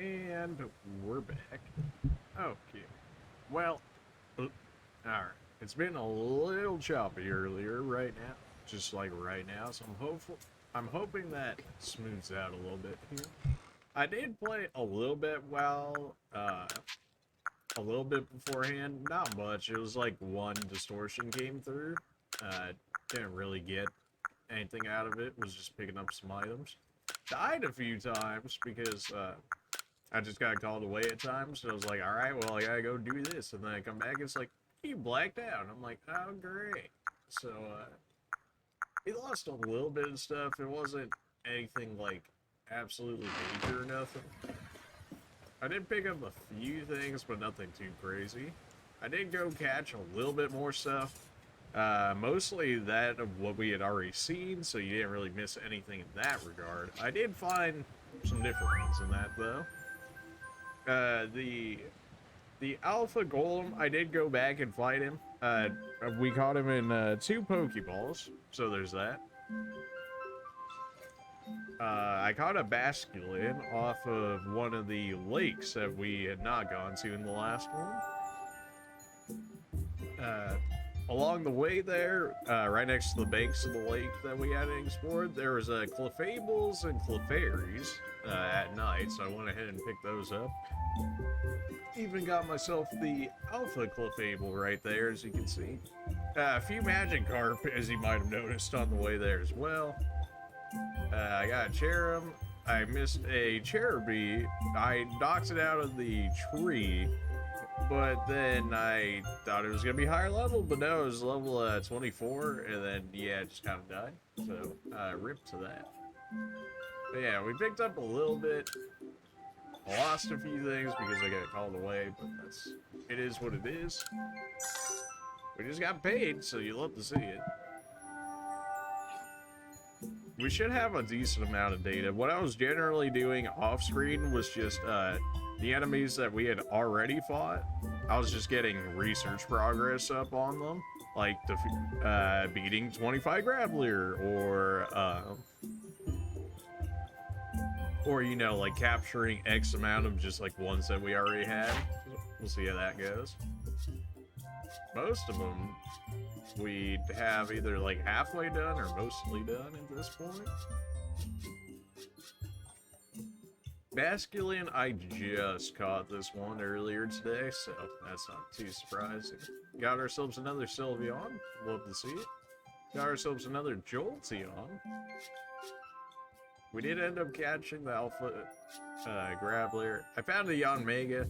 And we're back. Okay. Well, alright. It's been a little choppy earlier right now. Just like right now, so I'm hoping that smooths out a little bit here. I did play a little bit a little bit beforehand, not much. It was like one distortion came through. Didn't really get anything out of it, was just picking up some items. Died a few times because I just got called away at times, so I was like, alright, well, I gotta go do this, and then I come back, it's like, you blacked out. I'm like, oh, great. So, we lost a little bit of stuff. It wasn't anything, like, absolutely major or nothing. I did pick up a few things, but nothing too crazy. I did go catch a little bit more stuff. Mostly that of what we had already seen, so you didn't really miss anything in that regard. I did find some different ones in that, though. The Alpha Golem, I did go back and fight him. We caught him in 2 Pokeballs, so there's that. I caught a Basculin off of one of the lakes that we had not gone to in the last one. Along the way there, right next to the banks of the lake that we hadn't explored, there was Clefables and Clefairies at night, so I went ahead and picked those up. Even got myself the Alpha Clefable right there, as you can see. A few Magikarp, as you might have noticed on the way there as well. I got a Cherum. I missed a Cherubi. I knocked it out of the tree, but then I thought it was going to be higher level, but no, it was level 24, and then, yeah, it just kind of died. So, rip to that. But yeah, we picked up a little bit. I lost a few things because I got called away, but it is what it is. We just got paid, so you love to see it. We should have a decent amount of data. What I was generally doing off screen was just the enemies that we had already fought. I was just getting research progress up on them, like beating 25 Graveler, or you know, like capturing X amount of just like ones that we already had. We'll see how that goes. Most of them we'd have either like halfway done or mostly done at this point. Basculin, I just caught this one earlier today, so that's not too surprising. Got ourselves another Sylveon, love to see it. Got ourselves another Jolteon. We did end up catching the Alpha Graveler. I found a Yanmega.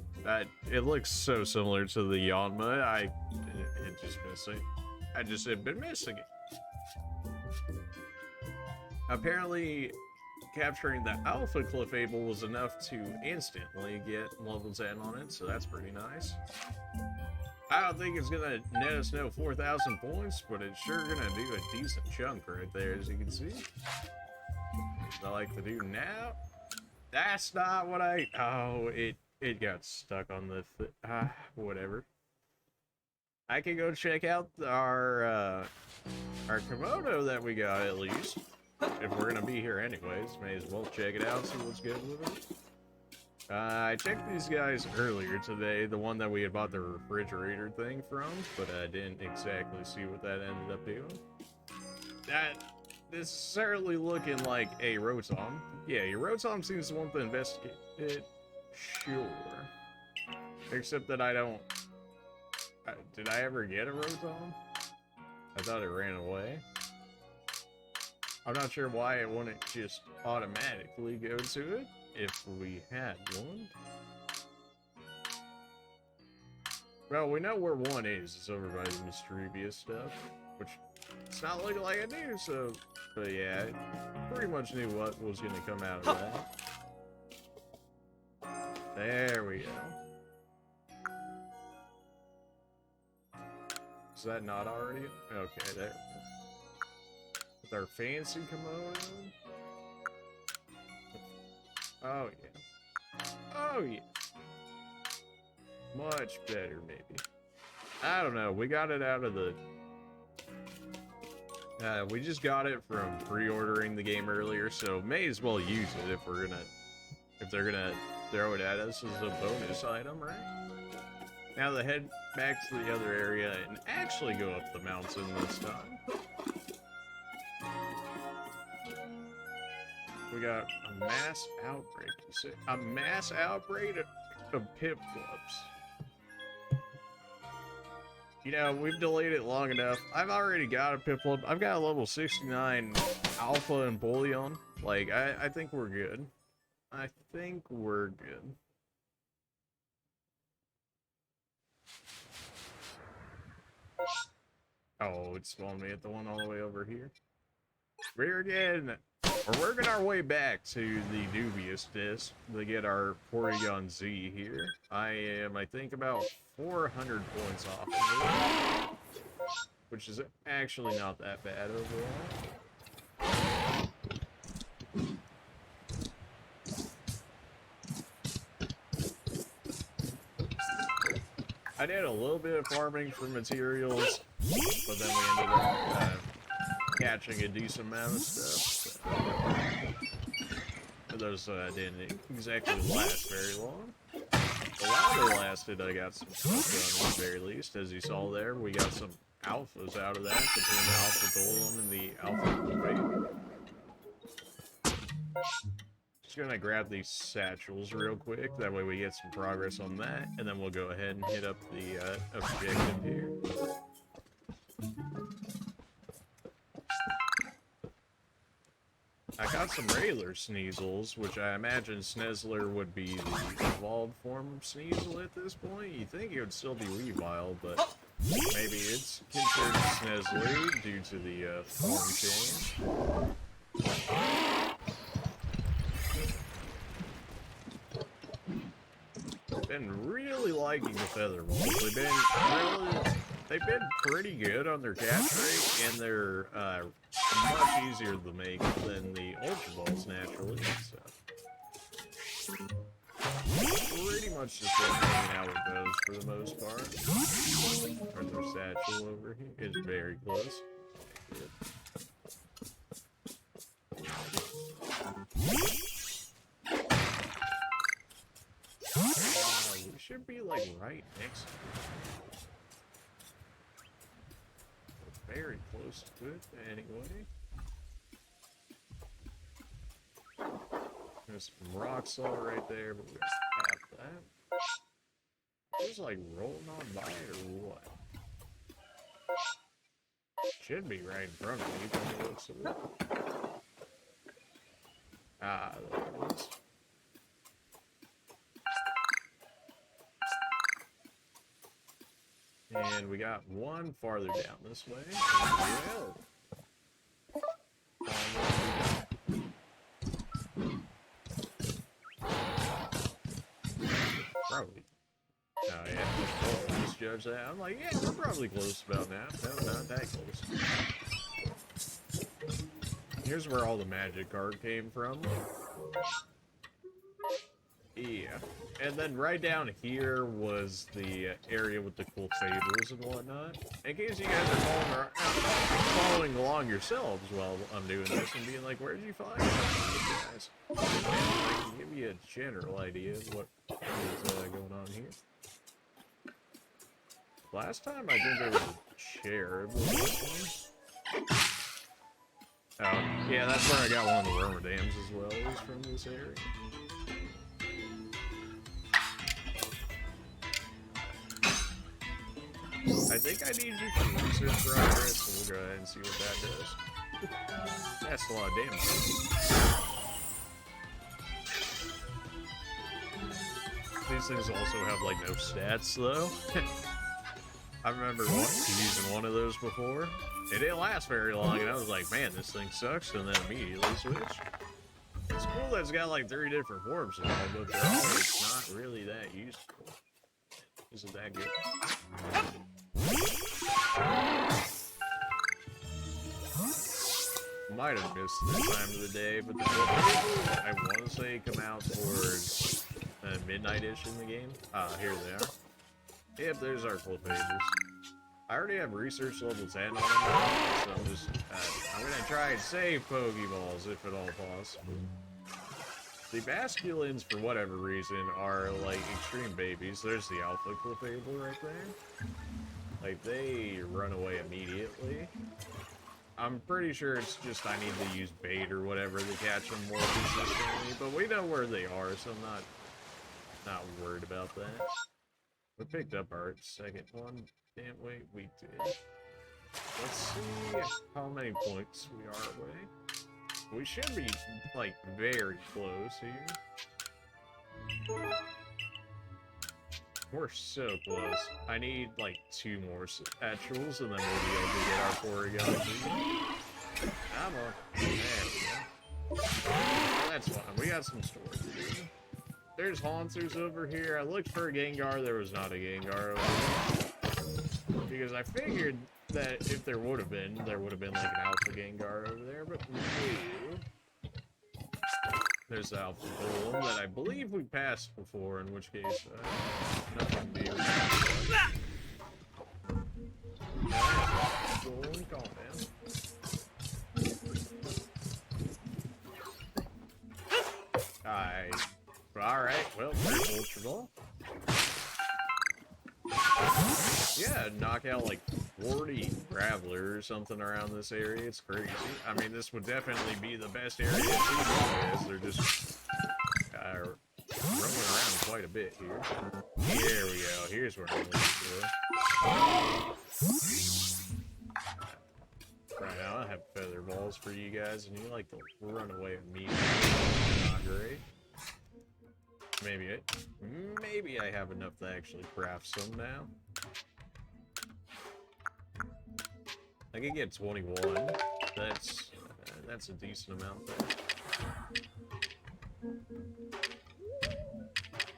It looks so similar to the Yanma. It just missing. I just had been missing it. Apparently, capturing the Alpha Clefable was enough to instantly get level 10 on it, so that's pretty nice. I don't think it's gonna net us no 4,000 points, but it's sure gonna do a decent chunk right there, as you can see. What I like to do now. That's not what oh, it got stuck on the whatever. I can go check out our Komodo that we got, at least. If we're gonna be here anyways, may as well check it out, see what's good with it. I checked these guys earlier today, the one that we had bought the refrigerator thing from, but I didn't exactly see what that ended up doing. This is certainly looking like a Rotom. Yeah, your Rotom seems to want to investigate it. Sure. Except that I don't... did I ever get a Rotom? I thought it ran away. I'm not sure why it wouldn't just automatically go to it if we had one. Well, we know where one is. It's over by the Mischievous stuff, which it's not looking like I do, so... But yeah, I pretty much knew what was going to come out of that. There we go. Is that not already? Okay, there we go. With our fancy Komodo. Oh, yeah. Oh, yeah. Much better, maybe. I don't know. We got it out of the... we just got it from pre-ordering the game earlier, so may as well use it if they're gonna throw it at us as a bonus item, right? Now to head back to the other area and actually go up the mountain this time. We got a mass outbreak. You say a mass outbreak of Piplups. You know, we've delayed it long enough. I've already got a Piplup. I've got a level 69 Alpha and Bullion. Like, I think we're good. I think we're good. Oh, it spawned me at the one all the way over here. We're working our way back to the dubious disc to get our Porygon Z here. I am, I think, about 400 points off of it, which is actually not that bad overall. I did a little bit of farming for materials, but then we ended up catching a decent amount of stuff. So those didn't exactly last very long. But while they lasted, I got some stuff done at the very least. As you saw there, we got some alphas out of that, between the Alpha Golem and the Alpha Fable. Just gonna grab these satchels real quick, that way we get some progress on that, and then we'll go ahead and hit up the objective here. I got some regular Sneasels, which I imagine Sneasler would be the evolved form of Sneasel at this point. You think it would still be Weavile, but maybe it's considered Sneasler due to the form change. Been really liking the feather balls. They've been pretty good on their catch rate, and they're much easier to make than the ultra balls naturally. So pretty much just been hanging out with those for the most part. There's our satchel over here. It's very close. Good. We should be like right next to it. We're very close to it anyway. There's some rock salt right there, but we just have that. Just like rolling on by or what? Should be right in front of me from the looks of it. Ah, there it is. And we got one farther down this way. Probably. Oh yeah, we'll just judge that. I'm like, yeah, we're probably close about now. No, not that close. Here's where all the magic card came from. Yeah, and then right down here was the area with the cool fables and whatnot. In case you guys are following along yourselves while I'm doing this and being like, where did you find these guys? And I can give you a general idea of what is going on here. Last time I think there was a cherub. Oh, yeah, that's where I got one of the Wormadams as well, is from this area. I think I need you for research progress, so we'll go ahead and see what that does. That's a lot of damage. These things also have, like, no stats, though. I remember using one of those before. It didn't last very long, and I was like, man, this thing sucks, and then immediately switched. It's cool that it's got, like, 3 different forms and all, but they're always not really that useful. Isn't that good? Might have missed this time of the day, but the I want to say come out towards midnight-ish in the game. Here they are. Yep, there's our Clefabers. I already have research level 10 on them, so I'm just I'm gonna try and save Pokeballs if at all possible. The masculines, for whatever reason, are like extreme babies. There's the alpha Clefable right there. Like, they run away immediately. I'm pretty sure it's just I need to use bait or whatever to catch them more consistently, but we know where they are, so I'm not worried about that. We picked up our second one. Can't wait, we did. Let's see how many points we are away. We should be, like, very close here. We're so close. I need, like, 2 more actuals, and then we'll be able to get our 4 galaxies. Come on. There we go. That's fine. We got some storage to do. There's Haunters over here. I looked for a Gengar. There was not a Gengar over there. Because I figured that if there would have been like an Alpha Gengar over there, but no. There's the Alpha Golem that I believe we passed before, in which case, nothing new. Golem, calm down. Alright, well, there's Ultra Ball. Yeah, knock out like 40 Graveler or something around this area. It's crazy. I mean, this would definitely be the best area to see guys. They're just roaming around quite a bit here. Here we go. Here's where I'm looking for. Right now, I have feather balls for you guys, and you like to run away immediately. Not great. Maybe I have enough to actually craft some now. I can get 21. That's a decent amount there.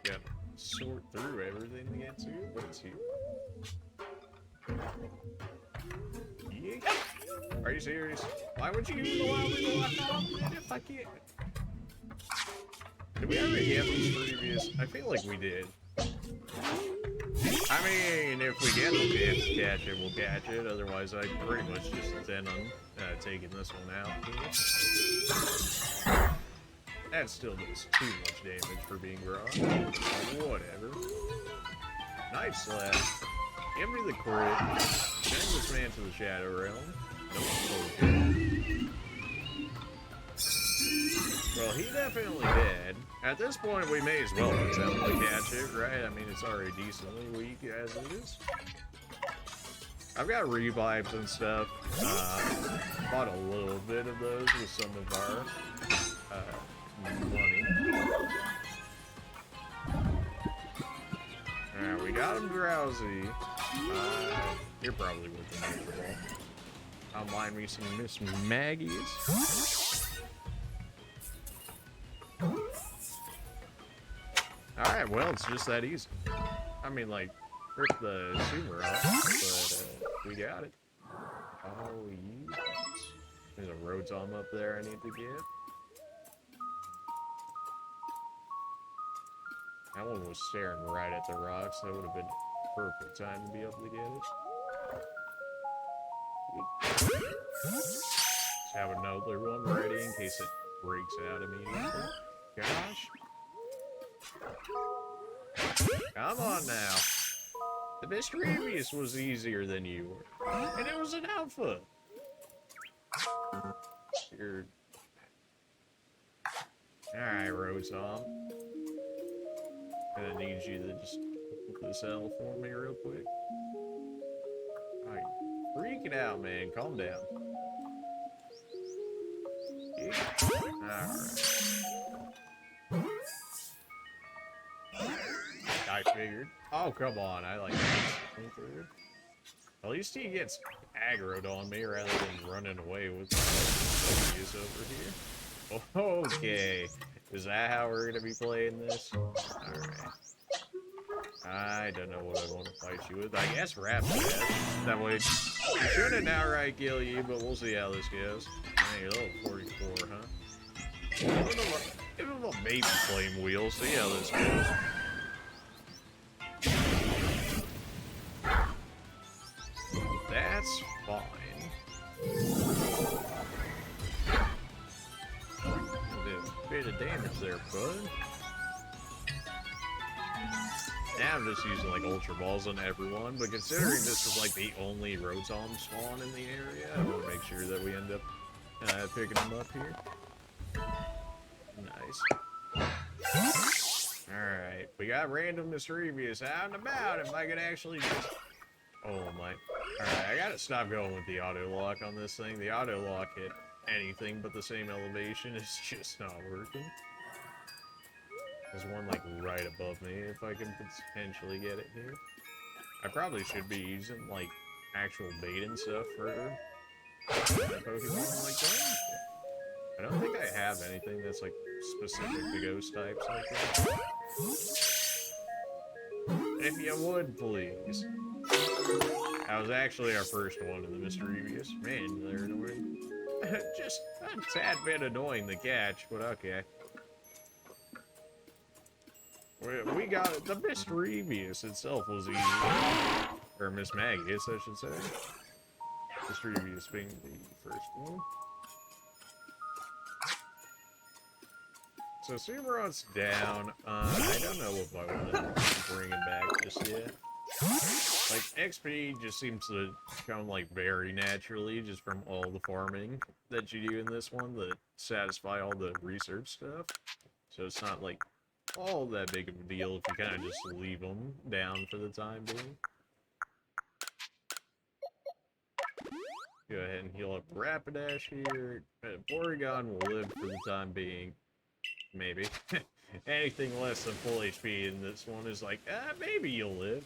Gotta sort through everything to get to. What's here? Yeah. Are you serious? Why would you even allow me to lock off if I can't? Did we ever get these previous? I feel like we did. I mean, if we get the chance to catch it, we'll catch it. Otherwise, I pretty much just intend on taking this one out. That still does too much damage for being raw. Whatever. Nice slap. Give me the crit. Send this man to the Shadow Realm. Well, he definitely did. At this point, we may as well attempt to catch it, right? I mean, it's already decently weak as it is. I've got revives and stuff. Bought a little bit of those with some of our money. Alright, we got him drowsy. You're probably with the neutral. I'll mind me some Miss Maggie's. Alright, well, it's just that easy. I mean, like, rip the Sumer off, but we got it. Oh, yes. There's a Rotom up there I need to get. That one was staring right at the rocks. That would have been perfect time to be able to get it. Just have another one ready in case it breaks out immediately. Gosh. Come on now. The Mischievous was easier than you were. And it was an alpha. You're... Alright, Rotom. Gonna need you to just put this L for me real quick. Alright, freaking out, man. Calm down. Yeah. Alright. I figured. Oh, come on. I like figured. At least he gets aggroed on me rather than running away with he is over here. Okay. Is that how we're going to be playing this? Alright. I don't know what I want to fight you with. I guess Raptor. That way, he shouldn't outright kill you, but we'll see how this goes. Hey, level 44, huh? Give him a baby flame wheel. See how this goes. That's fine. bit of damage there, bud. Now I'm just using like Ultra Balls on everyone, but considering this is like the only Rotom spawn in the area, I want to make sure that we end up picking them up here. Nice. Alright, we got random Mischievous out and about. If I could actually just... Oh my... Alright, I gotta stop going with the auto lock on this thing. The auto lock hit anything but the same elevation. It's just not working. There's one like right above me if I can potentially get it here. I probably should be using like actual bait and stuff for my Pokemon like that. I don't think I have anything that's like specific to ghost types like that. If you would, please. That was actually our first one in the Mischievous. Man, they're annoying. Just a tad bit annoying to catch, but okay. We got it. The Mischievous itself was easy. Or Miss Magius, I should say. Mischievous being the first one. So Sumaron's down. I don't know if I want to bring him back just yet. Like, XP just seems to come, like, very naturally just from all the farming that you do in this one that satisfy all the research stuff. So it's not, like, all that big of a deal if you kind of just leave them down for the time being. Go ahead and heal up Rapidash here. Porygon will live for the time being. Maybe. Anything less than full HP in this one is like, maybe you'll live.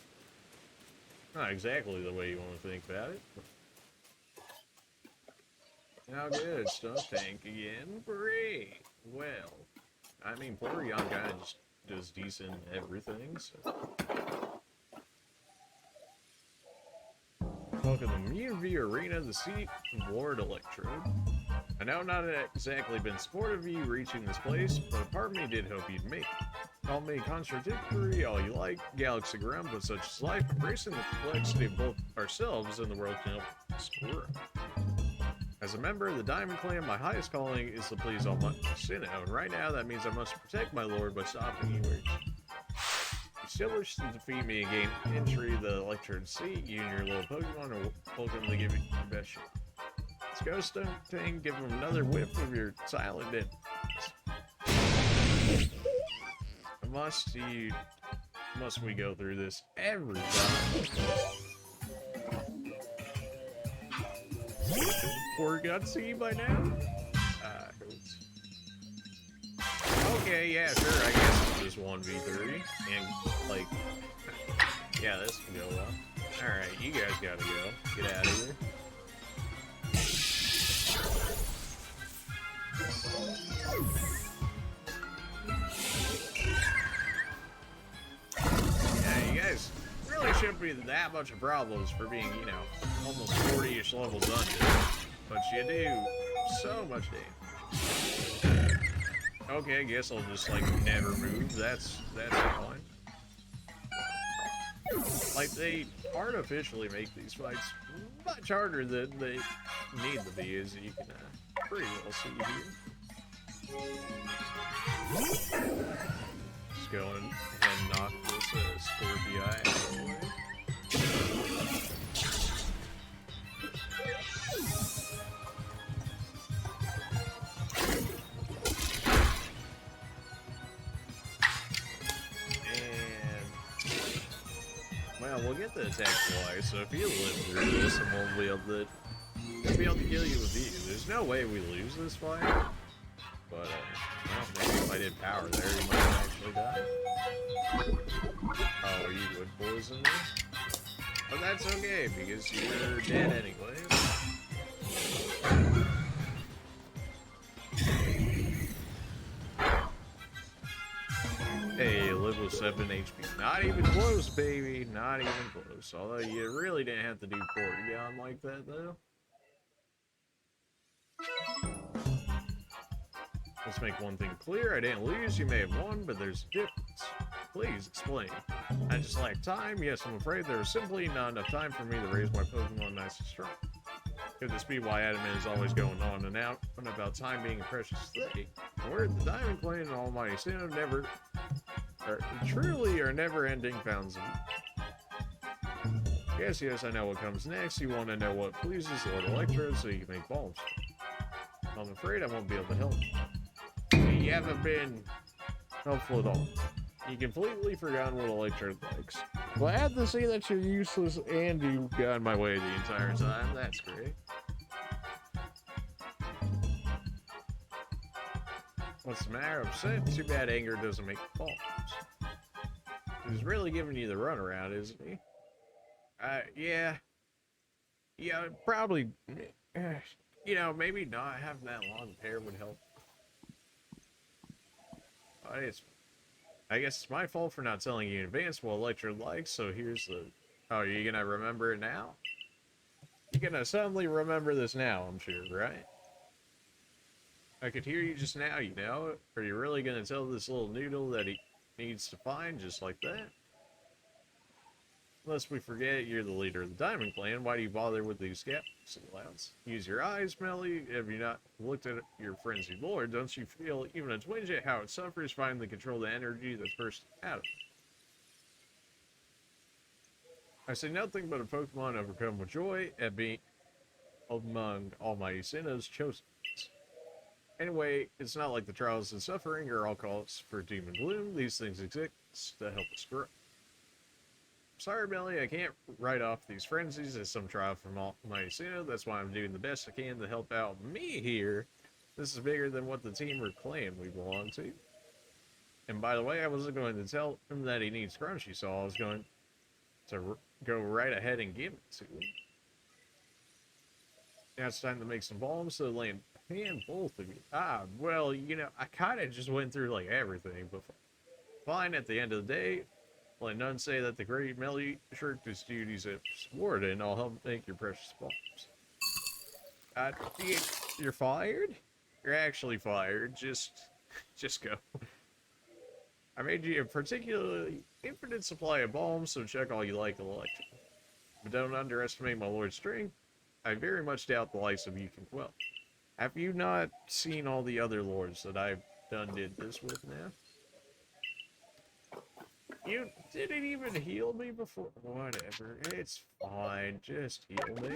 Not exactly the way you want to think about it. Now good, stuff tank again. Great. Well, I mean, Porygon kind of just does decent everything, so. Welcome to Mew Arena, the seat of Hollo Electrode. I know not exactly been supportive of you reaching this place, but a part of me did hope you'd make it. Call me contradictory all you like, Galaxy Ground, but such is life, embracing the complexity of both ourselves and the world can help us grow. As a member of the Diamond Clan, my highest calling is to please all my Sinnoh, and right now that means I must protect my lord by stopping you. You still wish to defeat me and gain entry to the Electrode seat, you and your little Pokemon are welcome to give it your best shot. Let's go, Stone Thing, give him another whiff of your silent dent. Must we go through this every time? Porygon see by now? Okay, yeah, sure, I guess it's just 1v3. And, like, yeah, this can go well. Alright, you guys gotta go. Get out of here. Really shouldn't be that much of problems for being, you know, almost 40-ish level dungeon, but you do so much damage. Okay, I guess I'll just like never move. That's fine. Like they artificially make these fights much harder than they need to be, as you can pretty well see here. Just go and knock this Scorpii out of the way. And well, we'll get the attack twice, so if you live through this, and we'll be able to kill you with you. There's no way we lose this fight. But, well, maybe if I did power there, you might actually die. Oh, you would poison me? But that's okay, because you're dead anyways. Hey, you live with 7 HP. Not even close, baby. Not even close. Although you really didn't have to do Porygon like that, though. Let's make one thing clear. I didn't lose. You may have won, but there's a difference. Please explain. I just lack time. Yes, I'm afraid there is simply not enough time for me to raise my Pokemon nice and strong. Could this be why Adamant is always going on and out about time being a precious thing? Word, the Diamond Clan and Almighty Sin never, truly are never-ending fountains of. Yes, I know what comes next. You want to know what pleases Lord Electrode so you can make bombs. I'm afraid I won't be able to help you. You haven't been helpful at all. You completely forgot what Electrode likes. Glad to see that you're useless and you got in my way the entire time. That's great. What's the matter? Upset? Too bad anger doesn't make bombs. He's really giving you the runaround, isn't he? Yeah. Yeah, probably. You know, maybe not having that long hair would help. I guess it's my fault for not telling you in advance what Electrode likes, so here's the... Oh, are you gonna remember it now? You're gonna suddenly remember this now, I'm sure, right? I could hear you just now, you know? Are you really gonna tell this little noodle that he needs to find just like that? Lest we forget, you're the leader of the Diamond Clan. Why do you bother with these gaps and clouds? Use your eyes, Melly. Have you not looked at your frenzied lord? Don't you feel even a twinge at how it suffers finally control the energy that's burst out of it? I say nothing but a Pokemon overcome with joy at being among Almighty Sinnoh's chosen. Anyway, it's not like the trials and suffering are all cause for doom and gloom. These things exist to help us grow. Sorry, Melly, I can't write off these frenzies as some trial from Almighty Sinnoh. That's why I'm doing the best I can to help out me here. This is bigger than what the team or clan we belong to. And by the way, I wasn't going to tell him that he needs Crunchy, so I was going to go right ahead and give it to him. Now it's time to make some bombs, so land hand both of you. Well, you know, I kind of just went through like everything, but fine, at the end of the day, let none say that the great Melly shirked his duties as warden. I'll help make your precious bombs. You're fired? You're actually fired. Just go. I made you a particularly infinite supply of bombs, so check all you like, Electric. But don't underestimate my lord's strength. I very much doubt the likes of you can quell. Have you not seen all the other lords that I've did this with now? You didn't even heal me before. Whatever, it's fine. Just heal me.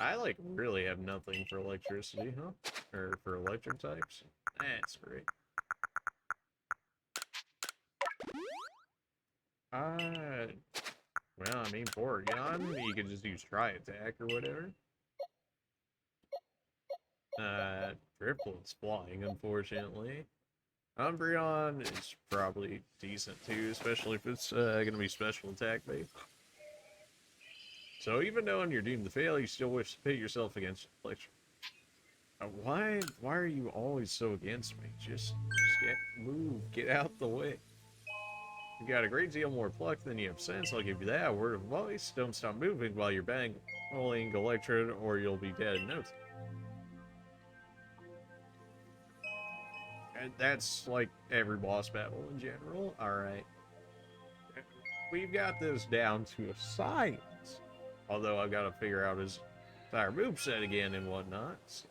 I like really have nothing for electricity, huh? Or for electric types. That's great. Well, I mean, Porygon, you can just use Tri Attack or whatever. Triplet's flying, unfortunately. Umbreon is probably decent too, especially if it's gonna be special attack based. So even though you're doomed to fail, you still wish to pit yourself against Electric. Why are you always so against me? Just get out the way. You got a great deal more pluck than you have sense, I'll give you that. A word of advice, don't stop moving while you're battling Electrode or you'll be dead in no time. And that's like every boss battle in general. Alright. We've got this down to a science. Although I've got to figure out his entire moveset again and whatnot. So.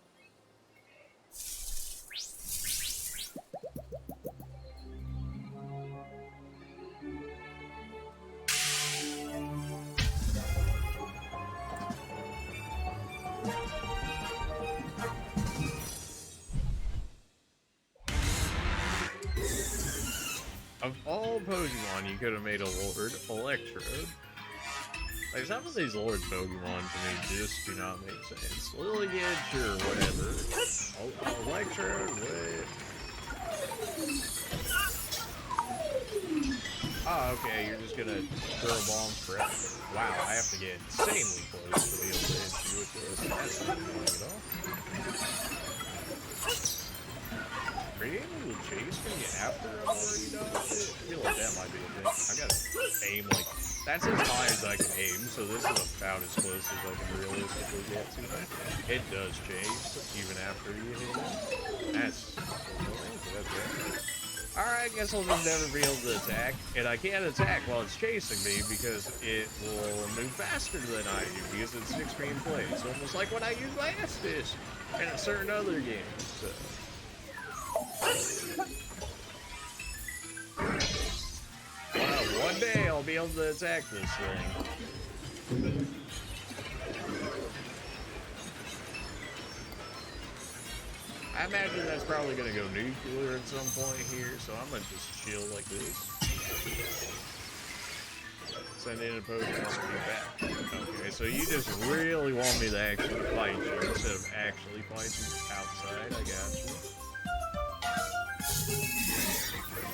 Of all Pokemon you could have made a Lord, Electrode. Like, some of these Lord Pokemon to me just do not make sense. Lilligant, sure, whatever. Electrode, wait. Oh, okay, you're just gonna throw bombs forever. Wow, I have to get insanely close to be able to hit you with this. That's not annoying at all. Are you able to chase me after I've already dodged it? I feel like that might be a thing. I gotta aim like... That's as high as I can aim, so this is about as close as I can realistically get to it. It does chase, even after you hit it. That's annoying, but that's right. Alright, I guess I'll just never be able to attack. And I can't attack while it's chasing me because it will move faster than I do because it sticks me in place. Almost like when I use my Estus. in a certain other game. So. Well, one day I'll be able to attack this thing. I imagine that's probably gonna go nuclear at some point here, so I'm gonna just chill like this. Send in a potion and be back. Okay, so you just really want me to actually fight you instead of actually fight you outside. I got you.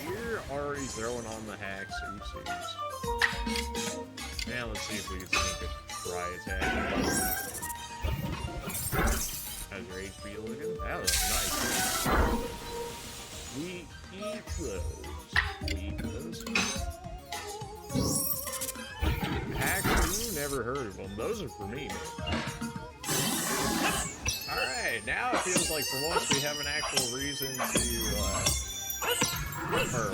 You're already throwing on the hacks, are you serious? Now let's see if we can sneak a try attack. How's your HP looking? That was nice. We eat those. We eat those. Hacks, never heard of them. Those are for me, man. Alright, now it feels like for once we have an actual reason to, or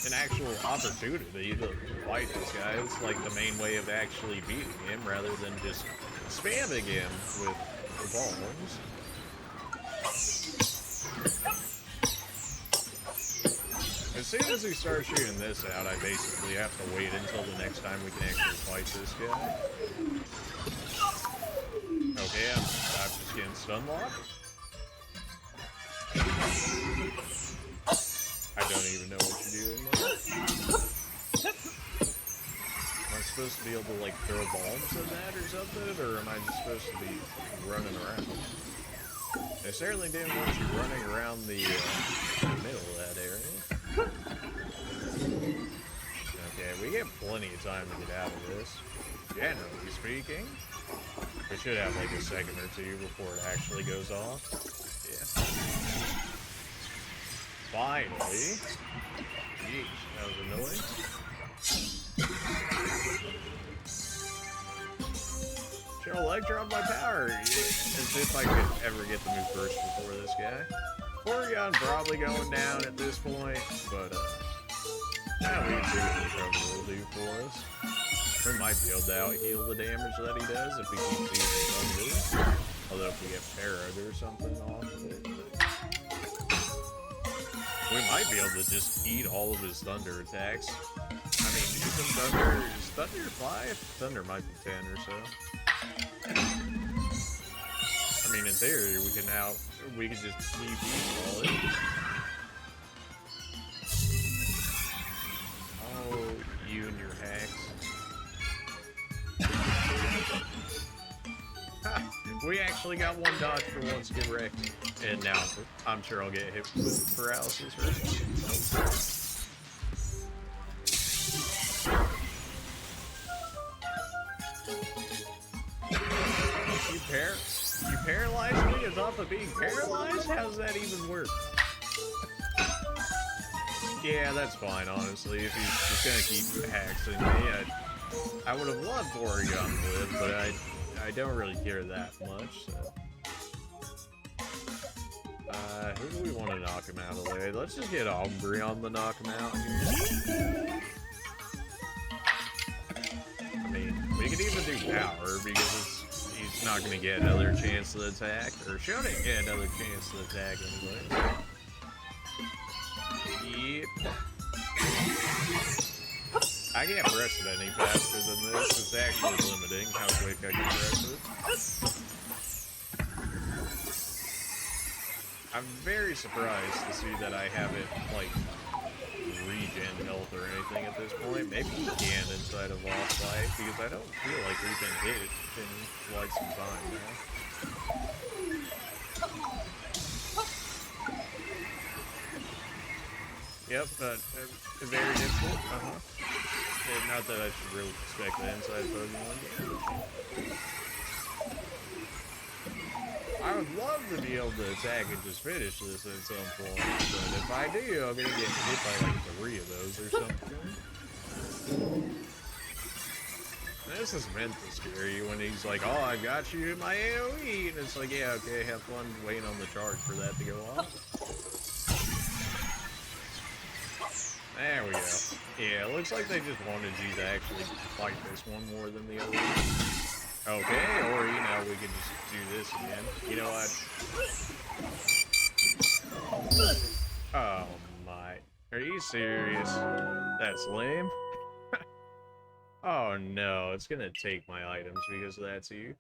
an actual opportunity to fight this guy. It's like the main way of actually beating him rather than just spamming him with the bombs. As soon as we start shooting this out, I basically have to wait until the next time we can actually fight this guy. Okay, I'm just getting stun locked. I don't even know what you're doing there. Am I supposed to be able to, like, throw bombs at that or something? Or am I just supposed to be running around? I certainly didn't want you running around the middle of that area. Okay, we get plenty of time to get out of this. Generally speaking. We should have like a second or two before it actually goes off. Yeah. Finally. Jeez, that was annoying. Should Electrode my power, as if I could ever get the move first before this guy. Porygon probably going down at this point, but we'll see what the trouble will do for us. We might be able to out-heal the damage that he does if we keep using Thunder. Although if we get parried or something off of it. We might be able to just eat all of his Thunder attacks. I mean, using Thunder, is Thunder 5? Thunder might be 10 or so. I mean, in theory, we can just keep eating all of it. Oh, you and your hacks. Ha! We actually got one dodge for once, get wrecked. And now, I'm sure I'll get hit with paralysis, right? You paralyzed me as off of being paralyzed? How does that even work? Yeah, that's fine, honestly. If he's just gonna keep hacking me, I would have loved Porygon to live, but I don't really care that much, so. Who do we want to knock him out of the way? Let's just get Umbreon to knock him out here. I mean, we could even do power, because he's not going to get another chance to attack, or shouldn't get another chance to attack anyway. Yep. I can't press it any faster than this. It's actually limiting how quick I can press it. I'm very surprised to see that I haven't, like, regen health or anything at this point. Maybe we can inside of Lost Fight, because I don't feel like we can hit it in quite some time now. Yep, very difficult. Not that I should really expect the inside Pokemon. I would love to be able to attack and just finish this at some point, but if I do, I'm gonna get hit by like 3 of those or something. This is meant to scare you when he's like, oh, I got you in my AoE, and it's like, yeah, okay, have fun waiting on the charge for that to go off. There we go. Yeah, it looks like they just wanted you to actually fight this one more than the other one. Okay, or, you know, we could just do this again. You know what? Oh my. Are you serious? That's lame. Oh no, it's gonna take my items because that's you.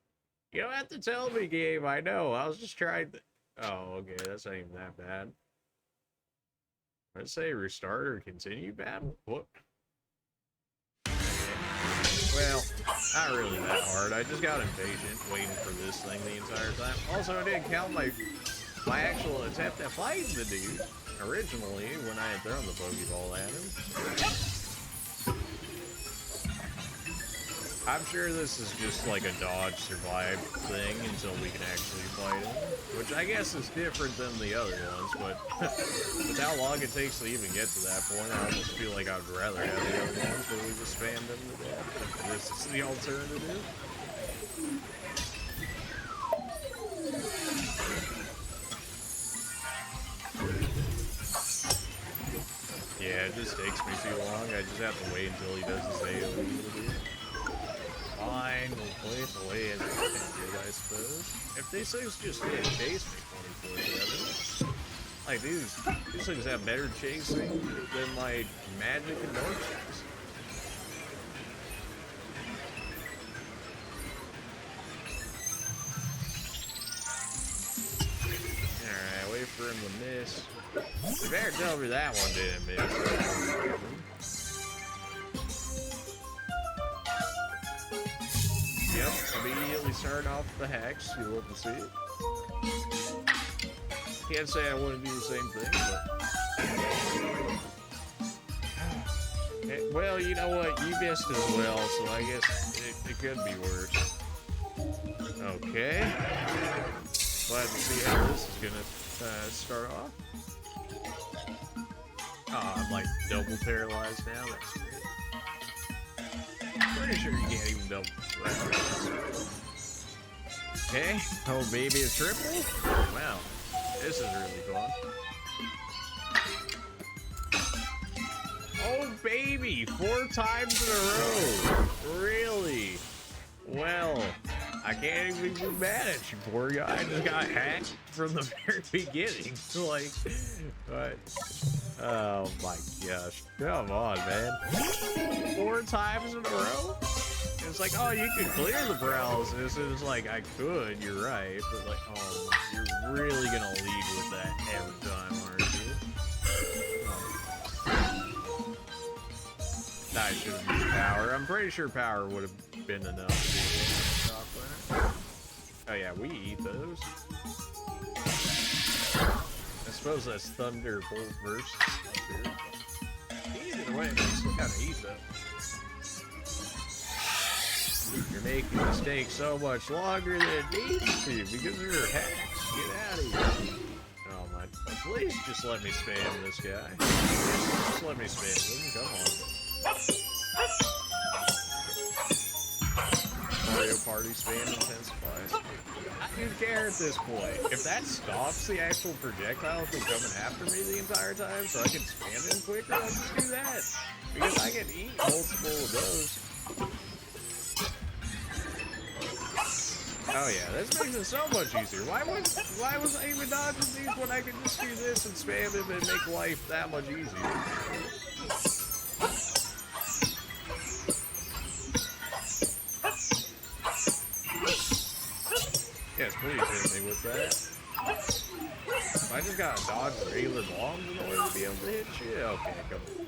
You don't have to tell me, game, I know. I was just trying to... Oh, okay, that's not even that bad. Let's say restart or continue battle? What? Well, not really that hard. I just got impatient waiting for this thing the entire time. Also, I didn't count my actual attempt at fighting the dude originally when I had thrown the Pokeball at him. I'm sure this is just like a dodge survive thing until we can actually fight him, which I guess is different than the other ones, but with how long it takes to even get to that point, I almost feel like I'd rather have the other ones where we just spam them to death. This is the alternative. Yeah, it just takes me too long. I just have to wait until he does his AoE. Fine, we'll play it the way it's intended, I suppose. If these things just can't chase me 24/7, like these things have better chasing than my magic and dark chase. Alright, wait for him to miss. You better tell me that one didn't miss. Yep, immediately starting off the hex, you love to see it. Can't say I wouldn't do the same thing, but... Well, you know what, you missed as well, so I guess it could be worse. Okay. Glad to see how this is gonna start off. Oh, I'm like double paralyzed now, that's great. Pretty sure you can't even double paralyze. Okay, oh baby, a triple? Wow, this is really fun. Oh baby, 4 times in a row. Really? Well, I can't even be mad at you, poor guy. I just got hacked from the very beginning. Like, what? Oh my gosh. Come on, man. 4 times in a row? It's like, oh, you could clear the paralysis. It was like, I could, you're right. But like, oh, you're really gonna lead with that every time, aren't you? Nah, I should have used power. I'm pretty sure power would have been enough to stop that. Oh yeah, we eat those. I suppose that's Thunderbolt versus Thunder. Either way, we still gotta eat them. You're making mistakes so much longer than it needs to because you're hacks. Get out of here. Oh my. Please just let me spam this guy. Just let me spam him. Come on. Mario Party spam intensifies. I don't care at this point. If that stops the actual projectile from coming after me the entire time so I can spam him quicker, I'll just do that. Because I can eat multiple of those. Oh yeah, this makes it so much easier. Why was I even dodging these when I could just do this and spam him and make life that much easier? Yes, please hit me with that. I just gotta dodge regular bombs in order to be able to hit you? Okay, come on.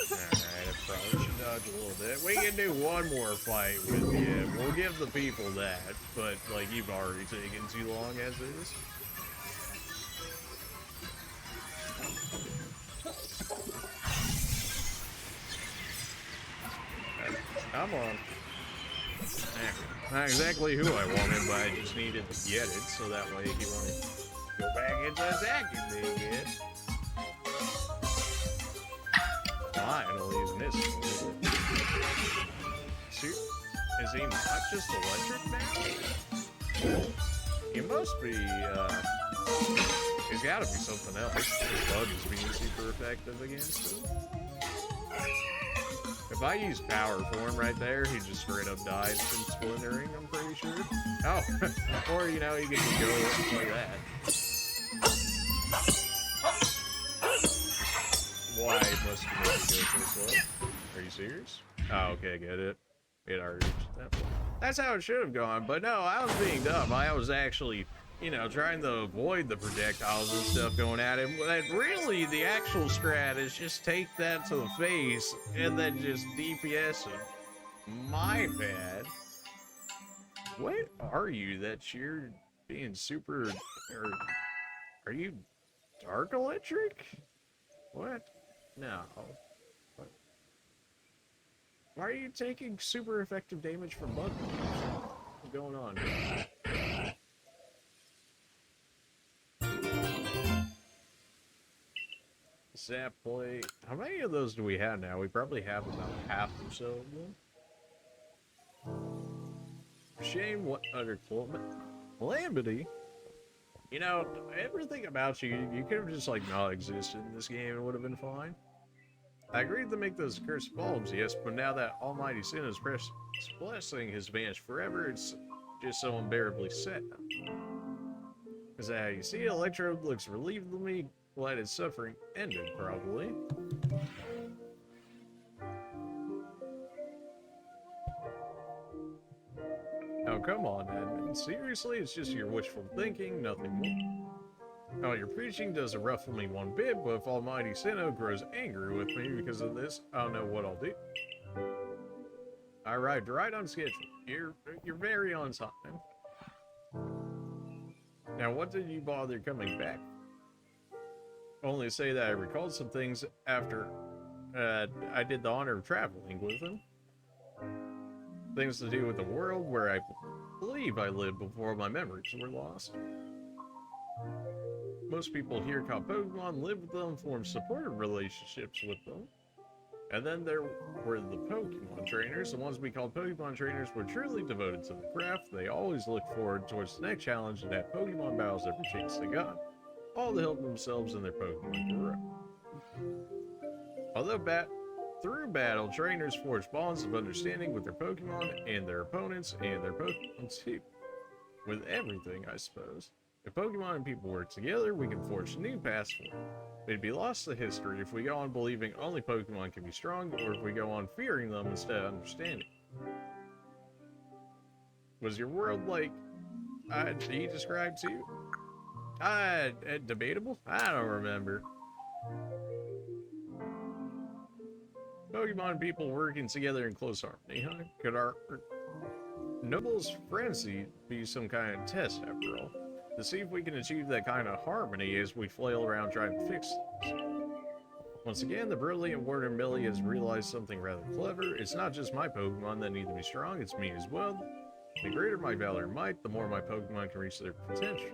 Alright, I probably should dodge a little bit. We can do one more fight with you. We'll give the people that, but like you've already taken too long as is. Come on. Not exactly who I wanted, but I just needed to get it, so that way he won't go back into attacking me again. Finally, he's missing a little bit. Shoot. Is he not just electric now? He must be, he's gotta be something else. His bug is being super effective against him. If I use power form right there, he just straight up dies from splintering, I'm pretty sure. Oh, or, you know, you can just go like that. Why must you make it go so slow? Are you serious? Oh, okay, get it. It already reached that point. That's how it should have gone, but no, I was being dumb. I was actually, you know, trying to avoid the projectiles and stuff going at him. But really, the actual strat is just take that to the face and then just DPS him. My bad. What are you that you're being super... Are you dark electric? What? No. What? Why are you taking super effective damage from bug moves? What's going on here? Zap plate. How many of those do we have now? We probably have about half or so of them. Shame, what utter calamity. You know, everything about you, you could have just like not existed in this game and it would have been fine. I agreed to make those cursed bulbs, yes, but now that Almighty Sinnoh's blessing has vanished forever, it's just so unbearably sad. Is that how you see it? Electrode looks relievedly glad its suffering ended, probably. Oh, come on, Edmund. Seriously? It's just your wishful thinking, nothing more. Oh, your preaching doesn't ruffle me one bit, but if Almighty Sinnoh grows angry with me because of this, I don't know what I'll do. I arrived right on schedule. You're very on time. Now, what did you bother coming back? Only say that I recalled some things after I did the honor of traveling with him. Things to do with the world where I believe I lived before my memories were lost. Most people here call Pokemon, live with them, form supportive relationships with them. And then there were the Pokemon trainers. The ones we called Pokemon trainers were truly devoted to the craft. They always looked forward towards the next challenge and had Pokemon battles every chance they got, all to help themselves and their Pokemon grow. Although through battle, trainers forge bonds of understanding with their Pokemon and their opponents and their Pokemon too. With everything, I suppose. If Pokemon and people work together, we can forge new paths for them. We'd be lost to history if we go on believing only Pokemon can be strong, or if we go on fearing them instead of understanding. Was your world like he described to you? Debatable? I don't remember. Pokemon and people working together in close harmony, huh? Could our Noble's frenzy be some kind of test, after all? To see if we can achieve that kind of harmony as we flail around trying to fix things. Once again, the brilliant Warden Millie has realized something rather clever. It's not just my Pokemon that need to be strong, it's me as well. The greater my valor and might, the more my Pokemon can reach their potential.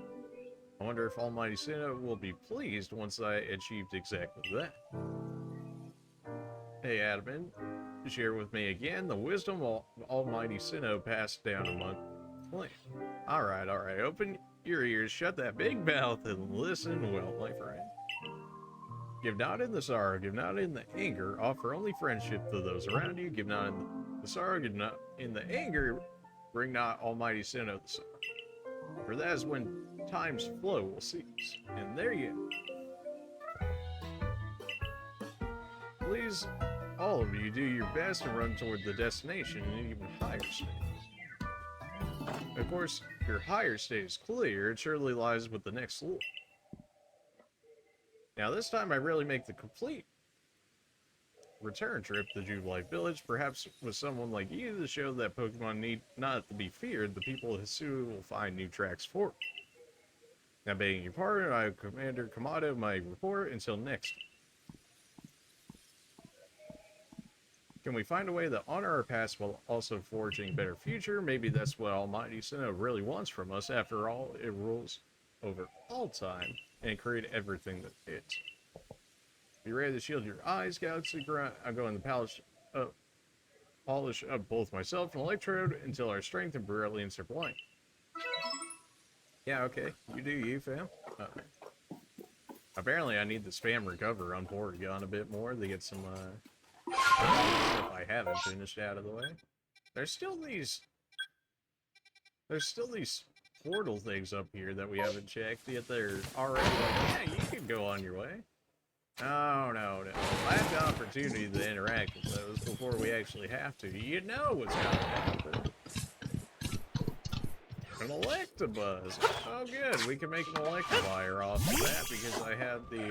I wonder if Almighty Sinnoh will be pleased once I achieved exactly that. Hey, Adamant, share with me again the wisdom Almighty Sinnoh passed down among clans. Alright, open your ears, shut that big mouth, and listen well, my friend. Give not in the sorrow, give not in the anger, offer only friendship to those around you, give not in the sorrow, give not in the anger, bring not Almighty Sinnoh the sorrow. For that is when time's flow will cease. And there you go. Please, all of you, do your best and run toward the destination in an even higher state. Of course, if your higher state is clear, it surely lies with the next lure. Now this time I really make the complete return trip to Jubilife Village, perhaps with someone like you to show that Pokemon need not to be feared. The people of Hisui will find new tracks for it. Now begging your pardon, I am Commander Kamado, my report, until next time. Can we find a way to honor our past while also forging a better future? Maybe that's what Almighty Sinnoh really wants from us. After all, it rules over all time and create everything that fits. Be ready to shield your eyes, Galaxy Grunt. I'll go in the polish up both myself and Electrode until our strength and brilliance are blind. Yeah, okay. You do you, fam. Apparently I need to spam recover on Porygon a bit more to get some If I haven't finished out of the way. There's still these portal things up here that we haven't checked, yet they're already like, yeah, you can go on your way. Oh, no. I have the opportunity to interact with those before we actually have to. You know what's going to happen. An Electabuzz. Oh, good. We can make an Electivire off of that because I have the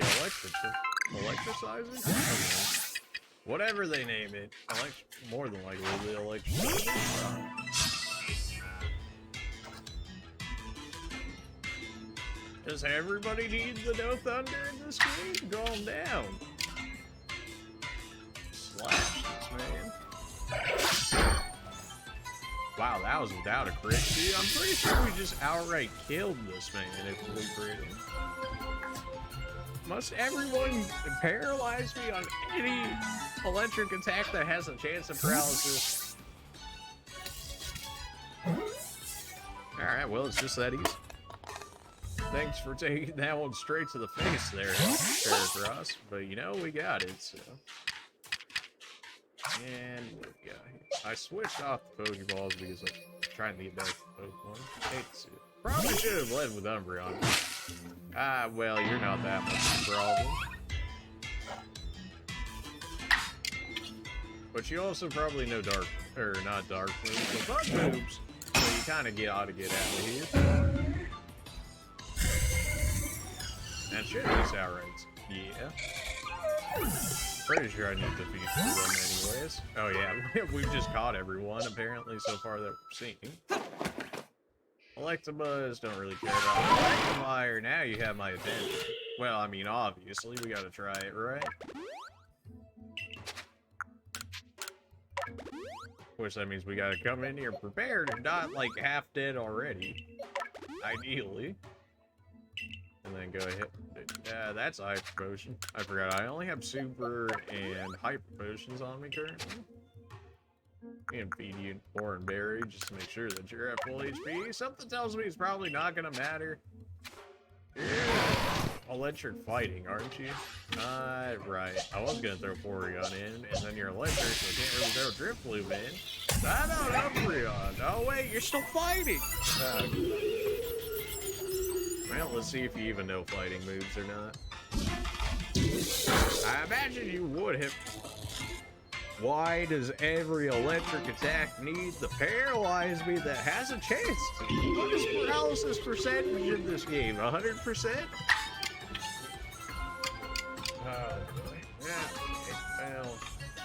electricizer? Okay. Whatever they name it. More than likely the electricizer. Does everybody need the no thunder in this game? Calm down. Slash this man. Wow, that was without a crit. Dude, I'm pretty sure we just outright killed this man if we crit him. Must everyone paralyze me on any electric attack that has a chance of paralysis? Alright, well, it's just that easy. Thanks for taking that one straight to the face there, Paracross. But you know, we got it, so. And what do we got here? I switched off the Pokeballs because I'm trying to get back to Pokemon. Hate to see it. Probably should have led with Umbreon. Ah, well, you're not that much of a problem. But you also probably know Dark, or not Dark moves, but Bug moves. So you kind of ought to get out of here. That should be Sourites. Yeah. Pretty sure I need to defeat them anyways. Oh yeah, we've just caught everyone apparently so far that we're seeing. Electabuzz, don't really care about Electivire. Now you have my attention. Well, I mean, obviously, we gotta try it, right? Which that means we gotta come in here prepared and not like half dead already. Ideally. And then go ahead. That's Hyper Potion. I forgot, I only have Super and Hyper Potions on me currently. And feed you Orange Berry just to make sure that you're at full HP. Something tells me it's probably not gonna matter. You're electric fighting, aren't you? Right. I was gonna throw Porygon in, and then you're electric, so I can't really throw Drifloon in. I don't know, Umbreon. Oh wait, you're still fighting! Well, let's see if you even know fighting moves or not. I imagine you would have. Why does every electric attack need the paralyze me that has a chance to? What is paralysis percentage in this game? 100%? Oh boy. Yeah, well,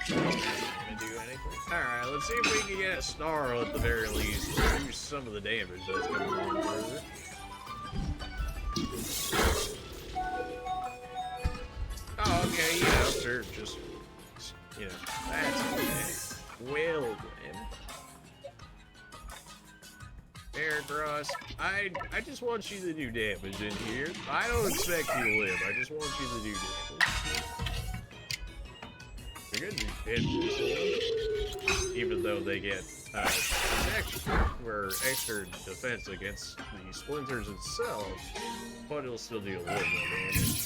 not gonna do anything. Alright, let's see if we can get a Snarl at the very least. Reduce some of the damage that's coming on through it. Oh, okay, you know, sure, just, you know, that's okay. Well, then. Heracross, I just want you to do damage in here. I don't expect you to live, I just want you to do damage. You're gonna do damage, even though they get protection, or extra defense against the splinters itself, but it'll still do a little bit of damage.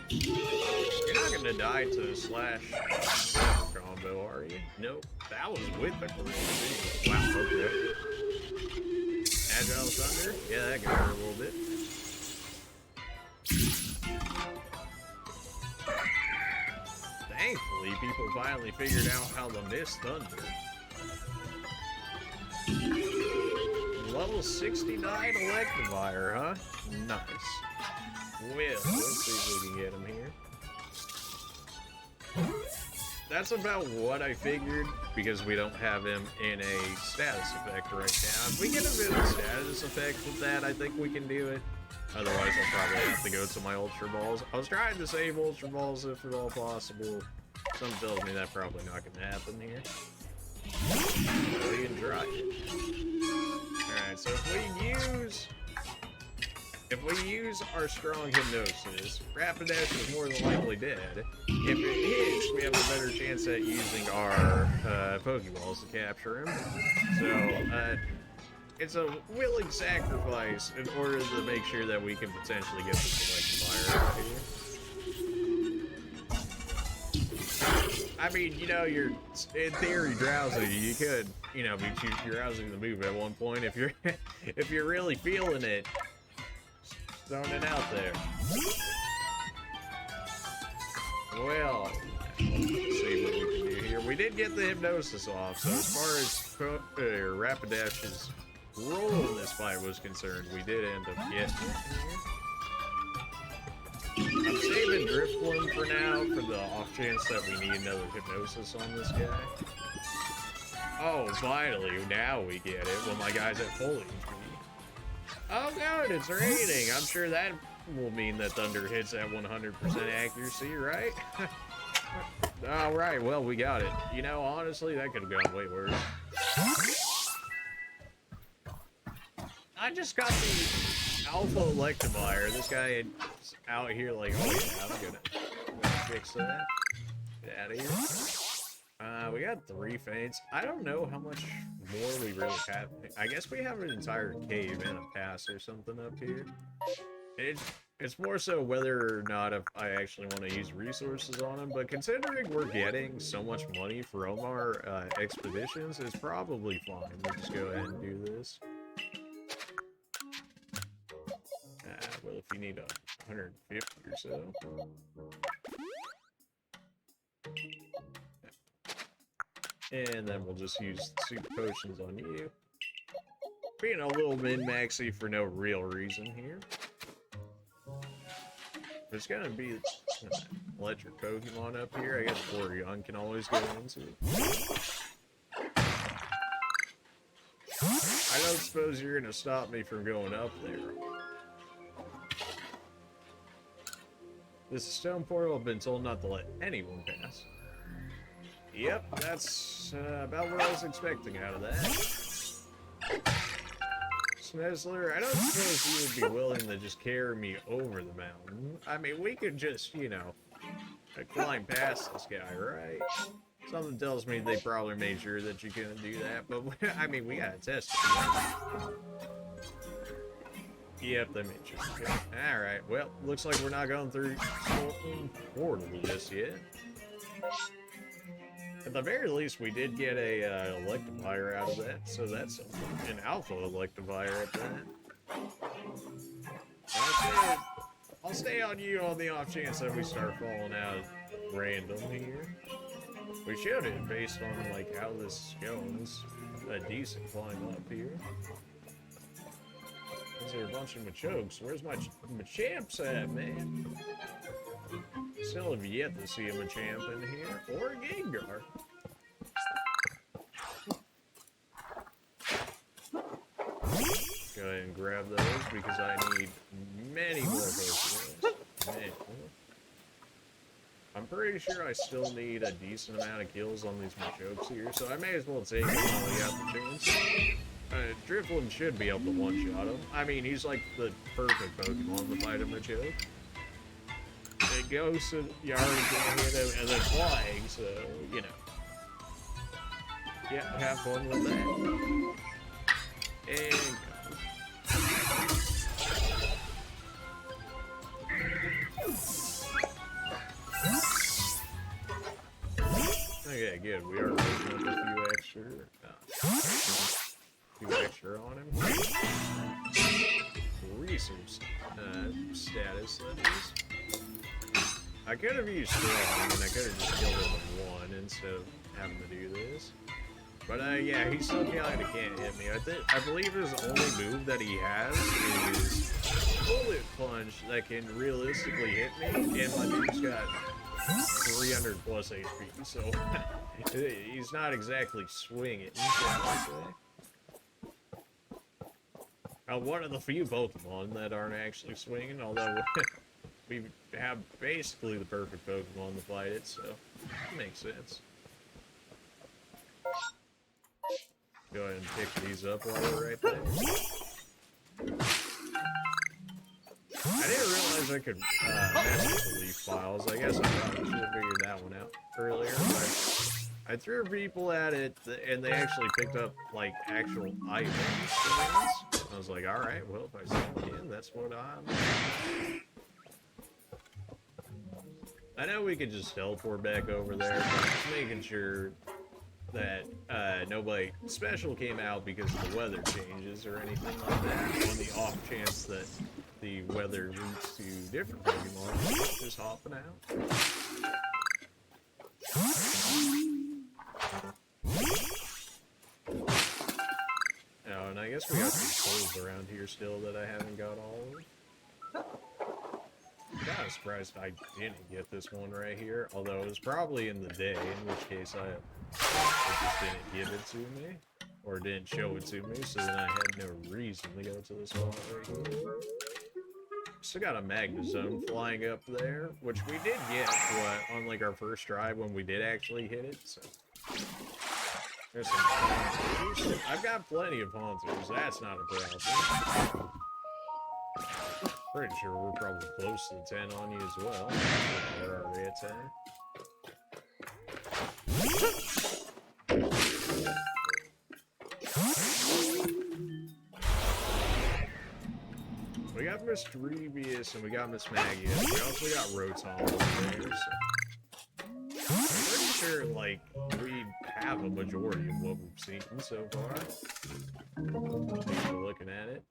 You're not gonna die to a slash combo, are you? Nope. That was with the Coronet. Wow, okay. Agile Thunder? Yeah, that can hurt a little bit. Thankfully, people finally figured out how to miss Thunder. Level 69 Electivire, huh? Nice. Well, let's see if we can get him here. That's about what I figured, because we don't have him in a status effect right now. If we get him in a status effect with that, I think we can do it. Otherwise, I'll probably have to go to my Ultra Balls. I was trying to save Ultra Balls if at all possible. Something tells me that's probably not going to happen here. We can try it. Alright, so if we use our strong hypnosis, Rapidash is more than likely dead. If it hits, we have a better chance at using our Pokeballs to capture him. So, it's a willing sacrifice in order to make sure that we can potentially get this Electivire out here. I mean, you know, you're in theory drowsy. You could, you know, be drowsing the move at one point if you're if you're really feeling it. Throwing it out there. Well, let's see what we can do here. We did get the hypnosis off, so as far as Rapidash's role in this fight was concerned, we did end up getting it here. I'm saving Drifloon for now, for the off chance that we need another hypnosis on this guy. Oh, finally, now we get it when my guy's at full HP. Oh good, it's raining. I'm sure that will mean that Thunder hits at 100% accuracy, right? Alright, well, we got it. You know, honestly, that could have gone way worse. I just got the Alpha Electivire. This guy is out here like, oh yeah, I'm gonna fix that. Get out of here. We got 3 faints. I don't know how much more we really have. I guess we have an entire cave and a pass or something up here. It's more so whether or not if I actually want to use resources on him, but considering we're getting so much money from our expeditions, it's probably fine. We'll just go ahead and do this. Well, if you need 150 or so. And then we'll just use super potions on you. Being a little min-maxy for no real reason here. There's gonna be electric Pokemon up here. I guess Porygon can always go into it. I don't suppose you're gonna stop me from going up there. This is stone portal. I've been told not to let anyone pass. Yep, that's about what I was expecting out of that. Snezzler, I don't suppose you would be willing to just carry me over the mountain. I mean, we could just, you know, climb past this guy, right? Something tells me they probably made sure that you couldn't do that, but I mean, we gotta test it. Yep, they made sure. Okay. Alright, well, looks like we're not going through portal just yet. At the very least, we did get a Electivire out of that, so that's an Alpha Electivire at that. I'll stay on you on the off chance that we start falling out random here. We should have, based on like how this is going. It's a decent climb up here. Is there a bunch of Machokes? Where's my Machamps at, man? Still have yet to see a Machamp in here, or a Gengar. Go ahead and grab those because I need many more Pokemon. Many more. I'm pretty sure I still need a decent amount of kills on these Machokes here, so I may as well take them while we got the chance. Drifloon should be able to one-shot him. I mean, he's like the perfect Pokemon to fight a Machoke. It goes so you already can hit him and then flying, so, you know. Yeah, have fun with that. And go. Okay, good. We are picking up a few extra on him. Resource status, that is. I could have used strong, and I could have just killed him with 1 instead of having to do this. But yeah, he still kind of can't hit me. I believe his only move that he has is Bullet Punch that can realistically hit me, and my dude's got 300 plus HP, so he's not exactly swinging, shall I say. One of the few Pokemon that aren't actually swinging, although we have basically the perfect Pokemon to fight it, so it makes sense. Go ahead and pick these up while we're right there. I didn't realize I could mess with the leaf files. I guess I probably should have figured that one out earlier, but I threw people at it, and they actually picked up, like, actual items. I was like, alright, well, if I see them again, that's what I'm... I know we could just teleport back over there, but just making sure that nobody special came out because the weather changes or anything like that. On the off chance that the weather leads to different Pokemon, just hopping out. Oh, and I guess we got some souls around here still that I haven't got all of. I'm kind of surprised I didn't get this one right here, although it was probably in the day, in which case it just didn't give it to me, or didn't show it to me, so then I had no reason to go to this one right here. Still got a Magnezone flying up there, which we did get on like our first try when we did actually hit it, so. There's some Haunters. I've got plenty of Haunters, that's not a problem. Pretty sure we're probably close to 10 on you as well. We're already at 10. We got Miss Drevius and we got Miss Maggie. We also got Rotom over there, so. I'm pretty sure, like, we have a majority of what we've seen so far. Looking at it.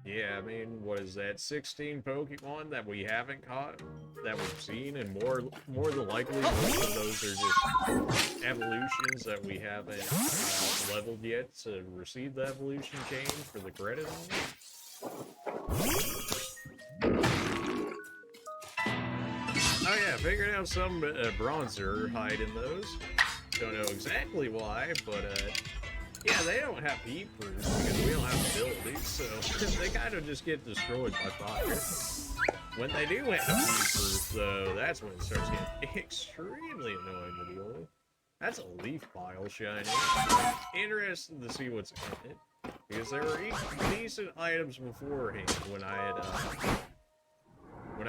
Yeah, I mean, what is that? 16 Pokemon that we haven't caught, that we've seen, and more than likely, most of those are just evolutions that we haven't leveled yet to receive the evolution change for the credit on it. Oh yeah, figured out some bronzer hide in those. Don't know exactly why, but yeah, they don't have heat proof because we don't have abilities, so they kind of just get destroyed by fire. When they do have heat proof, though, that's when it starts getting extremely annoying to deal with. That's a leaf pile shining. Interested to see what's in it, because there were decent items beforehand when I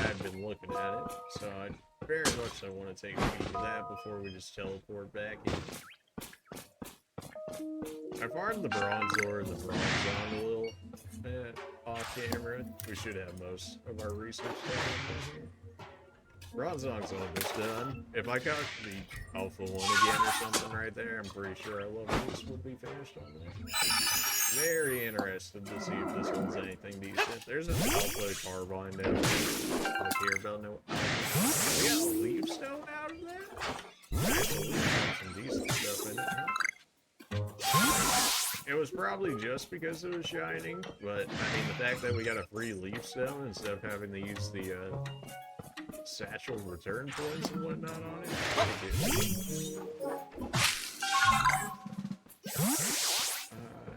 had been looking at it, so I very much so want to take a peek at that before we just teleport back in. I farmed the Bronzor and the Bronzong a little bit off camera. We should have most of our research done here. Bronzong's almost done. If I got the Alpha one again or something right there, I'm pretty sure our levels would be finished on that. Very interested to see if this one's anything decent. There's an Alpha Carbine down there. I care about no Alpha. We got a Leaf Stone out of that? Actually, some decent stuff in it, huh? It was probably just because it was shining, but I mean the fact that we got a free Leaf Stone instead of having to use the satchel return points and whatnot on it.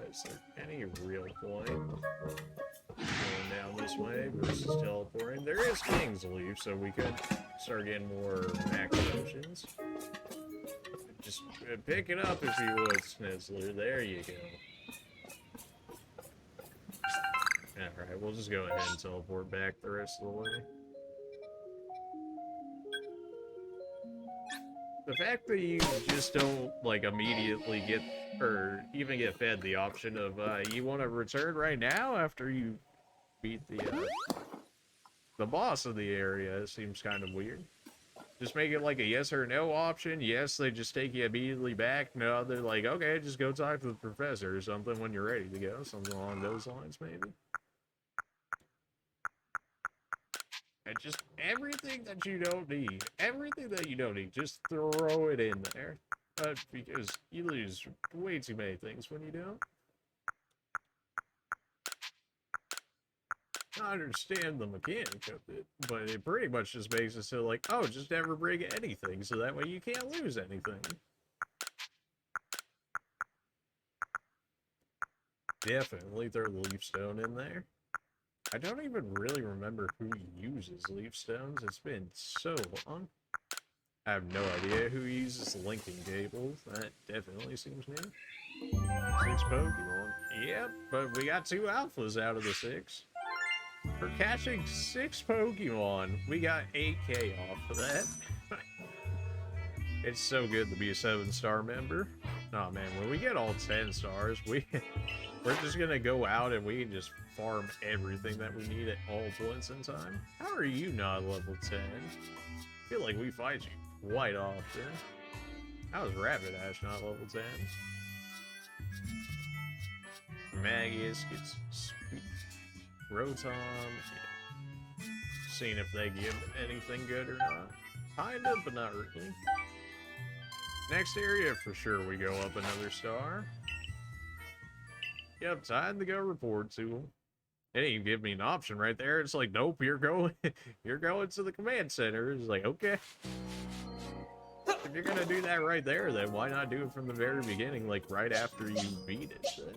Is there any real point going down this way versus teleporting? There is King's Leaf, so we could start getting more max potions. Just pick it up if you would, Snizzler. There you go. Alright, we'll just go ahead and teleport back the rest of the way. The fact that you just don't, like, immediately get, or even get fed the option of, you want to return right now after you beat the boss of the area, seems kind of weird. Just make it like a yes or no option. Yes, they just take you immediately back. No, they're like, okay, just go talk to the professor or something when you're ready to go. Something along those lines, maybe. And just everything that you don't need. Everything that you don't need. Just throw it in there. Because you lose way too many things when you don't. I understand the mechanic of it, but it pretty much just makes it so like, oh, just never bring anything, so that way you can't lose anything. Definitely throw the Leaf Stone in there. I don't even really remember who uses Leaf Stones. It's been so long. I have no idea who uses linking cables. That definitely seems new. 6 Pokemon. Yep, but we got 2 alphas out of the 6. For catching 6 Pokemon, we got 8K off of that. It's so good to be a 7-star member. Oh man, when we get all 10 stars, we're just gonna go out and we can just farm everything that we need at all points in time. How are you not level 10? I feel like we fight you quite often. How is Rabbit Ash not level 10? Magus gets sweet. Rotom, yeah. Seeing if they give anything good or not. Kinda, but not really. Next area, for sure, we go up another star. Yep, time to go report to them. They didn't even give me an option right there. It's like, nope, you're going to the command center. It's like, okay. If you're gonna do that right there, then why not do it from the very beginning, like right after you beat it? Then?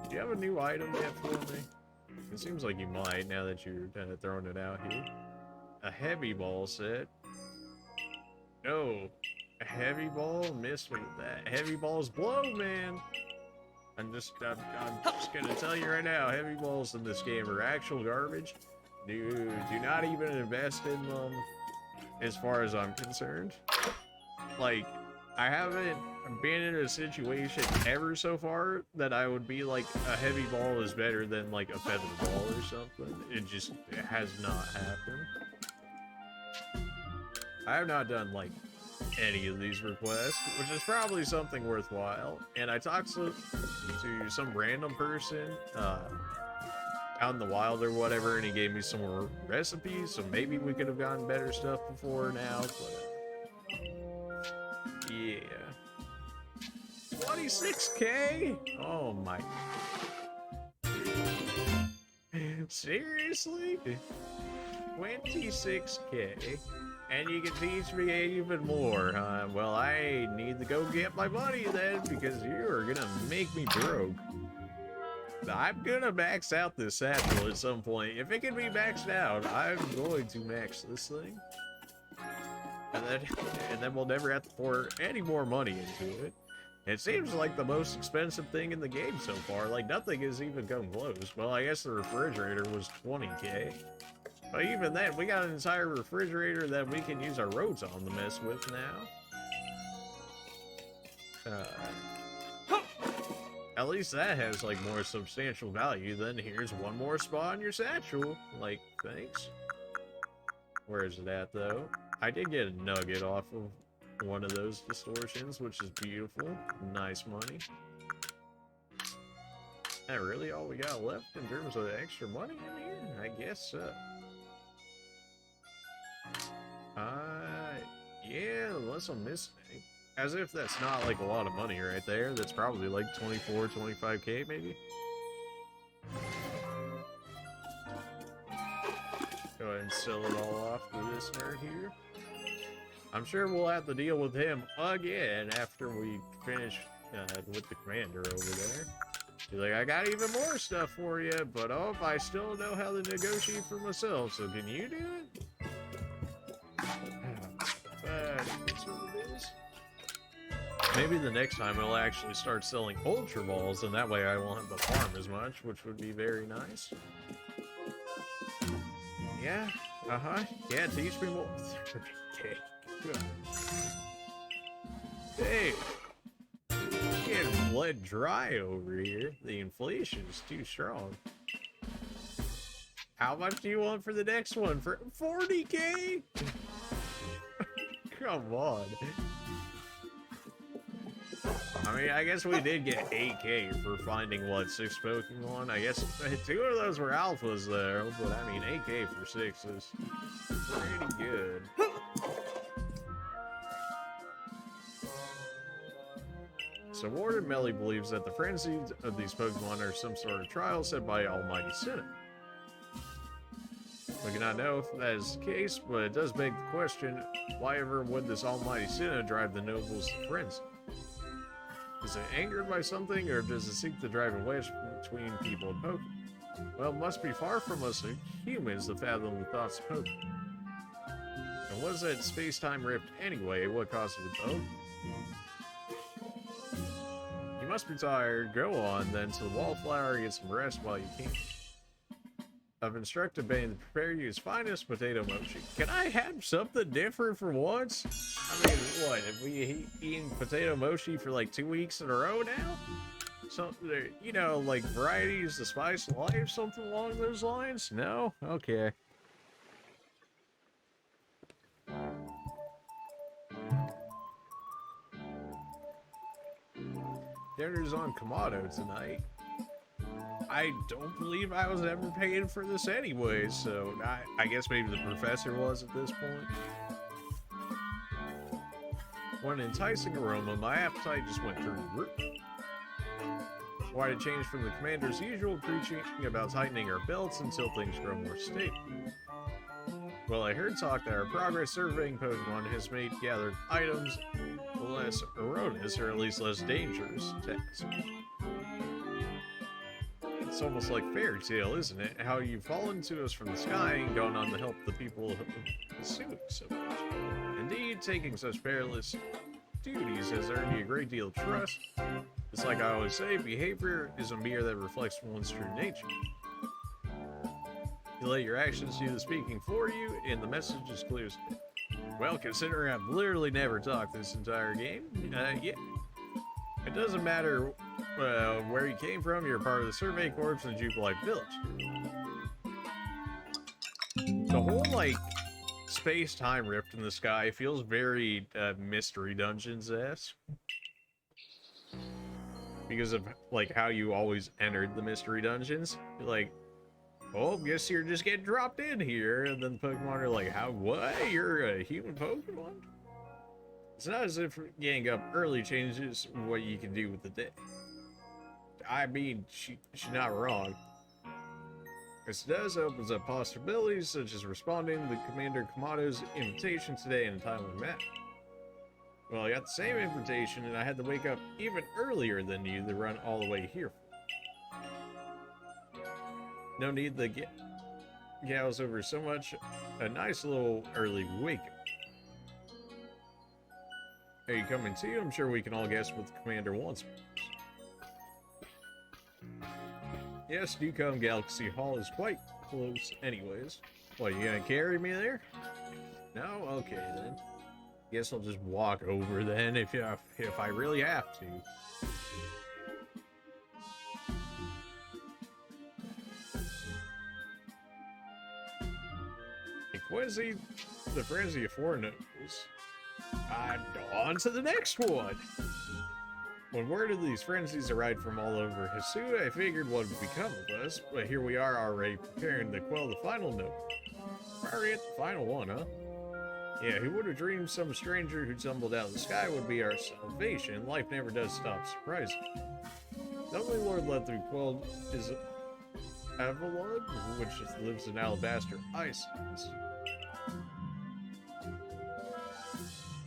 Do you have a new item yet for me? It seems like you might, now that you're kind of throwing it out here. A heavy ball set. No. A heavy ball? Missed me with that. Heavy balls blow, man. I'm just gonna tell you right now, heavy balls in this game are actual garbage. Dude, do not even invest in them, as far as I'm concerned. Like, I haven't been in a situation ever so far that I would be like, a heavy ball is better than like a feather ball or something. It has not happened. I have not done like any of these requests, which is probably something worthwhile. And I talked to some random person out in the wild or whatever, and he gave me some more recipes, so maybe we could have gotten better stuff before now, but yeah. 26K? Oh my. Seriously? 26K? And you can teach me even more, huh? Well, I need to go get my money then, because you are gonna make me broke. I'm gonna max out this satchel at some point. If it can be maxed out, I'm going to max this thing. And then we'll never have to pour any more money into it. It seems like the most expensive thing in the game so far. Like, nothing has even come close. Well, I guess the refrigerator was 20K. But even then, we got an entire refrigerator that we can use our Rotom to mess with now. At least that has, like, more substantial value than here's one more spot in your satchel. Like, thanks. Where is it at, though? I did get a nugget off of one of those distortions, which is beautiful. Nice money. Is that really all we got left in terms of extra money in here? I guess so. Yeah, unless I'm missing anything. As if that's not like a lot of money right there. That's probably like 24, 25K maybe. Go ahead and sell it all off to this nerd here. I'm sure we'll have to deal with him again after we finish with the commander over there. He's like, I got even more stuff for you, but oh, I still know how to negotiate for myself, so can you do it? That's what it is. Maybe the next time it'll actually start selling Ultra Balls, and that way I won't have to farm as much, which would be very nice. Yeah, yeah, teach me more. Okay, good. Hey, getting bled dry over here. The inflation is too strong. How much do you want for the next one? For 40K? Come on. I mean, I guess we did get 8K for finding, what, 6 Pokemon? I guess 2 of those were alphas, though, but I mean, 8K for 6 is pretty good. So Warden Melly believes that the frenzies of these Pokemon are some sort of trial set by Almighty Sinnoh. We cannot know if that is the case, but it does beg the question, why ever would this Almighty Sinnoh drive the nobles to frenzy? Is it angered by something, or does it seek to drive a wedge between people and Pokemon? Well, it must be far from us humans to fathom the thoughts of Pokemon. And what is that space-time rift anyway? What caused it to poke? You must be tired. Go on, then, to the Wallflower and get some rest while you can. I've instructed Bane to prepare you his finest potato mochi. Can I have something different for once? I mean, what, have we eaten potato mochi for like 2 weeks in a row now? Something, you know, like varieties, the spice of life, something along those lines? No? Okay. Dinner's on Kamado tonight. I don't believe I was ever paying for this anyway, so I guess maybe the professor was at this point. One enticing aroma, my appetite just went through the roof. Why to change from the commander's usual preaching about tightening our belts until things grow more stable? Well, I heard talk that our progress surveying Pokemon has made gathered items less erroneous, or at least less dangerous task. It's almost like fairy tale, isn't it? How you've fallen to us from the sky and gone on to help the people pursuing so much. Indeed, taking such perilous duties has earned you a great deal of trust. It's like I always say, behavior is a mirror that reflects one's true nature. You let your actions do the speaking for you, and the message is clear. Well, considering I've literally never talked this entire game, yeah. It doesn't matter where you came from, you're part of the Survey Corps in Jubilife Village. The whole, like, space-time rift in the sky feels very Mystery Dungeons-esque. Because of, like, how you always entered the Mystery Dungeons. You're like, oh, guess you're just getting dropped in here. And then the Pokemon are like, how, what? You're a human Pokemon? It's not as if getting up early changes what you can do with the day. I mean, she's not wrong. As it does, opens up possibilities such as responding to Commander Kamado's invitation today in a timely manner. Well, I got the same invitation, and I had to wake up even earlier than you to run all the way here. No need to get gals over so much. A nice little early wake-up. Are you coming too? I'm sure we can all guess what the commander wants. Yes, do come. Galaxy Hall is quite close anyways. What, you gonna carry me there? No? Okay then. Guess I'll just walk over then if I really have to. Quincy, the frenzy of four knows. On to the next one! When word of these frenzies arrived from all over Hisui, I figured what would become of us, but here we are already preparing to quell the final note. Already at the final one, huh? Yeah, who would have dreamed some stranger who tumbled out of the sky would be our salvation? Life never does stop surprising. The only Lord let through quelled is Avalugg, which lives in Alabaster Islands.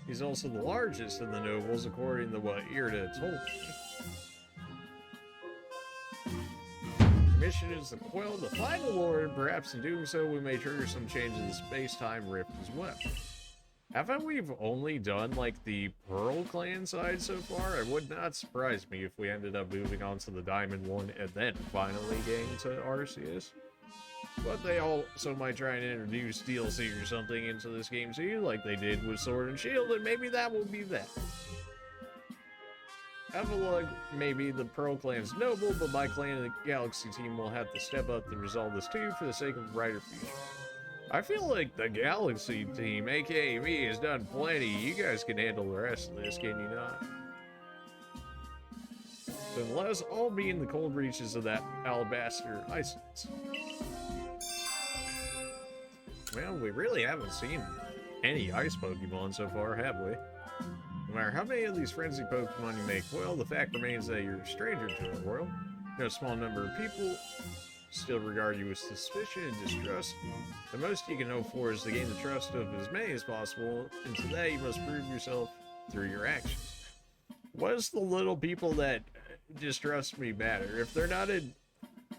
He's also the largest of the nobles, according to what Irida told me. The mission is to quell the final lord, perhaps in doing so we may trigger some change in the space-time rift as well. Haven't we only done, like, the Pearl Clan side so far? It would not surprise me if we ended up moving on to the Diamond one and then finally getting to Arceus. But they also might try and introduce DLC or something into this game too, like they did with Sword and Shield, and maybe that will be that. Avalugg may be the Pearl Clan's noble, but my clan and the Galaxy team will have to step up to resolve this too for the sake of a brighter future. I feel like the Galaxy team, aka me, has done plenty. You guys can handle the rest of this, can you not? Then let us all be in the cold reaches of that Alabaster Islands. Well, we really haven't seen any ice Pokemon so far, have we? No matter how many of these frenzy Pokemon you make, well, the fact remains that you're a stranger to our world. No small number of people still regard you with suspicion and distrust. The most you can hope for is to gain the trust of as many as possible, and to that you must prove yourself through your actions. What does the little people that distrust me matter? If they're not in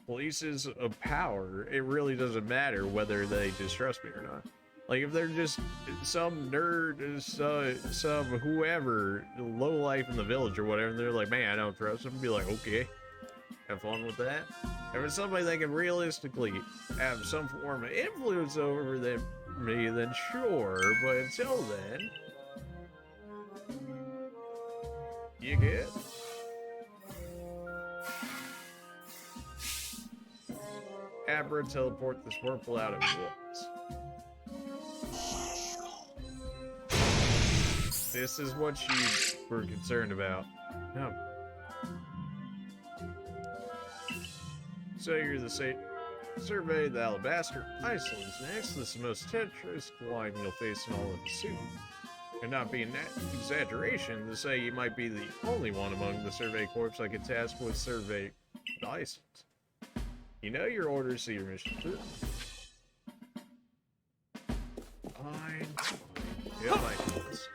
places of power, it really doesn't matter whether they distrust me or not. Like, if they're just some nerd, some whoever, low life in the village or whatever, and they're like, man, I don't trust them, be like, okay, have fun with that. If it's somebody that can realistically have some form of influence over me, then sure. But until then, you good? Abra, teleport this Wurmple out at once. This is what you were concerned about. No. So you're the survey the Alabaster Icelands next. This is the most treacherous climb you'll face in all of the suit. And not being an exaggeration to say you might be the only one among the survey corps I could task with survey the Icelands. You know your orders, see your mission through. Fine. Yeah, like this.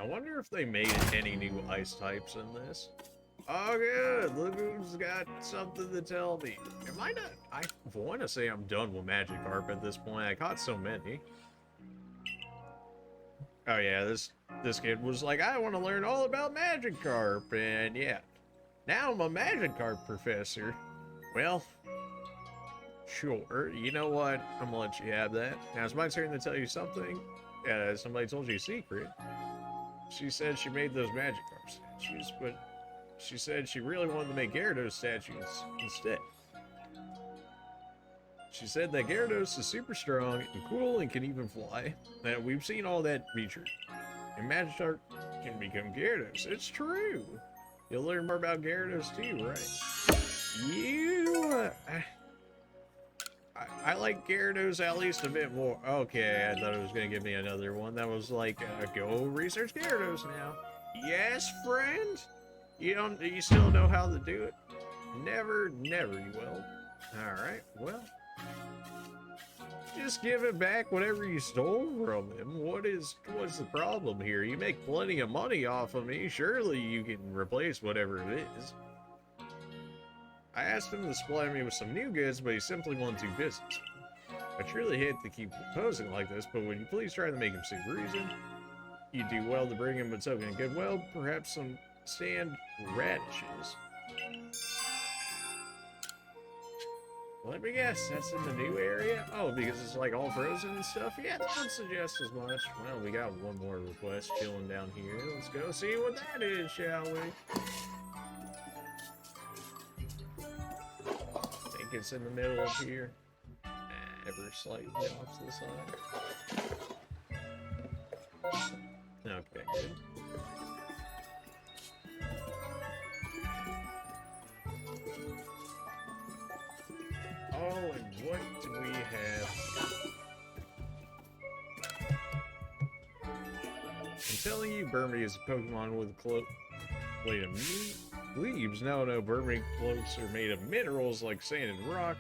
I wonder if they made any new ice types in this. Oh good, look who's got something to tell me. Am I not? I want to say I'm done with Magikarp at this point. I caught so many. Oh yeah, this kid was like, I want to learn all about Magikarp, and yeah. Now I'm a Magikarp professor. Well, sure. You know what? I'm gonna let you have that. Now it's my turn to tell you something. Somebody told you a secret. She said she made those Magikarp statues, but she said she really wanted to make Gyarados statues instead. She said that Gyarados is super strong and cool and can even fly. Now, we've seen all that be true. And Magikarp can become Gyarados. It's true. You'll learn more about Gyarados too, right? I like Gyarados at least a bit more. Okay, I thought it was going to give me another one. That was like, go research Gyarados now. Yes, friend? You still know how to do it? Never you will. Alright, well. Just give it back whatever you stole from him. What's the problem here? You make plenty of money off of me. Surely you can replace whatever it is. I asked him to supply me with some new goods, but he simply won't do business. I truly hate to keep proposing like this, but would you please try to make him see reason? You'd do well to bring him a token of goodwill, perhaps some sand radishes. Let me guess, that's in the new area? Oh, because it's like all frozen and stuff? Yeah, that would suggest as much. Well, we got one more request chilling down here. Let's go see what that is, shall we? I think it's in the middle of here. Ever slightly off to the side. Okay, good. Oh, and what do we have? I'm telling you, Burmy is a Pokemon with a cloak made of leaves. No, Burmy cloaks are made of minerals like sand and rock.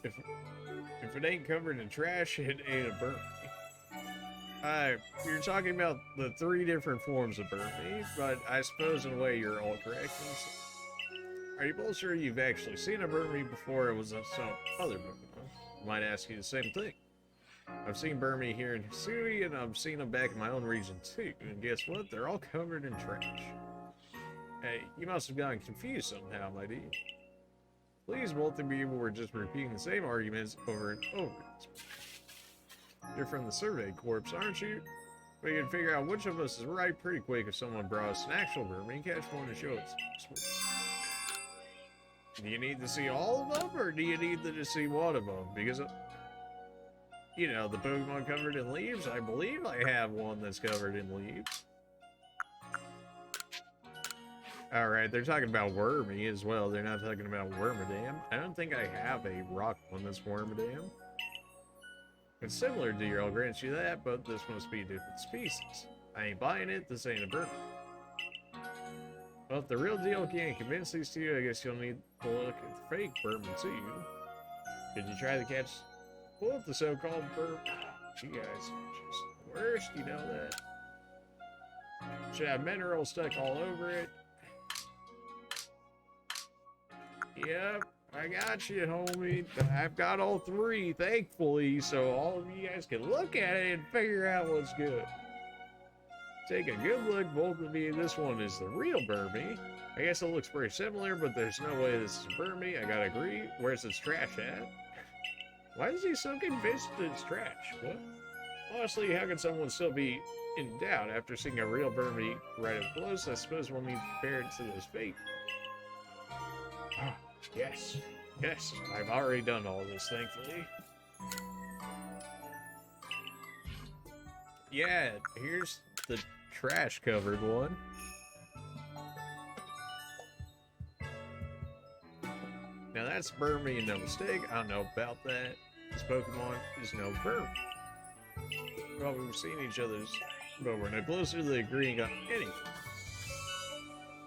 If it ain't covered in trash, it ain't a Burmy. You're talking about the 3 different forms of Burmy, but I suppose in a way you're all correct. Are you both sure you've actually seen a Burmy before it was some other Pokemon? I might ask you the same thing. I've seen Burmy here in Hisui, and I've seen them back in my own region too, and guess what? They're all covered in trash. Hey, you must have gotten confused somehow, my dear. Please, both of you were just repeating the same arguments over and over. You're from the Survey Corps, aren't you? We can figure out which of us is right pretty quick if someone brought us an actual Burmy and catch one to show us. Do you need to see all of them, or do you need to just see one of them? Because, you know, the Pokemon covered in leaves, I believe I have one that's covered in leaves. Alright, they're talking about Wormy as well. They're not talking about Wormadam. I don't think I have a rock one that's Wormadam. It's similar to your, I'll grant you that, but this must be a different species. I ain't buying it, this ain't a Burmy. Well, if the real deal can't convince these two, I guess you'll need to look at the fake Burmy too. Did you try to catch both the so-called Burmy? You guys are just the worst, you know that. Should have minerals stuck all over it. Yep, I got you, homie. I've got all 3, thankfully, so all of you guys can look at it and figure out what's good. Take a good look, both of you. This one is the real Burmy. I guess it looks pretty similar, but there's no way this is Burmy. I gotta agree. Where's its trash at? Why is he so convinced that it's trash? What? Honestly, how can someone still be in doubt after seeing a real Burmy right up close? I suppose we'll need to prepare to this fate. Ah, yes. Yes, I've already done all this, thankfully. Yeah, here's the trash-covered one. Now that's Burmy and no mistake. I don't know about that. This Pokemon is no Burmy. Well, we've seen each other's, but we're no closer to agreeing on anything.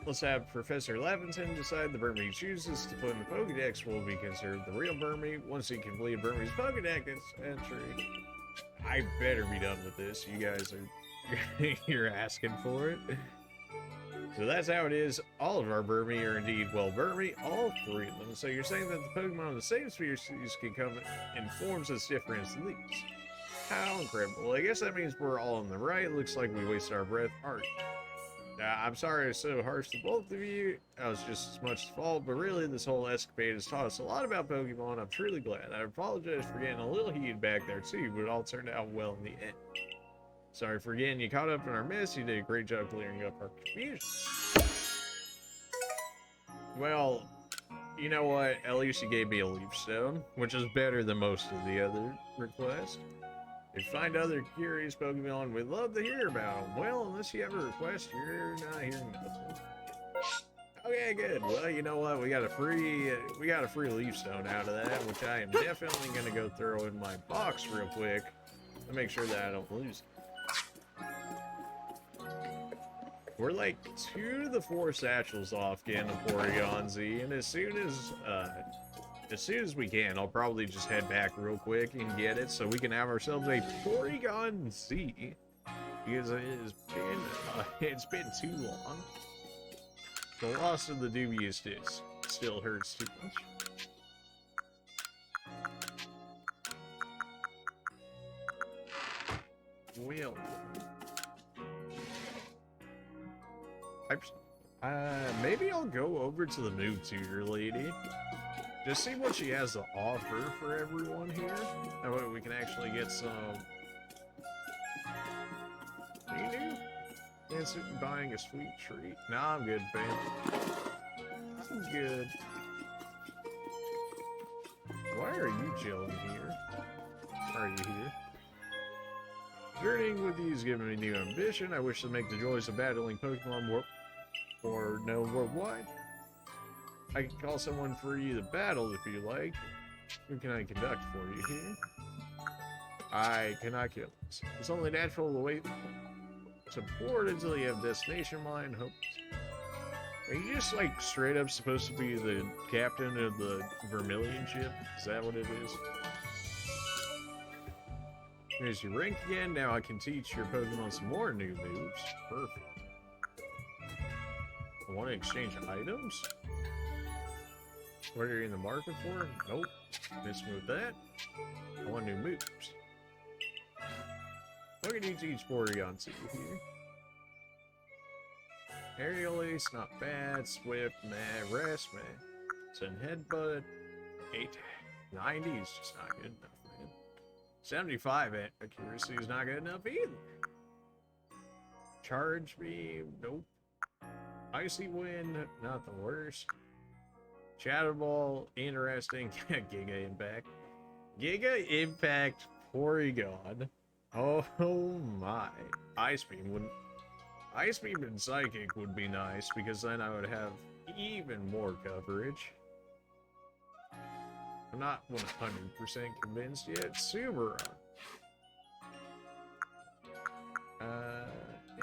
Let's have Professor Laventon decide the Burmy he chooses to put in the Pokedex will be considered the real Burmy. Once he completed Burmy's Pokedex entry, I better be done with this. You guys are, you're asking for it. So that's how it is. All of our Burmy are indeed well Burmy, all three of them. So you're saying that the Pokemon of the same species can come in forms as different as these. How incredible. Well, I guess that means we're all in the right. Looks like we wasted our breath. Alright. I'm sorry I was so harsh to both of you. I was just as much fault, but really this whole escapade has taught us a lot about Pokemon. I'm truly glad. I apologize for getting a little heated back there too, but it all turned out well in the end. Sorry for getting you caught up in our mess. You did a great job clearing up our confusion. Well, you know what? At least you gave me a leaf stone, which is better than most of the other requests. If you find other curious Pokemon, we'd love to hear about them. Well, unless you have a request, you're not hearing nothing. Okay, good. Well, you know what? We got a free leaf stone out of that, which I am definitely gonna go throw in my box real quick to make sure that I don't lose it. We're like 2 to the 4 satchels off getting a Porygon Z, and as soon as we can, I'll probably just head back real quick and get it so we can have ourselves a Porygon Z, because it's been too long. The loss of the dubious disc still hurts too much. Well, maybe I'll go over to the move tutor lady. Just see what she has to offer for everyone here. That way we can actually get some... Are you new? Buying a sweet treat. Nah, I'm good, fam. I'm good. Why are you chilling here? Are you here? Journeying with you is giving me new ambition. I wish to make the joys of battling Pokemon more known worldwide. I can call someone for you to battle if you like. Who can I conduct for you here? I cannot kill this. It's only natural to wait support until you have destination in mind. Hopes. Are you just like straight up supposed to be the captain of the Vermilion ship? Is that what it is? Here's your rank again. Now I can teach your Pokemon some more new moves. Perfect. I want to exchange items? What are you in the market for? Nope. Dismove that. I want new moves. What can you teach Porygon to here? Aerial Ace, not bad. Swift, meh. Rest, meh. Send Headbutt. 90 is just not good enough, man. 75 accuracy is not good enough either. Charge Beam, nope. Icy Wind, not the worst. Shadow Ball, interesting. Giga Impact. Giga Impact Porygon. Oh my. Ice Beam and Psychic would be nice, because then I would have even more coverage. I'm not 100% convinced yet. Subaru.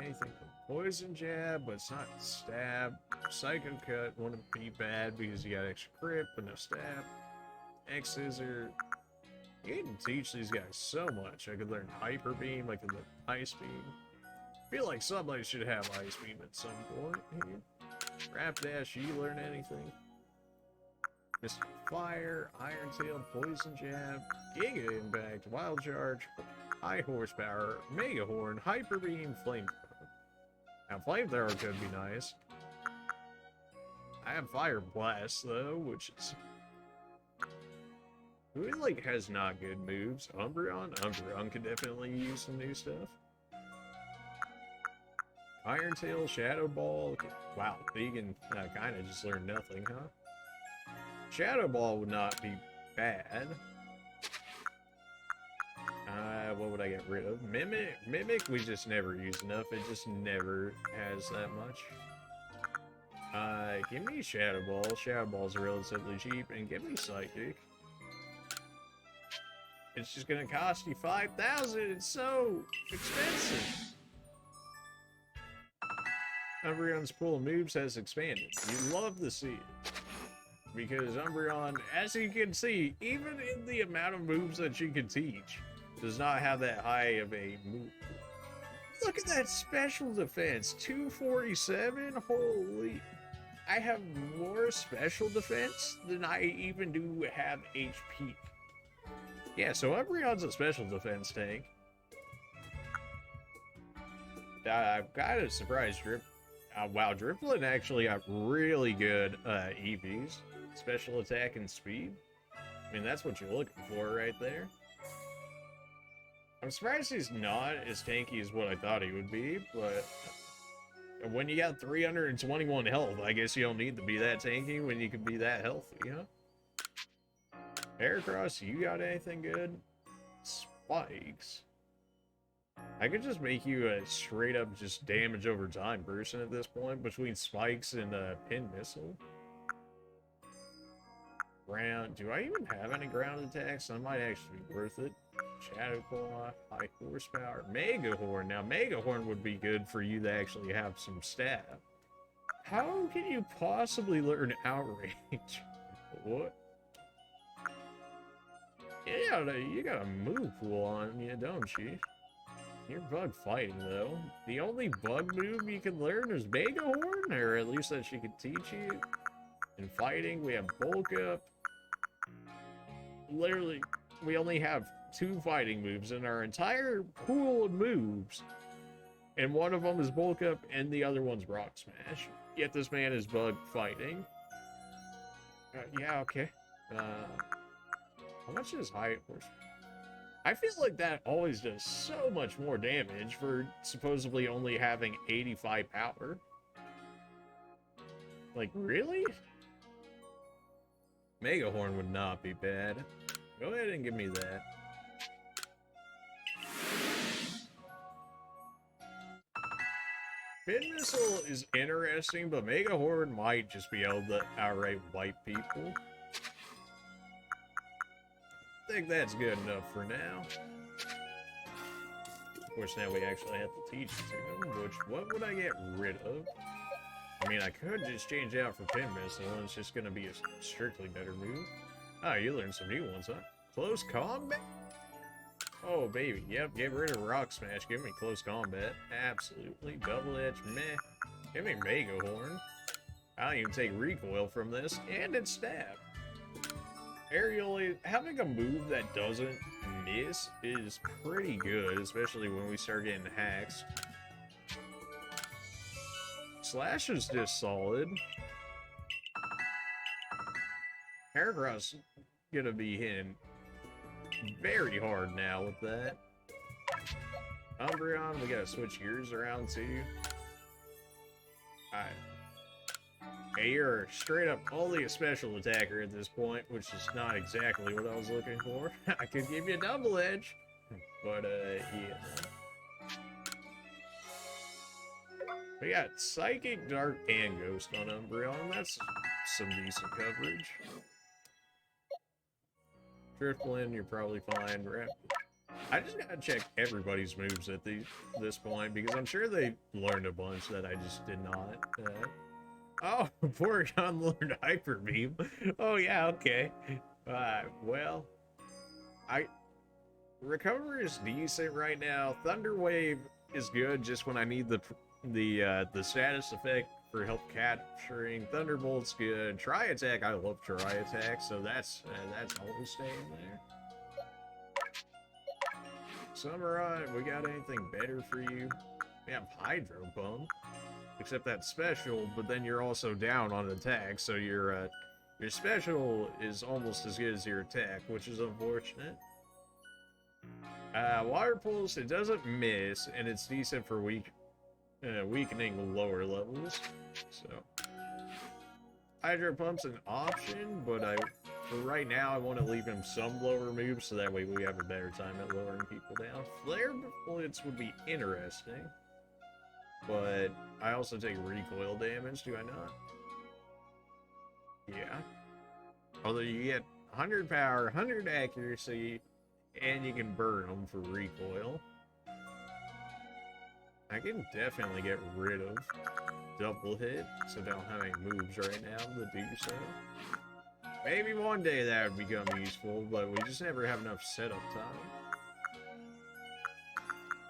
Anything from Poison Jab, but it's not Stab. Psycho Cut wouldn't be bad because you got extra crit, but no stab. X Scissor. You can teach these guys so much. I could learn Hyper Beam, I could learn Ice Beam. I feel like somebody should have Ice Beam at some point here. Rapidash, you learn anything? Mr. Fire, Iron Tail, Poison Jab, Giga Impact, Wild Charge, High Horsepower, Mega Horn, Hyper Beam, Flamethrower. Now, Flamethrower could be nice. I have Fire Blast, though, which is... Who, like, has not good moves? Umbreon? Umbreon could definitely use some new stuff. Iron Tail, Shadow Ball. Wow, Vegan kind of just learned nothing, huh? Shadow Ball would not be bad. What would I get rid of? Mimic? Mimic we just never use enough. It just never has that much. Give me Shadow Ball. Shadow Ball's relatively cheap. And give me Psychic. It's just gonna cost you 5,000. It's so expensive. Umbreon's pool of moves has expanded. You love to see it. Because Umbreon, as you can see, even in the amount of moves that she can teach, does not have that high of a move. Look at that special defense, 247. Holy! I have more special defense than I even do have HP. Yeah, so Umbreon's a special defense tank. I'm kind of surprised wow, Drifloon actually got really good EVs. Special attack and speed. I mean, that's what you're looking for right there. I'm surprised he's not as tanky as what I thought he would be, but when you got 321 health, I guess you don't need to be that tanky when you can be that healthy, huh? Heracross, you got anything good? Spikes. I could just make you a straight up just damage over time person at this point between spikes and pin missile. Ground. Do I even have any ground attacks? That might actually be worth it. Shadow Claw, high horsepower, Mega Horn. Now, Mega Horn would be good for you to actually have some stab. How can you possibly learn Outrage? What? You got a move pool on you, don't you? You're bug fighting, though. The only bug move you can learn is Mega Horn, or at least that she could teach you. In fighting, we have Bulk Up. Literally, we only have 2 fighting moves in our entire pool of moves. And one of them is Bulk Up, and the other one's Rock Smash. Yet this man is bug fighting. Yeah, okay. How much is high horse? I feel like that always does so much more damage for supposedly only having 85 power. Like, really? Mega Horn would not be bad. Go ahead and give me that. Pin Missile is interesting, but Mega Horn might just be able to outright wipe people. I think that's good enough for now. Of course, now we actually have to teach it to him, which, what would I get rid of? I mean, I could just change out for Pin Missile, and it's just going to be a strictly better move. Oh, you learned some new ones, huh? Close Combat? Oh, baby. Yep, get rid of Rock Smash. Give me Close Combat. Absolutely. Double Edge, meh. Give me Mega Horn. I don't even take recoil from this, and it's Stab. Aerial, having a move that doesn't miss is pretty good, especially when we start getting hacks. Slash is just solid. Heracross gonna be hitting very hard now with that. Umbreon, we gotta switch gears around too. Alright. Hey, you're straight up only a special attacker at this point, which is not exactly what I was looking for. I could give you a double edge, but yeah. We got Psychic, Dark, and Ghost on Umbreon. That's some decent coverage. Drifloon, you're probably fine, right? I just gotta check everybody's moves at this point, because I'm sure they learned a bunch that I just did not. Oh, Porygon learned Hyper Beam. Oh yeah, okay. Well, Recovery is decent right now. Thunder Wave is good just when I need the status effect for help capturing. Thunderbolt's good. Tri Attack, I love Tri Attack, so that's always staying there. Samurai, we got anything better for you? We have Hydro Pump. Except that's special, but then you're also down on attack, so your special is almost as good as your attack, which is unfortunate. Water Pulse, it doesn't miss, and it's decent for weakening lower levels. So, Hydro Pump's an option, but for right now, I want to leave him some lower moves, so that way we have a better time at lowering people down. Flare Blitz would be interesting, but I also take recoil damage, do I not? Yeah. Although you get 100 power, 100 accuracy, and you can burn them for recoil. I can definitely get rid of double hit, so I don't have any moves right now to do so. Maybe one day that would become useful, but we just never have enough setup time.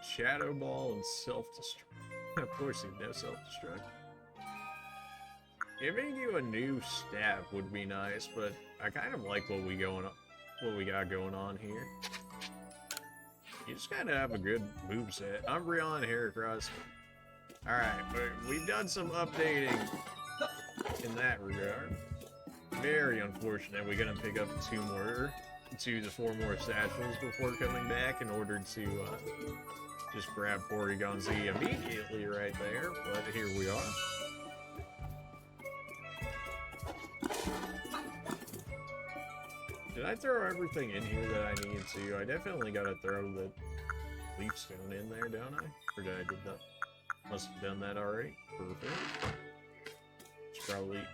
Shadow Ball and Self-Destruct. Of course, you know Self-Destruct. Giving you a new stab would be nice, but I kind of like what we got going on here. You just gotta have a good moveset. Umbreon, Heracross. Alright, but we've done some updating in that regard. Very unfortunate. We're gonna pick up 2 to 4 more satchels before coming back in order to just grab Porygon Z immediately right there, but here we are. Did I throw everything in here that I need to? I definitely gotta throw the leaf stone in there, don't I? Or did I do that? Must have done that already. Perfect. It's probably...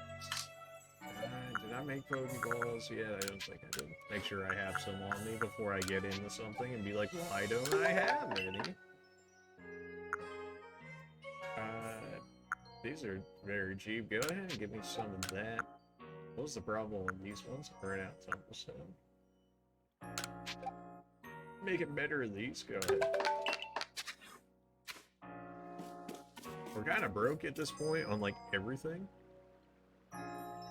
did I make Pokeballs? Yeah, I don't think I did. Make sure I have some on me before I get into something and be like, why don't I have any? These are very cheap. Go ahead and give me some of that. What was the problem with these ones? Burn out Tumblestone. Make it better than these. Go ahead. We're kind of broke at this point on like everything.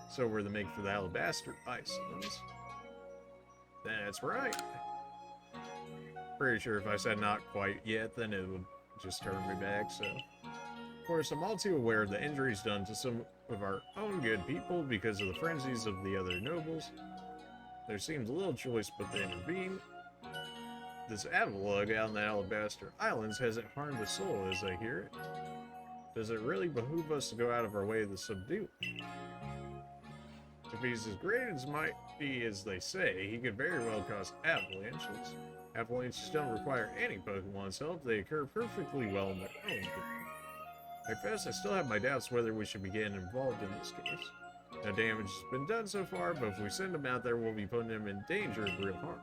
So we're the make for the Alabaster Icelands. That's right. Pretty sure if I said not quite yet, then it would just turn me back, so... Of course, I'm all too aware of the injuries done to some of our own good people because of the frenzies of the other nobles. There seems little choice but to intervene. This Avalugg out in the Alabaster Islands hasn't harmed a soul as I hear it. Does it really behoove us to go out of our way to subdue it? If he's as great as mighty as they say, he could very well cause avalanches. Avalanches don't require any Pokemon's help, they occur perfectly well on their own. I confess I still have my doubts whether we should be getting involved in this case. No damage has been done so far, but if we send him out there, we'll be putting him in danger of real harm.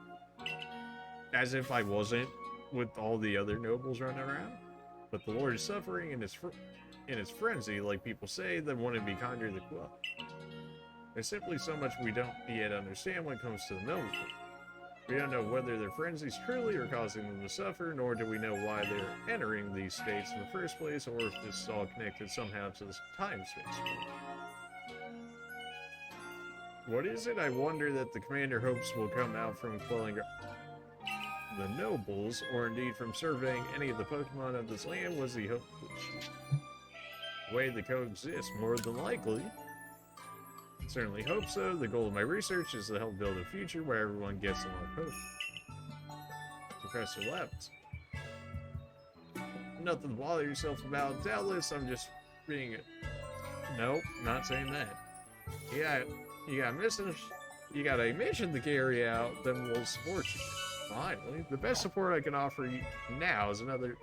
As if I wasn't with all the other nobles running around. But the Lord is suffering in his frenzy, like people say, then wouldn't be kinder to quell. There's simply so much we don't yet understand when it comes to the noble. We don't know whether their frenzies truly are causing them to suffer, nor do we know why they're entering these states in the first place, or if this is all connected somehow to this time-space. What is it I wonder that the commander hopes will come out from quelling the nobles, or indeed from surveying any of the Pokemon of this land? Was he hope the way they coexist? More than likely. Certainly hope so. The goal of my research is to help build a future where everyone gets along post. Professor Left. Nothing to bother yourself about. Doubtless, I'm just being Nope, not saying that. Yeah, you got a mission to carry out, then we'll support you. Finally, the best support I can offer you now is another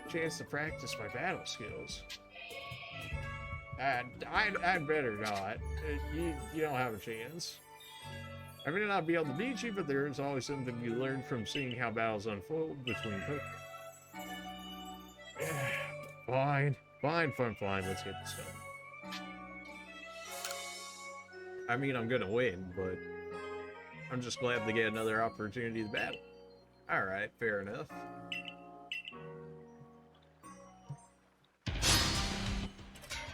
chance to practice my battle skills. I'd better not. You don't have a chance. I may not be able to beat you, but there is always something you learn from seeing how battles unfold between Pokemon. Fine. Let's get this done. I mean, I'm gonna win, but I'm just glad to get another opportunity to battle. Alright, fair enough.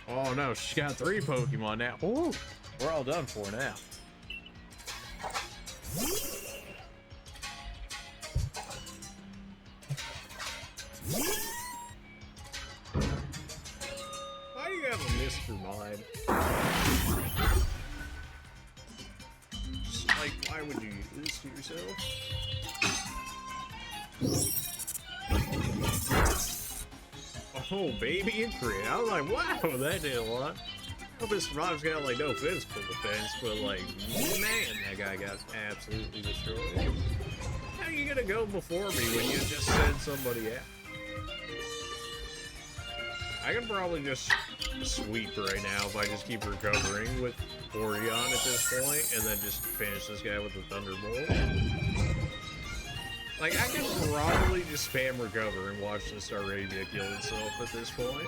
Oh no, she's got 3 Pokemon now. Ooh, we're all done for now. died. Just like, why would you do this to yourself? Oh, baby, and crit. I was like, wow, that did a lot. I hope this Rob's got, like, no physical defense, but, like, man, that guy got absolutely destroyed. How are you gonna go before me when you just send somebody out? I can probably just sweep right now if I just keep recovering with Orion at this point, and then just finish this guy with the Thunderbolt. Like, I can probably just spam recover and watch this Arabia kill itself at this point.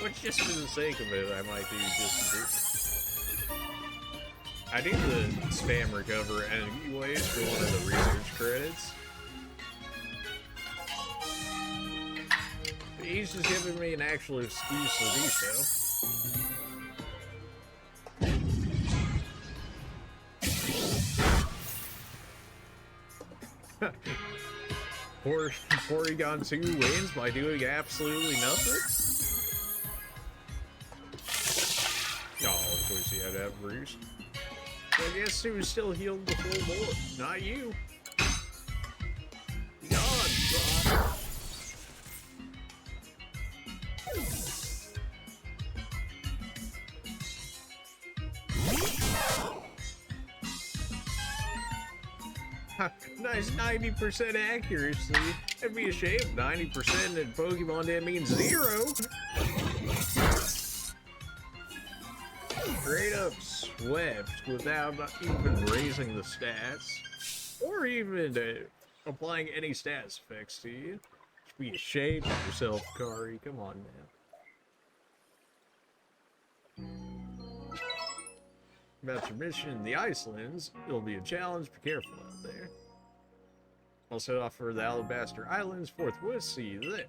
Which, just for the sake of it, I might do just this. I need to spam recover anyways for one of the research credits. But he's just giving me an actual excuse to do so. Porygon 2 wins by doing absolutely nothing? Oh, of course he had that bruise. Well, guess who's still healed the full board? Not you. God, God. Nice 90% accuracy. It'd be a shame 90% in Pokemon that means 0. Straight up swept without even raising the stats. Or even applying any stats effects to you. It'd be a shame of yourself, Kari. Come on now. About your mission in the Icelands, it'll be a challenge. Be careful out there. I'll set off for the Alabaster Islands forthwith. See you there.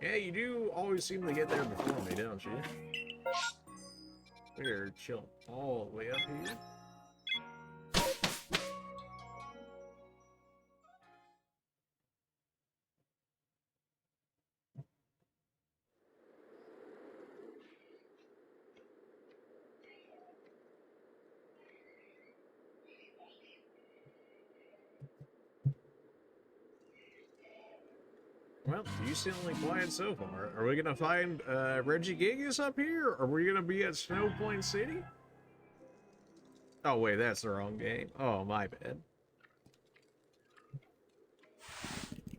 Yeah, you do always seem to get there before me, don't you? We're chilling all the way up here. Well, decently quiet so far. Are we gonna find Regigigas up here? Or are we gonna be at Snow Point City? Oh wait, that's the wrong game. Oh, my bad.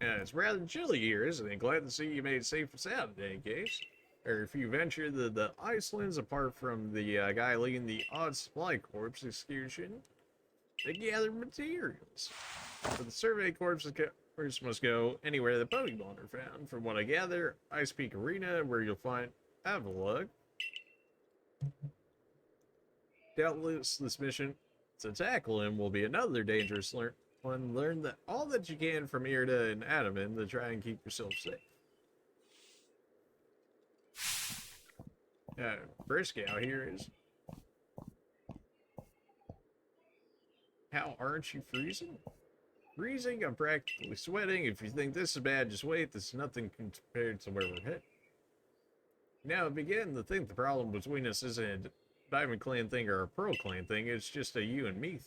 Yeah, it's rather chilly here, isn't it? Glad to see you made it safe and sound in any case. Or if you venture the Icelands, apart from the guy leading the Odd Supply Corps execution, they gather materials. For the Survey Corps must go anywhere the Pokemon are found. From what I gather, Ice Peak Arena, where you'll find Avalugg. Doubtless, this mission to tackle him will be another dangerous one. Learn that all that you can from Irida and Adaman to try and keep yourself safe. Brisk out here is. How aren't you freezing? Freezing? I'm practically sweating. If you think this is bad, just wait. This is nothing compared to where we're headed. Now, begin to think the problem between us isn't a Diamond Clan thing or a Pearl Clan thing. It's just a you and me thing.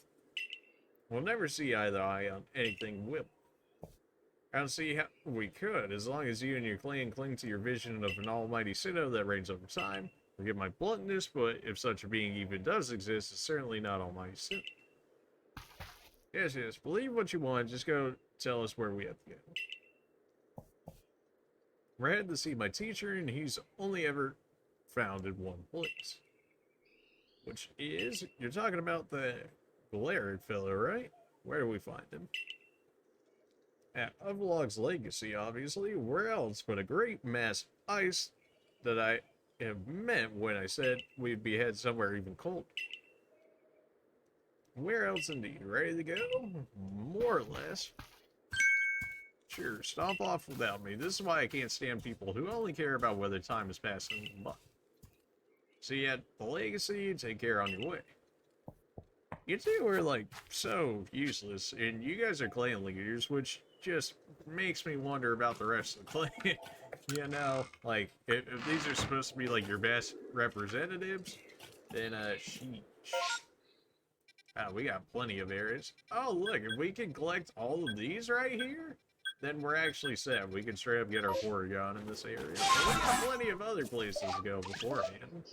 We'll never see eye to eye on anything will. I don't see how we could, as long as you and your clan cling to your vision of an almighty Sinnoh that reigns over time. Forgive my bluntness, but if such a being even does exist, it's certainly not almighty Sinnoh. Yes, believe what you want, just go tell us where we have to go. We're headed to see my teacher, and he's only ever found in one place. Which is, you're talking about the Galarian fellow, right? Where do we find him? At Avalugg's Legacy, obviously. Where else but a great mass of ice that I have meant when I said we'd be headed somewhere even colder. Where else indeed? Ready to go? More or less. Sure, stomp off without me. This is why I can't stand people who only care about whether time is passing them by. See you at the Legacy, take care on your way. You two are, like, so useless, and you guys are clan leaders, which just makes me wonder about the rest of the clan. You know, like, if these are supposed to be, like, your best representatives, then, sheesh. Oh, we got plenty of areas. Oh, look, if we can collect all of these right here, then we're actually set. We can straight up get our Porygon in this area. And we got plenty of other places to go beforehand.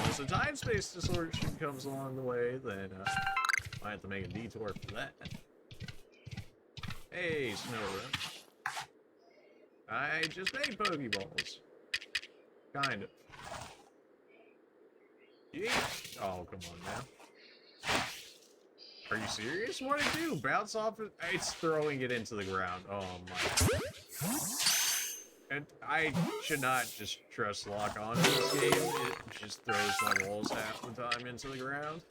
Once the time-space distortion comes along the way, then, I have to make a detour for that. Hey, Snorunt. I just made Pokeballs. Kind of. Yeah. Oh, come on now. Are you serious? What did it do? Bounce off it? It's throwing it into the ground. Oh my. And I should not just trust lock on in this game. It just throws my walls half the time into the ground.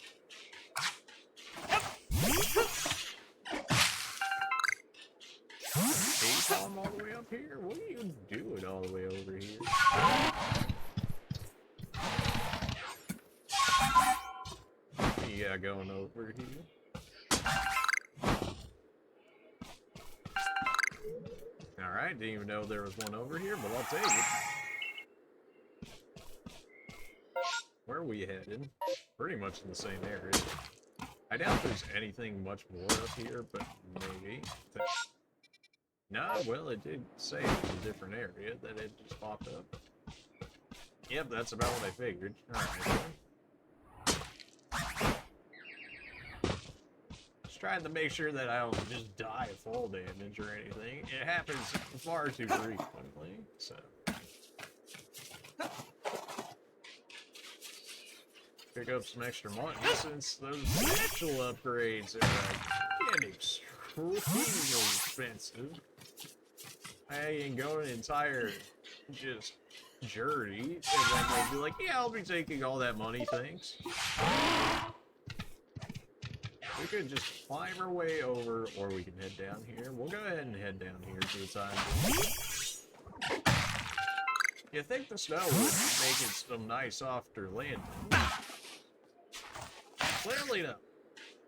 A-bomb all the way up here? What are you doing all the way over here? Yeah, going over here. Alright, didn't even know there was one over here, but I'll take it. Where are we headed? Pretty much in the same area. I doubt there's anything much more up here, but maybe. No, well, it did say it was a different area that it just popped up. Yep, that's about what I figured. Alright. Just trying to make sure that I don't just die of fall damage or anything. It happens far too frequently, so. Pick up some extra money since those actual upgrades are getting extremely expensive. I can go an entire just journey, and then they'll be like, yeah, I'll be taking all that money, thanks. We could just climb our way over, or we can head down here. We'll go ahead and head down here for the time. You think the snow would make it some nice, softer landing? Clearly no.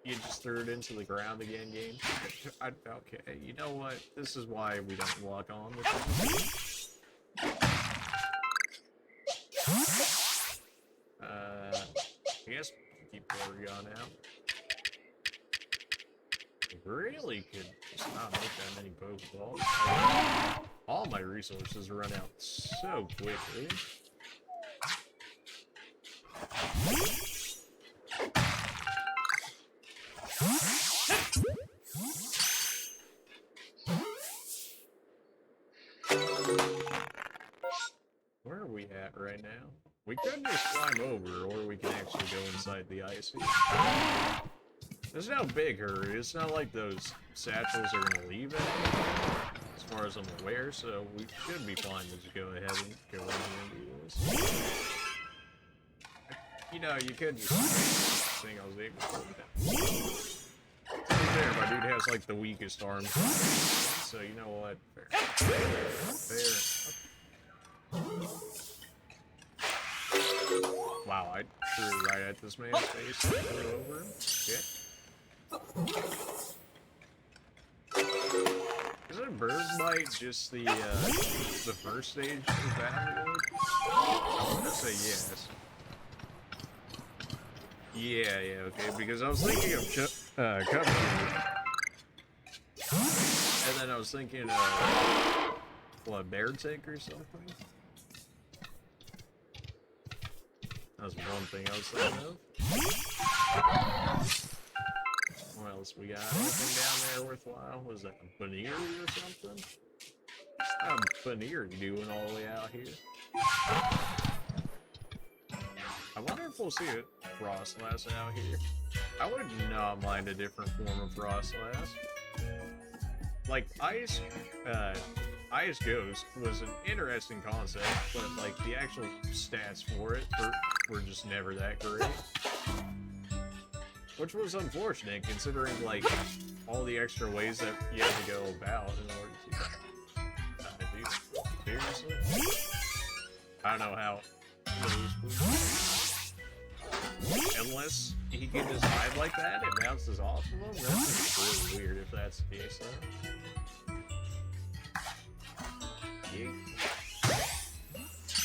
You just threw it into the ground again, game. Okay, you know what? This is why we don't lock on with this. I guess keep Porygon out. Really could just not make that many Pokeballs. All my resources run out so quickly. Where are we at right now? We could just climb over, or we can actually go inside the ice. There's no big hurry. It's not like those satchels are gonna leave it, as far as I'm aware, so we should be fine to just go ahead and go in here and do this. You know, you could just think I was able to do that. To be fair, my dude has like the weakest arms, so you know what? Fair. Wow, I threw right at this man's face and flew over him. Shit. Isn't bird bite just the first stage of Avalugg? I want to say yes. Yeah, okay, because I was thinking of Kappa, and then I was thinking what, bear tick or something? That was one thing I was thinking of. What else we got? Anything down there worthwhile? Was that a Paneer or something? What's Paneer doing all the way out here? I wonder if we'll see a Frostlass out here. I would not mind a different form of Frostlass. Like, Ice Ghost was an interesting concept, but like the actual stats for it were just never that great. Which was unfortunate, considering like all the extra ways that you had to go about in order to do that. Seriously? I don't know how those unless he can just hide like that, it bounces off of him. That's really weird if that's the case though. Yeet.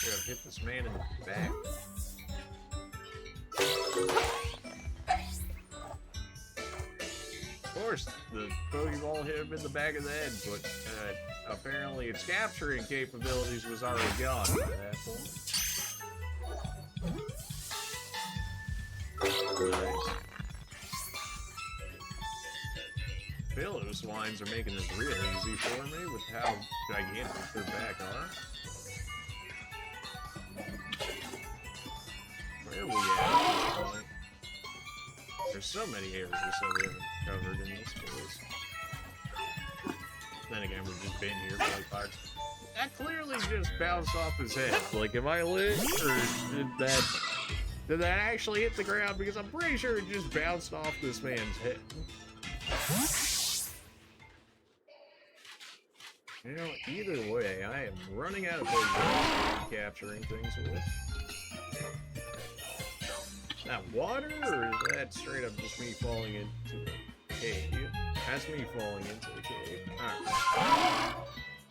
Gotta hit this man in the back. Of course, the Pokeball hit him in the back of the head, but apparently its capturing capabilities was already gone by that point. Nice. Pillow swines are making this real easy for me with how gigantic their back are. Where are we at this point? There's so many areas that we haven't covered in this place. Then again, we've just been here for like 5. That clearly just bounced off his head. Like, am I lit? Or did that actually hit the ground? Because I'm pretty sure it just bounced off this man's head. You know, either way, I am running out of Pokemon capturing things with. Is that water, or is that straight up just me falling into a cave? That's me falling into a cave. Alright.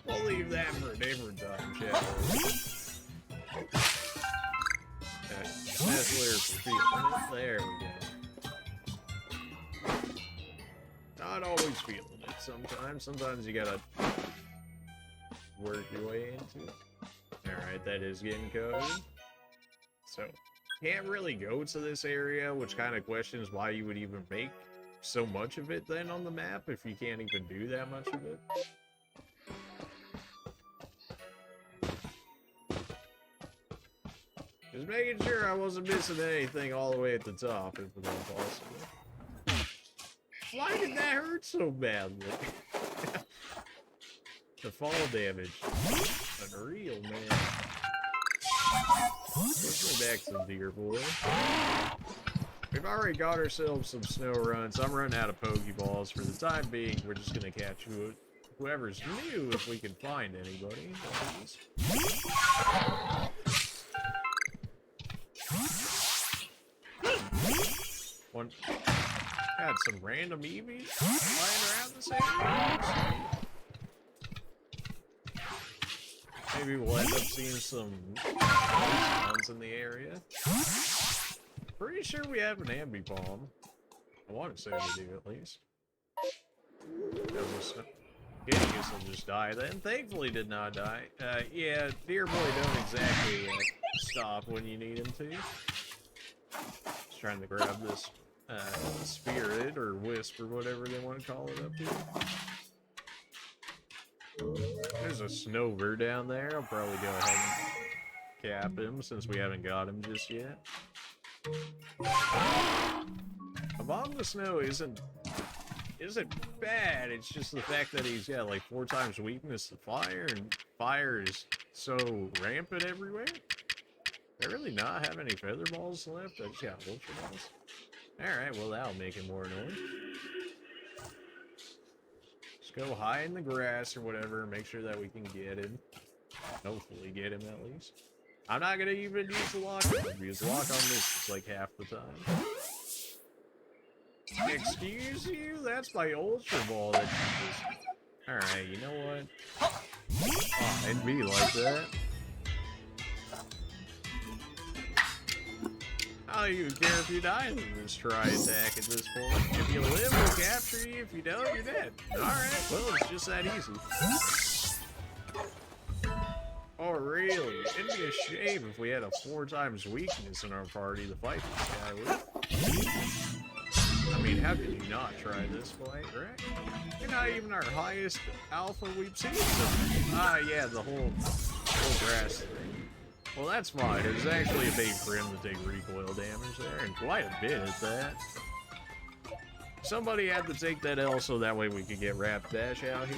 We'll leave that for a different time, shall we? That's where it's feeling it. There we go. Not always feeling it sometimes. Sometimes you gotta work your way into it. Alright, that is getting coded. So, can't really go to this area, which kind of questions why you would even make so much of it then on the map if you can't even do that much of it. Just making sure I wasn't missing anything all the way at the top, if at all possible. Why did that hurt so badly? The fall damage. Unreal, man. Let's go back to the deer boy. We've already got ourselves some snow runs. I'm running out of Pokeballs. For the time being, we're just gonna catch whoever's new if we can find anybody. One got some random Eevees flying around this area. Maybe we'll end up seeing some sounds in the area. Pretty sure we have an Ambipom. I want to say we do at least. Gideon will just die then. Thankfully did not die. Yeah, Deer Boy don't exactly stop when you need him to. Just trying to grab this spirit or wisp or whatever they want to call it up here. There's a Snover down there. I'll probably go ahead and cap him since we haven't got him just yet. A Bomb the Snow isn't bad. It's just the fact that he's got like 4 times weakness to fire, and fire is so rampant everywhere. I really not have any feather balls left. I just got ultra balls. Alright, well that'll make it more annoying. Just go high in the grass or whatever, make sure that we can get him. Hopefully get him at least. I'm not gonna even use the lock on, because lock on this is like half the time. Excuse you? That's my ultra ball that you just... Alright, you know what? Oh, it'd be like that. I don't even care if you die in this try attack at this point. If you live, we'll capture you. If you don't, you're dead. Alright, well, it's just that easy. Oh, really? It'd be a shame if we had a 4 times weakness in our party to fight this guy with. I mean, how could you not try this fight, right? You're not even our highest alpha we've seen. Ah, yeah, the whole grass thing. Well, that's fine. It was actually a bait for him to take recoil damage there, and quite a bit at that. Somebody had to take that L so that way we could get Rapidash out here.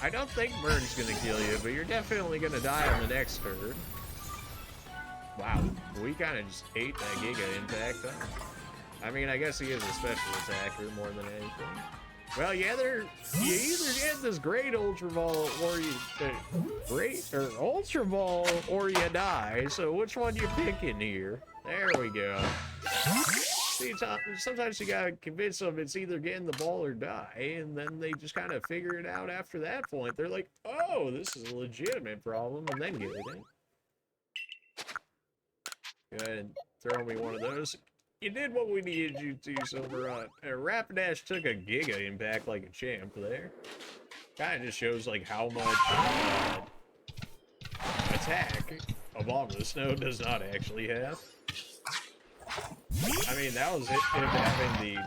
I don't think Burn's gonna kill you, but you're definitely gonna die on the next turn. Wow, we kind of just ate that Giga Impact, huh? I mean, I guess he is a special attacker more than anything. Well, yeah, you either get this great Ultra Ball or you Ultra Ball or you die. So which one you picking here? There we go. See, sometimes you gotta convince them it's either getting the ball or die, and then they just kind of figure it out after that point. They're like, oh, this is a legitimate problem, and then get it in. Go ahead and throw me one of those. You did what we needed you to, Silver. Rapidash took a Giga Impact like a champ there. Kind of just shows like how much attack a Bomb of the Snow does not actually have. I mean, that was it having the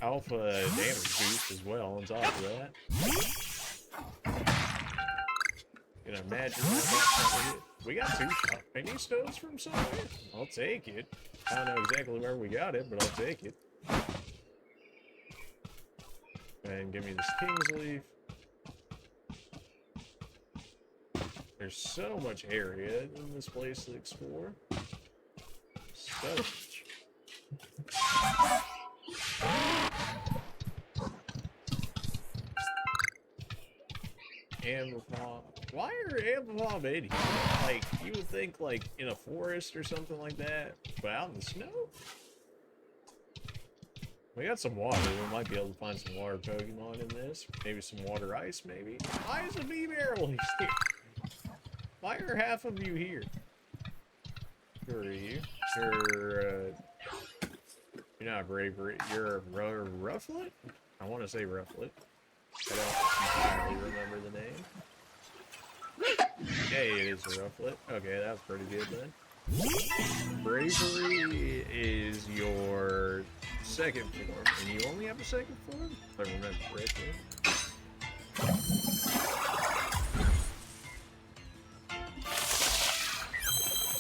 alpha damage boost as well on top of that. You can imagine that. We got 2 mini stones from somewhere. I'll take it. I don't know exactly where we got it, but I'll take it. And give me this King's Leaf. There's so much area in this place to explore. So much. Amberpalm. Why are Amberpalm in here? Like, you would think, like, in a forest or something like that, but out in the snow? We got some water. We might be able to find some water Pokemon in this. Maybe some water ice, maybe. Why is a Beebarrel here? Why are half of you here? Who are you? You're not Bravery. You're a Rufflet? I want to say Rufflet. I don't entirely remember the name. Hey, it is a Rufflet. Okay, that's pretty good then. Bravery is your second form, and you only have a second form? If I remember correctly.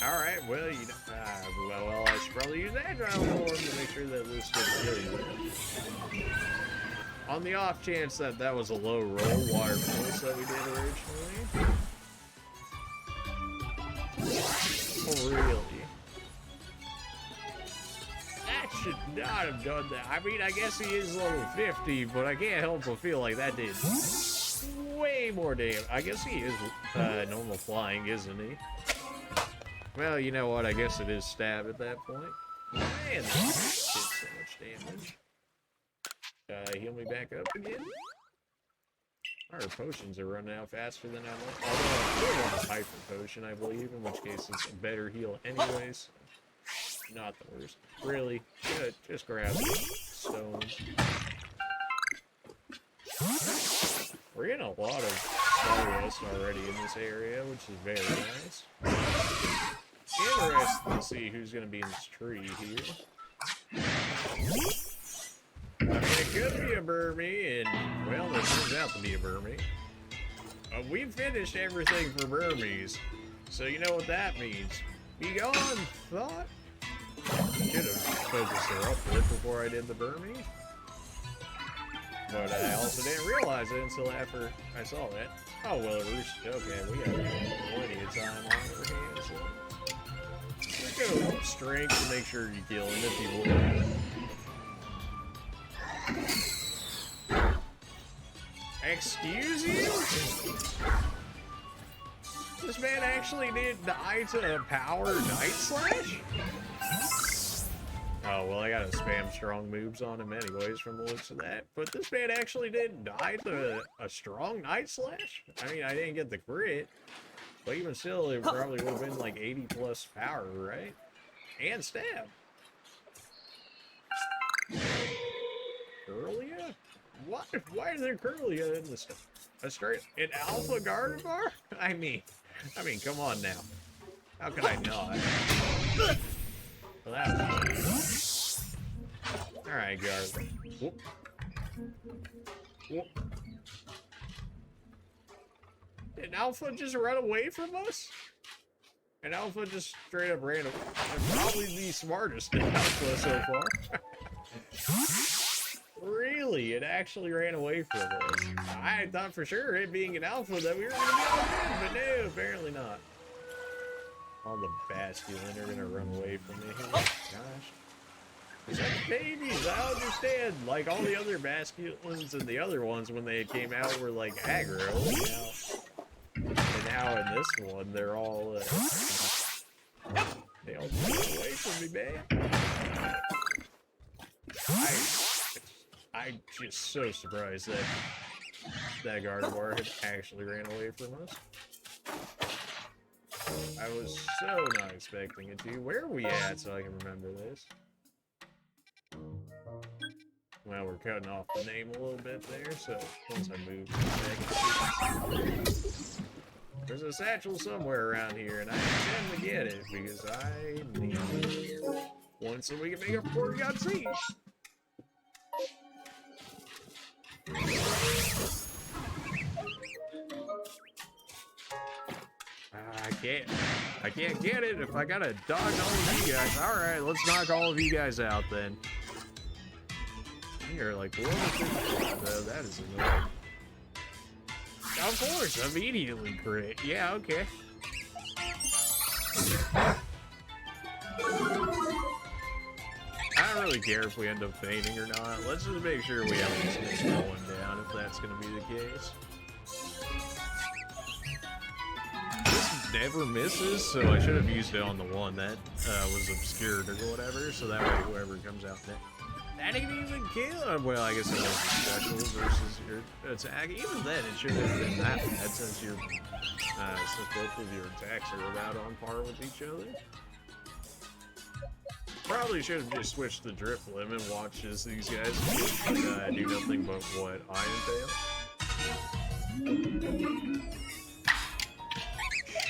Alright, well, you know, well, I should probably use that Agile form to make sure that this gets good. On the off chance that that was a low roll water pulse that we did originally. Oh, really? That should not have done that. I mean, I guess he is level 50, but I can't help but feel like that did way more damage. I guess he is normal flying, isn't he? Well, you know what? I guess it is stab at that point. Man, that did so much damage. Heal me back up again. Our potions are running out faster than I want. Although I still want a hyper potion, I believe, in which case it's a better heal anyways. Not the worst. Really, good. Just grab the stones. We're getting a lot of Stardust already in this area, which is very nice. Interesting to see who's going to be in this tree here. I mean, it could be a Burmy, and, well, it turns out to be a Burmy. We've finished everything for Burmies, so you know what that means. Be gone, thought. Should have focused her up with before I did the Burmy. But I also didn't realize it until after I saw that. Oh, well, okay, we have plenty of time on our hands. So. Let's go strength to make sure you kill him if you would. Excuse you? This man actually did die to a power Night Slash? Oh, well, I gotta spam strong moves on him anyways from the looks of that. But this man actually didn't die to a strong Night Slash? I mean, I didn't get the crit. But even still, it probably would have been like 80 plus power, right? And stab. Curlia? What? Why is there Curlia in this stuff? A straight an Alpha Gardevoir? I mean, come on now. How could I not? Well, that was alright, Gardevoir. Whoop. Whoop. Did Alpha just run away from us? And Alpha just straight up ran away. Probably the smartest Alpha so far. Really? It actually ran away from us. I thought for sure, it being an Alpha, that we were going to be able to win, but no, apparently not. All the Basculin are going to run away from me. Gosh. Is that babies? I understand. Like, all the other Basculins and the other ones, when they came out, were like aggro. And now in this one, they're all They all get away from me, man. I'm just so surprised that that Gardevoir had actually ran away from us. I was so not expecting it to. Where are we at so I can remember this? Well, we're cutting off the name a little bit there, so once I move back, there's a satchel somewhere around here, and I intend to get it because I need one so we can make a 4 got seed. I can't get it if I gotta dodge all of you guys. Alright, let's knock all of you guys out then. You're like, what is it? No, that is annoying. Of course, immediately crit. Yeah, okay. I don't really care if we end up fainting or not. Let's just make sure we have this going down if that's gonna be the case. Never misses, so I should have used it on the one that was obscured or whatever, so that way whoever comes out there. That ain't even kill. Well, I guess it was special versus your attack. Even then, it should have been that bad since you're since both of your attacks are about on par with each other. Probably should have just switched the drip limb and watched as these guys do nothing but what I entail.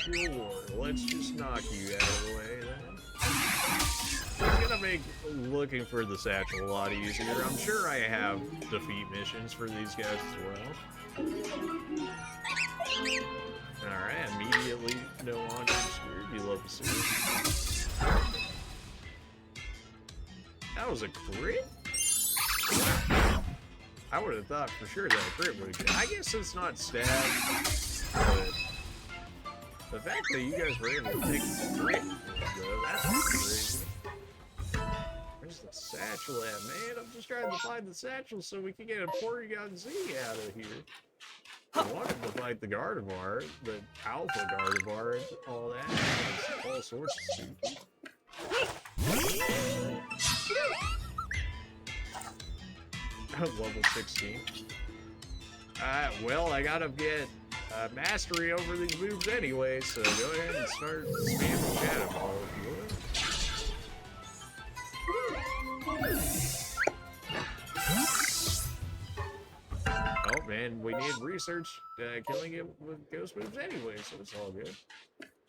Sure, let's just knock you out of the way then. It's gonna make looking for the satchel a lot easier. I'm sure I have defeat missions for these guys as well. Alright, immediately no longer obscured. You love to see it. That was a crit? Wow. I would have thought for sure that a crit would have been. I guess it's not stab, but the fact that you guys were able to take the crit, that's crazy. Where's the satchel at, man? I'm just trying to find the satchel so we can get a Porygon Z out of here. I wanted to fight the Gardevoir, the Alpha Gardevoir, and all that. There's all sorts of stupid. Level 16. Well, I gotta get mastery over these moves anyway, so go ahead and start spamming Shadow Ball if you would. Oh man, we need research killing it with ghost moves anyway, so it's all good.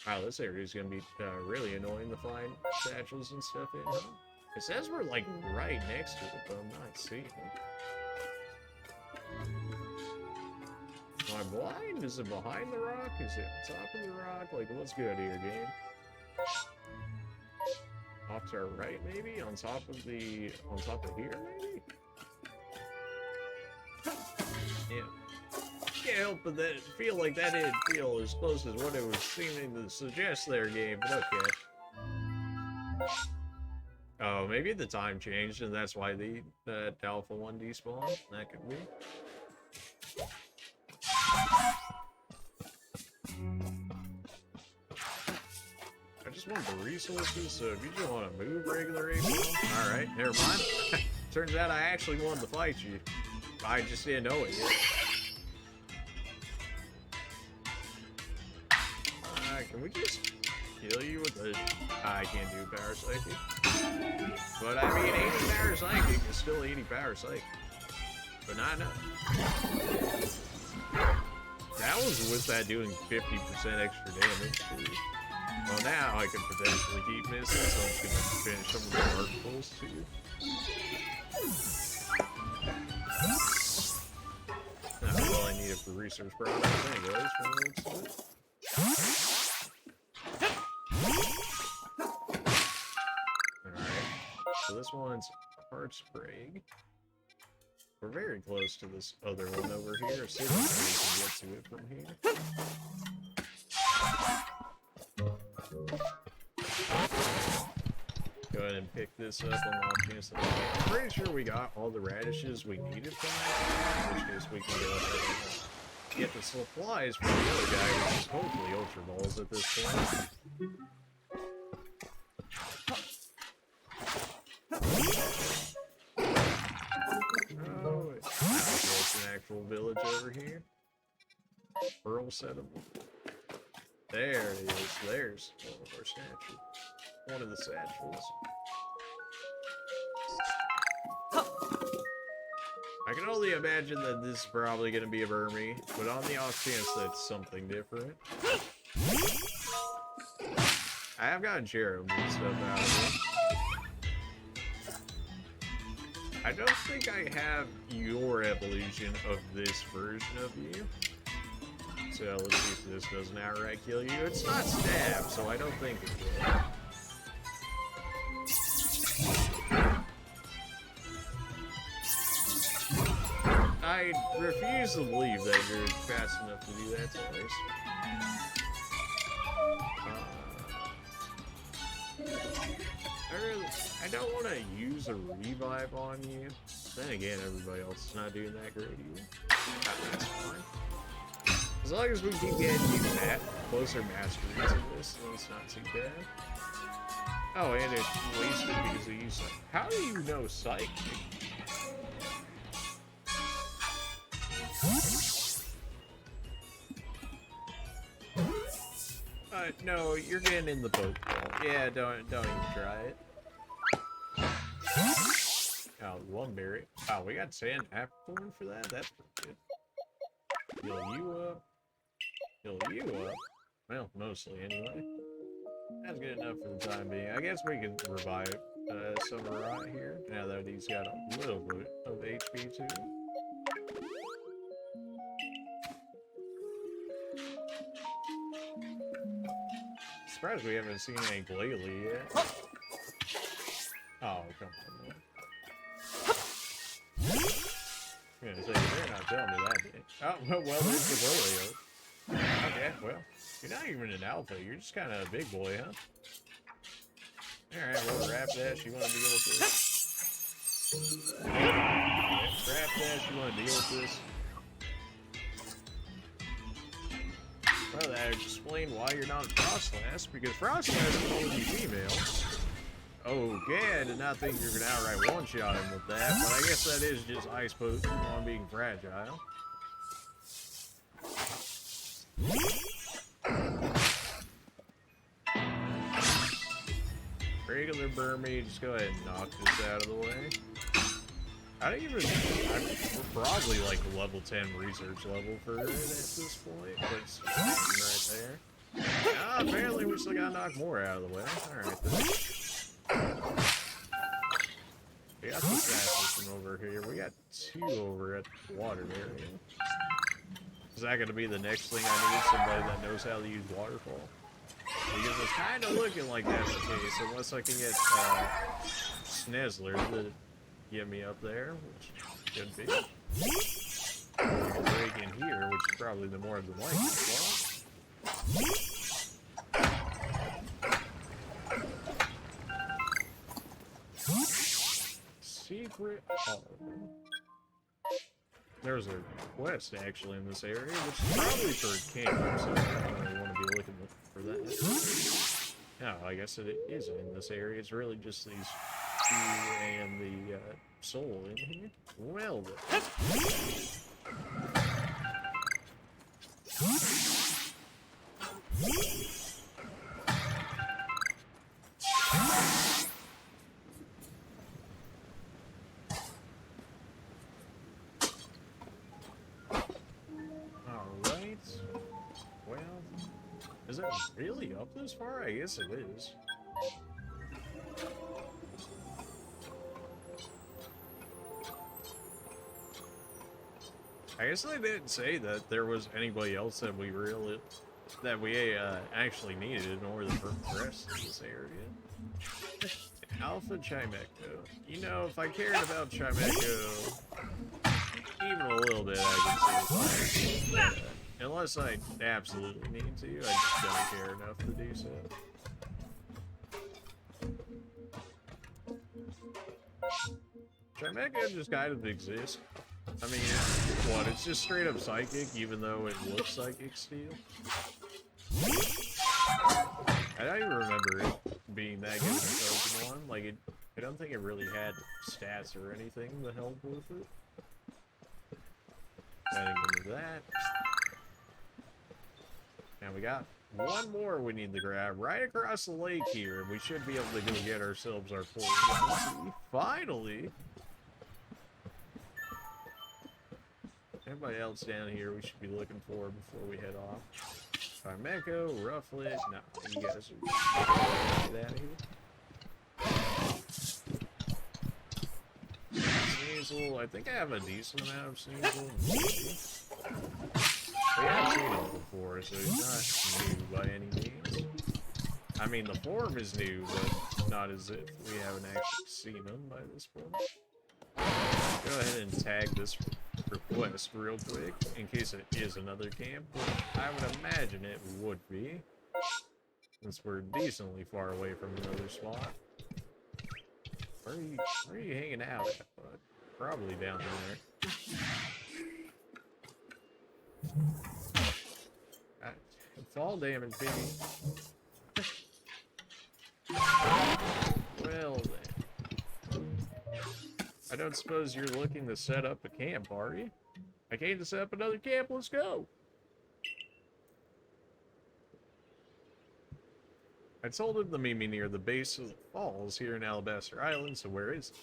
Wow, this area is gonna be really annoying to find satchels and stuff in. Huh? It says we're like right next to it, but I'm not seeing it. Am I blind? Is it behind the rock? Is it on top of the rock? Like, what's good here, game? Off to our right, maybe? On top of here, maybe? Yeah. Can't help but that feel like that didn't feel as close as what it was seeming to suggest there, game, but okay. Oh, maybe the time changed, and that's why the Alpha 1 despawned. That could be. I just want the resources, so if you just want to move regular April, alright, never mind. Turns out I actually wanted to fight you. I just didn't know it yet. Can we just kill you with the... I can't do Power Psychic. But I mean, 80 Power Psychic is still 80 Power Psychic. But not enough. That was with that doing 50% extra damage too. Well, now I can potentially keep missing, so I'm just gonna finish some of the articles too. Well, I need it for research products anyways, from the looks of it. Alright, so this one's Heart Sprague. We're very close to this other one over here, so we can get to it from here. Go ahead and pick this up on the off chance that I'm pretty sure we got all the radishes we needed from that, in which case we can go ahead and get the supplies from the other guy, which is hopefully Ultra Balls at this point. Oh, it's an actual village over here. Pearl settlement. There it is. There's one of our statues. One of the statues. I can only imagine that this is probably going to be a Burmy, but on the off chance that's something different. I have gotten cherub and stuff out of it. I don't think I have your evolution of this version of you. So let's see if this doesn't outright kill you. It's not stab, so I don't think it will. I refuse to believe that you're fast enough to do that twice. I don't want to use a revive on you. Then again, everybody else is not doing that great either. That's fine. As long as we keep getting you closer masteries of this, then it's not too bad. Oh, and it's wasted because of you. How do you know Psychic? No, you're getting in the Pokeball. Yeah, don't even try it. Oh, one berry. Oh, we got sand apple for that? That's pretty good. Heal you up. Heal you up. Well, mostly anyway. That's good enough for the time being. I guess we can revive Summer right here, now that he's got a little bit of HP too. Surprised we haven't seen any Glalie yet. Oh, come on, man. I'm gonna say, you better not tell me that, dude. Oh, well, there's the Glalie. Okay, well, you're not even an alpha, you're just kind of a big boy, huh? Alright, well, Rap Dash, you want to deal with this? Rap Dash, you want to deal with this? Well, that explains why you're not a Frostlass, because Frostlass can only be female. Okay, I did not think you were going to outright one-shot him with that, but I guess that is just Ice Pokemon being fragile. Regular Burmy, just go ahead and knock this out of the way. We're probably like level 10 research level for it at this point, but it's right there. Ah, apparently we still gotta knock more out of the way. Alright then. We got the Assassin from over here. We got two over at the water area. Is that gonna be the next thing I need? Somebody that knows how to use Waterfall? Because it's kind of looking like that's the case, unless I can get Sneasler to get me up there, which could be. I can break in here, which is probably the more than likely spot. Secret hall. There's a quest actually in this area, which is probably for a king, so I don't really want to be looking for that. No, I guess it isn't in this area. It's really just these two and the soul in here. Well then. Alright. Well, is it really up this far? I guess it is. I guess they didn't say that there was anybody else that we actually needed in order to progress in this area. Alpha Chimecho. You know, if I cared about Chimecho even a little bit, I can see why. Unless I absolutely need to, I just don't care enough to do so. Chimecho just kind of exists. I mean, what? It's just straight up psychic, even though it looks psychic steel. I don't even remember it being that good of a Pokemon. Like, it don't think it really had stats or anything to help with it. Adding into that. And we got one more we need to grab right across the lake here, and we should be able to go get ourselves our full. Finally! Everybody else down here we should be looking for before we head off. Carmeco, Rufflet, no, you guys are get out of here. Sneasel, I think I have a decent amount of Sneasel. We have seen him before, so he's not new by any means. I mean, the form is new, but not as if we haven't actually seen him by this point. Go ahead and tag this request real quick, in case it is another camp, which I would imagine it would be, since we're decently far away from another spot. Where are you hanging out at, bud? Probably down there. Fall damage, baby. Well then. I don't suppose you're looking to set up a camp, are you? I came to set up another camp, let's go! I told him to meet me near the base of the falls here in Alabaster Island, so where is he?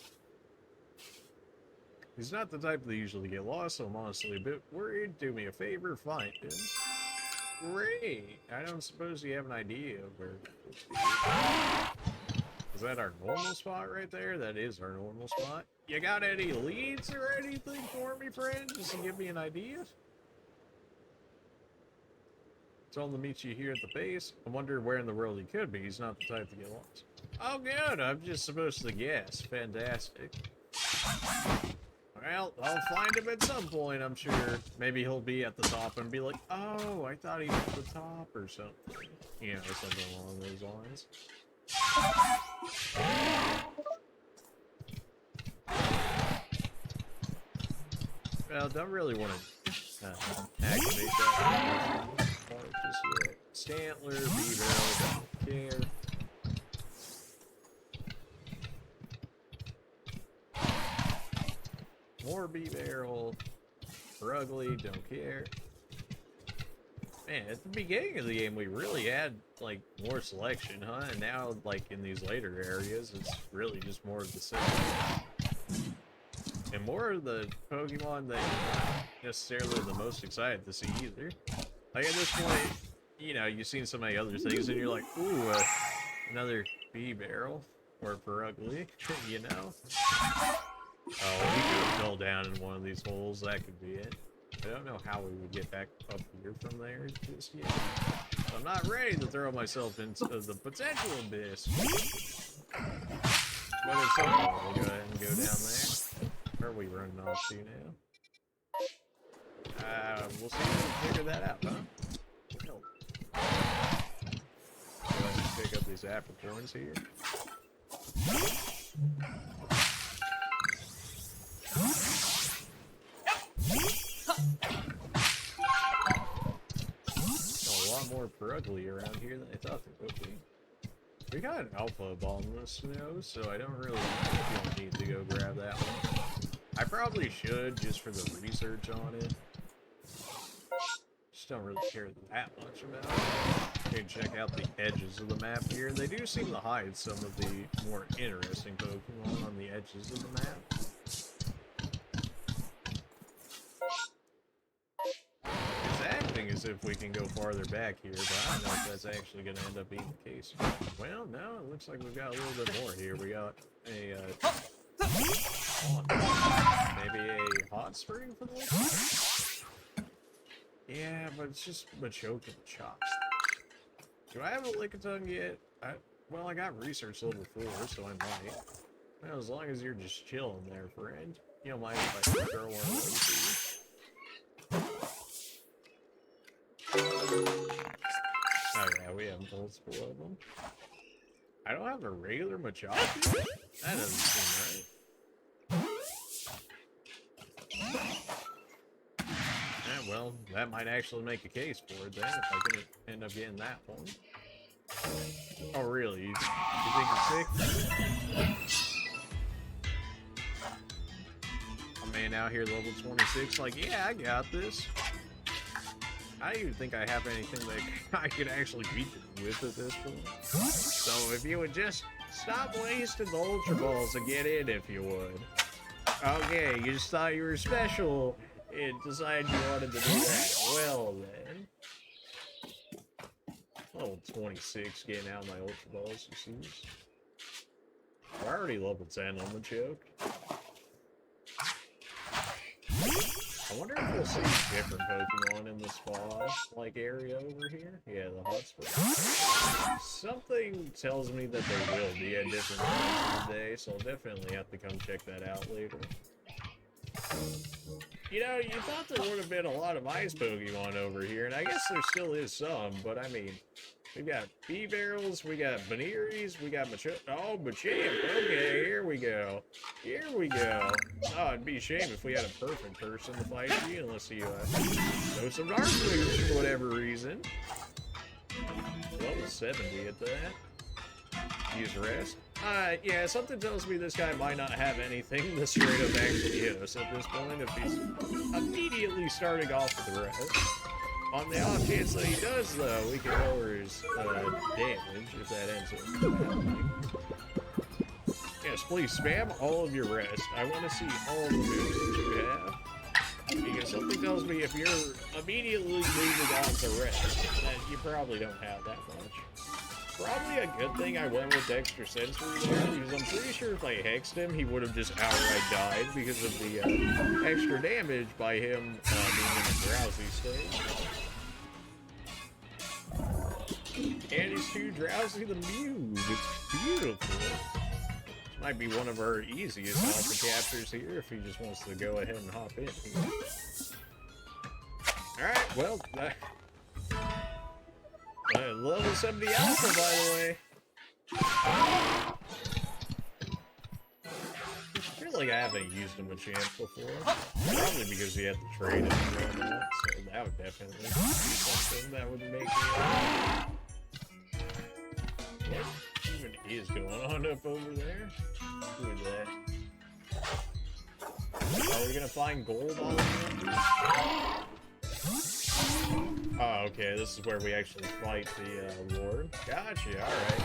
He's not the type that usually get lost, so I'm honestly a bit worried. Do me a favor, find him. Great! I don't suppose you have an idea of where is that our normal spot right there? That is our normal spot. You got any leads or anything for me, friend? Just to give me an idea? Told him to meet you here at the base. I wonder where in the world he could be. He's not the type to get lost. Oh, good. I'm just supposed to guess. Fantastic. Well, I'll find him at some point, I'm sure. Maybe he'll be at the top and be like, oh, I thought he was at the top or something. You know, something along those lines. Well, don't really want to activate that part just yet. Stantler, B-Barrel, don't care. More B-Barrel, Ugly, don't care. Man, at the beginning of the game, we really had, like, more selection, huh? And now, like, in these later areas, it's really just more of the same. And more of the Pokemon that you're not necessarily the most excited to see either. Like, at this point, you know, you've seen so many other things, and you're like, ooh, another B-Barrel, or Ugly, you know? Oh, we could fell down in one of these holes, that could be it. I don't know how we would get back up here from there just yet. I'm not ready to throw myself into the potential abyss. But at some point, we'll go ahead and go down there. Where are we running off to now? We'll see if we can figure that out, huh? Well, go ahead and pick up these apricorns here. A lot more Ugly around here than I thought there would be. We got an Alpha Ball in the snow, so I don't really feel the need to go grab that one. I probably should, just for the research on it. Just don't really care that much about it. You can check out the edges of the map here. They do seem to hide some of the more interesting Pokemon on the edges of the map. As if we can go farther back here, but I don't know if that's actually going to end up being the case. Well, no, it looks like we've got a little bit more here. We got a, maybe a hot spring for the looks. Yeah, but it's just Machoke and Chops. Do I have a Lickitung yet? Well, I got research level 4, so I might. Well, as long as you're just chilling there, friend. You don't mind if I throw one of those to you. Oh yeah, we have multiple of them. I don't have a regular Machop. That doesn't seem right. Yeah, well, that might actually make a case for it then, if I can end up getting that one. Oh really? You think it's sick? man out here level 26 like, yeah, I got this. I don't even think I have anything that I can actually beat it with at this point. So if you would just stop wasting the Ultra Balls and get in if you would. Okay, you just thought you were special and decided you wanted to do that. Well then. Level 26 getting out my Ultra Balls, you see. We're already level 10 on the joke. I wonder if we'll see different Pokemon in the spa-like area over here. Yeah, the hotspot. Something tells me that there will be at different times of the day, so I'll definitely have to come check that out later. You know, you thought there would have been a lot of ice Pokemon over here, and I guess there still is some, but I mean, we got B-Barrels, we got Veneries, we got Machamp. Oh, Machamp. Okay, here we go. Here we go. Oh, it'd be a shame if we had a perfect person to fight you, unless you know some dark moves for whatever reason. Level 70 at that. Use rest. Yeah, something tells me this guy might not have anything to straight up actually hit us at this point if he's immediately starting off with the rest. On the off chance that he does, though, we can lower his damage if that ends up happening. Yes, please spam all of your rest. I want to see all the moves that you have. Because something tells me if you're immediately moving on to rest, then you probably don't have that much. Probably a good thing I went with extra sensory there, because I'm pretty sure if I hexed him, he would have just outright died because of the extra damage by him being in a drowsy state. And he's too drowsy to move. It's beautiful. This might be one of our easiest alpha captures here if he just wants to go ahead and hop in. Alright, well, level 70 alpha, by the way. I feel like I haven't used a Machamp before. Probably because he had to trade it and whatnot, so that would definitely be something that would make me... What even is going on up over there? Who is that? Are we gonna find gold all around? Oh, okay, this is where we actually fight the Lord. Gotcha, alright.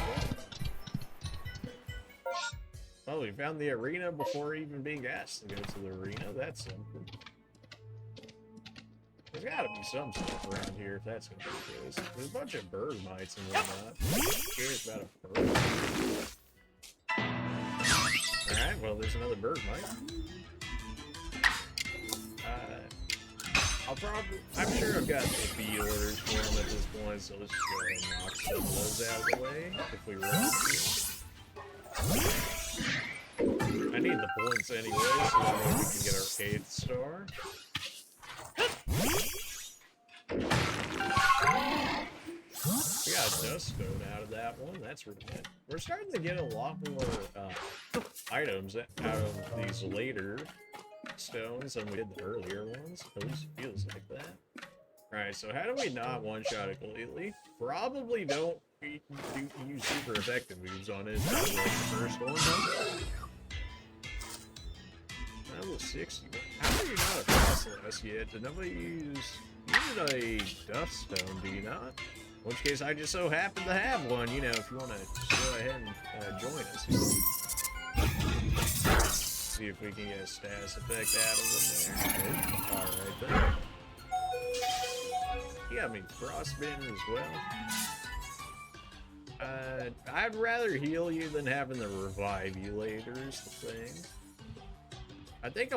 Well, we found the arena before even being asked to go to the arena. That's something. There's gotta be some stuff around here if that's gonna be the case. There's a bunch of bird mites and whatnot. I'm curious about a bird. Alright, well, there's another bird mite. I'm sure I've got the B orders for them at this point, so let's just go ahead and knock some of those out of the way if we run through. I need the points anyway, so that way we can get our 8th star. We got a dust stone out of that one, that's really good. We're starting to get a lot more items out of these later stones than we did the earlier ones. At least it feels like that. Alright, so how do we not one-shot it completely? Probably don't use super effective moves on it. Probably like the first one. That was 60. How are you not a Frostless yet? Did nobody use... You need a dust stone, do you not? In which case, I just so happen to have one, you know, if you want to go ahead and join us here. See if we can get a status effect out of them there. Alright then. You got me frostbitten as well. I'd rather heal you than having to revive you later is the thing. I think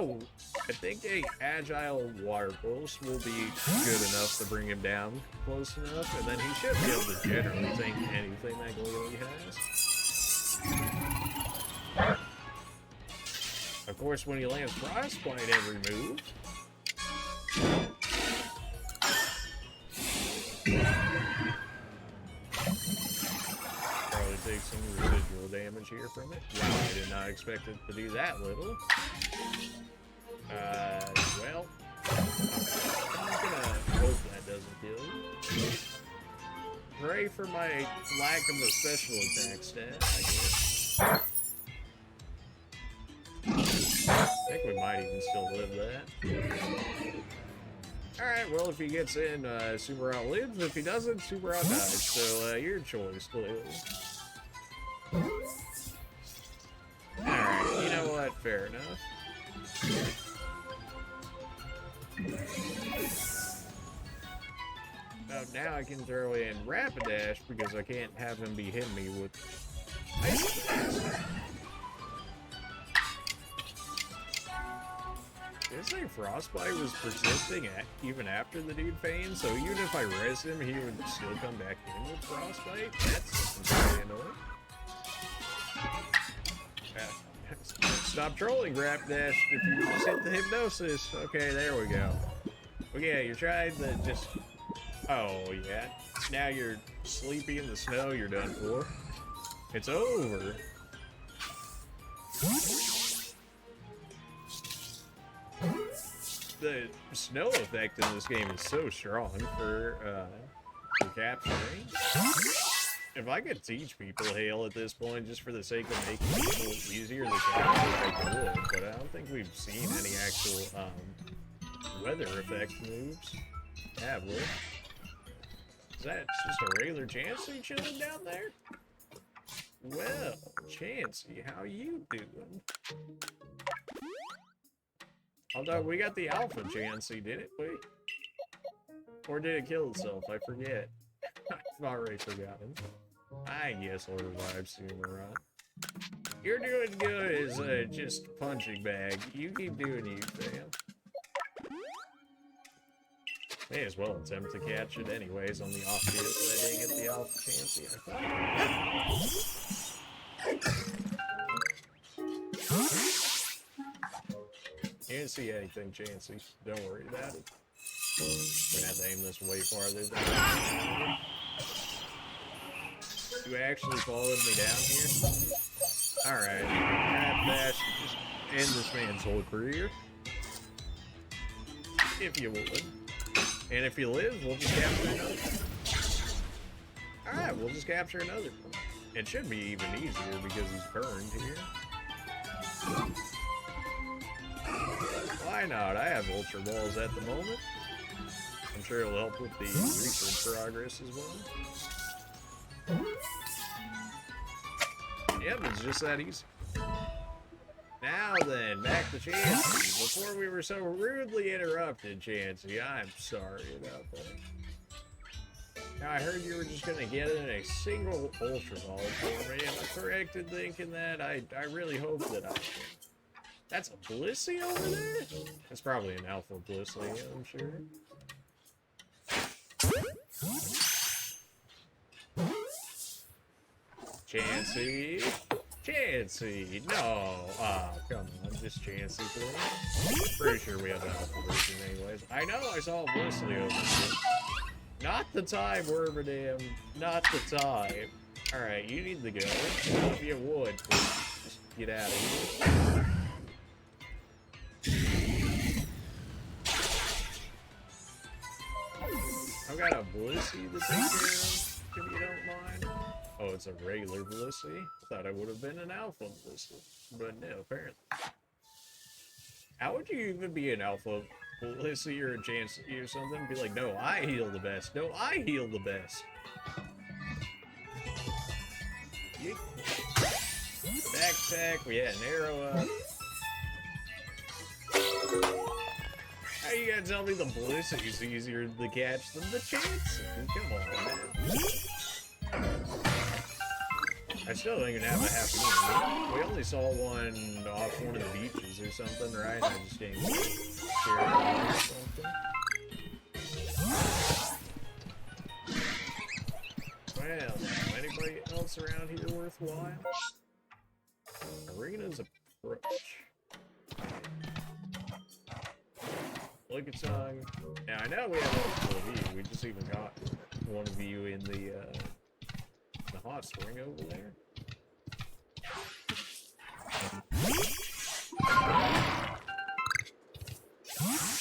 a agile water pulse will be good enough to bring him down close enough, and then he should be able to generally tank anything that Glalie has. Of course, when he lands Frostbite every move, probably take some residual damage here from it. Wow, I did not expect it to do that little. Well, I'm gonna hope that doesn't kill you. Pray for my lack of a special attack stat, I guess. think we might even still live that. Alright, well, if he gets in, Subaru lives. If he doesn't, Subaru dies. So, your choice, clearly. Alright, you know what? Fair enough. Oh, now I can throw in Rapidash because I can't have him be hitting me with ice. Did it say Frostbite was persisting even after the dude fainted? So even if I res him, he would still come back in with Frostbite? That's very annoying. Stop trolling, Rapidash, if you just hit the hypnosis. Okay, there we go. Okay, you're trying to just... Oh, yeah. Now you're sleepy in the snow, you're done for. It's over. The snow effect in this game is so strong for capturing. If I could teach people Hail at this point just for the sake of making people easier to capture, I would, but I don't think we've seen any actual weather effect moves, have we? Is that just a regular Chansey chilling down there? Well, Chansey, how you doing? Although we got the Alpha Chansey, didn't we? Or did it kill itself? I forget. I've already forgotten. I guess Order Vibes Sumer, You're doing good as just punching bag. You keep doing you, fam. May as well attempt to catch it anyways on the off chance that I didn't get the Alpha Chansey. You didn't see anything, Chansey. Don't worry about it. We're gonna have to aim this way farther than you actually followed me down here? Alright. Rapidash, just end this man's whole career. If you would. And if he lives, we'll just capture another one. Alright, we'll just capture another one. It should be even easier because he's burned here. Why not? I have Ultra Balls at the moment. I'm sure it'll help with the research progress as well. Yep, it's just that easy. Now then, back to Chansey. Before we were so rudely interrupted, Chansey, I'm sorry about that. Now, I heard you were just going to get in a single Ultra Ball for me. Am I correct in thinking that? I really hope that I can. That's a Blissey over there? That's probably an Alpha Blissey, I'm sure. Chansey. Chansey. No. Ah, oh, come on. Just Chansey, please. Pretty sure we have the Alpha version anyways. I know I saw a Blissey over here. Not the time, Wormadam. Not the time. Alright, you need to go. If you would, please. Just get out of here. I've got a Blissey to take care of, if you don't mind. Oh, it's a regular Blissey? Thought it would have been an Alpha Blissey. But no, apparently. How would you even be an Alpha Blissey or a Chansey or something? Be like, no, I heal the best. No, I heal the best. Yeet. Backpack, we had an arrow up. How you gonna tell me the Blissey's easier to catch than the Chansey? Come on, man. I still think it have a happy ending. We only saw one off one of the beaches or something, right? I just didn't share it or something. Well, anybody else around here worthwhile? Arena's approach. Look at song. Now I know we have multiple of you. We just even got one of you in the hot spring over there. I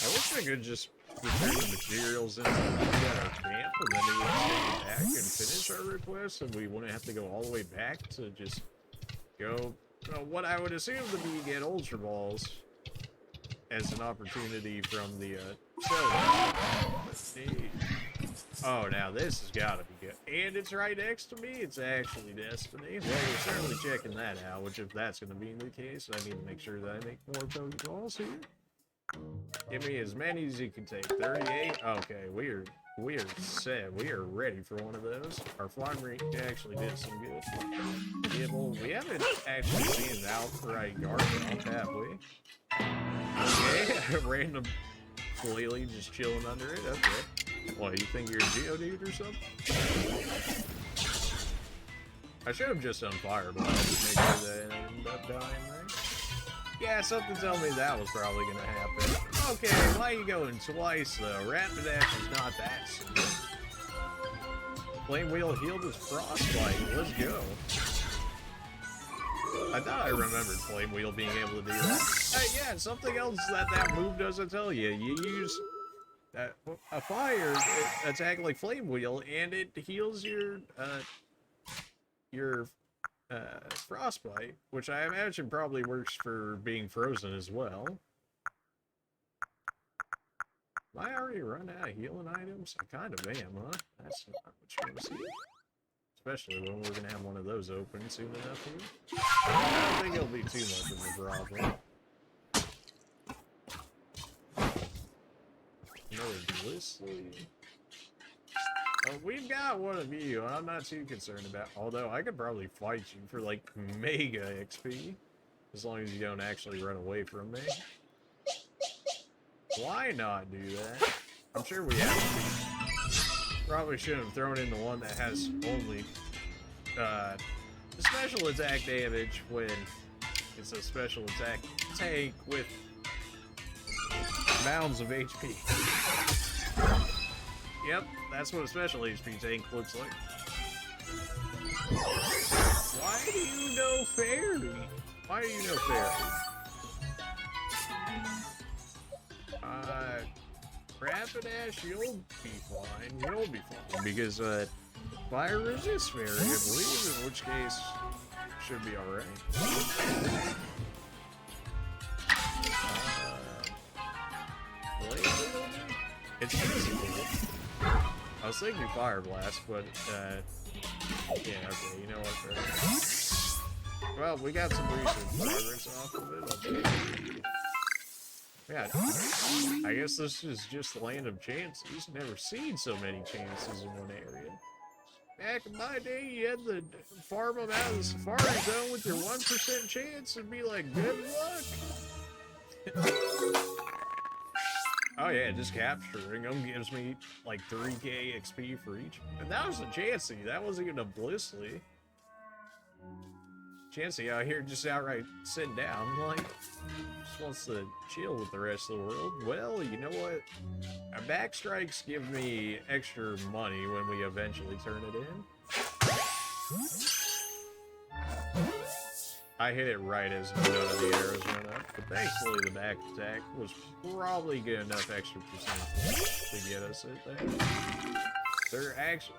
wish I could just return the materials into our camp and then we would take it back and finish our request, and we wouldn't have to go all the way back to just go. What I would assume to be get Ultra Balls as an opportunity from the soda. Let's see. Oh, now this has got to be good. And it's right next to me. It's actually Destiny. Well, we're certainly checking that out, which if that's going to be the case, I need to make sure that I make more Pokeballs here. Give me as many as you can take. 38. Okay, we are set. We are ready for one of those. Our flying rate actually did some good. Yeah, well, we haven't actually seen an outright Garchomp, have we? Okay, random Lily just chilling under it. Okay. What, you think you're a Geodude or something? I should have just done Fire Blast to make sure that I ended up dying there. Yeah, something tells me that was probably gonna happen. Okay, why are you going twice though? Rapidash is not that simple. Flame Wheel healed his Frostbite. Let's go. I thought I remembered Flame Wheel being able to do that. Yeah, something else that move doesn't tell you. You use a fire attack like Flame Wheel, and it heals your Frostbite, which I imagine probably works for being frozen as well. Am I already run out of healing items? I kind of am, huh? That's not what you want to see. Especially when we're going to have one of those open soon enough here. I don't think it'll be too much of a problem. Another Blissly. Oh, we've got one of you, and I'm not too concerned about. Although I could probably fight you for like mega XP, as long as you don't actually run away from me. Why not do that? I'm sure we have. Probably should have thrown in the one that has only special attack damage when it's a special attack tank with mounds of HP. Yep, that's what a special HP tank looks like. Why do you know Fairy? Why do you know Fairy? Rapidash, you'll be fine. You'll be fine. Because, fire resists Fairy, I believe, in which case, should be alright. It's physical. I was thinking Fire Blast, but, yeah, okay, you know what, well, we got some recent progress off of it. Yeah, I guess this is just the land of chances. Never seen so many chances in one area. Back in my day, you had to farm them out of the Safari Zone with your 1% chance and be like, good luck. Oh yeah, just capturing them gives me like 3k XP for each. And that was a Chansey, that wasn't even a Blissly. Chansey out here just outright sitting down, like, just wants to chill with the rest of the world. Well, you know what? Our back strikes give me extra money when we eventually turn it in. I hit it right as none of the arrows went up, but thankfully the back attack was probably good enough extra percent to get us it there. They're actually,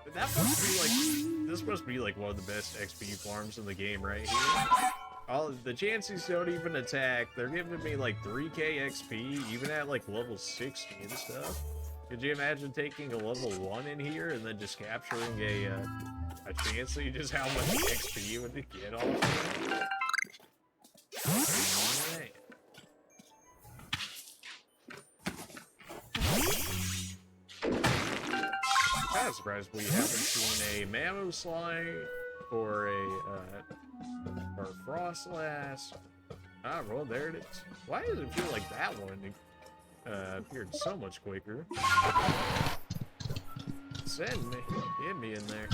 this must be like one of the best XP farms in the game right here. All the Chanseys don't even attack. They're giving me like 3k XP, even at like level 60 and stuff. Could you imagine taking a level 1 in here and then just capturing a Chansey? Just how much XP you would get off of it? Man. I'm surprised we haven't seen a Mammoslime or a Frostlass. Ah, well, there it is. Why does it feel like that one appeared so much quicker? Send me, get me in there.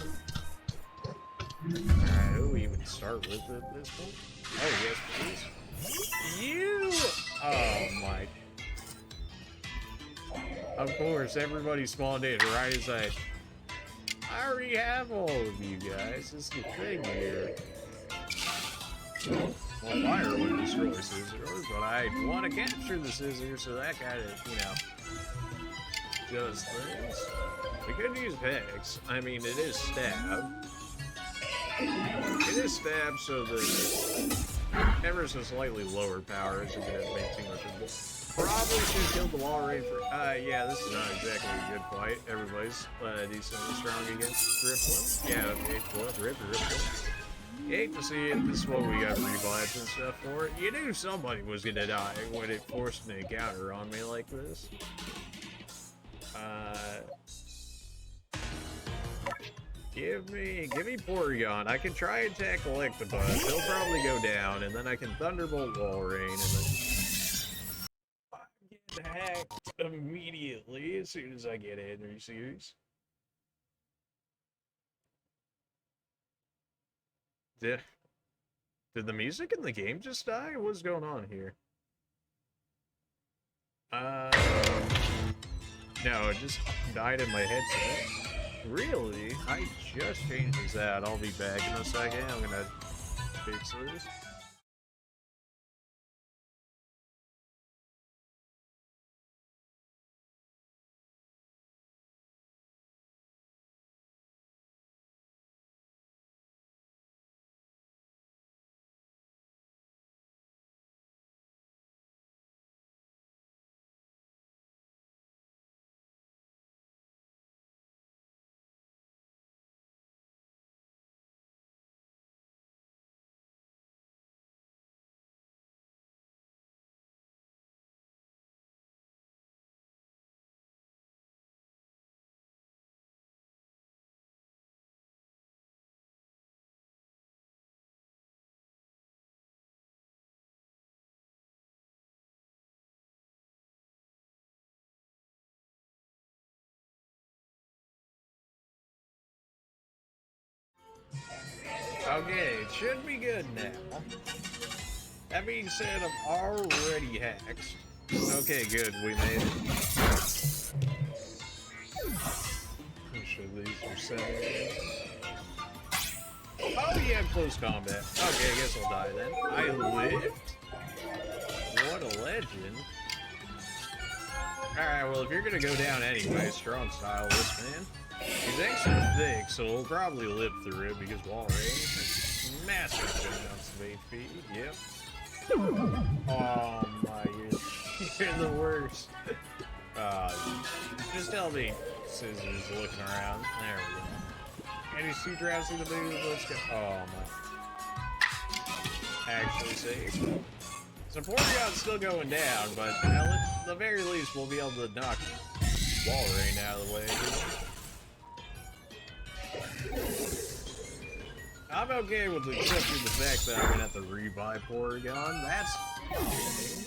Alright, who we even start with at this point? Oh, yes, please. You! Oh, my. Of course, everybody spawned in right as I already have all of you guys. This is the thing here. Well, fire would destroy Scizor, but I want to capture the Scizor, so that kind of, you know, does things. We could use Hex. I mean, it is stab. It is stab, so the ever so slightly lower power isn't gonna make too much of it. Probably should kill the wall raid for. Yeah, this is not exactly a good fight. Everybody's decently strong against Rippling. Yeah, okay, well, Rippling. You hate to see it. This is what we got revives and stuff for. You knew somebody was gonna die when it forced an encounter on me like this. Give me Porygon. I can try and attack Electabuzz. He'll probably go down, and then I can Thunderbolt Wall Rain, and then get hacked immediately as soon as I get in. Are you serious? Did the music in the game just die? What's going on here? No, it just died in my headset. Really? I just changed this out. I'll be back in a second. I'm gonna fix this. Okay, it should be good now. That being said, I'm already hacked. Okay, good, we made it. I'm sure these are set. Oh yeah, close combat. Okay, I guess I'll die then. I lived? What a legend. Alright, well if you're gonna go down anyway, strong style this man. He's extra thick, so we'll probably live through it because wall rain has massive amounts of HP. Yep. Oh my, you're the worst. Just tell me, Scissors looking around. There we go. And he's too drowsy to move. Let's go. Oh my. Actually safe. So Porygon's still going down, but at the very least we'll be able to knock wall rain out of the way. I'm okay with accepting the fact that I'm gonna have to revive Porygon. That's fine.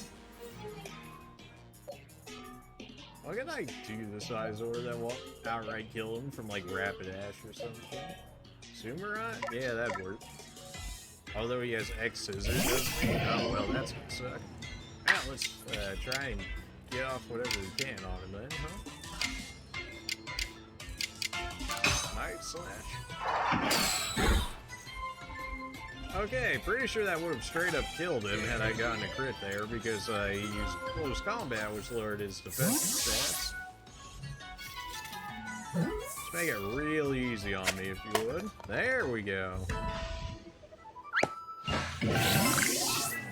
Why can I do the Scizor that will outright kill him from like Rapidash or something? Sumarai? Yeah, that'd work. Although he has X Scissors, doesn't he? Oh well, that's gonna suck. Now let's try and get off whatever we can on him then, huh? Night Slash. Okay, pretty sure that would have straight up killed him had I gotten a crit there because he used close combat, which lowered his defensive stats. Just make it real easy on me if you would. There we go.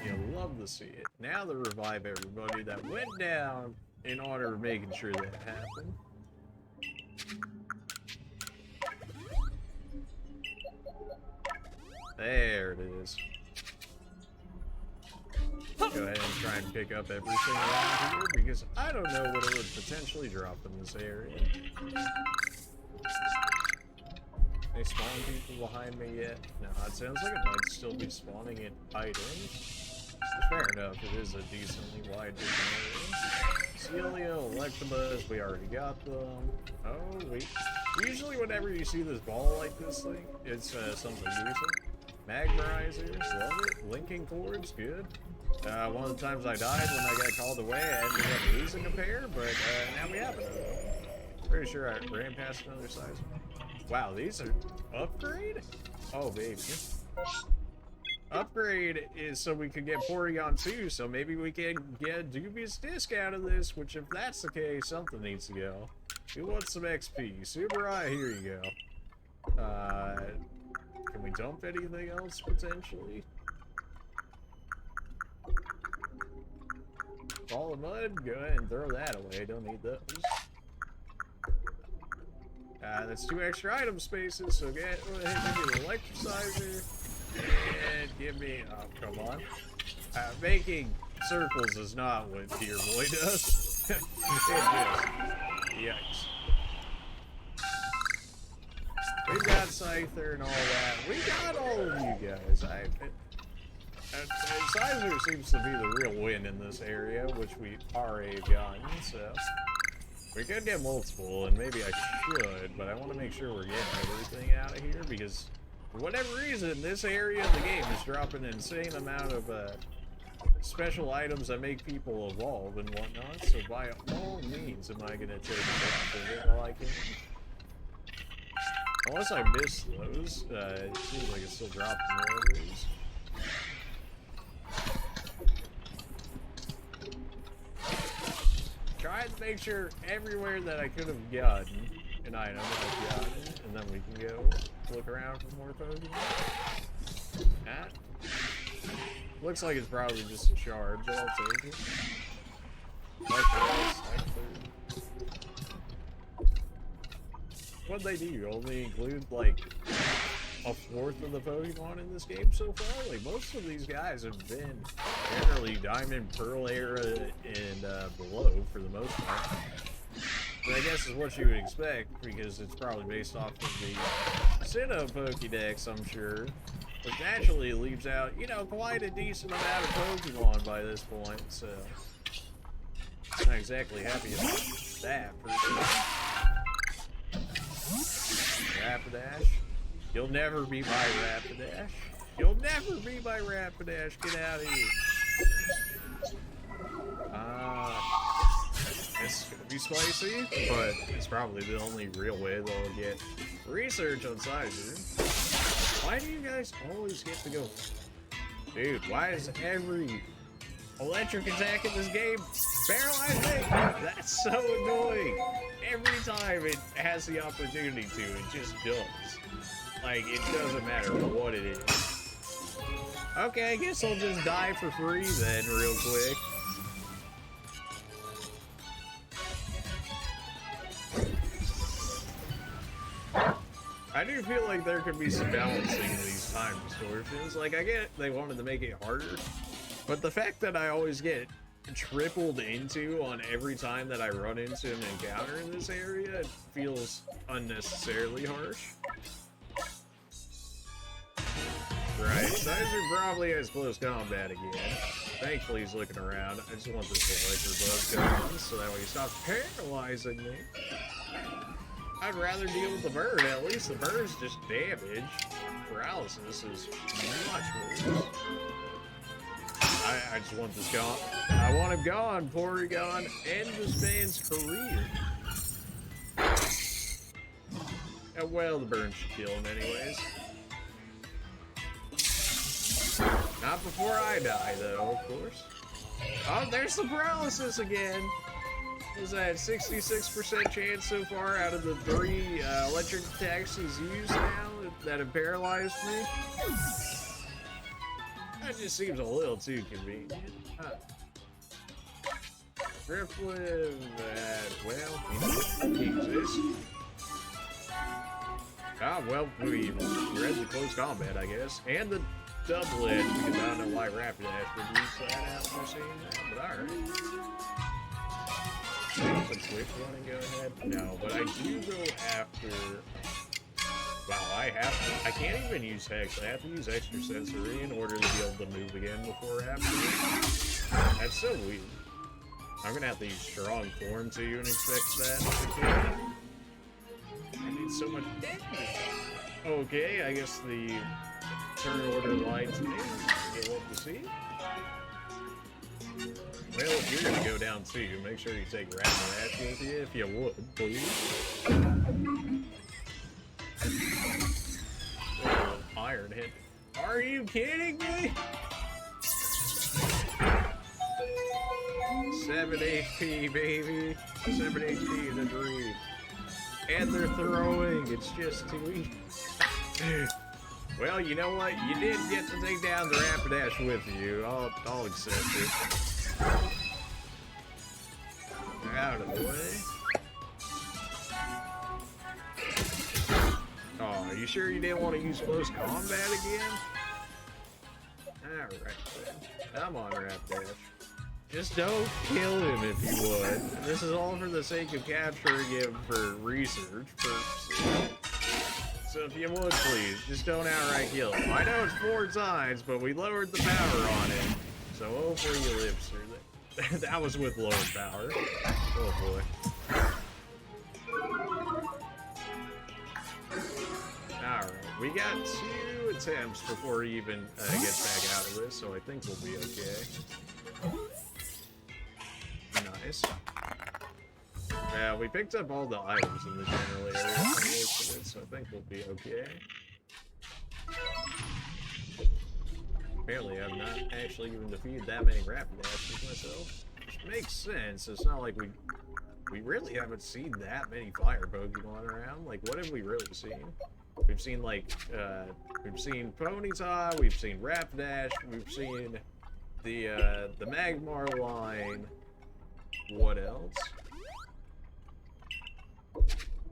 You'll love to see it. Now to revive everybody that went down in order of making sure that happened. There it is. Go ahead and try and pick up everything around here because I don't know what it would potentially drop in this area. They spawn people behind me yet? No, it sounds like it might still be spawning in items. Fair enough, it is a decently wide area. Celio, Electabuzz, we already got them. Oh, wait. Usually whenever you see this ball like this thing, it's something useful. Magmarizers, love it. Linking cords, good. One of the times I died when I got called away, I ended up losing a pair, but now we have it. Pretty sure I ran past another size. Wow, these are upgrade? Oh, baby. Upgrade is so we could get Porygon 2, so maybe we can get a dubious disc out of this, which if that's the case, something needs to go. We want some XP. Subarai, here you go. Can we dump anything else, potentially? ball of mud, go ahead and throw that away. Don't need those. That's 2 extra item spaces, so go ahead and give me the electricizer. And give me, oh, come on. Making circles is not what Dear Boy does. It just, yikes. We got Scyther and all that. We got all of you guys. Scyther seems to be the real win in this area, which we already gotten, so. We could get multiple, and maybe I should, but I want to make sure we're getting everything out of here, because for whatever reason, this area of the game is dropping an insane amount of special items that make people evolve and whatnot, so by all means am I going to take advantage of it while I can. Unless I miss those, it seems like it's still dropping more of these. Try to make sure everywhere that I could have gotten an item I've gotten, and then we can go look around for more Pokemon. That looks like it's probably just a shard, but I'll take it. What'd they do? Only include like a fourth of the Pokemon in this game so far? Like, most of these guys have been generally Diamond, Pearl era, and below for the most part. But I guess is what you would expect, because it's probably based off of the Sinnoh Pokédex, I'm sure. Which naturally leaves out, you know, quite a decent amount of Pokemon by this point, so. Not exactly happy about that, per se. Rapidash. You'll never be my Rapidash. You'll never be my Rapidash. Get out of here. It's gonna be spicy, but it's probably the only real way they'll get research on Scyther. Why do you guys always get to go? Dude, why is every electric attack in this game paralyzing? That's so annoying. Every time it has the opportunity to, it just does. Like, it doesn't matter what it is. Okay, I guess I'll just die for free then, real quick. I do feel like there could be some balancing in these time distortions. Like, I get they wanted to make it harder, but the fact that I always get tripled into on every time that I run into an encounter in this area, it feels unnecessarily harsh. Right, Scyther probably has close combat again. Thankfully he's looking around. I just want this electric buzz going so that way he stops paralyzing me. I'd rather deal with the bird. At least the bird's just damage. Paralysis is much worse. I just want this gone. I want him gone. Porygon, end this man's career. And well, the burn should kill him anyways. Not before I die, though, of course. Oh, there's the paralysis again. Is that 66% chance so far out of the 3 electric attacks he's used now that have paralyzed me? That just seems a little too convenient. Drifloon, well, he exists. Ah, well, we read the close combat, I guess. And the doublet, because I don't know why Rapidash would use that after seeing that, but alright. Some Swift running, go ahead. No, but I do go after. Wow, I can't even use Hex. I have to use Extra Sensory in order to be able to move again before after. That's so weird. I'm gonna have to use Strong Form to even expect that. I need so much damage. Okay, I guess the turn order lights in. You'll love to see. Well, if you're gonna go down too, make sure you take Rapidash with you, if you would, please. Oh, iron hit. Are you kidding me? 7 HP, baby. 7 HP in a dream. And they're throwing. It's just too easy. Well, you know what? You did get to take down the Rapidash with you. I'll accept it. out of the way. Oh, are you sure you didn't want to use close combat again? Alright then. Come on, Rapidash. Just don't kill him if you would. This is all for the sake of capturing him for research purposes. So if you would, please, just don't outright kill him. I know it's 4 times, but we lowered the power on him. So hopefully you live through that. That was with lowered power. Oh boy. Alright, we got 2 attempts before he even gets back out of this, so I think we'll be okay. Nice. Yeah, we picked up all the items in the general area for most of it, so I think we'll be okay. Apparently, I've not actually even defeated that many Rapidashes myself. Which makes sense. It's not like we really haven't seen that many fire Pokemon around. Like, what have we really seen? We've seen, like, we've seen Ponyta, we've seen Rapidash, we've seen the Magmar line. What else?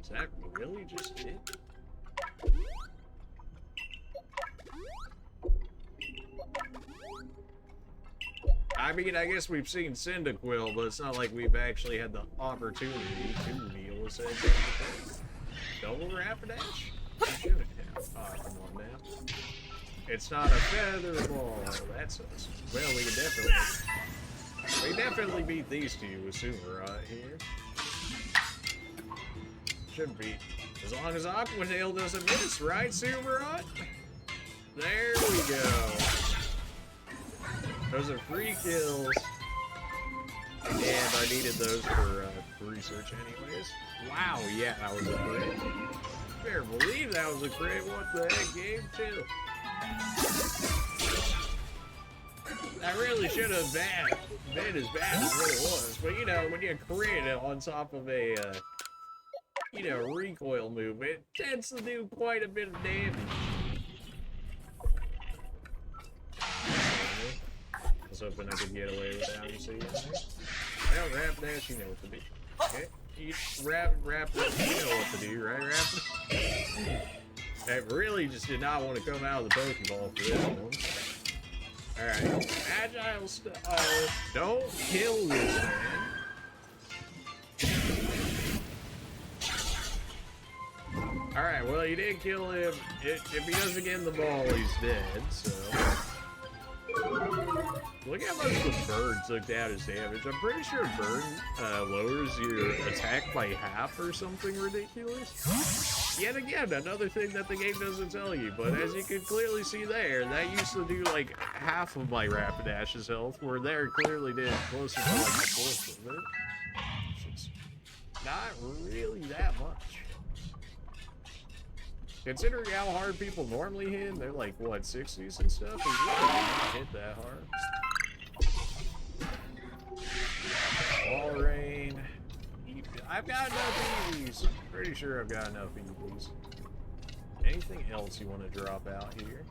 Is that really just it? I mean, I guess we've seen Cyndaquil, but it's not like we've actually had the opportunity to deal with it. Double Rapidash? You shouldn't have. Oh, come on now. It's not a feather ball. That's us. Well, we can definitely beat these two with Sumarat here. Should be. As long as Aquatail doesn't miss, right, Sumarat? There we go. Those are 3 kills. And I needed those for research anyways. Wow, yeah, that was a crit. I can't believe that was a crit. What the heck, game 2? That really should have been as bad as what it was. But, you know, when you crit it on top of a, you know, recoil move, it tends to do quite a bit of damage. I was hoping I could get away without him seeing me. Well, Rapidash, you know what to do. Okay? Rapidash, you know what to do, right, Rapidash? I really just did not want to come out of the Pokeball for this one. Alright, agile style. Don't kill this man. Alright, well, you did kill him. If he doesn't get in the ball, he's dead, so. Look how much the bird took down his damage. I'm pretty sure burn lowers your attack by half or something ridiculous. Yet again, another thing that the game doesn't tell you, but as you can clearly see there, that used to do like half of my Rapidash's health, where there clearly did closer to like a fourth of it. It's not really that much. Considering how hard people normally hit, they're like, what, 60s and stuff? We really not hit that hard. All rain. I've got enough EVs. Pretty sure I've got enough EVs. Anything else you want to drop out here?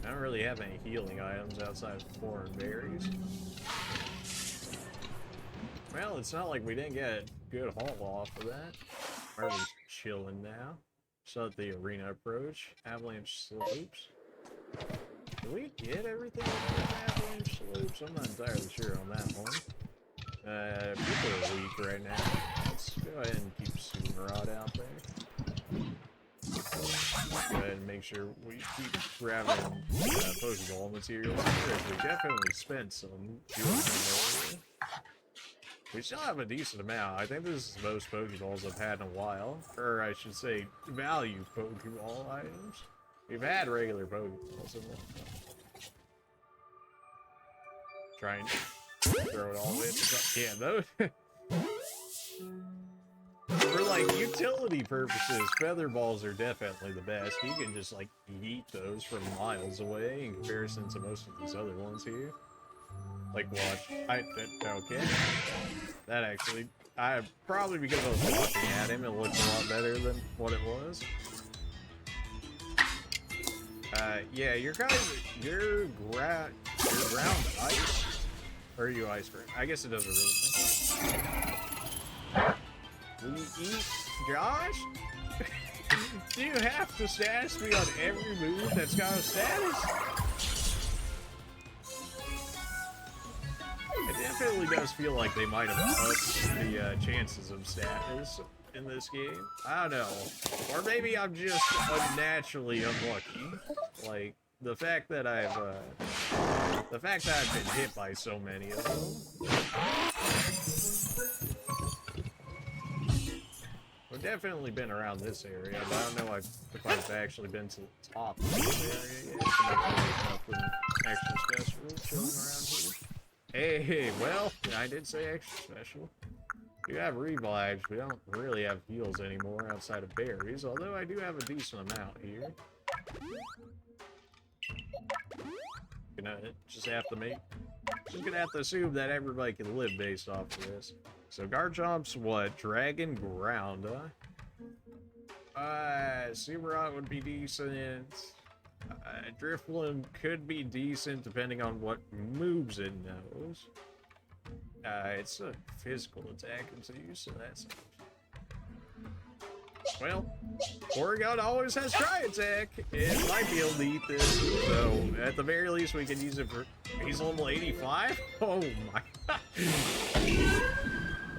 I don't really have any healing items outside of foreign berries. Well, it's not like we didn't get a good haul off of that. Are we chilling now? So at the arena approach. Avalanche slopes. Did we get everything with avalanche slopes? I'm not entirely sure on that one. People are weak right now. Let's go ahead and keep Sumarat out there. Go ahead and make sure we keep grabbing Pokeball materials here. We definitely spent some earlier. We still have a decent amount. I think this is the most Pokeballs I've had in a while. Or I should say, value Pokeball items. We've had regular Pokeballs in a long time. Try and throw it all in. Yeah, those. For like utility purposes, feather balls are definitely the best. You can just like yeet those from miles away in comparison to most of these other ones here. Like watch, okay. That actually, probably because I was watching at him, it looked a lot better than what it was. Yeah, your ground ice Or are you ice cream? I guess it doesn't really matter. We eat Josh? Do you have to status me on every move that's got a status? It definitely does feel like they might have upped the chances of status in this game. I don't know. Or maybe I'm just unnaturally unlucky. Like, the fact that I've been hit by so many of them. I've definitely been around this area, but I don't know if I've actually been to the top of this area yet. Nothing extra special chilling around here. Hey, well, I did say extra special. We have revives. We don't really have heals anymore outside of berries, although I do have a decent amount here. Gonna just have to I'm gonna have to assume that everybody can live based off of this. So Garchomp's what? Dragon Ground, huh? Subarot would be decent. Drifloon could be decent depending on what moves it knows. It's a physical attack into you, so that's... Well, Oregon always has Tri Attack. It might be able to eat this, so at the very least we can use it for... He's level 85? Oh my...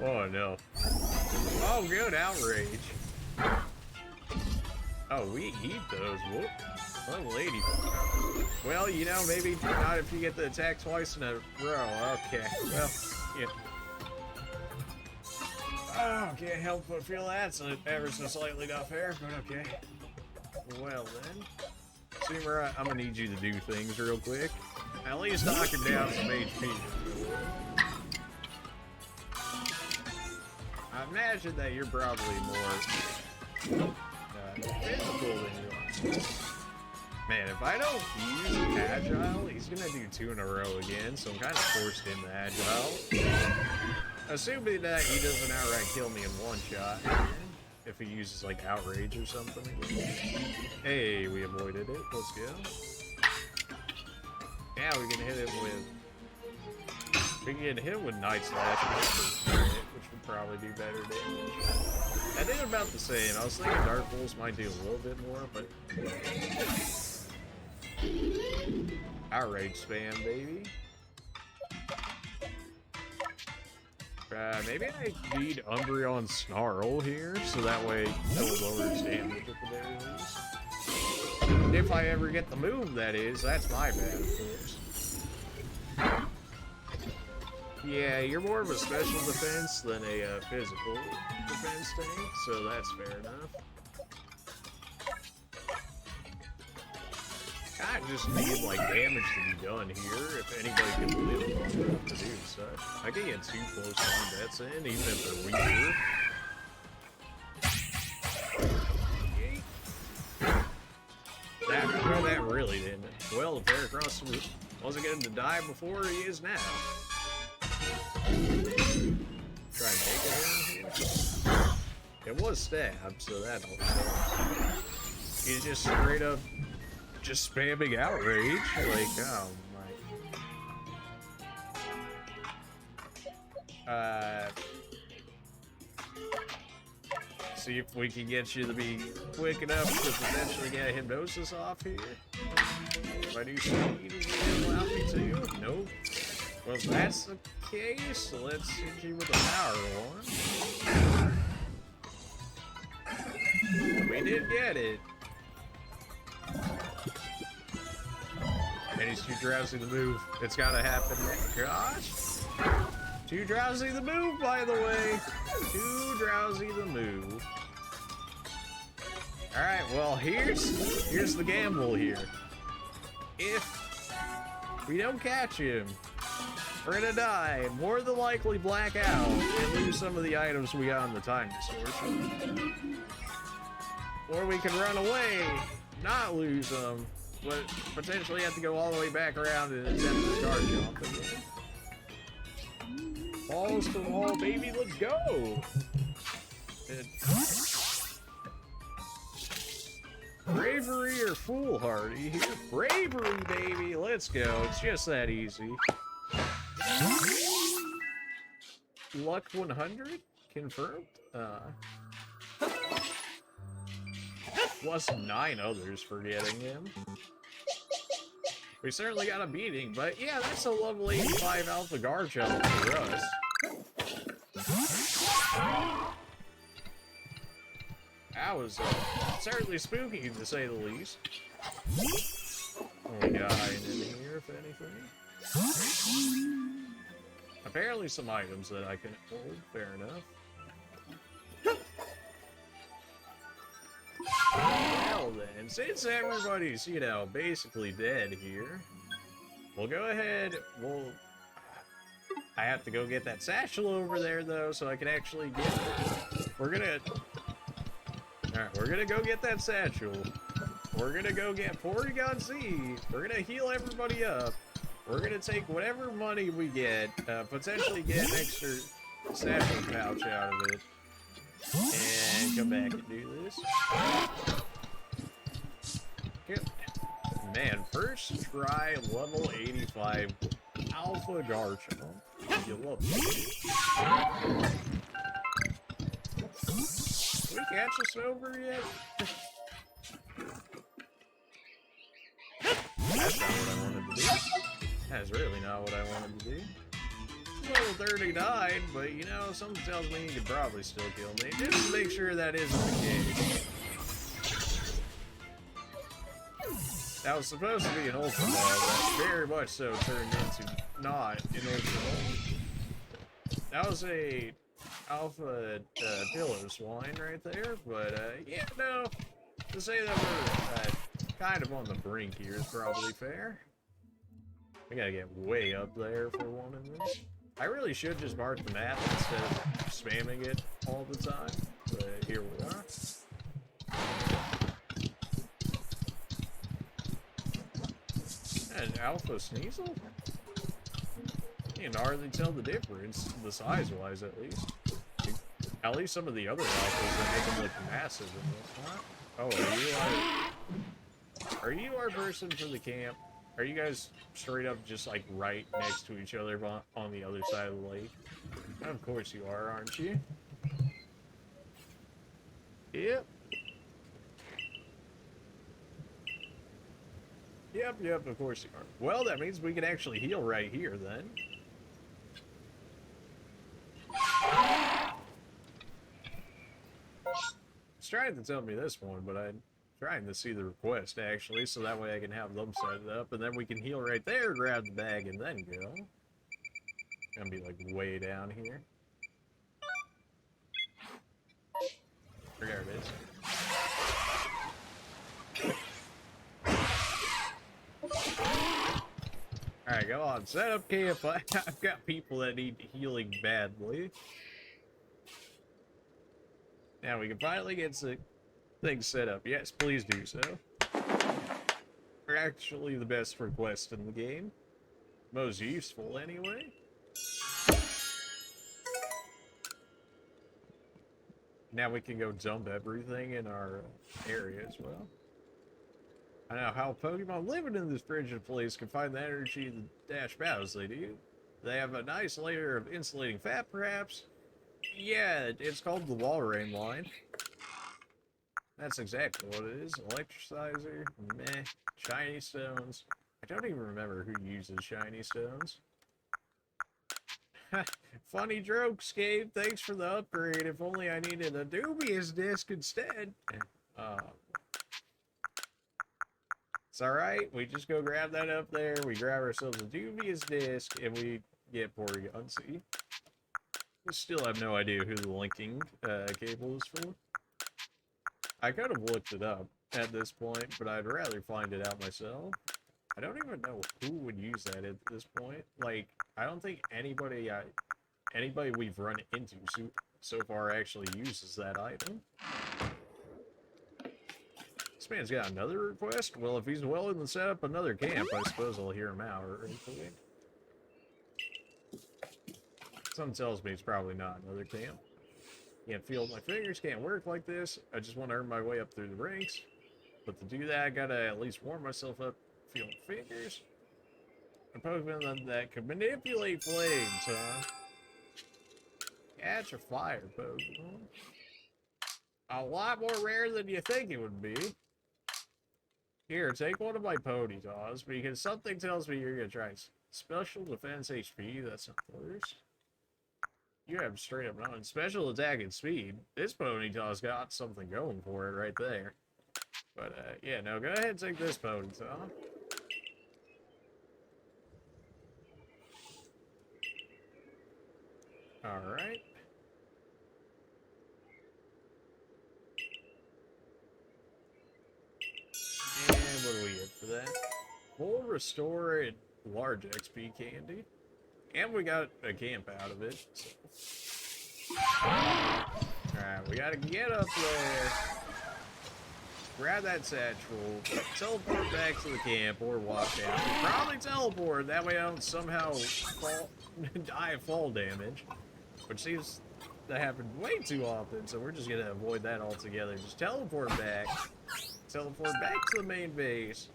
Oh no. Oh, good, Outrage. Oh, we eat those. Whoop. Level 85. Well, you know, maybe not if you get the attack twice in a row. Okay, well, yeah. Oh, can't help but feel that's ever so slightly not fair, but okay. Well then, Sumer, I'm gonna need you to do things real quick. At least knock him down some HP. I imagine that you're probably more physical than you are. Man, if I don't use Agile, he's gonna do 2 in a row again, so I'm kind of forced into Agile. Assuming that he doesn't outright kill me in one shot. If he uses, like, Outrage or something. Hey, we avoided it. Let's go. Yeah, we can hit him with... We can hit him with Night Slash, which would probably do better damage. I did about the same. I was thinking Dark Pulse might do a little bit more, but... Outrage spam, baby. Maybe I need Umbreon Snarl here, so that way it will lower his damage at the very least. If I ever get the move, that is. That's my bad, of course. Yeah, you're more of a special defense than a physical defense tank, so that's fair enough. I just need, like, damage to be done here, if anybody can live long enough to do such. I can get 2 close combats in, even if they're weaker. That really didn't. Well, the Paracross wasn't going to die before he is now. Try and make it in here. It was stabbed, so that helps. He's just straight up just spamming Outrage. Like, oh my. See if we can get you to be quick enough to potentially get a Hypnosis off here. If I do speed, is it allow me to? Nope. Well, if that's the case, let's hit you with a power one. We did get it. And he's too drowsy to move. It's gotta happen. Gosh. Too drowsy to move, by the way. Too drowsy to move. Alright, well, here's the gamble here. If we don't catch him, we're gonna die, more than likely black out, and lose some of the items we got on the time distortion. Or we can run away, not lose them, but potentially have to go all the way back around and attempt to charge jump again. Balls to the wall, baby, let's go! Bravery or foolhardy here? Bravery, baby, let's go. It's just that easy. luck 100 confirmed. Plus 9 others for getting him. We certainly got a beating, but yeah, that's a level 85 Alpha Garchomp for us. That was certainly spooky, to say the least. We got in here, if anything. Apparently some items that I can hold, fair enough. Well then, since everybody's, you know, basically dead here, we'll go ahead, I have to go get that satchel over there, though, so I can actually get it. Alright, we're gonna go get that satchel. We're gonna go get Porygon Z. We're gonna heal everybody up. We're gonna take whatever money we get, potentially get an extra satchel pouch out of it, and come back and do this. Good. Man, first try level 85 Alpha Garchomp. You love it. Did we catch a Snover yet? That's not what I wanted to do. That's really not what I wanted to do. Level 39, but you know, something tells me you could probably still kill me. Just to make sure that isn't the case. That was supposed to be an Ultra Ball, but very much so turned into not an Ultra Ball. That was a Alpha Pillow Swine right there, but yeah, no, to say that we're kind of on the brink here is probably fair. We gotta get way up there for one of this. I really should just mark the map instead of spamming it all the time, but here we are. And Alpha Sneasel? You can hardly tell the difference, the size-wise at least. At least some of the other Alphas that make them look massive and whatnot. Oh, are you our person for the camp? Are you guys straight up just like right next to each other on the other side of the lake? Of course you are, aren't you? Yep. Yep, of course you are. Well, that means we can actually heal right here then. It's trying to tell me this one, but I'm trying to see the request actually, so that way I can have them set it up, and then we can heal right there, grab the bag, and then go. Gonna be like way down here. There it is. Alright, go on. Set up camp. I've got people that need healing badly. Now we can finally get some things set up. Yes, please do so. We're actually the best request in the game. Most useful, anyway. Now we can go dump everything in our area as well. I know how Pokemon living in this frigid place can find the energy to dash battles they do. They have a nice layer of insulating fat, perhaps? Yeah, it's called the Walrein line. That's exactly what it is. Electricizer, meh, shiny stones. I don't even remember who uses shiny stones. Funny joke, Scape. Thanks for the upgrade. If only I needed a dubious disc instead. It's alright. We just go grab that up there. We grab ourselves a dubious disc, and we get Porygon Z. We still have no idea who the linking cable is for. I could have looked it up at this point, but I'd rather find it out myself. I don't even know who would use that at this point. Like, I don't think anybody we've run into so far actually uses that item. This man's got another request? Well, if he's willing to set up another camp, I suppose I'll hear him out. Something tells me it's probably not another camp. Can't feel my fingers, can't work like this. I just want to earn my way up through the ranks. But to do that, I gotta at least warm myself up feeling fingers. A Pokemon that can manipulate flames, huh? catch a fire Pokemon. A lot more rare than you think it would be. Here, take one of my Pony TOS, because something tells me you're gonna try special defense HP. That's not worse. You have straight up non special attack and speed. This Pony TOS got something going for it right there. But yeah, no, go ahead and take this Pony TOS. Alright. And what do we get for that? Full restore and large XP candy. And we got a camp out of it. So. Alright, we gotta get up there. Grab that satchel. Teleport back to the camp or walk down. Probably teleport, that way I don't somehow die of fall damage. Which seems to happen way too often, so we're just gonna avoid that altogether. Just teleport back. Teleport back to the main base.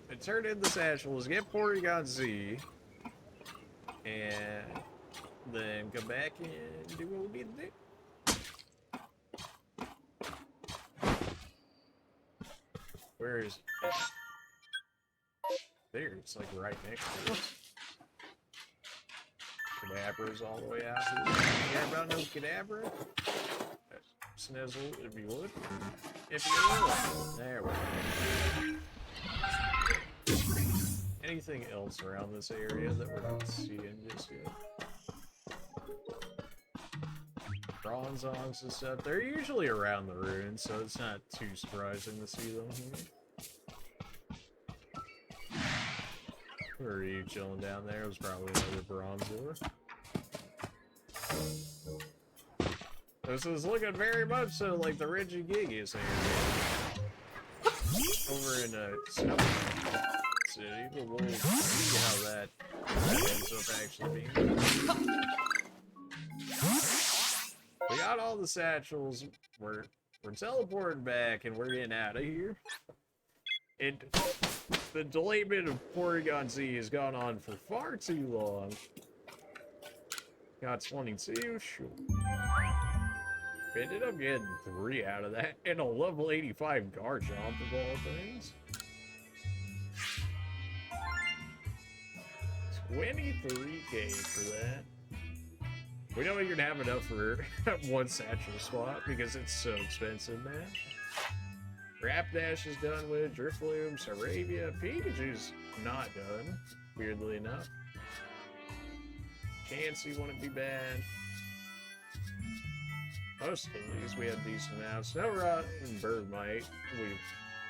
And turn in the satchels, get Porygon Z. And then come back and do what we need to do. Where is it? There, it's like right next to us. Cadabra's all the way out here. You care about no Kadabra? Snizzle, if you would. If you would. There we go. Anything else around this area that we're not seeing just yet? Bronzongs and stuff. They're usually around the ruins, so it's not too surprising to see them here. Where are you chilling down there? It was probably another Bronzor. This is looking very much so like the Regigigas area. Over in Snow City, but we'll see how that ends up actually being. We got all the satchels. We're teleporting back and we're getting out of here. The delayment of Porygon Z has gone on for far too long. Got 22, sure. We ended up getting 3 out of that, and a level 85 Garchomp of all things. 23k for that. We don't even have enough for one satchel swap because it's so expensive, man. Rapdash is done with, Drifloom, Saravia, Pikachu's not done, weirdly enough. Chansey wouldn't be bad. Most of these we had decent amounts. Snorunt and Bergmite we've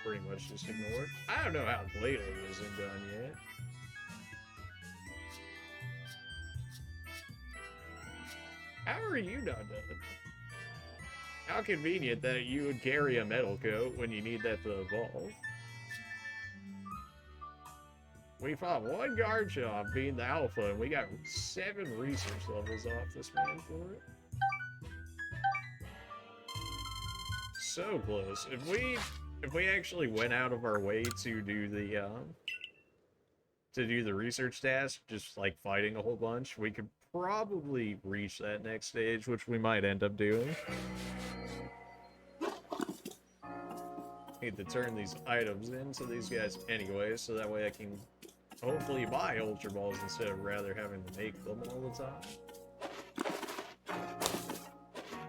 pretty much just ignored. I don't know how Glalie isn't done yet. How are you not done? How convenient that you would carry a metal coat when you need that to evolve. We fought one Garchomp being the alpha, and we got 7 research levels off this man for it. So close. If we actually went out of our way to do the research task, just like fighting a whole bunch, we could probably reach that next stage, which we might end up doing. Need to turn these items into these guys anyway, so that way I can hopefully buy Ultra Balls instead of rather having to make them all the time.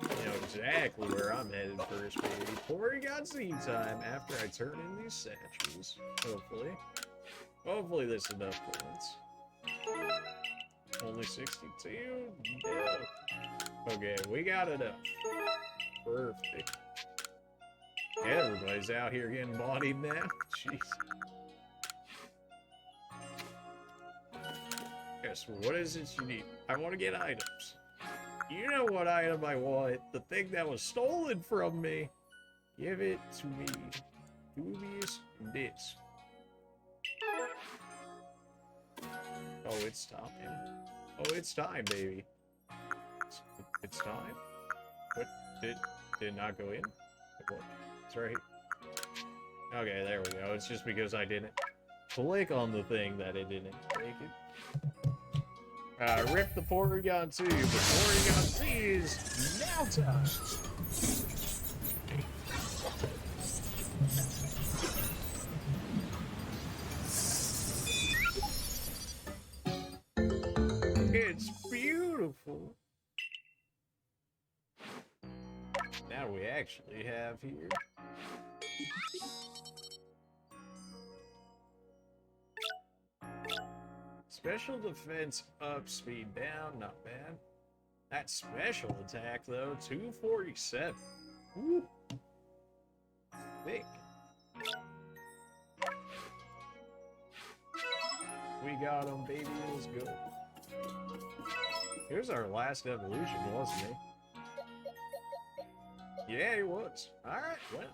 You know exactly where I'm headed first, baby. Porygon Z time after I turn in these satchels. Hopefully. Hopefully this is enough points. Only 62? Yeah. Okay, we got enough. Perfect. Everybody's out here getting bodied now. Jeez. Yes, what is it you need? I want to get items. You know what item I want. The thing that was stolen from me. Give it to me. Dubious this. Oh, it's time. Oh, it's time, baby. It's time. What? Did not go in? What? It's right here. Okay, there we go. It's just because I didn't click on the thing that it didn't make it. Rip the Porygon 2, but Porygon 3 is now time. It's beautiful. Now we actually have here. Special defense up, speed down, not bad. That special attack though, 247. Woo. Thick. We got him, baby, let's go. Here's our last evolution, wasn't he? Yeah, he was. Alright, well.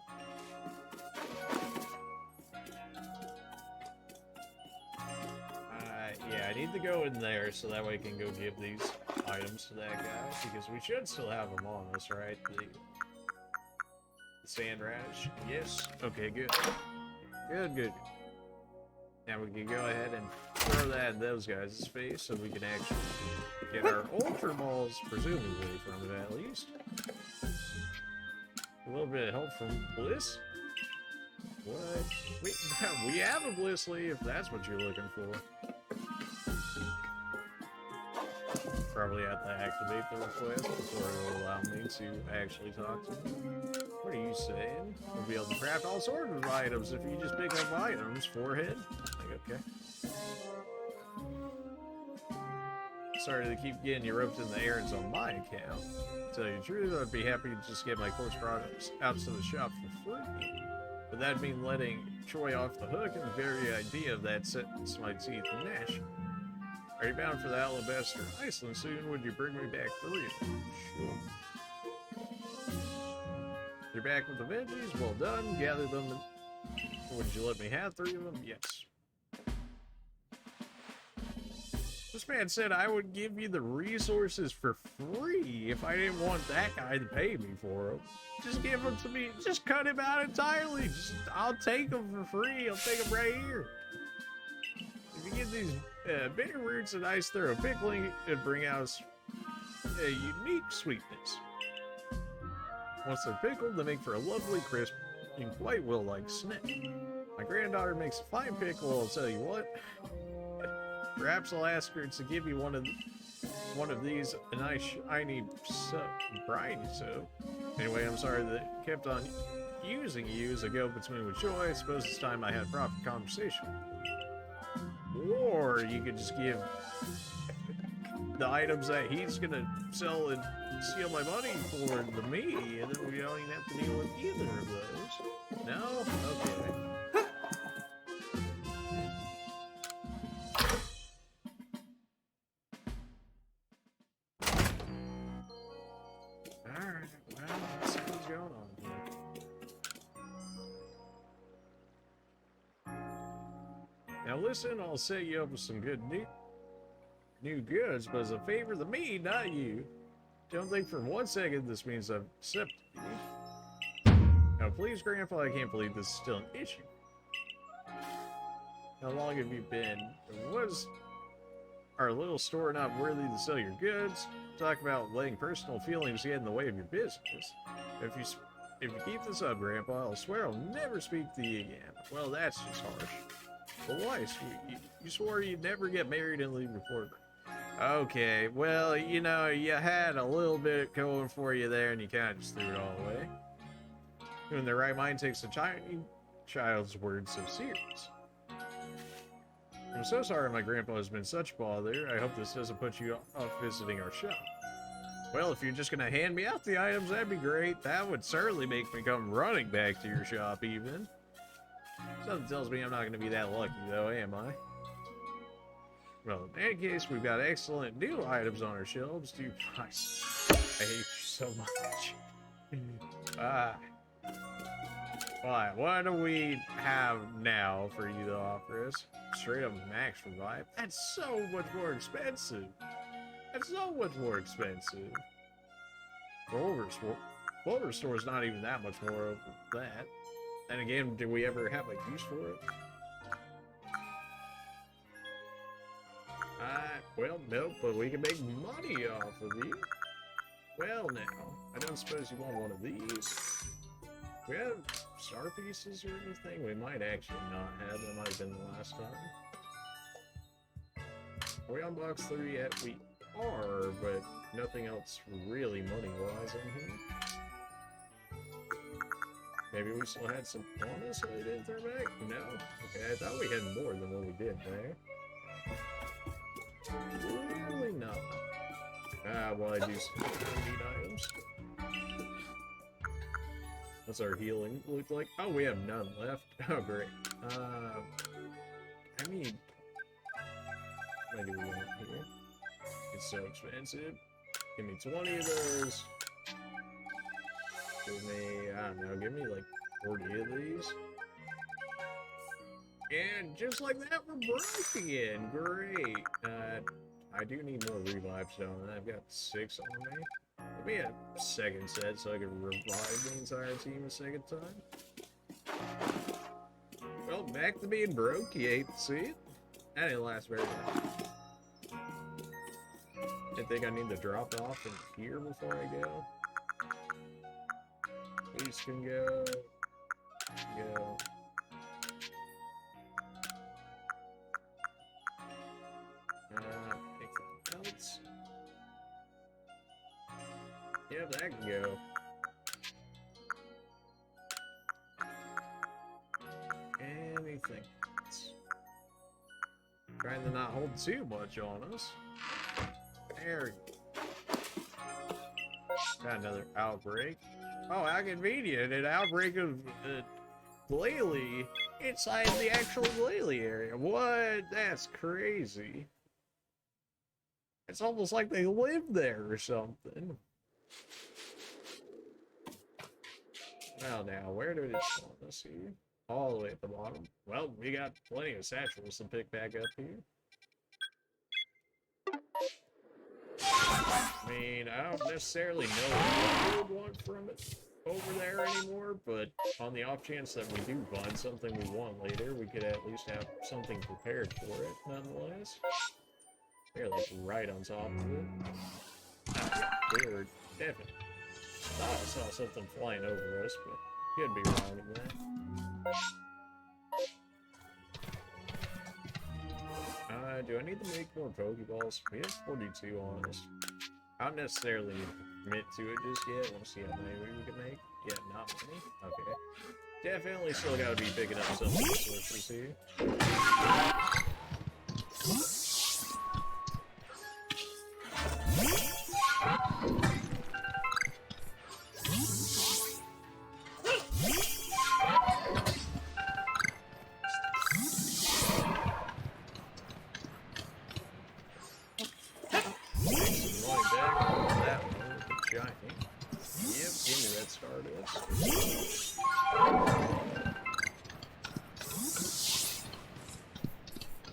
Yeah, I need to go in there so that way I can go give these items to that guy, because we should still have them on us, right? The sand radish. Yes. Okay, good. Good. Now we can go ahead and throw that in those guys' face so we can actually get our Ultra Balls, presumably, from it at least. A little bit of help from Bliss. What? We have a Bliss Leaf, if that's what you're looking for. Probably have to activate the request before it will allow me to actually talk to you. What are you saying? We'll be able to craft all sorts of items if you just pick up items. Forehead? Okay. Sorry to keep getting you roped in the errands on my account. To tell you the truth, I'd be happy to just get my course products out to the shop for free. But that'd mean letting Troy off the hook, and the very idea of that sets my teeth gnashing. Are you bound for the Alabaster Iceland soon? Would you bring me back 3 of them? Sure. You're back with the veggies? Well done. Gather them. Would you let me have 3 of them? Yes. This man said I would give you the resources for free if I didn't want that guy to pay me for them. Just give them to me. Just cut him out entirely. I'll take them for free. I'll take them right here. If you get these bitter roots and ice through a pickling, it'd bring out a unique sweetness. Once they're pickled, they make for a lovely crisp and quite well-liked snack. My granddaughter makes a fine pickle, I'll tell you what. Perhaps I'll ask her to give you one of these a nice shiny briny soap. Anyway, I'm sorry that I kept on using you as a go-between with Joy. I suppose it's time I had a proper conversation. Or you could just give the items that he's gonna sell and steal my money for to me, and then we don't even have to deal with either of those. No? Okay. Alright, well, let's see what's going on here. Now listen, I'll set you up with some good new goods, but as a favor to me, not you. Don't think for 1 second this means I've accepted you. Now please, Grandpa, I can't believe this is still an issue. How long have you been? Was our little store not worthy to sell your goods? Talk about letting personal feelings get in the way of your business. If you keep this up, Grandpa, I'll swear I'll never speak to you again. Well, that's just harsh. But why, sweet? You swore you'd never get married and leave before her. Okay, well, you know, you had a little bit going for you there, and you kind of just threw it all away. Who in their right mind takes a child's words so serious? I'm so sorry my grandpa has been such a bother. I hope this doesn't put you off visiting our shop. Well, if you're just going to hand me out the items, that'd be great. That would certainly make me come running back to your shop, even. Something tells me I'm not going to be that lucky, though, am I? Well, in any case, we've got excellent new items on our shelves. Dude, I hate you so much. What do we have now for you to offer us? Straight up max revive? That's so much more expensive. That's so much more expensive. Full Restore is not even that much more of that. And again, do we ever have a use for it? Well, nope, but we can make money off of you. Well, now, I don't suppose you want one of these. We have star pieces or anything? We might actually not have. That might have been the last time. Are we on box 3 yet? We are, but nothing else really money-wise in here. Maybe we still had some on us that we didn't throw back? No? Okay, I thought we had more than what we did there. Really not. Well, I do some need items. What's our healing look like? Oh, we have none left. Oh, great. I mean, what do we want here? It's so expensive. Give me 20 of those. Give me, I don't know, give me like 40 of these. And just like that, we're broke again. Great. I do need more revive stone. I've got 6 on me. Give me a second set so I can revive the entire team a second time. Well, back to being broke. You hate to see it. That didn't last very long. I think I need to drop off in here before I go. These can go. Go. Anything else? Yeah, that can go. Anything else? Trying to not hold too much on us. There we go. Got another outbreak. Oh, how convenient! An outbreak of Glalie inside the actual Glalie area. What? That's crazy. It's almost like they live there or something. Well, now, where did it spawn us here? All the way at the bottom. Well, we got plenty of satchels to pick back up here. I mean, I don't necessarily know what we would want from it over there anymore, but on the off chance that we do find something we want later, we could at least have something prepared for it, nonetheless. They're like right on top of it. We were definitely. I thought I saw something flying over us, but could be wrong in that. Do I need to make more Pokeballs? We have 42 on us. I don't necessarily commit to it just yet. I want to see how many we can make. Yeah, not many. Okay. Definitely still got to be picking up some resources here.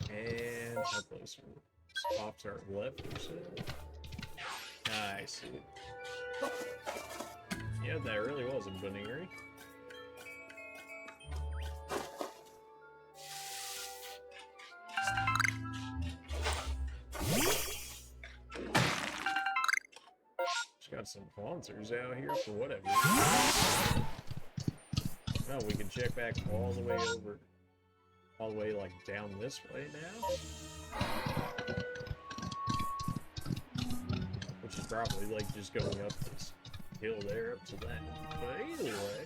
And hopefully some spots are left or so. I see. Yeah, that really was a Baneri. Just got some sponsors out here for whatever. Oh, we can check back all the way over. All the way, like, down this way now? Which is probably, like, just going up this hill there, up to that. But either way...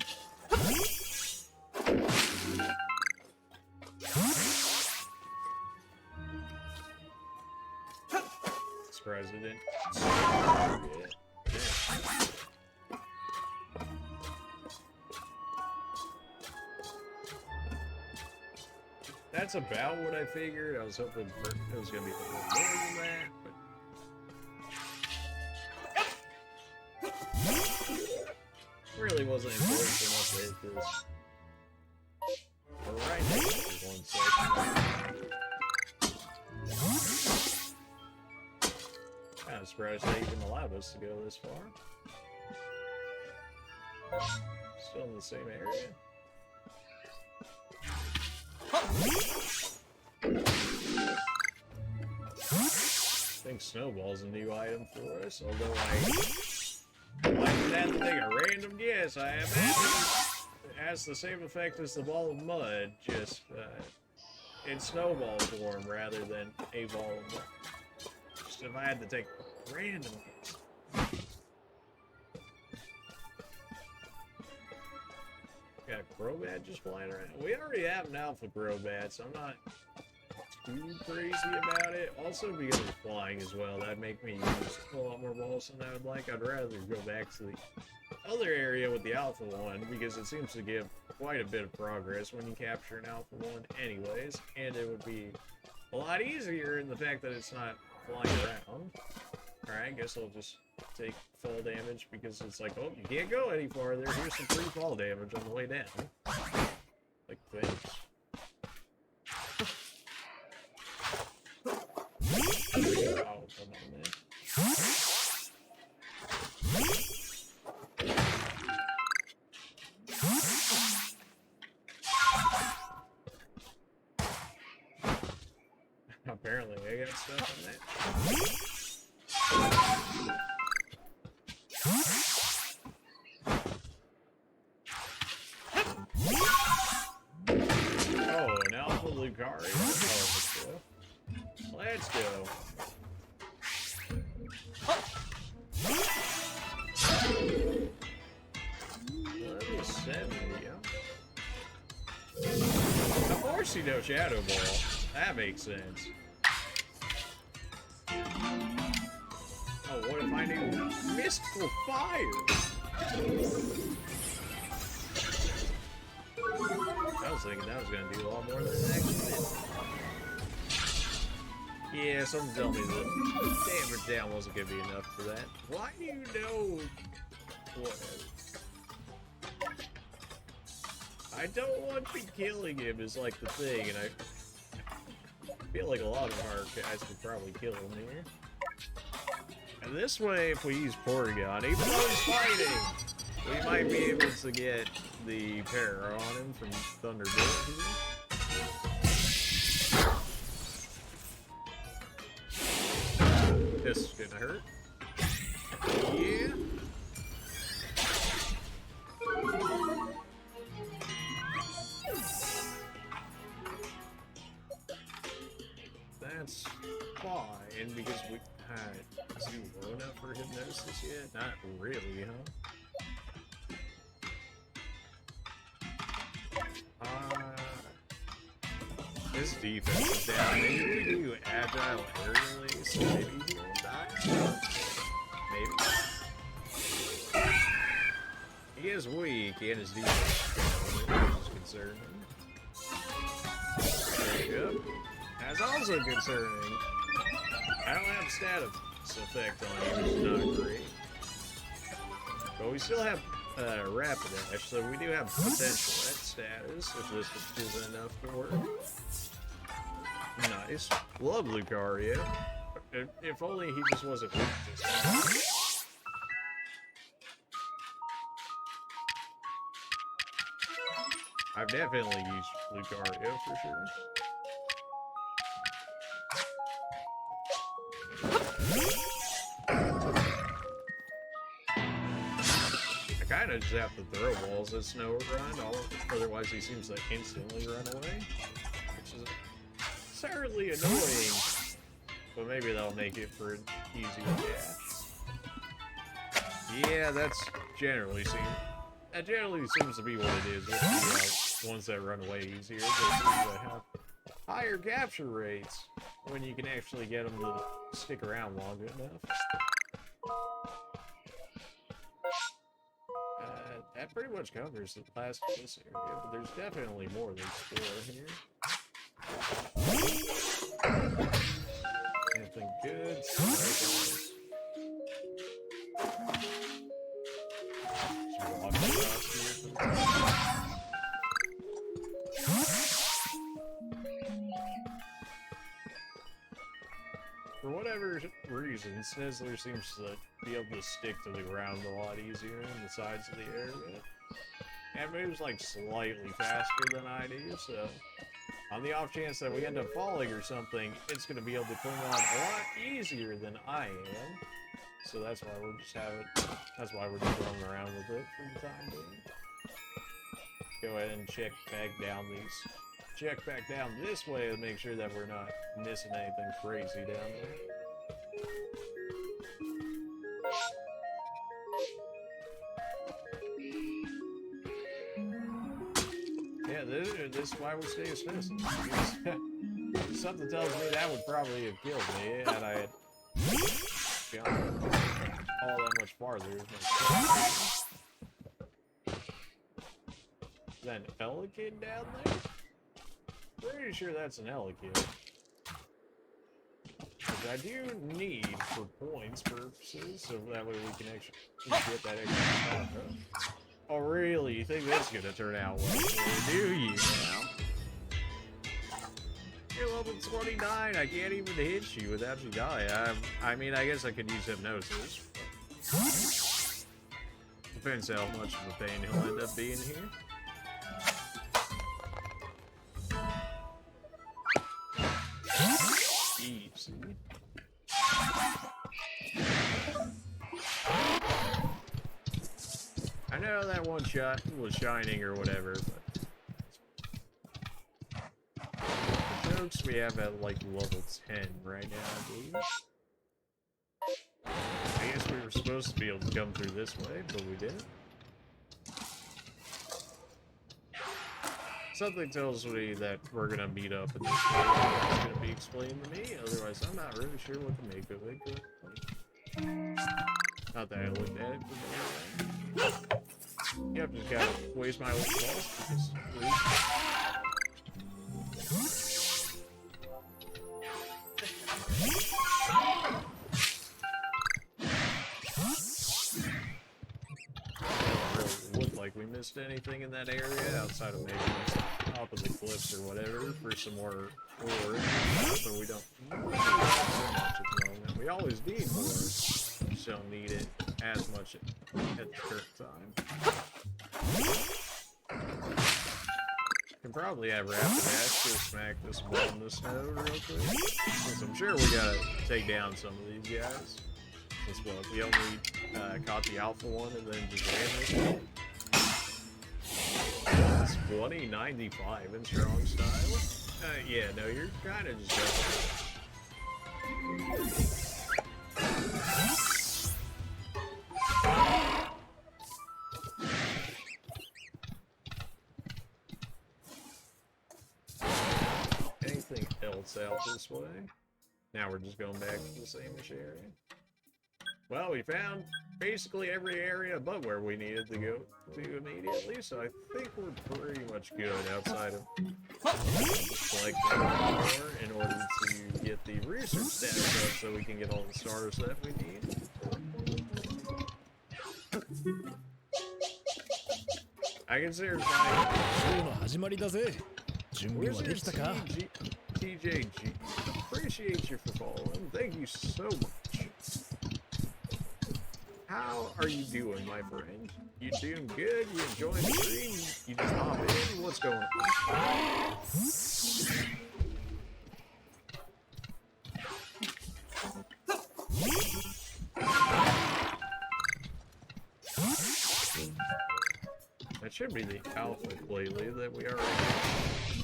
Surprised it didn't... That's about what I figured. I was hoping it was going to be a little more than that, but... really wasn't important enough to hit this. We're right next to one second. Kind of surprised they even allowed us to go this far. Still in the same area. think Snowball's a new item for us, although I might have to take a random guess. I imagine it has the same effect as the ball of mud, just in Snowball form rather than a ball of mud. Just if I had to take a random guess. Got a Crobat just flying around. We already have an Alpha Crobat, so I'm not too crazy about it. Also, because of flying as well, that'd make me use a lot more balls than I would like. I'd rather go back to the other area with the Alpha one, because it seems to give quite a bit of progress when you capture an Alpha one anyways, and it would be a lot easier in the fact that it's not flying around. Alright, I guess I'll just take fall damage because it's like, oh, you can't go any farther. Here's some free fall damage on the way down. Like, thanks. Oh, come on, man. Apparently, I got stuff on that. Oh, an Alpha Lucario. Oh, let's go. Level 70, yeah. Of course you know Shadow Ball. That makes sense. Oh, what if I knew Mystical Fire? I was thinking that was going to do a lot more than it actually did. Yeah, something tells me the damage down wasn't going to be enough for that. Why do you know? Whatever. I don't want to be killing him is like the thing, and I feel like a lot of our guys could probably kill him here. And this way, if we use Porygon, even though he's fighting, we might be able to get the Para on him from Thunderbolt here. This is gonna hurt. Yeah. That's fine, because we had zero enough for Hypnosis yet? Not really, huh? His defense is down. Maybe we do Agile aerially, so maybe he won't die? Maybe. He is weak, and his defense is down, which is concerning. There you go. That's also concerning. I don't have status effect on you, which is not great. But we still have Rapidash, so we do have potential at status if this is enough to work. Nice. Love Lucario. If only he just wasn't weak this time. I've definitely used Lucario for sure. I kind of just have to throw balls at Snowrun, otherwise he seems to instantly run away, which is absurdly annoying, but maybe that'll make it for an easier dash. Yeah, that generally seems to be what it is with the ones that run away easier. They seem to have higher capture rates when you can actually get them to stick around long enough. That pretty much covers the last of this area, but there's definitely more to explore here. Anything good? Just walk across here. For whatever reason, Snizzler seems to be able to stick to the ground a lot easier on the sides of the area. And moves like slightly faster than I do, so On the off chance that we end up falling or something, it's going to be able to cling on a lot easier than I am. So that's why we're just rolling around with it for the time being. Go ahead and check back down this way to make sure that we're not missing anything crazy down there. Yeah, this is why we stay as citizens. Something tells me that would probably have killed me had I had gone all that much farther. Is that an Elekid down there? Pretty sure that's an Elekid. Which I do need for points purposes, so that way we can actually get that extra stuff. Oh really? You think this is gonna turn out well? Do you now? You're level 29, I can't even hit you without you dying. I mean, I guess I could use hypnosis. Depends how much of a pain he'll end up being here. Easy. I know that one shot was shining or whatever, but the jokes we have at like level 10 right now, I believe. I guess we were supposed to be able to come through this way, but we didn't. Something tells me that we're gonna meet up in this way. It's gonna be explained to me, otherwise I'm not really sure what to make of it. Not that I looked at it for very long. Yep, just gotta waste my old balls because look like we missed anything in that area outside of maybe top of the cliffs or whatever for some more ore, but we don't need so much at the moment. We always need more, just don't need it as much at the current time. Can probably have Rapid Dash to smack this ball in the snow real quick, since I'm sure we gotta take down some of these guys. Since what, we only caught the alpha one and then just ran this one. It's 2095 in strong style. Yeah, no, you're kind of just anything else out this way? Now we're just going back to the same-ish area. Well, we found basically every area but where we needed to go to immediately, so I think we're pretty much good outside of collecting more in order to get the research status up so we can get all the stars that we need. I consider Wizard TJG. Appreciate you for following. Thank you so much. How are you doing, my friend? You doing good? You enjoying the stream? You just hop in? What's going on? That should be the alpha lately that we are.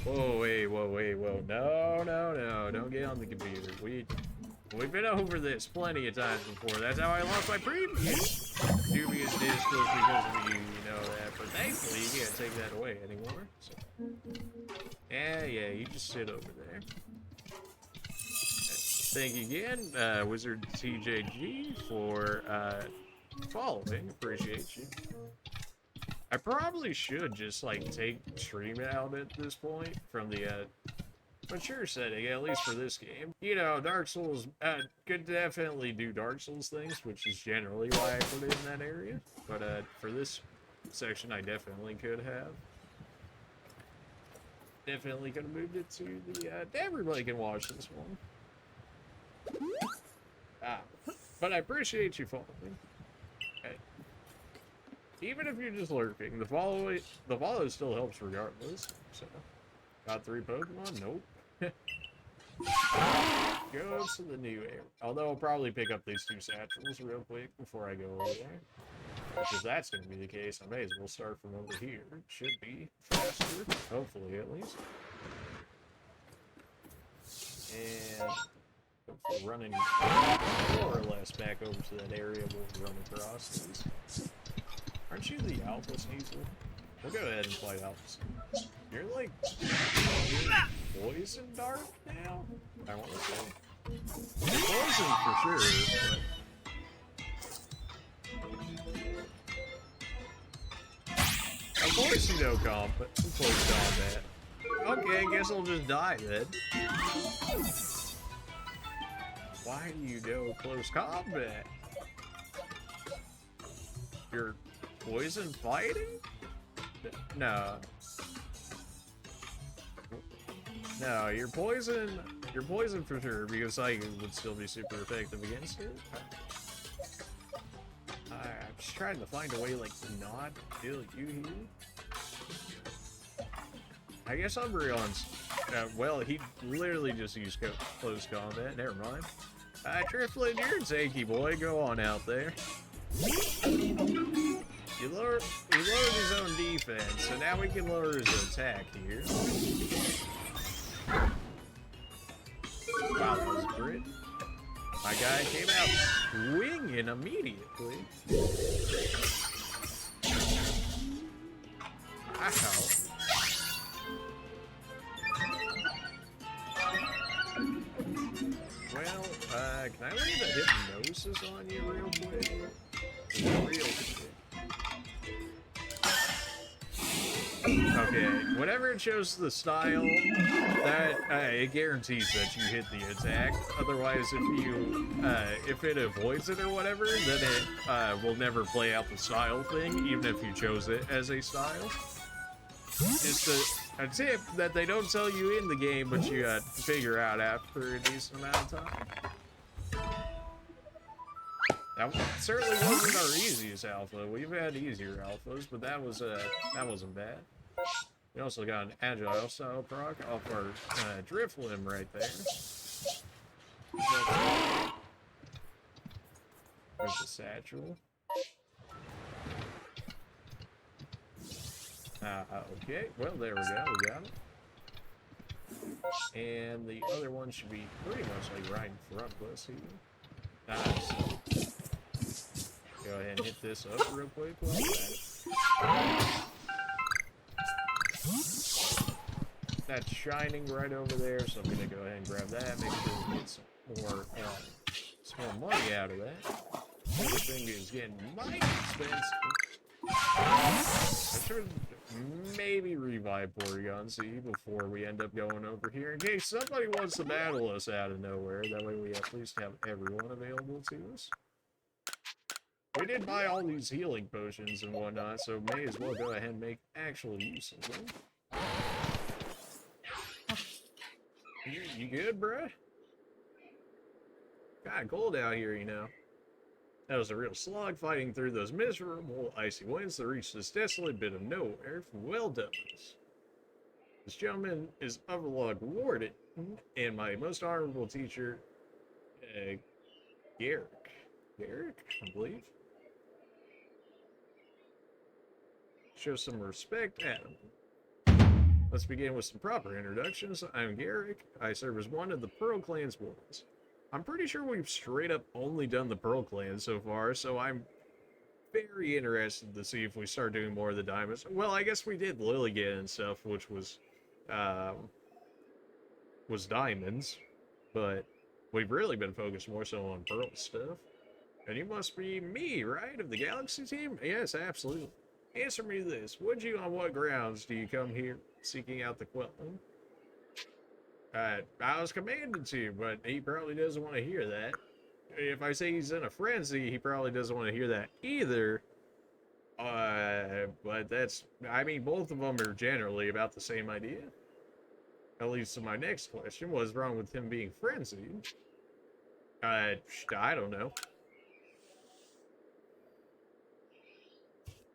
Whoa, wait, whoa. No. Don't get on the computer. We've been over this plenty of times before. That's how I lost my previous dubious disc was because of you know that. But thankfully, you can't take that away anymore. So. Yeah, you just sit over there. Thank you again, Wizard TJG, for following. Appreciate you. I probably should just like take stream out at this point from the mature setting, at least for this game. You know, Dark Souls could definitely do Dark Souls things, which is generally why I put it in that area. But for this section, I definitely could have. Definitely could have moved it to the. Everybody can watch this one. But I appreciate you following. Okay. Even if you're just lurking, the follow still helps regardless. So Got 3 Pokemon? Nope. Go to the new area. Although I'll probably pick up these 2 satchels real quick before I go over there. Which, if that's going to be the case, I may as well start from over here. It should be faster, hopefully at least. And hopefully running more or less back over to that area we'll run across these. Aren't you the Alpha Sneasel? We'll go ahead and play Alpha Sneasel. You're like poison dark now? I want to say. Poison for sure, but... Of course you know close combat. Okay, guess I'll just die then. Why do you know close combat? You're poison fighting? No. No, you're poison for sure, because Psychic would still be super effective against it. I'm just trying to find a way, like, to not kill you here. I guess Umbreon's... well, he literally just used close combat. Never mind. Trifflin, you're tanky boy. Go on out there. He lowered his own defense, so now we can lower his attack here. Wow, that was great. My guy came out swinging immediately. Wow. Well, can I leave a hypnosis on you real quick? Real quick. Okay, whenever it shows the style, that it guarantees that you hit the attack. Otherwise, if it avoids it or whatever, then it will never play out the style thing, even if you chose it as a style. It's a tip that they don't tell you in the game, but you figure out after a decent amount of time. That certainly wasn't our easiest alpha. We've had easier alphas, but that wasn't bad. We also got an agile style proc off our Drifloon right there. There's the satchel. Okay, well there we go, we got it. And the other one should be pretty much like right in front of us here. Nice. Go ahead and hit this up real quick like that. That's shining right over there, so I'm gonna go ahead and grab that, make sure we get some more money out of that. Everything is getting mighty expensive. I should maybe revive Porygon C before we end up going over here, in case somebody wants to battle us out of nowhere. That way we at least have everyone available to us. We did buy all these healing potions and whatnot, so may as well go ahead and make actual use of them. You good, bruh? Kinda cold out here, you know. That was a real slog fighting through those miserable icy winds to reach this desolate bit of nowhere. Well done. This gentleman is Avalugg Warden, and my most honorable teacher, Garrick, I believe. Show some respect, Adam. Let's begin with some proper introductions. I'm Garrick. I serve as one of the Pearl Clan's wardens. I'm pretty sure we've straight up only done the Pearl Clan so far, so I'm very interested to see if we start doing more of the Diamonds. Well, I guess we did Lilligant and stuff, which was Diamonds, but we've really been focused more so on Pearl stuff. And you must be me, right, of the Galaxy team? Yes, absolutely. Answer me this. Would you, on what grounds do you come here seeking out the Queltlin? I was commanded to, but he probably doesn't want to hear that. If I say he's in a frenzy, he probably doesn't want to hear that either. But that's, I mean, both of them are generally about the same idea. That leads to my next question. What's wrong with him being frenzied? I don't know.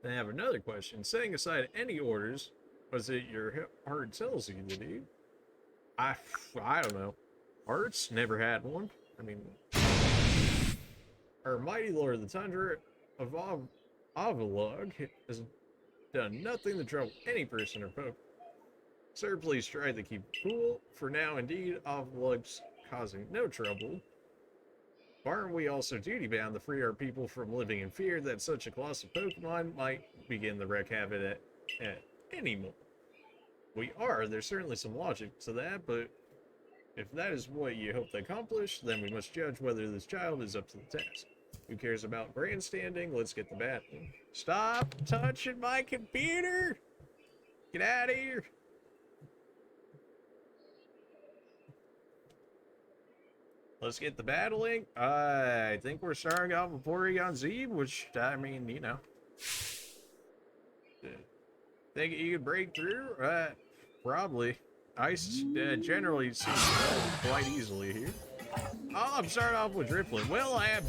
I have another question. Setting aside any orders, Was it your heart tells you to do? I don't know. Hearts? Never had one. I mean, our mighty lord of the Tundra Avalugg has done nothing to trouble any person or folk. Sir, please try to keep cool. For now, indeed, Avalugg's causing no trouble. Aren't we also duty-bound to free our people from living in fear that such a colossal Pokemon might begin to wreak havoc at any moment? We are. There's certainly some logic to that, but if that is what you hope to accomplish, then we must judge whether this child is up to the task. Who cares about grandstanding? Let's get the battling. Stop touching my computer! Get out of here! Let's get the battling. I think we're starting off with Porygon Z, which, I mean, you know. Think you could break through? Probably. Ice generally seems to melt quite easily here. Oh, I'm starting off with Drifloon. Well, I have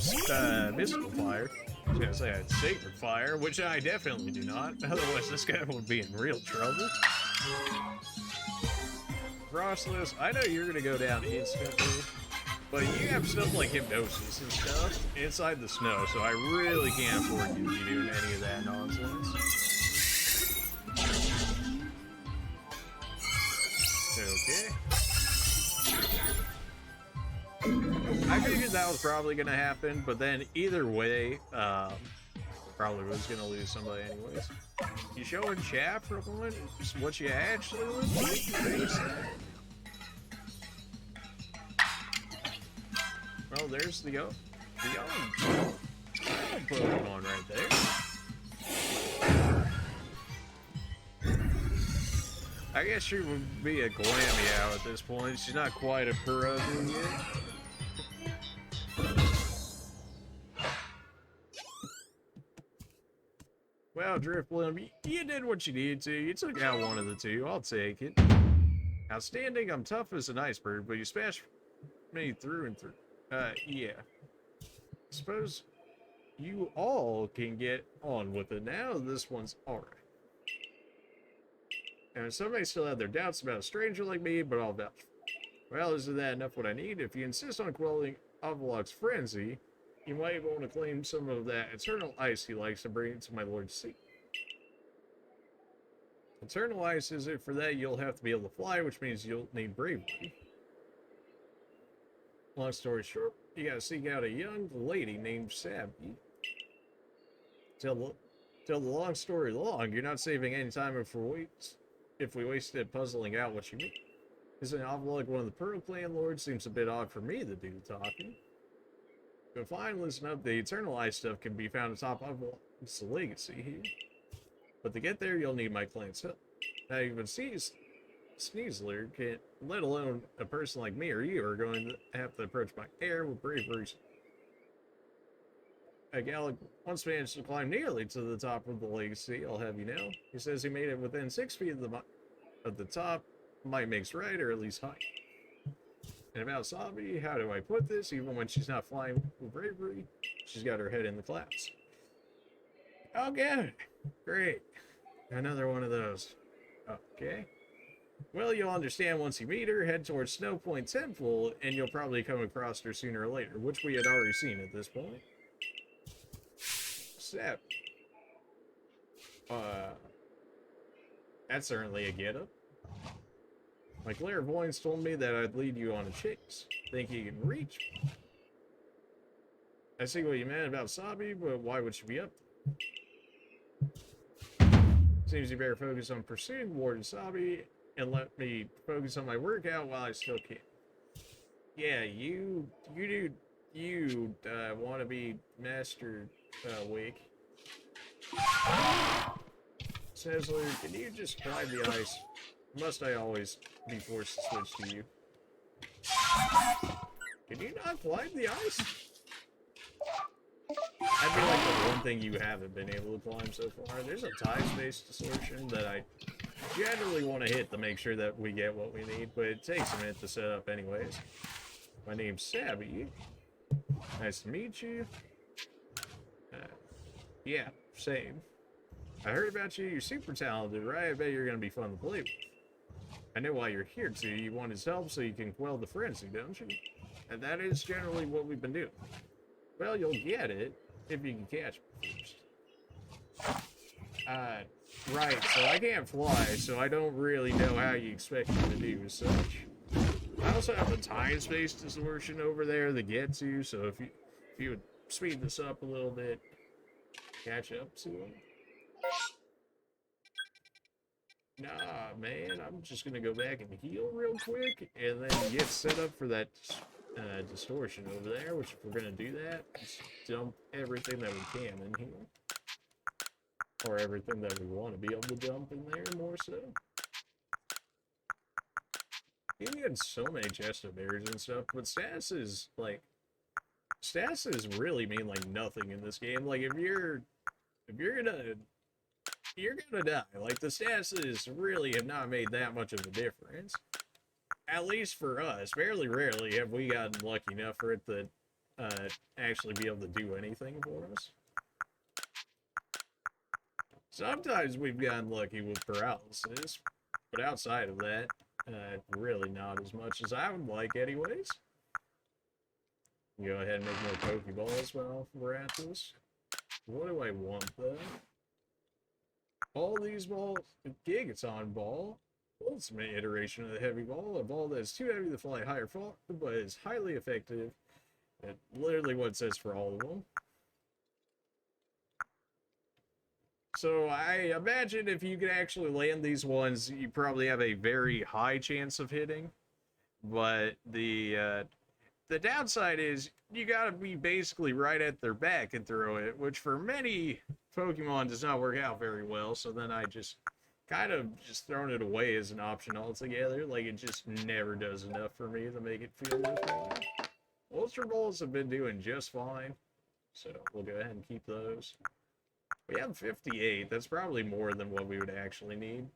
Mystical Fire. I was gonna say I had Sacred Fire, which I definitely do not. Otherwise, this guy would be in real trouble. Frostless, I know you're gonna go down instantly. But you have stuff like Hypnosis and stuff inside the snow, so I really can't afford you to be doing any of that nonsense. Okay. I figured that was probably going to happen, but then either way, probably was going to lose somebody anyways. You showing chat for one? What you actually look like? Well, there's the young Pokemon right there. I guess she would be a Glameow at this point. She's not quite a Perugly yet. Well, Drifloon, you did what you needed to. You took out one of the two. I'll take it. Outstanding. I'm tough as an iceberg, but you smashed me through and through. Yeah. Suppose you all can get on with it now. This one's alright. And some may still have their doubts about a stranger like me, but I'll vouch. Well, isn't that enough what I need? If you insist on quelling Avalugg's frenzy, you might want to claim some of that eternal ice he likes to bring to my lord's seat. Eternal ice, is it? For that, you'll have to be able to fly, which means you'll need bravery. Long story short, you gotta seek out a young lady named Sabby. Tell the long story long, you're not saving any time if we wasted puzzling out what you mean. Isn't Avalugg one of the Pearl Clan lords? Seems a bit odd for me to do the talking. But fine, listen up. The Eternal Ice stuff can be found atop Avalugg's legacy here. But to get there, you'll need my clan's help. Now, even Sneasler can't, let alone a person like me or you, are going to have to approach my heir with bravery. Gallic once managed to climb nearly to the top of the legacy, I'll have you know. He says he made it within 6 feet of the top. Might makes right, or at least height. And about Sabi, how do I put this? Even when she's not flying with bravery, she's got her head in the clouds. Okay, great. Another one of those. Okay. Well, you'll understand once you meet her. Head towards Snow Point Temple, and you'll probably come across her sooner or later, which we had already seen at this point. Sep. That's certainly a get-up. My clairvoyance told me that I'd lead you on a chase. Think you can reach me? I see what you meant about Sabi, but why would she be up there? Seems you better focus on pursuing Warden Sabi and let me focus on my workout while I still can. Yeah, you want to be Master Wake. Sneasler, can you just climb the ice? Must I always be forced to switch to you? Can you not climb the ice? I feel like the one thing you haven't been able to climb so far. There's a time-space distortion that I generally want to hit to make sure that we get what we need, but it takes a minute to set up anyways. My name's Sabby. Nice to meet you. Yeah, same. I heard about you. You're super talented, right? I bet you're gonna be fun to play with. I know why you're here, too. You want his help so you can quell the frenzy, don't you? And that is generally what we've been doing. Well, you'll get it if you can catch me first. Right, so I can't fly, so I don't really know how you expect me to do as such. I also have a time-space distortion over there to get to, so if you would speed this up a little bit, catch up to him. Nah, man, I'm just gonna go back and heal real quick, and then get set up for that distortion over there, which if we're gonna do that, just dump everything that we can in here. Or everything that we want to be able to dump in there, more so. You can get so many chest of berries and stuff, but statuses really mean, like, nothing in this game. Like, if you're gonna die. Like, the statuses really have not made that much of a difference. At least for us. Fairly rarely have we gotten lucky enough for it to actually be able to do anything for us. Sometimes we've gotten lucky with paralysis, but outside of that, really not as much as I would like anyways. Go ahead and make more Pokeballs while we're at this. What do I want, though? All these balls, Gigaton Ball, ultimate iteration of the heavy ball, a ball that's too heavy to fly higher far, but is highly effective. That's literally what it says for all of them. So I imagine if you could actually land these ones, you probably have a very high chance of hitting. But the downside is you gotta be basically right at their back and throw it, which for many Pokemon does not work out very well. So then I just kind of just thrown it away as an option altogether. Like, it just never does enough for me to make it feel worthwhile. Ultra Balls have been doing just fine, so we'll go ahead and keep those. We have 58. That's probably more than what we would actually need.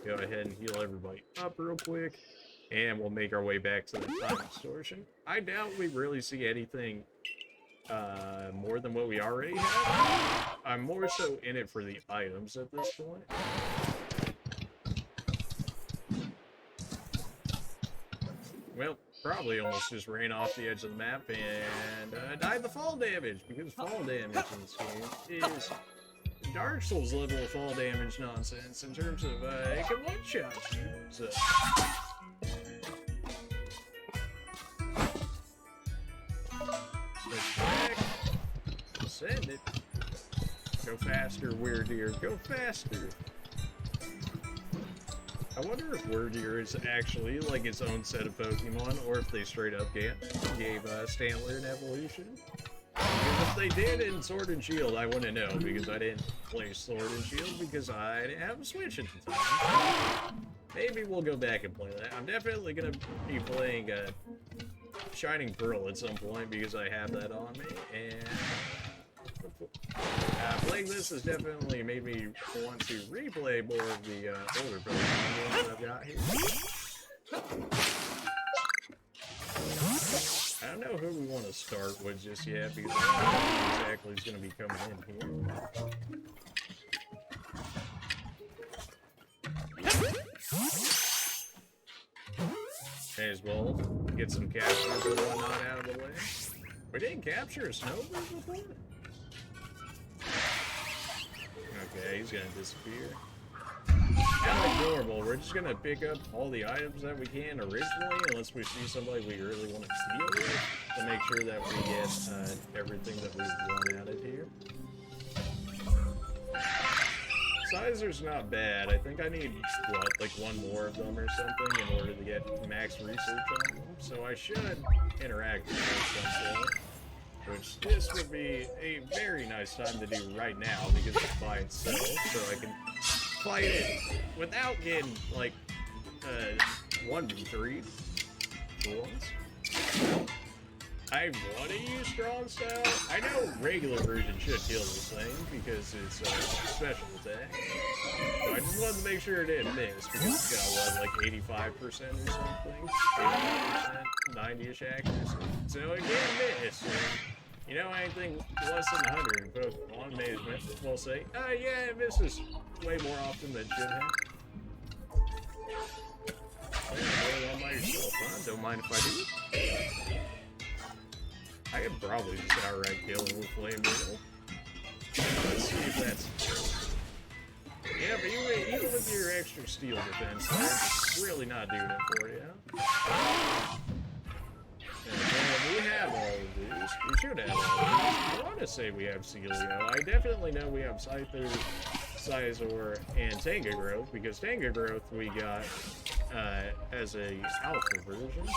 Go ahead and heal everybody up real quick. And we'll make our way back to the time distortion. I doubt we really see anything more than what we already have. I'm more so in it for the items at this point. Well, probably almost just ran off the edge of the map and died the fall damage, because fall damage in this game is Dark Souls level of fall damage nonsense in terms of it can one-shot you. So. Send it. Go faster, Weirdeer. Go faster. I wonder if Weirdeer is actually like its own set of Pokemon, or if they straight up gave Stantler an evolution. Because if they did in Sword and Shield, I wouldn't know, because I didn't play Sword and Shield because I didn't have a Switch at the time. Maybe we'll go back and play that. I'm definitely gonna be playing Shining Pearl at some point because I have that on me, and playing this has definitely made me want to replay more of the older Pokemon games that I've got here. I don't know who we want to start with just yet, because I don't know who exactly is going to be coming in here. May as well get some captures and whatnot out of the way. We didn't capture a Snowbird before? Okay, he's gonna disappear. Kind of like normal, we're just gonna pick up all the items that we can originally, unless we see somebody we really want to deal with, to make sure that we get everything that we want out of here. Sizer's not bad. I think I need, what, like one more of them or something in order to get max research on them. So I should interact with them at some point. Which this would be a very nice time to do right now, because it's by itself, so I can fight it without getting, like, 1v3 for once. I want to use Strong Style. I know regular version should kill this thing, because it's a special attack. So I just wanted to make sure it didn't miss, because it's got, what, like 85% or something? 85%, 90-ish accuracy. So it can't miss. You know, anything less than 100 in Pokemon will say, yeah, it misses way more often than it should have. Oh, yeah, all by yourself, huh? Don't mind if I do. I could probably just outright kill him with Flame Wheel. Let's see if that's true. Yeah, but even with your extra steel defense, that's really not doing it for you. We have all of these. We should have all of these. I want to say we have Celio. I definitely know we have Scyther, Scizor, and Tangrowth, because Tangrowth we got as a alpha version.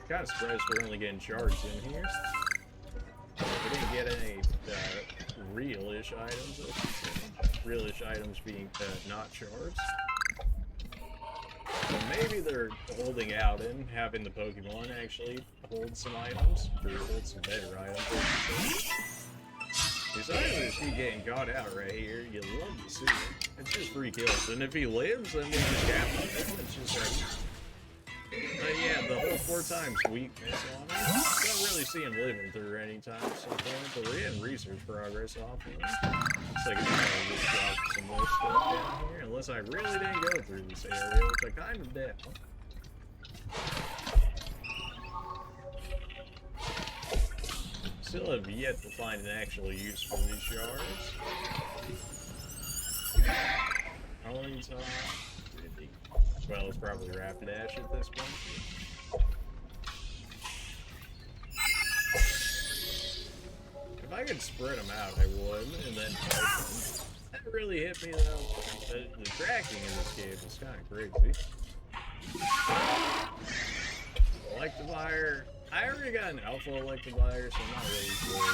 Kind of surprised we're only getting charged in here. We didn't get any real-ish items. Real-ish items being not charged. So maybe they're holding out and having the Pokemon actually hold some items, or hold some better items. These items keep getting caught out right here. You love to see it. It's just 3 kills, and if he lives, then we just cap him. It's just like... But yeah, the whole 4 times weakness on it. Don't really see him living through any time so far, but we're getting research progress off of him. Looks like it's gonna just drop some more stuff down here, unless I really didn't go through this area, which I kind of doubt. Still have yet to find an actual use for these shards. Only time. Well, it's probably Rapidash at this point. If I could spread them out, I would, and then fight them. That really hit me, though. The tracking in this game is kind of crazy. Electivire. I already got an Alpha Electivire, so I'm not really sure.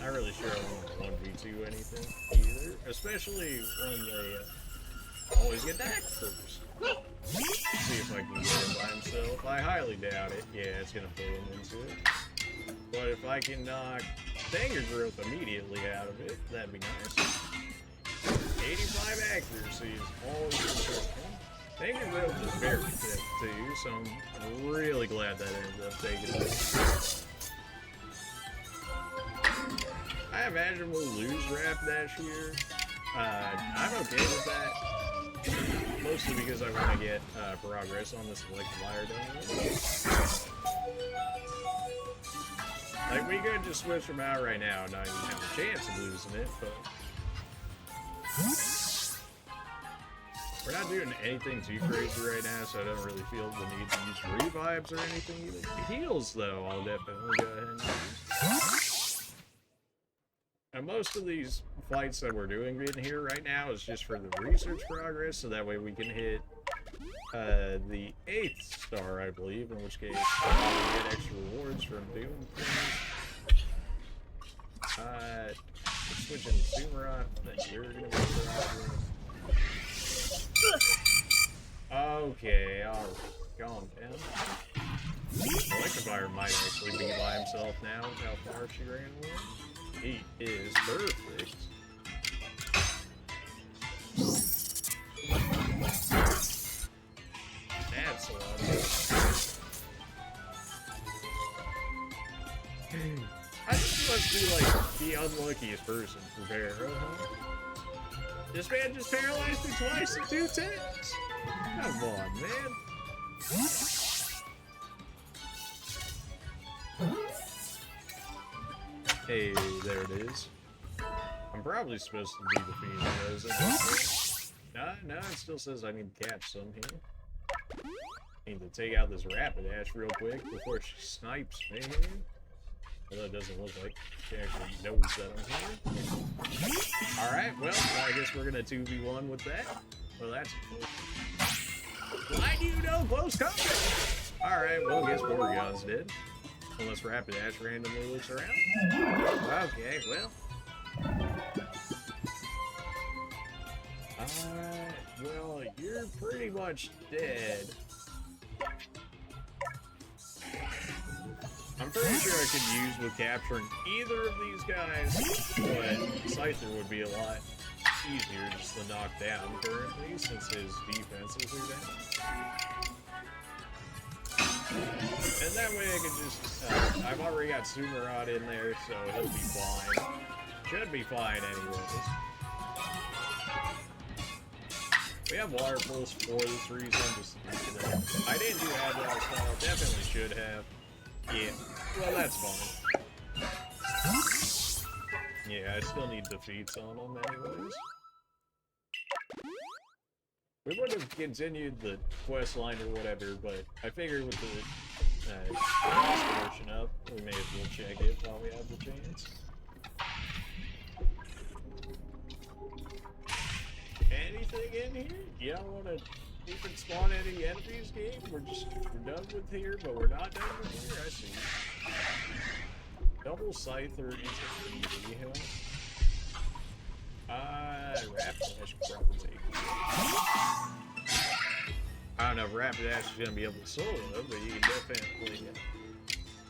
Not really sure I want to 1v2 anything either, especially when they always get back first. See if I can get him by himself. I highly doubt it. Yeah, it's gonna pull him into it. But if I can knock Tangrowth immediately out of it, that'd be nice. 85 accuracy is always important. Tangrowth is very thick too, so I'm really glad that ended up taking it. I imagine we'll lose Rapidash here. I'm okay with that. Mostly because I want to get progress on this Electivire done. Like, we could just switch them out right now and not even have a chance of losing it, but... We're not doing anything too crazy right now, so I don't really feel the need to use revives or anything either. Heals, though, I'll definitely go ahead and use. And most of these fights that we're doing in here right now is just for the research progress, so that way we can hit the 8th star, I believe, in which case we get extra rewards from doing things. Switching to Sumaron, that you're gonna be surviving. Okay, alright, calm down. Electivire might actually be by himself now, how far she ran away. He is perfect. That's a lot of I just must be like the unluckiest person for Bear, huh? This man just paralyzed me twice in 2 ticks. Come on, man. Hey, there it is. I'm probably supposed to be defeating those at this point. No, it still says I need to catch some here. I need to take out this Rapidash real quick before she snipes me. Although it doesn't look like she actually knows that I'm here. Alright, well, I guess we're gonna 2v1 with that. Well, that's cool. Why do you know close combat? Alright, well, I guess Porygon's dead. Unless Rapidash randomly looks around. Okay, well. Well, you're pretty much dead. I'm pretty sure I could use with capturing either of these guys, but Scyther would be a lot easier just to knock down currently, since his defenses are down. And that way I can just, I've already got Sumerod in there, so he'll be fine. Should be fine anyways. We have water pulse for this reason, just I didn't do Agile Style, definitely should have. Yeah, well that's fine. Yeah, I still need defeats on them anyways. We would have continued the quest line or whatever, but I figured with the portion up, we may as well check it while we have the chance. Anything in here? You don't want to even spawn any enemies game? We're done with here, but we're not done with here? I see. Double Scyther into easy hill. Rapidash could probably take it. I don't know if Rapidash is going to be able to solo it, but you can definitely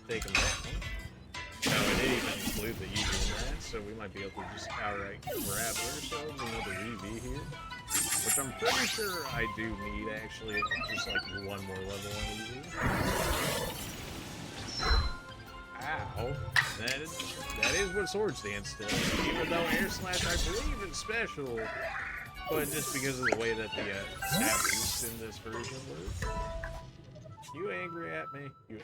take him down. No, it didn't even include the EV in that, so we might be able to just outright grab ourselves another EV here. Which I'm pretty sure I do need, actually, just like one more level on EV. Ow. That is what Sword Stance does. Even though Air Slash, I believe it's special, but just because of the way that the stat boosts in this version work. You angry at me? Oh,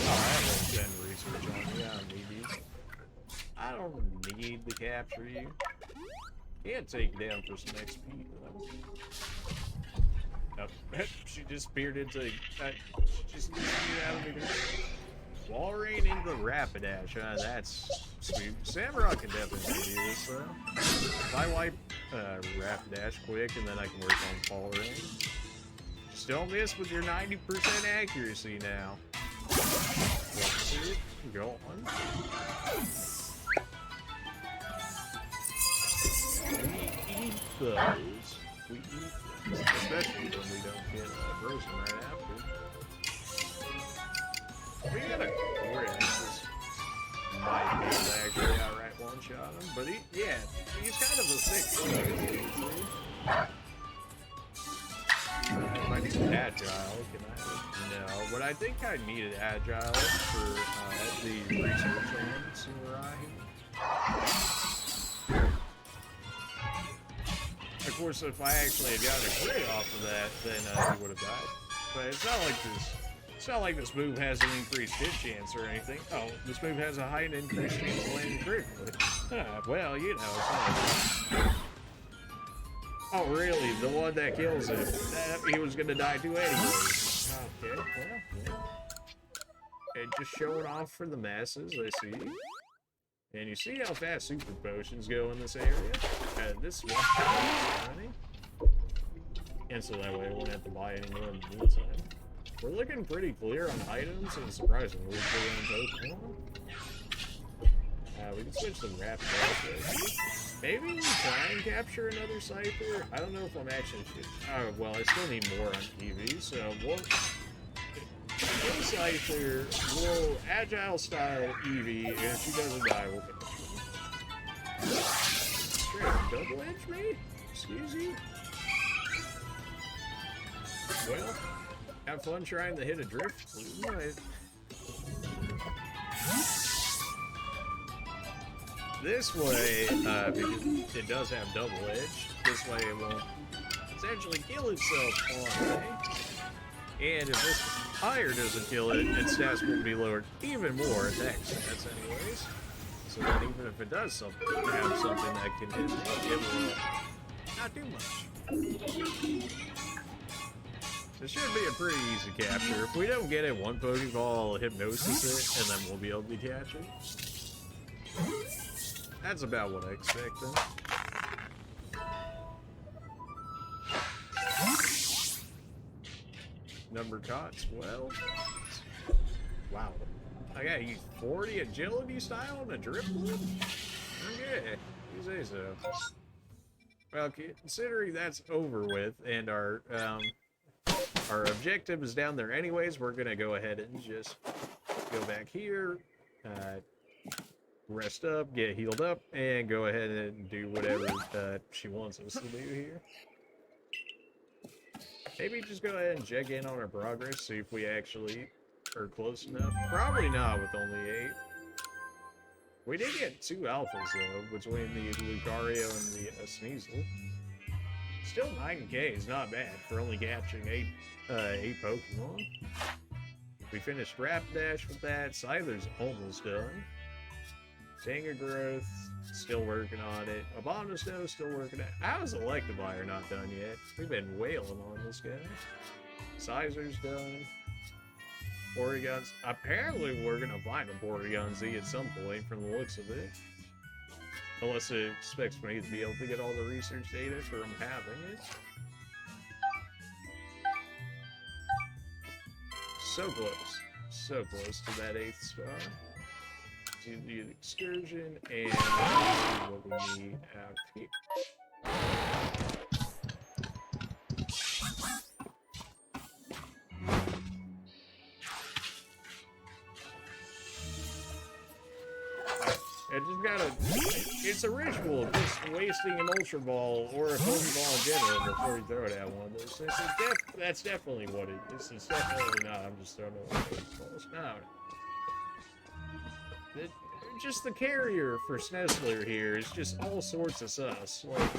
I haven't done research on you. I don't need you. I don't need to capture you. Can't take you down for some XP, though. Nope. She just speared into... she just speared out of me. Wall Rain into Rapidash. That's sweet. Samurott can definitely do this, though. If I wipe Rapidash quick, and then I can work on Fall Rain. Just don't miss with your 90% accuracy now. That's it. Go on. We eat those. We eat those. Especially when we don't get frozen right after. We got a Coronet. Might be able to actually outright one-shot him, but he's kind of a thick player. If I need Agile, can I? No, but I think I needed Agile for the research on Samurai. Of course, if I actually had gotten a crit off of that, then he would have died. But it's not like this move has an increased hit chance or anything. Oh, this move has a high and increased chance of landing critically. Well, you know, it's not. Oh, really? The one that kills him? He was gonna die too anyways. Okay, well, yeah. And just showing off for the masses, I see. And you see how fast super potions go in this area? This one, honey. And so that way I won't have to buy any more in the meantime. We're looking pretty clear on items, and surprisingly clear on Pokemon. We can switch to Rapidash. Maybe we try and capture another Scyther. I don't know if I'm actually... Oh, well, I still need more on EV, so we'll... Scyther, we'll Agile style EV, and if she doesn't die, we'll finish her. Straight double edge me? Excuse you? Well, have fun trying to hit a drift plume, right? This way, because it does have double edge, this way it won't essentially kill itself on the way. And if this higher doesn't kill it, its stats will be lowered even more attack stats anyways. So that even if it does have something that can hit it will not do much. This should be a pretty easy capture. If we don't get it, one Pokeball will hypnosis it, and then we'll be able to catch it. That's about what I expected. Number cots, well. Wow. I gotta use 40 agility style on a driftwood? Okay, you say so. Well, considering that's over with, and our objective is down there anyways, we're gonna go ahead and just go back here, rest up, get healed up, and go ahead and do whatever she wants us to do here. Maybe just go ahead and check in on our progress, see if we actually Or close enough? Probably not with only 8. We did get 2 alphas, though, between the Lucario and the Sneasel. Still 9k is not bad for only catching 8 Pokemon. We finished Rapidash with that. Scyther's almost done. Tangrowth, still working on it. Abomasnow, still working on it. How's Electivire not done yet? We've been wailing on this guy. Sizer's done. Porygon's. Apparently, we're gonna find a Porygon Z at some point from the looks of it. Unless it expects me to be able to get all the research data from having it. So close. So close to that 8th star. Do the excursion, and let's see what we need out here. I just gotta. It's a ritual, just wasting an Ultra Ball or a Pokeball in general before you throw it at one of those things. That's definitely what it is. It's definitely not. I'm just throwing it at Pokeballs. No. Just the carrier for Sneasler here is just all sorts of sus. Like,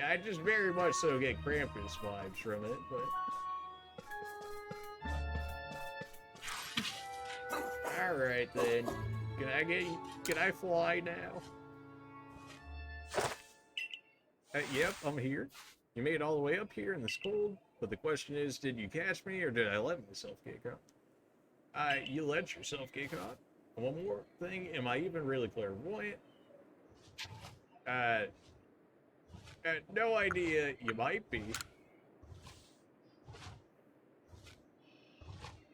I just very much so get Krampus vibes from it, but. Alright then. Can I fly now? Yep, I'm here. You made it all the way up here in this cold, but the question is, did you catch me or did I let myself get caught? You let yourself get caught. One more thing, am I even really clairvoyant? No idea, you might be.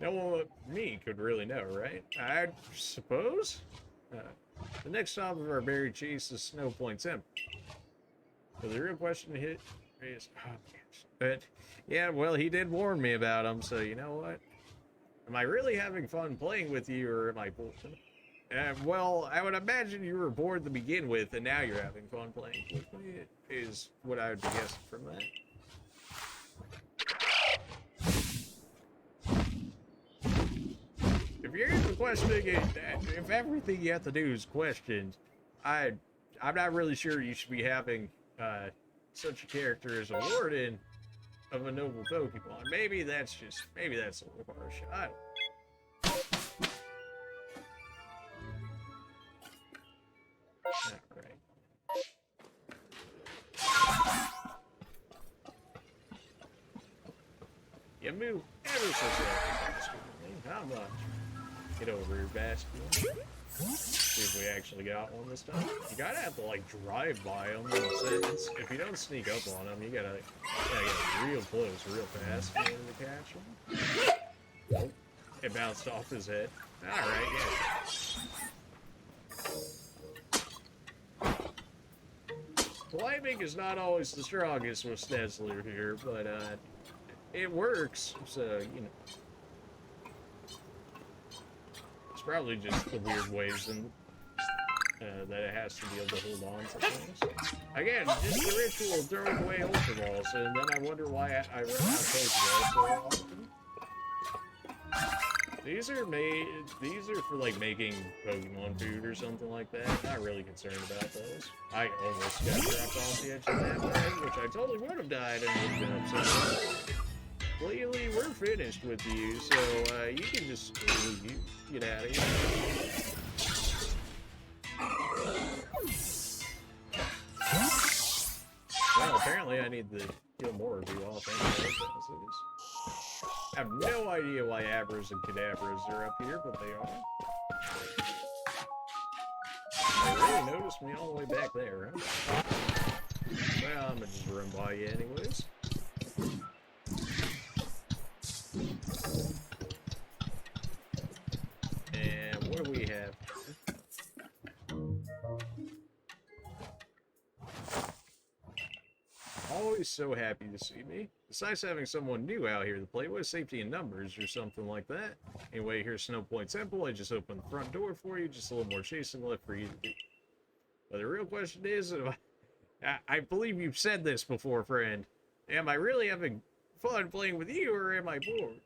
No one but me could really know, right? I suppose? The next stop of our berry chase is Snow Point Temple. So the real question is, oh, but yeah, well, he did warn me about him, so you know what? Am I really having fun playing with you, or am I bored? Well, I would imagine you were bored to begin with, and now you're having fun playing with me, is what I would be guessing from that. If you're even questioning it, if everything you have to do is questioned, I'm not really sure you should be having such a character as a warden of a noble Pokemon. Maybe that's a little harsh. I don't know. Alright. You move ever so slightly. How much? Get over here, Bastion. See if we actually got one this time. You gotta have to, like, drive by them in a sense. If you don't sneak up on them, you gotta get real close, real fast in order to catch them. Nope. It bounced off his head. Alright, yeah. Climbing is not always the strongest with Sneasler here, but, it works, so, you know. It's probably just the weird ways and that it has to be able to hold on to things. Again, just the ritual of throwing away Ultra Balls, and then I wonder why I run out of Pokeballs so often. These are for like making Pokemon food or something like that. Not really concerned about those. I almost got dropped off the edge of that way, which I totally would have died and would have been upset. Clearly, we're finished with you, so you can just get out of here. Well, apparently I need to kill more of you all. I have no idea why Abras and Kadabras are up here, but they are. They really noticed me all the way back there, huh? Well, I'm gonna just run by you anyways. And what do we have? Always so happy to see me. Besides having someone new out here to play with, safety in numbers or something like that. Anyway, here's Snow Point Temple. I just opened the front door for you. Just a little more chasing left for you to do. But the real question is, I believe you've said this before, friend. Am I really having fun playing with you, or am I bored?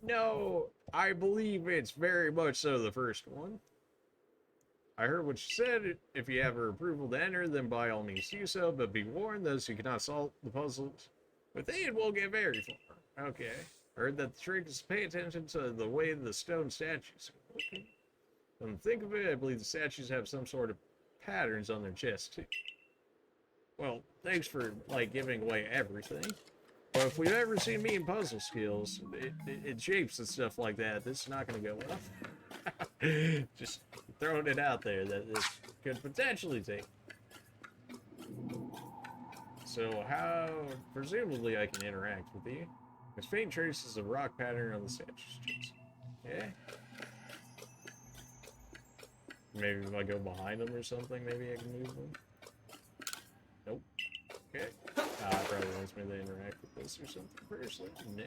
No, I believe it's very much so the first one. I heard what you said. If you have her approval to enter, then by all means do so, but be warned, those who cannot solve the puzzles within won't get very far. Okay. I heard that the trick is to pay attention to the way the stone statues are looking. When I think of it, I believe the statues have some sort of patterns on their chest, too. Well, thanks for, like, giving away everything. But if we've ever seen me in puzzle skills, it shapes and stuff like that, this is not going to go well. Just throwing it out there that this could potentially take. So how, presumably I can interact with you. There's faint traces of rock pattern on the statue's chest. Okay. Maybe if I go behind them or something, maybe I can move them. Nope. Okay. It probably wants me to interact with this or something personally. No.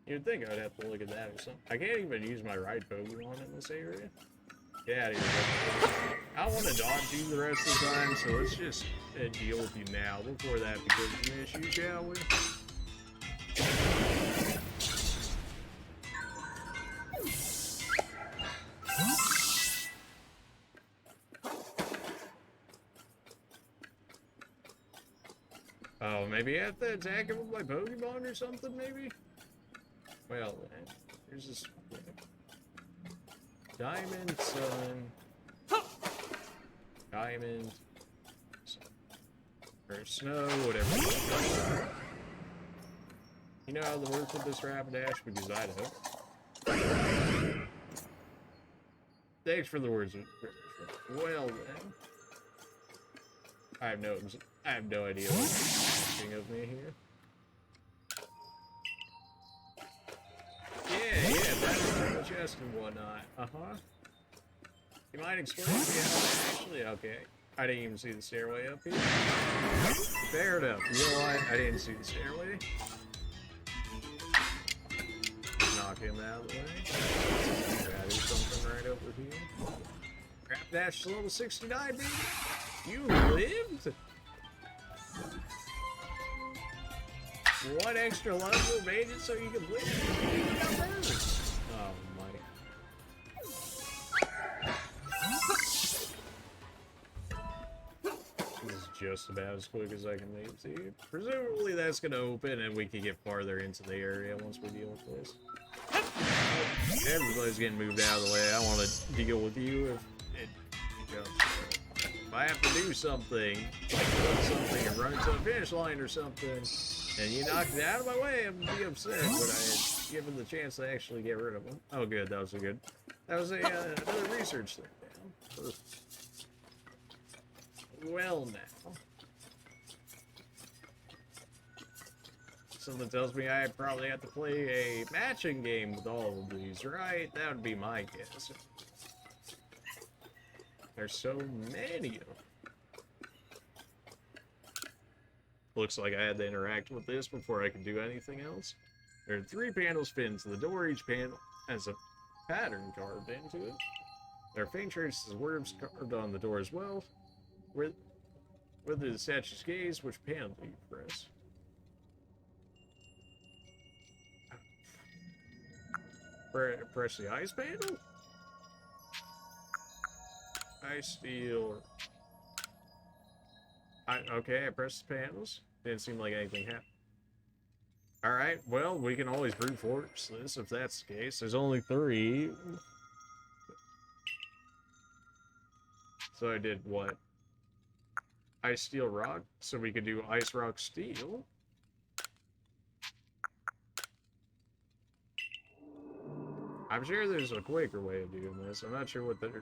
You'd think I'd have to look at that or something. I can't even use my right Pokemon in this area. Get out of here. I don't want to dodge you the rest of the time, so let's just deal with you now before that becomes an issue, shall we? Oh, maybe I have to attack him with my Pokemon or something, maybe? Well, here's this Diamond, Sun, Diamond, or Snow, whatever. You know how to work with this Rapidash? Because I don't. Thanks for the words of well then. I have no idea what you're asking of me here. Yeah, that's the chest and whatnot. You might explain to me how actually, okay. I didn't even see the stairway up here. Fair enough. You know what? I didn't see the stairway. Knock him out of the way. Gotta do something right over here. Rapidash level 69, baby. You lived? One extra level made it so you could live? Oh my. This is just about as quick as I can make it to you. Presumably that's going to open and we can get farther into the area once we deal with this. Everybody's getting moved out of the way. I want to deal with you if it becomes... If I have to do something, like run something and run to the finish line or something, and you knocked it out of my way, I'm gonna be upset. But I had given the chance to actually get rid of them. Oh, good. That was a good. That was another research thing. Perfect. Well, now. Something tells me I probably have to play a matching game with all of these, right? That would be my guess. There's so many of them. Looks like I had to interact with this before I could do anything else. There are 3 panels fit into the door. Each panel has a pattern carved into it. There are faint traces of words carved on the door as well. Whether the statue's gaze, which panel do you press? Press the ice panel? Ice, steel. Okay, I pressed the panels. Didn't seem like anything happened. Alright, well, we can always brute force this if that's the case. There's only 3. So I did what? Ice, steel, rock. So we could do ice, rock, steel. I'm sure there's a quicker way of doing this. I'm not sure what they're...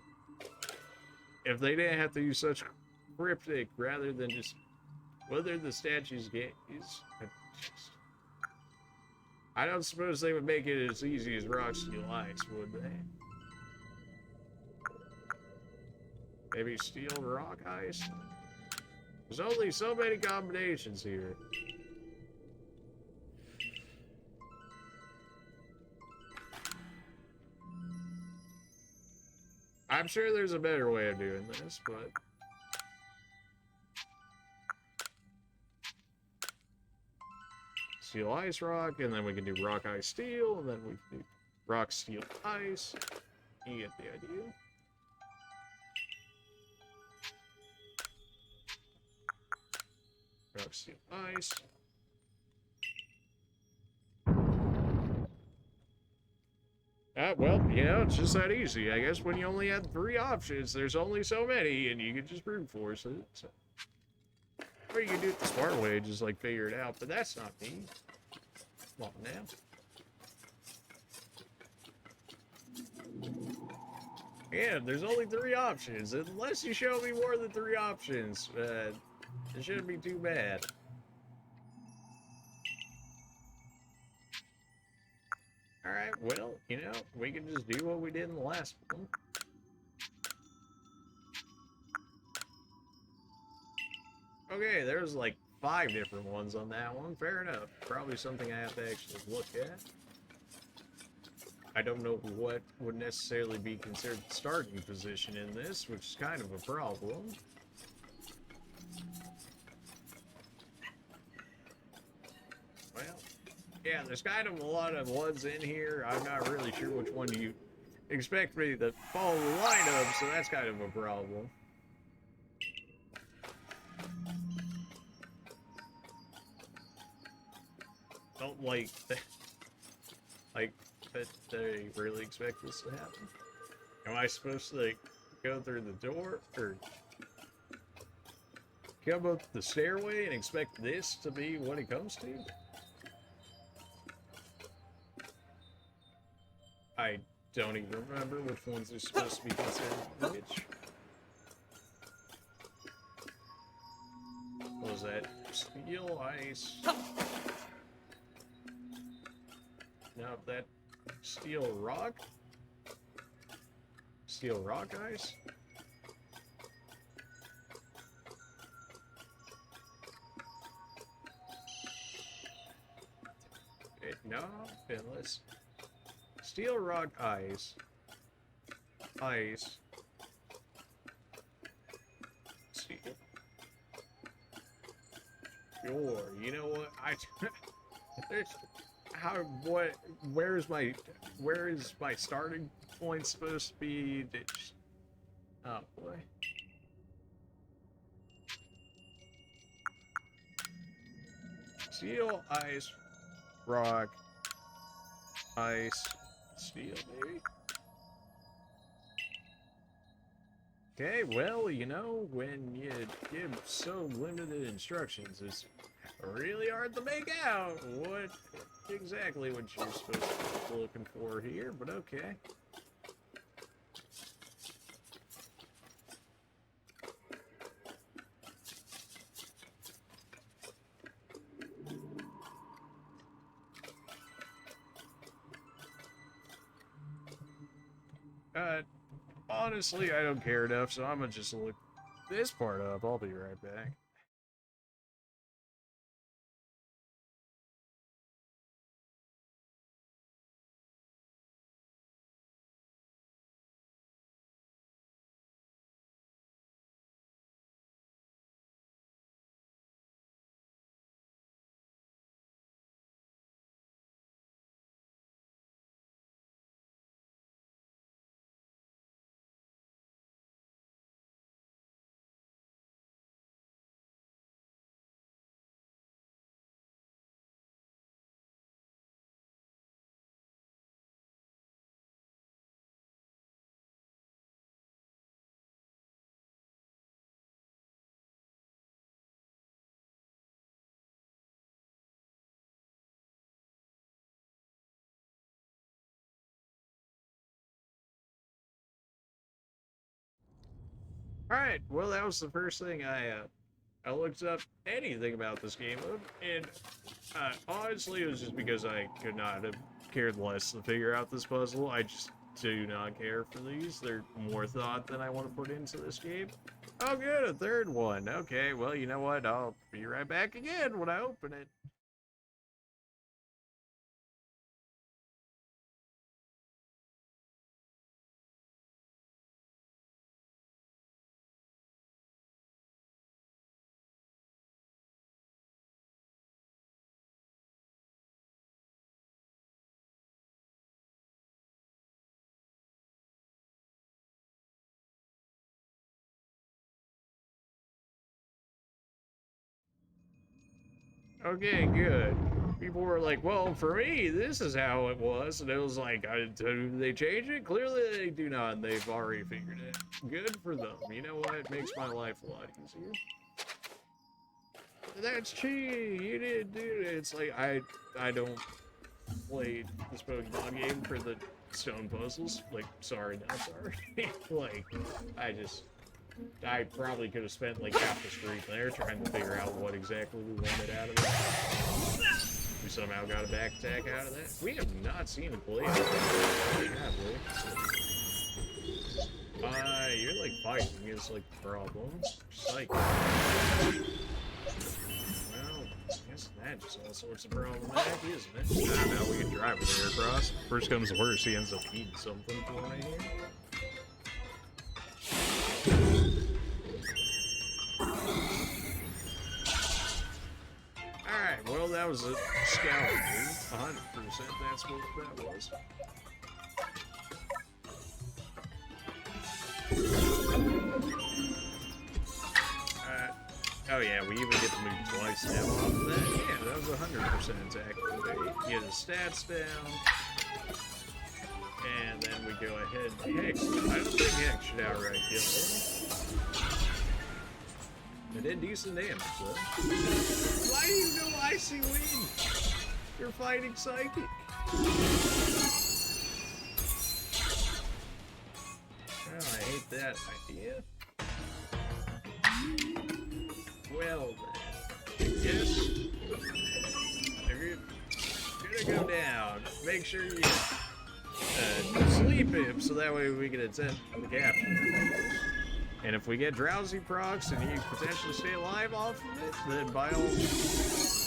If they didn't have to use such cryptic rather than just whether the statue's gaze. I don't suppose they would make it as easy as rock, steel, ice, would they? Maybe steel, rock, ice? There's only so many combinations here. I'm sure there's a better way of doing this, but... steel, ice, rock, and then we can do rock, ice, steel, and then we can do rock, steel, ice. You get the idea. Rock, steel, ice. Well, you know, it's just that easy. I guess when you only had 3 options, there's only so many, and you can just brute force it. So. Or you can do it the smart way, just like figure it out, but that's not me. Come on now. Yeah, there's only 3 options. Unless you show me more than 3 options, it shouldn't be too bad. Alright, well, you know, we can just do what we did in the last one. Okay, there's like 5 different ones on that one. Fair enough. Probably something I have to actually look at. I don't know what would necessarily be considered the starting position in this, which is kind of a problem. Well, yeah, there's kind of a lot of ones in here. I'm not really sure which one you expect me to follow the line of, so that's kind of a problem. Don't like that. Like, that they really expect this to happen. Am I supposed to, like, go through the door, or come up the stairway and expect this to be what it comes to? I don't even remember which ones are supposed to be considered which. What was that? Steel, ice. Now that steel, rock? Steel, rock, ice? No, unless steel, rock, ice. Ice. Steel. Sure, you know what? Where is my starting point supposed to be? Oh boy. Steel, ice, rock, ice, steel, maybe? Okay, well, you know, when you give so limited instructions, it's really hard to make out what exactly what you're supposed to be looking for here, but okay. Honestly, I don't care enough, so I'm gonna just look this part up. I'll be right back. Alright, well, that was the first thing I looked up anything about this game mode, and honestly, it was just because I could not have cared less to figure out this puzzle. I just do not care for these. They're more thought than I want to put into this game. Oh, good, a third one. Okay, well, you know what? I'll be right back again when I open it. Okay, good. People were like, well, for me, this is how it was. And it was like, do they change it? Clearly they do not. They've already figured it. Good for them. You know what? It makes my life a lot easier. That's cheating. You didn't do it. It's like, I don't play this Pokemon game for the stone puzzles. Like, sorry, not sorry. Like, I probably could have spent like half the street there trying to figure out what exactly we wanted out of it. We somehow got a back attack out of that. We have not seen a play out of that, have we? You're like fighting is like the problem. Psych. Well, I guess that just all sorts of problematic, isn't it? I don't know, we can drive it there across. First comes the worst, he ends up eating something flying here. Alright, well that was a scout move. 100%, that's what that was. Oh yeah, we even get to move twice now off of that. Yeah, that was 100% activate. Get his stats down. And then we go ahead and Hex. I don't think Hex should outright kill him. It did decent damage, though. Why do you know Icy Wind? You're fighting Psychic. Well, I hate that idea. Well, then. Yes. If you're gonna go down, make sure you sleep him so that way we can attempt the capture. And if we get drowsy procs and you potentially stay alive off of it, then by all means.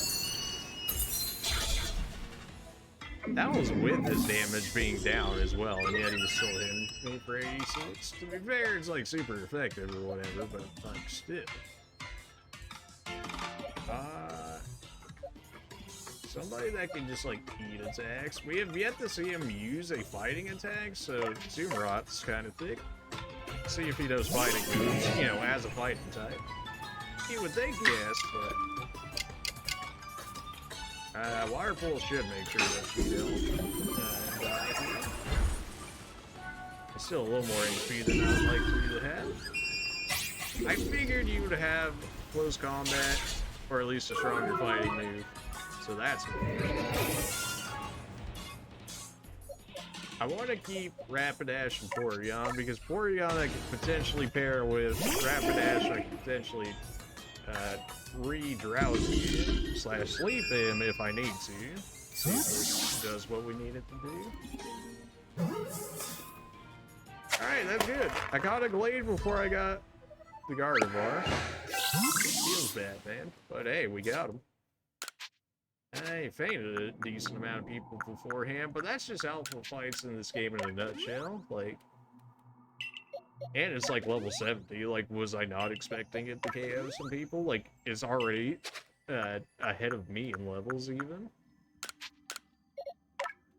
That was with his damage being down as well, and yet he was still hitting me for 86. To be fair, it's like super effective or whatever, but like still. Somebody that can just like eat attacks. We have yet to see him use a fighting attack, so Zumrot's kind of thick. See if he does fighting moves, you know, as a fighting type. You would think yes, but Water Pulse should make sure that you don't die. It's still a little more HP than I'd like for you to have. I figured you would have close combat, or at least a stronger fighting move. So that's good. I want to keep Rapidash and Porygon because Porygon I could potentially pair with Rapidash. I could potentially re-drowsy / sleep him if I need to. See if this does what we need it to do. Alright, that's good. I caught a Glade before I got the Gardevoir. Feels bad, man. But hey, we got him. I fainted a decent amount of people beforehand, but that's just alpha fights in this game in a nutshell. Like, and it's like level 70. Like, was I not expecting it to KO some people? Like, it's already ahead of me in levels even.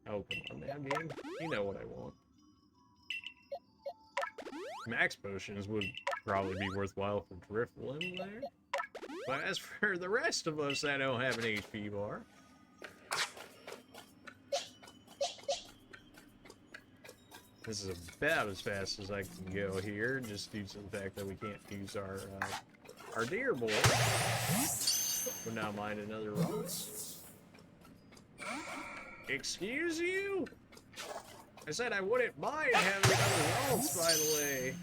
Oh, come on now, game. You know what I want. Max potions would probably be worthwhile for Drifloon there. But as for the rest of us that don't have an HP bar, this is about as fast as I can go here, just due to the fact that we can't use our deer boy. Would not mind another rocks. Excuse you? I said I wouldn't mind having another rocks, by the way.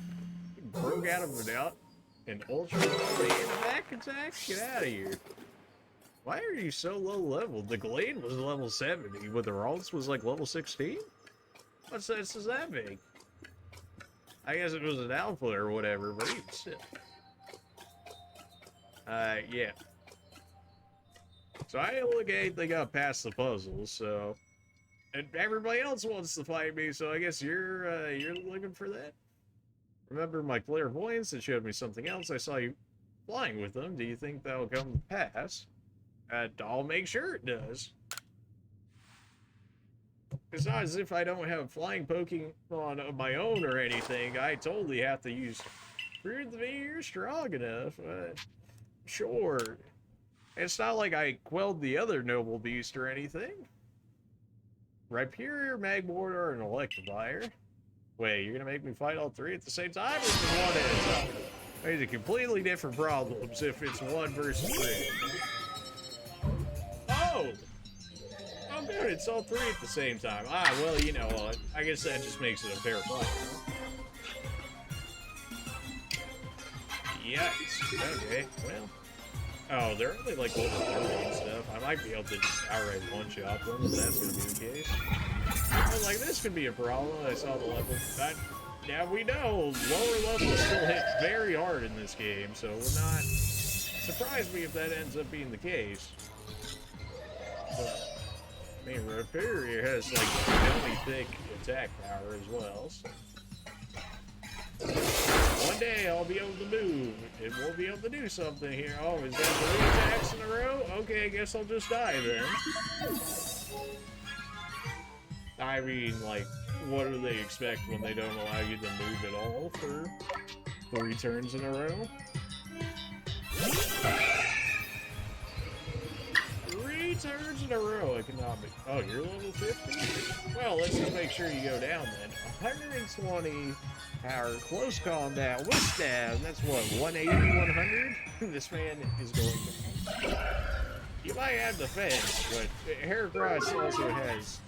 He broke out of it out. An ultra low and a back attack? Get out of here. Why are you so low level? The Glade was level 70, but the Ralts was like level 16? What sense does that make? I guess it was an alpha or whatever, but even still. Yeah. So I look at they got past the puzzles, so. And everybody else wants to fight me, so I guess you're looking for that? Remember my clairvoyance that showed me something else? I saw you flying with them. Do you think that'll come to pass? I'll make sure it does. It's not as if I don't have flying Pokemon of my own or anything. I totally have to use. Prove to me you're strong enough. Sure. It's not like I quelled the other noble beast or anything. Rhyperior, Magmortar, and Electivire. Wait, you're gonna make me fight all three at the same time, or just one at a time? These are completely different problems if it's 1 versus 3. Oh! Oh good, it's all 3 at the same time. Ah, well, you know what? I guess that just makes it a fair fight. Yikes. Okay, well. Oh, they're only like level 30 and stuff. I might be able to just outright one-shot them if that's gonna be the case. I was like, this could be a problem. I saw the level. Now we know lower levels still hit very hard in this game, so we're not. Surprise me if that ends up being the case. But, I mean, Rhyperior has like really thick attack power as well. So. One day I'll be able to move, and we'll be able to do something here. Oh, is that 3 attacks in a row? Okay, I guess I'll just die then. I mean, like, what do they expect when they don't allow you to move at all for 3 turns in a row? 3 turns in a row, I cannot be. Oh, you're level 50? Well, let's just make sure you go down then. 120 power, close combat, with stab. That's what, 180, 100? This man is going to. You might have defense, but Heracross also has.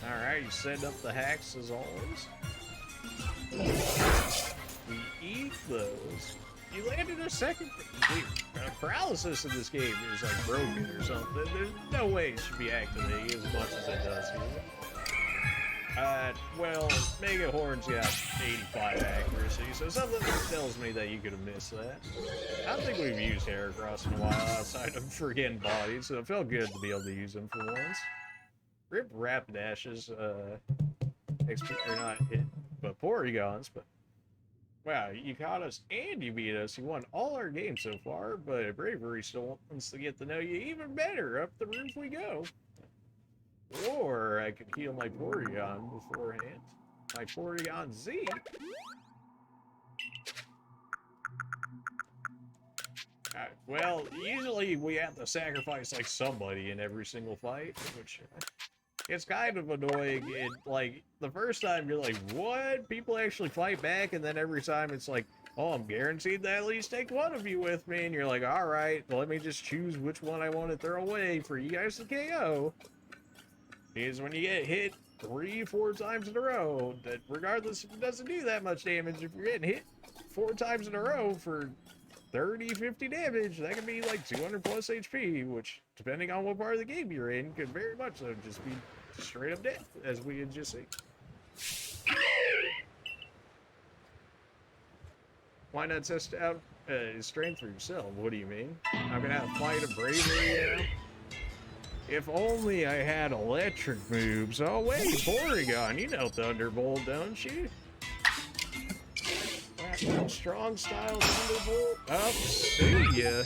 Alright, you set up the hacks as always. We eat those. You landed a second. Dude, paralysis in this game is like broken or something. There's no way it should be activating as much as it does here. Well, Mega Horn's got 85 accuracy, so something tells me that you could have missed that. I don't think we've used Heracross in a while outside of freaking bodies, so it felt good to be able to use them for once. Rip Rapidash's, XP, or not hit, but Porygons, but wow, you caught us and you beat us. You won all our games so far, but Bravery still wants to get to know you even better. Up the roof we go. Or I could heal my Porygon beforehand. My Porygon Z. Well, usually we have to sacrifice like somebody in every single fight, which it's kind of annoying. And like the first time you're like, what? People actually fight back, and then every time it's like, oh, I'm guaranteed to at least take one of you with me, and you're like, all right, well, let me just choose which one I want to throw away for you guys to KO. Because when you get hit 3-4 times in a row, that regardless if it doesn't do that much damage, if you're getting hit 4 times in a row for 30-50 damage, that can be like 200 plus HP, which, depending on what part of the game you're in, could very much so just be straight up death, as we had just seen. Why not test out his strength for yourself? What do you mean? I'm gonna have to fight a bravery now? If only I had electric moves. Oh wait, Porygon, you know Thunderbolt, don't you? Strong style Thunderbolt. Up, see ya.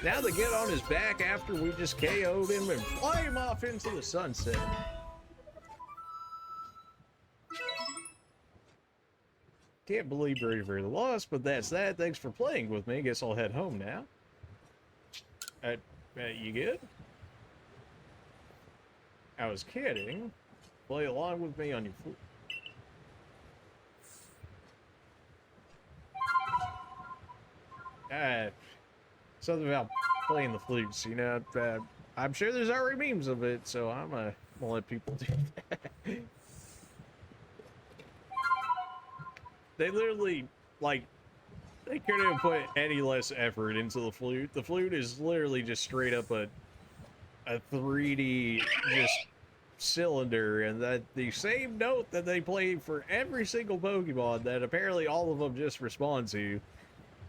Now to get on his back after we just KO'd him and fly him off into the sunset. Can't believe Bravery lost, but that's that. Thanks for playing with me. Guess I'll head home now. You good? I was kidding. Play along with me on your flute. Something about playing the flutes, you know. I'm sure there's already memes of it, so I'm gonna let people do that. They literally, like, they couldn't have put any less effort into the flute. The flute is literally just straight up a 3D just cylinder, and that the same note that they play for every single Pokemon that apparently all of them just respond to,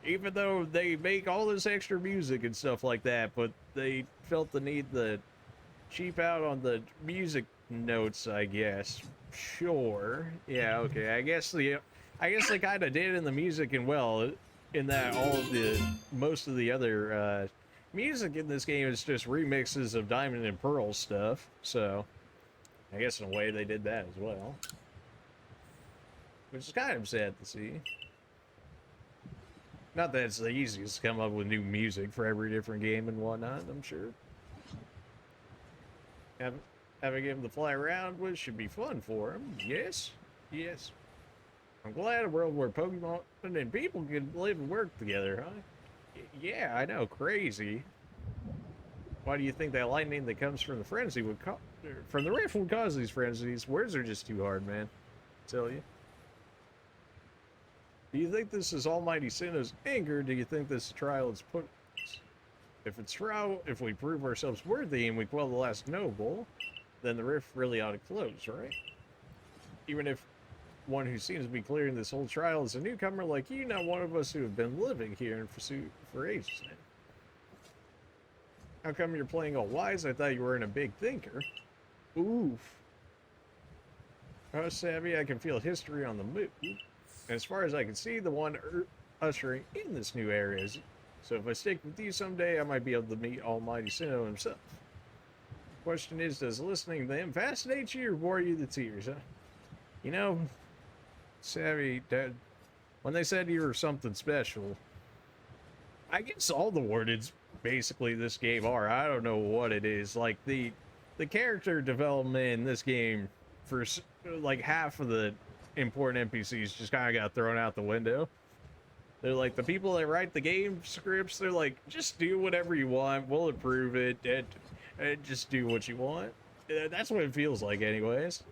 even though they make all this extra music and stuff like that, but they felt the need to cheap out on the music notes, I guess. Sure. Yeah, okay. I guess they kind of did in the music, and well, in that most of the other music in this game is just remixes of Diamond and Pearl stuff. So I guess in a way they did that as well. Which is kind of sad to see. Not that it's the easiest to come up with new music for every different game and whatnot, I'm sure. Having him to fly around with should be fun for him. Yes, yes. I'm glad a world where Pokemon and people can live and work together, huh? Yeah, I know, crazy. Why do you think that lightning that comes from the frenzy would from the rift would cause these frenzies? Words are just too hard, man. I tell you. Do you think this is Almighty Sinnoh's anger? Or do you think this trial is put? If it's trial, if we prove ourselves worthy and we quell the last noble, then the rift really ought to close, right? Even if one who seems to be clearing this whole trial is a newcomer like you, not one of us who have been living here in pursuit for ages now. How come you're playing all wise? I thought you weren't a big thinker. Oof. How savvy, I can feel history on the move. And as far as I can see, the one ushering in this new area is. So if I stick with you someday, I might be able to meet Almighty Sinnoh himself. Question is, does listening to him fascinate you or bore you to tears, huh? You know, Savvy, Dad, when they said you were something special, I guess all the wordings basically this game are. I don't know what it is. Like, the character development in this game for, like, half of the important NPCs just kind of got thrown out the window. They're like, the people that write the game scripts, they're like, just do whatever you want, we'll approve it, and just do what you want. That's what it feels like anyways.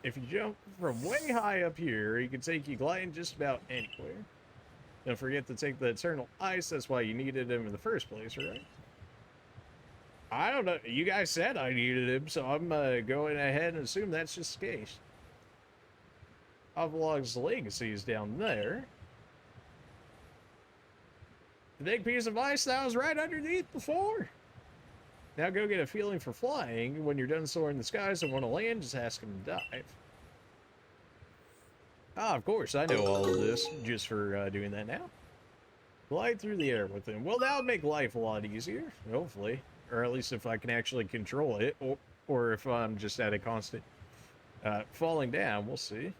If you jump from way high up here, it can take you gliding just about anywhere. Don't forget to take the Eternal Ice, that's why you needed him in the first place, right? I don't know, you guys said I needed him, so I'm going ahead and assume that's just the case. Avalugg's legacy is down there. The big piece of ice that was right underneath before. Now go get a feeling for flying. When you're done soaring the skies and want to land, just ask him to dive. Ah, of course, I know all of this just for doing that now. Glide through the air with him. Well, that would make life a lot easier, hopefully. Or at least if I can actually control it, or if I'm just at a constant falling down, we'll see.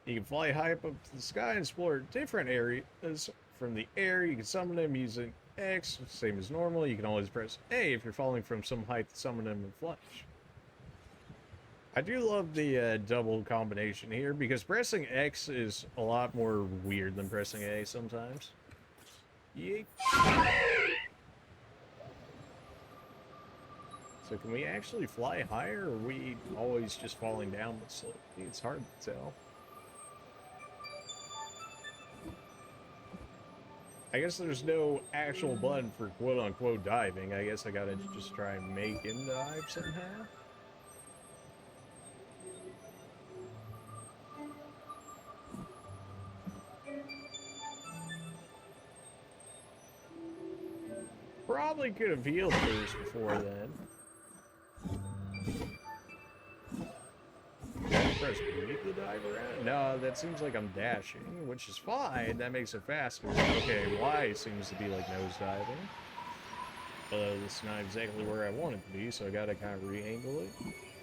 You can fly high up to the sky and explore different areas from the air. You can summon them using X, same as normal. You can always press A if you're falling from some height to summon them in flash. I do love the double combination here, because pressing X is a lot more weird than pressing A sometimes. Yeet. So can we actually fly higher, or are we always just falling down the slope? It's hard to tell. I guess there's no actual button for quote-unquote diving. I guess I gotta just try and make him dive somehow. Probably could have healed first before then. Press B to dive around? No, that seems like I'm dashing, which is fine. That makes it faster. Okay, Y seems to be like nose diving. This is not exactly where I want it to be, so I gotta kind of re-angle it.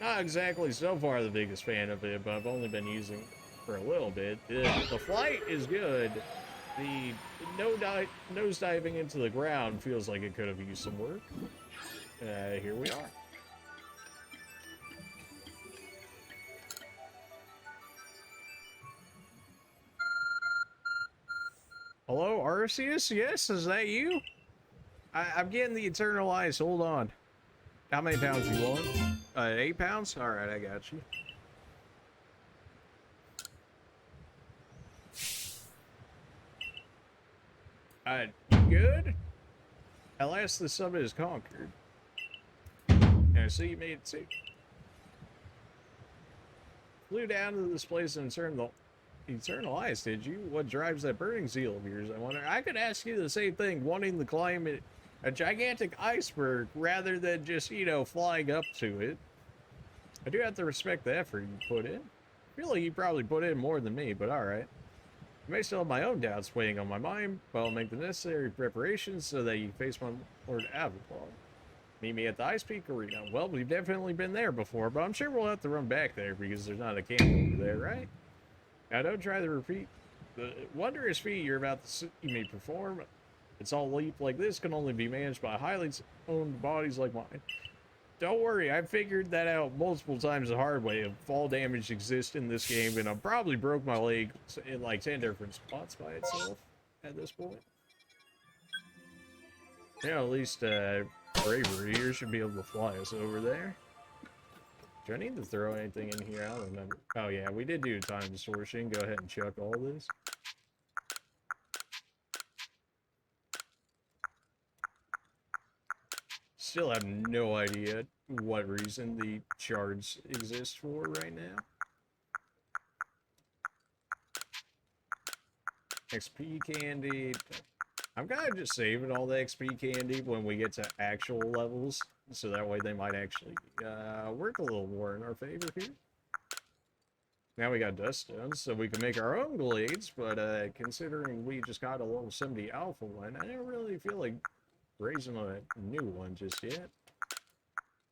Not exactly so far the biggest fan of it, but I've only been using it for a little bit. The flight is good. The nose diving into the ground feels like it could have used some work. Here we are. Hello, Arceus? Yes, is that you? I'm getting the Eternal Ice. Hold on. How many pounds do you want? 8 pounds? Alright, I got you. Good? At last the summit is conquered. And I see you made it too. Flew down to this place and turned the Eternal Ice, did you? What drives that burning zeal of yours, I wonder? I could ask you the same thing, wanting to climb a gigantic iceberg rather than just, you know, flying up to it. I do have to respect the effort you put in. I feel like you probably put in more than me, but alright. I may still have my own doubts weighing on my mind, but I'll make the necessary preparations so that you face my Lord Avalugg. Meet me at the Ice Peak Arena. Well, we've definitely been there before, but I'm sure we'll have to run back there because there's not a camp over there, right? Now, don't try to repeat the wondrous feat you're about to see me perform. It's all leap like this can only be managed by Highlands owned bodies like mine. Don't worry, I've figured that out multiple times the hard way. If fall damage exists in this game, and I probably broke my leg in like 10 different spots by itself at this point. Yeah, at least Bravery here should be able to fly us over there. Do I need to throw anything in here? I don't remember. Oh yeah, we did do time distortion. Go ahead and chuck all this. Still have no idea what reason the shards exist for right now. XP candy. I'm kind of just saving all the XP candy when we get to actual levels, so that way they might actually work a little more in our favor here. Now we got dust stones, so we can make our own glades, but considering we just got a level 70 alpha one, I don't really feel like raising a new one just yet.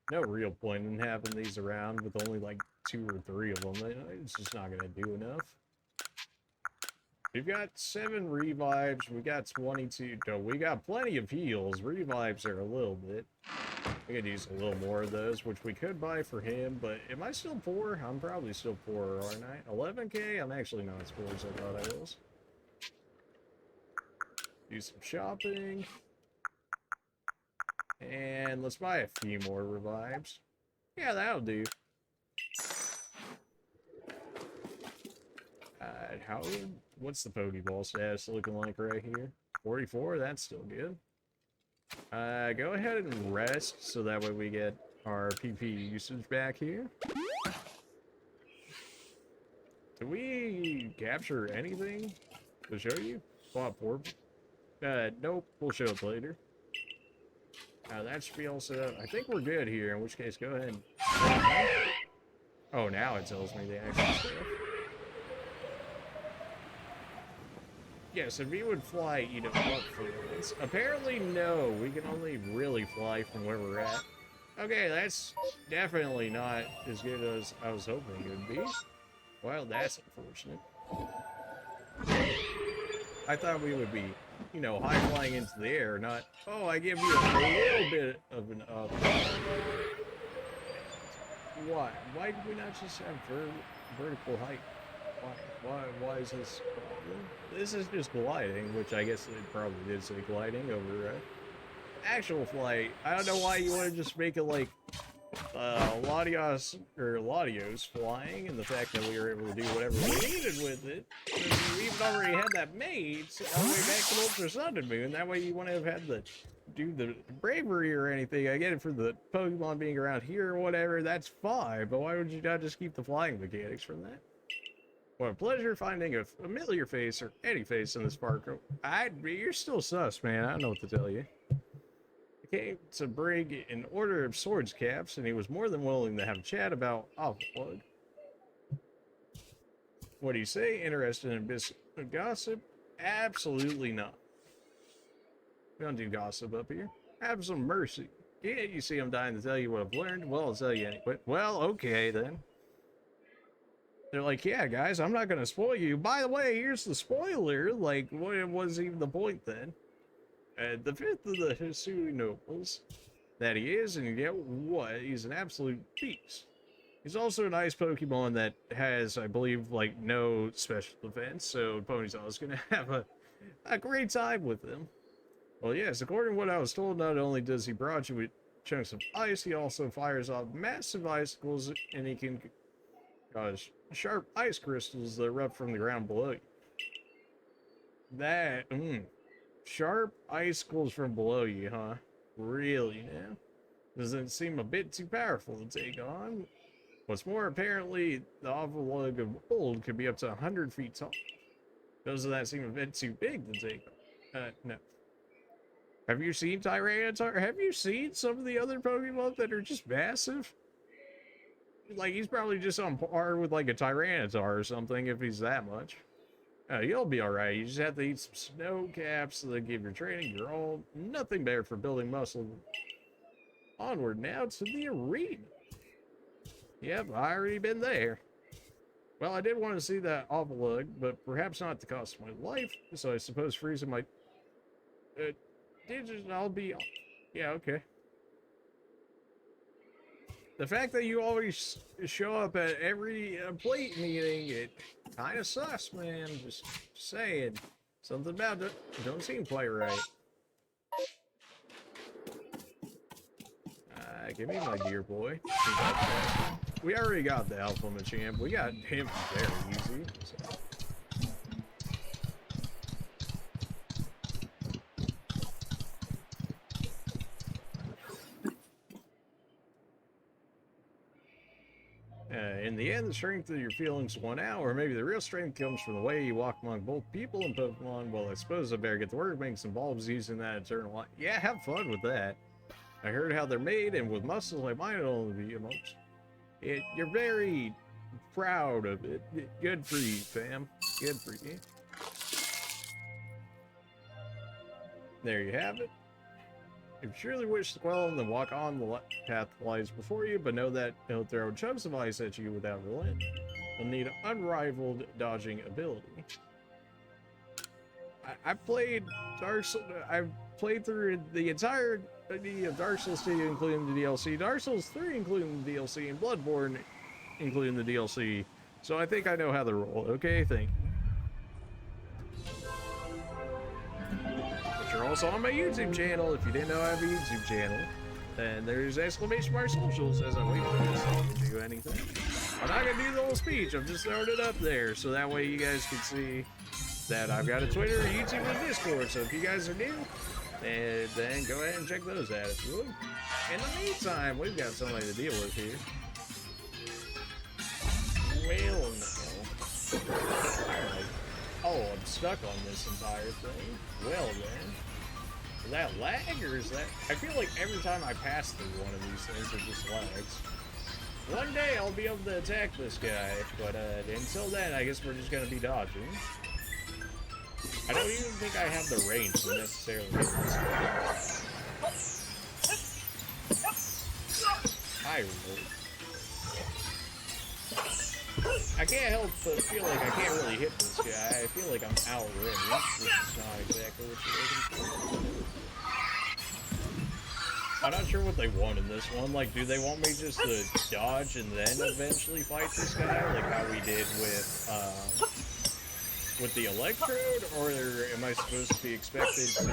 No real point in having these around with only like 2 or 3 of them. It's just not going to do enough. We've got 7 revives. We got 22. No, we got plenty of heals. Revives are a little bit. We could use a little more of those, which we could buy for him. But am I still poor? I'm probably still poor, aren't I? 11k? I'm actually not as poor as I thought I was. Do some shopping. And let's buy a few more revives. Yeah, that'll do. What's the Pokeball status looking like right here? 44, that's still good. Go ahead and rest so that way we get our PP usage back here. Did we capture anything to show you? Spot 4. Nope, we'll show it later. That should be all set up. I think we're good here, in which case go ahead and... Oh, now it tells me the actual stuff. Yes, if we would fly, up for once. Apparently, no. We can only really fly from where we're at. Okay, that's definitely not as good as I was hoping it would be. Well, that's unfortunate. I thought we would be, high flying into the air, not, oh, I give you a little bit of an up. Why? Why did we not just have vertical height? Why is this problem? This is just gliding, which I guess it probably did say gliding over actual flight. I don't know why you want to just make it like Latios flying, and the fact that we were able to do whatever we needed with it. We even already had that made, so all the way back to Ultra Sun and Moon. That way you wouldn't have had to do the bravery or anything. I get it for the Pokemon being around here or whatever, that's fine, but why would you not just keep the flying mechanics from that? What a pleasure finding a familiar face, or any face in this park. You're still sus, man. I don't know what to tell you. I came to bring an order of swords caps, and he was more than willing to have a chat about Avalugg. What do you say? Interested in gossip? Absolutely not. We don't do gossip up here. Have some mercy. Yeah, you see I'm dying to tell you what I've learned. Well, I'll tell you anyway. Well, okay then. They're like, yeah, guys, I'm not going to spoil you. By the way, here's the spoiler. Like, what was even the point then? The 5th of the Hisui nobles that he is, and yet what? He's an absolute beast. He's also an ice Pokemon that has, I believe, like, no special defense, so Ponytail is going to have a great time with him. Well, yes, according to what I was told, not only does he barrage you with chunks of ice, he also fires off massive icicles, and he can cause sharp ice crystals that erupt from the ground below you. That, sharp icicles from below you, huh? Really, now? Doesn't seem a bit too powerful to take on. What's more, apparently, the Avalugg of old could be up to 100 feet tall. Doesn't that seem a bit too big to take on? No. Have you seen Tyranitar? Have you seen some of the other Pokemon that are just massive? Like, he's probably just on par with, like, a Tyranitar or something, if he's that much. You'll be alright. You just have to eat some snow caps that give your training your all. Nothing better for building muscle Onward now to the arena. Yep, I already been there. Well, I did want to see that Avalugg, but perhaps not at the cost of my life, so I suppose freezing my digits, I'll be... Yeah, okay. The fact that you always show up at every plate meeting, it kind of sucks, man. Just saying. Something about it don't seem quite right. Give me my dear boy. We already got the Alpha Machamp. We got him very easy. So. In the end, the strength of your feelings won out, or maybe the real strength comes from the way you walk among both people and Pokemon. Well, I suppose I better get to work making some bulbs using that eternal light. Yeah, have fun with that. I heard how they're made, and with muscles like mine, it'll only be amongst. You're very proud of it. Good for you, fam. Good for you. There you have it. If you surely wish to quell them, then walk on the path that lies before you, but know that he'll throw chunks of ice at you without relent. You'll need unrivaled dodging ability. I've played Dark Souls. I've played through the entirety of Dark Souls 2, including the DLC, Dark Souls 3, including the DLC, and Bloodborne, including the DLC. So I think I know how to roll. Okay, thank you. But you're also on my YouTube channel. If you didn't know I have a YouTube channel, and there's exclamation mark socials as I wait for this to do anything. I'm not gonna do the whole speech. I'm just throwing it up there so that way you guys can see that I've got a Twitter, a YouTube, and a Discord. So if you guys are new, and then go ahead and check those out if you would. In the meantime, we've got somebody to deal with here. Well, no. Alright. Oh, I'm stuck on this entire thing. Well, then. Is that lag, or is that... I feel like every time I pass through one of these things, it just lags. One day, I'll be able to attack this guy, but until then, I guess we're just gonna be dodging. I don't even think I have the range to necessarily hit this guy. I roll. I can't help but feel like I can't really hit this guy. I feel like I'm out range, which is not exactly what you're looking for. I'm not sure what they want in this one. Like, do they want me just to dodge and then eventually fight this guy, like how we did with the Electrode, or am I supposed to be expected to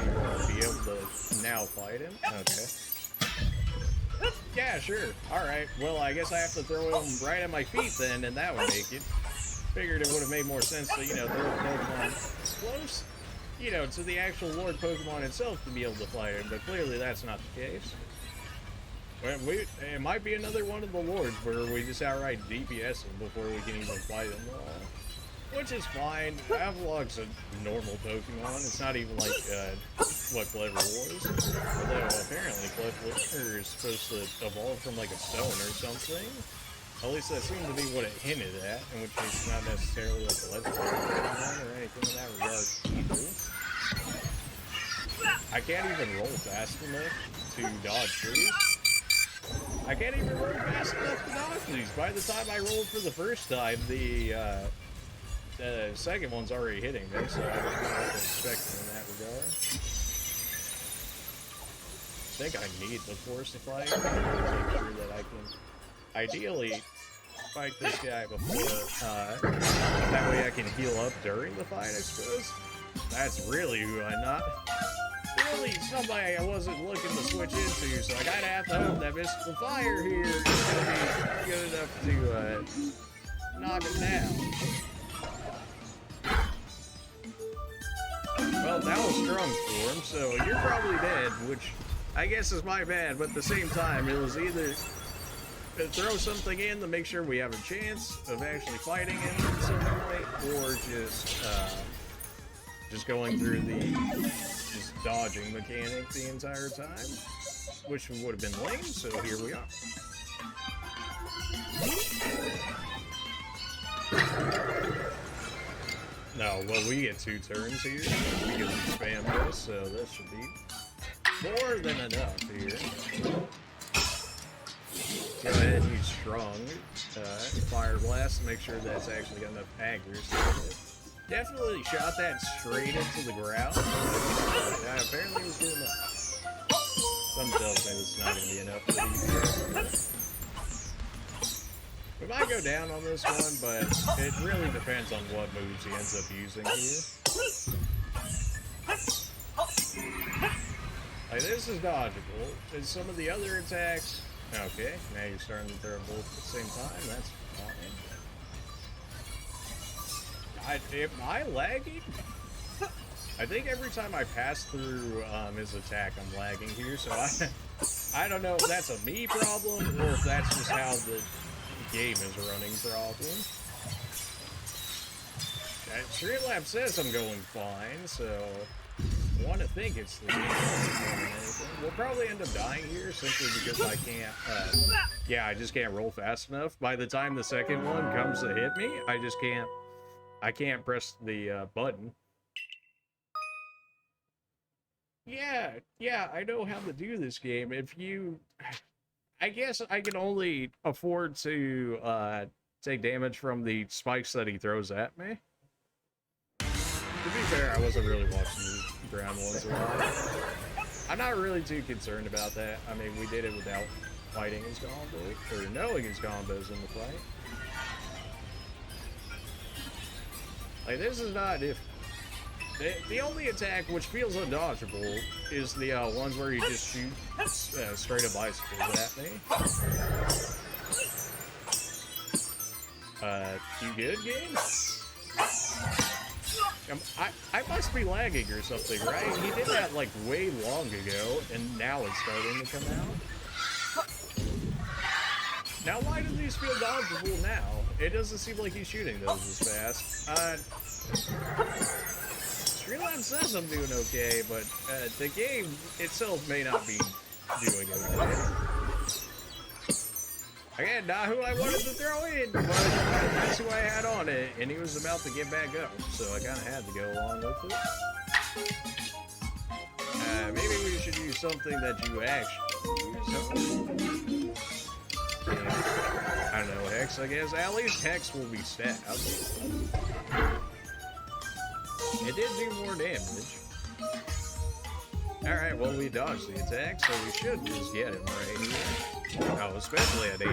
be able to now fight him? Okay. Yeah, sure. Alright, well, I guess I have to throw him right at my feet then, and that would make it. Figured it would have made more sense to, you know, throw a Pokemon close, you know, to the actual Lord Pokemon itself to be able to fight him, but clearly that's not the case. Well, it might be another one of the Lords where we just outright DPS him before we can even fight him. Which is fine. Avalugg's a normal Pokemon. It's not even like what Clever was. Although apparently Clever is supposed to evolve from like a stone or something. At least that seemed to be what it hinted at, in which case it's not necessarily like a legendary Pokemon or anything in that regard either. I can't even roll fast enough to dodge these. I can't even roll fast enough to dodge these. By the time I rolled for the first time, the second one's already hitting me, so I don't know what to expect in that regard. I think I need the Forcify to make sure that I can ideally fight this guy before, that way I can heal up during the fight, I suppose. That's really who I'm not. Really somebody I wasn't looking to switch into, so I gotta have to hope that Mystical Fire here is gonna be good enough to knock him down. Well, that was strong for him, so you're probably dead, which I guess is my bad, but at the same time, it was either throw something in to make sure we have a chance of actually fighting him in some way, or just going through the dodging mechanic the entire time, which would have been lame, so here we are. No, well, we get 2 turns here. We can spam this, so that should be more than enough here. go ahead and use strong fire blast to make sure that's actually got enough accuracy. Definitely shot that straight into the ground. Yeah, apparently it was good enough. Some tells me it's not going to be enough for these. We might go down on this one, but it really depends on what moves he ends up using here. Like, this is dodgeable. And some of the other attacks... Okay, now you're starting to throw both at the same time. That's fine. Am I lagging? I think every time I pass through his attack, I'm lagging here, so I don't know if that's a me problem or if that's just how the game is running problem. Streamlab says I'm going fine, so I want to think it's the game. We'll probably end up dying here simply because I can't, yeah, I just can't roll fast enough. By the time the second one comes to hit me, I can't press the button. Yeah, I know how to do this game. If you... I guess I can only afford to take damage from the spikes that he throws at me. To be fair, I wasn't really watching the ground ones a lot. I'm not really too concerned about that. I mean, we did it without fighting his combos, or knowing his combos in the fight. Like, this is not if... The only attack which feels undodgeable is the ones where you just shoot straight up bicycles at me. You good, game? I must be lagging or something, right? He did that like way long ago, and now it's starting to come out. Now, why do these feel dodgeable now? It doesn't seem like he's shooting those as fast. Streamlab says I'm doing okay, but the game itself may not be doing okay. Again, not who I wanted to throw in, but that's who I had on it, and he was about to get back up, so I kind of had to go along with it. Maybe we should use something that you actually use. I don't know, Hex, I guess. At least Hex will be stabbed. It did do more damage. Alright, well, we dodged the attack, so we should just get him right here. Oh, especially at 8.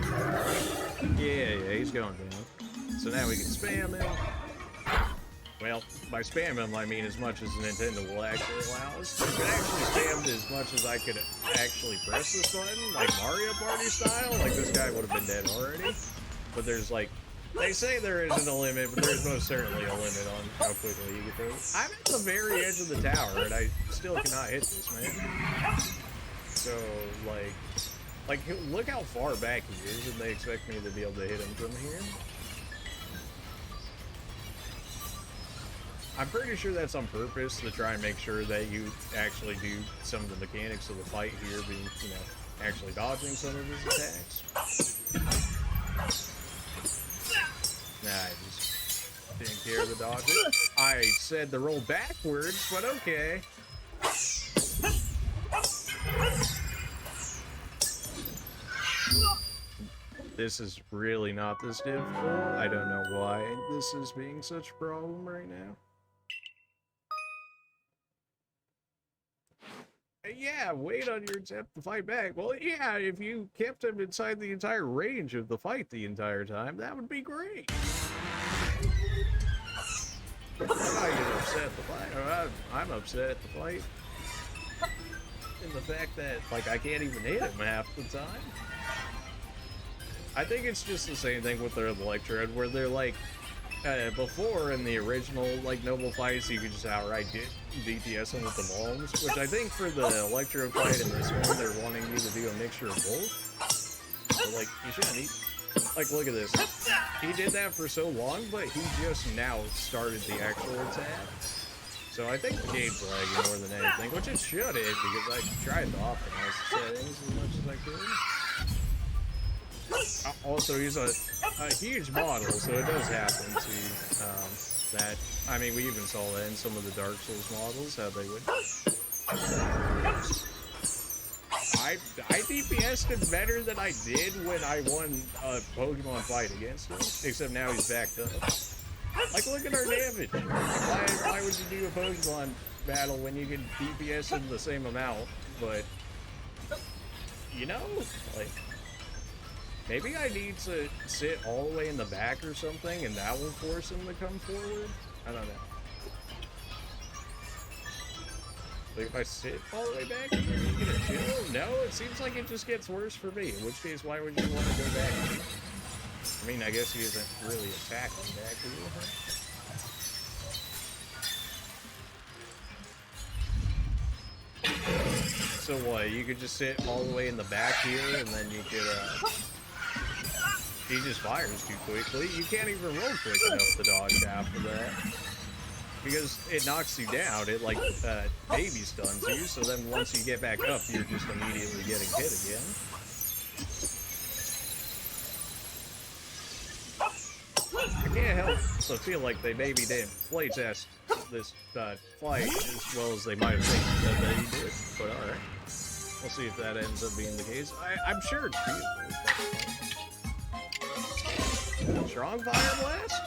Yeah, he's going down. So now we can spam him. Well, by spam him, I mean as much as Nintendo will actually allow us. If it actually spammed as much as I could actually press this button, like Mario Party style, like this guy would have been dead already. But there's like, they say there isn't a limit, but there's most certainly a limit on how quickly you can throw it. I'm at the very edge of the tower, and I still cannot hit this, man. So, like, look how far back he is, and they expect me to be able to hit him from here. I'm pretty sure that's on purpose, to try and make sure that you actually do some of the mechanics of the fight here, being, you know, actually dodging some of his attacks. Nah, I just didn't care the dodge. I said to roll backwards, but okay. This is really not this difficult. I don't know why this is being such a problem right now. Yeah, wait on your attempt to fight back. Well, yeah, if you kept him inside the entire range of the fight the entire time, that would be great. I'm not even upset at the fight. I'm upset at the fight. And the fact that, like, I can't even hit him half the time. I think it's just the same thing with the Electrode, where they're like, before in the original, like, Noble fights, you could just outright DPS them with the bombs, which I think for the Electrode fight and this one, they're wanting you to do a mixture of both. So, like, you shouldn't like, look at this. He did that for so long, but he just now started the actual attack. So I think the game's lagging more than anything, which it shouldn't, because I tried to optimize the settings as much as I could. Also, he's a huge model, so it does happen to that. I mean, we even saw that in some of the Dark Souls models, how they would. I I DPS'd him better than I did when I won a Pokemon fight against him. Except now he's backed up. Like, look at our damage. Why would you do a Pokemon battle when you can DPS him the same amount? But, you know, like, maybe I need to sit all the way in the back or something, and that will force him to come forward? I don't know. Like, if I sit all the way back, and then you get a chill? No, it seems like it just gets worse for me. In which case, why would you want to go back? I mean, I guess he isn't really attacking back here, huh? So what, you could just sit all the way in the back here, and then you could, he just fires too quickly. You can't even roll quick enough to dodge after that. Because it knocks you down, it like, baby stuns you, so then once you get back up, you're just immediately getting hit again. I can't help but feel like they maybe didn't play test this fight as well as they might have think that he did, but alright. We'll see if that ends up being the case. I'm sure it's feasible. Strong Fire Blast?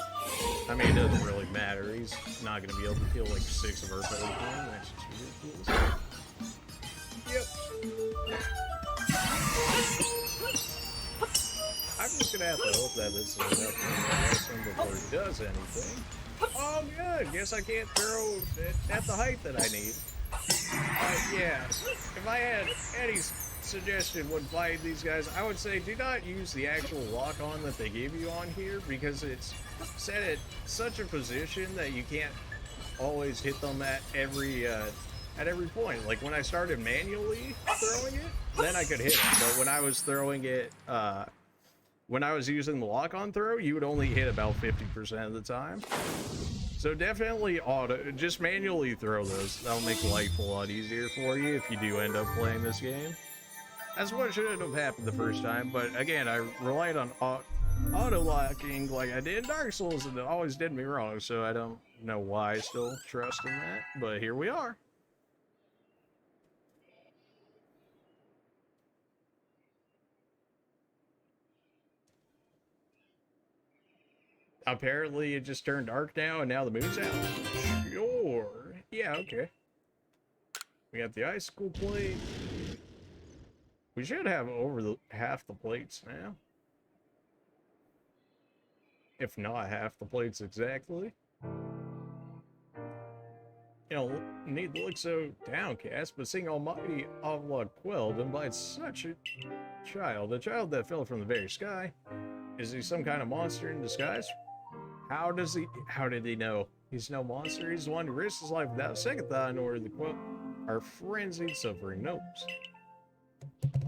I mean, it doesn't really matter. He's not going to be able to kill like 6 of our Pokemon. That's just ridiculous. Yep. I'm just going to have to hope that this is enough to before he does anything. Oh, good. Guess I can't throw at the height that I need. Yeah. If I had any suggestion when fighting these guys, I would say do not use the actual lock-on that they give you on here, because it's set at such a position that you can't always hit them at every point. Like when I started manually throwing it, then I could hit them, but when I was throwing it, when I was using the lock-on throw, you would only hit about 50% of the time. So definitely just manually throw those. That'll make life a lot easier for you if you do end up playing this game. That's what should have happened the first time, but again, I relied on auto-locking like I did in Dark Souls, and it always did me wrong, so I don't know why I still trust in that, but here we are. Apparently it just turned dark now, and now the moon's out. Sure. Yeah, okay. We got the icicle plate. We should have over half the plates now. If not half the plates exactly. You know, need to look so downcast, but seeing Almighty Avalugg quelled and by such a child that fell from the very sky. Is he some kind of monster in disguise? How did he know? He's no monster. He's the one who risked his life without a second thought in order to quote our frenzied suffering gnomes.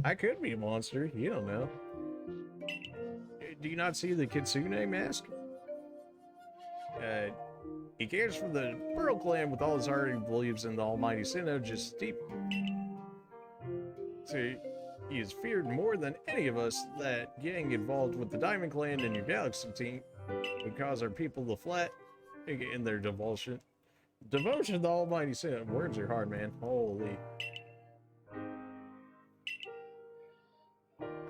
I could be a monster. You don't know. Do you not see the Kitsune mask? He cares for the Pearl Clan with all his heart and believes in the almighty Sinnoh just deep. So he is feared more than any of us that getting involved with the Diamond Clan and your Galaxy team would cause our people to flat in their devotion. Devotion to the almighty Sinnoh. Words are hard, man. Holy.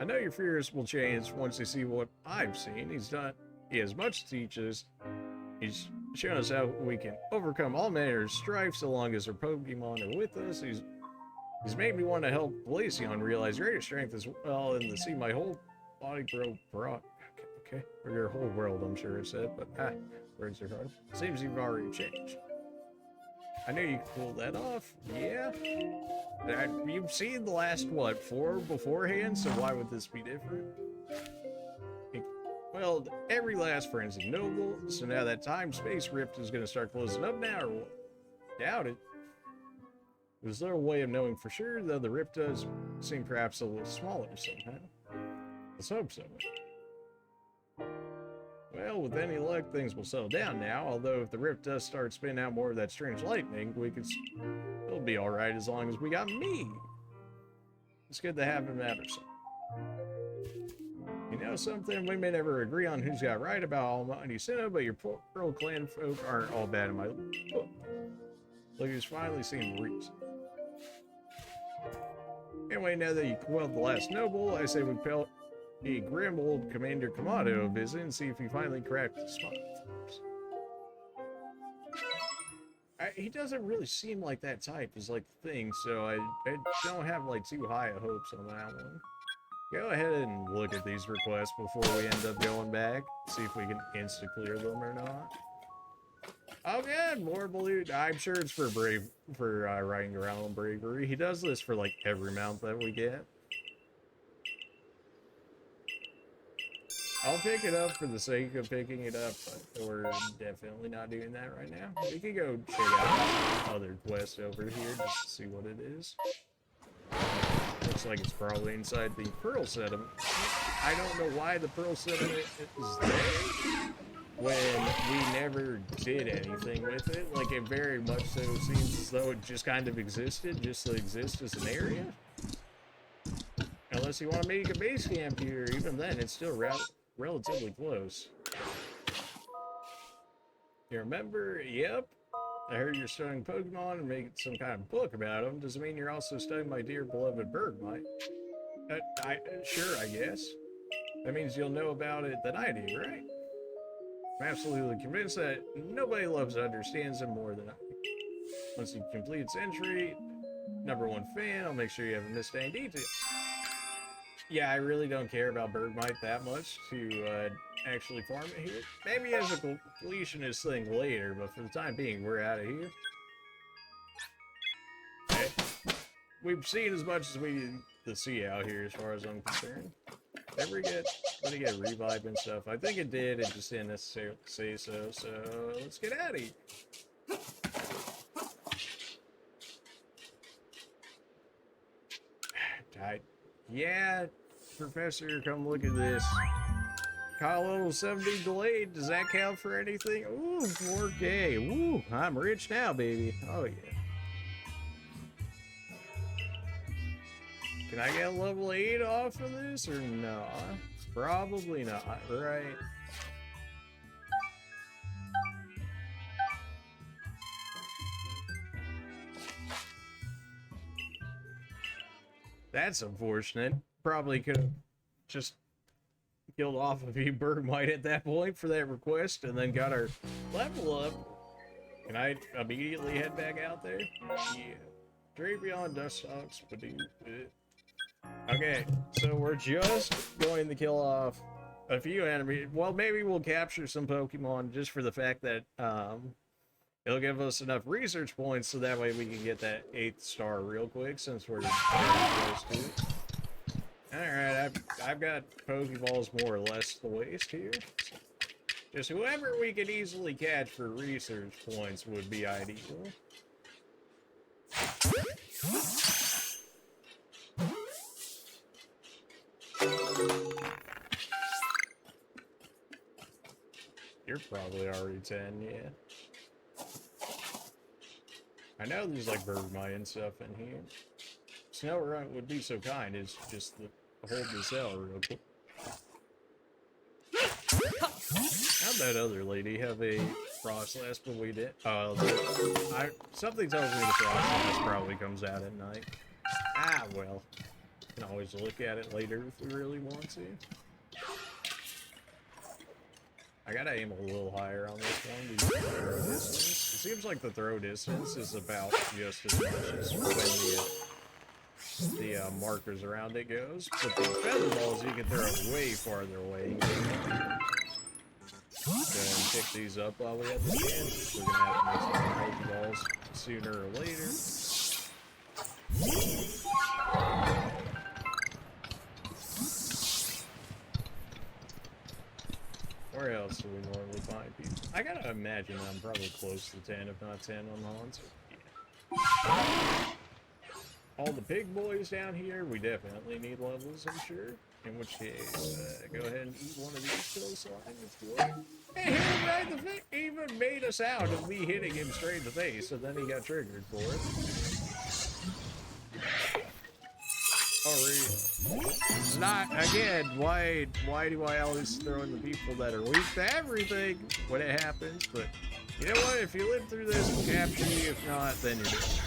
I know your fears will change once you see what I've seen. He has much to teach us. He's shown us how we can overcome all manner of strife so long as our Pokemon are with us. He's made me want to help Glaceon realize greater strength as well and to see my whole body grow. Okay, or your whole world, I'm sure it said, but words are hard. Seems you've already changed. I knew you could pull that off. Yeah. You've seen the last, what, 4 beforehand, so why would this be different? Well, every last frenzy noble, so now that time-space rift is going to start closing up now, or what? Doubt it. There's no way of knowing for sure, though the rift does seem perhaps a little smaller somehow. Let's hope so. Well, with any luck, things will settle down now, although if the rift does start spinning out more of that strange lightning, it'll be alright as long as we got me. It's good to have him at our side. You know something? We may never agree on who's got right about Almighty Sinnoh, but your Pearl Clan folk aren't all bad in my book. Look who's finally seen reason. Anyway, now that you quelled the last noble, I say we pay a grim old Commander Kamado a visit and see if he finally cracked the smile. He doesn't really seem like that type is like the thing, so I don't have like too high of hopes on that one. Go ahead and look at these requests before we end up going back. See if we can insta-clear them or not. Oh good, more balloon. I'm sure it's for riding around on bravery. He does this for like every mount that we get. I'll pick it up for the sake of picking it up, but we're definitely not doing that right now. We can go check out other quests over here just to see what it is. Looks like it's probably inside the Pearl Sediment. I don't know why the Pearl Sediment is there when we never did anything with it. Like, it very much so seems as though it just kind of existed, just to exist as an area. Unless you want to make a base camp here, even then, it's still relatively close. You remember? Yep. I heard you're studying Pokemon and making some kind of book about them. Does it mean you're also studying my dear beloved Bergmite? Sure, I guess. That means you'll know about it than I do, right? I'm absolutely convinced that nobody loves and understands him more than I do. Once you complete its entry, #1 fan, I'll make sure you haven't missed any details. Yeah, I really don't care about Bergmite that much to actually farm it here. Maybe as a completionist thing later, but for the time being, we're out of here. Okay. We've seen as much as we need to see out here as far as I'm concerned. Ever get revive and stuff? I think it did, it just didn't necessarily say so, so let's get out of here. Yeah, Professor, come look at this. Call level 70 delayed. Does that count for anything? Ooh, 4K. Ooh, I'm rich now, baby. Oh, yeah. Can I get level 8 off of this or no? Probably not, right? That's unfortunate. Probably could have just killed off a few Bergmite at that point for that request and then got our level up. Can I immediately head back out there? Yeah. Drapion, Dustox, okay, so we're just going to kill off a few enemies. Well, maybe we'll capture some Pokemon just for the fact that it'll give us enough research points so that way we can get that 8th star real quick since we're very close to it. Alright, I've got Pokeballs more or less the waist here. So just whoever we could easily catch for research points would be ideal. You're probably already 10, yeah. I know there's like Bergmite and stuff in here. Snowrunt would be so kind is just to hold this out real quick. How'd that other lady have a Frostlass, but we did? Something tells me the Frostlass probably comes out at night. Ah, well. Can always look at it later if we really want to. I gotta aim a little higher on this one because the throw distance. It seems like the throw distance is about just as much as when the markers around it goes. But the feather balls you can throw way farther away. Go ahead and pick these up while we have the chance. We're gonna have to make some Pokeballs sooner or later. Where else do we normally find people? I gotta imagine I'm probably close to 10, if not 10 on the hunt. Yeah. All the big boys down here, we definitely need levels, I'm sure. In which case, go ahead and eat one of these pills so I can explore. Hey, hit him right in the face! He even made us out of me hitting him straight in the face, so then he got triggered for it. Oh, really? It's not, again, why do I always throw in the people that are weak to everything when it happens? But, you know what, if you live through this, we'll capture you. If not, then you're dead.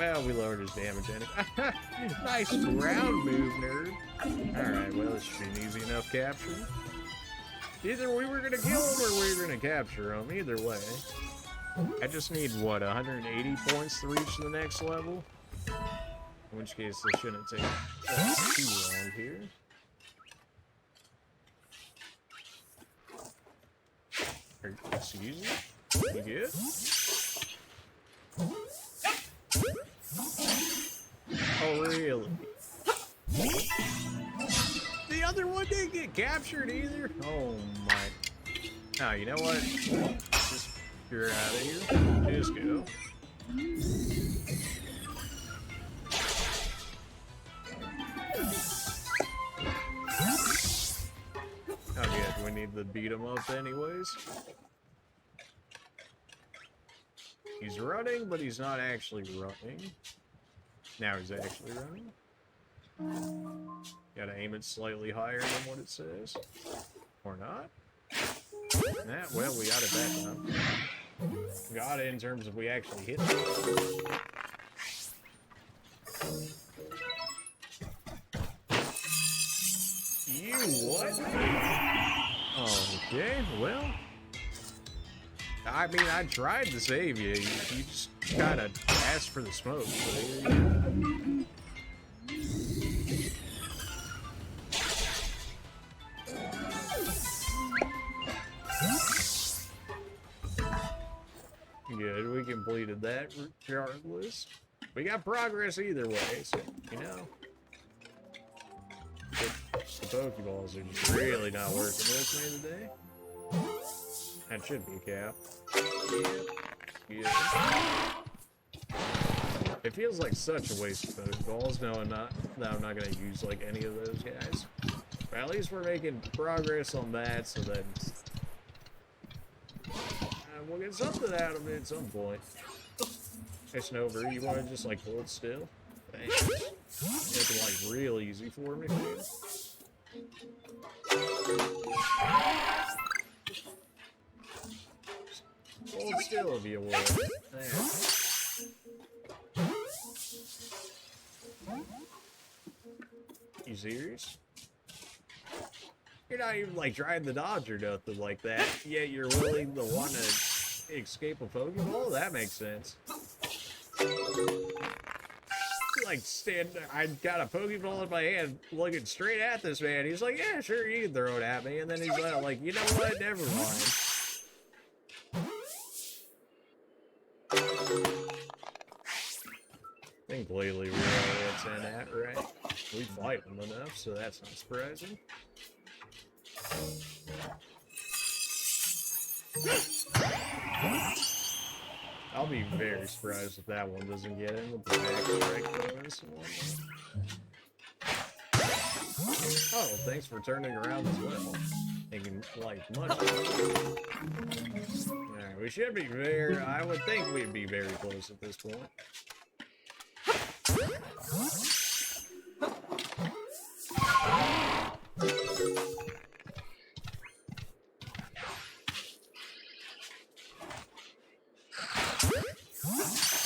Well, we lowered his damage anyway. Nice ground move, nerd. Alright, well, this should be an easy enough capture. Either we were gonna kill him or we were gonna capture him. Either way. I just need, what, 180 points to reach the next level? In which case, this shouldn't take too long here. Excuse me? You good? Oh, really? The other one didn't get captured either? Oh, my. Oh, you know what? Just you're out of here. Just go. Oh, yeah, we need to beat him up anyways. He's running, but he's not actually running. Now he's actually running. Gotta aim it slightly higher than what it says. Or not. Nah, well, we got it that time. Got it in terms of we actually hit it. You what? Okay, well. I mean, I tried to save you. You just kind of asked for the smoke. So here you go. Good, we completed that regardless. We got progress either way, so, you know. The Pokeballs are just really not working with me today. That should be Cap. Yeah. It feels like such a waste of Pokeballs knowing that I'm not going to use like any of those guys. But at least we're making progress on that, so that we'll get something out of it at some point. Hey, Snowbird, you want to just like hold still? Thanks. Make it like real easy for me, man. Hold still if you will. You serious? You're not even like trying to dodge or nothing like that, yet you're willing to want to escape a Pokeball? That makes sense. Like, I got a Pokeball in my hand looking straight at this man. He's like, yeah, sure, you can throw it at me. And then he's like, you know what? Never mind. I think lately we're all it's in at, right? We fight them enough, so that's not surprising. I'll be very surprised if that one doesn't get in with the back strike bonus and whatnot. Oh, thanks for turning around as well. Thinking like much. Alright, we should be very, I would think we'd be very close at this point.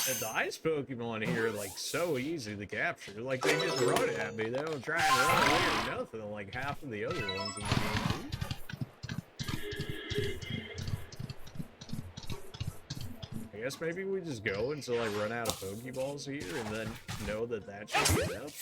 And the ice Pokemon here are like so easy to capture. Like they just run at me. They don't try and run away or nothing like half of the other ones in the game. I guess maybe we just go until I run out of Pokeballs here and then know that that should be enough.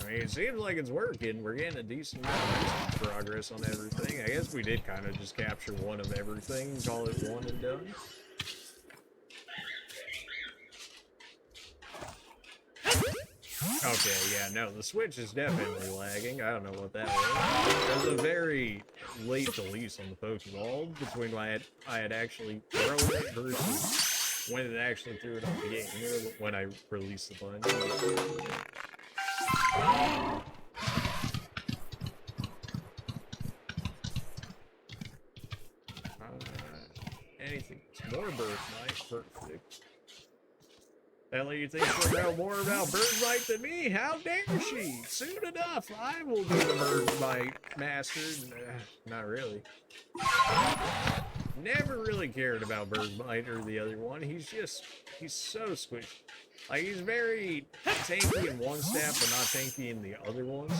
I mean, it seems like it's working. We're getting a decent amount of progress on everything. I guess we did kind of just capture one of everything and call it one and done. Okay, yeah, no, the Switch is definitely lagging. I don't know what that was. There's a very late release on the Pokeball between when I had actually thrown it versus when it actually threw it on the game, when I released the button. Anything. More Birthnight. Perfect. Ellie, you think she'll know more about Birthnight than me? How dare she? Soon enough, I will be the Birthnight master. Not really. Never really cared about Bergmite or the other one. He's so squishy. Like, he's very tanky in one stat, but not tanky in the other ones.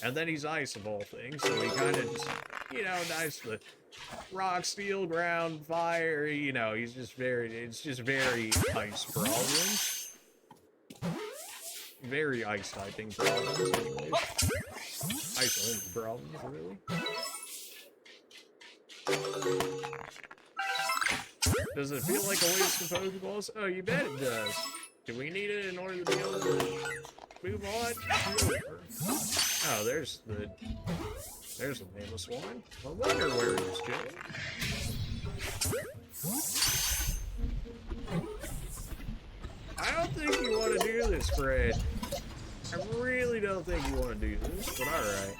And then he's ice of all things, so he kind of just, you know, nice to rock, steel, ground, fire, you know, he's just very, it's just very ice problems. Very ice typing problems, anyways. Ice only problems, really. Does it feel like a waste of Pokeballs? Oh, you bet it does. Do we need it in order to be able to move on? Oh, there's the nameless one. I wonder where he's chilling. I don't think you want to do this, Fred. I really don't think you want to do this, but alright.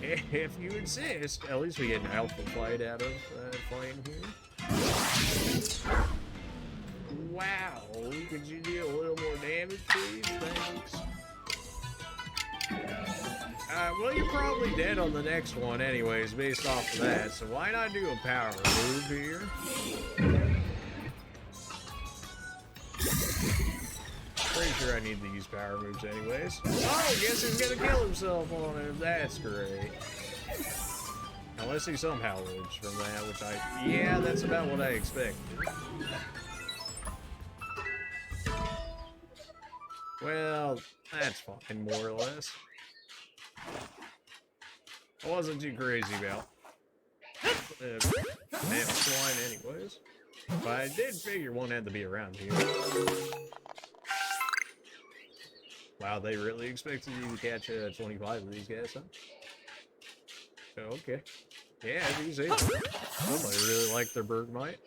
If you insist, at least we get an alpha fight out of playing here. Wow, could you do a little more damage, please? Thanks. Well, you're probably dead on the next one anyways, based off of that, so why not do a power move here? Pretty sure I need to use power moves anyways. Oh, guess he's gonna kill himself on him. That's great. Unless he somehow lives from that, which yeah, that's about what I expected. Well, that's fine, more or less. I wasn't too crazy about man swine anyways. But I did figure one had to be around here. Wow, they really expected you to catch 25 of these guys, huh? Oh, okay. Yeah, these able. Somebody really like their Bergmite.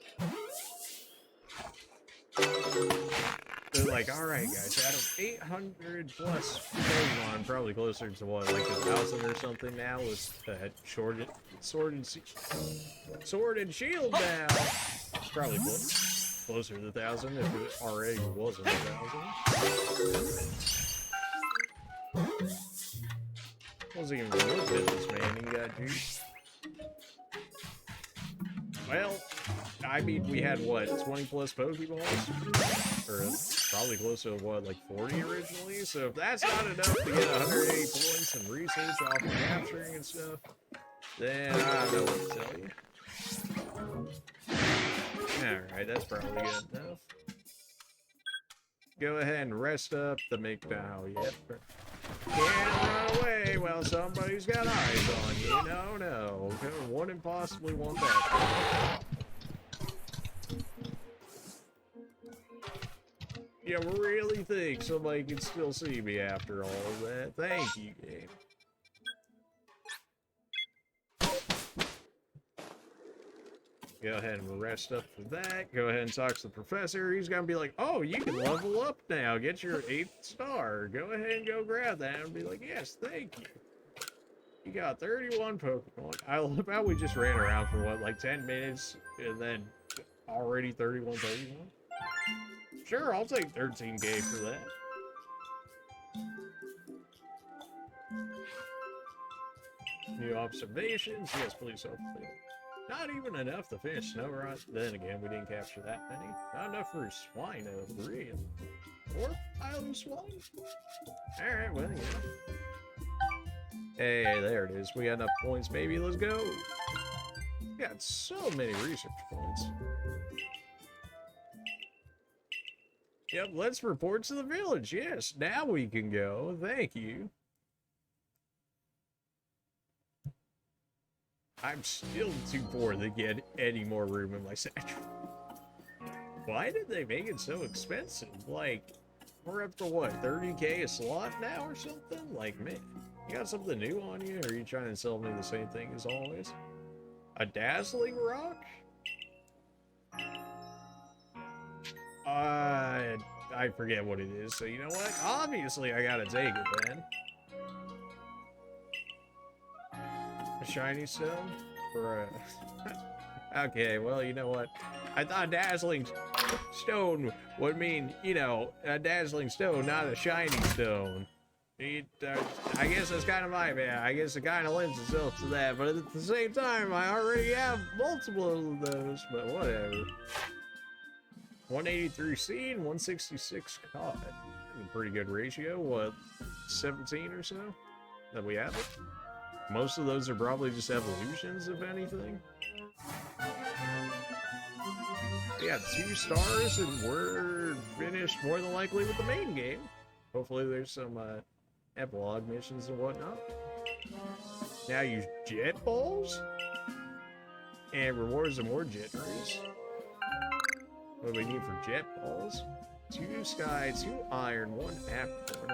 They're like, alright guys, out of 800 plus Pokemon, probably closer to what, like 1,000 or something now with Sword and Shield now. Probably closer to 1,000 if it already wasn't 1,000. Wasn't even looking at this man, he got juice. Well, I mean, we had what, 20 plus Pokeballs? Or probably close to what, like 40 originally? So if that's not enough to get 180 points in research off of capturing and stuff, then I don't know what to tell you. Alright, that's probably good enough. Go ahead and rest up the McDowell. Yep. Can't run away while somebody's got eyes on you. No. Wouldn't possibly want that. You really think somebody can still see me after all of that? Thank you, game. Go ahead and rest up for that. Go ahead and talk to the professor. He's gonna be like, oh, you can level up now. Get your 8th star. Go ahead and go grab that and be like, yes, thank you. You got 31 Pokemon. I love how we just ran around for what, like 10 minutes and then already 31 Pokemon? Sure, I'll take 13k for that. New observations. Yes, please, hopefully. Not even enough to finish Snow Run. Then again, we didn't capture that many. Not enough for Swine of 3 and 4 Island Swine. Alright, well, yeah. Hey, there it is. We got enough points, baby. Let's go. We got so many research points. Yep, let's report to the village. Yes, now we can go. Thank you. I'm still too poor to get any more room in my satchel. Why did they make it so expensive? Like, we're up to what, 30k a slot now or something? Like, man, you got something new on you? Or are you trying to sell me the same thing as always? A dazzling rock? I forget what it is, so you know what? Obviously, I gotta take it then. A shiny stone? For a... Okay, well, you know what? I thought dazzling stone would mean, you know, a dazzling stone, not a shiny stone. I guess that's kind of my bad. I guess it kind of lends itself to that, but at the same time, I already have multiple of those, but whatever. 183 seed, 166 caught. A pretty good ratio. What, 17 or so that we have it? Most of those are probably just evolutions, if anything. Yeah, 2 stars, and we're finished more than likely with the main game. Hopefully there's some epilogue missions and whatnot. Now use jet balls and rewards and more jet rays. What do we need for jet balls? 2 sky, 2 iron, 1 apple.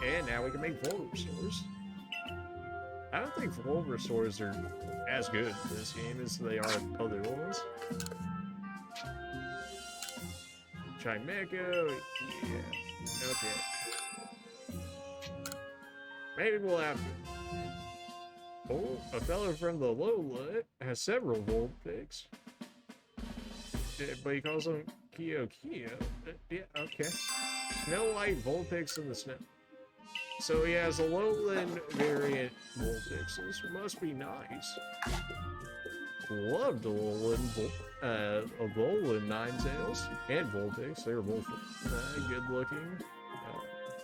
And now we can make full restores. I don't think full restores are as good in this game as they are in other ones. Chimeco, yeah, okay. Maybe we'll have to. Oh, a fellow from the lowlet has several gold picks. But he calls them Kyo. Yeah, okay. Snow White Vulpix in the snow. So he has a lowland variant Vulpix. This must be nice. Loved a lowland Ninetales and Vulpix. They were both good looking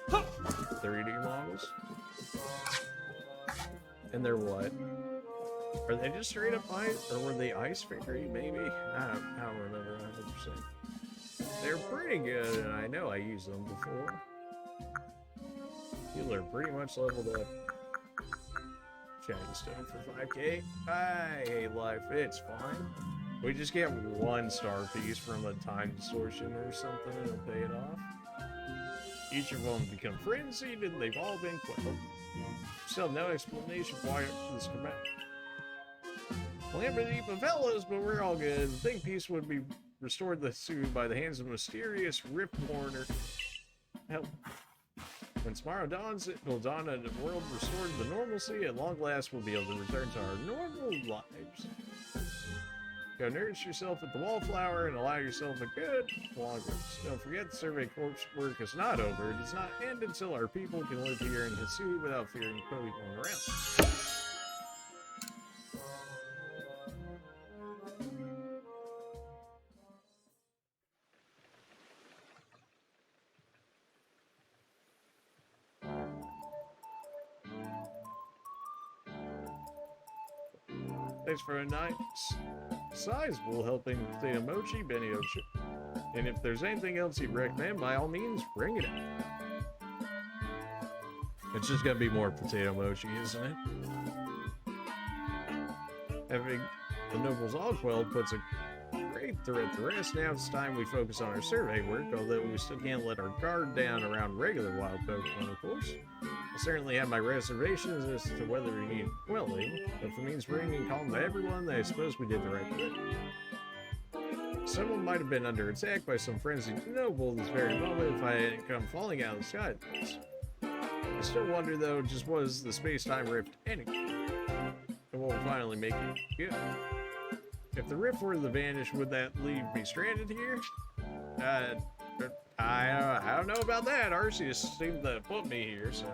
3D models. And they're what? Are they just straight up ice, or were they ice fairy? Maybe. I don't remember 100%. They're pretty good, and I know I used them before. People are pretty much leveled up. Shiny stone for 5k. I hate life. It's fine. We just get 1 star piece from a time distortion or something, and it'll pay it off. Each of them become frenzied, and they've all been quelled. Still no explanation for why this could happen. Calamity favelas, but we're all good. The Think piece would be restored to Hisui by the hands of mysterious Riftborner. Help. When tomorrow dawns, it will dawn in a world restored to normalcy. At long last, we'll be able to return to our normal lives. Go nourish yourself at the wallflower and allow yourself a good long rest. Don't forget, the survey corps work is not over. It does not end until our people can live here in Hisui without fearing Pokemon around. Thanks for a nice, sizable helping Theta Mochi Beniochi. And if there's anything else you'd recommend, by all means, bring it up. It's just gonna be more potato mochi, isn't it? Having the nobles all quelled puts a great threat to rest. Now it's time we focus on our survey work, although we still can't let our guard down around regular wild Pokemon, of course. I certainly have my reservations as to whether we need quelling, but if it means bringing calm to everyone, then I suppose we did the right thing. Someone might have been under attack by some frenzied noble this very moment if I hadn't come falling out of the sky at this. I still wonder, though, just was the space-time rift anyway? And what will finally make it good? If the rift were to vanish, would that leave me stranded here? I don't know about that. Arceus seemed to put me here, so...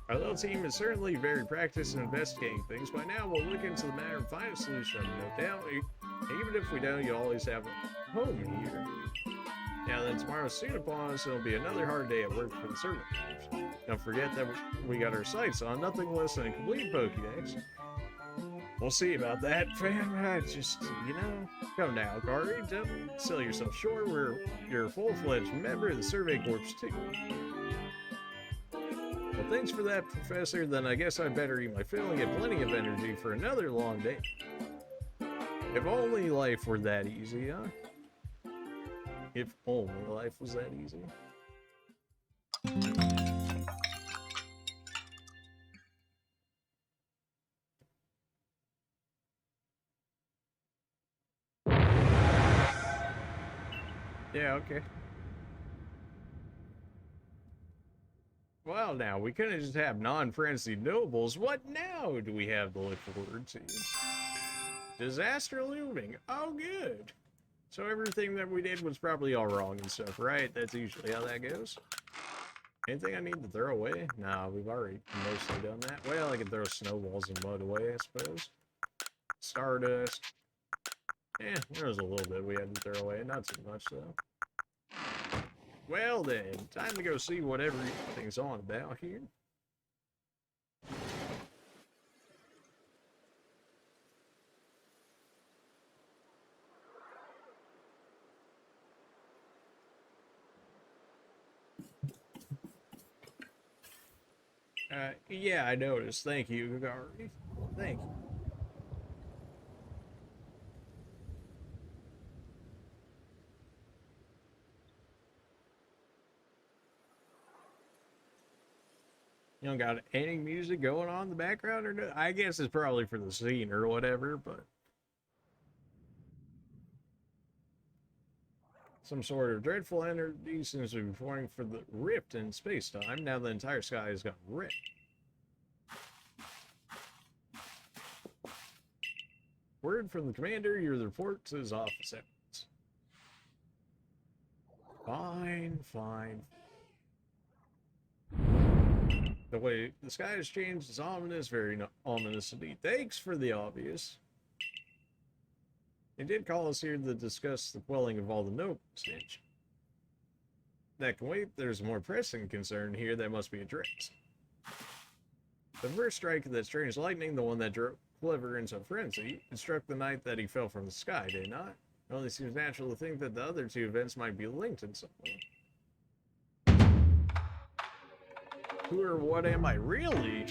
Our little team is certainly very practiced in investigating things. By now, we'll look into the matter and find a solution, no doubt. Even if we don't, you always have a home here. Now then, tomorrow's soon upon us, it'll be another hard day at work for the servant. Don't forget that we got our sights on nothing less than a complete Pokédex. We'll see about that, fam. Just, you know, come now, Kari. Don't sell yourself short. You're a full-fledged member of the Survey Corps, too. Well, thanks for that, Professor. Then I guess I better eat my fill and get plenty of energy for another long day. If only life were that easy, huh? If only life was that easy. Yeah, okay. Well, now, we couldn't just have non-frenzied nobles. What now do we have to look forward to? Disaster looming. Oh, good. So everything that we did was probably all wrong and stuff, right? That's usually how that goes. Anything I need to throw away? Nah, we've already mostly done that. Well, I can throw snowballs and mud away, I suppose. Stardust. Yeah, there was a little bit we had to throw away. Not too much, though. Well then, time to go see what everything's on about here. Yeah, I noticed. Thank you, Gagari. Thank you. You don't got any music going on in the background or no? I guess it's probably for the scene or whatever, but some sort of dreadful energy seems to be forming for the rift in space-time. Now the entire sky has gone ripped. Word from the commander, your report to his office hours. Fine, fine. The way the sky has changed is ominous, very ominous indeed. Thanks for the obvious. He did call us here to discuss the quelling of all the nope stench. That can wait, there's a more pressing concern here that must be addressed. The first strike of that strange lightning, the one that drove Clever into a frenzy, it struck the night that he fell from the sky, did it not? It only seems natural to think that the other two events might be linked in some way. Who or what am I really?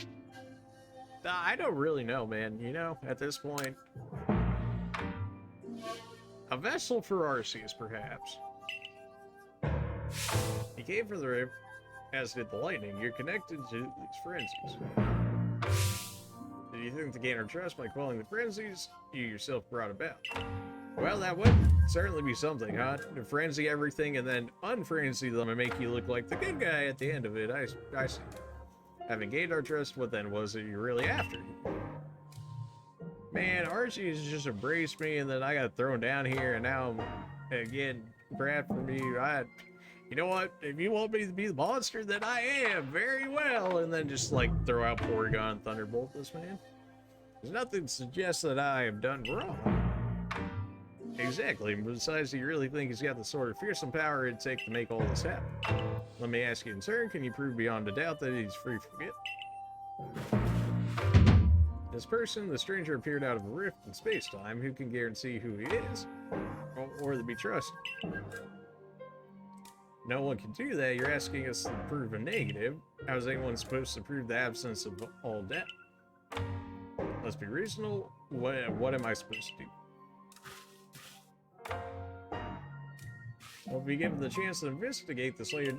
I don't really know, man. You know, at this point. A vessel for Arceus, perhaps. He came from the river, as did the lightning. You're connected to these frenzies. Do you think to gain our trust by quelling the frenzies you yourself brought about? Well, that would certainly be something, huh? To frenzy everything and then unfrenzy them and make you look like the good guy at the end of it. I see. Having gained our trust, what then was it you're really after? Man, Arceus just embraced me and then I got thrown down here and now I'm again crap for me. You know what? If you want me to be the monster, then I am. Very well. And then just like throw out Porygon and Thunderbolt this man. There's nothing to suggest that I have done wrong. Exactly. Besides, do you really think he's got the sort of fearsome power it'd take to make all this happen? Let me ask you in turn, can you prove beyond a doubt that he's free from it? This person, the stranger, appeared out of a rift in space-time. Who can guarantee who he is? Or to be trusted? No one can do that. You're asking us to prove a negative. How is anyone supposed to prove the absence of all doubt? Let's be reasonable. What am I supposed to do? Well, be given the chance to investigate this latest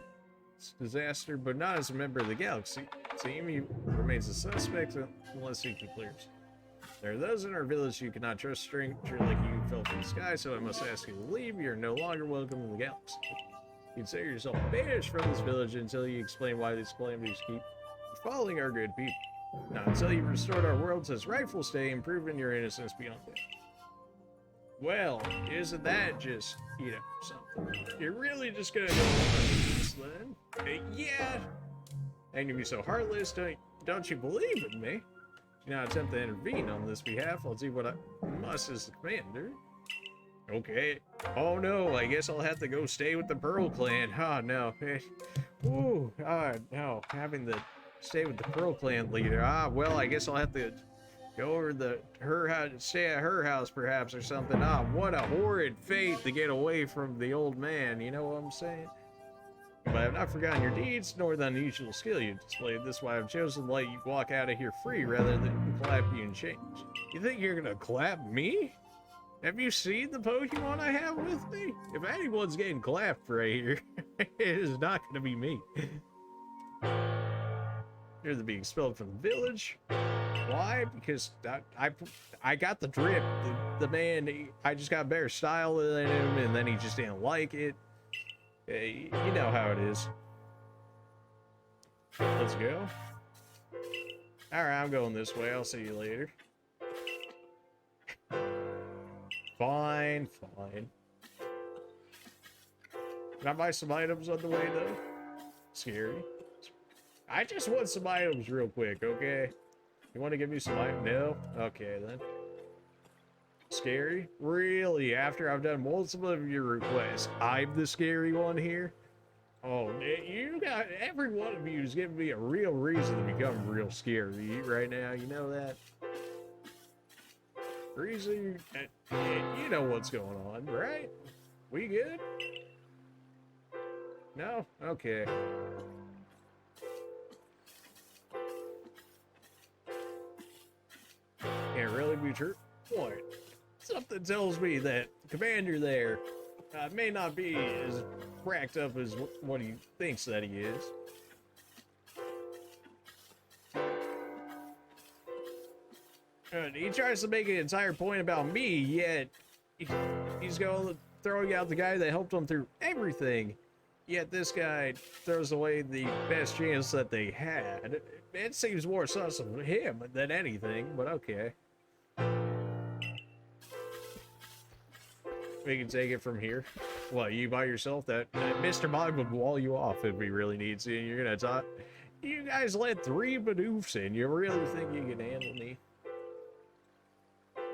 disaster, but not as a member of the galaxy team. He remains a suspect unless he clears. There are those in our village you cannot trust, stranger like you fell from the sky, so I must ask you to leave. You're no longer welcome in the galaxy. Consider yourself banished from this village until you explain why these calamities keep following our good people. Now, until you've restored our world to its rightful state and proven your innocence beyond doubt. Well, isn't that just, you know, something? You're really just gonna go on this then? Yeah! And you'd be so heartless, don't you believe in me? Do not attempt to intervene on this behalf. I'll do what I must as the commander. Okay. Oh no, I guess I'll have to go stay with the Pearl Clan. Oh no. Ooh, no. Having to stay with the Pearl Clan leader. Well, I guess I'll have to go over to her house, stay at her house perhaps or something. What a horrid fate to get away from the old man, you know what I'm saying? But I have not forgotten your deeds, nor the unusual skill you displayed. This is why I've chosen to let you walk out of here free rather than clap you and change. You think you're gonna clap me? Have you seen the Pokemon I have with me? If anyone's getting clapped right here, it is not gonna be me. You're to be expelled from the village. Why? Because I got the drip. The man, I just got better style than him, and then he just didn't like it. You know how it is. Let's go. Alright, I'm going this way. I'll see you later. Fine, fine. Can I buy some items on the way, though? Scary. I just want some items real quick, okay? You want to give me some items? No? Okay, then. Scary? Really? After I've done multiple of your requests, I'm the scary one here? Oh, you got... Every one of you is giving me a real reason to become real scary right now. You know that? Reason... You know what's going on, right? We good? No? Okay. Can't really be true. What? Something tells me that the commander there may not be as cracked up as what he thinks that he is. And he tries to make an entire point about me, yet he's going throwing out the guy that helped him through everything. Yet this guy throws away the best chance that they had. It seems more sus of him than anything, but okay. We can take it from here. What, you by yourself? That Mr. Mog would wall you off if we really need to. You're gonna talk. You guys let 3 maneuvers in. You really think you can handle me?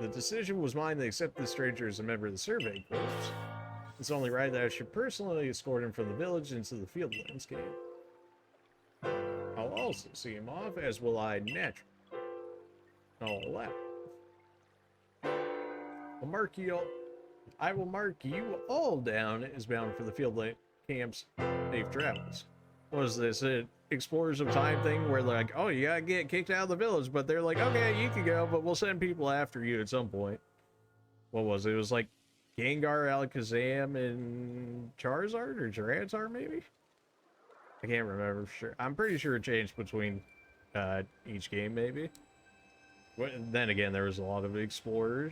The decision was mine to accept this stranger as a member of the survey corps. It's only right that I should personally escort him from the village into the field landscape. I'll also see him off, as will I naturally. I'll allow. I will mark you all down as bound for the field camp's safe travels. What is this? An Explorers of Time thing where they're like, oh, you gotta get kicked out of the village, but they're like, okay, you can go, but we'll send people after you at some point. What was it? It was like Gengar, Alakazam, and Charizard or Charizard, maybe? I can't remember for sure. I'm pretty sure it changed between each game, maybe. Then again, there was a lot of Explorer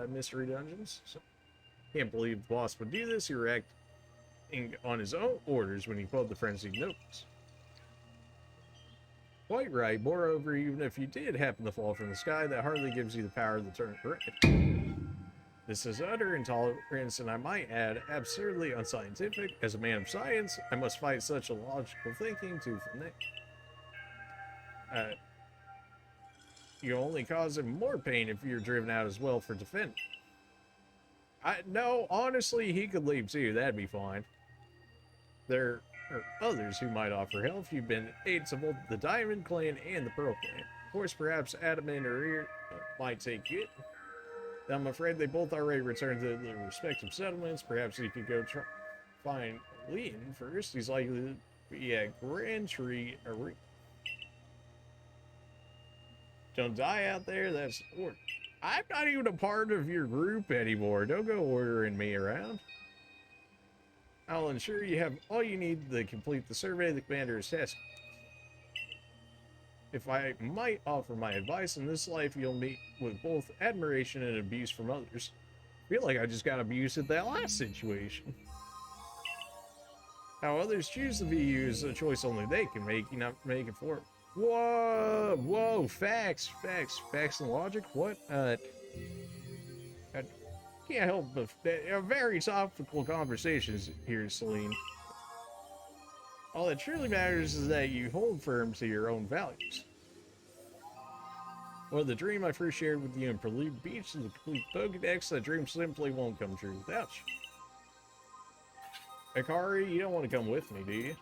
mystery dungeons. So can't believe the boss would do this. He were acting on his own orders when he pulled the frenzied notes. Quite right. Moreover, even if you did happen to fall from the sky, that hardly gives you the power to turn it right. This is utter intolerance, and I might add, absurdly unscientific. As a man of science, I must fight such illogical thinking tooth and nail. You only cause him more pain if you're driven out as well for defending. No, honestly, he could leave too. That'd be fine. There are others who might offer help. You've been aides to both the Diamond Clan and the Pearl Clan. Of course, perhaps Adamant or Ear might take it. I'm afraid they both already returned to their respective settlements. Perhaps you could go find Leon first. He's likely to be at Grand Tree Arena. Don't die out there. That's order. I'm not even a part of your group anymore. Don't go ordering me around. I'll ensure you have all you need to complete the survey the commander is tasking. If I might offer my advice, in this life you'll meet with both admiration and abuse from others. I feel like I just got abused at that last situation. How others choose to be used is a choice only they can make. You not make it for them. Whoa, facts and logic. What? I can't help but very topical conversations here, Celine. All that truly matters is that you hold firm to your own values. Well, the dream I first shared with you in Prelude Beach is the complete Pokedex. That dream simply won't come true without you. Akari, you don't want to come with me, do you?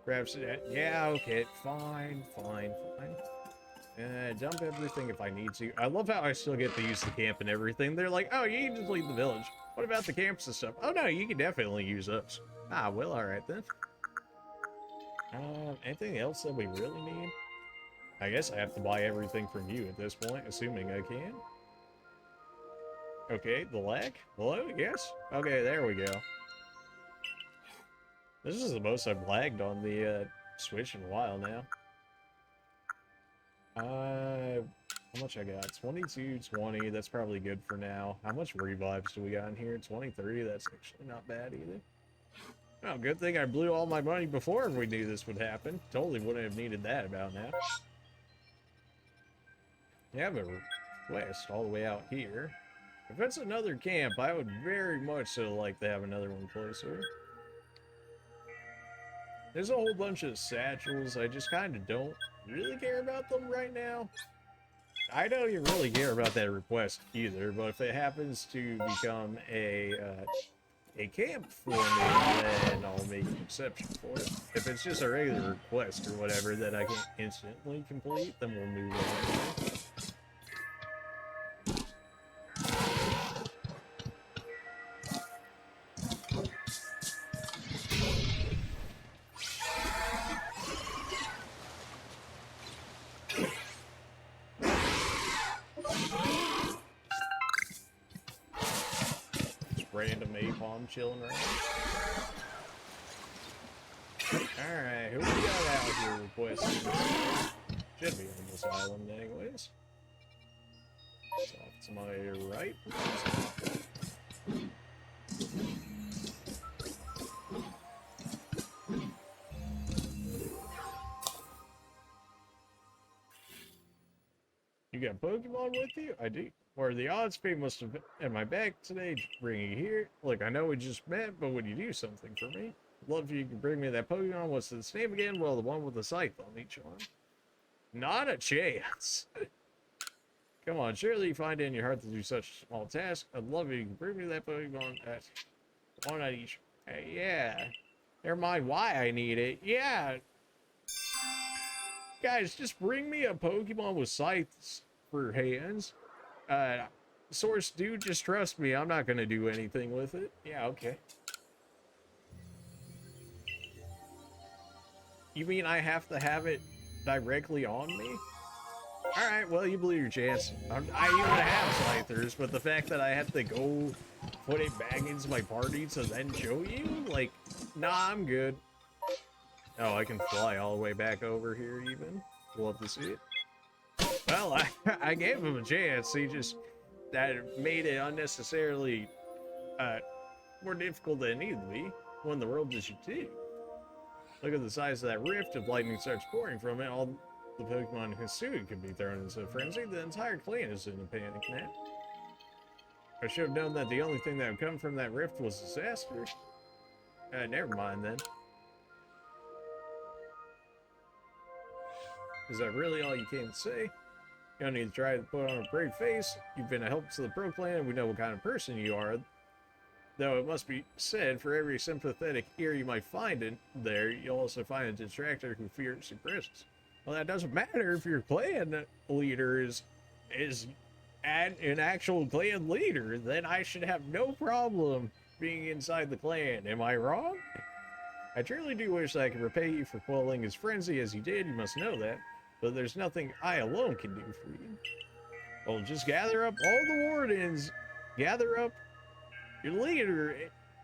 Perhaps, yeah, okay, fine. Dump everything if I need to. I love how I still get to use the camp and everything. They're like, oh, you can just leave the village. What about the camps and stuff? Oh, no, you can definitely use us. Ah, well, alright then. Anything else that we really need? I guess I have to buy everything from you at this point, assuming I can. Okay, the lag? Hello? Yes? Okay, there we go. This is the most I've lagged on the Switch in a while now. How much I got? 22, 20. That's probably good for now. How much revives do we got in here? 23. That's actually not bad either. Oh, good thing I blew all my money before we knew this would happen. Totally wouldn't have needed that about now. You have a request all the way out here. If it's another camp, I would very much so like to have another one closer. There's a whole bunch of satchels. I just kind of don't really care about them right now. I don't even really care about that request either, but if it happens to become a camp for me, then I'll make an exception for it. If it's just a regular request or whatever that I can instantly complete, then we'll move on. Random Apom chilling around. Alright, who we got out here requesting? Should be on this island anyways. So off to my right. You got Pokemon with you? I do. Or the odds pay must have been at my back today to bring you here. Look, I know we just met, but would you do something for me? I'd love if you could bring me that Pokemon. What's its name again? Well, the one with the scythe on each arm. Not a chance. Come on, surely you find it in your heart to do such a small task. I'd love if you could bring me that Pokemon. One on each. Hey, yeah. Never mind why I need it. Yeah. Guys, just bring me a Pokemon with scythes for hands. Source, dude, just trust me. I'm not gonna do anything with it. Yeah, okay. You mean I have to have it directly on me? Alright, well, you blew your chance. I even have Scythers, but the fact that I have to go put it back into my party to then show you? Like, nah, I'm good. Oh, I can fly all the way back over here even. Love to see it. Well, I gave him a chance. He just, that made it unnecessarily more difficult than it needed to be when the world is you do. Look at the size of that rift. If lightning starts pouring from it, all the Pokemon Hisui could be thrown into a frenzy. The entire clan is in a panic now. I should have known that the only thing that would come from that rift was disaster. Never mind then. Is that really all you came to say? You don't need to try to put on a brave face. You've been a help to the Pro Clan, and we know what kind of person you are. Though it must be said, for every sympathetic ear you might find in there, you'll also find a detractor who fears your presence. Well, that doesn't matter if your clan leader is an actual clan leader. Then I should have no problem being inside the clan. Am I wrong? I truly do wish I could repay you for quelling his frenzy as you did. You must know that. But there's nothing I alone can do for you. Well, just gather up all the wardens, gather up your leader,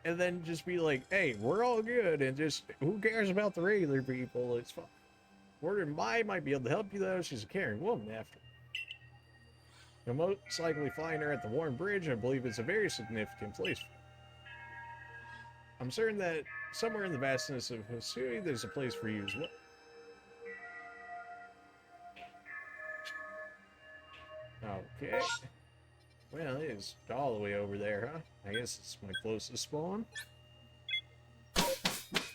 and then just be like, hey, we're all good, and just, who cares about the regular people? It's fine. Warden Mai might be able to help you, though. She's a caring woman, after all. You'll most likely find her at the Warren Bridge. I believe it's a very significant place for you. I'm certain that somewhere in the vastness of Hisui, there's a place for you as well. Okay. Well, it is all the way over there, huh? I guess it's my closest spawn.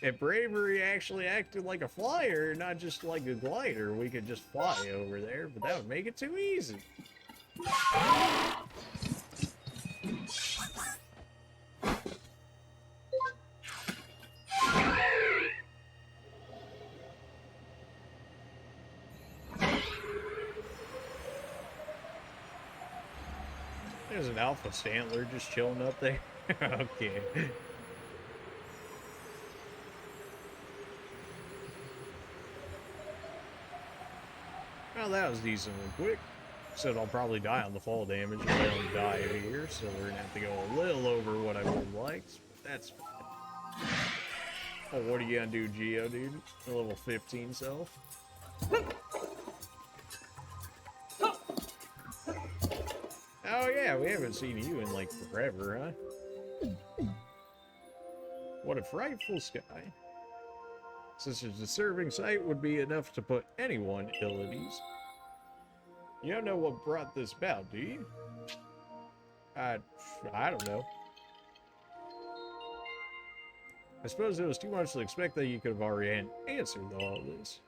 If bravery actually acted like a flyer, not just like a glider, we could just fly over there, but that would make it too easy. There's an alpha Stantler just chilling up there. Okay. Well, that was decently quick. Said I'll probably die on the fall damage if I don't die here, so we're gonna have to go a little over what I would have liked. But that's fine. Oh, what are you gonna do, Geo, dude? A level 15 self? Oh yeah, we haven't seen you in like forever, huh? What a frightful sky. Such a disturbing sight would be enough to put anyone ill at ease. You don't know what brought this about, do you? I don't know. I suppose it was too much to expect that you could have already answered all this.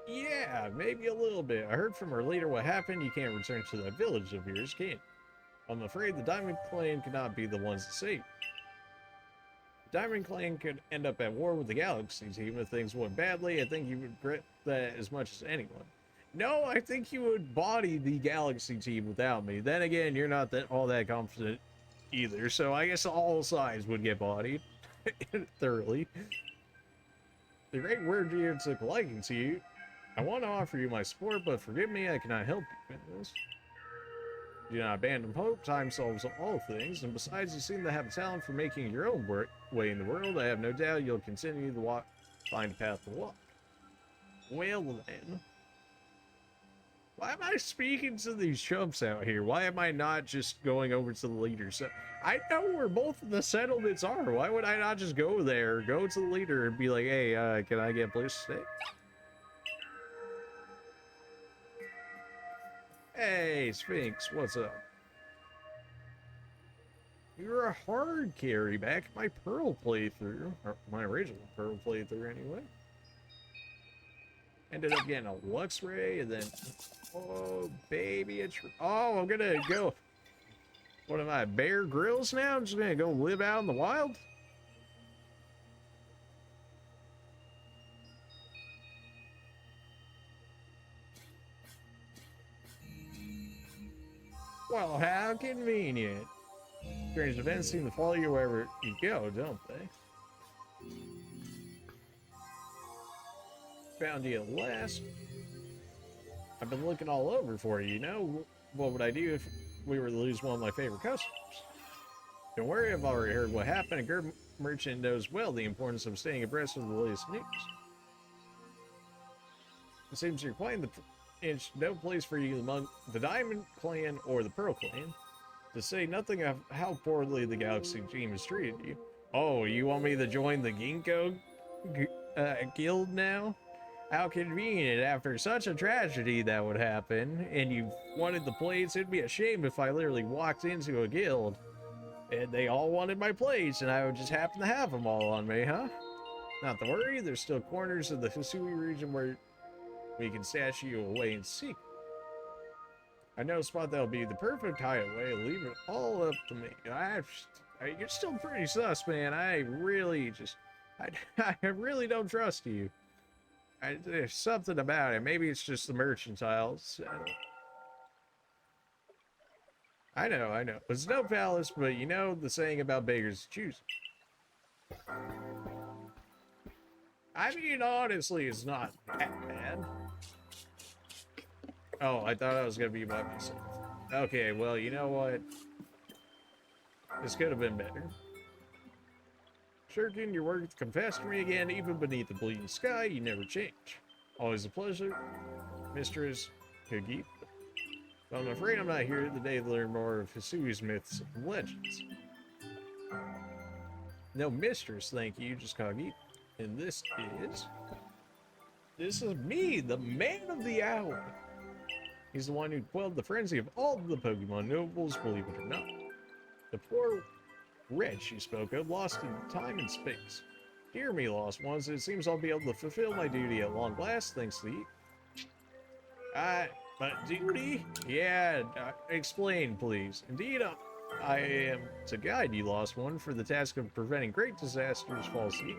Yeah, maybe a little bit. I heard from her later what happened. You can't return to that village of yours, can you? I'm afraid the Diamond Clan cannot be the ones to save. The Diamond Clan could end up at war with the Galaxy team if things went badly. I think you would regret that as much as anyone. No, I think you would body the Galaxy team without me. Then again, you're not all that confident either, so I guess all sides would get bodied thoroughly. The great word here took a liking to you. I want to offer you my support, but forgive me, I cannot help you in this. Do not abandon hope. Time solves all things, and besides, you seem to have a talent for making your own way in the world. I have no doubt you'll continue to find a path to walk. Well then. Why am I speaking to these chumps out here? Why am I not just going over to the leader? So I know where both of the settlements are. Why would I not just go there, go to the leader, and be like, hey, can I get a place to stay? Hey, Sphinx, what's up? You're a hard carry back in my Pearl playthrough. Or my original Pearl playthrough, anyway. Ended up getting a Lux Ray, and then... Oh, baby, oh, I'm gonna go... What am I, Bear Grylls now? I'm just gonna go live out in the wild? Well, how convenient. Strange events seem to follow you wherever you go, don't they? Found you at last. I've been looking all over for you, you know? What would I do if we were to lose one of my favorite customers? Don't worry, I've already heard what happened. A good merchant knows well the importance of staying abreast of the latest news. It seems you're quite in the... It's no place for you among the Diamond Clan or the Pearl Clan, to say nothing of how poorly the Galaxy team has treated you. Oh, you want me to join the Ginkgo guild now? How convenient after such a tragedy that would happen, and you wanted the plates. It'd be a shame if I literally walked into a guild, and they all wanted my plates, and I would just happen to have them all on me, huh? Not to worry, there's still corners of the Hisui region where we can stash you away in secret. I know a spot that'll be the perfect hideaway. Leave it all up to me. You're still pretty sus, man. I really don't trust you. There's something about it. Maybe it's just the merchantiles. I know. It's no palace, but you know the saying about beggars choosing. I mean, honestly, it's not that bad. Oh, I thought I was gonna be by myself. Okay, well, you know what? This could have been better. Shirkin, your work confessed to me again, even beneath the bleeding sky, you never change. Always a pleasure, Mistress Kagita. But I'm afraid I'm not here today to learn more of Hisui's myths and legends. No, Mistress, thank you, just Kagita. And this is me, the man of the hour. He's the one who quelled the frenzy of all the Pokemon nobles, believe it or not. The poor wretch you spoke of, lost in time and space. Hear me, lost ones, it seems I'll be able to fulfill my duty at long last, thanks to you. But duty? Yeah, explain, please. Indeed, I am to guide you, lost one, for the task of preventing great disasters fall to you.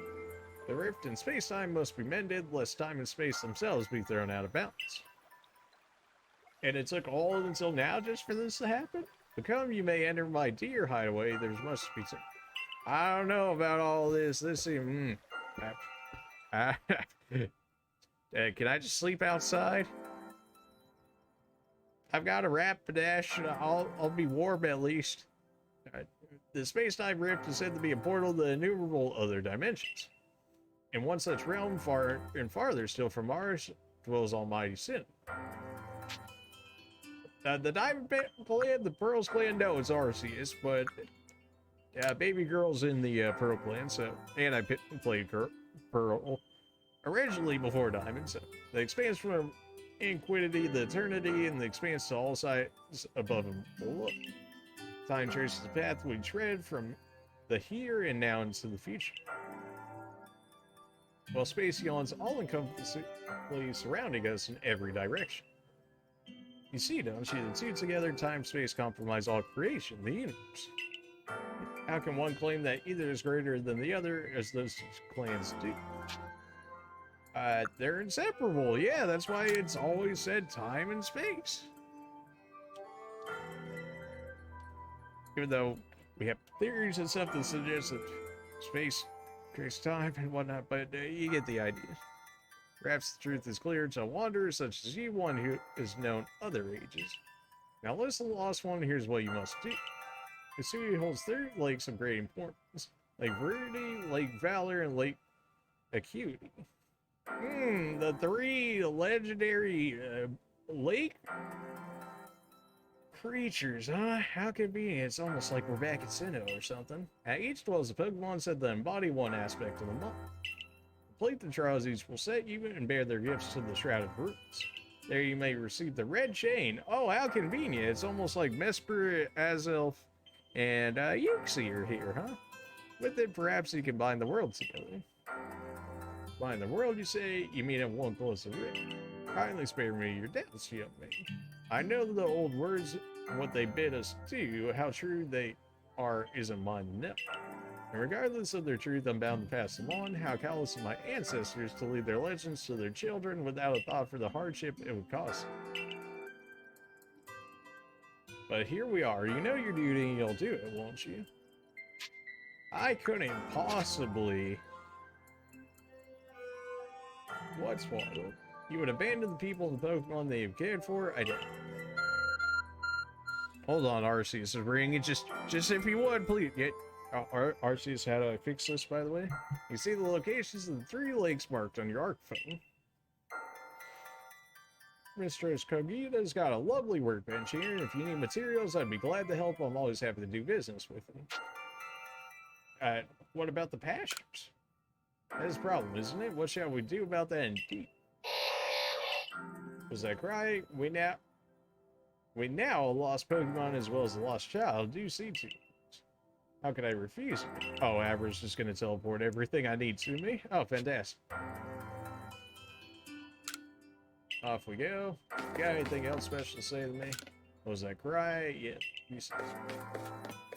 The rift in space-time must be mended, lest time and space themselves be thrown out of balance. And it took all until now just for this to happen? Become you may enter my deer hideaway, there's much to be said. I don't know about all this. This seems... can I just sleep outside? I've got a Rapidash. I'll be warm at least. The space-time rift is said to be a portal to innumerable other dimensions. In one such realm, far and farther still from ours, dwells Almighty Sin. The Diamond Clan, the Pearls Clan, no, it's Arceus, but baby girl's in the Pearl Clan, so, and I played Pearl originally before Diamond, so the expanse from Inquidity, the Eternity, and the expanse to all sides above and below. Time traces the path we tread from the here and now into the future. while space yawns all-encompassingly surrounding us in every direction. You see, don't you? The two together, time-space compromise all creation, the universe. How can one claim that either is greater than the other, as those claims do? They're inseparable. Yeah, that's why it's always said time and space. Even though we have theories and stuff that suggest that space creates time and whatnot, but you get the idea. Perhaps the truth is clear to wanderers such as you, one who has known other ages. Now listen, lost one, here's what you must do. Hisui holds 3 lakes of great importance. Lake Verity, Lake Valor, and Lake Acuity. The 3 legendary lake creatures, huh? How convenient. It's almost like we're back at Sinnoh or something. Each dwells a Pokemon set that embody one aspect of the month. Complete the trials each will set you and bear their gifts to the Shrouded Roots. There you may receive the red chain. Oh, how convenient. It's almost like Mesper, Azelf, and Uxie are here, huh? With it, perhaps you can bind the world together. Bind the world, you say? You mean it won't close the rip? Kindly spare me your doubts, young man. I know the old words, what they bid us do, how true they are isn't mine to know. And regardless of their truth, I'm bound to pass them on. How callous of my ancestors to leave their legends to their children without a thought for the hardship it would cost them. But here we are. You know your duty and you'll do it, won't you? I couldn't possibly... What's Waddle? You would abandon the people and the Pokemon they have cared for? I don't. Hold on, Arceus is ringing. Just if you would, please. Get Arceus, how do I fix this, by the way? You see the locations of the 3 lakes marked on your ARC phone. Mistress Kogita's got a lovely workbench here, and if you need materials, I'd be glad to help. I'm always happy to do business with them. What about the pastures? That is a problem, isn't it? What shall we do about that indeed? Was that right? We now a lost Pokemon as well as a lost child do see to it. How could I refuse it? Oh, Abra's just gonna teleport everything I need to me? Oh, fantastic. Off we go. Got anything else special to say to me? Was that right? Yeah.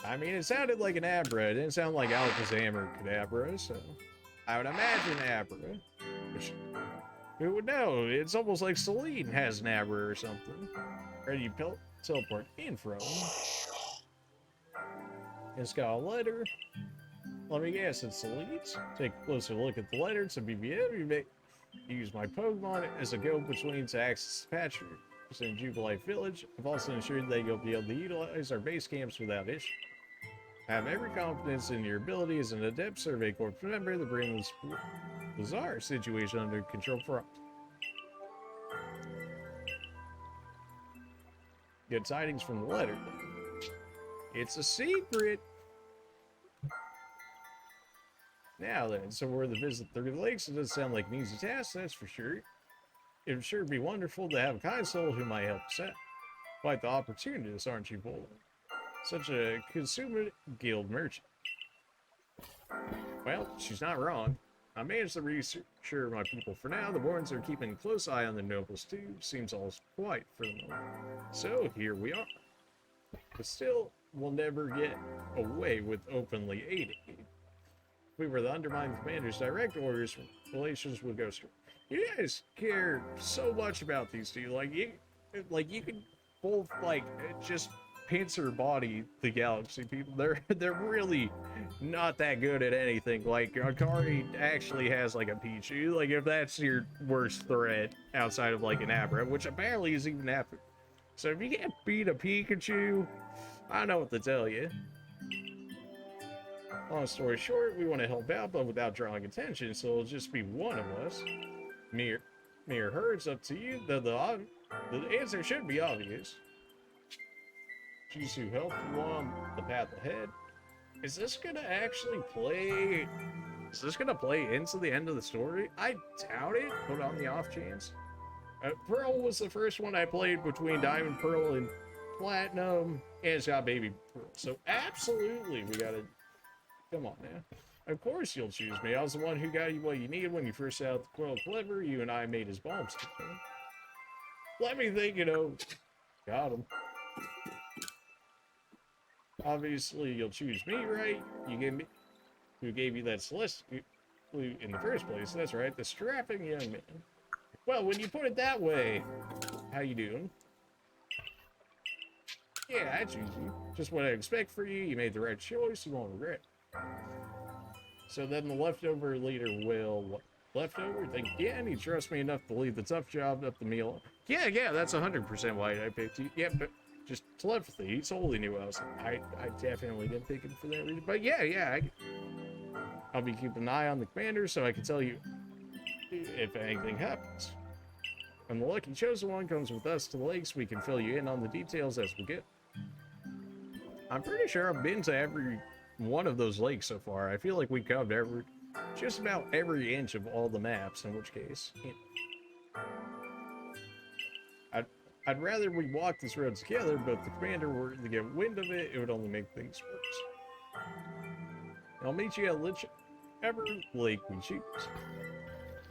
I mean, it sounded like an Abra. It didn't sound like Alakazam or Kadabra, so... I would imagine Abra. Which, who would know? It's almost like Celine has an Abra or something. Ready to teleport in from. It's got a letter. Let me guess, it's Celine's? Take a closer look at the letter. It's a BBM. You may use my Pokemon as a go-between to access the patch in Jubilite Village. I've also ensured that you'll be able to utilize our base camps without issue. I have every confidence in your ability as an adept Survey Corps member to bring this bizarre situation under control for good tidings from the letter. It's a secret! Now then, so we're to visit 30 lakes. It doesn't sound like an easy task, that's for sure. It would sure be wonderful to have a kind soul who might help us out. Quite the opportunist, aren't you, Bowler? Such a consumer guild merchant. Well, she's not wrong. I managed to reassure my people for now. The Borns are keeping a close eye on the nobles too. Seems all quiet for the moment. So here we are. But still, we'll never get away with openly aiding. If we were to undermine the commander's direct orders, relations would go straight. You guys care so much about these two. Like you can both just pincer body the galaxy people. They're really not that good at anything. Like Akari actually has like a Pichu. Like if that's your worst threat outside of like an Abra, which apparently is even after. So if you can't beat a Pikachu, I don't know what to tell you. Long story short, we want to help out, but without drawing attention, so it'll just be one of us. Me or her, it's up to you. The answer should be obvious. Choose who helped you on the path ahead. Is this gonna actually play? Is this gonna play into the end of the story? I doubt it, but on the off chance. Pearl was the first one I played between Diamond, Pearl, and Platinum, and it's got Baby Pearl. So absolutely, we gotta... Come on, man. Of course you'll choose me. I was the one who got you what you needed when you first set out the Quill Clever. You and I made his bombs. Let me think, got him. Obviously, you'll choose me, right? Who gave you that Celestial in the first place. That's right, the strapping young man. Well, when you put it that way, how you doing? Yeah, I choose you. Just what I expect for you. You made the right choice. You won't regret. So then the leftover leader will... Leftover? Think, yeah, and he trusts me enough to leave the tough job up the meal. Yeah, that's 100% why I picked you. Yeah, but just telepathy. He totally knew I definitely didn't pick him for that reason. But yeah, I'll be keeping an eye on the commander so I can tell you if anything happens. And the lucky chosen one comes with us to the lakes. We can fill you in on the details as we get. I'm pretty sure I've been to every one of those lakes so far. I feel like we covered just about every inch of all the maps, in which case, I'd rather we walk this road together, but if the commander were to get wind of it, it would only make things worse. I'll meet you at whichever lake we choose.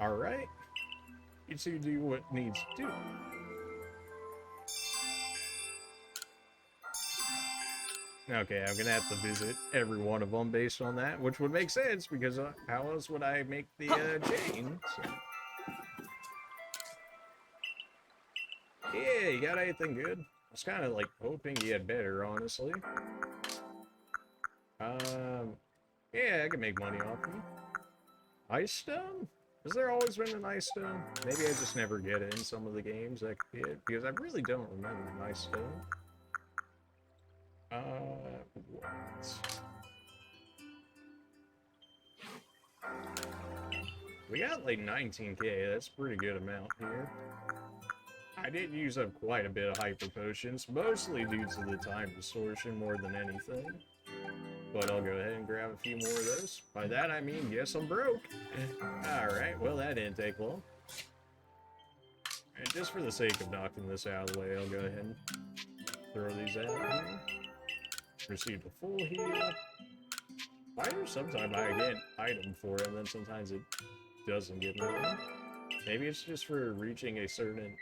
Alright? You two do what needs to do. Okay, I'm gonna have to visit every one of them based on that, which would make sense, because how else would I make the chain? So. Yeah, you got anything good? I was kind of like hoping you had better, honestly. Yeah, I can make money off you. Ice stone? Has there always been an ice stone? Maybe I just never get it in some of the games I did, because I really don't remember an ice stone. What? We got like 19k, that's a pretty good amount here. I did use up quite a bit of hyper potions, mostly due to the time distortion more than anything. But I'll go ahead and grab a few more of those. By that I mean, yes, I'm broke. Alright, well that didn't take long. And just for the sake of knocking this out of the way, I'll go ahead and throw these out here. Received a full heal. Why do sometimes I get an item for it, and then sometimes it doesn't give me one? Maybe it's just for reaching a certain...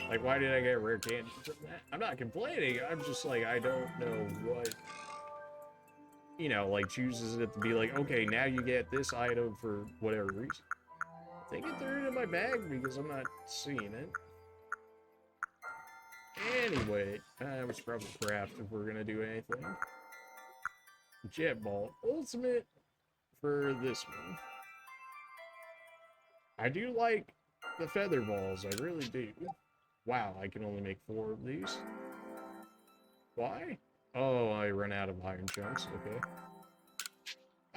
Like, why did I get rare candy from that? I'm not complaining, I'm just like, I don't know what... You know, like, chooses it to be like, okay, now you get this item for whatever reason. I think it threw it in my bag because I'm not seeing it. Anyway, we should probably craft if we're gonna do anything. Jet Ball Ultimate for this one. I do like the feather balls, I really do. Wow, I can only make 4 of these. Why? Oh, I run out of iron chunks, okay.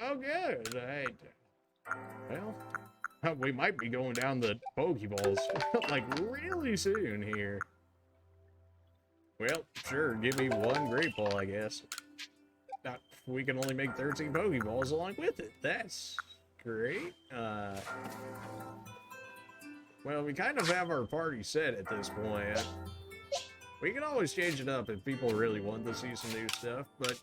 Oh, good. Well, we might be going down the Pokeballs, like, really soon here. Well, sure, give me 1 Great Ball, I guess. We can only make 13 Pokeballs along with it. That's great. Well, we kind of have our party set at this point. We can always change it up if people really want to see some new stuff, but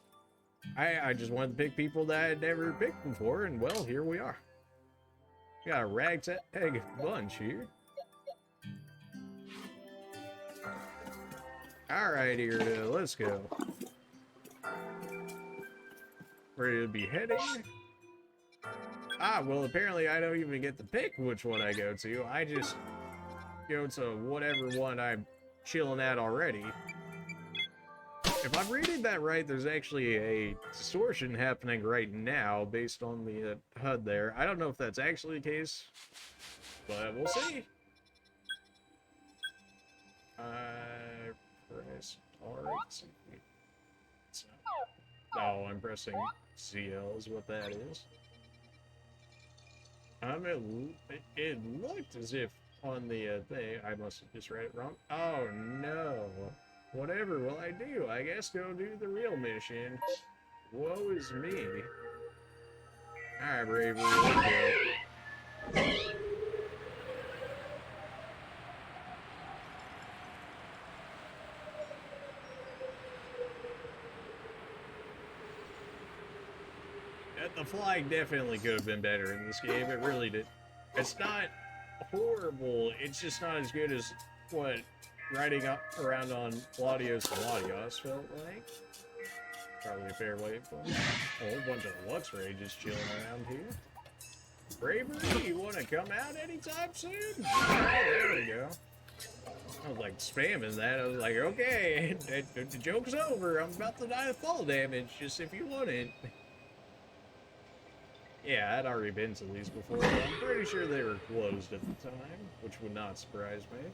I just wanted to pick people that I had never picked before, and well, here we are. We got a ragtag bunch here. Alright, here, let's go. Ready to be heading? Ah, well, apparently I don't even get to pick which one I go to. I just go to whatever one I'm chilling at already. If I'm reading that right, there's actually a distortion happening right now based on the HUD there. I don't know if that's actually the case, but we'll see. Press R. Oh, I'm pressing CL is what that is. It looked as if on the thing, I must have just read it wrong. Oh no. Whatever will I do? I guess go do the real mission. Woe is me. Alright, Bravery, let's go. the flying definitely could have been better in this game. It really did. It's not horrible. It's just not as good as what riding up around on Latios and Latios felt like. Probably a fair way to put it. A whole bunch of Lux Rages chilling around here. Bravery, you want to come out anytime soon? There we go. I was like spamming that. I was like, okay, the joke's over. I'm about to die of fall damage, just if you want it. Yeah, I'd already been to these before, but I'm pretty sure they were closed at the time, which would not surprise me.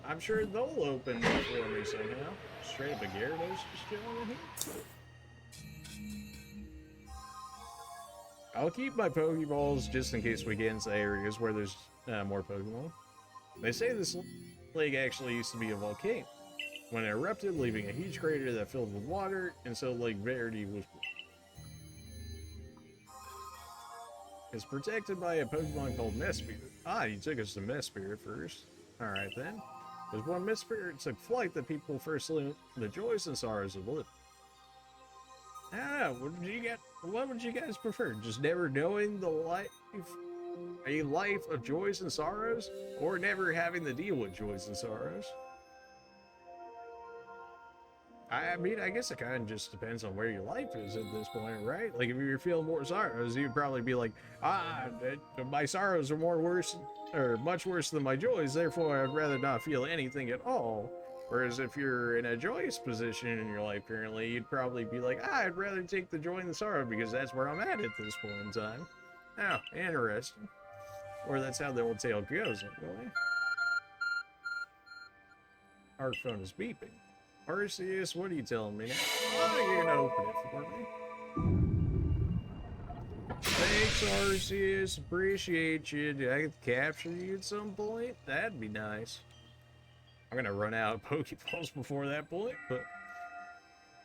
I'm sure they'll open for me somehow. Straight up a Gyarados just chilling in here. I'll keep my Pokeballs just in case we get into areas where there's more Pokemon. They say this lake actually used to be a volcano when it erupted, leaving a huge crater that filled with water, and so Lake Verity was... It's protected by a Pokemon called Mesprit. Ah, you took us to Mesprit first. Alright then. There's one Mesprit took flight that people first learned the joys and sorrows of living. I don't know, what would you guys prefer? Just never knowing the a life of joys and sorrows? Or never having to deal with joys and sorrows? I mean, I guess it kind of just depends on where your life is at this point, right? Like, if you're feeling more sorrows, you'd probably be like, my sorrows are much worse than my joys, therefore I'd rather not feel anything at all. Whereas if you're in a joyous position in your life currently, you'd probably be like, I'd rather take the joy and the sorrow because that's where I'm at this point in time. Oh, interesting. Or that's how the old tale goes, anyway. Our phone is beeping. Arceus, what are you telling me now? Oh, you're gonna open it for me. Thanks, Arceus. Appreciate you. Do I get to capture you at some point? That'd be nice. I'm gonna run out of Pokeballs before that point, but...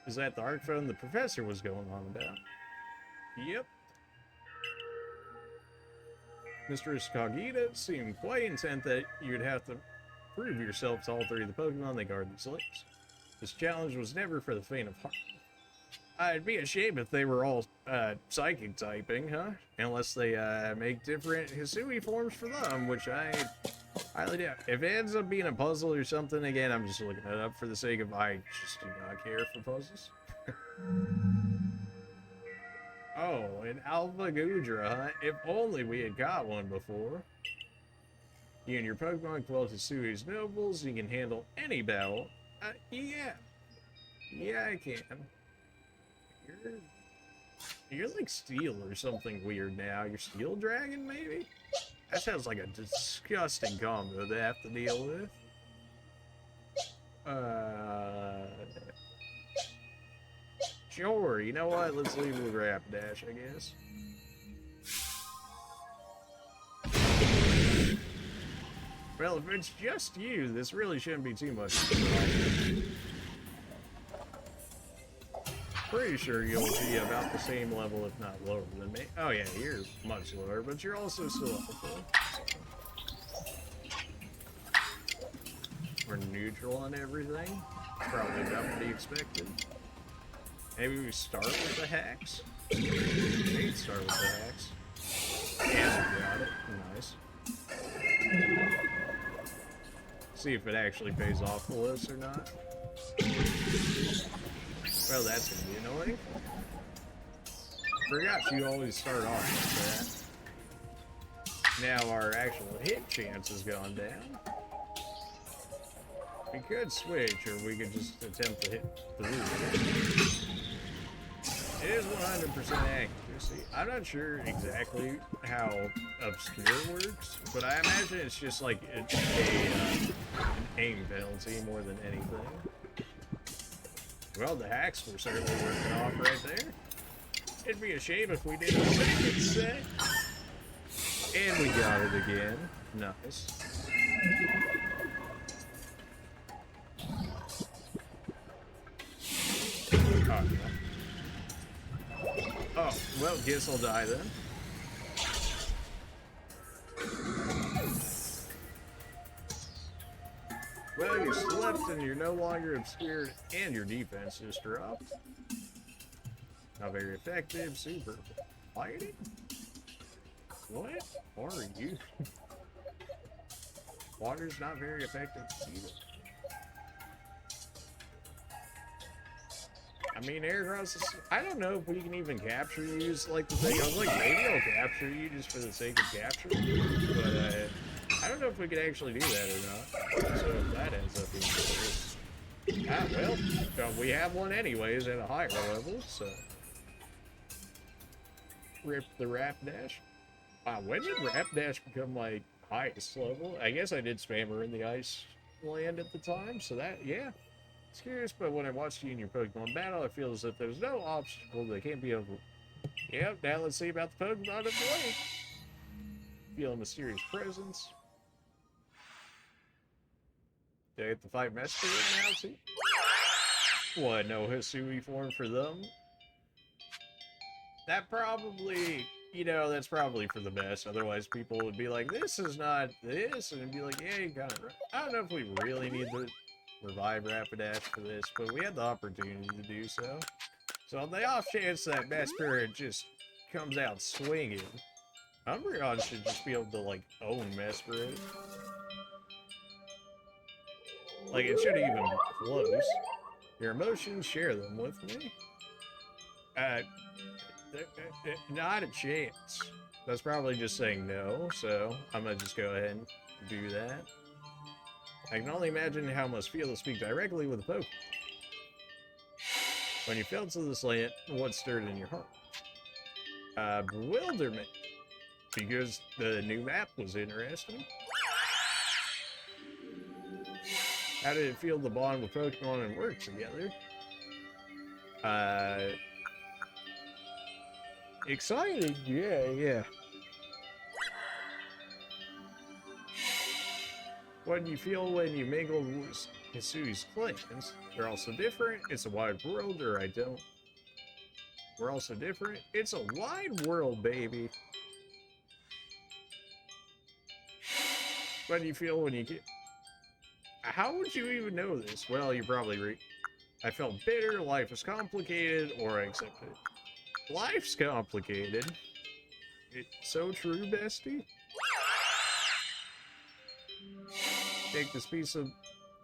Is that the Arc phone the professor was going on about? Yep. Mr. Assocaites seemed quite intent that you'd have to prove yourself to all three of the Pokemon that guard these lakes. This challenge was never for the faint of heart. I'd be ashamed if they were all psychic typing, huh? Unless they make different Hisui forms for them, which I highly doubt. If it ends up being a puzzle or something, again, I'm just looking it up for the sake of I just do not care for puzzles. Oh, an Alpha Gudra, huh? If only we had got one before. You and your Pokemon quell Hisui's nobles, you can handle any battle. Yeah. Yeah, I can. You're like Steel or something weird now. You're Steel Dragon, maybe? That sounds like a disgusting combo to have to deal with. Sure, you know what? Let's leave with Rapidash, I guess. Well, if it's just you, this really shouldn't be too much. Pretty sure you'll be about the same level, if not lower than me. Oh yeah, you're much lower, but you're also still helpful. We're neutral on everything. Probably about to be expected. Maybe we start with the hacks? Maybe start with the hacks. Yeah, we got it. Nice. See if it actually pays off for us or not. Well, that's gonna be annoying. Forgot you always start off like that. Now our actual hit chance has gone down. We could switch, or we could just attempt to hit through. It is 100% accuracy. I'm not sure exactly how Obscure works, but I imagine it's just like an aim penalty more than anything. Well, the hacks were certainly working off right there. It'd be a shame if we didn't second set. And we got it again. Nice. Oh, no. Oh, well, guess I'll die then. Well, you slept and you're no longer obscured, and your defense just dropped. Not very effective, super. fighting? What are you? Water's not very effective either. I mean, air crosses, I don't know if we can even capture you is like the thing. I was like, maybe I'll capture you just for the sake of capturing you, but I don't know if we can actually do that or not. So if that ends up being well, we have one anyways at a higher level, so. Rip the Rapidash. Wow, when did Rapidash become like highest level? I guess I did spam her in the ice land at the time, so that, yeah. It's curious, but when I watched you in your Pokemon battle, I feel as if there's no obstacle that can't be over. Yep, now let's see about the Pokemon of the lake. Feel a mysterious presence. Do I get to fight Mesper now, too? What, no Hisui form for them? That probably, you know, that's probably for the best. Otherwise, people would be like, this is not this, and it'd be like, yeah, you kind of. I don't know if we really need to revive Rapidash for this, but we had the opportunity to do so. So on the off chance that Mesper just comes out swinging, Umbreon should just be able to, like, own Mesper. Like, it shouldn't even be close. Your emotions, share them with me. Not a chance. That's probably just saying no, so I'm gonna just go ahead and do that. I can only imagine how it must feel to speak directly with a Pokemon. When you fell to this land, what stirred in your heart? Bewilderment. Because the new map was interesting. How did it feel to bond with Pokemon and work together? Exciting, yeah. What do you feel when you mingle with Hisui's clans? They're all so different. It's a wide world, or I don't. We're all so different. It's a wide world, baby. What do you feel when you get... How would you even know this? Well, you probably I felt bitter, life is complicated, or I accept it. Life's complicated. It's so true, bestie. Take this piece of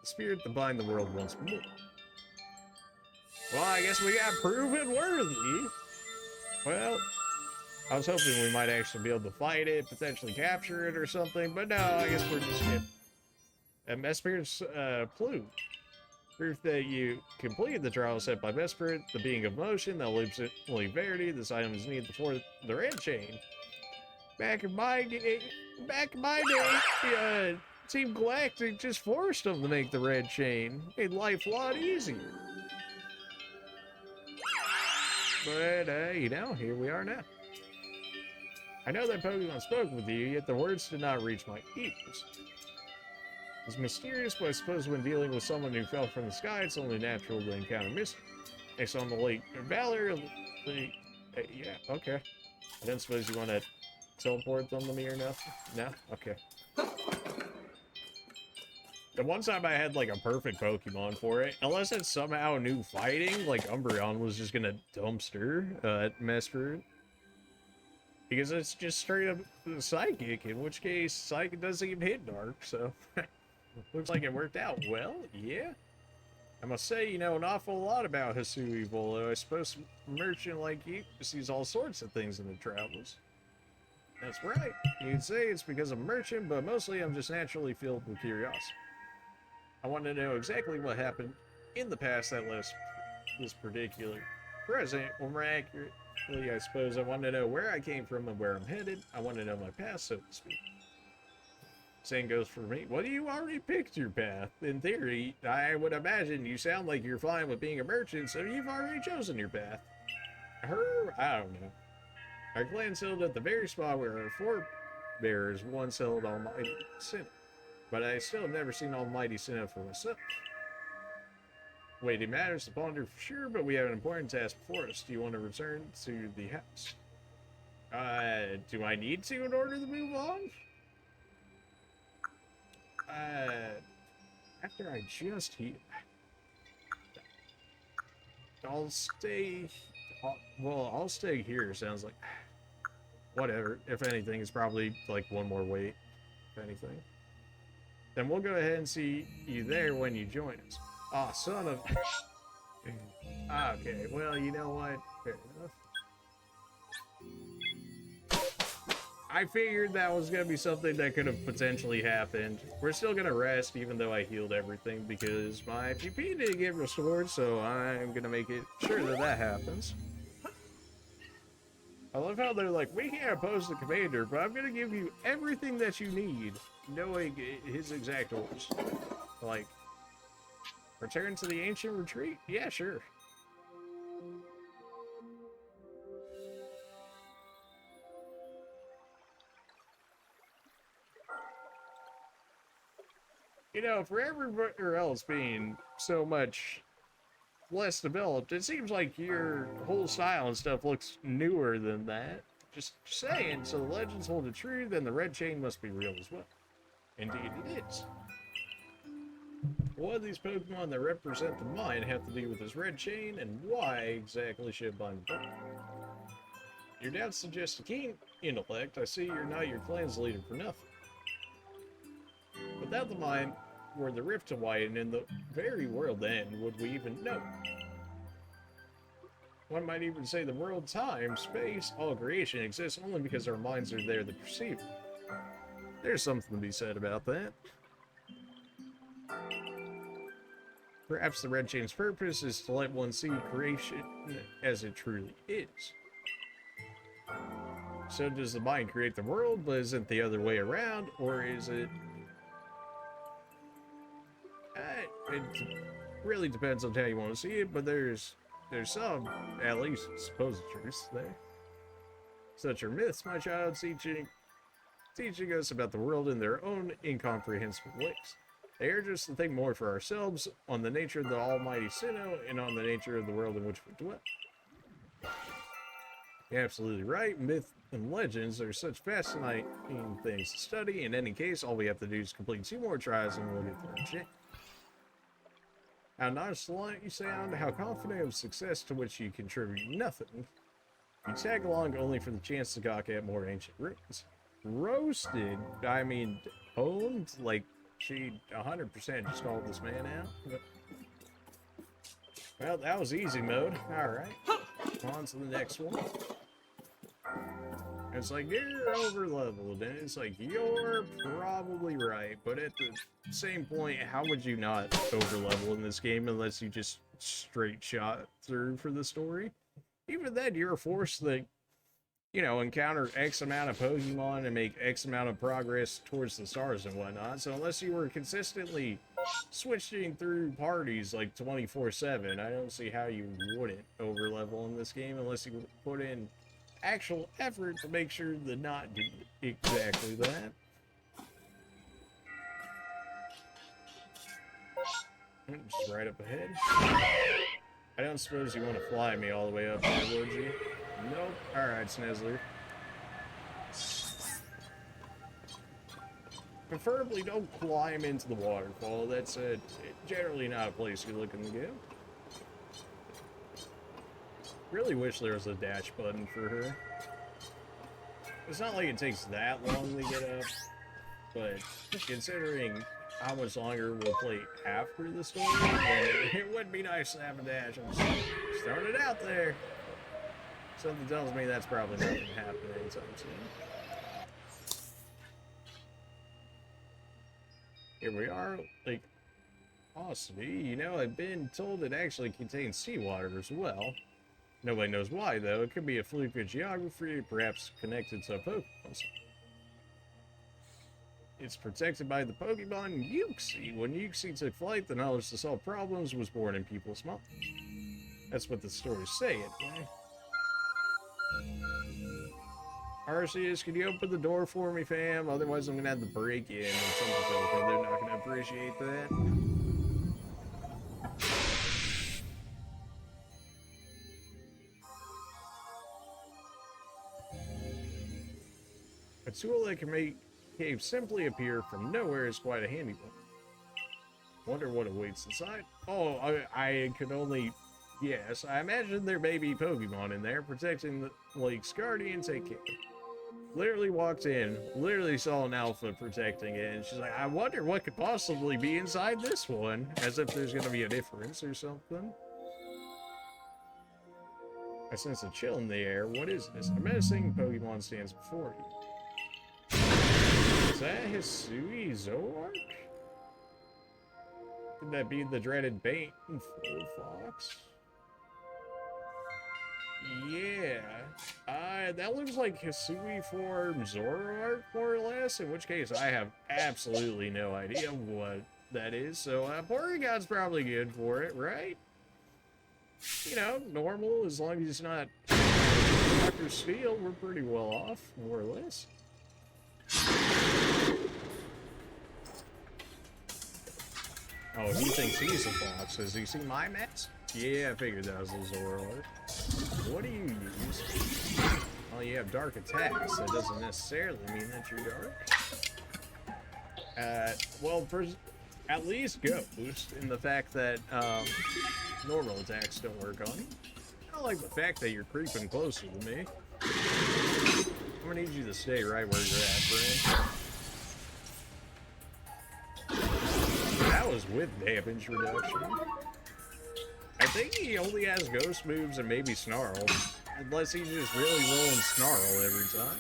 spirit to bind the world once more. Well, I guess we got proven worthy. Well, I was hoping we might actually be able to fight it, potentially capture it or something, but no, I guess we're just getting a Mesper's plume. Proof that you completed the trial set by Vesper, the being of motion, that leaps Verity. This item is needed for the red chain. Back in my day, Team Galactic just forced them to make the red chain. Made life a lot easier. But, you know, here we are now. I know that Pokemon spoke with you, yet the words did not reach my ears. It's mysterious, but I suppose when dealing with someone who fell from the sky, it's only natural to encounter mystery. Next on the lake, Valor, yeah, okay. I don't suppose you want to teleport them to me or nothing? No? Okay. The one time I had, like, a perfect Pokemon for it, unless it's somehow new fighting, like Umbreon was just gonna dumpster Mesper. Because it's just straight up Psychic, in which case Psychic doesn't even hit Dark, so... Looks like it worked out well, yeah. I must say, you know an awful lot about Hisui, Volo. I suppose a merchant like you sees all sorts of things in the travels. That's right. You could say it's because I'm a merchant, but mostly I'm just naturally filled with curiosity. I want to know exactly what happened in the past that left this particular present, or more accurately, I suppose I want to know where I came from and where I'm headed. I want to know my past, so to speak. Same goes for me. Well, you already picked your path. In theory, I would imagine you sound like you're fine with being a merchant, so you've already chosen your path. I don't know. Our clan settled at the very spot where our forebears once held Almighty Sinnoh. But I still have never seen Almighty Sinnoh for myself. Wait, it matters to ponder for sure, but we have an important task before us. Do you want to return to the house? Do I need to in order to move on? After I just heal, I'll stay. I'll stay here. Sounds like whatever. If anything, it's probably like one more wait, if anything. Then we'll go ahead and see you there when you join us. Ah, son of... Okay, well, you know what? Fair enough. I figured that was going to be something that could have potentially happened. We're still going to rest, even though I healed everything, because my GP didn't get restored, so I'm going to make it sure that that happens. I love how they're like, we can't oppose the commander, but I'm going to give you everything that you need, knowing his exact orders. Like, return to the ancient retreat? Yeah, sure. You know, for everywhere else being so much less developed, it seems like your whole style and stuff looks newer than that. Just saying, so the legends hold it true, then the red chain must be real as well. Indeed it is. What do these Pokemon that represent the mind have to do with this red chain, and why exactly should bind them? Your doubts suggest a keen intellect. I see you're not your clan's leader for nothing. Without the mind, were the rift to widen in the very world end, would we even know? One might even say the world, time, space, all creation exists only because our minds are there to perceive it. There's something to be said about that. Perhaps the red chain's purpose is to let one see creation as it truly is. So does the mind create the world, but isn't the other way around, or is it... It really depends on how you want to see it, but there's some, at least, supposed truths there. Such are myths, my child, teaching us about the world in their own incomprehensible ways. They urge us to think more for ourselves on the nature of the almighty Sinnoh and on the nature of the world in which we dwell. You're absolutely right. Myth and legends are such fascinating things to study. In any case, all we have to do is complete 2 more tries and we'll get the shit. How nonchalant you sound, how confident of success to which you contribute nothing. You tag along only for the chance to gawk at more ancient ruins. Roasted, I mean, owned, like she 100% just called this man out. But... well, that was easy mode. Alright, on to the next one. It's like, you're over leveled, and it's like, you're probably right, but at the same point, how would you not over level in this game unless you just straight shot through for the story? Even then, you're forced to, you know, encounter X amount of Pokemon and make X amount of progress towards the stars and whatnot, so unless you were consistently switching through parties like 24/7, I don't see how you wouldn't over level in this game unless you put in actual effort to make sure to not do exactly that. Just right up ahead. I don't suppose you want to fly me all the way up there, would you? Nope. Alright, Snizzler. Preferably don't climb into the waterfall. That's generally not a place you're looking to go. Really wish there was a dash button for her. It's not like it takes that long to get up, but considering how much longer we'll play after the story, it would be nice to have a dash. I'm just throwing it out there. Something tells me that's probably not going to happen anytime soon. Here we are, Lake Ossity. You know, I've been told it actually contains seawater as well. Nobody knows why, though. It could be a fluke of geography, perhaps connected to Pokemon. It's protected by the Pokemon Uxie. When Uxie took flight, the knowledge to solve problems was born in people's minds. That's what the stories say, anyway. Arceus, can you open the door for me, fam? Otherwise, I'm gonna have to break in when something's open. They're not gonna appreciate that. A tool that can make caves simply appear from nowhere is quite a handy one. Wonder what awaits inside. Oh, I could only guess. I imagine there may be Pokemon in there protecting the lake's guardian. Take care. Literally walked in, literally saw an alpha protecting it, and she's like, I wonder what could possibly be inside this one, as if there's gonna be a difference or something. I sense a chill in the air. What is this? A menacing Pokemon stands before you. Is that Hisui Zoroark? Could that be the dreaded bait and full fox? Yeah. That looks like Hisui form Zoroark, more or less, in which case I have absolutely no idea what that is. So, Porygon's probably good for it, right? You know, normal, as long as it's not Dr. Steel, we're pretty well off, more or less. Oh, he thinks he's a fox. Does he see my mask? Yeah, I figured that was a Zoroark. What do you use? Well, you have dark attacks. That doesn't necessarily mean that you're dark. Well, at least Ghost, in the fact that, normal attacks don't work on you. I don't like the fact that you're creeping closer to me. I'm gonna need you to stay right where you're at, friend. That was with damage reduction. I think he only has ghost moves and maybe snarl. Unless he's just really rolling snarl every time.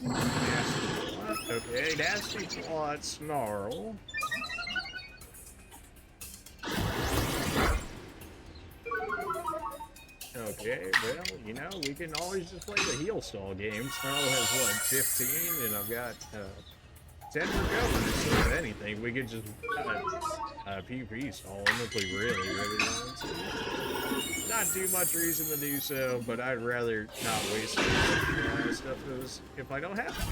Nasty plot. Okay, nasty plot, snarl. Okay, well, you know, we can always just play the heal stall game. Snarl has, what, 15? And I've got, 10 recoveries, so if anything, we could just, PvP stall him if we really, really wanted to. Not too much reason to do so, but I'd rather not waste stuff if I don't have to.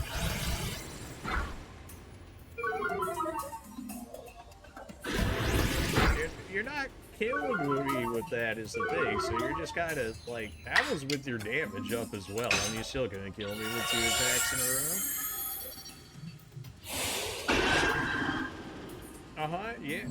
You're not killing me with that is the thing, so you're just kind of like, that was with your damage up as well, and you're still gonna kill me with 2 attacks in a row. Yeah.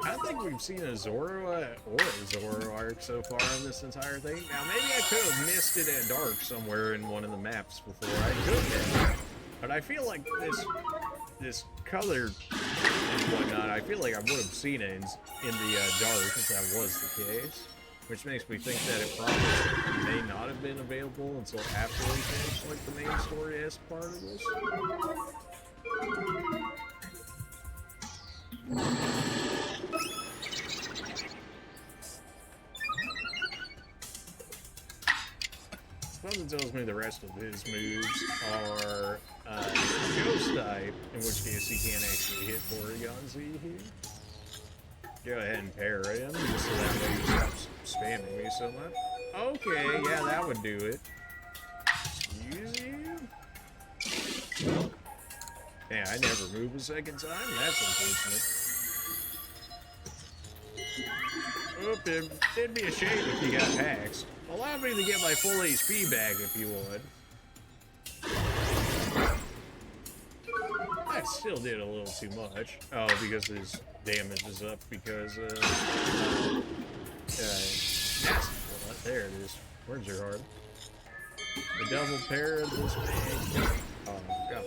I don't think we've seen a Zoro or a Zoroark so far in this entire thing. Now, maybe I could have missed it at dark somewhere in one of the maps before. I could have. But I feel like this color and whatnot, I feel like I would have seen it in the dark if that was the case. Which makes me think that it probably may not have been available until after we finished, like, the main story as part of this. Something tells me the rest of his moves are Ghost type, in which case he can't actually hit Porygon Z here. Go ahead and parry him, just so that way he stops spamming me so much. Okay, yeah, that would do it. Excuse you? Yeah, I never move a second time? That's unfortunate. Oop, it'd be a shame if you got hacks. Allow me to get my full HP back if you would. That still did a little too much. Oh, because his damage is up because, there it is. Where's your heart? The double pair of this thing. Oh, God.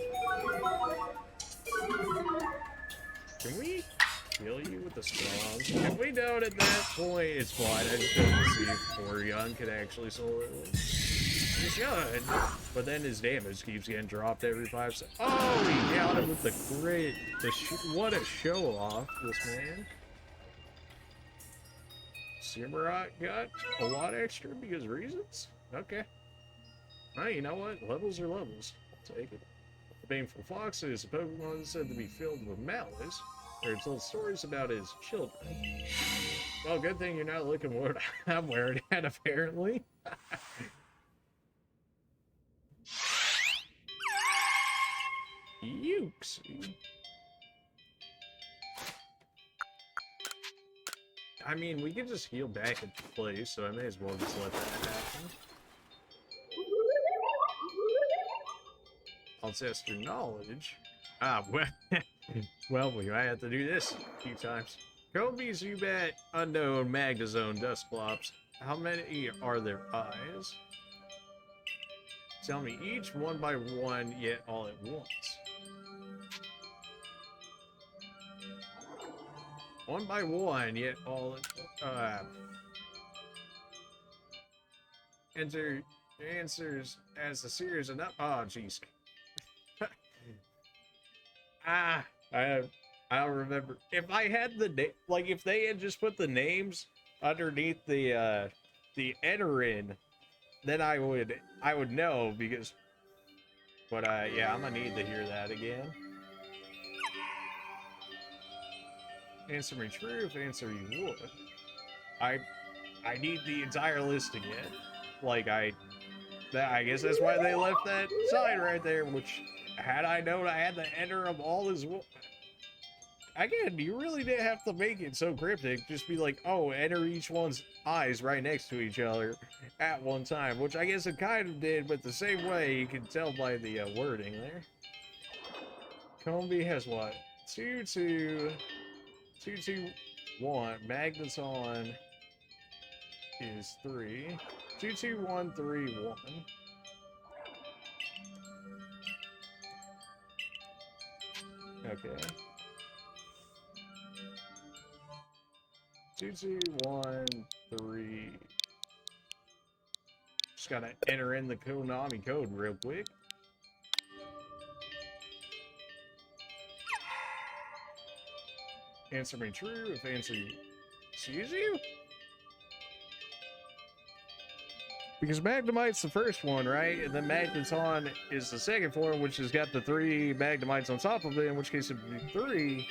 Can we kill you with the strong? If we don't at that point, it's fine. I just wanted to see if Porygon could actually solo it. He should, but then his damage keeps getting dropped every 5 seconds. Oh, he got him with the crit. What a show off, this man. Simurot got a lot extra because reasons? Okay. Well, you know what? Levels are levels. I'll take it. The Baneful Fox is a Pokemon said to be filled with malice. There are told stories about his children. Well, good thing you're not looking what I'm wearing at, apparently. Ukesy. I mean, we could just heal back into place, so I may as well just let that happen. I'll test your knowledge. Ah, well, Well, we might have to do this a few times. Kobe, Zubat, Unknown, Magnezone, Dusclops. How many are there eyes? Tell me each one by one, yet all at once. One by one, yet all at enter answers as a series of oh jeez. I don't remember. If I had the like if they had just put the names underneath the enter in, then I would know because but yeah, I'm gonna need to hear that again. Answer me true if answer you would. I need the entire list again. Like I guess that's why they left that sign right there, which had I known I had to enter them all as well. Again, you really didn't have to make it so cryptic. Just be like, oh, enter each one's eyes right next to each other at one time, which I guess it kind of did, but the same way you can tell by the wording there. Combi has what? 2-2, 2-2-1. Magneton is 3. 2-2-1-3-1. Okay. 2-2-1-3. Just gotta enter in the Konami code real quick. Answer me true if answer you. Excuse you? Because Magnemite's the first one, right? And then Magneton is the second form, which has got the 3 Magnemites on top of it, in which case it would be 3.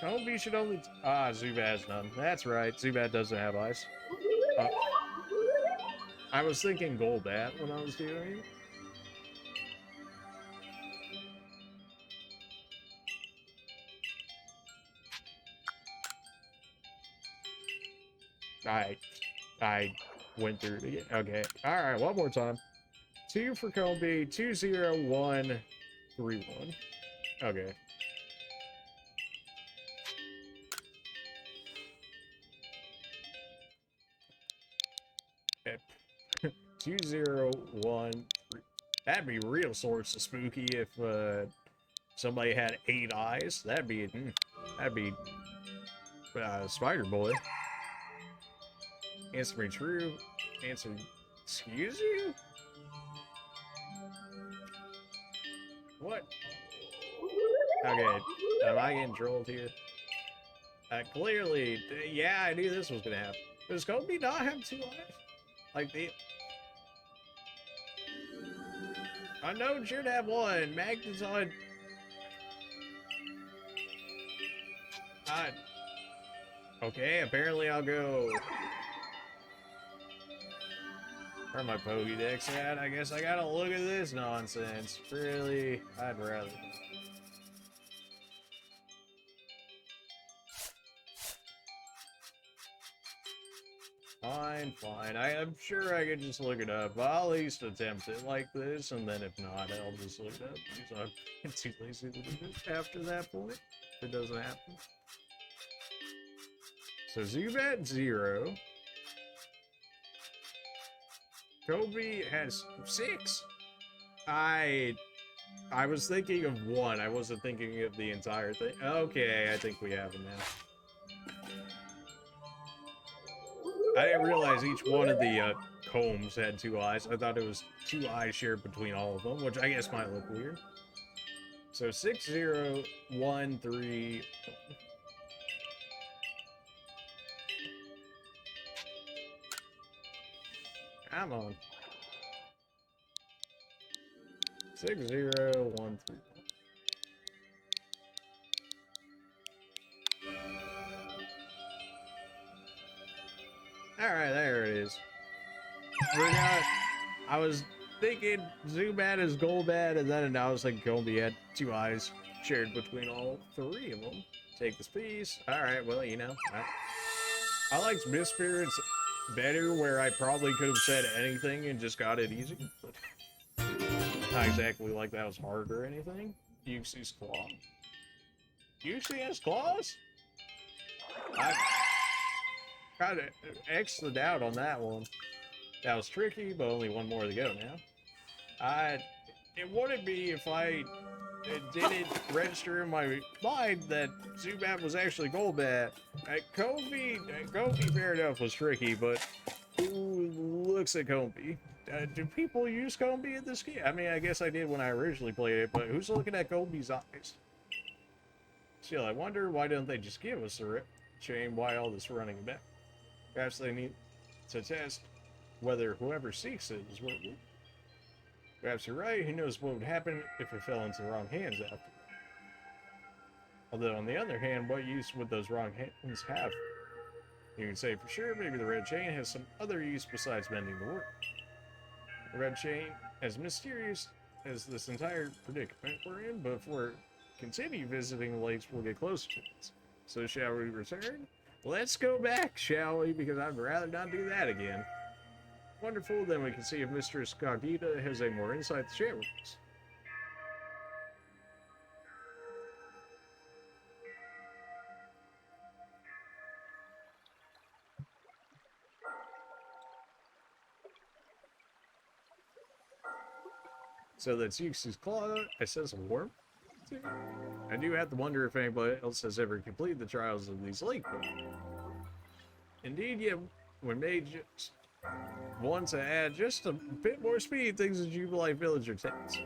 Kobe should only... Zubat has none. That's right, Zubat doesn't have eyes. I was thinking Golbat when I was doing it. I went through it again. Okay. Alright, one more time. 2 for Kobe, 2-0-1-3-1. Okay. Okay. 2-0-1-3. That'd be real sorts of spooky if somebody had 8 eyes. That'd be Spider Boy. Answer me true. Answer. Excuse you? What? Okay. Am I getting trolled here? Clearly. Yeah, I knew this was gonna happen. Does Kobe not have 2 eyes? Like the. Unknown should have 1. Magneton. Okay, apparently I'll go. Where my Pokédex at? I guess I gotta look at this nonsense. Really? I'd rather. Fine. I'm sure I could just look it up. I'll at least attempt it like this, and then if not, I'll just look it up. Because I'm too lazy to do it after that point. If it doesn't happen. So Zubat 0. Kobe has 6. I was thinking of 1. I wasn't thinking of the entire thing. Okay, I think we have it now. I didn't realize each one of the combs had 2 eyes. I thought it was 2 eyes shared between all of them, which I guess might look weird. So 6-0-1-3. Come on. 6-0-1-3. Alright, there it is. Forgot. I was thinking Zubat is Golbat, and then I was like, Goldie had 2 eyes shared between all 3 of them. Take this piece. Alright, well, you know. I liked Misspirits better, where I probably could have said anything and just got it easy. But not exactly like that was hard or anything. Uxie's Claw. You see his claws? I kind of X'd it out on that one. That was tricky, but only one more to go now. It wouldn't be if I didn't register in my mind that Zubat was actually Golbat. Comfy, fair enough, was tricky, but who looks at Comfy? Do people use Comfy in this game? I mean, I guess I did when I originally played it, but who's looking at Comfy's eyes? Still, I wonder why don't they just give us the rip chain? Why all this running about? Perhaps they need to test whether whoever seeks it is worthy. Perhaps you're right, who knows what would happen if it fell into the wrong hands after. Although, on the other hand, what use would those wrong hands have? You can say for sure, maybe the red chain has some other use besides mending the work. The red chain, as mysterious as this entire predicament we're in, but if we continue visiting the lakes, we'll get closer to it. So shall we return? Let's go back, shall we? Because I'd rather not do that again. Wonderful, then we can see if Mistress Cognita has a more insight to share with us. So that's Yuxi's claw. I sense a warmth. I do have to wonder if anybody else has ever completed the trials of these lake Pokemon. Indeed, yeah, we may just want to add just a bit more speed things as Jubilite Villager takes.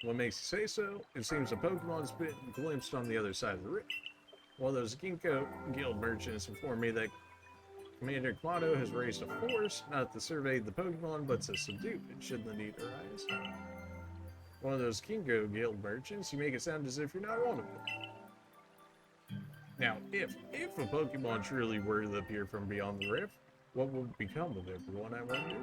What makes you say so? It seems a Pokemon's been glimpsed on the other side of the rift. One of those Ginkgo Guild merchants informed me that Commander Kamado has raised a force, not to survey the Pokemon, but to subdue it, should the need arise. One of those Ginkgo Guild merchants, you make it sound as if you're not one of them. Now, if a Pokemon truly were to appear from beyond the rift, what would become of everyone, I wonder?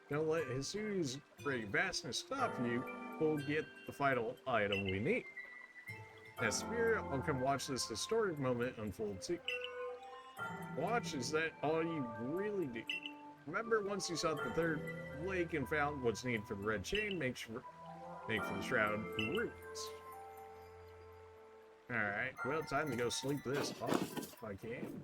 Don't let Hisui's great vastness stop you, we'll get the final item we need. As Spirit, I'll come watch this historic moment unfold too. Watch, is that all you really do? Remember, once you saw the third lake and found what's needed for the red chain, make for the Shroud Roots. Alright, well, time to go sleep this off, if I can.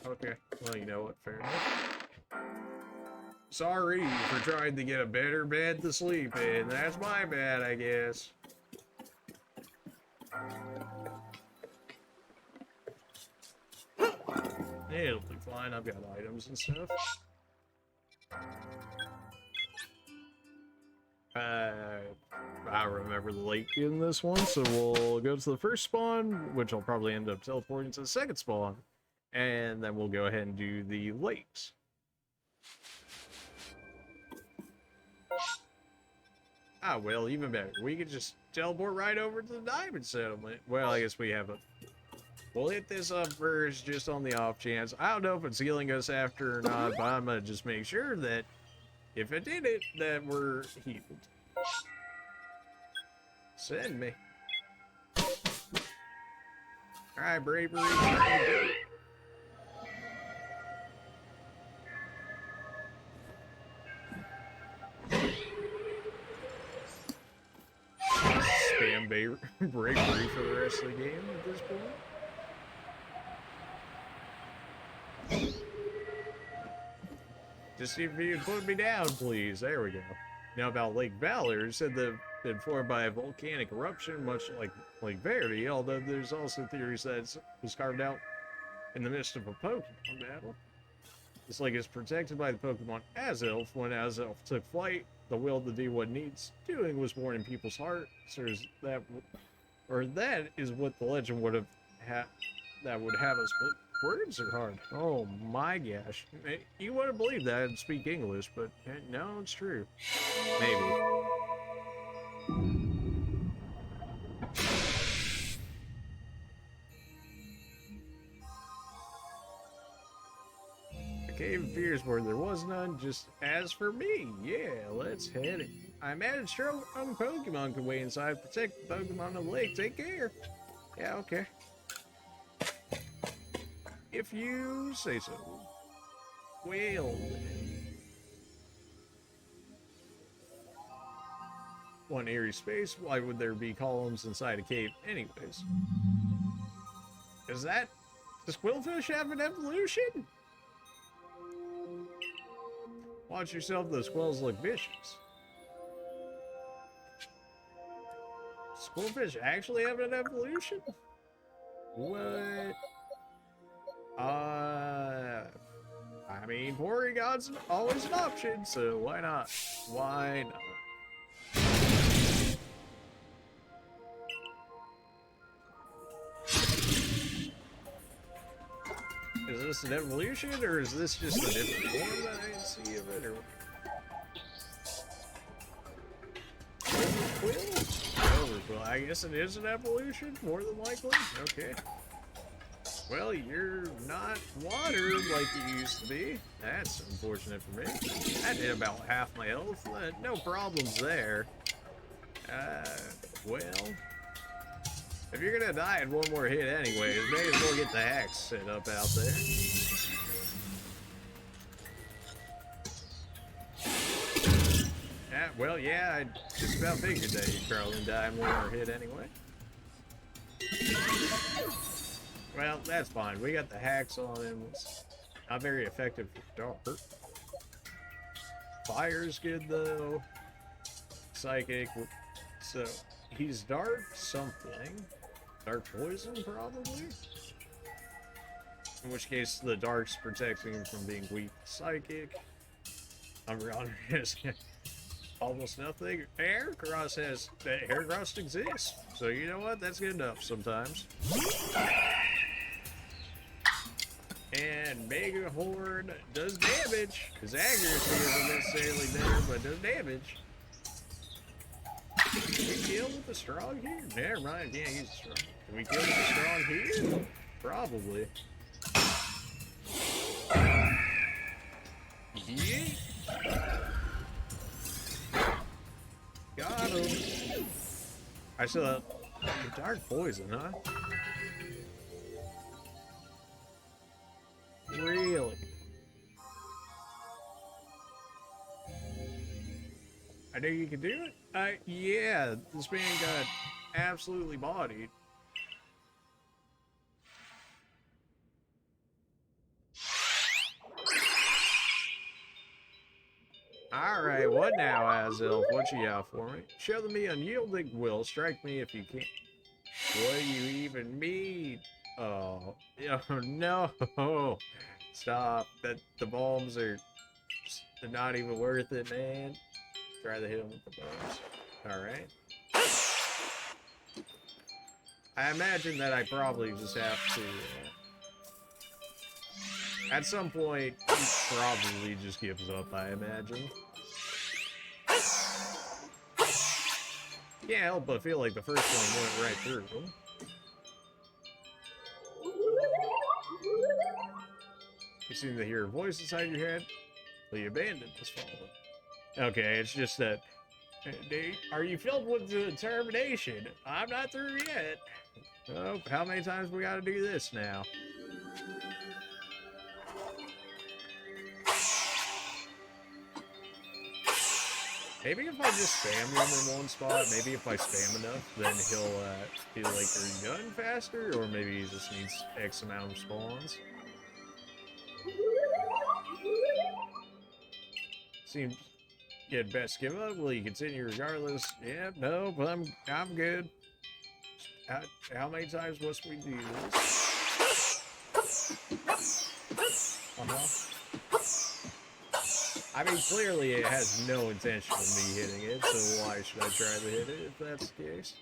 Okay, well, you know what, fair enough. Sorry for trying to get a better bed to sleep in. That's my bad, I guess. It'll be fine. I've got items and stuff. I remember the lake in this one, so we'll go to the first spawn, which I'll probably end up teleporting to the second spawn. And then we'll go ahead and do the lakes. Ah, well, even better. We could just teleport right over to the Diamond Settlement. Well, I guess we have a... We'll hit this up first, just on the off chance. I don't know if it's healing us after or not, but I'm gonna just make sure that if it did it, that we're healed. Send me. Alright, bravery. Spam bravery for the rest of the game at this point. Just see if you put me down, please. There we go. Now about Lake Valor, it said that been formed by a volcanic eruption, much like Lake Verity, although there's also theories that it was carved out in the midst of a Pokemon battle. This lake is protected by the Pokemon Azelf. When Azelf took flight, the will to do what needs doing was born in people's hearts, or that is what the legend would have that would have us believe. Words are hard. Oh my gosh. You wouldn't believe that I'd speak English, but no, it's true. Maybe. A cave appears where there was none, just as for me. Yeah, let's head it. I imagine strong Pokemon can wait inside, protect the Pokemon on the lake. Take care. Yeah, okay. If you say so. Well, one eerie space, why would there be columns inside a cave anyways? Does Quillfish have an evolution? Watch yourself, those squills look vicious. Does Quillfish actually have an evolution? What? I mean, Porygon's always an option, so why not? Why not? Is this an evolution, or is this just a different form that I didn't see of it, or... Overquill? I guess it is an evolution, more than likely. Okay. Well, you're not water like you used to be. That's unfortunate for me. That did about half my health. No problems there. Well... If you're gonna die in one more hit anyways, may as well get the hacks set up out there. Well, yeah, I just about figured that you'd probably die in one more hit anyway. Well, that's fine. We got the hacks on him. It's not very effective for dark. Fire's good though. Psychic. So he's dark something. Dark poison, probably? In which case, the dark's protecting him from being weak psychic. Umbreon has almost nothing. Hercross exists. So you know what? That's good enough sometimes. And Mega Horn does damage. His accuracy isn't necessarily there, but does damage. Can we kill with the strong here? Never mind, can't use the strong. Can we kill with the strong here? Probably. Yeet. Got him. I still have dark poison, huh? Really? I knew you could do it. Yeah, this man got absolutely bodied. Alright, what now, Azelf? What you got for me? Show me unyielding will. Strike me if you can. What do you even mean? Oh no. Stop. The bombs are they're not even worth it, man. Try to hit him with the bombs. Alright. I imagine that I probably just have to... at some point, he probably just gives up, I imagine. Can't help but feel like the first one went right through him. You seem to hear a voice inside your head. The abandoned has fallen. Okay, it's just that... Are you filled with determination? I'm not through yet. Oh, how many times we gotta do this now? Maybe if I just spam him in one spot, maybe if I spam enough, then he'll like regun faster, or maybe he just needs X amount of spawns. Seems you'd best give up. Will you continue regardless? Yeah, no, but I'm good. How many times must we do this? I mean, clearly it has no intention of me hitting it, so why should I try to hit it if that's the case?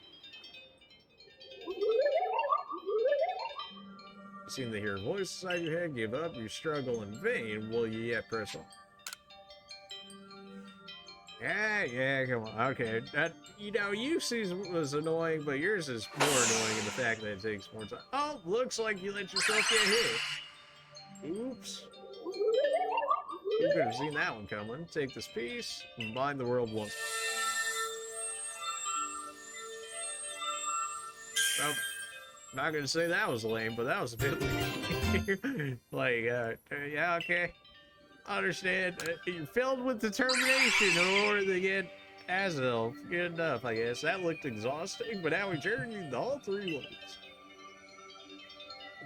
You seem to hear a voice inside your head. Give up. You struggle in vain. Will you yet press on? Yeah, come on. Okay, that, you know, Yusi's was annoying, but yours is more annoying in the fact that it takes more time. Oh, looks like you let yourself get hit. Oops. You could have seen that one coming. Take this piece and bind the world once. Oh, Not gonna say that was lame, but that was a bit lame. Like, yeah, okay. I understand. You're filled with determination in order to get Azel. Good enough, I guess. That looked exhausting, but now we journeyed all 3 lakes.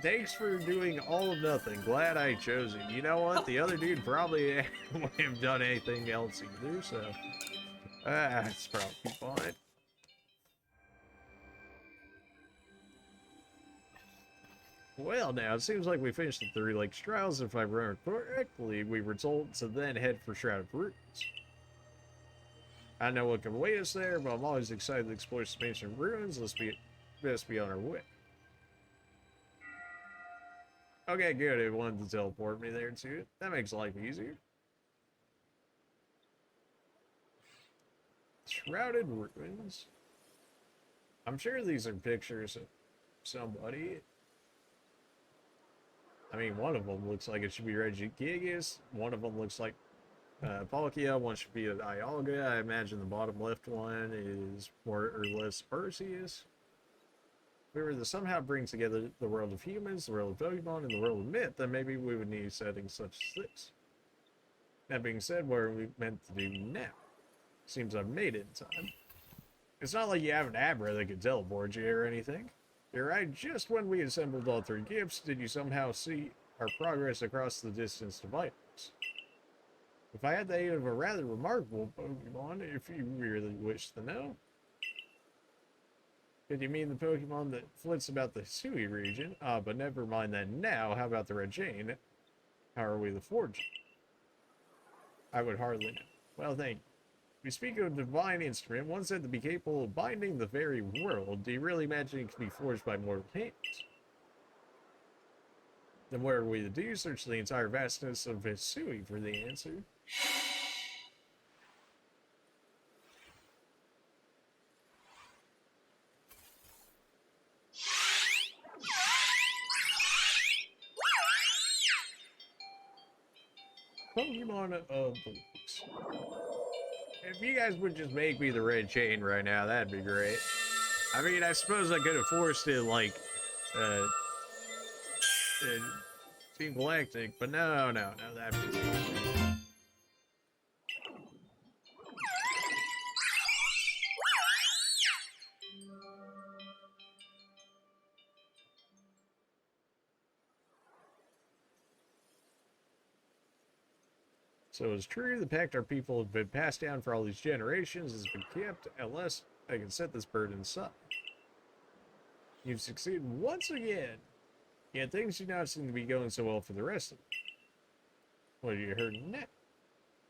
Thanks for doing all of nothing. Glad I chose you. You know what? The other dude probably wouldn't have done anything else either, so... it's probably fine. Well, now, it seems like we finished the 3 Lakes trials. If I remember correctly, we were told to then head for Shrouded Ruins. I know what can await us there, but I'm always excited to explore some ancient ruins. Let's be on our way. Okay, good. It wanted to teleport me there, too. That makes life easier. Shrouded Ruins. I'm sure these are pictures of somebody. I mean, one of them looks like it should be Regigigas. One of them looks like Palkia. One should be a Dialga. I imagine the bottom left one is more or less Arceus. If we were to somehow bring together the world of humans, the world of Pokemon, and the world of myth, then maybe we would need settings such as this. That being said, what are we meant to do now? Seems I've made it in time. It's not like you have an Abra that can teleport you or anything. You're right, just when we assembled all 3 gifts, did you somehow see our progress across the distance to Vitals? If I had the aid of a rather remarkable Pokemon, if you really wish to know. Did you mean the Pokemon that flits about the Hisui region? Ah, but never mind that now. How about the Red Jane? How are we the Forge? I would hardly know. Well, thank you. We speak of a divine instrument, one said to be capable of binding the very world. Do you really imagine it can be forged by mortal hands? Then what are we to do? Search the entire vastness of Hisui for the answer. Pokemon of the weeks. If you guys would just make me the Red Chain right now, that'd be great. I mean, I suppose I could have forced it like, Team Galactic, but no, that'd be... So it's true, the pact our people have been passed down for all these generations has been kept, unless I can set this burden aside. You've succeeded once again, yet things do not seem to be going so well for the rest of them. What have you heard now?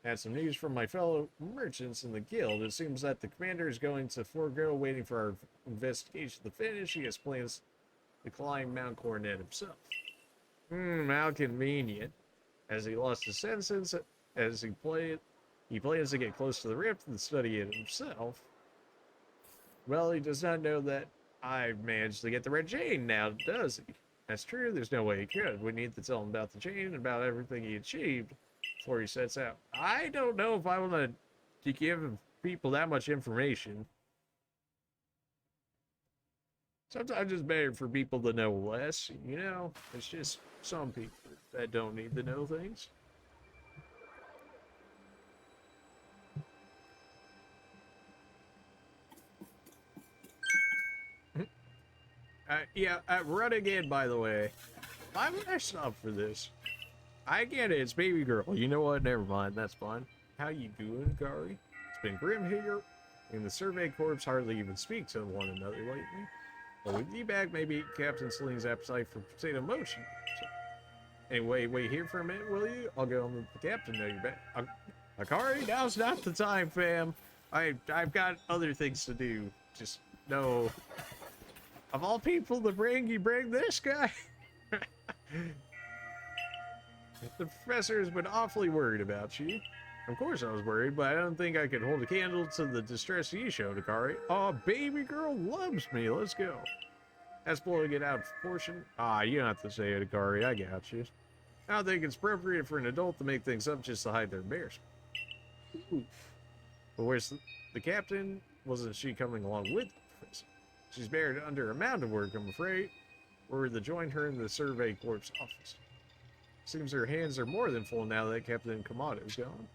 Had some news from my fellow merchants in the guild. It seems that the commander is going to forego waiting for our investigation to finish. He has plans to climb Mount Coronet himself. How convenient. As he lost his senses, as he plans to get close to the rift and study it himself. Well, he does not know that I've managed to get the Red Chain now, does he? That's true, there's no way he could. We need to tell him about the chain and about everything he achieved before he sets out. I don't know if I want to give people that much information. Sometimes it's better for people to know less, you know? It's just some people that don't need to know things. Run again, by the way. Why would I stop for this? I get it, it's baby girl. You know what? Never mind, that's fine. How you doing, Kari? It's been grim here, and the Survey Corps hardly even speak to one another lately. But with you back, maybe Captain Celine's appetite for potato motion. So, anyway, wait here for a minute, will you? I'll go and let the captain know you're back. Akari, now's not the time, fam. I've got other things to do. Just no. Of all people to bring, you bring this guy? The professor has been awfully worried about you. Of course I was worried, but I don't think I could hold a candle to the distress you showed, Akari. Oh, baby girl loves me. Let's go. That's blowing it out of proportion. You don't have to say it, Akari. I got you. I don't think it's appropriate for an adult to make things up just to hide their embarrassment. Oof. But where's the captain? Wasn't she coming along with the professor? She's buried under a mountain of work, I'm afraid. or to join her in the Survey Corps office. Seems her hands are more than full now that Captain Kamado's gone.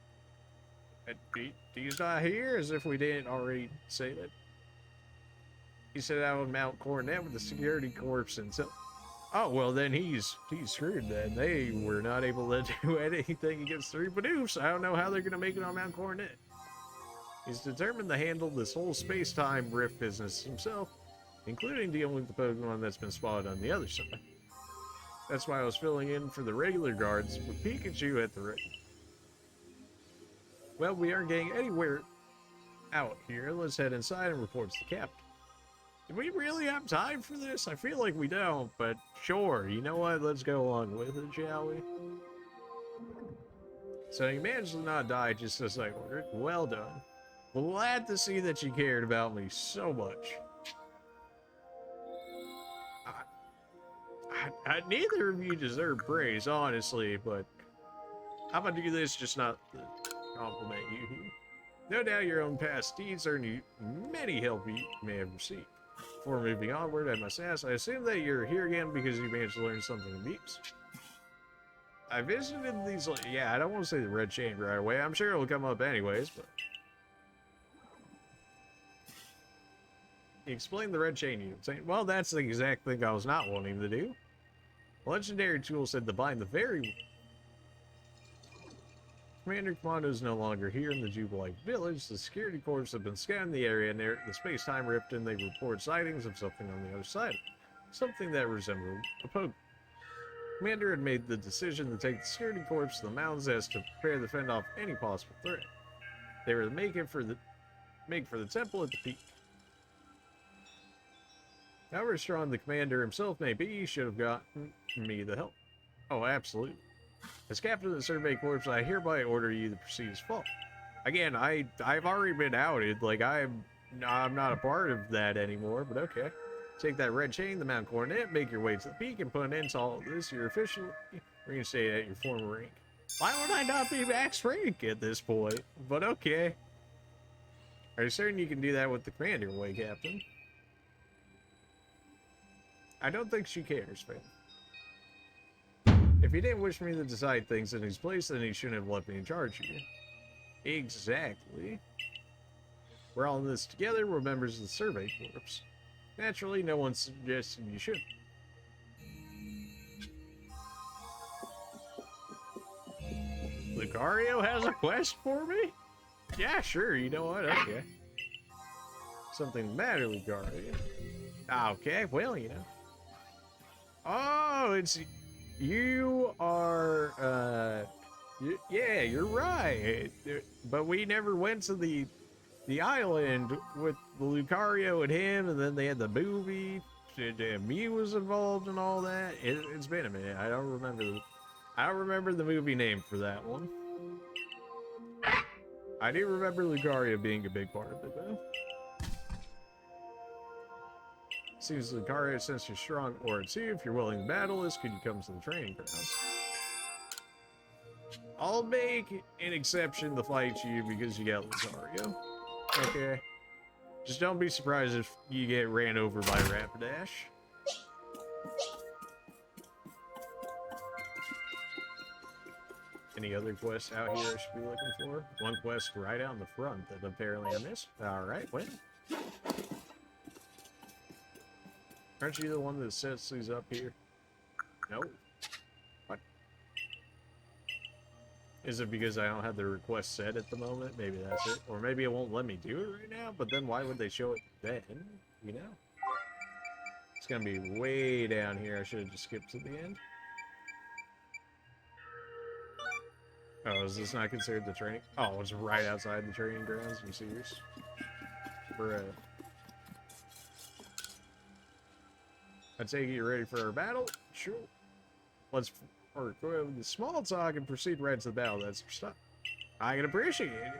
He's not here, as if we didn't already say that. He set out on Mount Coronet with the security corps until... Oh, well then he's screwed then. They were not able to do anything against the Reproduce. I don't know how they're going to make it on Mount Coronet. He's determined to handle this whole space-time rift business himself, including dealing with the Pokemon that's been spotted on the other side. That's why I was filling in for the regular guards with Pikachu at the ready. Well, we aren't getting anywhere out here. Let's head inside and report to the captain. Do we really have time for this? I feel like we don't, but sure. You know what? Let's go along with it, shall we? So you managed to not die just as I ordered. Well done. Glad to see that you cared about me so much. Neither of you deserve praise, honestly, but I'm gonna do this just not to compliment you. No doubt your own past deeds earned you many help you may have received. Before moving onward, I must ask, I assume that you're here again because you managed to learn something of use. I visited these, yeah, I don't want to say the red chain right away. I'm sure it'll come up anyways, but... He explained the red chain unit, saying, well, that's the exact thing I was not wanting to do. Legendary tool said to bind the very... Commander Commando is no longer here in the Jubilite village. The security corps have been scanning the area near the space-time rift, and they report sightings of something on the other side. Something that resembled a Pokemon. Commander had made the decision to take the security corps to the mountains as to prepare to fend off any possible threat. They were to make for the temple at the peak. However strong the commander himself may be, he should have gotten me the help. Oh, absolutely. As captain of the Survey Corps, I hereby order you to proceed as follows. Again, I've already been outed. Like, I'm not a part of that anymore, but okay. Take that red chain to Mount Coronet, make your way to the peak, and put an end to all of this. You're officially reinstated at your former rank. Why would I not be max rank at this point? But okay. Are you certain you can do that with the commander way, Captain? I don't think she cares, fam. If he didn't wish me to decide things in his place, then he shouldn't have left me in charge here. Exactly. We're all in this together. We're members of the Survey Corps. Naturally, no one suggested you should. Lucario has a quest for me? Yeah, sure. You know what? Okay. Something the matter, Lucario. Okay, well, you know. Oh, it's... You are, yeah, you're right. But we never went to the island with the Lucario and him, and then they had the movie. Mew was involved and all that. It's been a minute. I don't remember the movie name for that one. I do remember Lucario being a big part of it, though. Seems Lucario senses your strong aura too. If you're willing to battle this, could you come to the training grounds? I'll make an exception to fight you because you got Lucario. Okay. Just don't be surprised if you get ran over by Rapidash. Any other quests out here I should be looking for? One quest right out in the front that apparently I missed. Alright, well. Aren't you the one that sets these up here? No. What? Is it because I don't have the request set at the moment? Maybe that's it. Or maybe it won't let me do it right now, but then why would they show it then? You know? It's gonna be way down here. I should have just skipped to the end. Oh, is this not considered the training? Oh, it's right outside the training grounds. Are you serious? Bruh. I take it you're ready for our battle? Sure. Let's go over the small talk and proceed right to the battle. That's our stuff. I can appreciate it.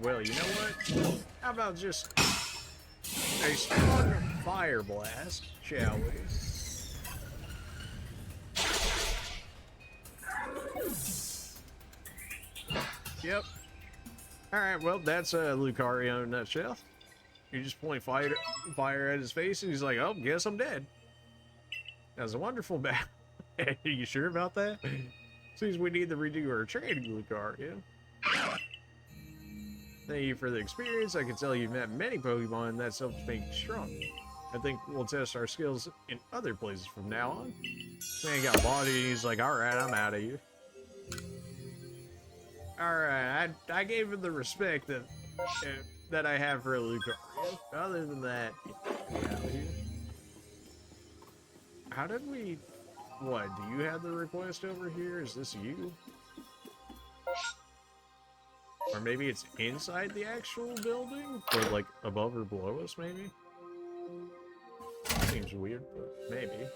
Well, you know what? How about just a strong fire blast, shall we? Yep. Alright, well, that's Lucario in a nutshell. You just point fire at his face, and he's like, oh, guess I'm dead. That's a wonderful battle. Are you sure about that? Seems we need to redo our training, Lucario. Thank you for the experience. I can tell you've met many Pokemon, and that's helped make you strong. I think we'll test our skills in other places from now on. Man got body, and he's like, alright, I'm out of here. Alright, I gave him the respect that I have for Lucario. Other than that, get out of here. How did we... What, do you have the request over here? Is this you? Or maybe it's inside the actual building? Or like above or below us, maybe? Seems weird, but maybe.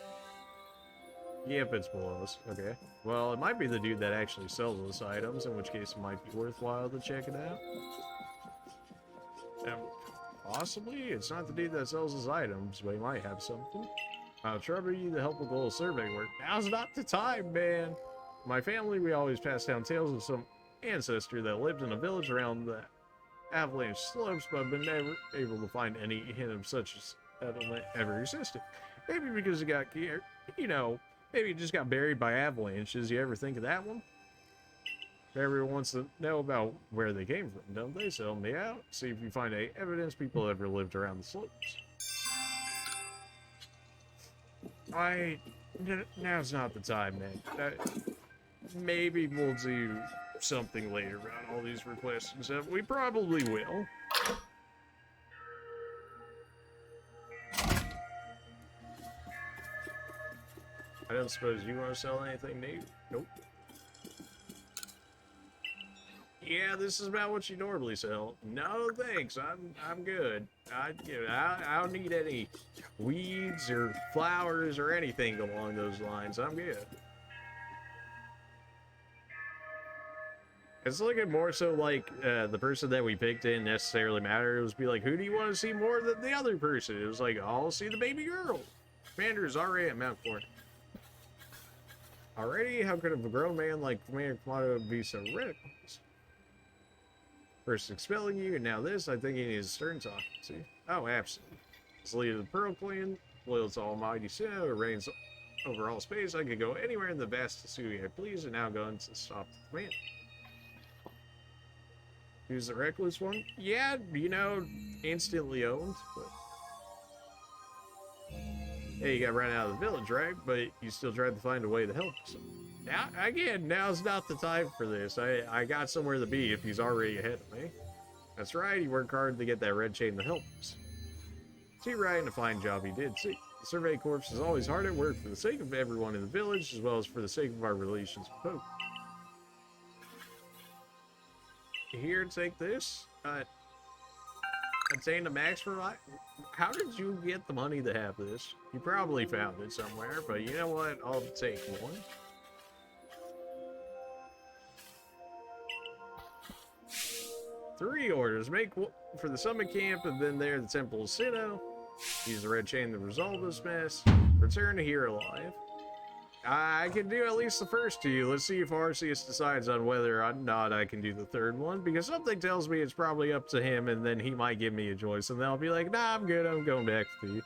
Yep, it's below us. Okay. Well, it might be the dude that actually sells those items, in which case it might be worthwhile to check it out. And possibly, it's not the dude that sells his items, but he might have something. I'll trouble you to help with a little survey work. Now's not the time, man! My family, we always pass down tales of some ancestor that lived in a village around the avalanche slopes, but I've been never able to find any hint of such a settlement ever existed. Maybe because it got, you know, maybe it just got buried by avalanches. You ever think of that one? Everyone wants to know about where they came from, don't they? So help me out. See if you find any evidence people ever lived around the slopes. Now's not the time, man. Maybe we'll do something later about all these requests and stuff. We probably will. I don't suppose you want to sell anything new? Nope. Yeah, this is about what you normally sell. No, thanks. I'm good. I don't need any weeds or flowers or anything along those lines. I'm good. It's looking more so like the person that we picked didn't necessarily matter. It was be like, who do you want to see more than the other person? It was like, I'll see the baby girl. Commander's already at Mount Corn. Already? How could a grown man like Commander Kamado be so reckless? First expelling you, and now this, I think he needs a stern talk. See? Oh, absolutely. As leader of the Pearl Clan, loyal to Almighty Sinnoh, who reigns over all space, I could go anywhere in the vast hisui I please, and now going to stop the command. Who's the reckless one? Yeah, you know, instantly owned, but... Hey, you got run out of the village, right? But you still tried to find a way to help us. Now, again, now's not the time for this. I got somewhere to be if he's already ahead of me. That's right, he worked hard to get that red chain to help us. See, right, and a fine job he did. See, the Survey Corps is always hard at work for the sake of everyone in the village, as well as for the sake of our relations with Pope. Here, take this. Attain the max for life. How did you get the money to have this? You probably found it somewhere, but you know what? I'll take one. Three orders. Make for the summit camp, and then there the Temple of Sinnoh. Use the red chain to resolve this mess. Return to here alive. I can do at least the first two. Let's see if Arceus decides on whether or not I can do the third one, because something tells me it's probably up to him, and then he might give me a choice, and then I'll be like, nah, I'm good, I'm going back to you.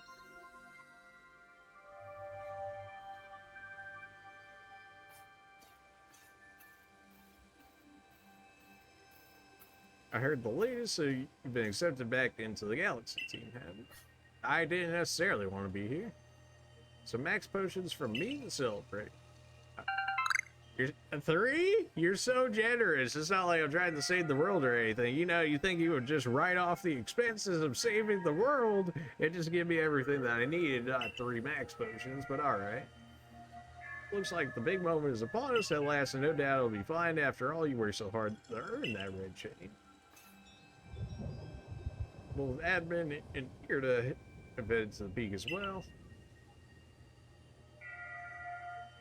I heard the latest, so you've been accepted back into the Galaxy team, haven't? I didn't necessarily want to be here. Some max potions from me to celebrate. You're 3? You're so generous. It's not like I'm trying to save the world or anything. You know, you think you would just write off the expenses of saving the world and just give me everything that I needed, not 3 max potions, but alright. Looks like the big moment is upon us at last, and no doubt it'll be fine. After all, you worked so hard to earn that red chain. Both admin and here to event to the peak as well.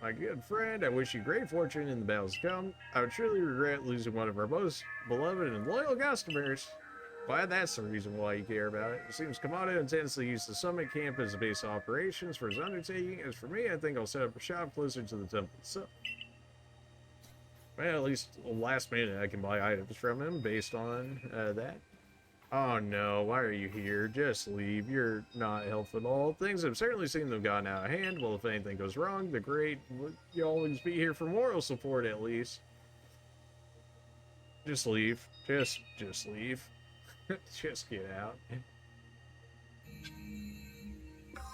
My good friend, I wish you great fortune in the battles to come. I would truly regret losing one of our most beloved and loyal customers. Glad that's the reason why you care about it. It seems Kamado intends to use the summit camp as a base of operations for his undertaking. As for me, I think I'll set up a shop closer to the temple itself. Well, at least last minute I can buy items from him based on that. Oh no, why are you here? Just leave. You're not helpful at all. Things have certainly seemed to have gotten out of hand. Well, if anything goes wrong, the great, you'll always be here for moral support at least. Just leave. Just leave. Just get out.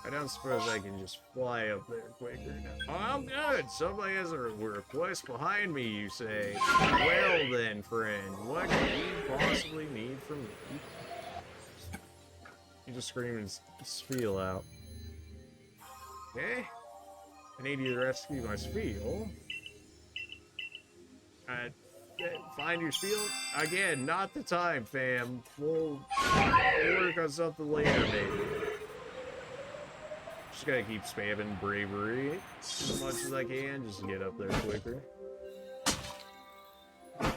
I don't suppose I can just fly up there quicker now. Oh, I'm good. Somebody has a request behind me, you say. Well then, friend, what could you possibly need from me? You just scream and spiel out. Okay. I need you to rescue my spiel. Find your spiel? Again, not the time, fam. We'll work on something later, maybe. Just gotta keep spamming bravery as much as I can, just to get up there quicker. Go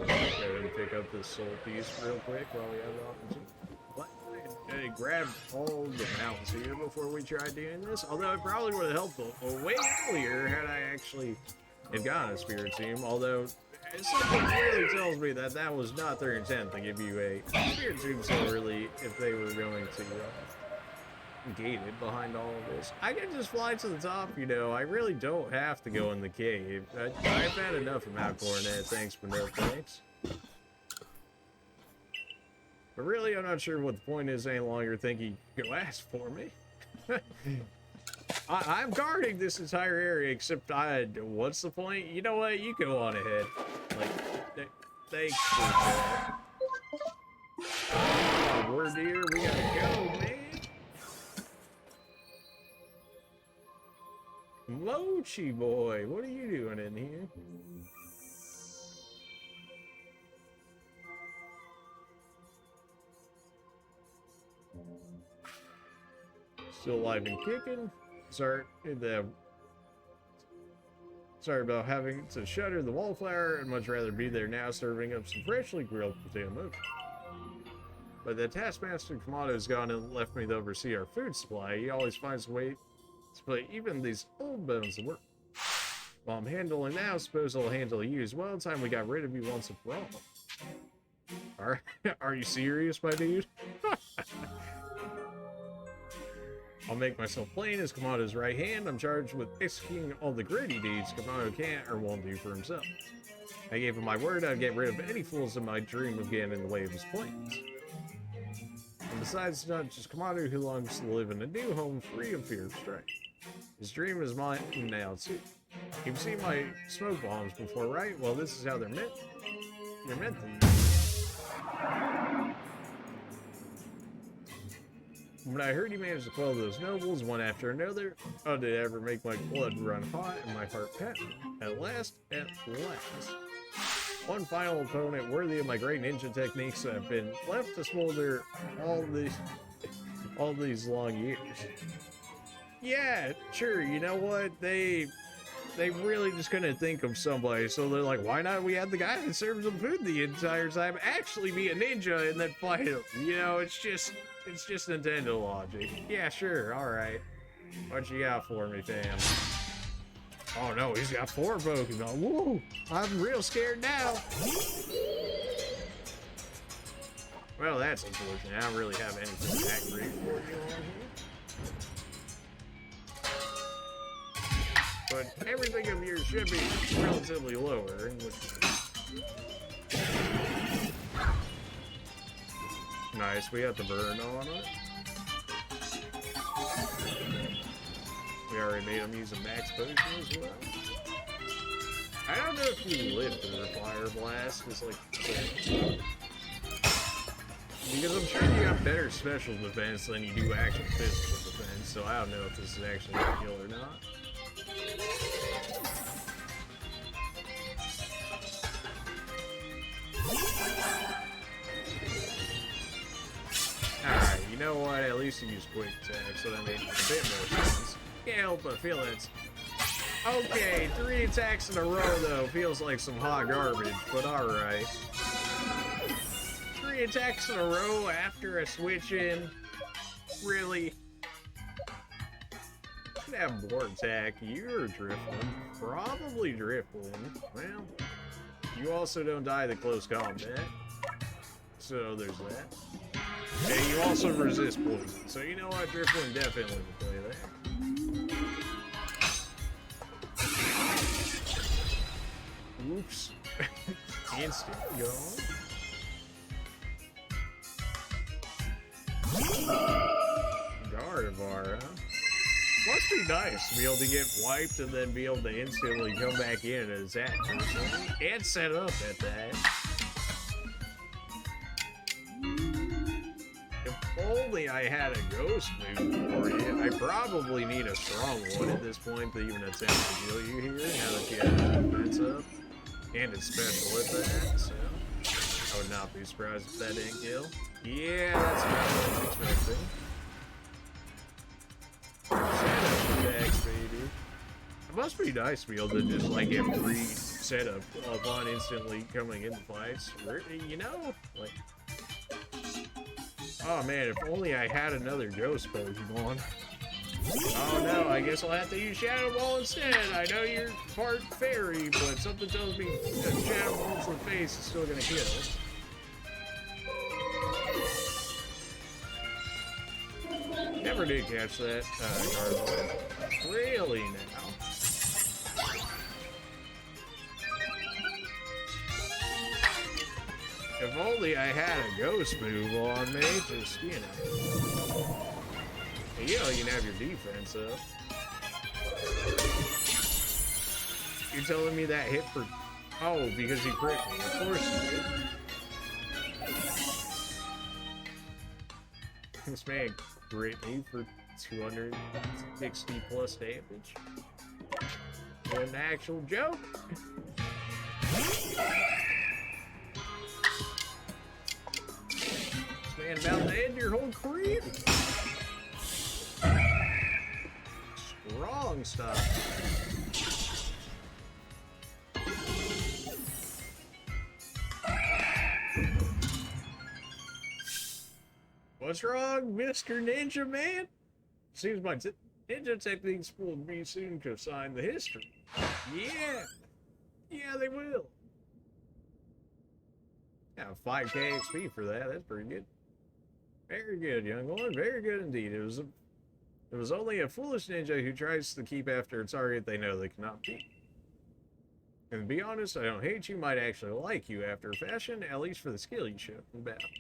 ahead and pick up this soul piece real quick while we have the opportunity. What? I grabbed all the mounts here before we tried doing this, although it probably would have helped way earlier had I actually had gotten a spirit team, although something clearly tells me that that was not their intent to give you a spirit team so early if they were going to gate it behind all of this. I can just fly to the top, you know. I really don't have to go in the cave. I've had enough of Mount Coronet, thanks but no thanks. But really, I'm not sure what the point is any longer thinking you go ask for me. I'm guarding this entire area, except what's the point? You know what? You go on ahead. Like, thanks for that. Oh, we're here. We gotta go, man. Mochi boy, what are you doing in here? Still alive and kicking. Sorry about having to shutter the wallflower. I'd much rather be there now serving up some freshly grilled potato mochi. But the taskmaster Kamado has gone and left me to oversee our food supply. He always finds a way to put even these old bones to work. While I'm handling now, suppose I'll handle you as well. Time we got rid of you once and for all. Are you serious, my dude? I'll make myself plain as Kamado's right hand. I'm charged with executing all the gritty deeds Kamado can't or won't do for himself. I gave him my word I'd get rid of any fools that might dream of getting in the way of his plans. And besides, it's not just Kamado who longs to live in a new home free of fear of strike. His dream is mine now too. You've seen my smoke bombs before, right? Well, this is how they're meant. You're meant to use. When I heard he managed to quell those nobles one after another, how did it ever make my blood run hot and my heart pound? At last, one final opponent worthy of my great ninja techniques that have been left to smolder all these long years. Yeah, sure, you know what? They really just couldn't think of somebody, so they're like, why not we have the guy that serves them food the entire time actually be a ninja and then fight him? You know, it's just Nintendo logic. Yeah, sure, alright. What you got for me, fam? Oh no, he's got 4 Pokemon. Woo! I'm real scared now. Well, that's unfortunate. I don't really have anything that great for you on here. But everything of yours should be relatively lower. Nice, we got the burn on it. We already made him use a max potion as well. I don't know if you live through Fire Blast, because I'm sure you got better special defense than you do actual physical defense, so I don't know if this is actually a kill or not. Alright, you know what? At least you use quick attack, so that makes a bit more sense. Can't help but feel it's okay. 3 attacks in a row, though, feels like some hot garbage, but alright. 3 attacks in a row after a switch in? Really? should have more attack. You're Driftling. Probably Driftling. Well, you also don't die to close combat. So there's that. And you also resist poison. So you know what? Driftling definitely will play that. Oops. Instant gone. Gardevoir, huh? Must be nice to be able to get wiped and then be able to instantly come back in and attack personally. And set up at that. If only I had a ghost move for you. I probably need a strong one at this point to even attempt to heal you here now that you have the defense up. And it's special at that, so I would not be surprised if that didn't kill. Yeah, that's about what I was expecting. Attacks, baby. It must be nice to be able to just like get free setup upon instantly coming into fights. You know? Like, oh man, if only I had another ghost Pokemon. Oh no, I guess I'll have to use Shadow Ball instead. I know you're part fairy, but something tells me that Shadow Ball to the face is still gonna kill. Never did catch that, Gardevoir. Really now? If only I had a ghost move on me, just, you know. You know, you can have your defense up. You're telling me that hit for... Oh, because he crit me. Of course he did. This man crit me for 260 plus damage. An actual joke. This man about to end your whole career. Strong stuff. What's wrong, Mr. Ninja Man? Seems my ninja techniques will be soon to sign the history. Yeah! Yeah, they will. Yeah, 5k XP for that. That's pretty good. Very good, young one. Very good indeed. It was only a foolish ninja who tries to keep after a target they know they cannot beat. And to be honest, I don't hate you, might actually like you after a fashion, at least for the skill you showed in battle.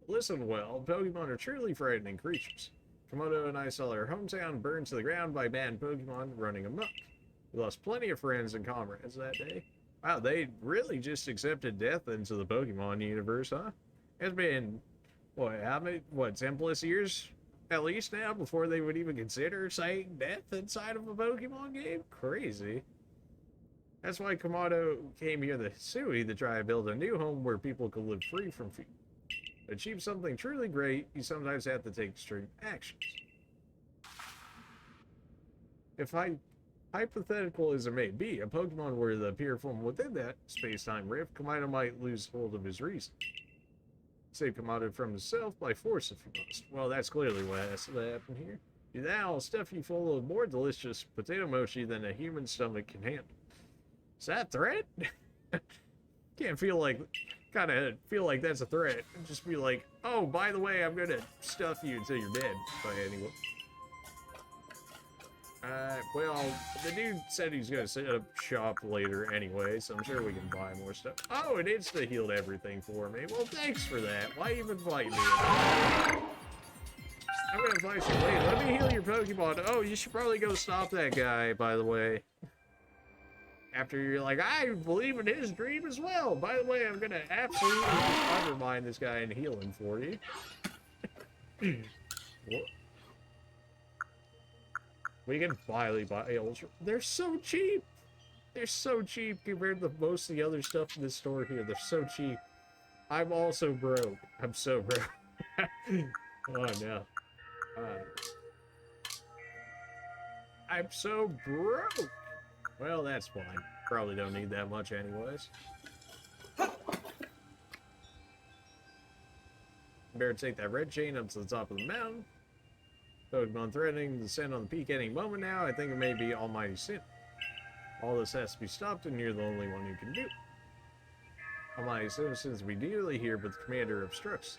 Listen well, Pokemon are truly frightening creatures. Komodo and I saw our hometown burned to the ground by bad Pokemon running amok. We lost plenty of friends and comrades that day. Wow, they really just accepted death into the Pokemon universe, huh? It's been, what, how many, 10 plus years at least now before they would even consider saying death inside of a Pokemon game? Crazy. That's why Komodo came here to Hisui to try to build a new home where people could live free from fear. To achieve something truly great, you sometimes have to take extreme actions. If hypothetical as it may be, a Pokemon were to appear from within that space-time rift, Komodo might lose hold of his reason. Save Komodo from himself by force if you must. Well, that's clearly what has to happen here. Do that, I'll stuff you full of more delicious potato mochi than a human stomach can handle. Is that a threat? Can't feel like... Kind of feel like that's a threat. Just be like, oh, by the way, I'm gonna stuff you until you're dead. But anyway. Well, the dude said he's gonna set up shop later anyway, so I'm sure we can buy more stuff. Oh, it insta-healed everything for me. Well, thanks for that. Why even fight me? I'm gonna fight you later. Let me heal your Pokemon. Oh, you should probably go stop that guy, by the way. After you're like, I believe in his dream as well. By the way, I'm gonna absolutely undermine this guy and heal him for you. We can finally buy Ultra. They're so cheap. They're so cheap compared to most of the other stuff in this store here. They're so cheap. I'm also broke. I'm so broke. Oh no. I'm so broke. Well, that's fine. Probably don't need that much anyways. Better take that red chain up to the top of the mountain. Pokemon threatening to descend on the peak any moment now. I think it may be Almighty Sin. All this has to be stopped, and you're the only one who can do it. Almighty citizens, we dearly here, but the commander obstructs.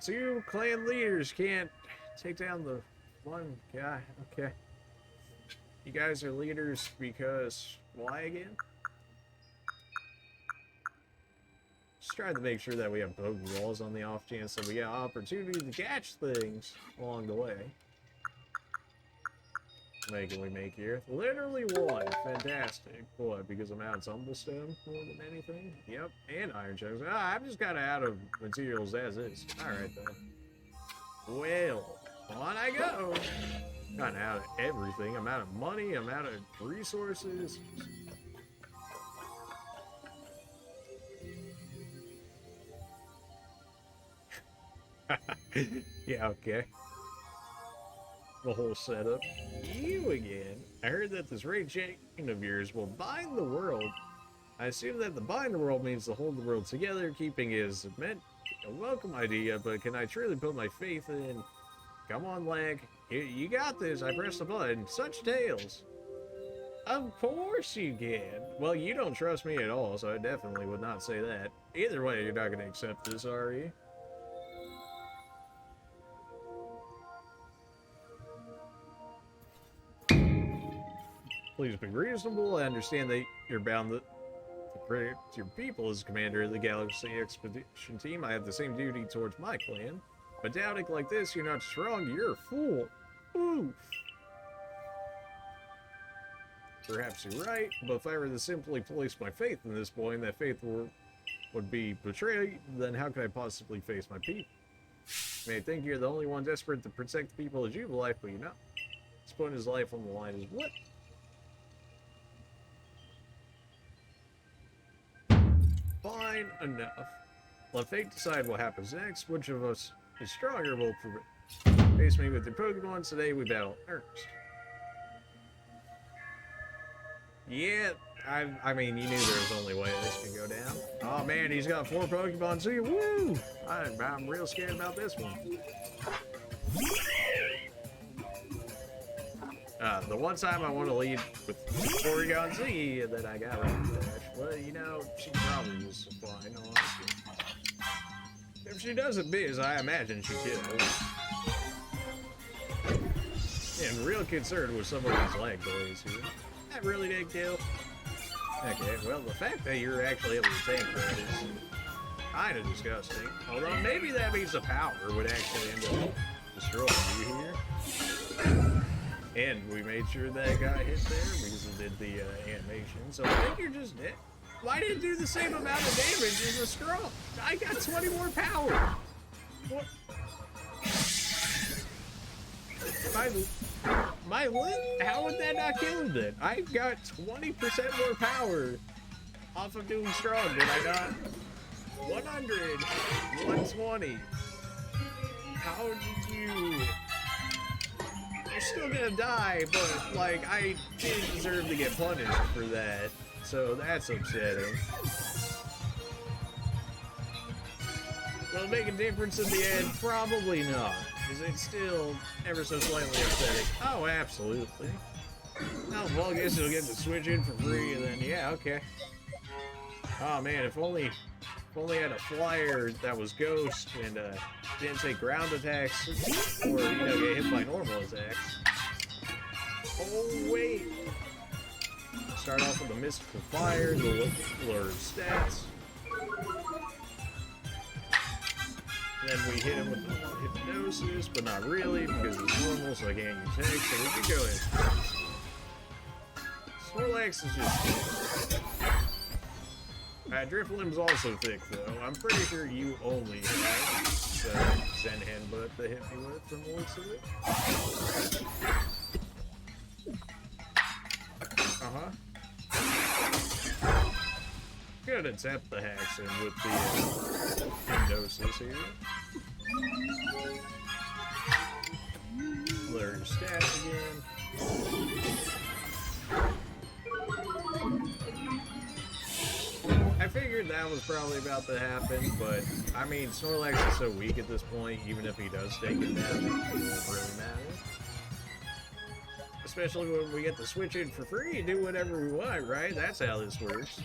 Two clan leaders can't take down the one guy. Okay. You guys are leaders because why again? Just trying to make sure that we have Pokeballs on the off chance that we get opportunity to catch things along the way. What can we make here? Literally one. Fantastic. What, because I'm out of Tumblestone more than anything? Yep, and Iron Chugs. I'm just kind of out of materials as is. Alright then. Well, on I go. Kind of out of everything. I'm out of money. I'm out of resources. Yeah, okay. The whole setup. You again. I heard that this raid chain of yours will bind the world. I assume that the bind the world means to hold the world together. Keeping is meant a welcome idea, but can I truly put my faith in? Come on, lag. You got this. I pressed the button. Such tales. Of course you can. Well, you don't trust me at all, so I definitely would not say that. Either way, you're not going to accept this, are you? Please be reasonable. I understand that you're bound to protect your people as commander of the Galaxy Expedition Team. I have the same duty towards my clan. But doubting like this, you're not strong. You're a fool. Oof. Perhaps you're right, but if I were to simply place my faith in this boy and that faith would be betrayed, then how could I possibly face my people? You may think you're the only one desperate to protect the people of Jubilife, but you're not. He's putting his life on the line as what? Fine enough. Let fate decide what happens next. Which of us is stronger will prevail. Face me with your Pokemon. Today we battle Ernst. Yeah, I mean, you knew there was only way this could go down. Oh man, he's got 4 Pokemon too. Woo! I'm real scared about this one. The one time I want to lead with Porygon Z, and then I got Rampage. Well, you know, she probably was fine, honestly. If she doesn't biz, I imagine she kills. And real concerned with some of these lag delays here. That really did kill. Okay, well, the fact that you're actually able to tank that is kind of disgusting. Although maybe that means the power would actually end up destroying you here. And we made sure that got hit there because it did the animation. So I think you're just dead. Why did it do the same amount of damage as a straw? I got 20 more power. What? My lid? How would that not kill him then? I got 20% more power off of doing strong. Did I not? 100, 120. How did you? You're still gonna die, but like I didn't deserve to get punished for that, so that's upsetting. Will it make a difference in the end? Probably not, because it's still ever so slightly upsetting. Oh, absolutely. Oh, well, I guess you'll get to switch in for free, and then yeah, okay. Oh man, if only I had a flyer that was ghost and didn't take ground attacks or, you know, get hit by normal attacks. Oh wait. Start off with a mystical fire, the blur stats. Then we hit him with the hypnosis, but not really because it's normal, so I can't use hex, so we can go in. Snorlax is just Drifloon's also thick, though. I'm pretty sure you only have the Zen Headbutt to hit me with from the looks of it. Gonna tap the hacks in with the hypnosis here. Blur your stats again. I figured that that was probably about to happen, but I mean, Snorlax is so weak at this point, even if he does take it down, it won't really matter. Especially when we get to switch in for free and do whatever we want, right? That's how this works.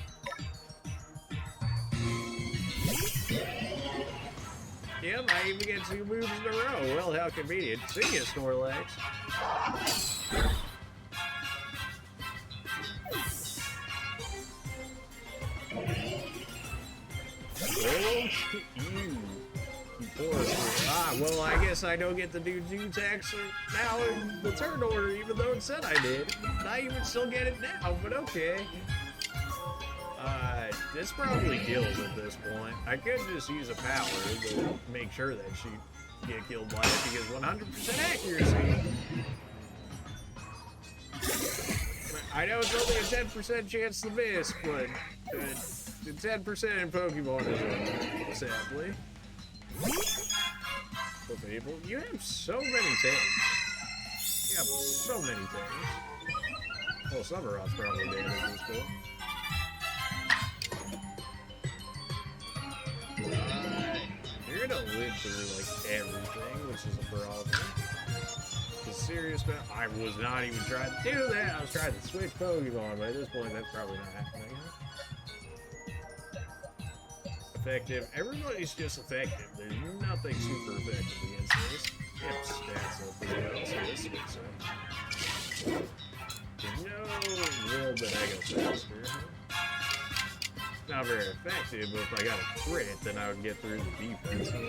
Yep, I even get 2 moves in a row. Well, how convenient. See ya, Snorlax. Well, I guess I don't get to do 2 attacks now in the turn order, even though it said I did. I even still get it now, but okay. This probably kills at this point. I could just use a power to make sure that she get killed by it, because 100% accuracy. I know it's only a 10% chance to miss, but 10% in Pokemon is a sadly. People, you have so many things. You have so many things. Well, Summerot's probably dead at this point. You're gonna live through like everything, which is a problem. The serious man, I was not even trying to do that. I was trying to switch Pokemon, but at this point, that's probably not happening. Effective. Everybody's just effective. There's nothing super effective against this. Yep, stats up as well, so this looks up. There's no world that I go faster. Not very effective, but if I got a crit, then I would get through the defense and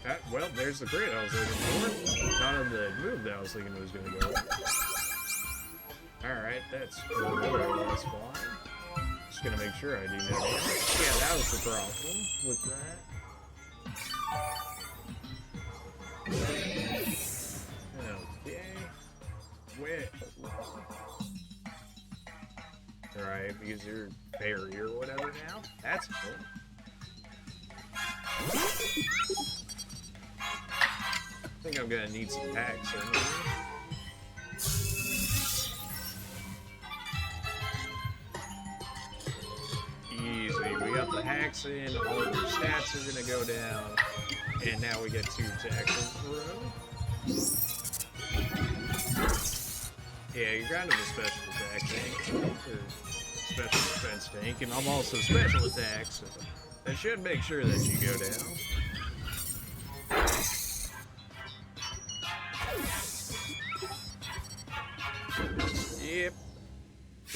whatnot. Well, there's the crit I was looking for. Not on the move that I was thinking it was going to go. Alright, that's fine. Just gonna make sure I do no damage. Yeah, that was the problem with that. Okay. Wait. Alright, because you're barrier or whatever now. That's cool. I think I'm gonna need some packs or anything. Easy. We got the hacks in, all of your stats are gonna go down, and now we get 2 attacks in a row. Yeah, you're kind of a special attack tank, or special defense tank, and I'm also special attack, so that should make sure that you go down. Yep.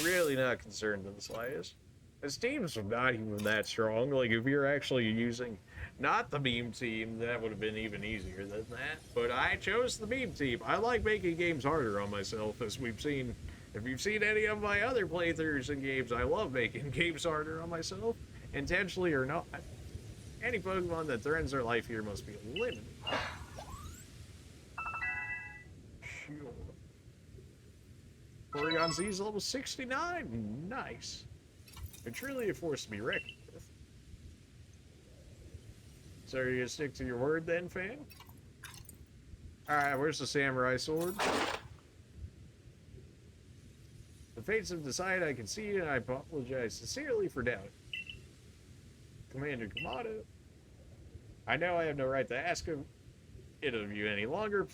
Really not concerned in the slightest. His teams are not even that strong. Like, if you're actually using not the meme team, that would have been even easier than that. But I chose the meme team. I like making games harder on myself, as we've seen. If you've seen any of my other playthroughs in games, I love making games harder on myself, intentionally or not. Any Pokemon that threatens their life here must be eliminated. Sure. Porygon Z's level 69. Nice. It's really a force to be reckoned with. So are you gonna stick to your word then, fan? Alright, where's the samurai sword? The fates have decided I can see it, and I apologize sincerely for doubting. Commander Kamado, I know I have no right to ask it of you any longer.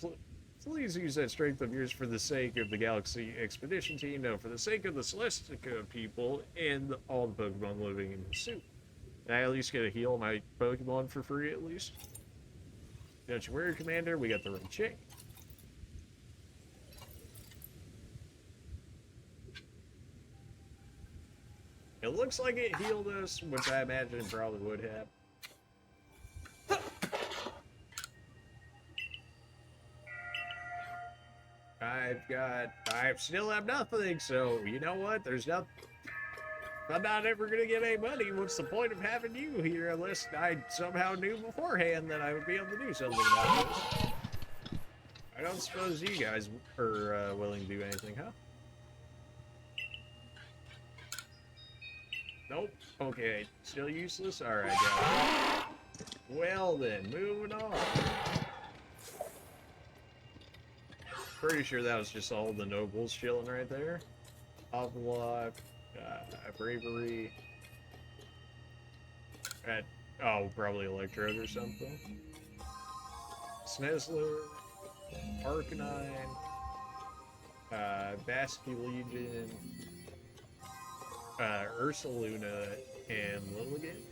Please use that strength of yours for the sake of the Galaxy Expedition Team, no, for the sake of the Celestica people and all the Pokemon living in the suit. Can I at least get a heal my Pokemon for free, at least? Don't you worry, Commander, we got the right chain. It looks like it healed us, which I imagine it probably would have. I still have nothing, so you know what? There's nothing. I'm not ever gonna get any money. What's the point of having you here unless I somehow knew beforehand that I would be able to do something about this? I don't suppose you guys are willing to do anything, huh? Nope. Okay. Still useless? Alright, guys. Well then, moving on. Pretty sure that was just all the nobles chilling right there. Avalugg, Bravery. Oh, probably Electrode or something. Sneasler, Arcanine, Basky Legion, Ursaluna, and Lilligant.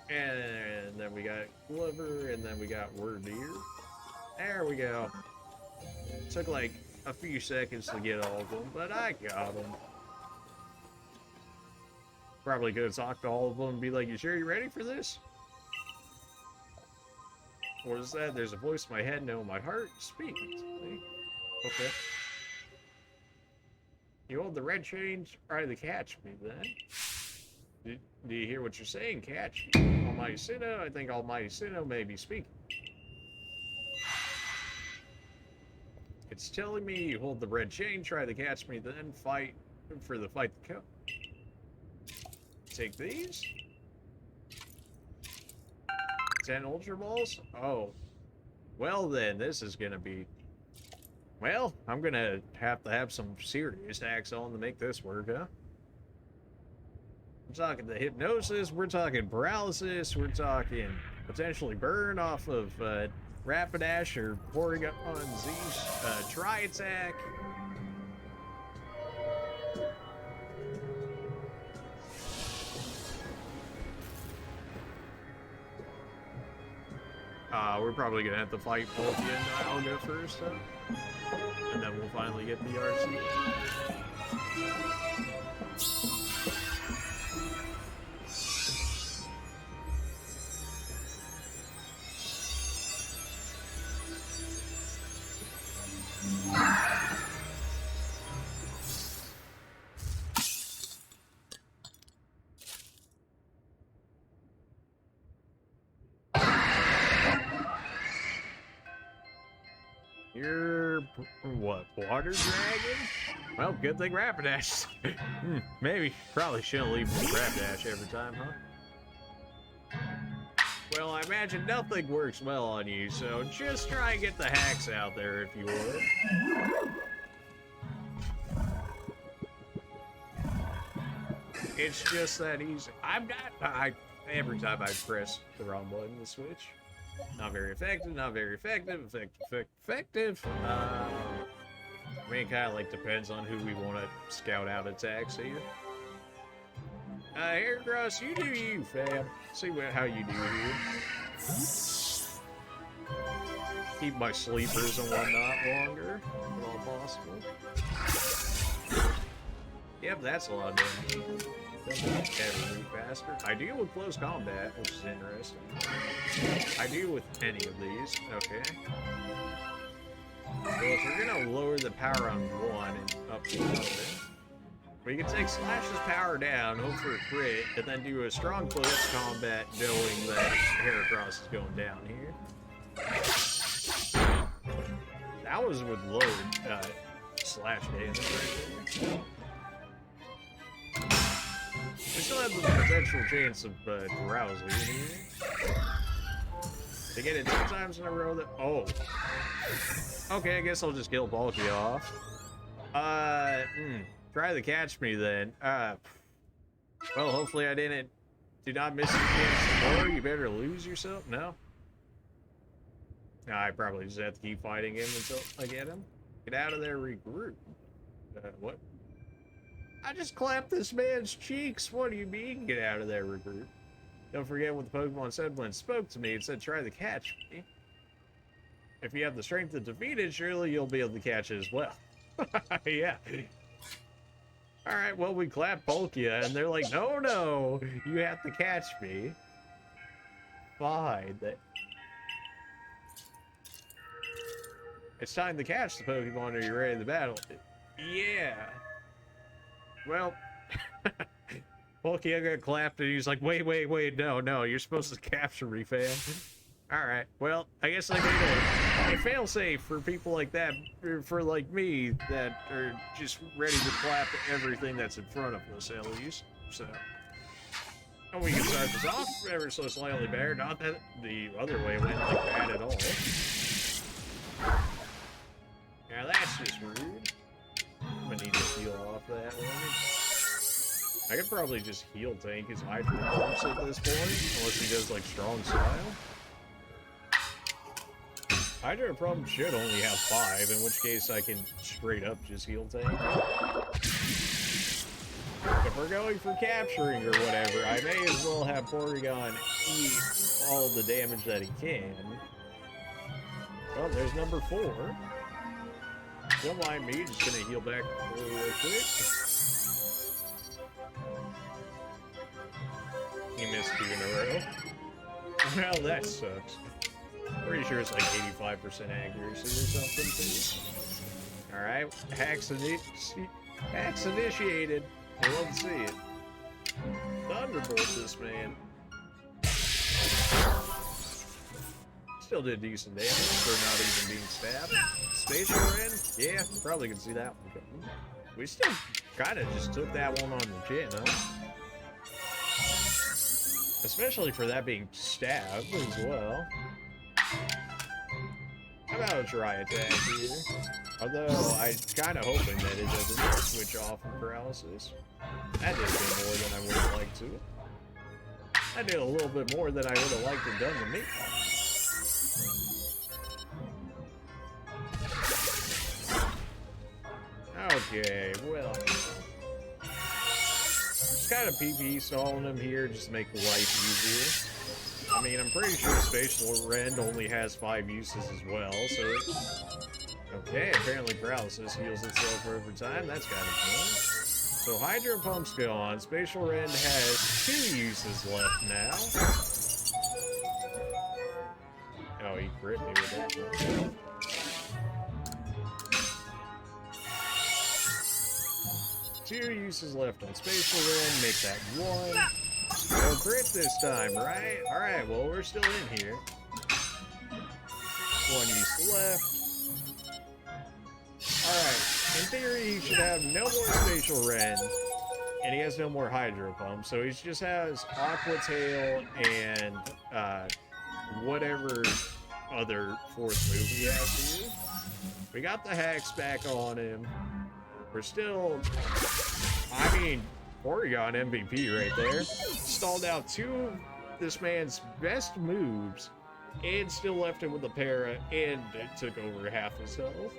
And then we got Glover, and then we got Wordeer. There we go. Took like a few seconds to get all of them, but I got them. Probably could have talked to all of them and be like, you sure you're ready for this? What is that? There's a voice in my head, no, in my heart. Speak. Okay. You hold the red chain, try to catch me then. Do you hear what you're saying? Catch me. Almighty Sinnoh, I think Almighty Sinnoh may be speaking. It's telling me you hold the red chain, try to catch me, then fight for the fight to come. Take these. 10 Ultra Balls? Oh. Well then, this is gonna be... Well, I'm gonna have to have some serious hacks on to make this work, huh? We're talking the hypnosis, we're talking paralysis, we're talking potentially burn off of Rapidash or pouring up on Z's Tri-Attack. We're probably gonna have to fight Polkia and Dialga first, though. And then we'll finally get the Arceus. You're... what, water dragon? Well, good thing Rapidash. Maybe, probably shouldn't leave with Rapidash every time, huh? Well, I imagine nothing works well on you, so just try and get the hacks out there if you would. It's just that easy. Every time I press the wrong button to switch. Not very effective, not very effective, effective. I mean, it kind of like depends on who we want to scout out attacks here. Haircross, you do you, fam. See how you do here. Keep my sleepers and whatnot longer, if at all possible. Yep, that's a lot of damage. Every faster. I deal with close combat, which is interesting. I deal with any of these. Okay. Well, if we're gonna lower the power on one and up to another, we can take Slash's power down, hope for a crit, and then do a strong close combat knowing that Heracross is going down here. That was with low slash damage right there. We still have the potential chance of drowsing here. To get it 2 times in a row that... Oh. Okay, I guess I'll just kill Palkia off. Try to catch me then. Well, hopefully I didn't... Do not miss your chance more. You better lose yourself? No? Nah, I probably just have to keep fighting him until I get him. Get out of there, regroup. What? I just clapped this man's cheeks. What do you mean, get out of there, regroup? Don't forget what the Pokemon said when it spoke to me. It said, try to catch me. If you have the strength to defeat it, surely you'll be able to catch it as well. Yeah. Alright, well, we clapped Palkia, and they're like, no, no, you have to catch me. Fine. It's time to catch the Pokemon. Are you ready to battle? Yeah. Well, Palkia got clapped, and he's like, wait, no, you're supposed to capture me, fam. Alright, well, I guess I made a failsafe for people like that, for like me, that are just ready to clap everything that's in front of us, at least. So, and we can start this off ever so slightly better. Not that the other way went like bad at all. Now that's just rude. I'm gonna need to heal off that one. I could probably just heal tank his Hydro Pumps at this point, unless he does like strong style. Hydro Pump should only have 5, in which case I can straight up just heal tank. If we're going for capturing or whatever, I may as well have Porygon eat all the damage that he can. Well, there's number 4. Don't mind me, just gonna heal back real quick. He missed 2 in a row. Well, that sucks. Pretty sure it's like 85% accuracy or something, too. Alright, hacks initiated. I love to see it. Thunderbolt this man. Still did decent damage for not even being stabbed. Spatial Ren? Yeah, probably can see that one coming. We still kind of just took that one on the chin, huh? Especially for that being stabbed as well. How about a dry attack here? Although, I'm kind of hoping that it doesn't switch off of paralysis. That did a bit more than I would have liked to. That did a little bit more than I would have liked to have done to me. Okay, well. Just kind of PP stalling him here just to make life easier. I mean, I'm pretty sure Spatial Rend only has 5 uses as well, so... Okay, apparently Paralysis heals itself over time. That's kind of fun. So Hydro Pump's gone. Spatial Rend has 2 uses left now. Oh, he crit me with that one. Two uses left on Spatial Rend. Make that 1. No crit this time, right? Alright, well, we're still in here. 1 use left. Alright, in theory, he should have no more Spatial Rend, and he has no more Hydro Pump, so he just has Aqua Tail and whatever other 4th move he has to use. We got the hacks back on him. We're still, I mean, Porygon MVP right there. Stalled out 2 of this man's best moves, and still left him with a para, and it took over half his health.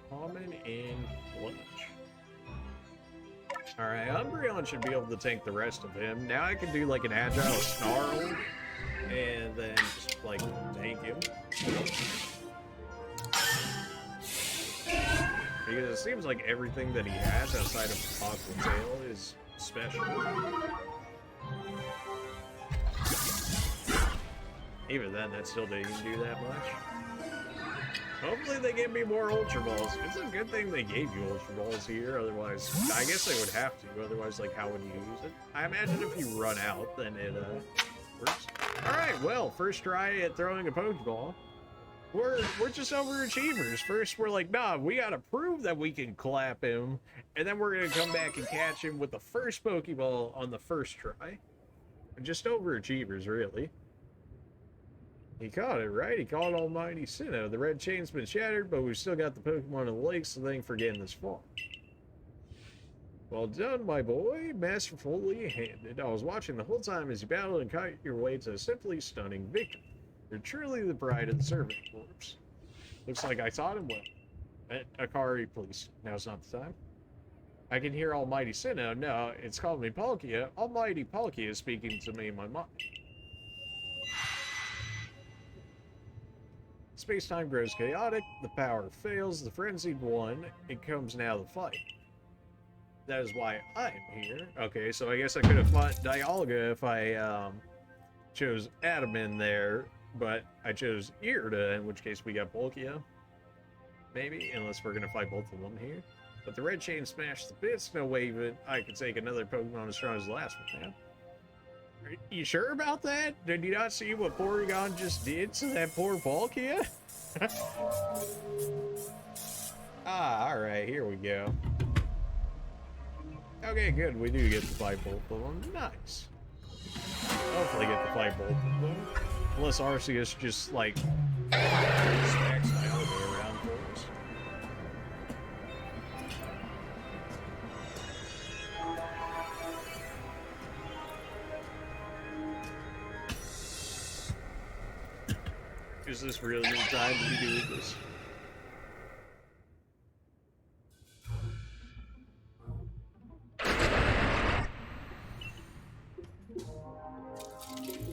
Common and clutch. Alright, Umbreon should be able to tank the rest of him. Now I can do like an Agile Snarl, and then just like tank him. Because it seems like everything that he has outside of Aqua Tail is special. Even then, that still didn't do that much. Hopefully they give me more Ultra Balls. It's a good thing they gave you Ultra Balls here, otherwise... I guess they would have to, otherwise, like, how would you use it? I imagine if you run out, then it, works. Alright, well, first try at throwing a Pokeball. We're just overachievers. First, we're like, nah, we gotta prove that we can clap him, and then we're gonna come back and catch him with the first Pokeball on the first try. Just overachievers, really. He caught it, right? He caught Almighty Sinnoh. The red chain's been shattered, but we've still got the Pokemon in the lake, so thanks for getting this far. Well done, my boy. Masterfully handed. I was watching the whole time as you battled and caught your way to a simply stunning victory. You're truly the pride of the Servant Corps. Looks like I taught him well. Akari, please. Now's not the time. I can hear Almighty Sinnoh. No, it's called me Palkia. Almighty Palkia is speaking to me in my mind. Space-time grows chaotic, the power fails, the frenzied one, it comes now to fight. That is why I'm here. Okay, so I guess I could have fought Dialga if I chose Adam in there, but I chose Irida, in which case we got Palkia. Maybe, unless we're going to fight both of them here. But the red chain smashed the bits, no way even I could take another Pokemon as strong as the last one, man. Are you sure about that? Did you not see what Porygon just did to that poor Palkia? Alright, here we go. Okay, good. We do get to fight both of them. Nice. Hopefully get to fight both of them. Unless Arceus just, like, smacks Dialga around for it. Is this really the time to be doing this?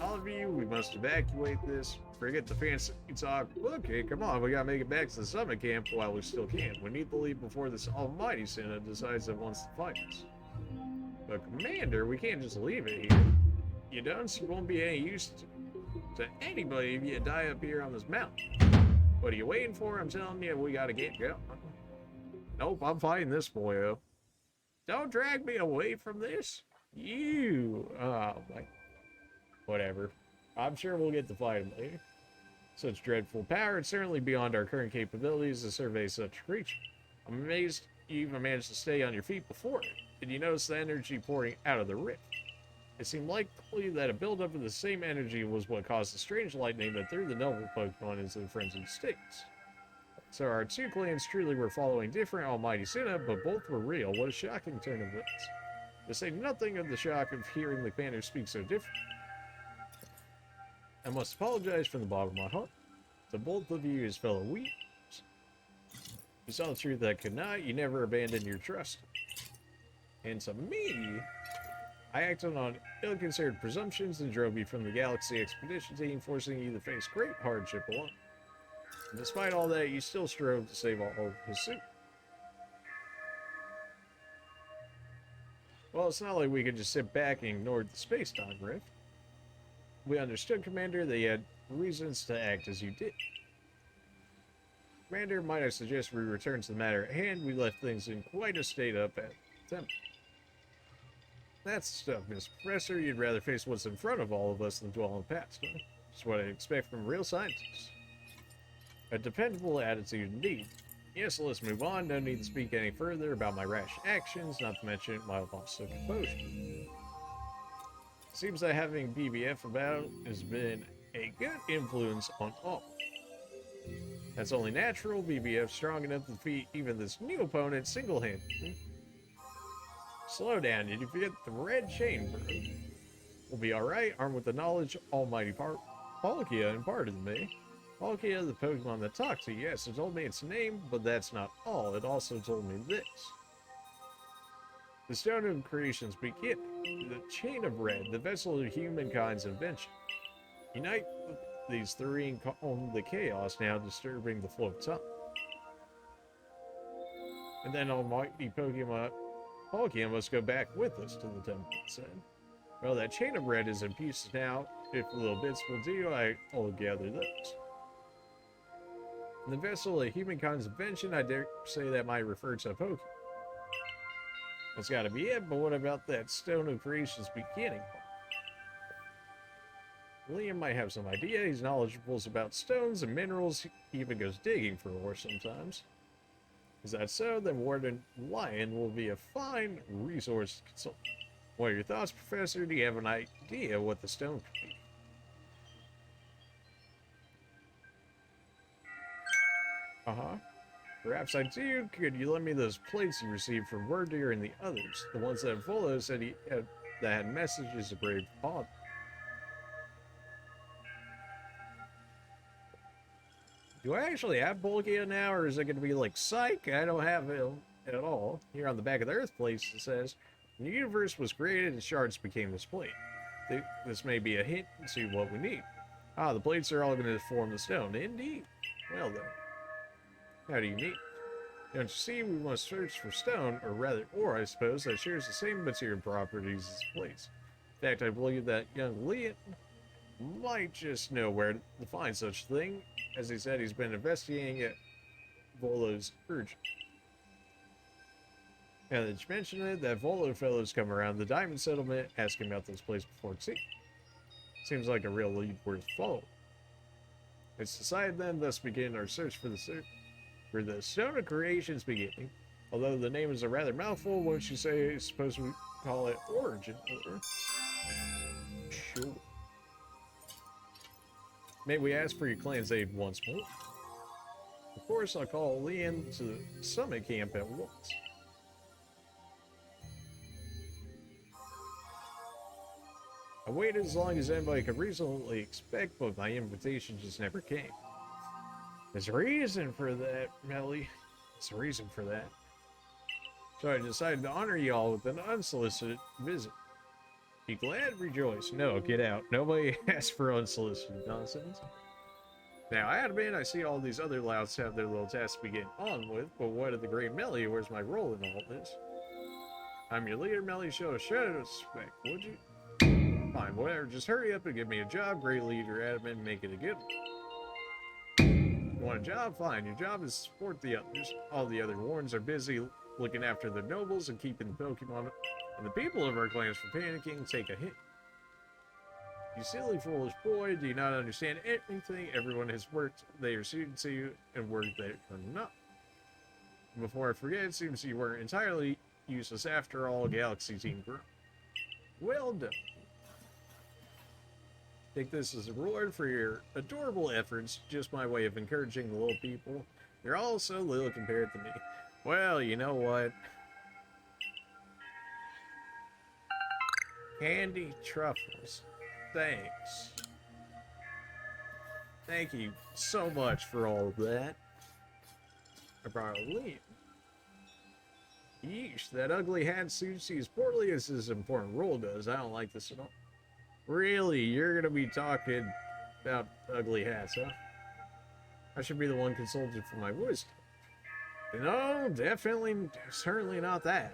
All of you, we must evacuate this. Forget the fancy talk. Okay, come on, we gotta make it back to the summit camp while we still can. We need to leave before this almighty Senate decides it wants to fight us. But Commander, we can't just leave it here. You don't, you won't be any use to anybody if you die up here on this mountain. What are you waiting for? I'm telling you, we gotta get going. Nope, I'm fighting this boyo. Don't drag me away from this. You, oh my. Whatever. I'm sure we'll get to fight him later. Such dreadful power, it's certainly beyond our current capabilities to survey such a creature. I'm amazed you even managed to stay on your feet before it. Did you notice the energy pouring out of the rift? It seemed likely that a buildup of the same energy was what caused the strange lightning that threw the noble Pokemon into the frenzied states. So our two clans truly were following different almighty Senna, but both were real. What a shocking turn of events. To say nothing of the shock of hearing the commander speak so different. I must apologize from the bottom of my heart to both of you as fellow weavers. You saw the truth that could not, you never abandoned your trust. And to me, I acted on ill-considered presumptions and drove you from the Galaxy Expedition team, forcing you to face great hardship alone. And despite all that, you still strove to save all of hisui. Well, it's not like we could just sit back and ignore the space-time rift. We understood, Commander, that you had reasons to act as you did. Commander, might I suggest we return to the matter at hand? We left things in quite a state up at the temple. That's the stuff, Miss Professor. You'd rather face what's in front of all of us than dwell on the past, huh? That's what I expect from real scientists. A dependable attitude indeed. Yes, let's move on. No need to speak any further about my rash actions, not to mention my loss of composure. Seems that having BBF about has been a good influence on all. That's only natural. BBF strong enough to defeat even this new opponent single-handedly. Slow down, did you forget the red chain, bro? We'll be alright, armed with the knowledge almighty Palkia imparted to me. Palkia, the Pokemon that talked to you, yes, it told me its name, but that's not all. It also told me this. The Stone of Creation's beginning, the Chain of Red, the vessel of humankind's invention. Unite these three and calm the chaos now disturbing the flow of time. And then almighty Pokemon Palkia must go back with us to the temple, it said. Well, that Chain of Red is in pieces now. If little bits will do, I'll gather those. And the vessel of humankind's invention, I dare say that might refer to a Pokemon. That's gotta be it, but what about that Stone of Creation's beginning? Liam might have some idea. He's knowledgeable about stones and minerals. He even goes digging for ore sometimes. Is that so? Then Warden Lion will be a fine resource consultant. What are your thoughts, Professor? Do you have an idea what the stone could be? Uh-huh. Perhaps I do. Could you lend me those plates you received from Wordier and the others? The ones that Volo said that had messages to Brave Pod. Do I actually have Palkia now, or is it going to be like, psych, I don't have it at all? Here on the back of the Earth place, it says, the universe was created and shards became this plate. This may be a hint to what we need. Ah, the plates are all going to form the stone. Indeed. Well then. How do you mean? Don't you see, we must search for stone, or rather ore, I suppose, that shares the same material properties as plates. In fact, I believe that young Leon might just know where to find such a thing. As he said, he's been investigating it. Volo's urgent. Now that you mention it, that Volo fellow's come around the diamond settlement, asking about this place before tea. Seems like a real lead worth following. It's decided then, thus begin our search for the Stone of Creation's beginning. Although the name is a rather mouthful, won't you say, suppose we call it Origin Order? Sure. May we ask for your clan's aid once more? Of course, I'll call Leon to the summit camp at once. I waited as long as anybody could reasonably expect, but my invitation just never came. There's a reason for that, Melly. There's a reason for that. So I decided to honor y'all with an unsolicited visit. Be glad, rejoice. No, get out. Nobody asked for unsolicited nonsense. Now, I admit I see all these other louts have their little tasks to be getting on with, but what of the great Melly? Where's my role in all this? I'm your leader, Melly. Show a shred of respect, would you? Fine, whatever. Just hurry up and give me a job. Great leader, adamant, and make it a good one. You want a job? Fine. Your job is to support the others. All the other wards are busy looking after the nobles and keeping the Pokemon and the people of our clans from panicking. Take a hint. You silly, foolish boy, do you not understand anything? Everyone has worked they are suited to you and worked they are not. Before I forget, it seems you weren't entirely useless after all, Galaxy Team Group. Well done. Take this as a reward for your adorable efforts, just my way of encouraging the little people. You're all so little compared to me. Well, you know what? Candy truffles. Thanks. Thank you so much for all of that. I brought a lead. Yeesh, that ugly hat suits you as poorly as his important role does. I don't like this at all. Really? You're gonna be talking about ugly hats, huh? I should be the one consulted for my wisdom. No, definitely, certainly not that.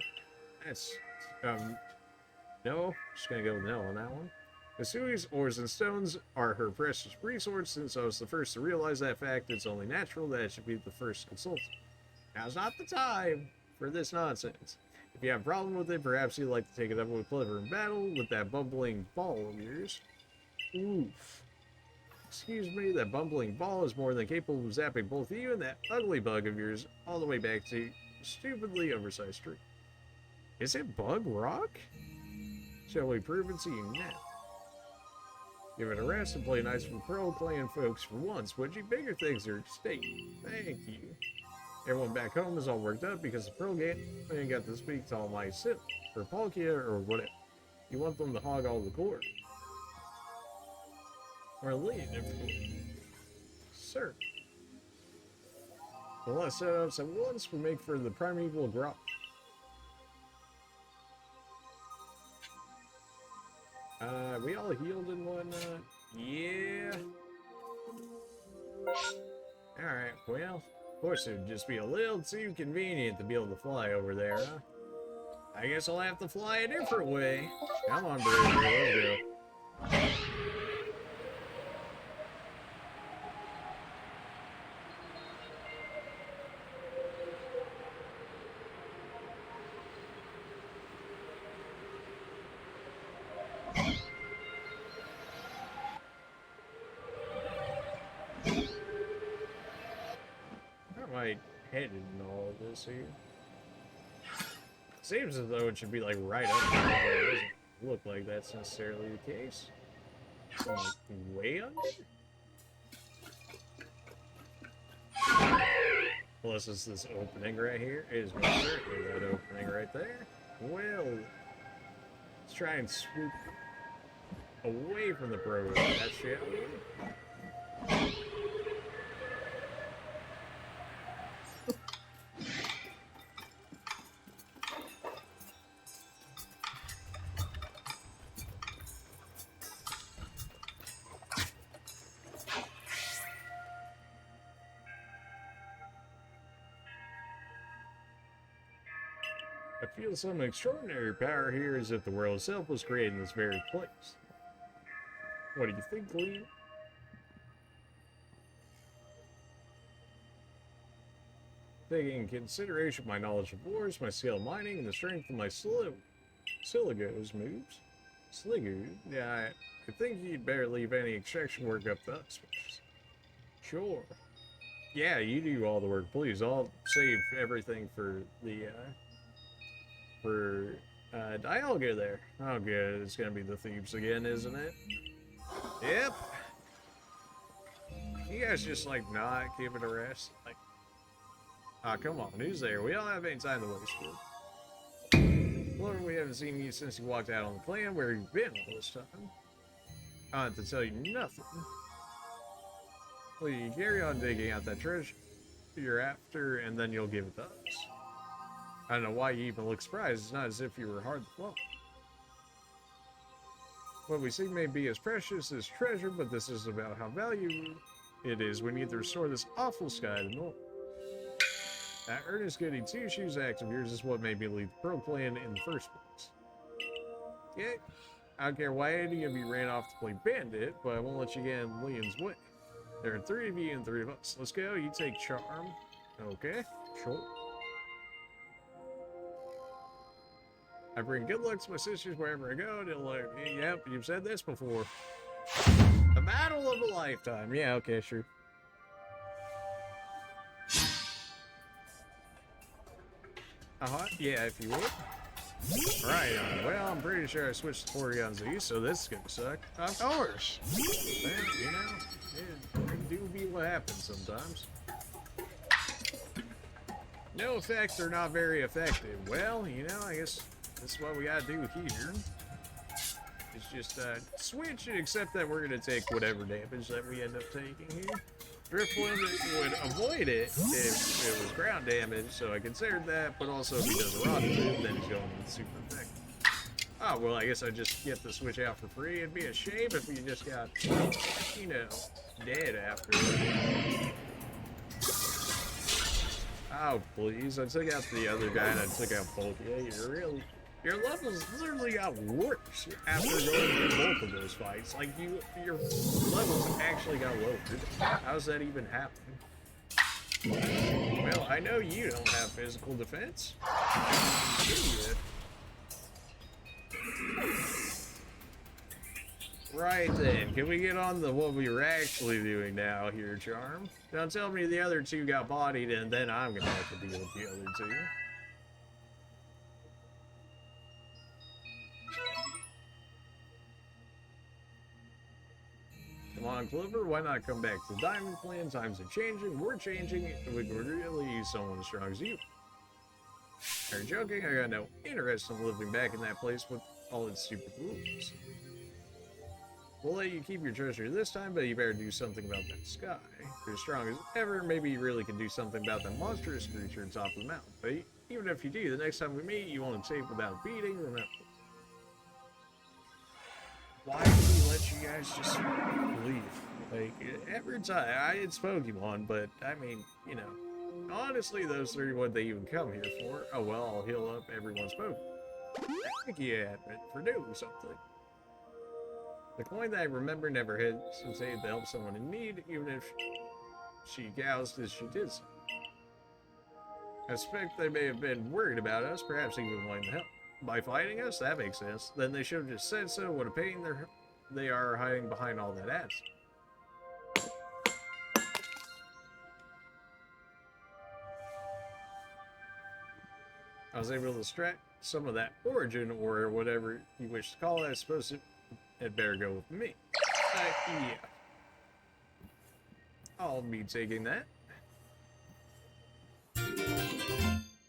That's, no, just gonna go with no on that one. Hisui's ores and stones are her precious resource. Since I was the first to realize that fact, it's only natural that I should be the first consultant. Now's not the time for this nonsense. If you have a problem with it, perhaps you'd like to take it up with Clever in battle with that bumbling ball of yours. Oof. Excuse me, that bumbling ball is more than capable of zapping both you and that ugly bug of yours all the way back to stupidly oversized tree. Is it Bug Rock? Shall we prove it to you now? Give it a rest and play nice with Pearl Clan folks for once, would you? Bigger things are at stake. Thank you. Everyone back home is all worked up because the Pearl Gate ain't got to speak to all my sit or Palkia or whatever. You want them to hog all the glory. Or lead, of course. Sir. The less setups at once would make for the primeval grok. We all healed and whatnot? Yeah. Alright, well, of course it would just be a little too convenient to be able to fly over there, huh? I guess I'll have to fly a different way. Come on, Bruiser, let's go. Headed in all of this here. Seems as though it should be like right up there, but it doesn't look like that's necessarily the case. So, like, way under? Unless it's this opening right here. It is most certainly that opening right there. Well, let's try and swoop away from the pro that shit. I feel some extraordinary power here, as if the world itself was created in this very place. What do you think, Lee? Taking into consideration my knowledge of wars, my skill of mining, and the strength of my Siligo's moves. Sligo? Yeah, I think you'd better leave any extraction work up to us. Sure. Yeah, you do all the work, please. I'll save everything for the, Dialga there. Oh good, it's gonna be the thieves again, isn't it? Yep. You guys just like not give it a rest? Like, ah, come on, who's there? We don't have any time to waste with. Lord, we haven't seen you since you walked out on the clan. Where have you been all this time? I don't have to tell you nothing. Well, you carry on digging out that treasure you're after, and then you'll give it to us. I don't know why you even look surprised. It's not as if you were hard to follow. What we see may be as precious as treasure, but this is about how valuable it is. We need to restore this awful sky to normal. That earnest getting 2 shoes act of yours is what made me leave the Pro Plan in the first place. Yeah, I don't care why any of you ran off to play Bandit, but I won't let you get in Liam's way. There are 3 of you and 3 of us. Let's go. You take Charm. Okay, sure. I bring good luck to my sisters wherever I go. They'll like, yep, you've said this before. The battle of a lifetime. Yeah, okay, sure. Yeah, if you would. Right, well, I'm pretty sure I switched to Porygon Z, so this is gonna suck. Of course. Well, you know, it do be what happens sometimes. No effects are not very effective. Well, you know, I guess this is what we gotta do here. It's just switch and accept that we're gonna take whatever damage that we end up taking here. Driftwood would avoid it if it was ground damage, so I considered that, but also if he does a rock move, then he's going with super effective. Oh, well, I guess I just get the switch out for free. It'd be a shame if we just got, you know, dead after that. Oh, please. I took out the other guy and I took out Polkia. Your levels literally got worse after going through both of those fights. Like, your levels actually got lowered. How's that even happen? Well, I know you don't have physical defense. Do you? Right then, can we get on to what we were actually doing now here, Charm? Don't tell me the other 2 got bodied and then I'm gonna have to deal with the other 2. Come on, Clover, why not come back to the Diamond Plan? Times are changing, we're changing, and we could really use someone as strong as you. Are you joking? I got no interest in living back in that place with all its stupid rules. We'll let you keep your treasure this time, but you better do something about that sky. If you're as strong as ever, maybe you really can do something about that monstrous creature on top of the mountain. But even if you do, the next time we meet, you won't escape without a beating, remember. Why do we let you guys just leave? Like, every time, it's Pokemon, but, I mean, you know, honestly, those 3 what they even come here for. Oh, well, I'll heal up everyone's Pokemon. Thank you, Admin, for doing something. The coin that I remember never hesitated to help someone in need, even if she gouged as she did so. I suspect they may have been worried about us, perhaps even wanting to help. By fighting us? That makes sense. Then they should have just said so. What a pain they are hiding behind all that ass. I was able to extract some of that origin, or whatever you wish to call it. I suppose it better go with me. Yeah. I'll be taking that.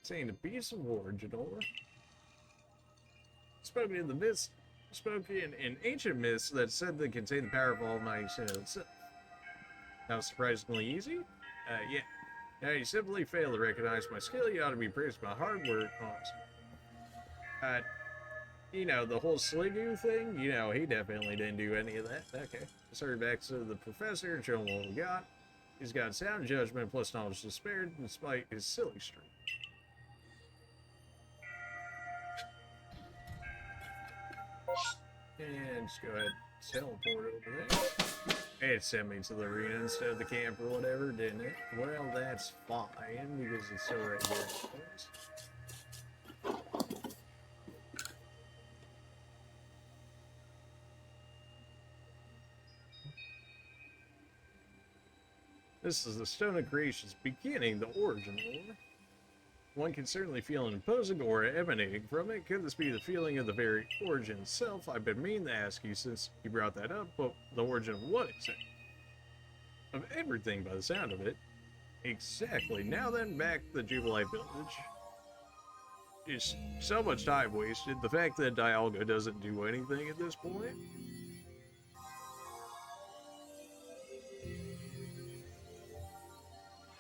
Saying a piece of origin ore. Spoken in ancient myths that said they contain the power of Almighty Sin itself. That was surprisingly easy? Yeah. Now you simply fail to recognize my skill. You ought to be praised for my hard work. Awesome. You know, the whole Sliggoo thing, you know, he definitely didn't do any of that. Okay. Let's hurry back to the professor and show him what we got. He's got sound judgment plus knowledge to spare despite his silly streak. And just go ahead and teleport over there. It sent me to the arena instead of the camp or whatever, didn't it? Well, that's fine, because it's still right here. This is the Stone of Creation's beginning, the origin ore. One can certainly feel an imposing aura emanating from it. Could this be the feeling of the very origin itself? I've been meaning to ask you since you brought that up, but the origin of what exactly? Of everything by the sound of it. Exactly. Now then, back to the Jubilite Village. Just so much time wasted. The fact that Dialga doesn't do anything at this point.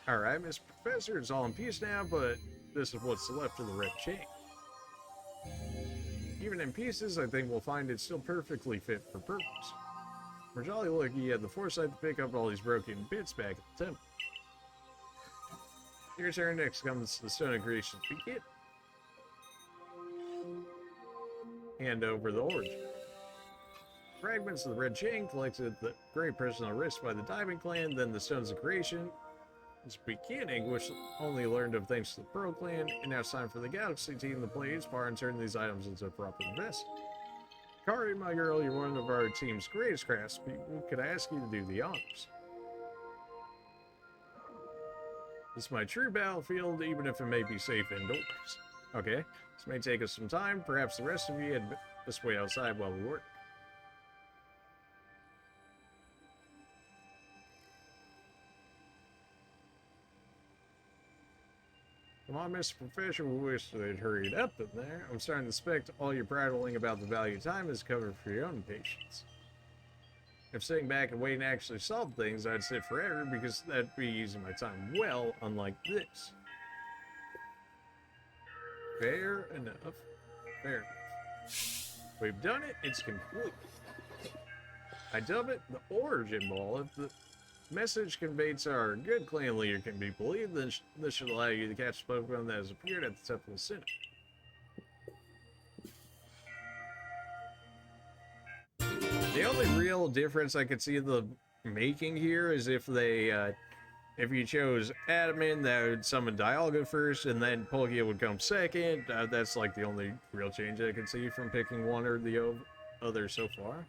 Alright, Mr. Professor, it's all in peace now, but this is what's left of the red chain. Even in pieces, I think we'll find it still perfectly fit for purpose. We're jolly lucky you had the foresight to pick up all these broken bits back at the temple. Your turn. Next comes the Stone of Creation's begin. Hand over the origin. Fragments of the red chain collected at the great personal risk by the Diamond Clan, then the Stones of Creation. Its beginning, which only learned of thanks to the Pearl Clan, and now it's time for the Galaxy team to play its part and turn these items into a proper investment. Kari, my girl, you're one of our team's greatest craftspeople. Could I ask you to do the honors? This is my true battlefield, even if it may be safe indoors. Okay, this may take us some time. Perhaps the rest of you head this way outside while we work. Come on, Mr. Professor, we wish they'd hurried up in there. I'm starting to suspect all your prattling about the value of time is covered for your own patience. If sitting back and waiting to actually solve things, I'd sit forever because that'd be using my time well, unlike this. Fair enough. Fair enough. We've done it. It's complete. I dub it the origin ball. If the message conveyed to our good clan leader can be believed, then this should allow you to catch the Pokemon that has appeared at the Temple of Sinnoh. The only real difference I could see the making here is if they, if you chose Adamant, that would summon Dialga first, and then Palkia would come second. That's like the only real change I could see from picking one or the other so far.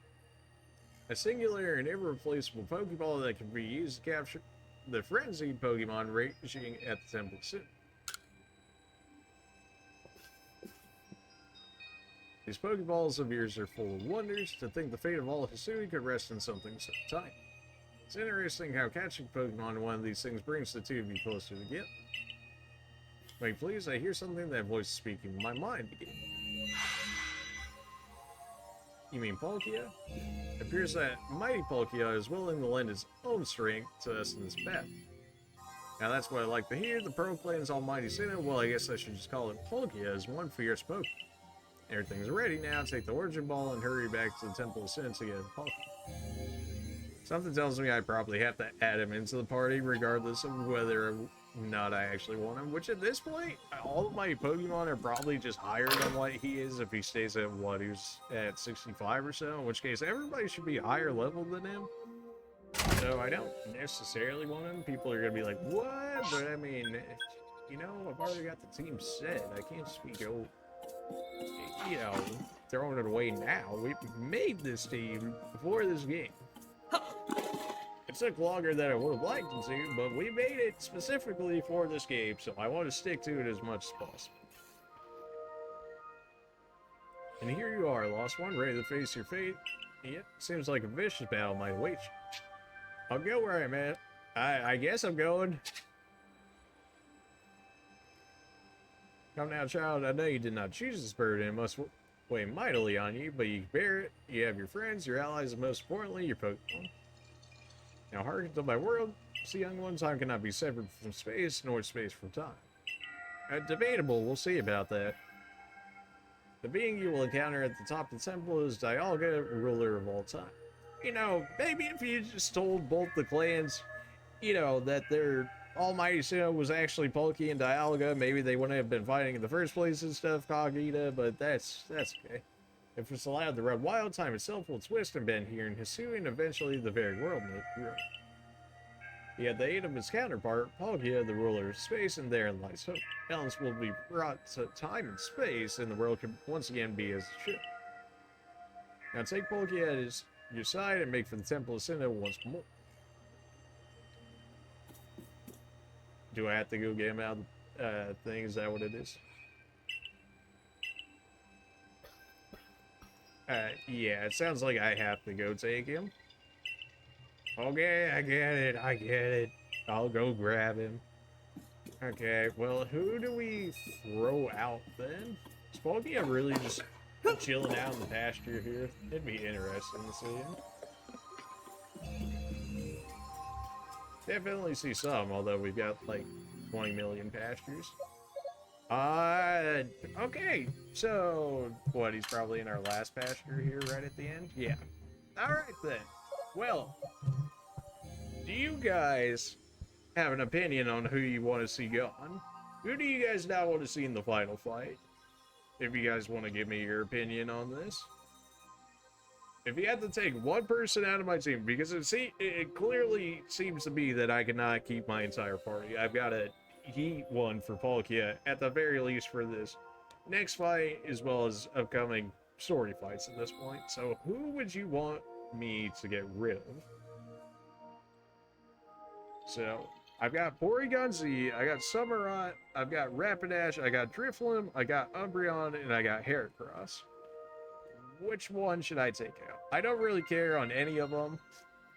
A singular and irreplaceable Pokeball that can be used to capture the frenzied Pokemon raging at the Temple of Sinnoh. These Pokeballs of yours are full of wonders. To think the fate of all Hisui could rest in something so tiny. It's interesting how catching Pokemon in one of these things brings the two of you closer together. Wait, please, I hear something. That voice is speaking in my mind again. You mean Palkia? It appears that mighty Palkia is willing to lend its own strength to us in this battle. Now that's what I like to hear. The Pearl Clan's almighty Sinnoh. Well, I guess I should just call it Palkia as one fierce Pokemon. Everything's ready now. Take the Origin Ball and hurry back to the Temple of Sinnoh to get Palkia. Something tells me I probably have to add him into the party, regardless of whether or not I actually want him. Which at this point, all of my Pokemon are probably just higher than what he is if he stays at what he's at 65 or so. In which case, everybody should be higher level than him. So I don't necessarily want him. People are gonna be like, "What?" But I mean, you know, I've already got the team set. I can't just be you know, throwing it away now. We made this team before this game. It took longer than I would have liked it to, but we made it specifically for this game, so I want to stick to it as much as possible. And here you are, Lost One, ready to face your fate. Yep, seems like a vicious battle might await you. I'll go where I'm at. I guess I'm going. Come now, child, I know you did not choose this burden. It must weigh mightily on you, but you can bear it. You have your friends, your allies, and most importantly, your Pokemon. Now hearken to my word. See, young one, time cannot be severed from space, nor space from time. Debatable, we'll see about that. The being you will encounter at the top of the temple is Dialga, ruler of all time. You know, maybe if you just told both the clans, you know, that their almighty Sinnoh was actually Palkia and Dialga, maybe they wouldn't have been fighting in the first place and stuff, Kagita, but that's okay. If it's allowed to run wild, time itself will twist and bend here in Hisui, and eventually the very world may grow. He had the aid of his counterpart, Palkia, the ruler of space, and therein lies hope. Balance will be brought to time and space, and the world can once again be as it should. Now take Palkia at your side and make for the Temple of Sinnoh once more. Do I have to go get him out of the thing? Is that what it is? Yeah, it sounds like I have to go take him. Okay, I get it. I'll go grab him. Okay, well, who do we throw out then? Is Palkia really just chilling out in the pasture here? It'd be interesting to see him. Definitely see some, although we've got like 20 million pastures. Okay, so what? He's probably in our last pasture here, right at the end. Yeah. All right then. Well, do you guys have an opinion on who you want to see gone? Who do you guys now want to see in the final fight? If you guys want to give me your opinion on this. If you had to take one person out of my team, because it clearly seems to be that I cannot keep my entire party. I've got to heat one for Palkia, at the very least for this next fight, as well as upcoming story fights at this point. So who would you want me to get rid of? So I've got Porygon Z, I got Summerot, I've got Rapidash, I got Drifloon, I got Umbreon, and I got Heracross. Which one should I take out? I don't really care on any of them.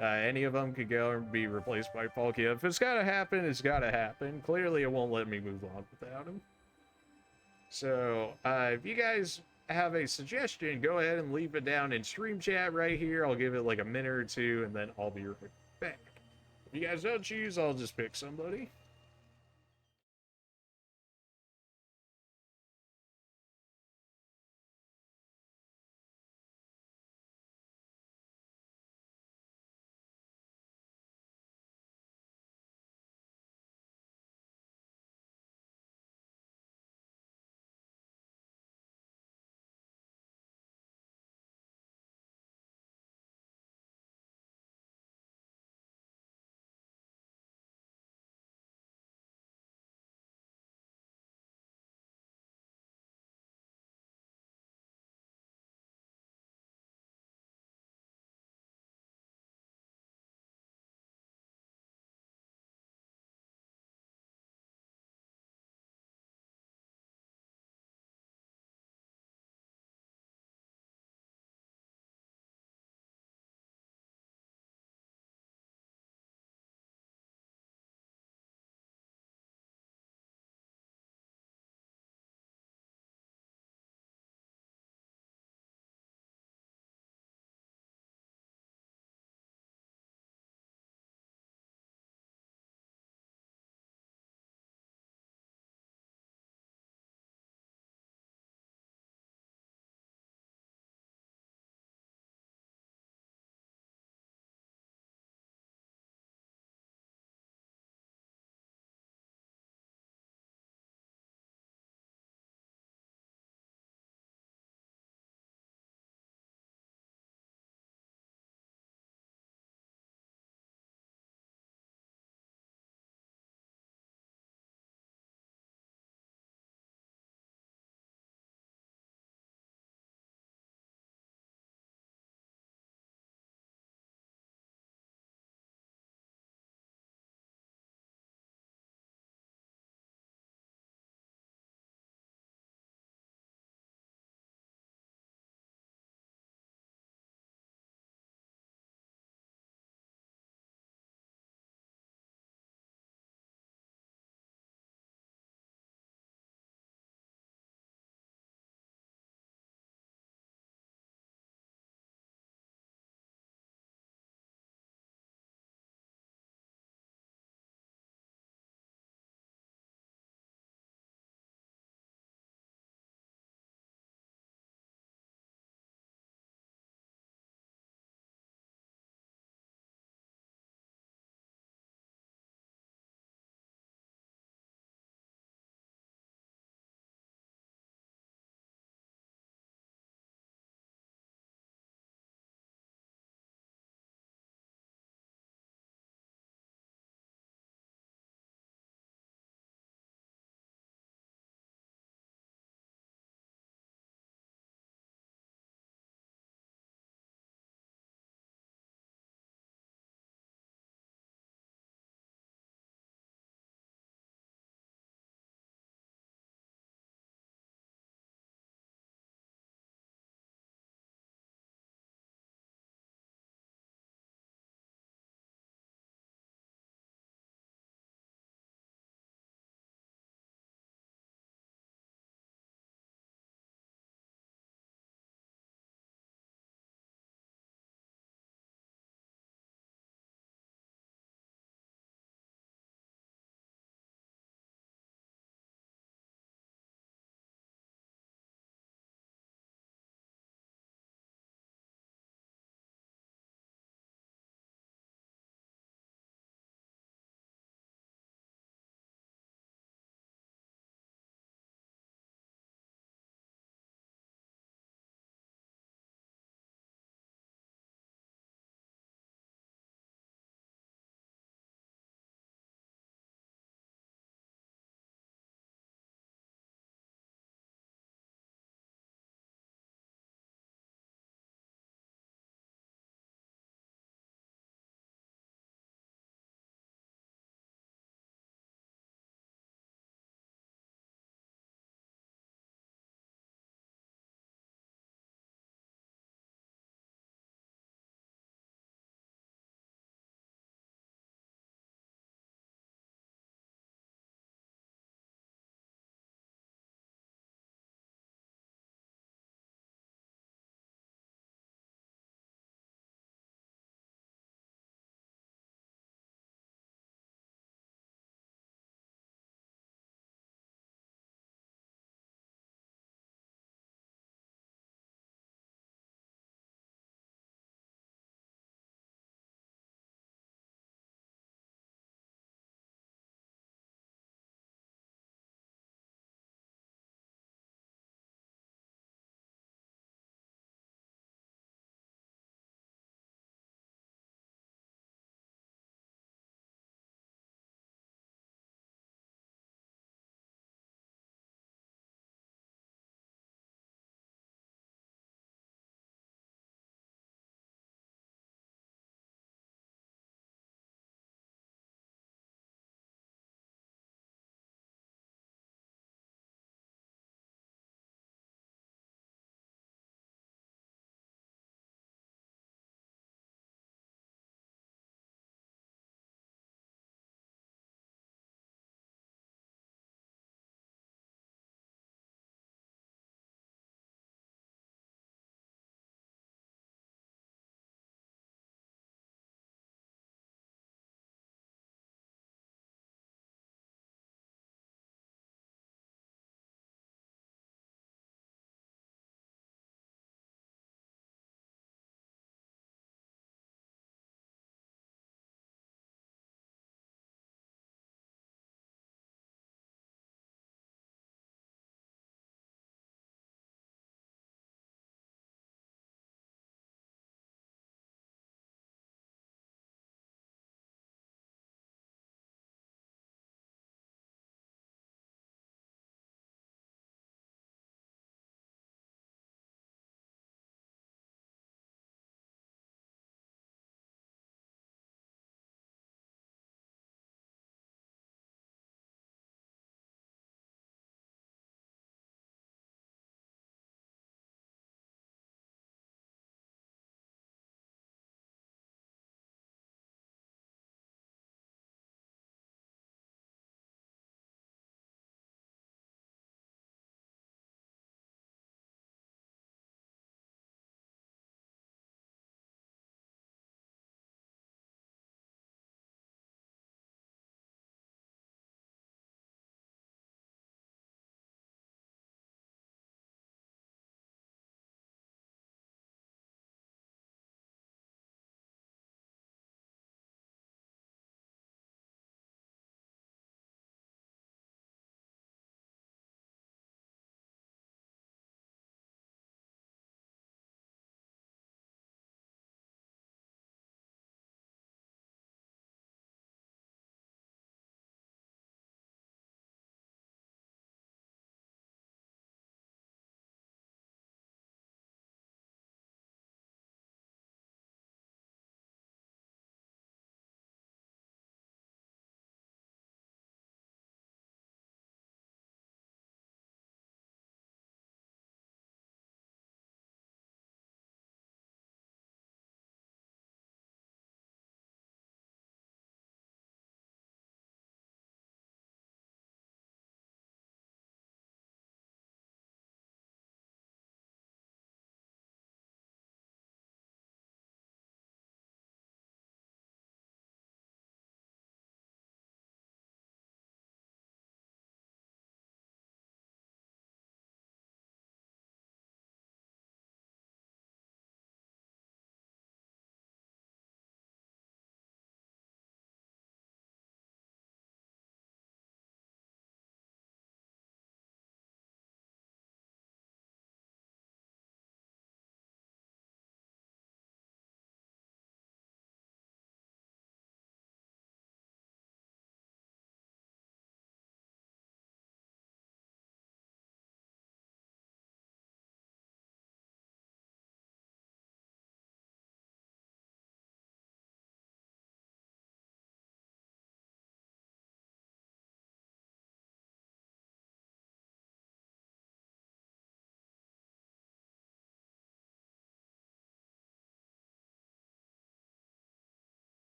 Any of them could go and be replaced by Palkia. If it's gotta happen, it's gotta happen. Clearly, it won't let me move on without him. So, if you guys have a suggestion, go ahead and leave it down in stream chat right here. I'll give it like a minute or two, and then I'll be right back. If you guys don't choose, I'll just pick somebody.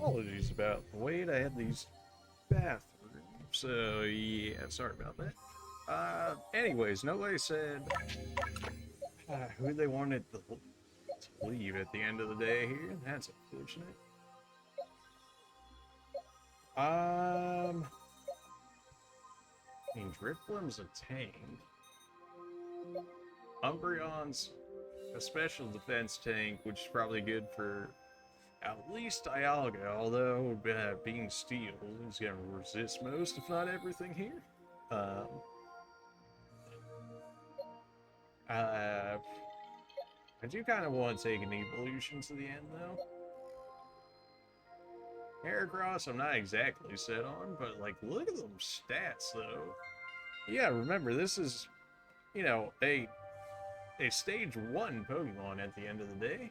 apologies about the wait. I had these bathrooms, so yeah, sorry about that. Anyways, nobody said who they wanted to leave at the end of the day here. That's unfortunate. I mean, Drifblim's a tank. Umbreon's a special defense tank, which is probably good for at least Dialga, although being steel, he's gonna resist most, if not everything here. I do kind of want to take an evolution to the end, though. Heracross, I'm not exactly set on, but, like, look at them stats, though. Yeah, remember, this is, you know, a stage 1 Pokemon at the end of the day.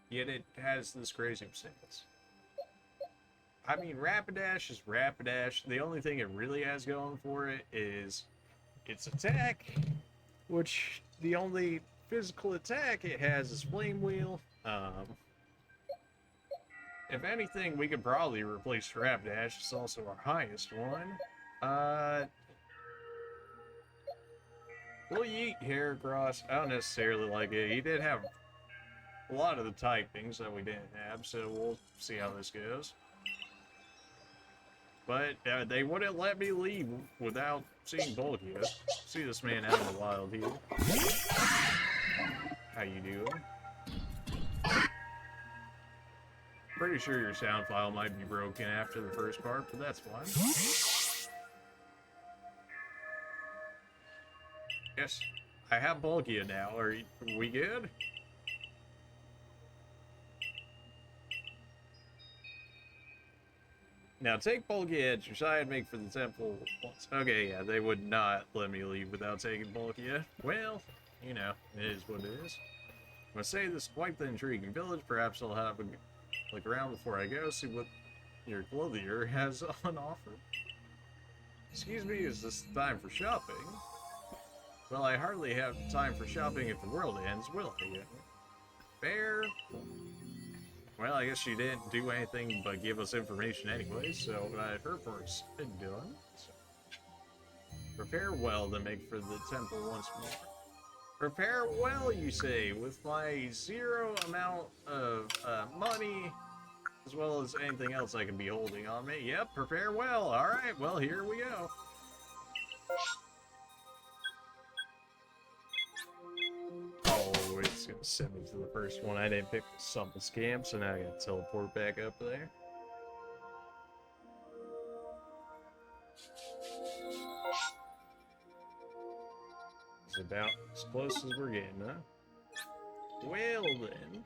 Yet it has this crazy stats. I mean, Rapidash is Rapidash. The only thing it really has going for it is its attack, which the only physical attack it has is Flame Wheel. If anything, we could probably replace Rapidash. It's also our highest one. We'll yeet Heracross. I don't necessarily like it. He did have a lot of the typings that we didn't have, so we'll see how this goes. But they wouldn't let me leave without seeing Bulkia. See this man out in the wild here. How you doing? Pretty sure your sound file might be broken after the first part, but that's fine. Yes, I have Bulkia now. Are we good? Now take Bulkia at your side, make for the temple once. Okay, yeah, they would not let me leave without taking Bulkia. Well, you know, it is what it is. I must say this is quite the intriguing village. Perhaps I'll have a look around before I go, see what your clothier has on offer. Excuse me, is this time for shopping? Well, I hardly have time for shopping if the world ends, will I? Fair. Well, I guess she didn't do anything but give us information anyway, so her part's been done. So. Prepare well to make for the temple once more. Prepare well, you say, with my 0 amount of money, as well as anything else I can be holding on me. Yep, prepare well. Alright, well, here we go. Oh, it's gonna send me to the first one. I didn't pick the Summons Camp, so now I gotta teleport back up there. It's about as close as we're getting, huh? Well then.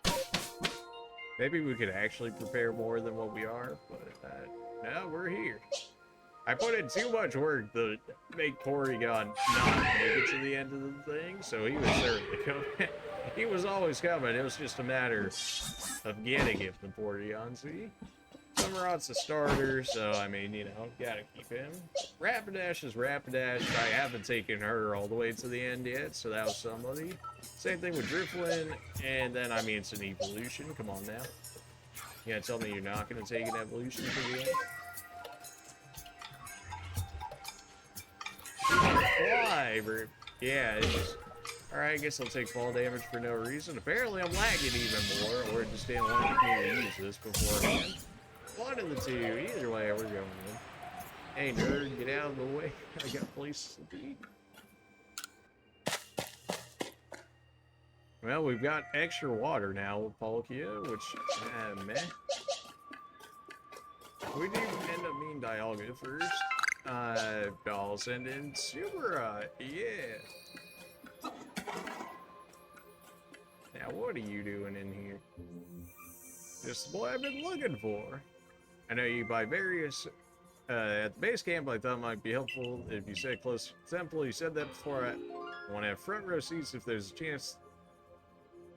Maybe we could actually prepare more than what we are, but no, we're here. I put in too much work to make Porygon not make it to the end of the thing, so he was certainly coming. He was always coming. It was just a matter of getting him the Porygon. See? Summerot's a starter, so I mean, you know, gotta keep him. Rapidash is Rapidash. I haven't taken her all the way to the end yet, so that was somebody. Same thing with Drifblim, and then, I mean, it's an evolution. Come on now. You gotta tell me you're not gonna take an evolution to the end? Fly, bro. Yeah, it's just... Alright, I guess I'll take fall damage for no reason. Apparently I'm lagging even more, or just didn't want me to use this beforehand. One of the two. Either way, we're going in. Hey, nerd, get out of the way. I got places to be. Well, we've got extra water now with Palkia, which, meh. We do end up meeting Dialga first. I'll send in Super, yeah. Now, what are you doing in here? Just the boy I've been looking for. I know you buy various, at the base camp. I thought it might be helpful if you said close to the temple. You said that before. I want to have front row seats if there's a chance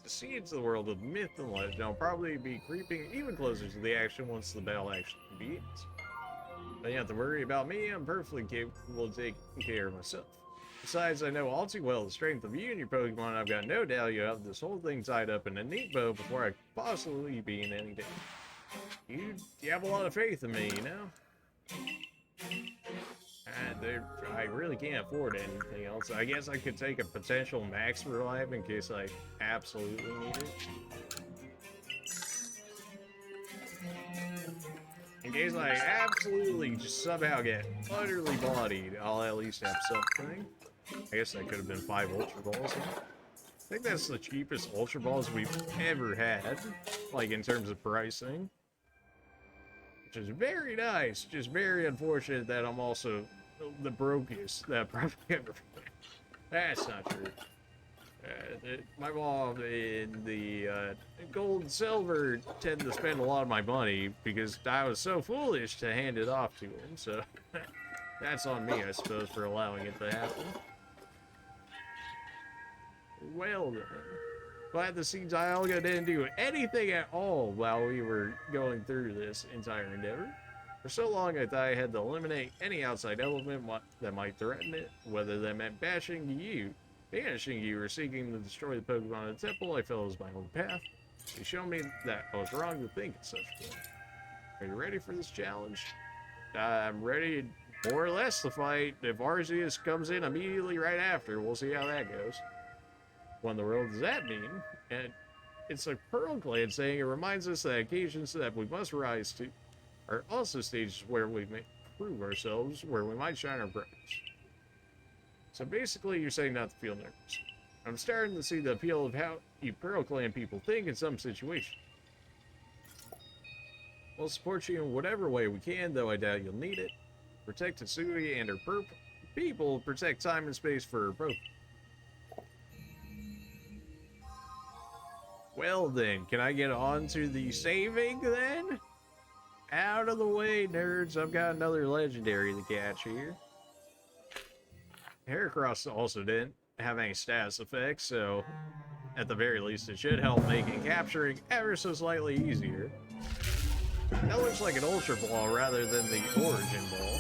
to see into the world of myth and legend. I'll probably be creeping even closer to the action once the battle actually begins. Don't you have to worry about me. I'm perfectly capable of taking care of myself. Besides, I know all too well the strength of you and your Pokemon. I've got no doubt you have this whole thing tied up in a neat bow before I could possibly be in any danger. You have a lot of faith in me, you know? I really can't afford anything else. I guess I could take a potential max revive in case I absolutely need it. In case I absolutely just somehow get utterly bodied, I'll at least have something. I guess that could have been 5 Ultra Balls. Huh? I think that's the cheapest Ultra Balls we've ever had, like in terms of pricing. Which is very nice, just very unfortunate that I'm also the brokest that I've probably ever been. That's not true. My mom and the gold and silver tend to spend a lot of my money because I was so foolish to hand it off to them, so that's on me, I suppose, for allowing it to happen. Well then. Glad to see Dialga didn't do anything at all while we were going through this entire endeavor. For so long, I thought I had to eliminate any outside element that might threaten it, whether that meant banishing you, or seeking to destroy the Pokemon in the temple. I felt it was my own path. You showed me that I was wrong to think in such a way. Are you ready for this challenge? I'm ready, more or less, to fight. If Arceus comes in immediately right after, we'll see how that goes. What in the world does that mean? And it's a Pearl Clan saying it reminds us that occasions that we must rise to are also stages where we may prove ourselves, where we might shine our brightness. So basically, you're saying not to feel nervous. I'm starting to see the appeal of how you Pearl Clan people think in some situations. We'll support you in whatever way we can, though I doubt you'll need it. Protect Hisui and her people, protect time and space for her both. Well then, can I get on to the saving then? Out of the way, nerds. I've got another legendary to catch here. Heracross also didn't have any status effects, so at the very least it should help making capturing ever so slightly easier. That looks like an Ultra Ball rather than the Origin Ball.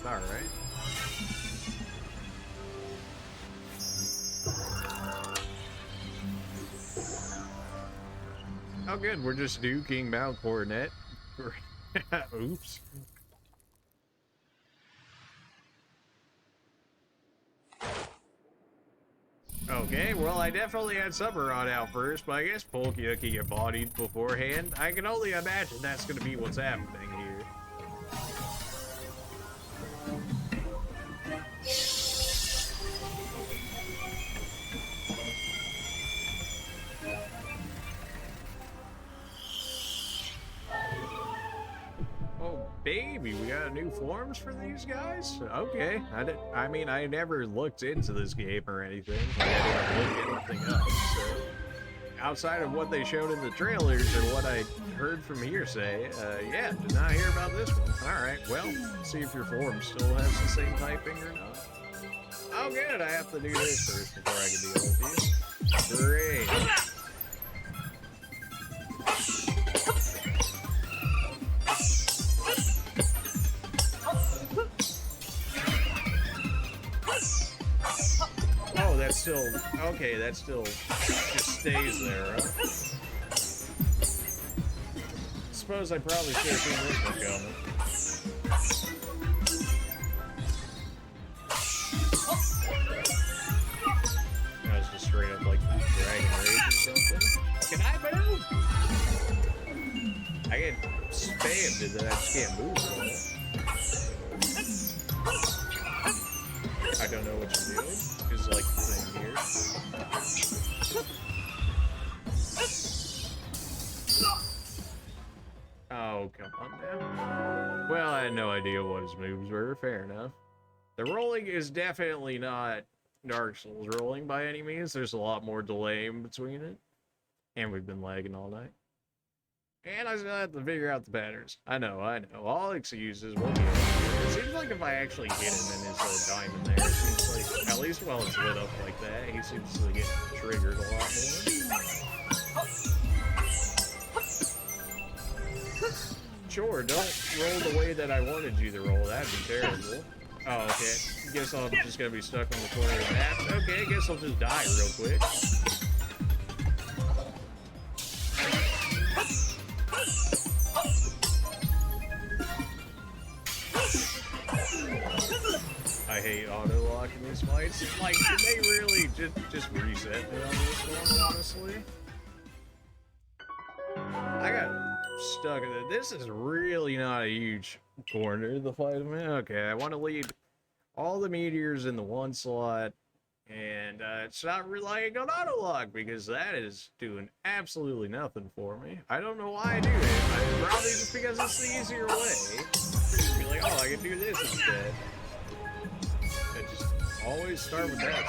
Alright. Oh good, we're just duking Mount Coronet. Oops. Okay, well I definitely had Summerrod out first, but I guess Polkia can get bodied beforehand. I can only imagine that's gonna be what's happening here. Baby, we got new forms for these guys? Okay. I mean, I never looked into this game or anything. I didn't look anything up, so... Outside of what they showed in the trailers or what I heard from hearsay, yeah, did not hear about this one. Alright, well, see if your form still has the same typing or not. Oh good, I have to do this first before I can deal with you. Great. That's still, okay, that still just stays there, huh? Suppose I probably should have seen this one coming. That was just straight up like Dragon Rage or something. Can I move? I get spammed and then I just can't move though. I don't know what you're doing. Is like the thing here. Oh, come on now. Well, I had no idea what his moves were. Fair enough. The rolling is definitely not Dark Souls rolling by any means. There's a lot more delay in between it. And we've been lagging all night. And I still have to figure out the patterns. I know. All excuses will be it. It seems like if I actually hit him and there's a diamond there, it seems like, at least while it's lit up like that, he seems to get triggered a lot more. Sure, don't roll the way that I wanted you to roll. That'd be terrible. Oh, okay. Guess I'm just gonna be stuck on the corner of the map. Okay, guess I'll just die real quick. I hate auto-locking these fights. Like, did they really just reset me on this one, honestly? I got stuck in it. This is really not a huge corner, the fight of me. Okay, I want to leave all the meteors in the one slot, and it's not relying on auto-lock, because that is doing absolutely nothing for me. I don't know why I do it. Probably just because it's the easier way. Be like, oh, I can do this instead. I just always start with that.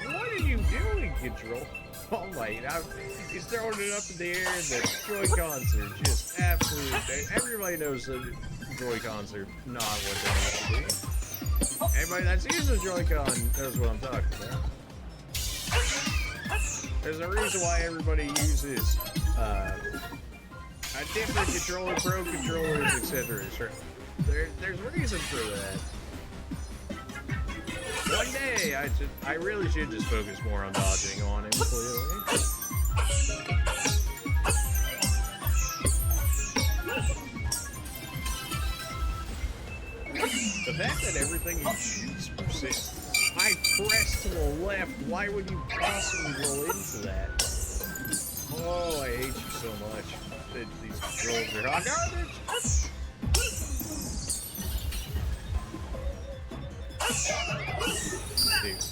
What are you doing, Control? Oh my god, he's throwing it up in the air, and the Joy-Cons are just absolute. Everybody knows that Joy-Cons are not what they want to be. Anybody that's used a Joy-Con knows what I'm talking about. There's a reason why everybody uses a different controller, pro controllers, etc. There's a reason for that. One day, I really should just focus more on dodging on him, clearly. The fact that everything he shoots persists. I press to the left, why would you possibly roll into that? Oh, I hate you so much. These controls are hot garbage! Dude.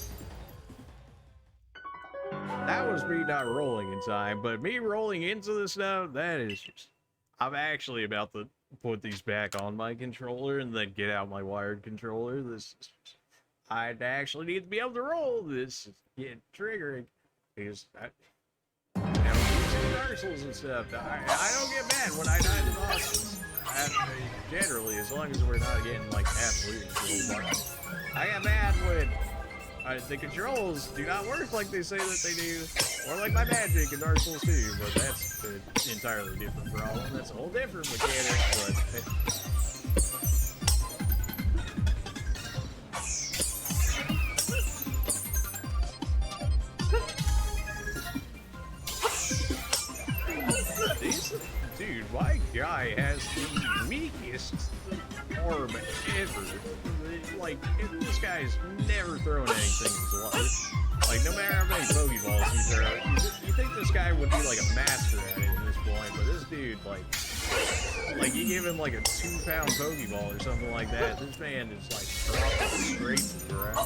That was me not rolling in time, but me rolling into this now, that is just... I'm actually about to put these back on my controller and then get out my wired controller. This is... I'd actually need to be able to roll this. Get triggering. Because using Arceus and stuff, I don't get mad when I die to bosses. Generally, as long as we're not getting, like, absolutely killed. I get mad when the controls do not work like they say that they do, or like my magic in Dark Souls 2, but that's an entirely different problem. That's a whole different mechanic, but... Dude, my guy has the weakest arm ever. Like, this guy's never thrown anything in his life. Like, no matter how many Pokeballs he throws, you think this guy would be like a master at it at this point, but this dude, like you give him like a 2-pound Pokeball or something like that, this man is like dropping straight to the ground.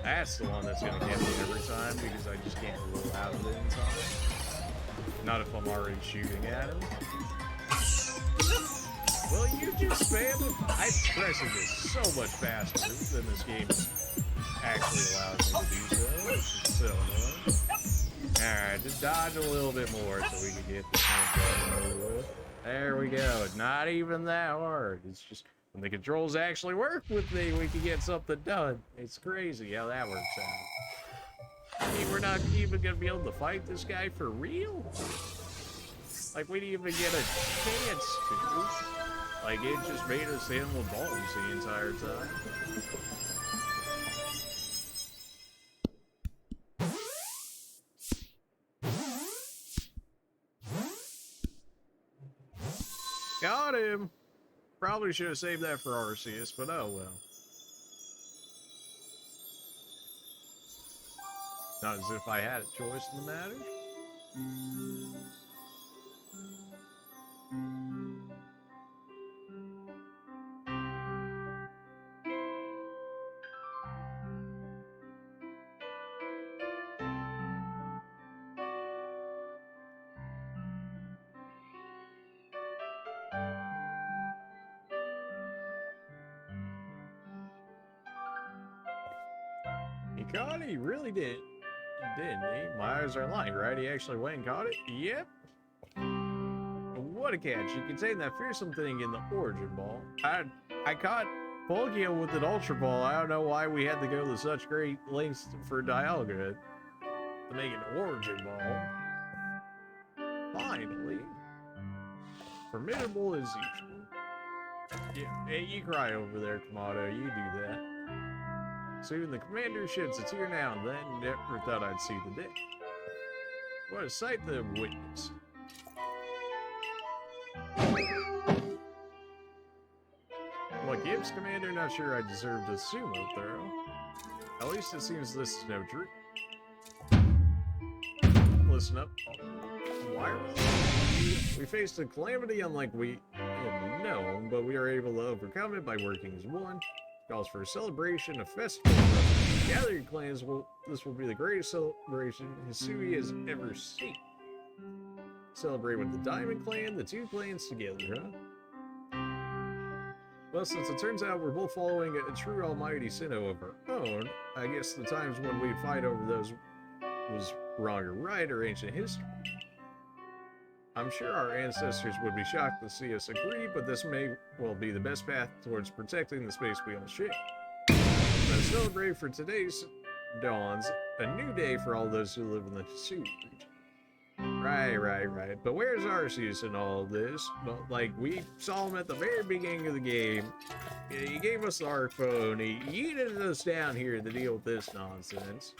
That's the one that's gonna get me every time because I just can't roll out of it in time. Not if I'm already shooting at him. Well, you just spam him. I'm pressing this so much faster than this game actually allows me to do so. Which is so annoying. Alright, just dodge a little bit more so we can get this one done over with. There we go. Not even that hard. It's just... when the controls actually work with me, we can get something done. It's crazy how that works out. I mean, we're not even gonna be able to fight this guy for real? Like, we didn't even get a chance to. Like, it just made us handle balls the entire time. Got him! Probably should have saved that for Arceus, but oh well. Not as if I had a choice in the matter. He caught it? He really did. He did, he? My eyes are lying, right? He actually went and caught it? Yep. What a catch. You contain that fearsome thing in the Origin Ball. I caught Pokemon with an Ultra Ball. I don't know why we had to go to such great lengths for Dialga to make an Origin Ball. Finally. Formidable as usual. Yeah, hey, you cry over there, Kamado. You do that. Soon the commander sheds a tear now and then. Never thought I'd see the day. What a sight to witness. Well, Gibbs, Commander, not sure I deserved a sumo throw. At least it seems this is no dream. Listen up. Wireless. We faced a calamity unlike we had known, but we are able to overcome it by working as one. Calls for a celebration, a festival. Gathering clans this will be the greatest celebration Hisui has ever seen. Celebrate with the Diamond Clan, the two clans together, huh? Well, since it turns out we're both following a true almighty Sinnoh of our own, I guess the times when we fight over those was wrong or right or ancient history. I'm sure our ancestors would be shocked to see us agree, but this may well be the best path towards protecting the space we all share. Let's celebrate for today's dawns, a new day for all those who live in the Hisui region. Right. But where's Arceus in all of this? Well, like, we saw him at the very beginning of the game. He gave us the Arc Phone. He yeeted us down here to deal with this nonsense.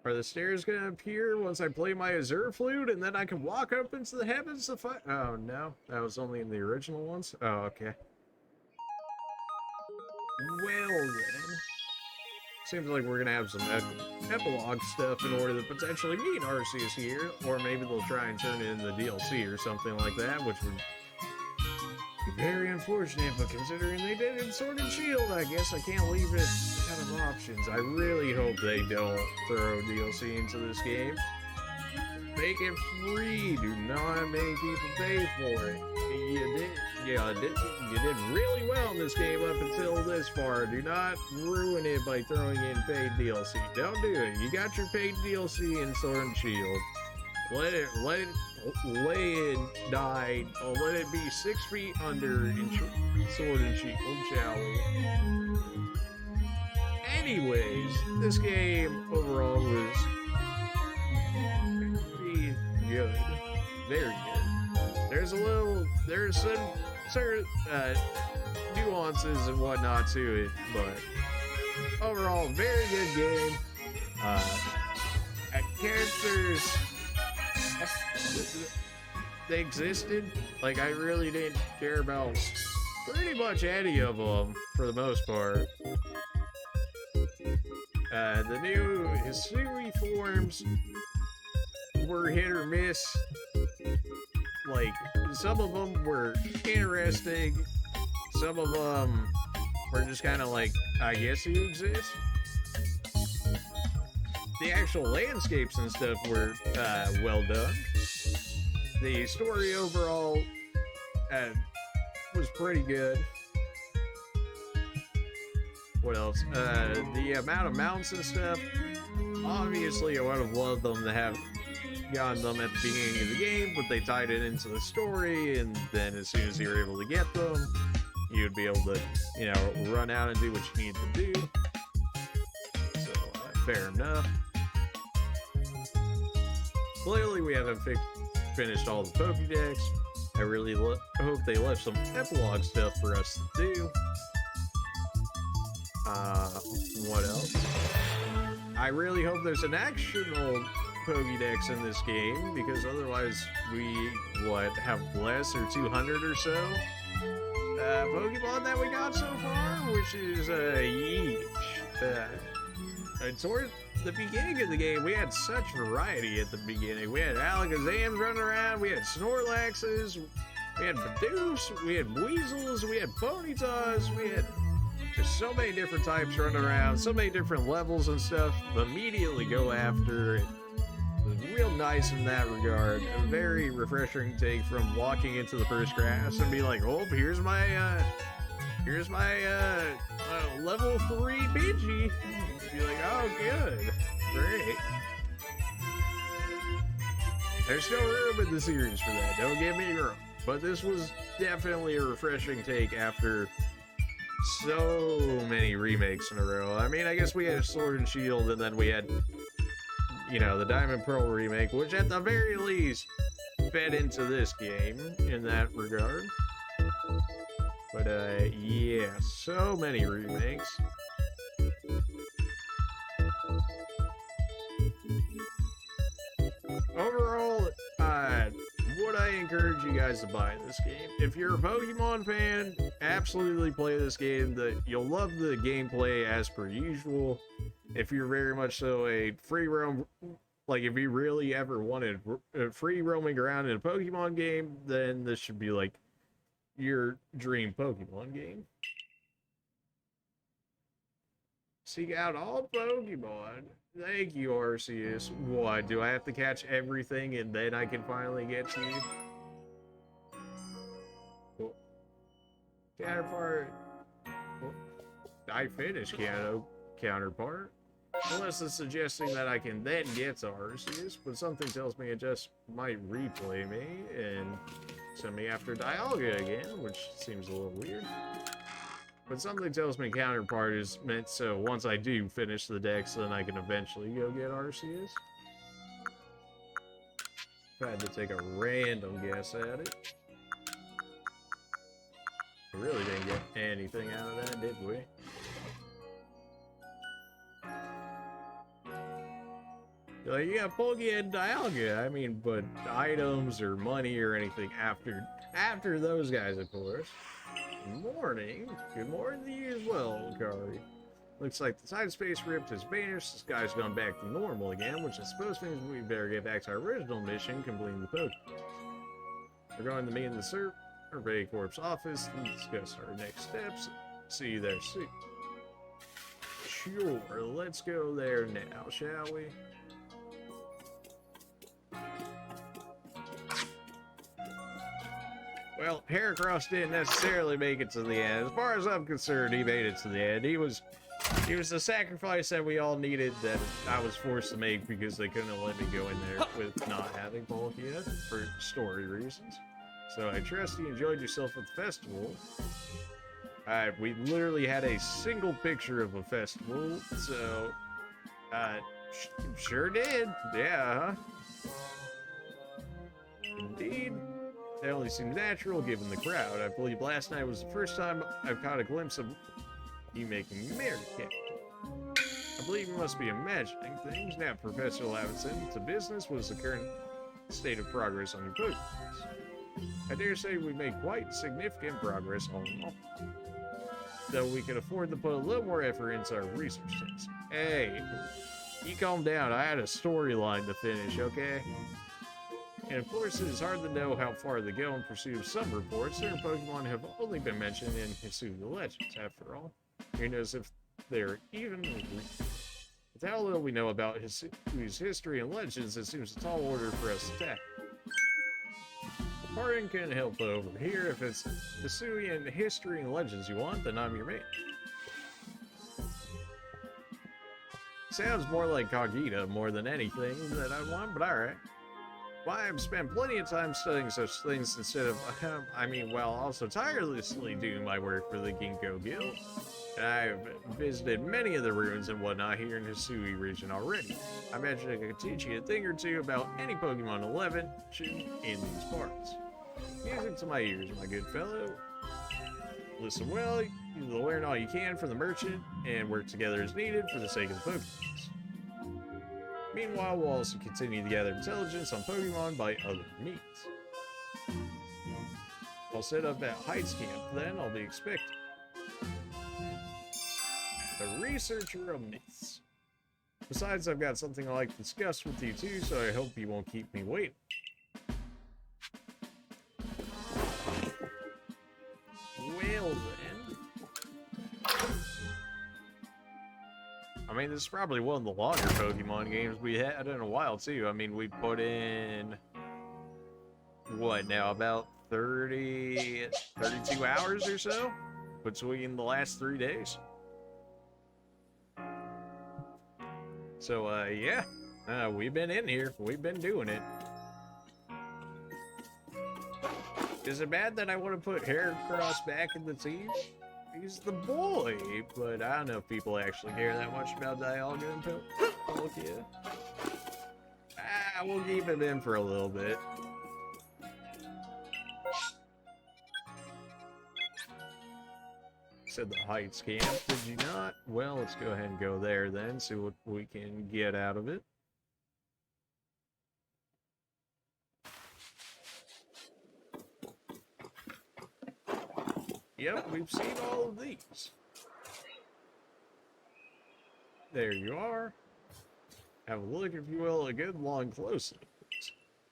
Are the stairs gonna appear once I play my Azure Flute and then I can walk up into the heavens to fight? Oh no, that was only in the original ones? Oh, okay. Well then. Seems like we're gonna have some epilogue stuff in order to potentially meet Arceus here, or maybe they'll try and turn it into the DLC or something like that, which would be very unfortunate, but considering they did it in Sword and Shield, I guess I can't leave it out of options. I really hope they don't throw DLC into this game. Make it free. Do not make people pay for it. You did really well in this game up until this far. Do not ruin it by throwing in paid DLC. Don't do it. You got your paid DLC in Sword and Shield. Let it die. Let it be 6 feet under in Sword and Shield, shall we? Anyways, this game overall was good. Very good. There's some certain nuances and whatnot to it, but overall, very good game. Characters, they existed. Like, I really didn't care about pretty much any of them for the most part. The new Hisui forms were hit or miss. Like, some of them were interesting, some of them were just kind of like, I guess you exist. The actual landscapes and stuff were well done. The story overall was pretty good. What else? The amount of mounts and stuff, obviously I would have loved them to have gotten them at the beginning of the game, but they tied it into the story, and then as soon as you were able to get them, you'd be able to, you know, run out and do what you need to do. So, fair enough. Clearly, we haven't finished all the Pokédex. I really hope they left some epilogue stuff for us to do. What else? I really hope there's an actionable Pokédex in this game, because otherwise we, have less or 200 or so Pokemon that we got so far, which is huge. Toward the beginning of the game, we had such variety at the beginning. We had Alakazams running around, we had Snorlaxes, we had Bidoof, we had Weasels, we had Ponytas, we had just so many different types running around, so many different levels and stuff. Immediately go after it. It was real nice in that regard. A very refreshing take from walking into the first grass and be like, oh, here's my level 3 Pidgey. Be like, oh, good, great. There's still room in the series for that, don't get me wrong. But this was definitely a refreshing take after so many remakes in a row. I mean, I guess we had Sword and Shield, and then we had, you know, the Diamond Pearl remake, which at the very least fed into this game in that regard. But, yeah, so many remakes. Overall, would I encourage you guys to buy this game? If you're a Pokemon fan, absolutely play this game. You'll love the gameplay as per usual. If you're very much so a free roam, like if you really ever wanted free roaming around in a Pokemon game, then this should be like your dream Pokemon game. Seek out all Pokemon. Thank you, Arceus. What, do I have to catch everything and then I can finally get to you? Well, counterpart. Well, I finished counterpart. Unless it's suggesting that I can then get to Arceus, but something tells me it just might replay me and send me after Dialga again, which seems a little weird. But something tells me counterpart is meant so once I do finish the dex, then I can eventually go get Arceus. If I had to take a random guess at it. We really didn't get anything out of that, did we? Like, you got Pokey and Dialga, I mean, but items or money or anything after those guys, of course. Good morning. Good morning to you as well, Kari. Looks like the time space rift has vanished. The sky's gone back to normal again, which I suppose means we better get back to our original mission, completing the Pokemon. We're going to meet in the Survey Corps office and discuss our next steps. See you there soon. Sure, let's go there now, shall we? Well, Heracross didn't necessarily make it to the end. As far as I'm concerned, he made it to the end. He was the sacrifice that we all needed that I was forced to make because they couldn't let me go in there with not having Palkia for story reasons. So I trust you enjoyed yourself at the festival. We literally had a single picture of a festival, so sure did. Yeah. Indeed. That only seemed natural given the crowd. I believe last night was the first time I've caught a glimpse of you making me marry, Captain. I believe you must be imagining things. Now, Professor Lavinson, to business, what is the current state of progress on your Pokemon? I dare say we made quite significant progress all in all. Though we could afford to put a little more effort into our research teams. Hey, you calm down. I had a storyline to finish, okay? And of course, it is hard to know how far they go in pursuit of some reports. Certain Pokemon have only been mentioned in Hisui Legends, after all. Who knows if they're even... With how little we know about Hisui's history and legends, it seems a tall order for us to tackle. Pardon can help over here. If it's Hisui and history and legends you want, then I'm your mate. Sounds more like Kagita more than anything that I want, but alright. Well, I've spent plenty of time studying such things instead of, while also tirelessly doing my work for the Ginkgo Guild. And I've visited many of the ruins and whatnot here in the Hisui region already. I imagine I could teach you a thing or two about any Pokemon 11 in these parts. Music to my ears, my good fellow. Listen well, you'll learn all you can from the merchant, and work together as needed for the sake of the Pokemon. Meanwhile, we'll also continue to gather intelligence on Pokemon by other means. I'll set up at Heights Camp, then I'll be expecting. The Researcher of Myths. Besides, I've got something I'd like to discuss with you too, so I hope you won't keep me waiting. Well then. I mean, this is probably one of the longer Pokemon games we had in a while, too. I mean, we put in... What, now? About 32 hours or so? Between the last 3 days. So, yeah. We've been in here. We've been doing it. Is it bad that I want to put Heracross back in the team? He's the boy, but I don't know if people actually care that much about Dialga and Palkia. We'll keep him in for a little bit. Said the Heights camp, did you not? Well, let's go ahead and go there then, see what we can get out of it. Yep, we've seen all of these. There you are. Have a look, if you will, a good long close look.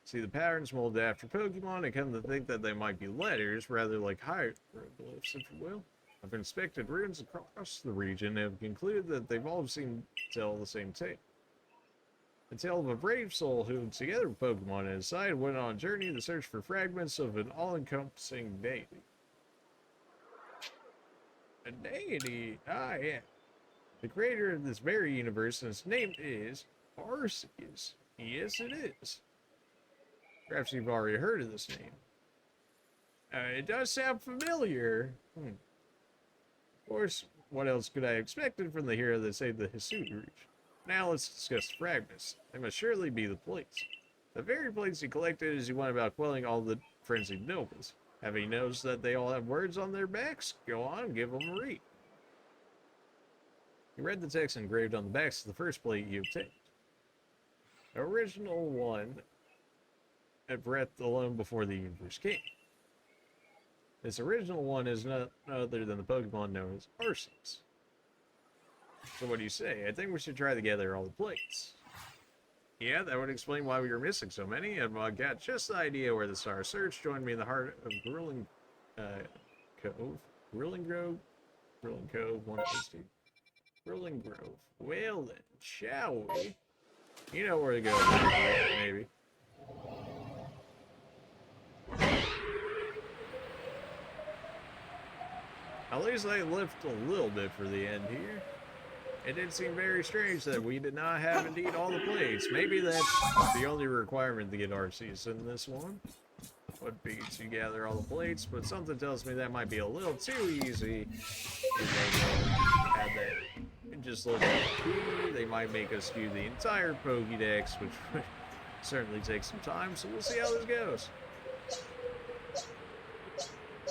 See the patterns molded after Pokemon and come to think that they might be letters, rather like hieroglyphs, if you will. I've inspected ruins across the region and have concluded that they've all seemed to tell the same tale. The tale of a brave soul who, together with Pokemon at his side, went on a journey to search for fragments of an all-encompassing deity. A deity? Ah, yeah. The creator of this very universe, and his name is Arceus. Yes, it is. Perhaps you've already heard of this name. It does sound familiar. Of course, what else could I have expected from the hero that saved the Hisui region? Now let's discuss the fragments. They must surely be the plates. The very plates he collected as he went about quelling all the frenzied nobles. Having noticed that they all have words on their backs, go on, give them a read. He read the text engraved on the backs of the first plate you obtained. The original one at breath alone before the universe came. This original one is none other than the Pokemon known as Arceus. So what do you say? I think we should try to gather all the plates. Yeah, that would explain why we were missing so many, and I got just the idea where the star search joined me in the heart of Grilling Cove. Grilling Grove? Grilling Cove, 160. Grilling Grove. Well then, shall we? You know where to go, maybe. At least I lift a little bit for the end here. It did seem very strange that we did not have indeed all the plates. Maybe that's the only requirement to get Arceus in this one. Would be to gather all the plates, but something tells me that might be a little too easy. If they have that just look at the they might make us do the entire Pokédex, which would certainly take some time, so we'll see how this goes.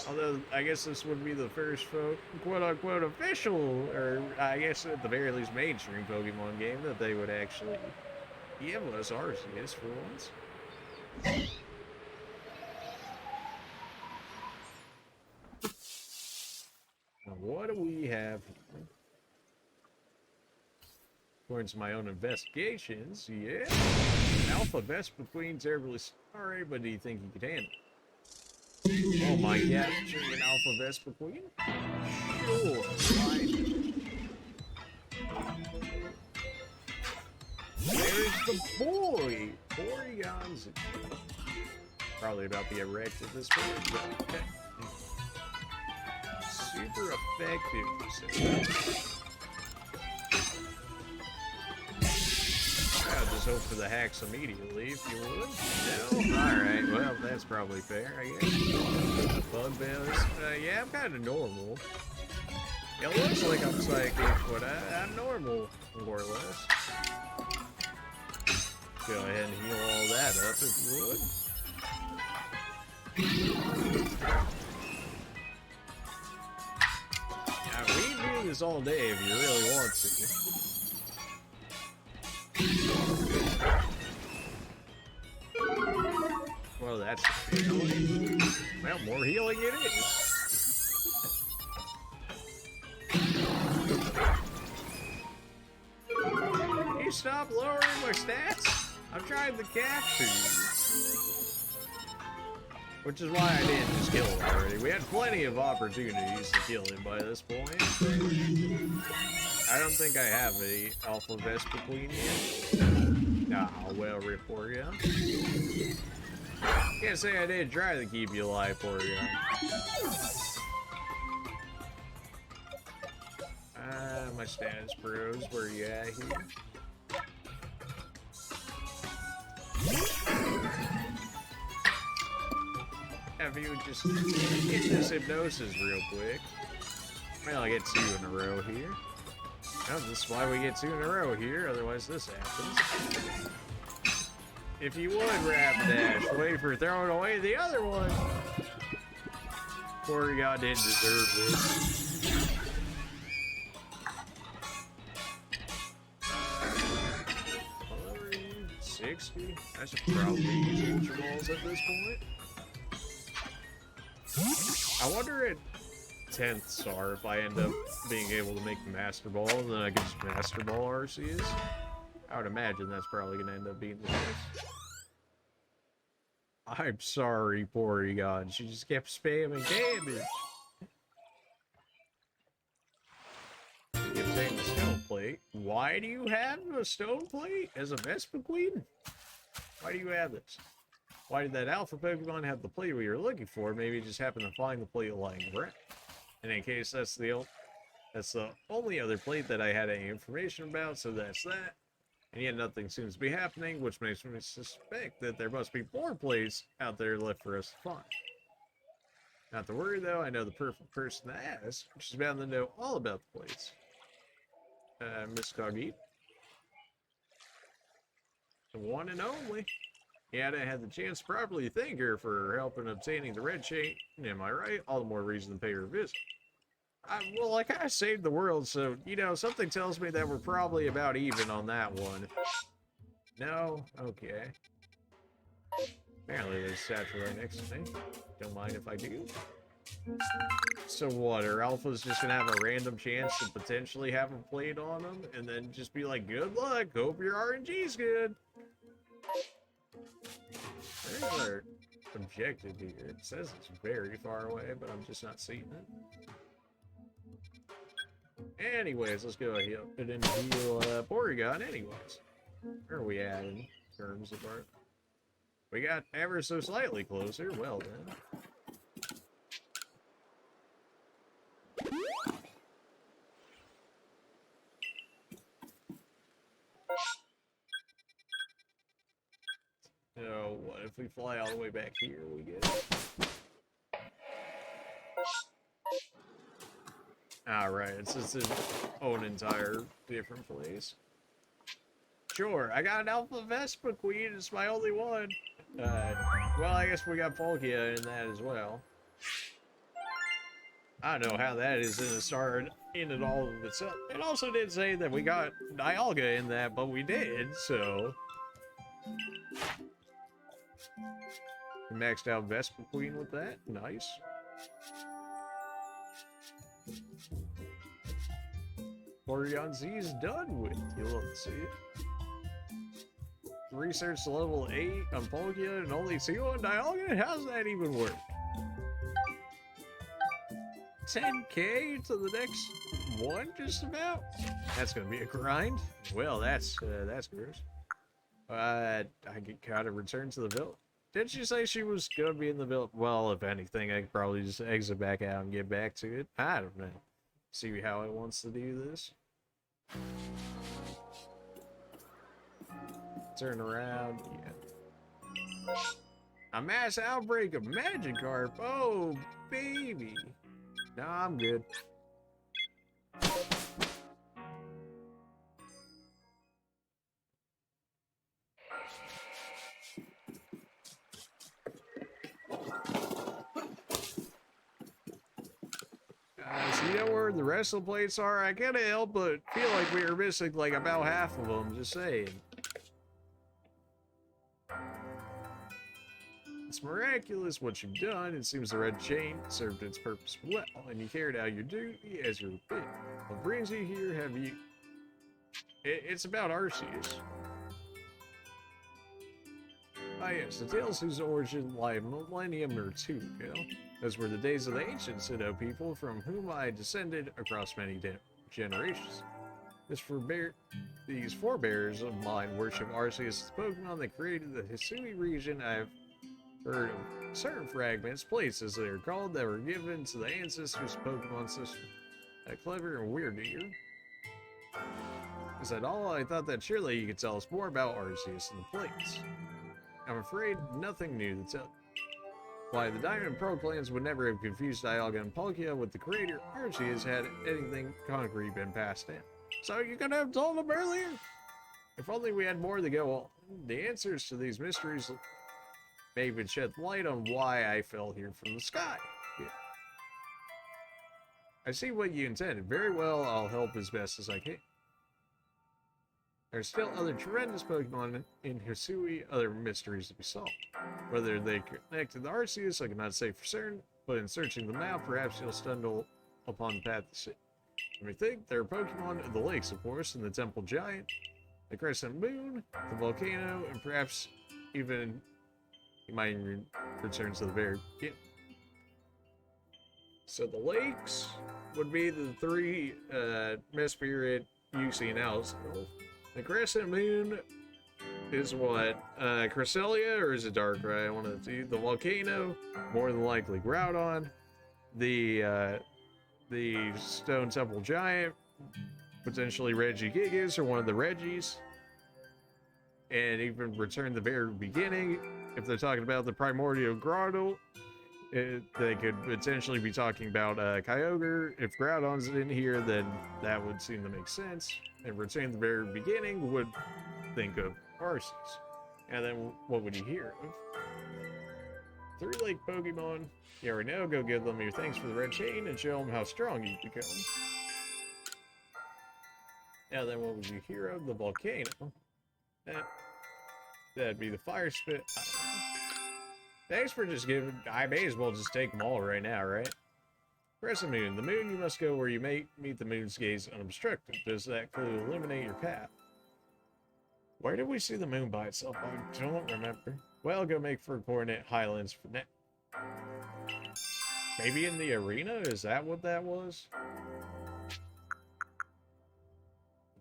Although, I guess this would be the first quote-unquote official, or I guess at the very least mainstream Pokemon game that they would actually give us Arceus for once. Now, what do we have here? According to my own investigations, yeah. Alpha Vespa Queen, terribly sorry, but do you think you could handle it? Oh my god, an Alpha Vespa Queen? Sure, fine. There's the boy! Porygon's probably about to get wrecked at this point, but okay. Super effective. I'll just hope for the hacks immediately, if you would. No? Alright, well, that's probably fair, I guess. Bug bells. Yeah, I'm kind of normal. It looks like I'm psychic, but I'm normal, more or less. Go ahead and heal all that up, if you would. Now, we can do this all day if you really want to. Well, that's healing. Well, more healing it is. Can you stop lowering my stats? I'm trying to capture you. Which is why I didn't just kill him already. We had plenty of opportunities to kill him by this point. I don't think I have a Alpha Vespa Queen yet. Nah, well, report ya. Can't say I did try to keep you alive for you. My status bros, where you at here? Have you just get this hypnosis real quick? Well, I get 2 in a row here. Well, this is why we get 2 in a row here, otherwise this happens. If you would, Rapidash, wait for throwing away the other one. Poor God didn't deserve this. 60? I should probably use Ultra Balls at this point. I wonder at 10th star if I end up being able to make the Master Ball, and then I can just Master Ball Arceus. I would imagine that's probably going to end up being the case. I'm sorry, Porygon. She just kept spamming damage. She kept saying the Stone Plate. Why do you have a Stone Plate as a Vespiquen? Why do you have this? Why did that Alpha Pokemon have the plate we were looking for? Maybe it just happened to find the plate lying around. In any case, that's the only other plate that I had any information about, so that's that. And yet nothing seems to be happening, which makes me suspect that there must be more plates out there left for us to find. Not to worry though, I know the perfect person to ask. She's bound to know all about the plates. Miss Coggy. The one and only. Yeah, I had the chance to properly thank her for her help in obtaining the red chain. Am I right? All the more reason to pay her a visit. Well, I kind of saved the world, so, you know, something tells me that we're probably about even on that one. No? Okay. Apparently there's a statue right next to me. Don't mind if I do. So what, are Alphas just gonna have a random chance to potentially have a plate on them, and then just be like, good luck, hope your RNG's good? There's our objective here. It says it's very far away, but I'm just not seeing it. Anyways, let's go ahead and heal Porygon anyways. Where are we at in terms of our... We got ever so slightly closer. Well then. So, what if we fly all the way back here? We get it. Alright, it's just its own entire different place. Sure, I got an Alpha Vespiquen, it's my only one. Well, I guess we got Palkia in that as well. I don't know how that is in a star in it all of itself. It also did say that we got Dialga in that, but we did, so... Maxed out Vespiquen with that, nice. Porygon Z is done with. You'll love to see it. Research level 8 on Palkia and only 2 on Dialga? How's that even work? 10k to the next one, just about? That's gonna be a grind. Well, that's gross. I gotta return to the village. Didn't she say she was gonna be in the village? Well, if anything, I could probably just exit back out and get back to it. I don't know. See how it wants to do this. Turn around, yeah. A mass outbreak of Magikarp. Oh, baby. Nah, I'm good. So you know where the rest of the plates are? I can't help but feel like we were missing like about half of them, just saying. It's miraculous what you've done. It seems the red chain served its purpose well, and you carried out your duty as your bid. What brings you here? Have you... It's about Arceus. Ah yes, the tales whose origin lie a millennium or two ago. Those were the days of the ancient Sinnoh people from whom I descended across many generations. These forebears of mine worship Arceus, the Pokemon that created the Hisui region. I've heard of certain fragments, places they are called, that were given to the ancestors' Pokemon system. That clever and weird, do you? Is that all? I thought that surely you could tell us more about Arceus and the plates. I'm afraid nothing new to tell. Why, the Diamond and Pearl clans would never have confused Dialga and Palkia with the creator Arceus had anything concrete been passed down. So you could have told them earlier? If only we had more to go on. The answers to these mysteries may even shed light on why I fell here from the sky. Yeah. I see what you intended. Very well, I'll help as best as I can. There are still other tremendous Pokemon in Hisui, other mysteries to be solved. Whether they connect to the Arceus, I cannot say for certain, but in searching them out, perhaps you'll stumble upon the path to see. Let me think, there are Pokemon in the lakes, of course, and the Temple Giant, the Crescent Moon, the volcano, and perhaps even you might return to the very beginning. So the lakes would be the three Mesprit, Yusi, and Alice. The Crescent Moon is what? Cresselia, or is it Darkrai? I want to see. The volcano, more than likely Groudon. The Stone Temple Giant, potentially Regigigas, or one of the Reggies. And even return the very beginning. If they're talking about the Primordial Groudon, they could potentially be talking about Kyogre. If Groudon's in here, then that would seem to make sense. And return the very beginning would think of Arceus. And then what would you hear of? 3 Lake Pokemon. You already know, go give them your thanks for the red chain and show them how strong you've become. Now then, what would you hear of? The volcano. That'd be the fire spit. Thanks for just giving. I may as well just take them all right now, right? Crescent Moon. The moon, you must go where you may meet the moon's gaze unobstructed. Does that clue illuminate your path? Where did we see the moon by itself? I don't remember. Well, go make for Coronet Highlands for now. Maybe in the arena? Is that what that was?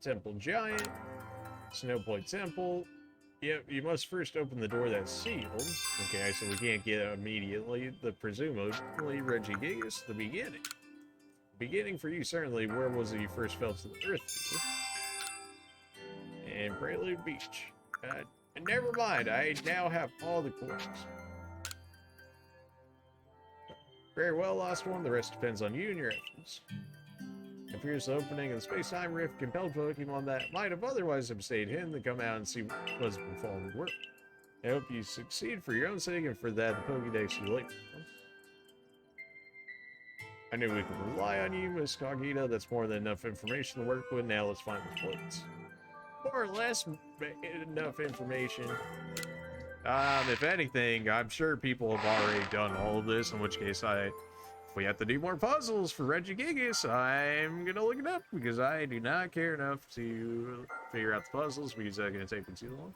Temple Giant. Snow Point Temple. Yep, you must first open the door that's sealed. Okay, so we can't get it immediately. The presumably Regigigas, the beginning. Beginning for you, certainly. Where was it you first fell to the earth? And Prelude Beach. Never mind, I now have all the coins. Very well, lost one. The rest depends on you and your efforts. It appears the opening of the space-time rift compelled Pokemon that might have otherwise have stayed hidden to come out and see what's befallen the world. I hope you succeed for your own sake and for that the Pokédex you late. I knew we could rely on you, Miss Cogita. That's more than enough information to work with. Now let's find the plates. More or less enough information. If anything, I'm sure people have already done all of this, in which case if we have to do more puzzles for Regigigas, I'm gonna look it up, because I do not care enough to figure out the puzzles, because that's gonna take me too long.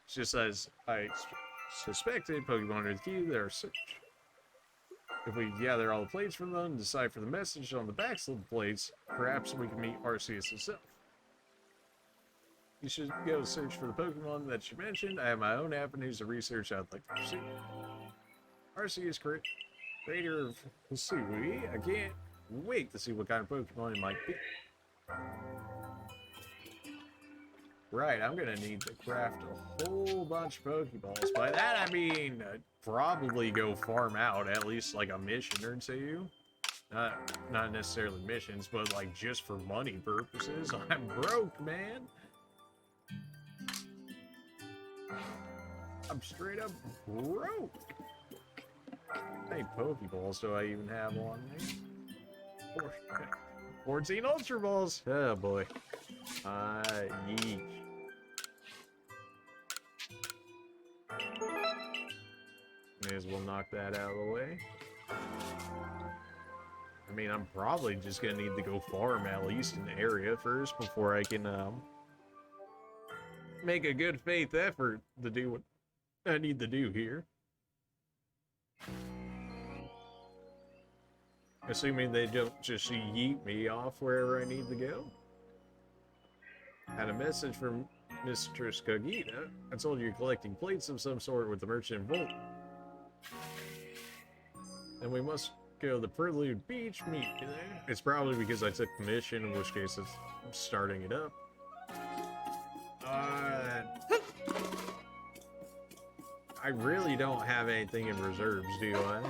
It's just as I suspected, Pokemon are the key to their search. If we gather all the plates from them and decipher the message on the backs of the plates, perhaps we can meet Arceus himself. You should go search for the Pokemon that you mentioned. I have my own avenues of research I'd like to pursue. Arceus, creator of hisui. I can't wait to see what kind of Pokemon it might be. Right, I'm gonna need to craft a whole bunch of Pokeballs. By that I mean probably go farm out at least like a mission or two. Not necessarily missions, but like just for money purposes. I'm broke, man. I'm straight up broke. How many Pokeballs do I even have on me? 14 Ultra Balls. Oh boy. Yeesh. May as well knock that out of the way. I mean, I'm probably just gonna need to go farm at least an area first before I can make a good faith effort to do what I need to do here. Assuming they don't just yeet me off wherever I need to go. Had a message from Mistress Cogita. I told you you're collecting plates of some sort with the merchant vault. And we must go to the Prelude Beach, meet you there. It's probably because I took the mission, in which case it's starting it up. I really don't have anything in reserves, do I?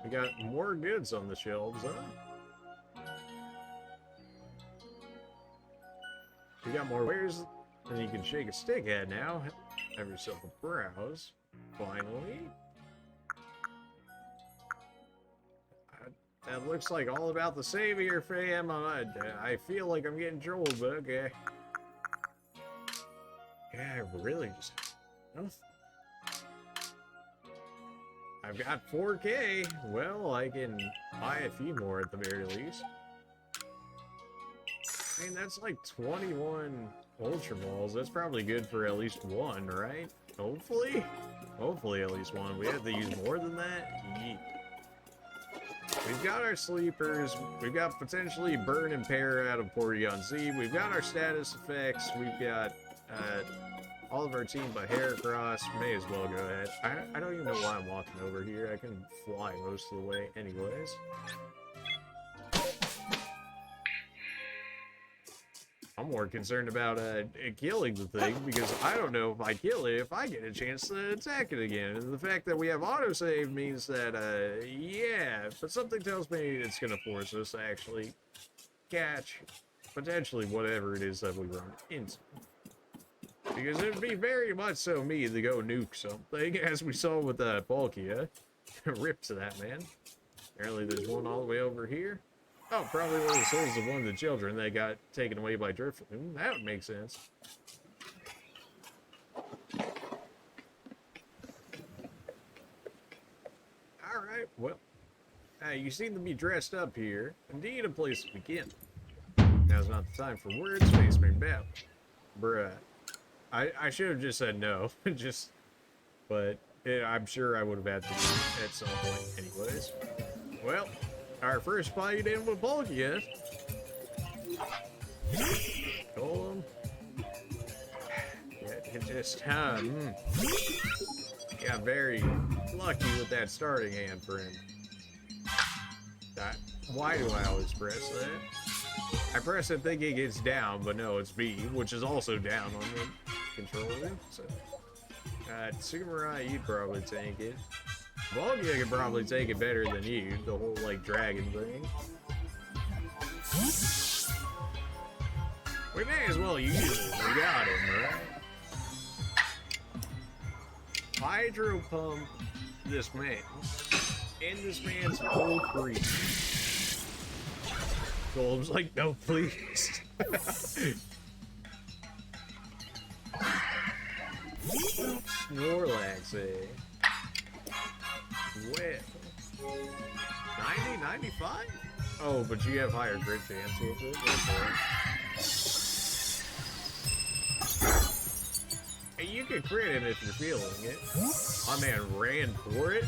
We got more goods on the shelves, huh? We got more wares than you can shake a stick at now. Have yourself a browse. Finally. That looks like all about the same here, fam. I feel like I'm getting trolled, but okay. Yeah, really just... Huh? I've got 4K. Well, I can buy a few more at the very least. I mean, that's like 21 Ultra Balls. That's probably good for at least one, right? Hopefully? Hopefully at least one. We have to use more than that? Yeet. We've got our sleepers. We've got potentially Burn and Pair out of Porygon Z. We've got our status effects. We've got all of our team by Heracross. May as well go ahead. I don't even know why I'm walking over here. I can fly most of the way anyways. I'm more concerned about killing the thing, because I don't know if I kill it if I get a chance to attack it again. And the fact that we have autosave means that, yeah, but something tells me it's going to force us to actually catch potentially whatever it is that we run into. Because it would be very much so me to go nuke something, as we saw with Palkia. Rip to that, man. Apparently there's one all the way over here. Oh, probably one of the souls of one of the children that got taken away by Drifloon. That would make sense. Alright, well. You seem to be dressed up here. Indeed, a place to begin. Now's not the time for words, face me battle. Bruh. I should have just said no. But I'm sure I would have had to do it at some point anyways. Well. Our first fight in with Palkia. Call him. Yeah, it just got very lucky with that starting hand for him. Why do I always press that? I press it thinking it's down, but no, it's B, which is also down on the controller. So, Tsumarai, you'd probably take it. Palkia could probably take it better than you, the whole, like, dragon thing. We may as well use it. We got him, right? Hydro Pump this man. And this man's whole creep. Golem's like, no, please. Snorlax, eh? Well, 90, 95? Oh, but you have higher crit chance with it. Hey, you can crit him if you're feeling it. My man ran for it.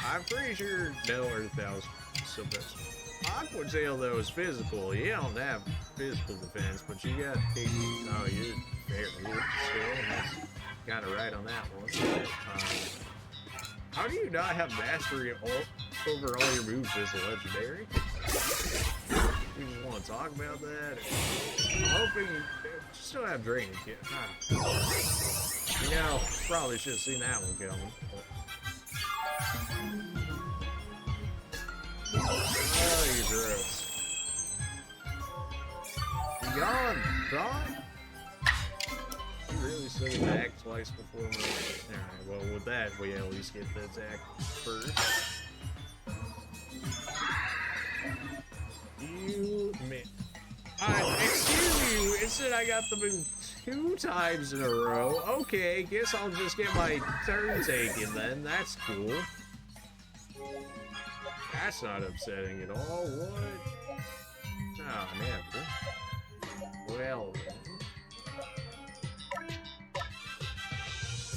I'm pretty sure no Earth House suppressed. Aqua Tail though is physical. You don't have physical defense, but you got oh, you're fair still. That's kind of right on that one. How do you not have mastery over all your moves as a legendary? You just want to talk about that? I'm hoping you still have drainage yet. You know, probably should have seen that one coming. Oh, you gross. You gone, Tron? You really still attack twice before me? Alright, well, with that, we at least get the attack first. You man. Excuse you, it said I got the move 2 times in a row. Okay, guess I'll just get my turn taken then. That's cool. That's not upsetting at all. What? Oh, man. Well,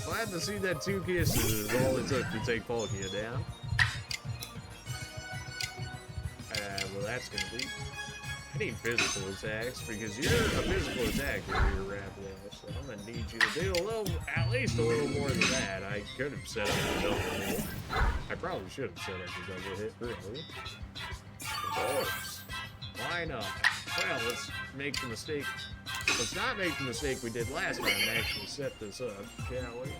glad to see that 2 kisses is all it took to take Palkia down. Well, that's gonna be. I need physical attacks because you're a physical attacker here, Rapidash. So I'm gonna need you to do at least a little more than that. I could have set up a double hit. I probably should have set up a double hit, really. Of course. Why not? Well, let's make the mistake. Let's not make the mistake we did last time and actually set this up, shall we?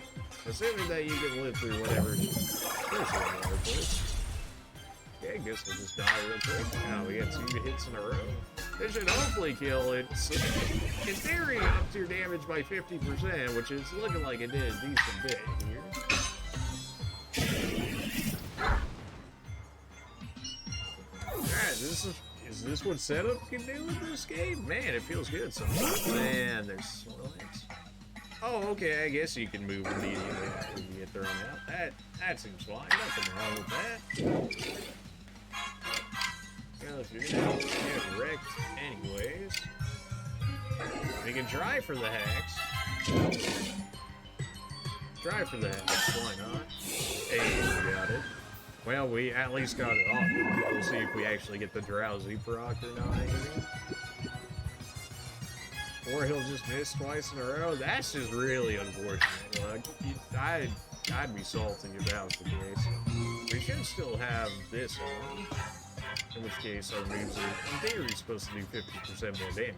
Assuming that you can live through whatever first one, of course. Okay, I guess we'll just die real quick. Now we got 2 hits in a row. This should hopefully kill it. In theory, ups your damage by 50%, which is looking like it did a decent bit here. Is this what setup can do with this game? Man, it feels good sometimes. Man, there's slides. Oh, okay, I guess you can move immediately after you get thrown out. That seems fine. Nothing wrong with that. Well, if you're gonna get wrecked anyways, we can try for the hacks. Try for the hacks, why not? Hey, we got it. Well, we at least got it off. We'll see if we actually get the drowsy proc or not. Or he'll just miss twice in a row. That's just really unfortunate. Like, I'd be salty if that was the case. We should still have this on. In which case, our moves are, in theory, supposed to do 50% more damage.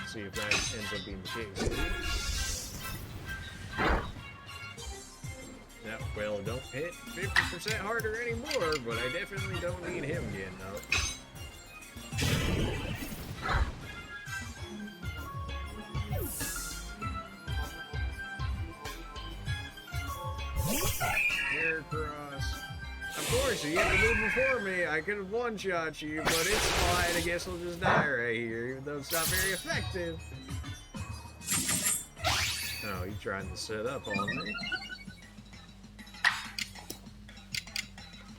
See if that ends up being the case. No, well, it don't hit 50% harder anymore, but I definitely don't need him getting up. Air cross. Of course, you had to move before me. I could have one-shot you, but it's fine. I guess I'll just die right here, even though it's not very effective. Oh, he's trying to set up on me.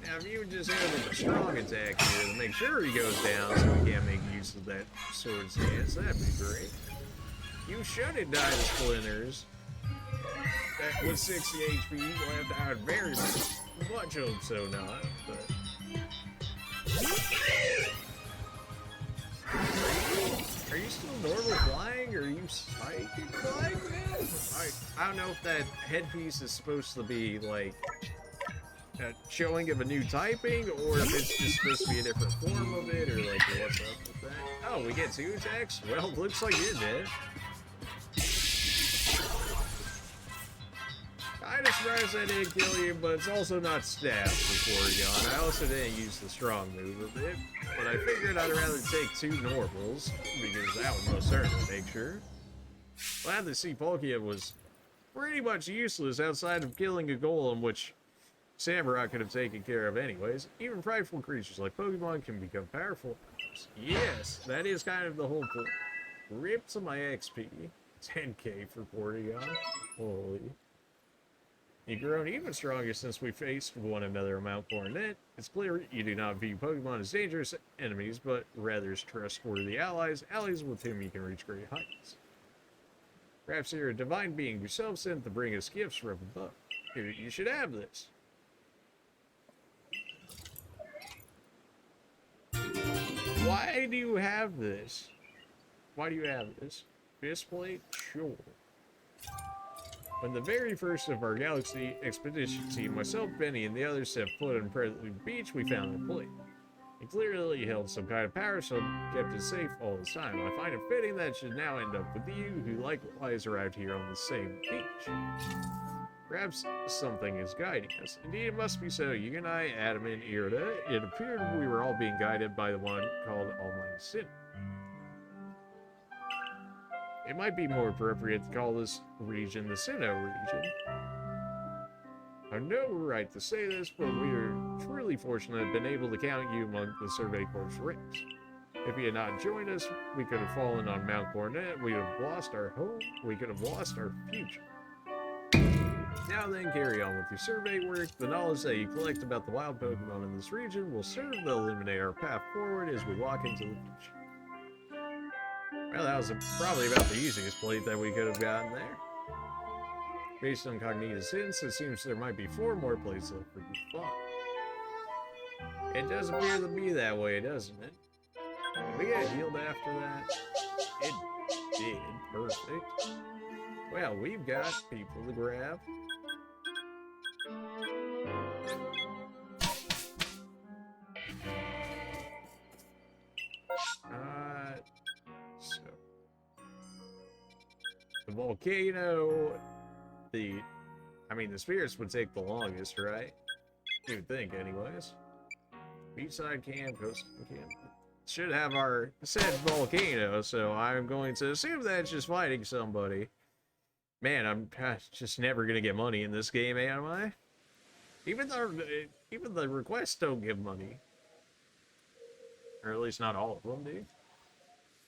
Now, if you would just hit him with a strong attack here to make sure he goes down so he can't make use of that sword stance, that'd be great. You shouldn't die to splinters. That with 60 HP left, I would very much hope so not, but... Are you still normal flying, or are you psychic flying, man? I don't know if that headpiece is supposed to be, like, a showing of a new typing, or if it's just supposed to be a different form of it, or, like, what's up with that? Oh, we get 2 attacks? Well, looks like you're dead. Kinda surprised I didn't kill you, but it's also not stabbed before he gone. I also didn't use the strong move of it, but I figured I'd rather take 2 normals, because that would most certainly make sure. Glad to see Palkia was pretty much useless outside of killing a golem, which Samurai could have taken care of anyways. Even prideful creatures like Pokemon can become powerful. Yes, that is kind of the whole point. Rip to my XP. 10k for Porygon. Holy. You've grown even stronger since we faced one another on Mount Coronet. It's clear you do not view Pokemon as dangerous enemies, but rather as trustworthy allies with whom you can reach great heights. Perhaps you're a divine being yourself sent to bring us gifts from above. You should have this. Why do you have this? Why do you have this? Fist plate? Sure. When the very first of our Galaxy expedition team, myself, Benny, and the others set foot on Prelude Beach, we found the plate. It clearly held some kind of power, so kept it safe all this time. I find it fitting that it should now end up with you, who likewise arrived here on the same beach. Perhaps something is guiding us. Indeed, it must be so. You and I, Adam and Irida, it appeared we were all being guided by the one called Almighty Sin. It might be more appropriate to call this region the Sinnoh region. I have no right to say this, but we are truly fortunate to have been able to count you among the Survey Corps ranks. If you had not joined us, we could have fallen on Mount Coronet, we would have lost our home, we could have lost our future. Now then, carry on with your survey work. The knowledge that you collect about the wild Pokemon in this region will serve to illuminate our path forward as we walk into the beach. Well, that was probably about the easiest plate that we could have gotten there. Based on Cognita's hints, it seems there might be 4 more plates left for you to find. It does appear to be that way, doesn't it? Did we get healed after that? It did. Perfect. Well, we've got people to grab. So the volcano, the spirits would take the longest, right? You would think, anyways. Beachside camp, coastal camp. Should have our said volcano, so I'm going to assume that it's just fighting somebody. Man, I'm just never gonna get money in this game, am I? Even the requests don't give money. Or at least not all of them do.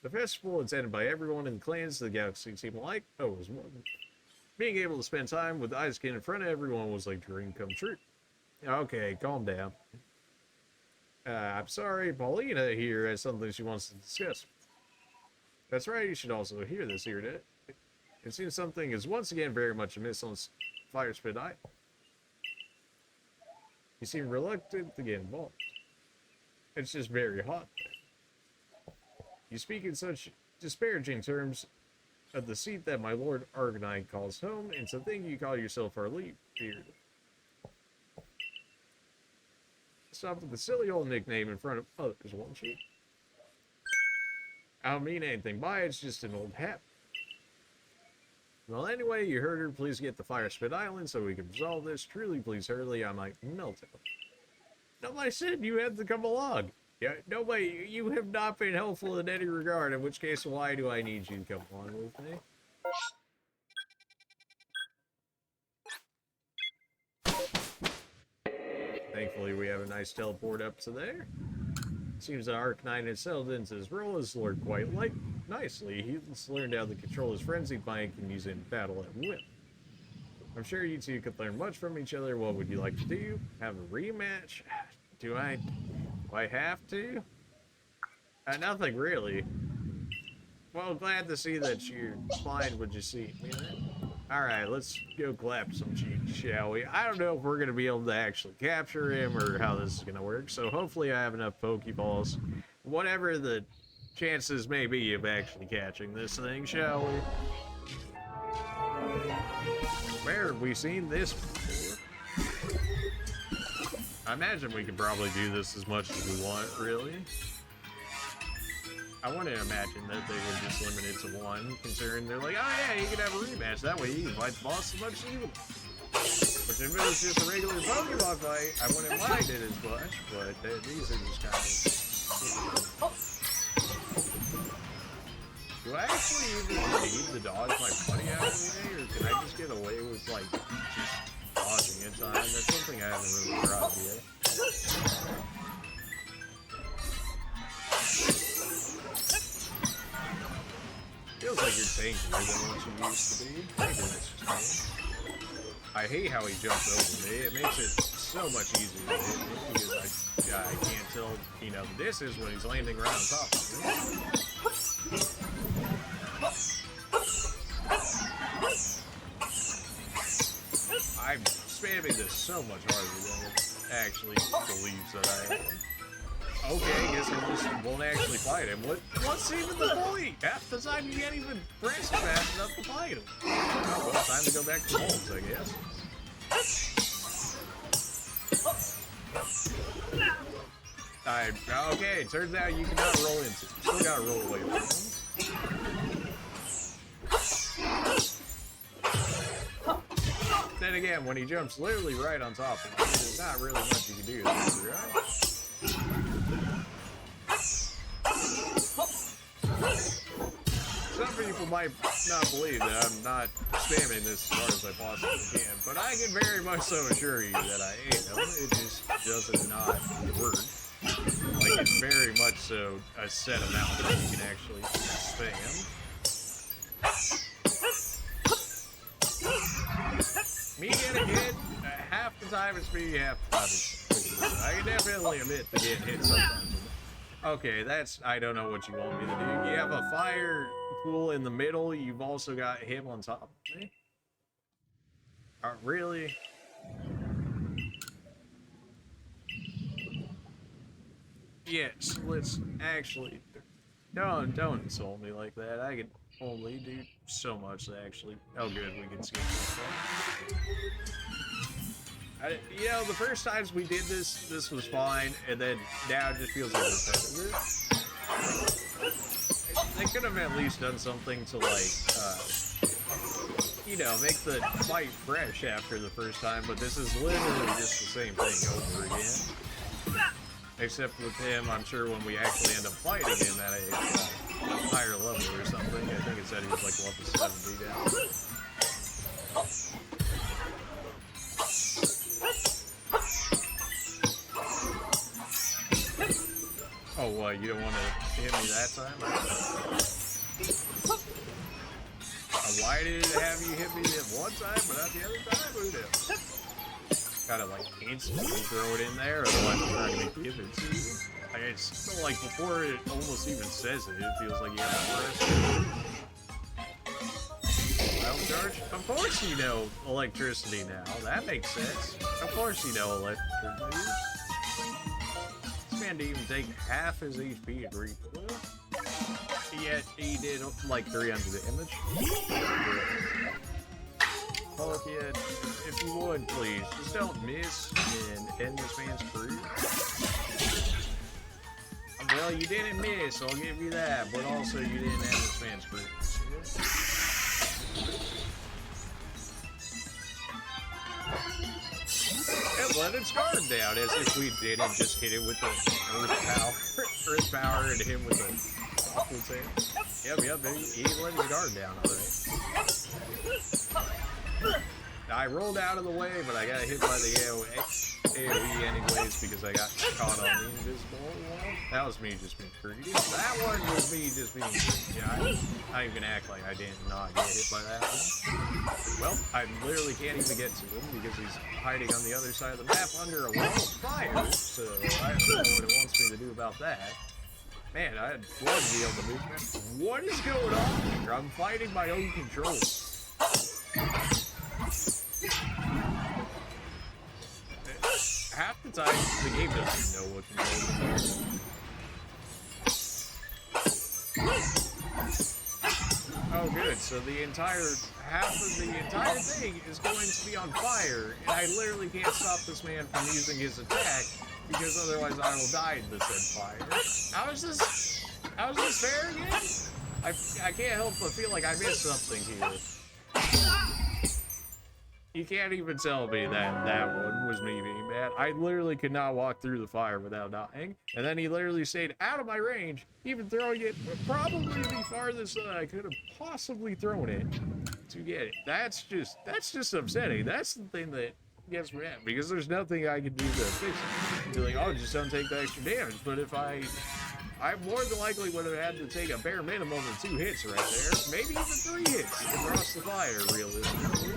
The festival is attended by everyone in the clans the galaxy seem alike. Oh, it was one. Being able to spend time with Isaac in front of everyone was like a dream come true. Okay, calm down. I'm sorry, Paulina here has something she wants to discuss. That's right, you should also hear this here today. It seems something is once again very much amiss on Fire Spit Island. You seem reluctant to get involved. It's just very hot. You speak in such disparaging terms of the seat that my Lord Argonite calls home, and to think you call yourself our lead here. Stop with the silly old nickname in front of others, won't you? I don't mean anything by it, it's just an old habit. Well, anyway, you heard her. Please get the Fire Spit Island so we can resolve this. Truly, please hurry. I might melt it. Nobody said you had to come along. Yeah, nobody. You have not been helpful in any regard. In which case, why do I need you to come along with me? Thankfully, we have a nice teleport up to there. Seems that Arcanine has settled into his role as Lord quite nicely. He's learned how to control his frenzied mind and use it in battle at whim. I'm sure you two could learn much from each other. What would you like to do? Have a rematch? Do I have to? Nothing really. Well, glad to see that you're fine with your seat. Alright, let's go clap some cheeks, shall we? I don't know if we're going to be able to actually capture him or how this is going to work, so hopefully I have enough Pokeballs. Whatever the chances may be of actually catching this thing, shall we? Where have we seen this before? I imagine we could probably do this as much as we want, really. I want to imagine that they would just limit it to one, considering they're like, oh yeah, you can have a rematch. That way you can fight the boss as much as you want. Which if it was just a regular Pokemon fight, I wouldn't mind it as much, but these are just kind of... Do I actually even need to dodge my buddy out of the way, or can I just get away with, like, just dodging at time? That's something I haven't really tried yet. Feels like you're tankier than what you used to be. Maybe that's just me. I hate how he jumps over me. It makes it so much easier to hit me because I can't tell, you know, this is when he's landing right on top of me. I'm spamming this so much harder than it actually believes that I am. Okay, guess I just won't actually fight him. What's even the point? Half the time you can't even press fast enough to fight him. Oh, well, time to go back to homes, I guess. Okay, turns out you cannot roll into it. You still gotta roll away from him. Then again, when he jumps literally right on top of you, there's not really much you can do, right? Some people might not believe that I'm not spamming this as hard as I possibly can, but I can very much so assure you that I am. It just doesn't not work. Like, it's very much so a set amount that you can actually spam. Me getting hit, half the time it's me, half the time it's I can definitely admit to getting hit sometimes. Okay, that's, I don't know what you want me to do. You have a fire pool in the middle, you've also got him on top of me. Really? Yes, let's actually... Don't insult me like that. I can only do so much to actually... Oh good, we can skip this part. You know, the first times we did this was fine, and then now it just feels like repetitive. They could have at least done something to, like, you know, make the fight fresh after the first time, but this is literally just the same thing over again. Except with him, I'm sure when we actually end up fighting him at a higher level or something, I think it said he was like level 70 down. Oh Oh, what? You don't want to hit me that time? Why did it have you hit me at one time, but not the other time? Who knows? Gotta, like, instantly throw it in there, otherwise it's not gonna give it to you. Like, it's still, like, before it almost even says it, it feels like you have to press it. Wild charge? Of course you know electricity now. That makes sense. Of course you know electric moves. This man didn't even take half his HP to recoil. Yet he did like 300 damage. Oh yeah, if you would please, just don't miss and end this man's career. Well, you didn't miss, I'll give you that, but also you didn't end this man's career. And let its guard down, as if we didn't just hit it with the earth power and him with the awful tail. Yep, he let his guard down already. I rolled out of the way, but I got hit by the AoE anyways because I got caught on the invisible wall. That was me just being greedy. That one was me just being greedy. Yeah, I even act like I did not get hit by that one. Well, I literally can't even get to him because he's hiding on the other side of the map under a wall of fire. So I don't know what it wants me to do about that. Man, I'd love to be able to move him. What is going on here? I'm fighting my own controls. Half the time, the game doesn't know what controls are. Oh, good. So the half of the entire thing is going to be on fire, and I literally can't stop this man from using his attack because otherwise I will die in the said fire. How is this fair again? I can't help but feel like I missed something here. You can't even tell me that one was me being bad. I literally could not walk through the fire without dying. And then he literally stayed out of my range, even throwing it probably the farthest that I could have possibly thrown it to get it. That's just upsetting. That's the thing that gets me mad, because there's nothing I can do to fix it. Be like, oh, just don't take the extra damage. But if I more than likely would have had to take a bare minimum of 2 hits right there, maybe even 3 hits across the fire, realistically.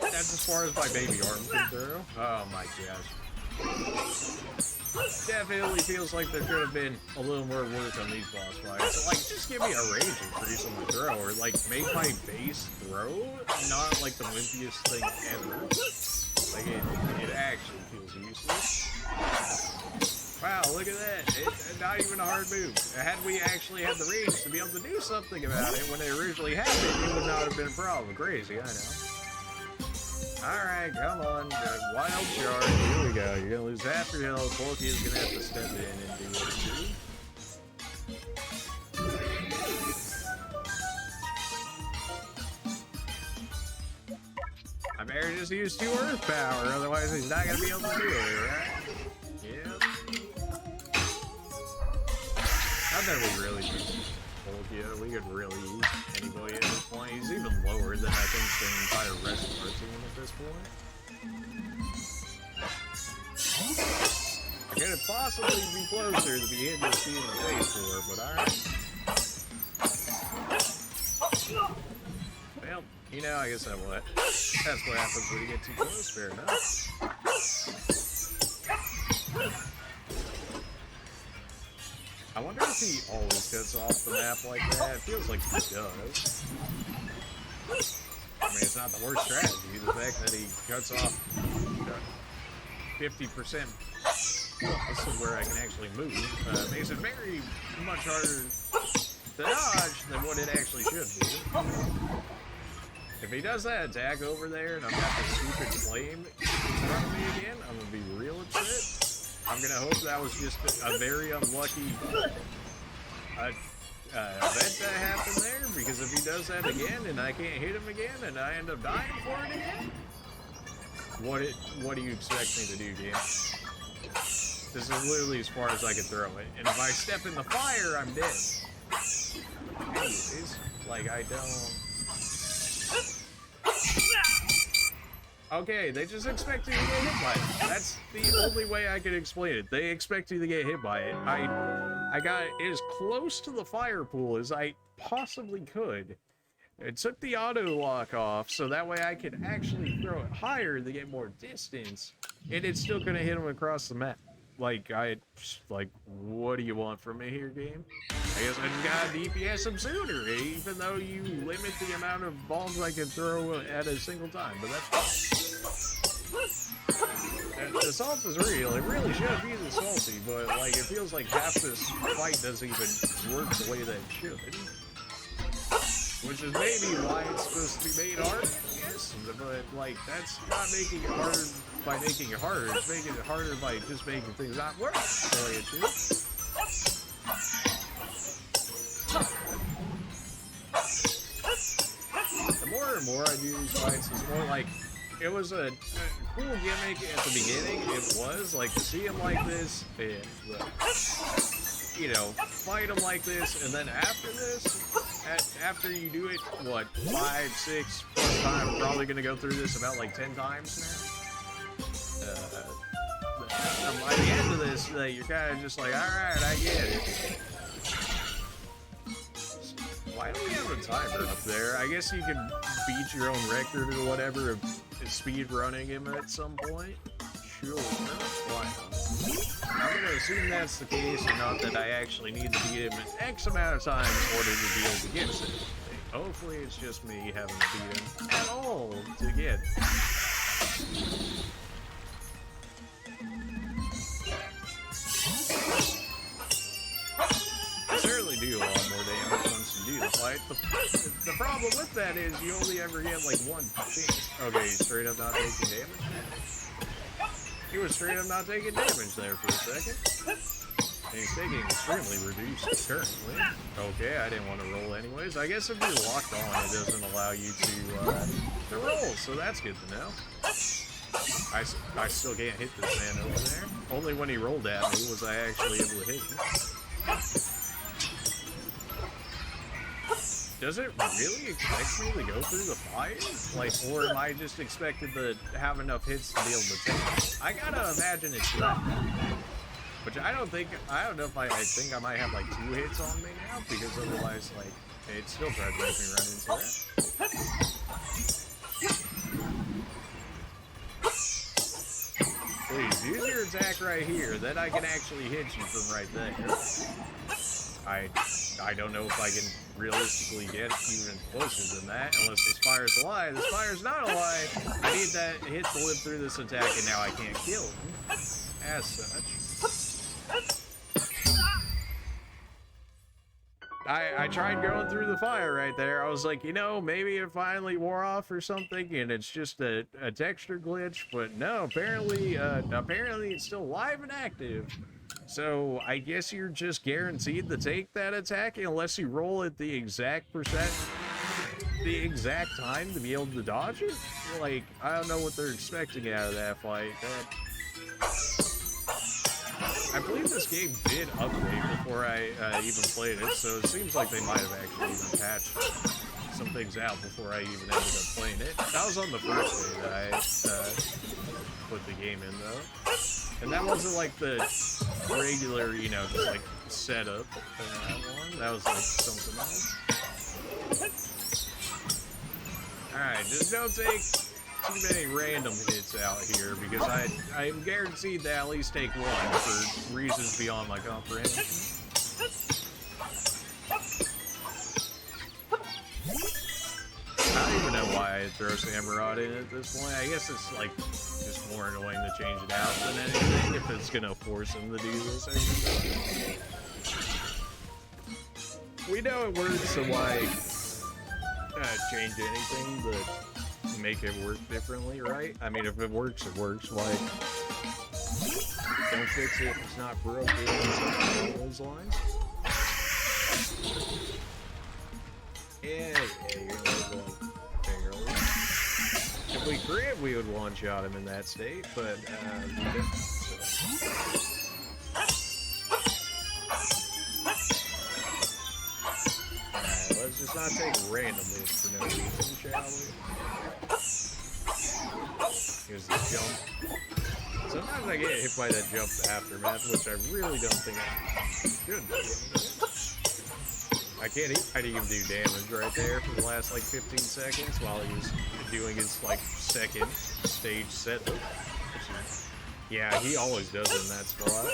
That's as far as my baby arm can throw. Oh my gosh. Definitely feels like there could have been a little more work on these boss fights. So, like, just give me a range increase on the throw, or like make my base throw not like the wimpiest thing ever. Like it actually feels useless. Wow, look at that. It's not even a hard move. Had we actually had the range to be able to do something about it when it originally happened, it would not have been a problem. Crazy, I know. Alright, come on. Wild charge. Here we go. You're going to lose half your health. Bulky is going to have to step in and do what he do. I better just use 2 earth power, otherwise he's not going to be able to do it, right? Yep. I've never really used Bulky. We could really use anybody at this point. He's even lower than I think the entire rest of our team at this point. I could possibly be closer to be hitting this team in the face for, but alright. Well, you know, I guess that's what happens when you get too close. Fair enough. I wonder if he always cuts off the map like that. It feels like he does. I mean, it's not the worst strategy. The fact that he cuts off 50% this is where I can actually move makes it very much harder to dodge than what it actually should be. If he does that attack over there and I've got the stupid flame in front of me again, I'm going to be real upset. I'm going to hope that was just a very unlucky event that happened there, because if he does that again and I can't hit him again and I end up dying for it again, what do you expect me to do, game? This is literally as far as I can throw it. And if I step in the fire, I'm dead. Anyways, like, I don't... Okay, they just expect you to get hit by it. That's the only way I can explain it. They expect you to get hit by it. I got as close to the fire pool as I possibly could. It took the auto lock off, so that way I could actually throw it higher to get more distance, and it still couldn't hit him across the map. Like, what do you want from me here, game? I guess I just gotta DPS him sooner, even though you limit the amount of bombs I can throw at a single time, but that's fine. The salt is real. It really should be the salty, but, like, it feels like half this fight doesn't even work the way that it should. Which is maybe why it's supposed to be made hard, yes, but, like, that's not making it hard by making it harder. It's making it harder by just making things not work the way it should. The more and more I do these fights, it's more like, it was a cool gimmick at the beginning. It was, like, to see him like this, and, you know, fight him like this, and then after this, after you do it, what, 5, 6, 4 times, probably gonna go through this about like 10 times now. By the end of this, you're kind of just like, alright, I get it. Why do we have a timer up there? I guess you can beat your own record or whatever of speed running him at some point. Sure, why not? I'm gonna assume that's the case, and not that I actually need to beat him an X amount of time in order to be able to get it. Hopefully it's just me having to beat him at all to get it. You certainly do a lot more damage once you do the fight. The problem with that is you only ever get like one chance. Okay, he's straight up not taking damage. He was straight up not taking damage there for a second. And he's taking extremely reduced currently. Okay, I didn't want to roll anyways. I guess if you're locked on, it doesn't allow you to roll, so that's good to know. I still can't hit this man over there. Only when he rolled at me was I actually able to hit him. Does it really expect me to go through the fire? Like, or am I just expected to have enough hits to be able to take it? I gotta imagine it's not. Which I don't know if I think I might have like 2 hits on me now, because otherwise, like, it still tried to make me run into that. Please, use your attack right here, then I can actually hit you from right there. I don't know if I can realistically get even closer than that, unless this fire's a lie. This fire's not a lie. I need that hit to live through this attack, and now I can't kill him. As such. I tried going through the fire right there. I was like, you know, maybe it finally wore off or something, and it's just a texture glitch, but no, apparently it's still live and active. So I guess you're just guaranteed to take that attack unless you roll at the exact time to be able to dodge it. Like, I don't know what they're expecting out of that fight. I believe this game did update before I even played it, so it seems like they might have actually even patched some things out before I even ended up playing it. That was on the first day that I put the game in, though. And that wasn't like the regular, you know, just like setup one. That was like something else. Alright, just don't take too many random hits out here, because I am guaranteed to at least take one for reasons beyond my comprehension. I don't even know why I throw Samurai in at this point. I guess it's like just more annoying to change it out than anything if it's gonna force him to do this every time. We know it works, so why change anything to make it work differently, right? I mean, if it works, it works. Why? Don't fix it if it's not broken, something along those lines. Yeah, you're no barely. If we crit, we would one-shot him in that state, but we didn't, so. Alright, let's just not take random hits for no reason, shall we? Here's the jump. Sometimes I get hit by that jump aftermath, which I really don't think I should be. I can't even do damage right there for the last like 15 seconds while he was doing his like second stage set. Yeah, he always does it in that spot.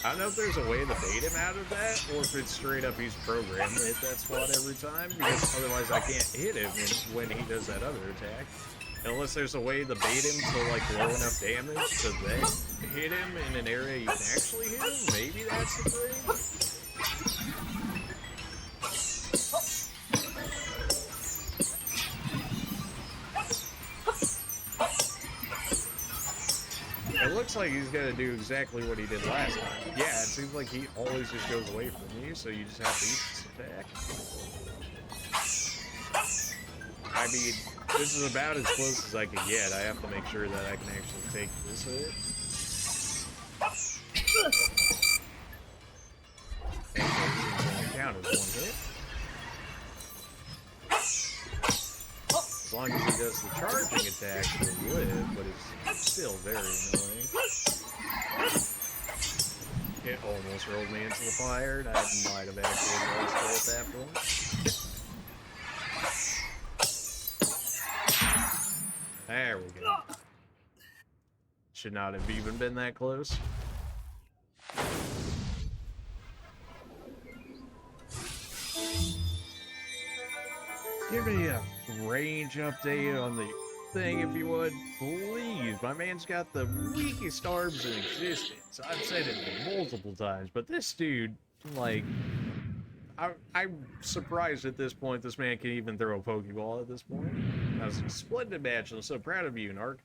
I don't know if there's a way to bait him out of that, or if it's straight up he's programmed to hit that spot every time, because otherwise I can't hit him when he does that other attack. Unless there's a way to bait him to like low enough damage to then hit him in an area you can actually hit him. Maybe that's the thing. It looks like he's gonna do exactly what he did last time. Yeah, it seems like he always just goes away from you, so you just have to eat this attack. I mean, this is about as close as I can get. I have to make sure that I can actually take this hit. And this is gonna count as one hit. As long as he does the charging attack, he'll live, but it's still very annoying. It almost rolled me into the fire, and I might have actually lost it at that point. There we go. Should not have even been that close. Give me a range update on the thing if you would, please. My man's got the weakest arms in existence. I've said it multiple times, but this dude, like, I'm surprised at this point this man can even throw a Pokeball at this point. That was a splendid match. I'm so proud of you, Narc.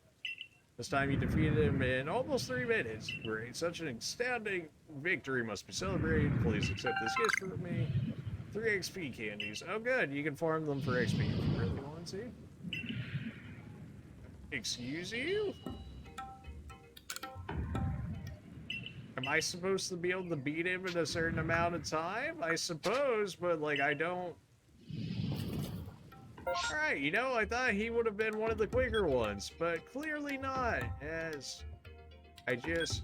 This time you defeated him in almost 3 minutes. Great. Such an astounding victory must be celebrated. Please accept this gift from me. 3 XP candies. Oh good, you can farm them for XP if you really want to. Excuse you? Am I supposed to be able to beat him in a certain amount of time? I suppose, but like I don't... Alright, you know, I thought he would have been one of the quicker ones, but clearly not, as I just...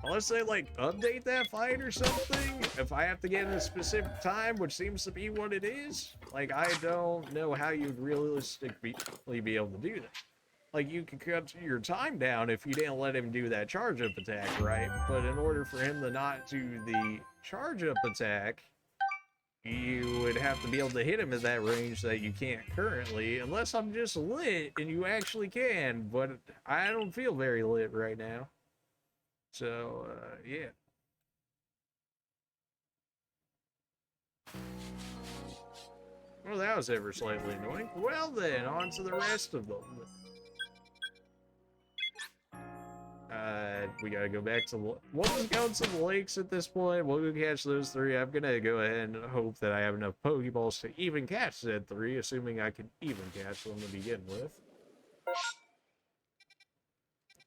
Unless they, like, update that fight or something, if I have to get in a specific time, which seems to be what it is, like, I don't know how you'd realistically be able to do that. Like, you could cut your time down if you didn't let him do that charge-up attack, right? But in order for him to not do the charge-up attack, you would have to be able to hit him at that range that you can't currently, unless I'm just lit and you actually can, but I don't feel very lit right now. So, yeah. Well, that was ever slightly annoying. Well then, on to the rest of them. We gotta go back to... We'll just go to the lakes at this point. We'll go catch those 3. I'm gonna go ahead and hope that I have enough Pokeballs to even catch said 3, assuming I can even catch them to begin with.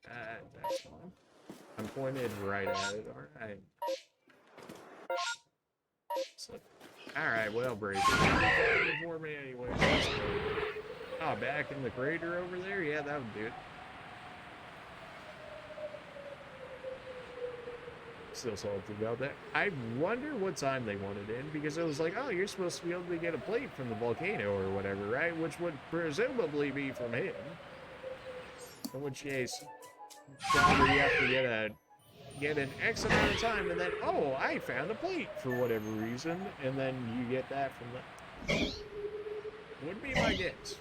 That's fine. I'm pointed right at it, aren't I? So, alright, well, Brady. Before me anyway. Oh, back in the crater over there? Yeah, that would do it. Still salty about that. I wonder what time they wanted in, because it was like, oh, you're supposed to be able to get a plate from the volcano or whatever, right? Which would presumably be from him. In which case, probably you have to get an X amount of time, and then, oh, I found a plate for whatever reason, and then you get that from the... Would be my guess.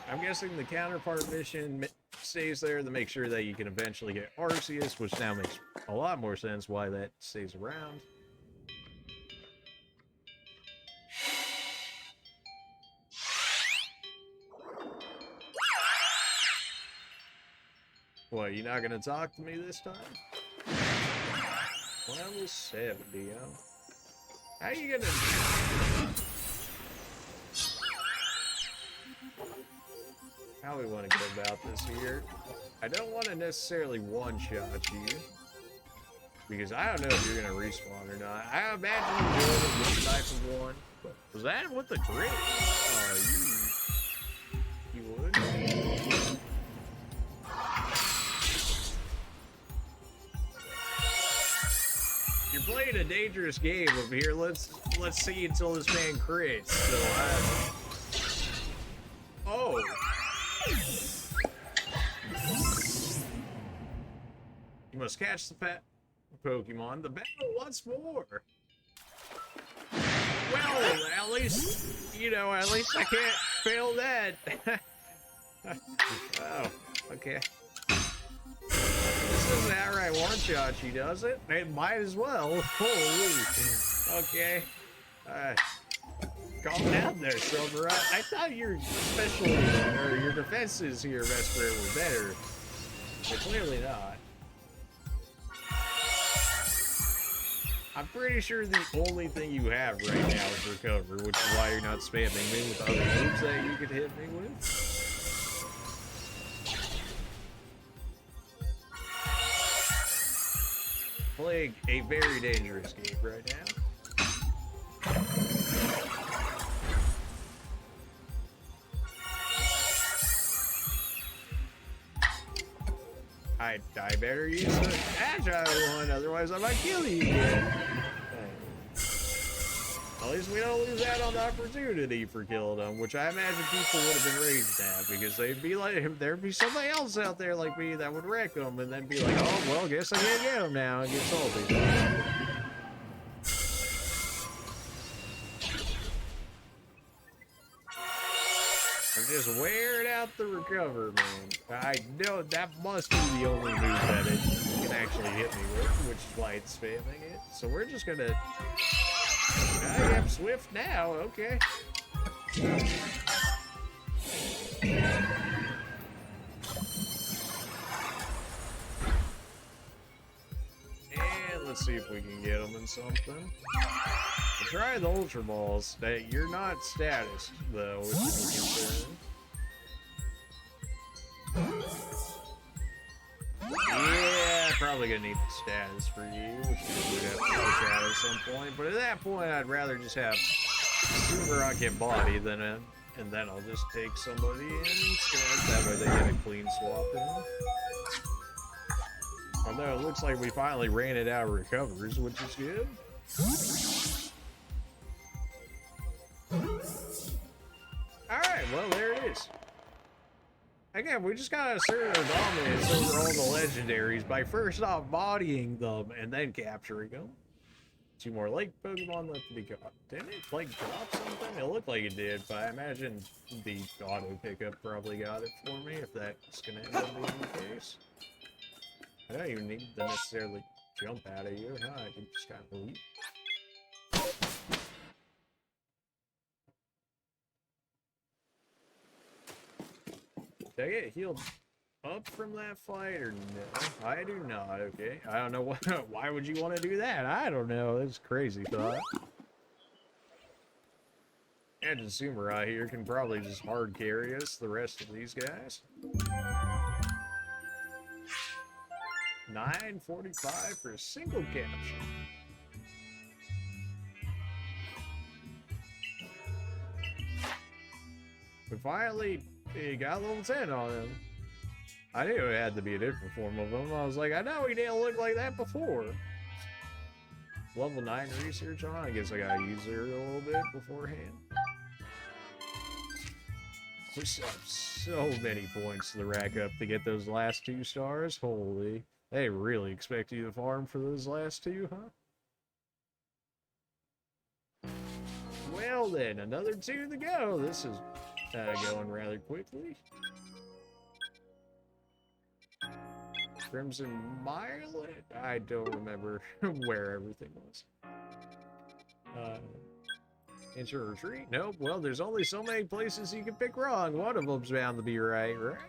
I'm guessing the counterpart mission stays there to make sure that you can eventually get Arceus, which now makes a lot more sense why that stays around. What, you not gonna talk to me this time? Level 70, huh? How you gonna... How we want to go about this here? I don't want to necessarily one-shot you, because I don't know if you're gonna respawn or not. I imagine you're doing it with the type of one. But was that with the crit? Oh, you would? playing a dangerous game over here. Let's see until this man crits. So oh. You must catch the pet Pokemon. The battle once more. Well, at least, you know, at least I can't fail that. Oh, okay. This isn't outright one-shot, she does it. It might as well. Holy. Okay. Calm down there, Silver. I thought your special, or your defenses here, Vesper, were better. But clearly not. I'm pretty sure the only thing you have right now is recover, which is why you're not spamming me with other moves that you could hit me with. Playing a very dangerous game right now. I better use the agile one, otherwise I might kill you again. At least we don't lose out on the opportunity for killing them, which I imagine people would have been raged at, because they'd be like, there'd be somebody else out there like me that would wreck them, and then be like, oh, well, guess I can't get them now, and get salty. I'm just wearing out the recover, man. I know that must be the only move that it can actually hit me with, which is why it's spamming it. So we're just gonna... I am Swift now, okay. And let's see if we can get them in something. We'll try the Ultra Balls. You're not status, though, which is a concern. Yeah, probably gonna need the status for you, which we'd have to push out at some point. But at that point, I'd rather just have Super Rocket Body than and then I'll just take somebody in instead. That way they get a clean swap in. Although it looks like we finally ran it out of recovers, which is good. Alright, well, there it is. Again, we just gotta assert our dominance over all the legendaries by first off bodying them and then capturing them. 2 more lake Pokemon left to be caught. Didn't it like drop something? It looked like it did, but I imagine the auto pickup probably got it for me if that's gonna end up being the case. I don't even need to necessarily jump out of you, huh? I can just kind of leap. Did I get healed up from that fight or no? I do not, okay. I don't know why would you want to do that? I don't know. That's crazy thought. And Sumarai here can probably just hard carry us, the rest of these guys. 945 for a single capture. We finally got level 10 on him. I knew it had to be a different form of him. I was like, I know he didn't look like that before. Level 9 research on. I guess I gotta use her a little bit beforehand. We still have so many points to rack up to get those last 2 stars. Holy. They really expect you to farm for those last 2, huh? Well then, another 2 to go. This is going rather quickly. Crimson Mile? I don't remember where everything was. Enter retreat? Nope. Well, there's only so many places you can pick wrong. One of them's bound to be right, right?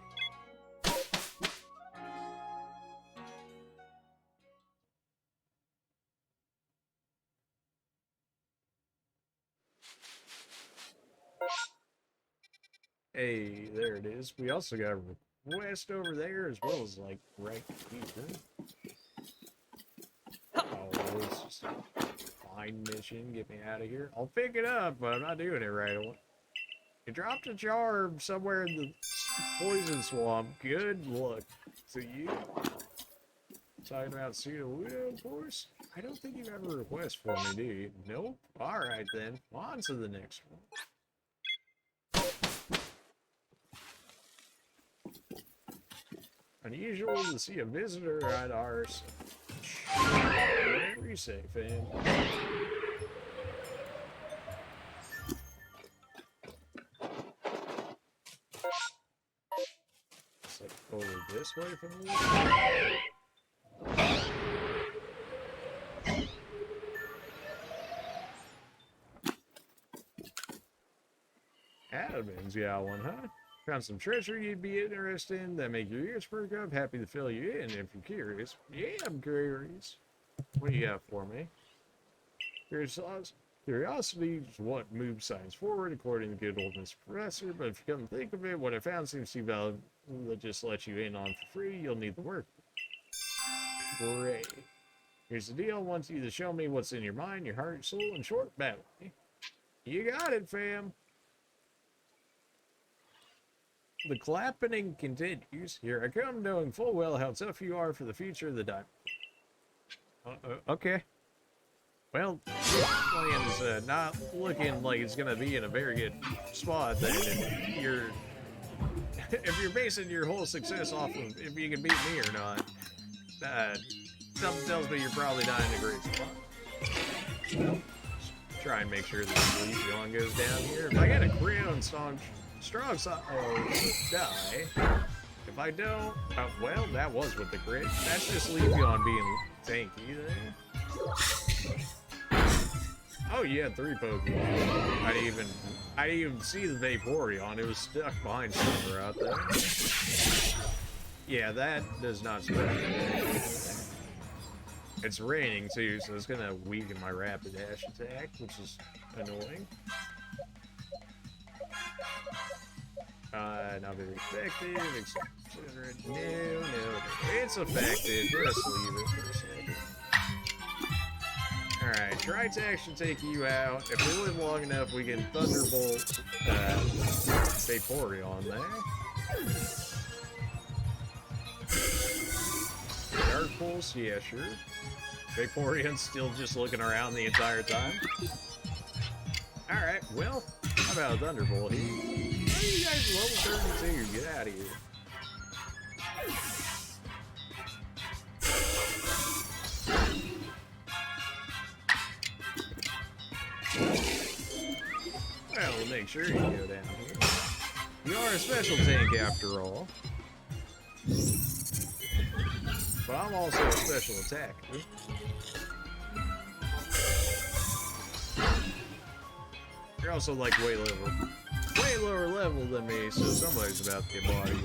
Hey, there it is. We also got a request over there as well as like right here. Oh, it's just a fine mission. Get me out of here. I'll pick it up, but I'm not doing it right away. You dropped a charm somewhere in the poison swamp. Good luck to you. Talking about pseudo of course? I don't think you have a request for me, do you? Nope. Alright then. On to the next one. Unusual to see a visitor at ours. Whatever you say, fam. It's like over this way from me. Adam's got one, huh? Found some treasure you'd be interested in that make your ears perk up. Happy to fill you in if you're curious. Yeah, I'm curious. What do you got for me? Curiosity is what moves science forward, according to good old Mr. Professor, but if you come to think of it, what I found seems to be valuable to just let you in on for free. You'll need the work. Great. Here's the deal. I want you to show me what's in your mind, your heart, soul, and short battle. You got it, fam. The clapping continues. Here I come, knowing full well how tough you are for the future of the diamond. Okay. Well, plan's not looking like it's gonna be in a very good spot then. If you're basing your whole success off of if you can beat me or not, something tells me you're probably not in a great spot. Try and make sure that the Legion goes down here. If I get a crit on strong side, die. If I don't, well, that was with the crit. That's just Legion being tanky there. Oh, you had 3 Pokemon. I didn't even see the Vaporeon. It was stuck behind somewhere out there. Yeah, that does not spread. It's raining too, so it's gonna weaken my rapid dash attack, which is annoying. Not very effective, except no, it's effective. Just leave it for a second. Alright, try to actually take you out. If we live long enough, we can Thunderbolt Vaporeon there. Dark Pulse, yeah, sure. Vaporeon's still just looking around the entire time. Alright, well, how about a Thunderbolt here? Oh, you guys are level 32, get out of here. Well, we'll make sure you go down here. You are a special tank after all. But I'm also a special attacker. You're also like way lower level than me, so somebody's about to get bodied.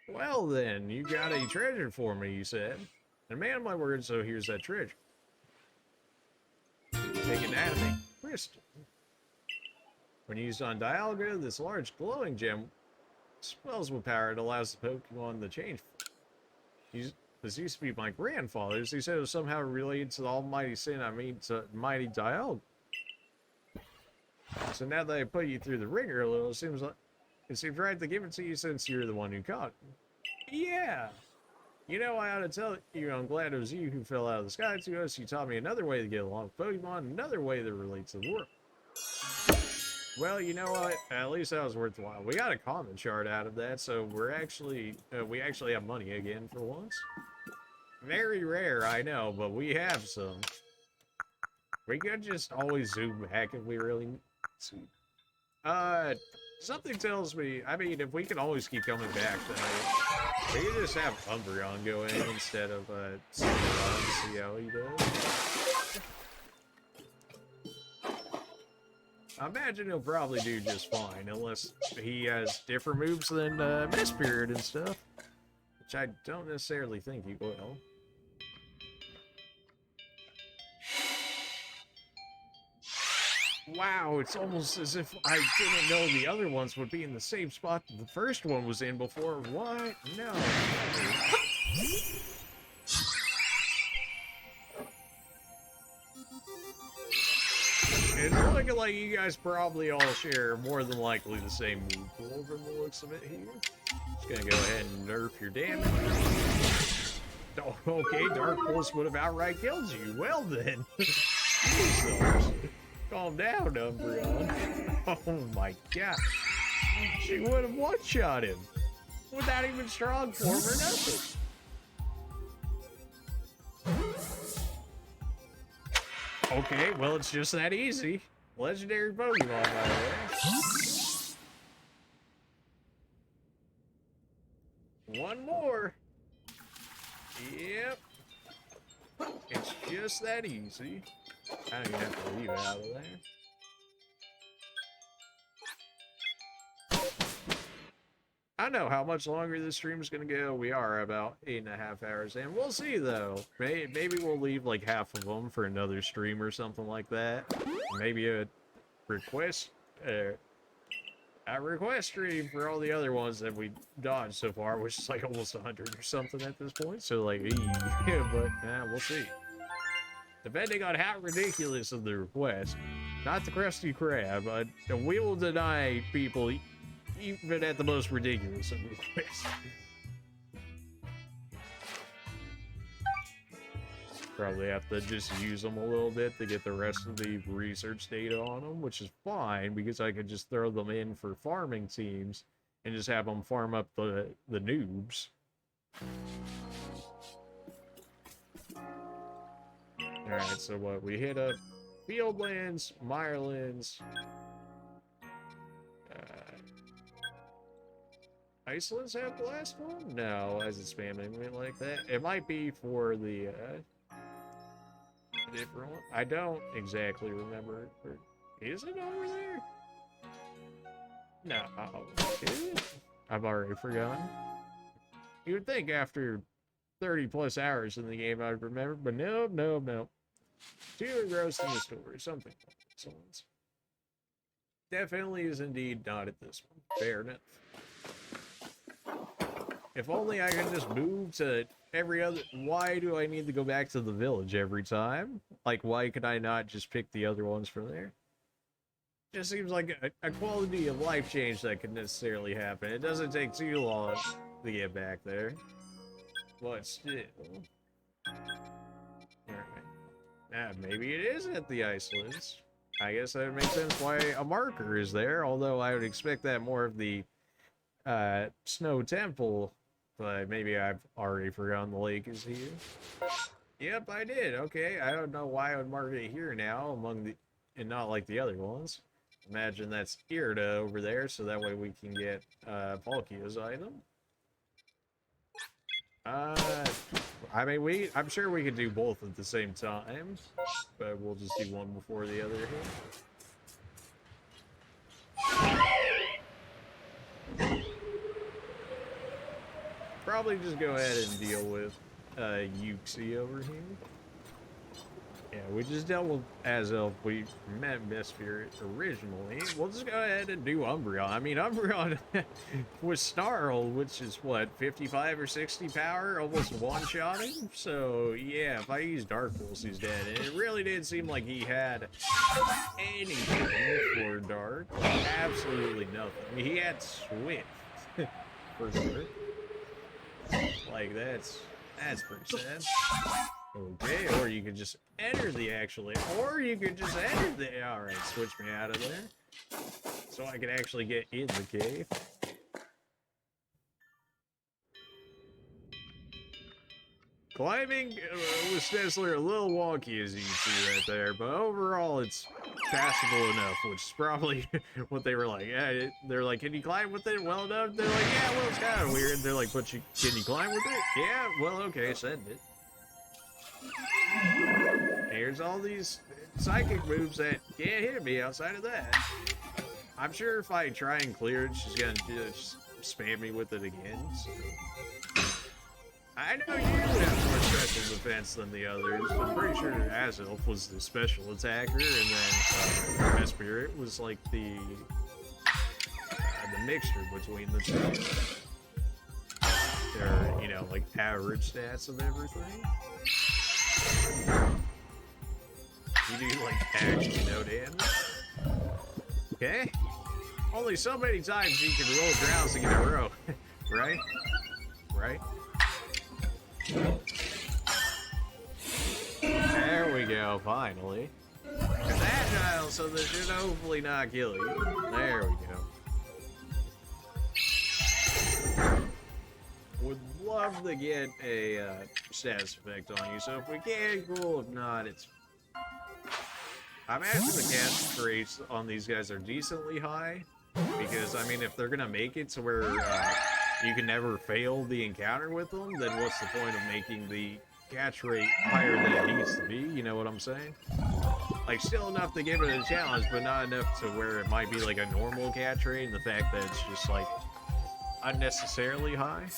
Well then, you got a treasure for me, you said. And man, my word, so here's that treasure. Take anatomy crystal. When used on Dialga, this large glowing gem spells with power. It allows the Pokemon to change. This used to be my grandfather's. He said it was somehow related to the Almighty Sin. I mean, to Mighty Dialga. So now that I put you through the ringer a little, it seems right to give it to you since you're the one who caught it. Yeah. You know, I ought to tell you, I'm glad it was you who fell out of the sky to us. You taught me another way to get along with Pokemon, another way that relates to the world. Well, you know what? At least that was worthwhile. We got a common shard out of that, so we actually have money again for once. Very rare, I know, but we have some. We could just always zoom back if we really need to. Something tells me, I mean, if we can always keep coming back, then we can just have Umbreon go in instead of see how he does. I imagine he'll probably do just fine, unless he has different moves than Mistbeard and stuff, which I don't necessarily think he will. Wow, it's almost as if I didn't know the other ones would be in the same spot that the first one was in before. What? No. And like you guys probably all share more than likely the same move pool from the looks of it here. Just gonna go ahead and nerf your damage. Oh, okay, Dark Pulse would have outright killed you. Well then. Calm down, Umbreon. Oh my god. She would have one-shot him. Without even strong form or nothing. Okay, well, it's just that easy. Legendary Pokemon, by the way. One more. Yep. It's just that easy. I don't even have to leave it out of there. I don't know how much longer this stream is going to go. We are about 8.5 hours in. We'll see, though. Maybe we'll leave, like, half of them for another stream or something like that. Maybe a request stream for all the other ones that we dodged so far, which is, like, almost 100 or something at this point. So, like, yeah, but, we'll see. Depending on how ridiculous of the request. Not the Krusty Krab. We will deny people even at the most ridiculous of requests. Probably have to just use them a little bit to get the rest of the research data on them, which is fine because I could just throw them in for farming teams and just have them farm up the noobs. Alright, so what? We hit up Fieldlands, Mirelands, Iceland's have the last one? No, as it's spamming me like that. It might be for the different one. I don't exactly remember. Is it over there? No. Is it? I've already forgotten. You would think after 30 plus hours in the game I'd remember, but no. Too engrossed in the story, something like that. Definitely is indeed not at this one. Fair enough. If only I could just move to every other... Why do I need to go back to the village every time? Like, why could I not just pick the other ones from there? Just seems like a quality of life change that could necessarily happen. It doesn't take too long to get back there. But still... Alright. Maybe it is at the Icelands. I guess that makes sense why a marker is there, although I would expect that more of the Snow Temple, but maybe I've already forgotten the lake is here. Yep, I did. Okay, I don't know why I would mark it here now among the, and not like the other ones. Imagine that's Irida over there, so that way we can get Palkia's item. I mean, I'm sure we could do both at the same time, but we'll just do one before the other here. Probably just go ahead and deal with Yuxi over here. Yeah, we just dealt with Azelf. We met Spirit originally. We'll just go ahead and do Umbreon. I mean, Umbreon was Snarl, which is what, 55 or 60 power, almost one-shotting. So yeah, if I use Dark Pulse, he's dead. And it really didn't seem like he had anything for Dark. Absolutely nothing. He had Swift for Dark. Like that's pretty sad. Okay, or you could just enter the or you could just enter the, alright, switch me out of there. So I can actually get in the cave. Climbing with Stessler a little wonky, as you can see right there, but overall it's passable enough, which is probably what they were like. Yeah, they're like, can you climb with it well enough? They're like, yeah, well, it's kind of weird. They're like, but can you climb with it? Yeah, well, okay, send it. Here's all these psychic moves that can't hit me outside of that. I'm sure if I try and clear it, she's gonna just spam me with it again. So. I know you have more special defense than the others. I'm pretty sure Azelf was the special attacker, and then Spirit was like the mixture between the two. They're, you know, like average stats of everything. You do like actually no damage. Okay. Only so many times you can roll drowsing in a row. Right? Right? There we go, finally. It's agile, so this should hopefully not kill you. There we go. Would love to get a status effect on you, so if we can, cool. If not, it's... I imagine the catch rates on these guys are decently high, because, I mean, if they're gonna make it to where you can never fail the encounter with them, then what's the point of making the catch rate higher than it needs to be? You know what I'm saying? Like, still enough to give it a challenge, but not enough to where it might be like a normal catch rate, and the fact that it's just, like, unnecessarily high.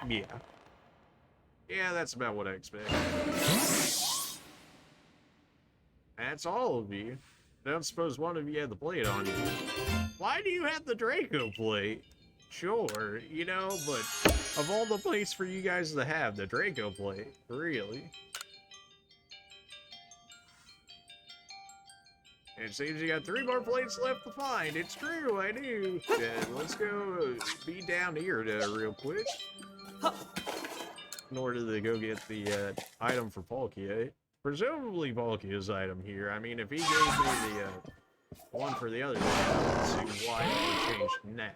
Yeah. Yeah, that's about what I expect. That's all of you. I don't suppose one of you had the plate on you. Why do you have the Draco plate? Sure, you know, but of all the plates for you guys to have, the Draco plate, really? It seems you got 3 more plates left to find. It's true, I do. Let's go be down here real quick. In order to go get the item for Palkia. Presumably Palkia's item here. I mean, if he gave me the one for the other one, I don't see why it changed now.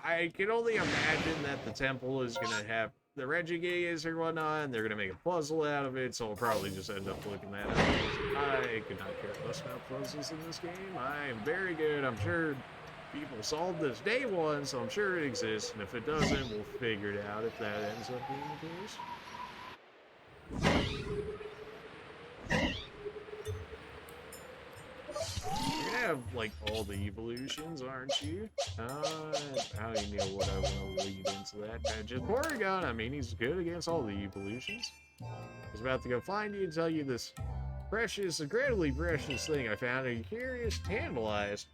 I can only imagine that the temple is going to have the Regigigas or whatnot, and they're going to make a puzzle out of it, so I'll probably just end up looking that up. I could not care less about puzzles in this game. I am very good. I'm sure people solved this day one, so I'm sure it exists, and if it doesn't, we'll figure it out if that ends up being the case. You're gonna have, like, all the evolutions, aren't you? How do you know what I want to lead into that? Just Porygon, I mean, he's good against all the evolutions. I was about to go find you and tell you this precious, incredibly precious thing I found. Are you curious? Tantalized?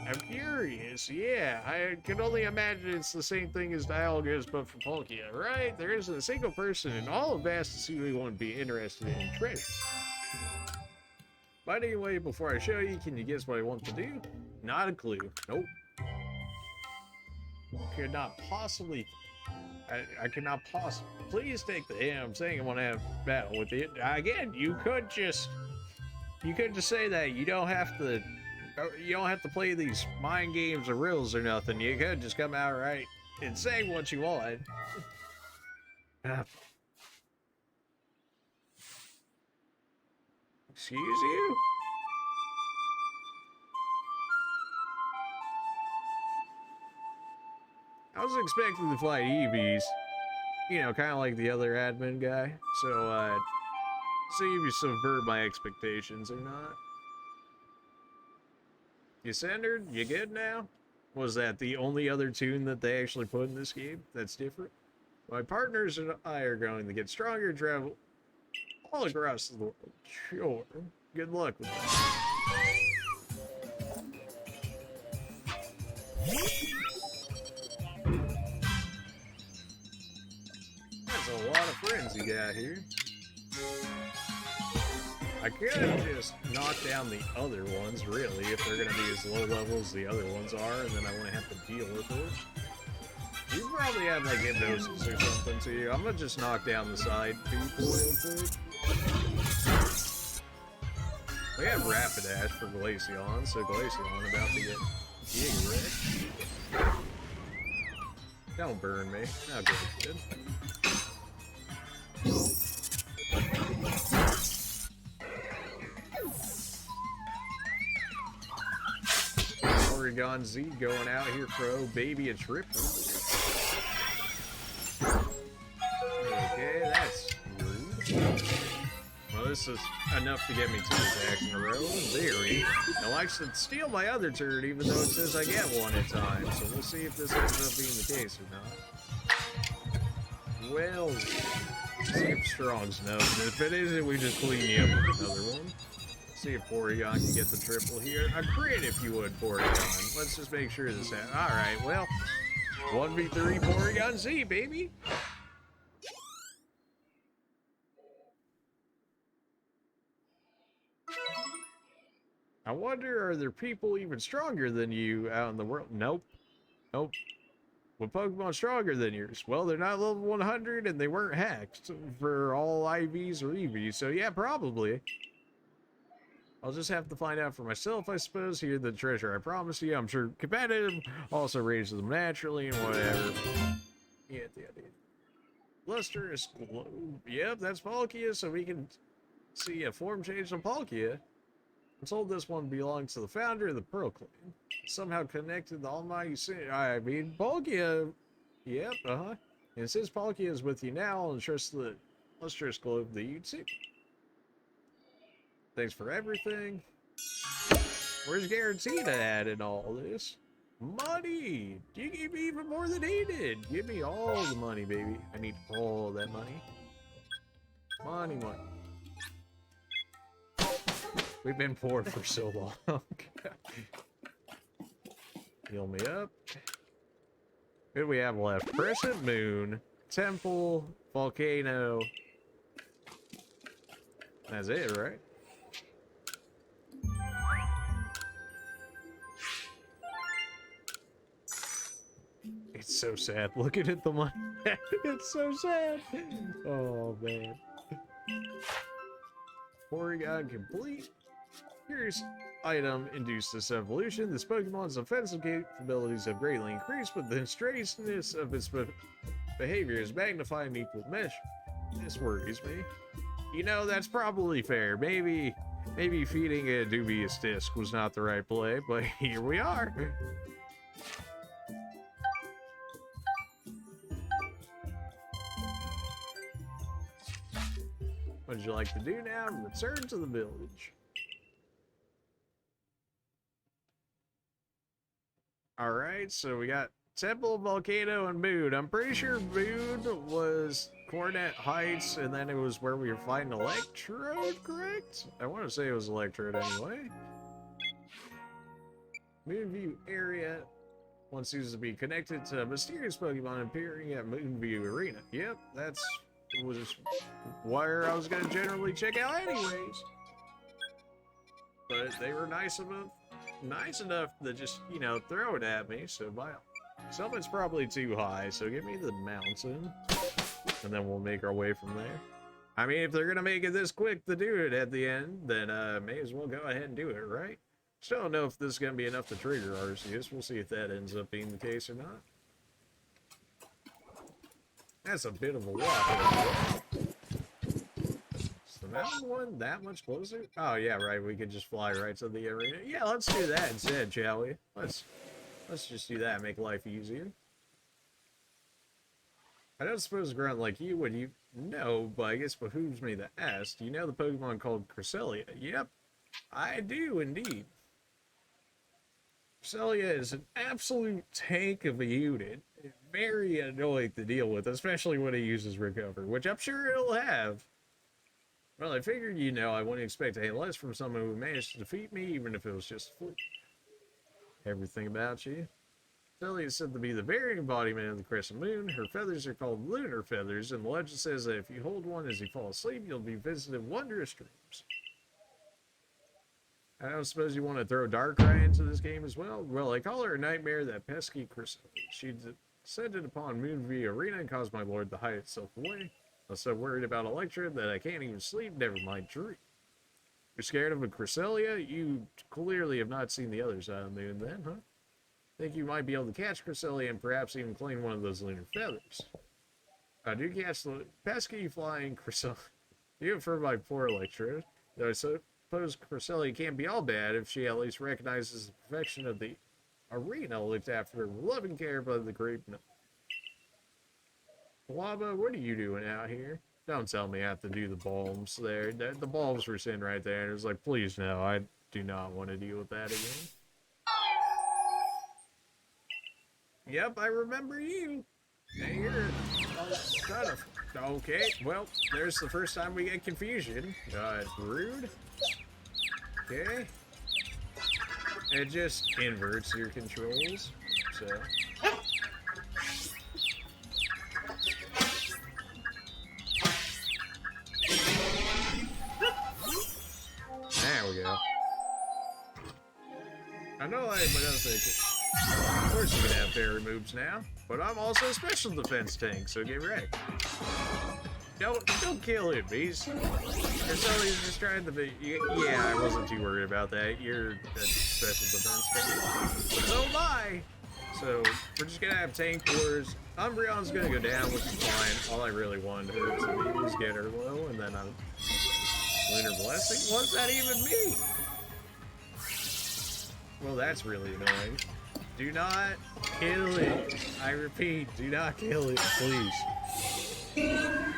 I'm curious, yeah. I can only imagine it's the same thing as Dialga's, but for Palkia, right? There isn't a single person in all of Vast who would be interested in treasure. But anyway, before I show you, can you guess what I want to do? Not a clue. Nope. Could not possibly... I cannot possibly... Please take the hint. I'm saying I want to have a battle with it. Again, you could just say that. You don't have to play these mind games or riddles or nothing. You could just come out right and say what you want. Excuse you? I was expecting to fly Eevees. You know, kind of like the other admin guy. So, see if you subvert my expectations or not. You centered? You good now? Was that the only other tune that they actually put in this game that's different? My partners and I are going to get stronger and travel all across the world. Sure. Good luck with that. That's a lot of friends you got here. I could just knock down the other ones, really, if they're going to be as low level as the other ones are, and then I won't have to deal with it. You probably have, like, hypnosis or something to you. I'm going to just knock down the side people real quick. We have Rapidash for Glaceon, so Glaceon about to get Giga-wrecked. Don't burn me. Not good. Porygon Z going out here for baby a triple. Okay, that's rude. Well, this is enough to get me 2 attacks in a row, in theory. It likes to steal my other turn, even though it says I get 1 at a time, so we'll see if this ends up being the case or not. Well, see if Strong's enough. If it isn't, we just clean you up with another one. See if Porygon can get the triple here. A crit if you would, Porygon. Let's just make sure this happens. Alright, well, 1v3 Porygon Z, baby. I wonder, are there people even stronger than you out in the world? Nope. Nope. What Pokemon stronger than yours? Well, they're not level 100 and they weren't hacked for all IVs or EVs, so yeah, probably. I'll just have to find out for myself, I suppose. Here, the treasure I promise you. I'm sure competitive also raises them naturally and whatever. Yeah, the idea. Lustrous globe. Yep, that's Palkia, so we can see a form change on Palkia. I'm told this one belongs to the founder of the Pearl Clan. Somehow connected the Almighty Sin. I mean, Palkia. Yep, And since Palkia is with you now, I'll entrust the lustrous globe to you too. Thanks for everything. Where's Guaranteed at in all this? Money! You gave me even more than he did. Give me all the money, baby. I need all that money. Money, money. We've been poor for so long. Heal me up. What do we have left? Crescent Moon, Temple, Volcano. That's it, right? It's so sad looking at the money. It's so sad. Oh, man. Porygon complete. Here's item induced this evolution. This Pokemon's offensive capabilities have greatly increased, but the strangeness of its behavior is magnified in equal measure. This worries me. You know, that's probably fair. Maybe feeding a dubious disc was not the right play, but here we are. What would you like to do now? Return to the village. Alright, so we got Temple, Volcano, and Moon. I'm pretty sure Moon was Coronet Heights, and then it was where we were fighting Electrode, correct? I want to say it was Electrode anyway. Moonview area. One seems to be connected to a mysterious Pokemon appearing at Moonview Arena. Yep, that's was where I was going to generally check out anyways. But they were nice enough to just, you know, throw it at me, so something's probably too high, so give me the mountain, and then we'll make our way from there. I mean, if they're gonna make it this quick to do it at the end, then may as well go ahead and do it, right? Still don't know if this is gonna be enough to trigger Arceus. We'll see if that ends up being the case or not. That's a bit of a walk. Is the mountain one that much closer? Oh yeah, right. We could just fly right to the arena. Yeah, let's do that instead, shall we? Let's just do that. Make life easier. I don't suppose a grunt like you would you know, but I guess behooves me to ask. Do you know the Pokemon called Cresselia? Yep, I do indeed. Cresselia is an absolute tank of a unit. Very annoying to deal with, especially when it uses Recover, which I'm sure it'll have. Well, I figured, you know, I wouldn't expect any less from someone who managed to defeat me, even if it was just a fluke. Everything about you. Cresselia is said to be the very embodiment of the crescent moon. Her feathers are called lunar feathers, and the legend says that if you hold one as you fall asleep, you'll be visited wondrous dreams. I don't suppose you want to throw Darkrai into this game as well? Well, I call her a nightmare, that pesky Cresselia. She descended upon Moonview Arena and caused my lord to hide itself away. I was so worried about Electrode that I can't even sleep, never mind dream. You're scared of a Cresselia? You clearly have not seen the other side of the moon then, huh? Think you might be able to catch Cresselia and perhaps even claim one of those lunar feathers. I do catch the pesky flying Cresselia. You infer my poor Electrode. Though I suppose Cresselia can't be all bad if she at least recognizes the perfection of the arena looked after with loving care by the great. Waba, what are you doing out here? Don't tell me I have to do the bulbs there. The bulbs were sitting right there, and it was like, please no, I do not want to deal with that again. Yep, I remember you. Hey, you're trying to. Okay, well, there's the first time we get confusion. Rude. Okay. It just inverts your controls, so. There we go. I know I might have to. Of course you can have fairy moves now, but I'm also a special defense tank, so get wrecked. Don't kill him, he's just trying to be. Yeah, I wasn't too worried about that. You're a special defense tank, but so am I. So we're just gonna have tank wars. Umbreon's gonna go down, which is fine. All I really wanted her to do was get her low, and then I'm Lunar Blessing. Was that even me? Well, that's really annoying. Do not kill it. I repeat, do not kill it, please.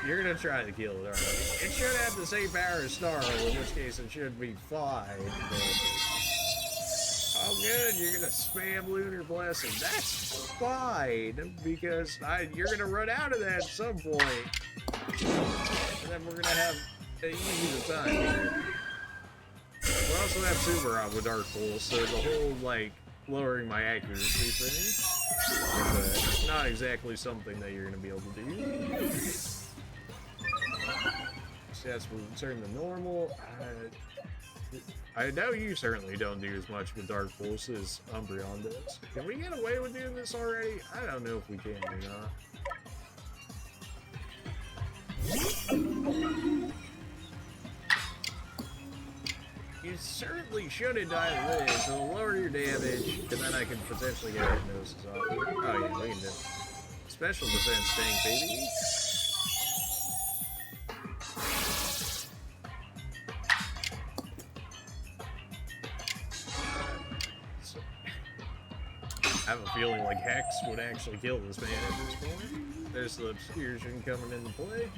You're gonna try to kill it, aren't you? It should have the same power as Snarl, in which case it should be fine. But... oh, good, you're gonna spam Lunar Blessing. That's fine, because you're gonna run out of that at some point. And then we're gonna have an easy time here. We also have Subaru with Dark Pulse, so the whole, like, lowering my accuracy thing is not exactly something that you're going to be able to do. Stats will return to normal. I know you certainly don't do as much with Dark Pulse as Umbreon does. Can we get away with doing this already? I don't know if we can or not. You certainly shouldn't die to this. It'll lower your damage, and then I can potentially get hypnosis off it. Oh yeah, we can do it. Special defense tank, baby. I have a feeling like Hex would actually kill this man at this point. There's the Obscursion coming into play.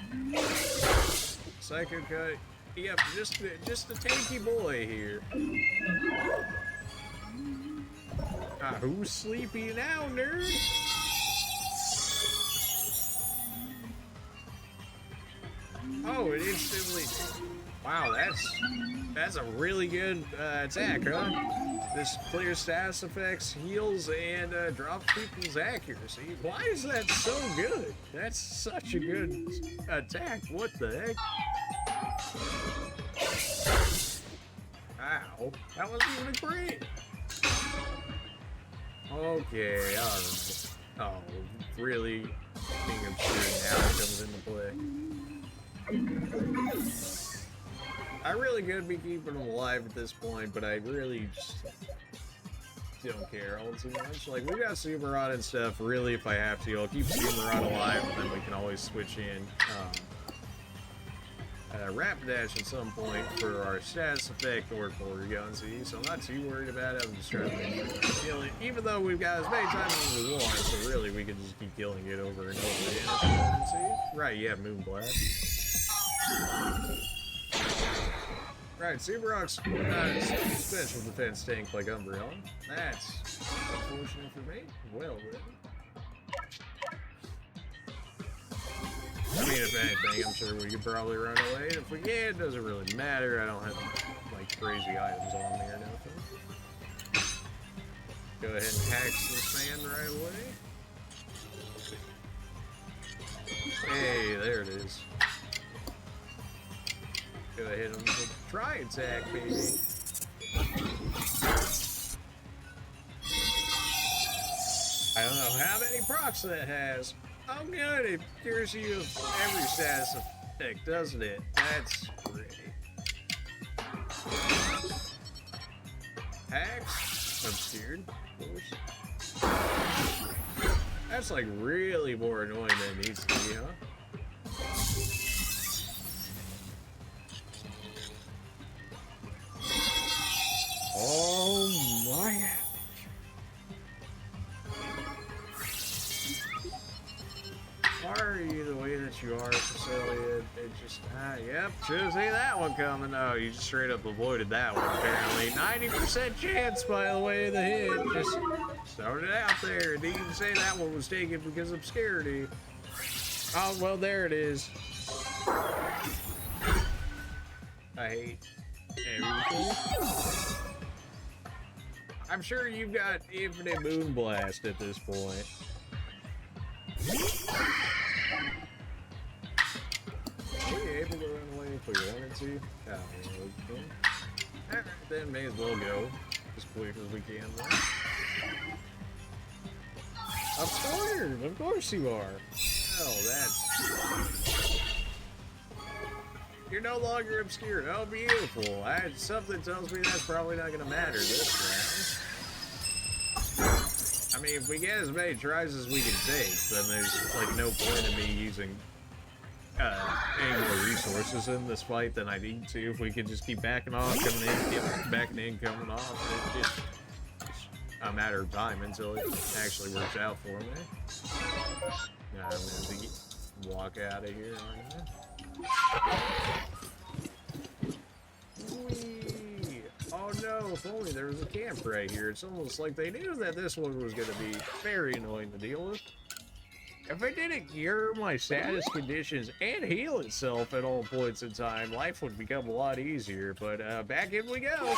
Psycho Cut. Yep, just a tanky boy here. Who's sleepy now, nerd? Oh, it instantly... wow, that's a really good attack, huh? This clears status effects, heals, and drops people's accuracy. Why is that so good? That's such a good attack. What the heck? Ow, that wasn't even a crit. Okay, alright. Oh, really? Being obscure now comes into play. I really could be keeping him alive at this point, but I really just don't care all too much. Like, we got Subaru and stuff. Really, if I have to, I'll keep Subaru alive, and then we can always switch in Rapidash at some point for our status effect or Porygon Z, so I'm not too worried about it. I'm just trying to make sure I kill it, even though we've got as many times as we want, so really we can just keep killing it over and over again. Right, yeah, Moonblast. Right, Subaru's special defense tank like Umbreon. That's unfortunate for me. Well then. I mean, if anything, I'm sure we could probably run away. If we can, it doesn't really matter. I don't have, like, crazy items on me or nothing. Go ahead and hex this man right away. Hey, there it is. Go ahead and with a try attack, baby. I don't know how many procs that has. Oh good, it cures you of every status effect, doesn't it? That's great. Hacks, obscured, of course. That's like really more annoying than it needs to be, huh? Oh my. Why are you the way that you are, Cecilia? It just, yep, should have seen that one coming. Oh, you just straight up avoided that one, apparently. 90% chance, by the way, the hit. Just started out there. Didn't even say that one was taken because of obscurity. Oh, well, there it is. I hate everything. I'm sure you've got infinite Moonblast at this point. Were you able to run away if we wanted to? Oh, okay. Alright, then may as well go. as quick as we can. Though. Of course you are. Oh, that's... You're no longer obscure. Oh, beautiful. Something tells me that's probably not going to matter this round. I mean, if we get as many tries as we can take, then there's, like, no point in me using any more resources in this fight than I need to. If we can just keep backing off, coming in, keep backing in, coming off, it's a matter of time until it actually works out for me. Now I'm going to walk out of here, aren't I? Whee! Oh no, if only there was a camp right here. It's almost like they knew that this one was going to be very annoying to deal with. If I didn't cure my status conditions and heal itself at all points in time, life would become a lot easier, but back in we go!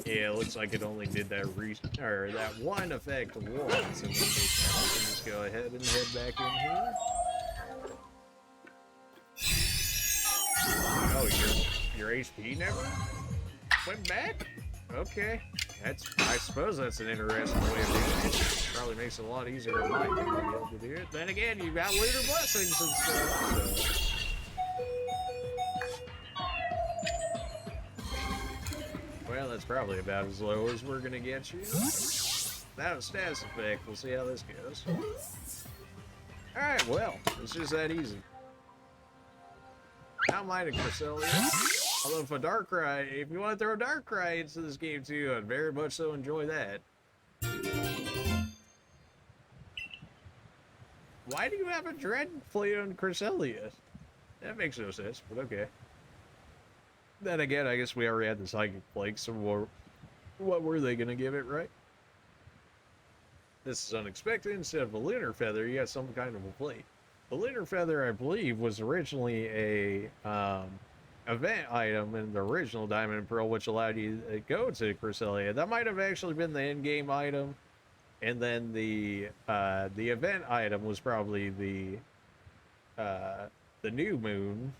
Yeah, it looks like it only did that that one effect once, in this case now we can just go ahead and head back in here. Oh, your HP never went back? Okay. I suppose that's an interesting way of doing it. Probably makes it a lot easier on my end to be able to do it. Then again, you've got lunar blessings and stuff, so... Well, that's probably about as low as we're gonna get you. That was status effect. We'll see how this goes. Alright, well, it's just that easy. Not minding Cresselia. Although if if you want to throw a Darkrai into this game too, I'd very much so enjoy that. Why do you have a Dread plate on Cresselia? That makes no sense, but okay. Then again, I guess we already had the Psychic Flake, so what were they gonna give it, right? This is unexpected. Instead of a Lunar Feather, you got some kind of a plate. The Lunar Feather, I believe, was originally a event item in the original Diamond and Pearl, which allowed you to go to Cresselia. That might have actually been the in-game item, and then the event item was probably the New Moon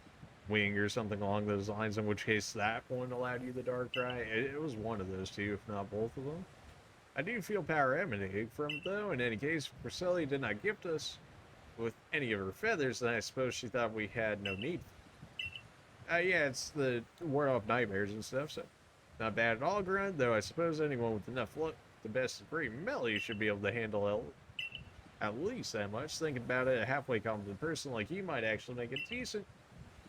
Wing or something along those lines, in which case that one allowed you the Darkrai. It was one of those two, if not both of them. I do feel power emanating from it, though. In any case, Cresselia did not gift us with any of her feathers, then I suppose she thought we had no need. Yeah, it's the ward off nightmares and stuff, so not bad at all, Grunt, though I suppose anyone with enough luck, the best of breed Melly should be able to handle at least that much. Thinking about it, a halfway competent person like you might actually make a decent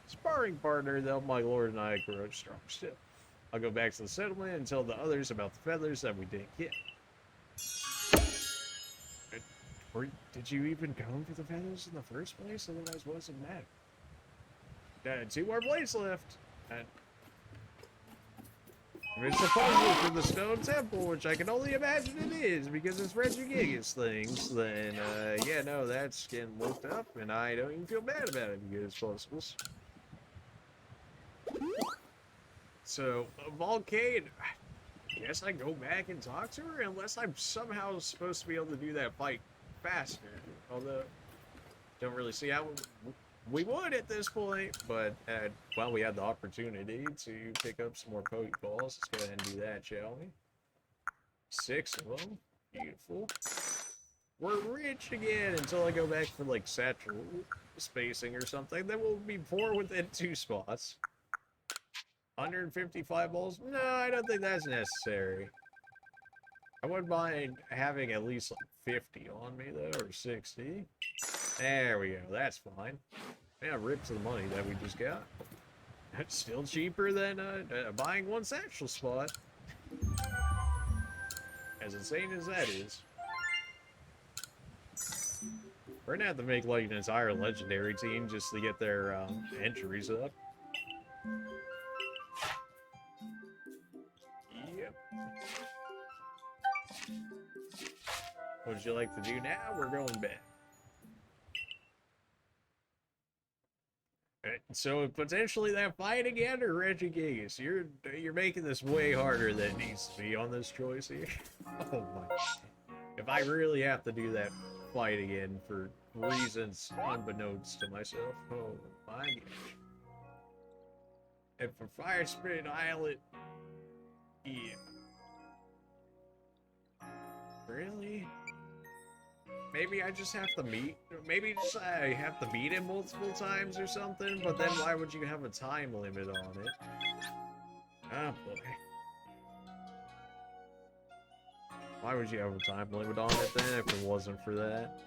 sparring partner, though my lord and I grow strong still. I'll go back to the settlement and tell the others about the feathers that we didn't get. Or did you even come for the feathers in the first place? Otherwise, what does it matter? 2 more blades left. If it's a puzzle for the Stone Temple, which I can only imagine it is, because it's Regigigas things, then, yeah, no, that's getting looked up, and I don't even feel bad about it because it's puzzles. So, Volcade, I guess I go back and talk to her, unless I'm somehow supposed to be able to do that fight faster. Although, don't really see how we would at this point, but well, we had the opportunity to pick up some more Pokeballs. Let's go ahead and do that, shall we? 6 of them. Beautiful. We're rich again until I go back for like satchel spacing or something. Then we'll be poor within 2 spots. 155 balls? No, I don't think that's necessary. I wouldn't mind having at least like 50 on me though, or 60. There we go, that's fine. Yeah, rip to the money that we just got. That's still cheaper than buying 1 satchel spot. As insane as that is. We're gonna have to make like an entire legendary team just to get their entries up. Yep. What would you like to do now? We're going back. So potentially that fight again, or Regigigas? You're making this way harder than it needs to be on this choice here. Oh my! If I really have to do that fight again for reasons unbeknownst to myself, oh my gosh! And for Fire Spirit Island, yeah. Really? Maybe I just have to meet. Maybe just I have to meet him multiple times or something. But then why would you have a time limit on it? Oh boy. Why would you have a time limit on it then if it wasn't for that?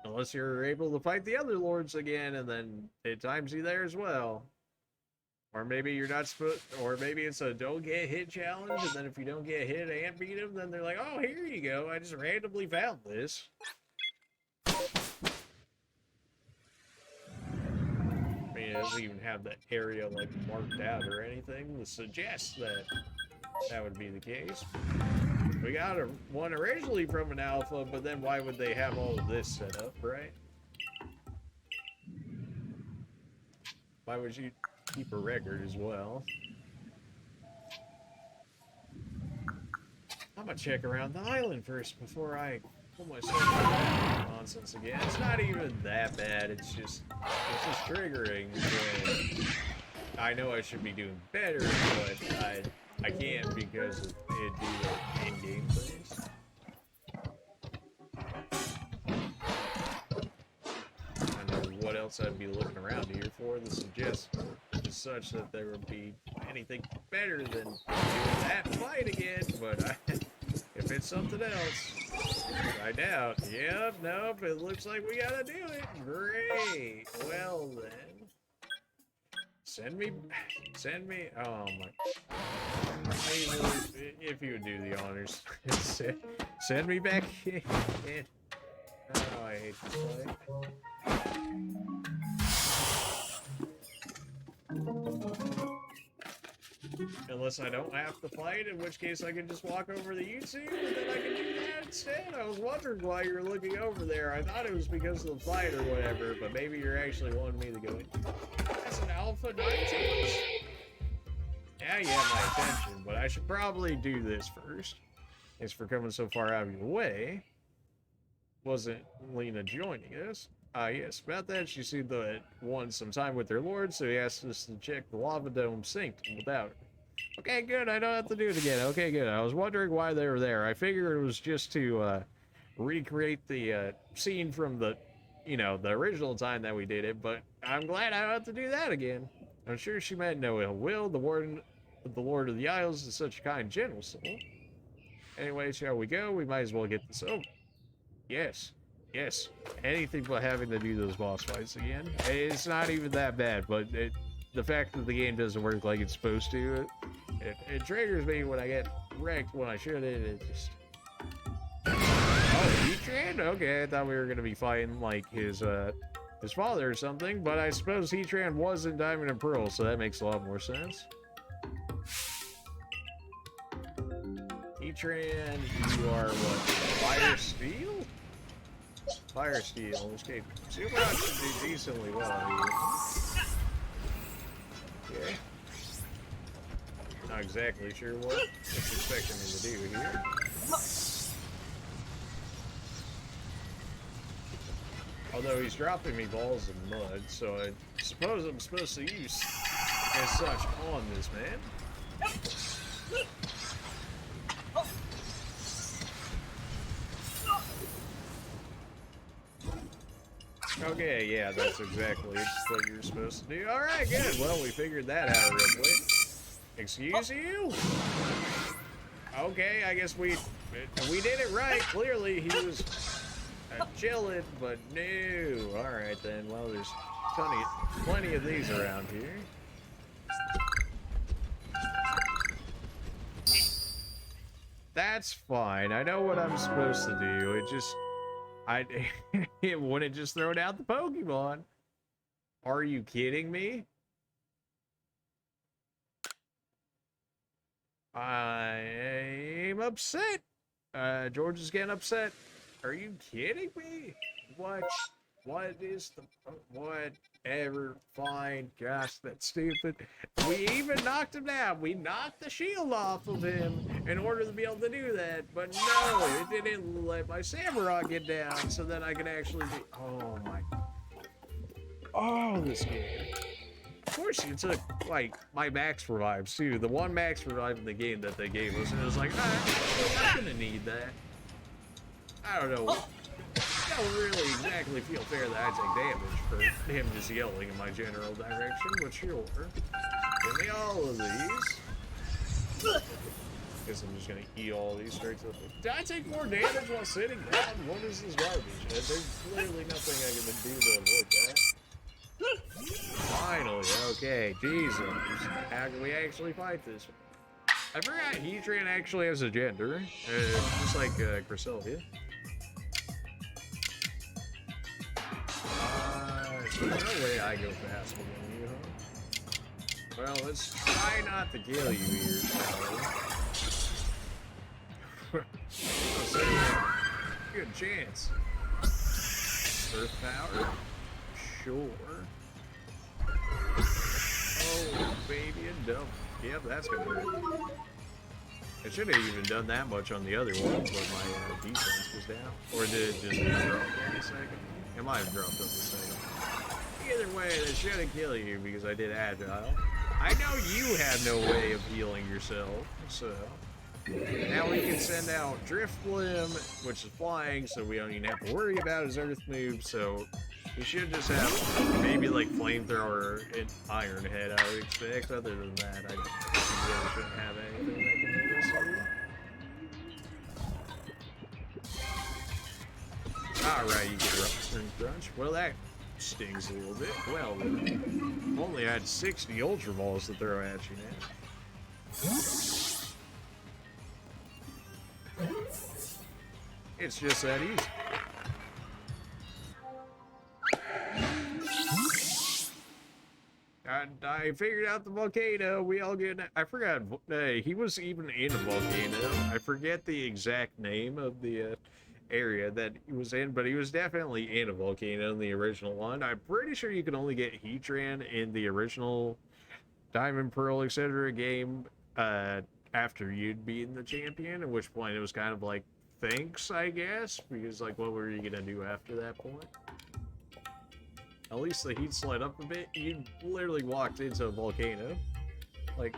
Unless you're able to fight the other lords again and then it times you there as well. Or maybe you're not supposed, or maybe it's a don't get hit challenge, and then if you don't get hit and beat him, then they're like, oh, here you go, I just randomly found this. I mean, it doesn't even have that area, like, marked out or anything to suggest that that would be the case. We got one originally from an alpha, but then why would they have all of this set up, right? Why would you keep a record as well? I'm gonna check around the island first before I pull myself into that nonsense again. It's not even that bad, it's just triggering when I know I should be doing better, but I can't because it do the in-game things. I know what else I'd be looking around here for that suggests such that there would be anything better than doing that fight again, but if it's something else, I doubt. Yep, nope, it looks like we gotta do it. Great. Well then. Send me, oh my, if you would do the honors, send me back in. Oh, I hate this play. Unless I don't have to fight, in which case I can just walk over to YouTube, and then I can do that instead. I was wondering why you were looking over there. I thought it was because of the fight or whatever, but maybe you're actually wanting me to go in. That's an Alpha 19. Yeah, you have my attention, but I should probably do this first. Thanks for coming so far out of your way. Wasn't Lena joining us? Yes, about that, she seemed to want some time with her lord, so he asked us to check the lava dome synced without it. Okay, good, I don't have to do it again. Okay, good. I was wondering why they were there. I figured it was just to recreate the scene from the, the original time that we did it, but I'm glad I don't have to do that again. I'm sure she meant no ill will. The Lord of the Isles is such a kind, gentle soul. Anyway, shall we go? We might as well get this over. Yes. Yes, anything but having to do those boss fights again. It's not even that bad, but the fact that the game doesn't work like it's supposed to, it triggers me when I get wrecked when I shouldn't. It just... Oh, Heatran? Okay, I thought we were going to be fighting, like, his father or something, but I suppose Heatran was in Diamond and Pearl, so that makes a lot more sense. Heatran, you are what? Fire Steel? Fire Steel, escape. Super Rock should do decently well here. Okay. Not exactly sure what it's expecting me to do here. Although he's dropping me balls of mud, so I suppose I'm supposed to use as such on this man. Okay, yeah, that's exactly what you're supposed to do. Alright, good. Well, we figured that out real quick. Excuse you? Okay, I guess we did it right. Clearly, he was chilling, but no. Alright then, well, there's plenty of these around here. That's fine. I know what I'm supposed to do. It just... it wouldn't just throw out the Pokemon. Are you kidding me? I'm upset. George is getting upset. Are you kidding me? What is the... Whatever. Fine. Gosh, that's stupid. We even knocked him down. We knocked the shield off of him in order to be able to do that. But no, it didn't let my Samurott get down so that I could actually be... Oh, my... Oh, this game. of course, you took, like, my max revives, too. The one max revive in the game that they gave us, and it was like, I'm not gonna need that. I don't know. I don't really exactly feel fair that I take damage for him just yelling in my general direction, but sure. Give me all of these. Guess I'm just gonna eat all these straight to the face. Did I take more damage while sitting down? What is this garbage? There's clearly nothing I can do to avoid that. Finally, okay, Jesus. How can we actually fight this? I forgot Heatran actually has a gender, just like Cresselia. There's no way I go faster than you, huh? Well, let's try not to kill you here, shall we? Good chance. Earth power? Sure. Oh, baby, and dump. Yep, that's gonna hurt. I should have even done that much on the other one, but my defense was down. Or did it just drop up a second? It might have dropped up a second. Either way, that shouldn't kill you because I did agile. I know you have no way of healing yourself, so... Now we can send out Drift Limb, which is flying, so we don't even have to worry about his Earth move, so... We should just have maybe like Flamethrower and Iron Head, I would expect. Other than that, I really shouldn't have anything that can hit us here. Alright, you get Rock and Crunch. Well, that stings a little bit. Well, only had 60 Ultra Balls to throw at you now. It's just that easy. I figured out the volcano. We all get. I forgot. He was even in a volcano. I forget the exact name of the area that he was in, but he was definitely in a volcano in the original one. I'm pretty sure you could only get Heatran in the original Diamond, Pearl, etc. game after you'd beaten the champion. At which point it was kind of like thanks, I guess, because like what were you gonna do after that point? At least the heat slid up a bit. You literally walked into a volcano. Like,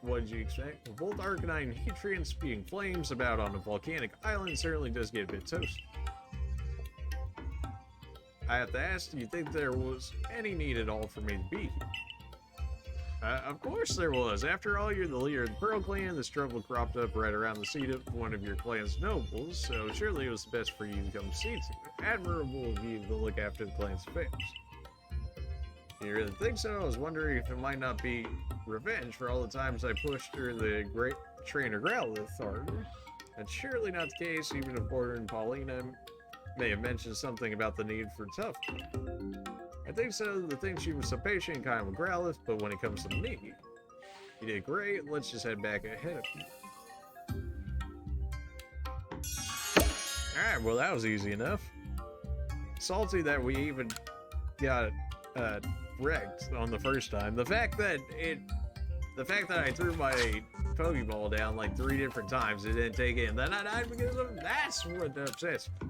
what did you expect? Both Arcanine and Heatran spewing flames about on a volcanic island certainly does get a bit toasty. I have to ask, do you think there was any need at all for me to be here? Of course there was. After all, you're the leader of the Pearl Clan. This trouble cropped up right around the seat of one of your clan's nobles, so surely it was best for you to come see to it. Admirable of you to look after the clan's affairs. You really think so? I was wondering if it might not be revenge for all the times I pushed her the great trainer Growlithe harder. That's surely not the case, even if Porter and Paulina may have mentioned something about the need for toughness. I think so. The thing she was so patient and kind with Growlithe, but when it comes to me, you did great. Let's just head back ahead of you. Alright, well that was easy enough. Salty that we even got wrecked on the first time. The fact that I threw my Pokeball down like 3 different times, it didn't take it, and then I died because of that's what upsets me.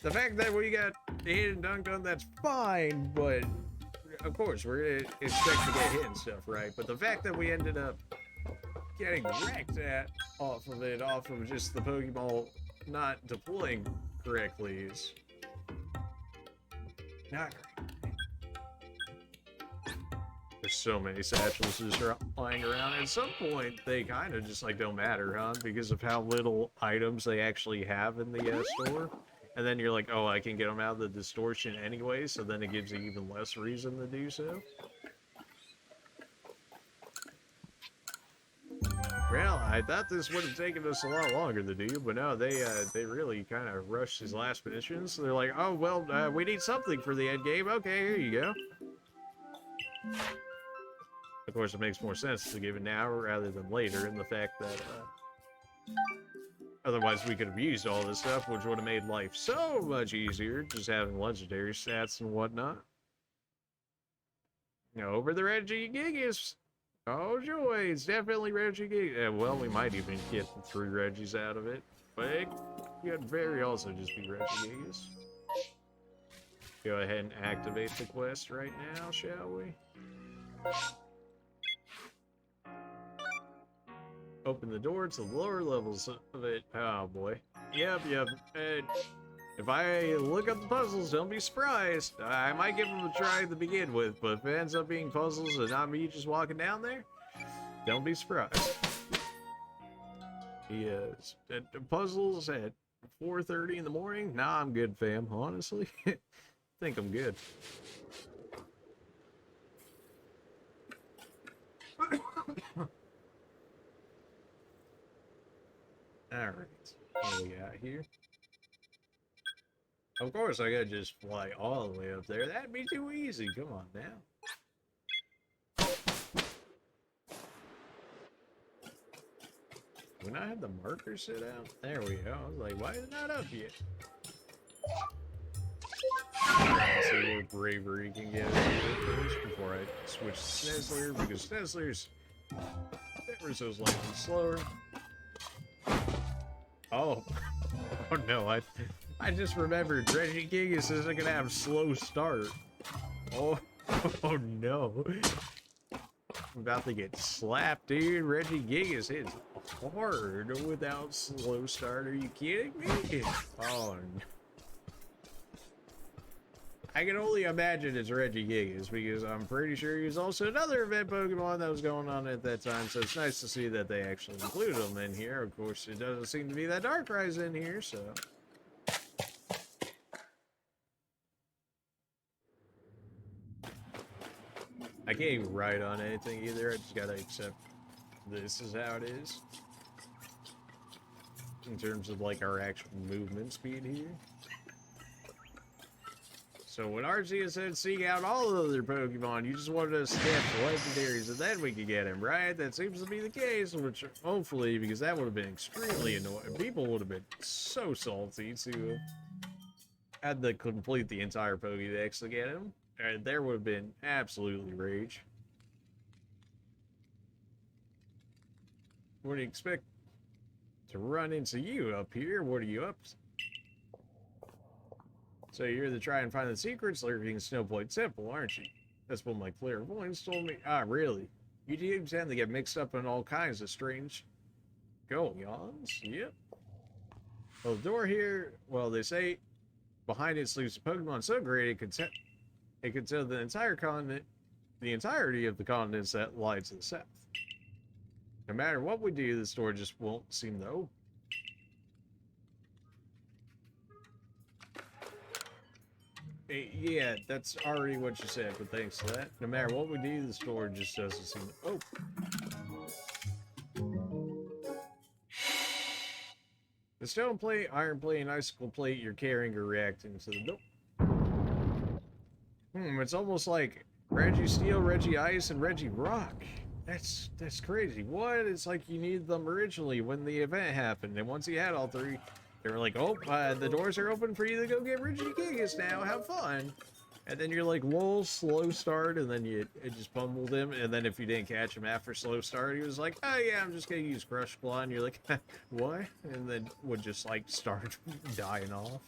The fact that we got hit and dunked on, that's fine, but of course, we're gonna expect to get hit and stuff, right? But the fact that we ended up getting wrecked off of just the Pokeball not deploying correctly is not great. There's so many satchels just lying around. At some point, they kind of just like don't matter, huh? Because of how little items they actually have in the store. And then you're like, oh, I can get them out of the distortion anyway, so then it gives you even less reason to do so. Well, I thought this would have taken us a lot longer to do, but no, they really kind of rushed these last missions. So they're like, oh, well, we need something for the end game. Okay, here you go. Of course, it makes more sense to give it now rather than later, in the fact that, otherwise, we could have used all this stuff, which would have made life so much easier, just having legendary stats and whatnot. Over the Regigigas. Oh, joy, it's definitely Regigigas. Well, we might even get the 3 Regis out of it, but it could very also just be Regigigas. Go ahead and activate the quest right now, shall we? Open the door to the lower levels of it. Oh boy. Yep. And if I look up the puzzles, don't be surprised. I might give them a try to begin with, but if it ends up being puzzles and not me just walking down there, don't be surprised. Yes. Puzzles at 4:30 in the morning? Nah, I'm good, fam. Honestly, I think I'm good. Alright, what we got here? Of course, I gotta just fly all the way up there. That'd be too easy. Come on now. When I had the marker set out? There we go. I was like, why is it not up yet? Let's see what bravery can get first before I switch to Sneasler, because Sneasler's ever so slightly slower. Oh. Oh no, I just remembered Regigigas isn't gonna have slow start. Oh, oh no. I'm about to get slapped, dude. Regigigas hits hard without slow start. Are you kidding me? Oh no. I can only imagine it's Regigigas because I'm pretty sure he's also another event Pokemon that was going on at that time, so it's nice to see that they actually include him in here. Of course, it doesn't seem to be that Darkrai in here, so... I can't even write on anything either, I just gotta accept this is how it is. In terms of, like, our actual movement speed here. So when Arceus said seek out all the other Pokemon, you just wanted us to catch legendaries and then we could get him, right? That seems to be the case, which hopefully, because that would have been extremely annoying. People would have been so salty to have to complete the entire Pokédex to get him. And there would have been absolutely rage. What do you expect to run into you up here? What are you up to? So you're to try and find the secrets lurking in Snow Point Temple, aren't you? That's what my clairvoyance told me. Ah, really? You do tend to get mixed up in all kinds of strange goings-ons. Yep. Well, the door here, well, they say behind it sleeps a Pokemon so great it could tell the entire continent, the entirety of the continents that lie to the south. No matter what we do, this door just won't seem to open. Yeah, that's already what you said, but thanks to that. No matter what we do, the store just doesn't seem to open. The stone plate, iron plate, and icicle plate you're carrying are reacting to the door. It's almost like Reggie Steel, Reggie Ice, and Reggie Rock. That's crazy. What? It's like you needed them originally when the event happened, and once you had all three, they were like, oh, the doors are open for you to go get Regigigas now, have fun. And then you're like, lol, slow start, and then it just pummeled him, and then if you didn't catch him after slow start, he was like, oh yeah, I'm just gonna use Crush Claw, and you're like, what? And then would just like start dying off.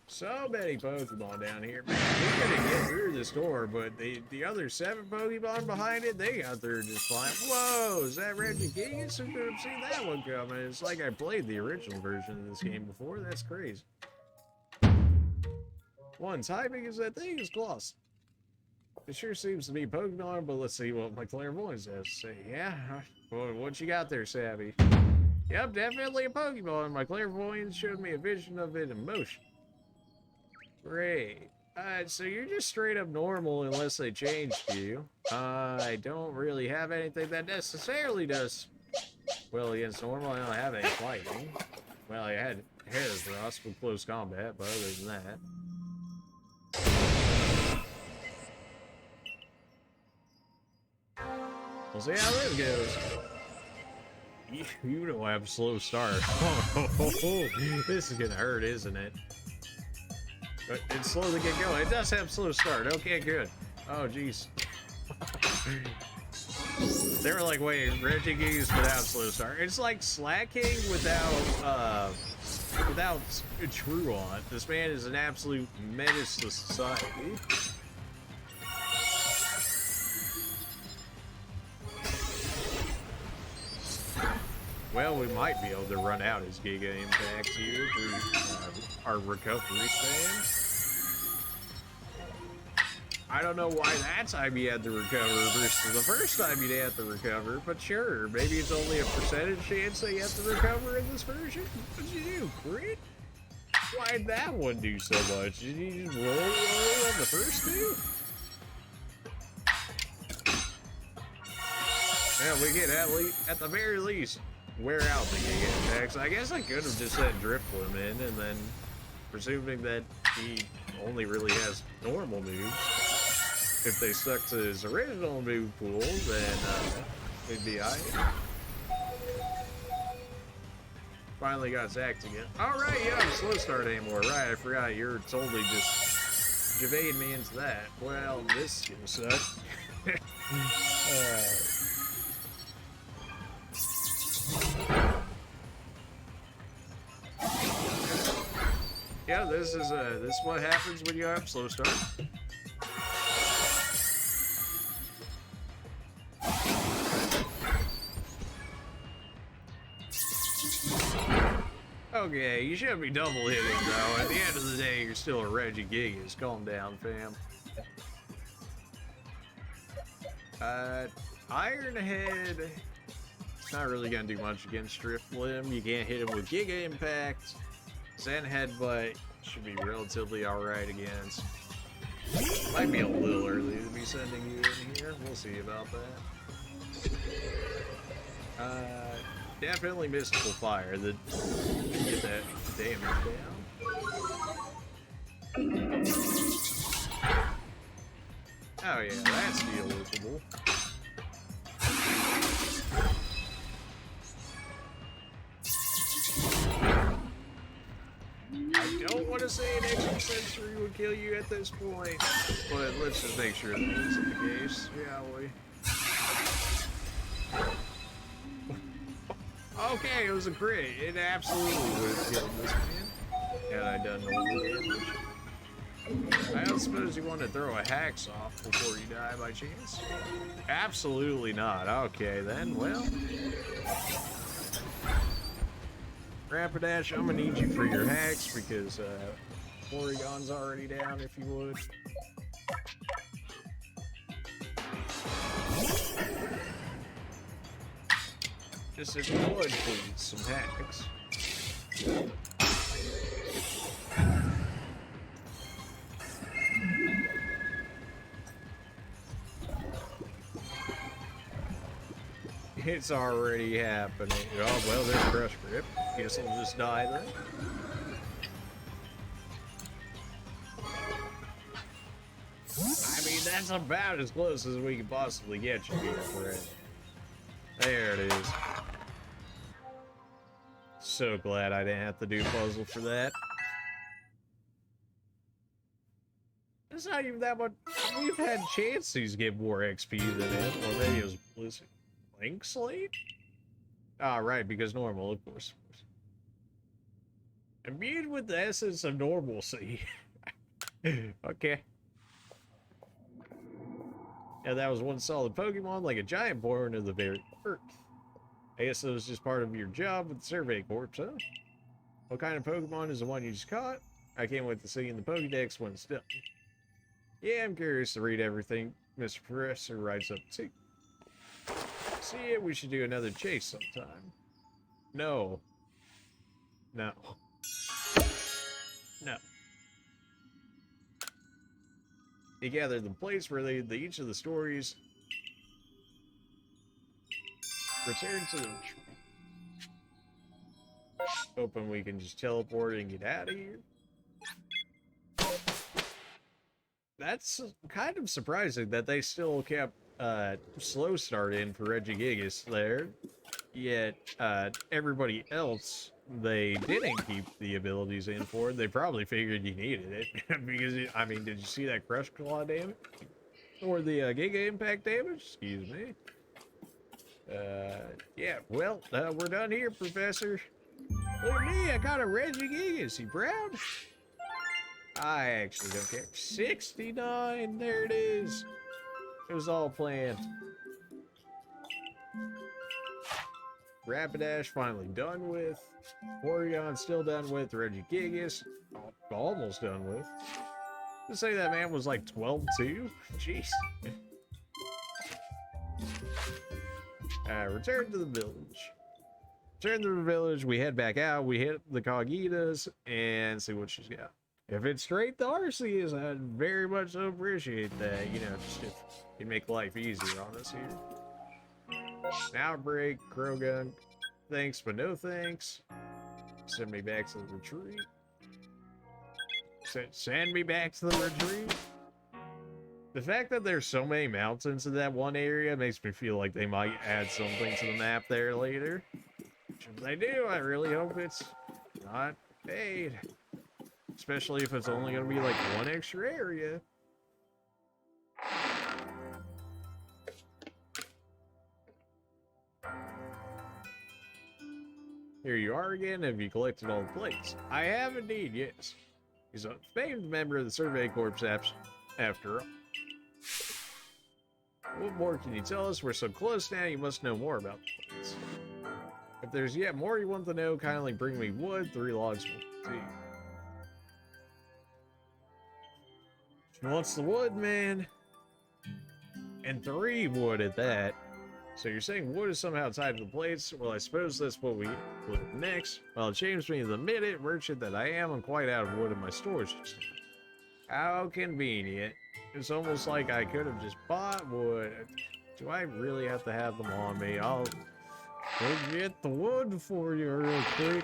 So many Pokemon down here. Man, we're gonna get through this door, but the other 7 Pokemon behind it, they got through just fine. Whoa, is that Regigigas? Who could have seen that one coming? It's like I played the original version of this game before. That's crazy. One, typing is that thing is glossy. It sure seems to be Pokemon, but let's see what my clairvoyance has to say. Yeah? What you got there, Savvy? Yep, definitely a Pokemon. My clairvoyance showed me a vision of it in motion. Great. So you're just straight up normal unless they changed you. I don't really have anything that necessarily does well against normal. I don't have any fighting. Well, I had hair thrust with close combat, but other than that. We'll see how this goes. You don't have a slow start. This is gonna hurt, isn't it? But it's slow to get going. It does have slow start. Okay, good. Oh, jeez. They were like, wait, Regigigas without slow start. It's like slacking without without a true on, this man is an absolute menace to society. Well, we might be able to run out his Giga Impact here through our recovery spam. I don't know why that time he had to recover versus the first time he had to recover, but sure, maybe it's only a percentage chance that you have to recover in this version. What'd you do, crit? Why'd that one do so much? Did you just roll on the first two? Yeah, we can at the very least wear out the Giga Impacts. I guess I could have just said Drifblim in, and then presuming that he only really has normal moves. If they stuck to his original move pool, then it'd be alright. Finally got Zacked again. Alright, yeah, I'm slow start anymore. Right, I forgot you're totally just Javade me into that. Well, this is gonna suck. Yeah, this is what happens when you have slow start. Okay, you shouldn't be double hitting though. At the end of the day, you're still a Regigigas. Calm down, fam. Iron Head. It's not really gonna do much against Drifblim. You can't hit him with Giga Impact. Zen Headbutt should be relatively alright against. Might be a little early to be sending you in here. We'll see about that. Definitely Mystical Fire that get that damage down. Oh yeah, that's deal loopable. I don't want to say an extra sensory would kill you at this point, but let's just make sure that isn't the case, shall we? Okay, it was a crit. It absolutely would have killed this man had I done normal damage. I don't suppose you want to throw a hacksaw before you die by chance? Absolutely not. Okay, then, well. Rapidash, I'm gonna need you for your hacks because Porygon's already down if you would. Just if you would, please, some hacks. It's already happening. Oh, well, there's Crush Grip. Guess I'll just die then. I mean, that's about as close as we can possibly get you here, Fred. There it is. So glad I didn't have to do puzzle for that. It's not even that much. We've had chances get more XP than it. Or maybe it was Blizzard. Link Slate? Ah, right, because normal, of course. Imbued with the essence of normalcy. Okay. Yeah, that was one solid Pokemon, like a giant born of the very earth. I guess it was just part of your job with the Survey Corps, huh? What kind of Pokemon is the one you just caught? I can't wait to see in the Pokédex when it's done. Yeah, I'm curious to read everything Mr. Professor writes up too. See it, we should do another chase sometime. No. No. No. You gather the place where each of the stories return to the tree. Hoping we can just teleport and get out of here. That's kind of surprising that they still kept slow start in for Regigigas there, yet everybody else they didn't keep the abilities in for. They probably figured you needed it because I mean, did you see that Crush Claw damage or the Giga Impact damage? Excuse me. Yeah, well, we're done here, Professor. Look at me, I got a Regigigas. You proud? I actually don't care. 69, there it is. It was all planned. Rapidash finally done with. Porygon still done with. Regigigas almost done with. To say that man was like 12 too? Jeez. Return to the village. Return to the village, we head back out, we hit the Cogitas, and see what she's got. If it's straight to Arceus, I'd very much so appreciate that, you know, just if you'd make life easier on us here. Outbreak, Krogan, thanks but no thanks. Send me back to the retreat. Send me back to the retreat. The fact that there's so many mountains in that one area makes me feel like they might add something to the map there later. If they do, I really hope it's not paid. Especially if it's only going to be like one extra area. Here you are again. Have you collected all the plates? I have indeed, yes. He's a famed member of the Survey Corps after all. What more can you tell us? We're so close now, you must know more about the plates. If there's yet more you want to know, kindly bring me wood. 3 logs will do. She wants the wood, man. And 3 wood at that. So you're saying wood is somehow tied to the plates? Well, I suppose that's what we look at next. Well, it shames me the minute merchant that I am. I'm quite out of wood in my storage just now. How convenient. It's almost like I could have just bought wood. Do I really have to have them on me? I'll go get the wood for you real quick.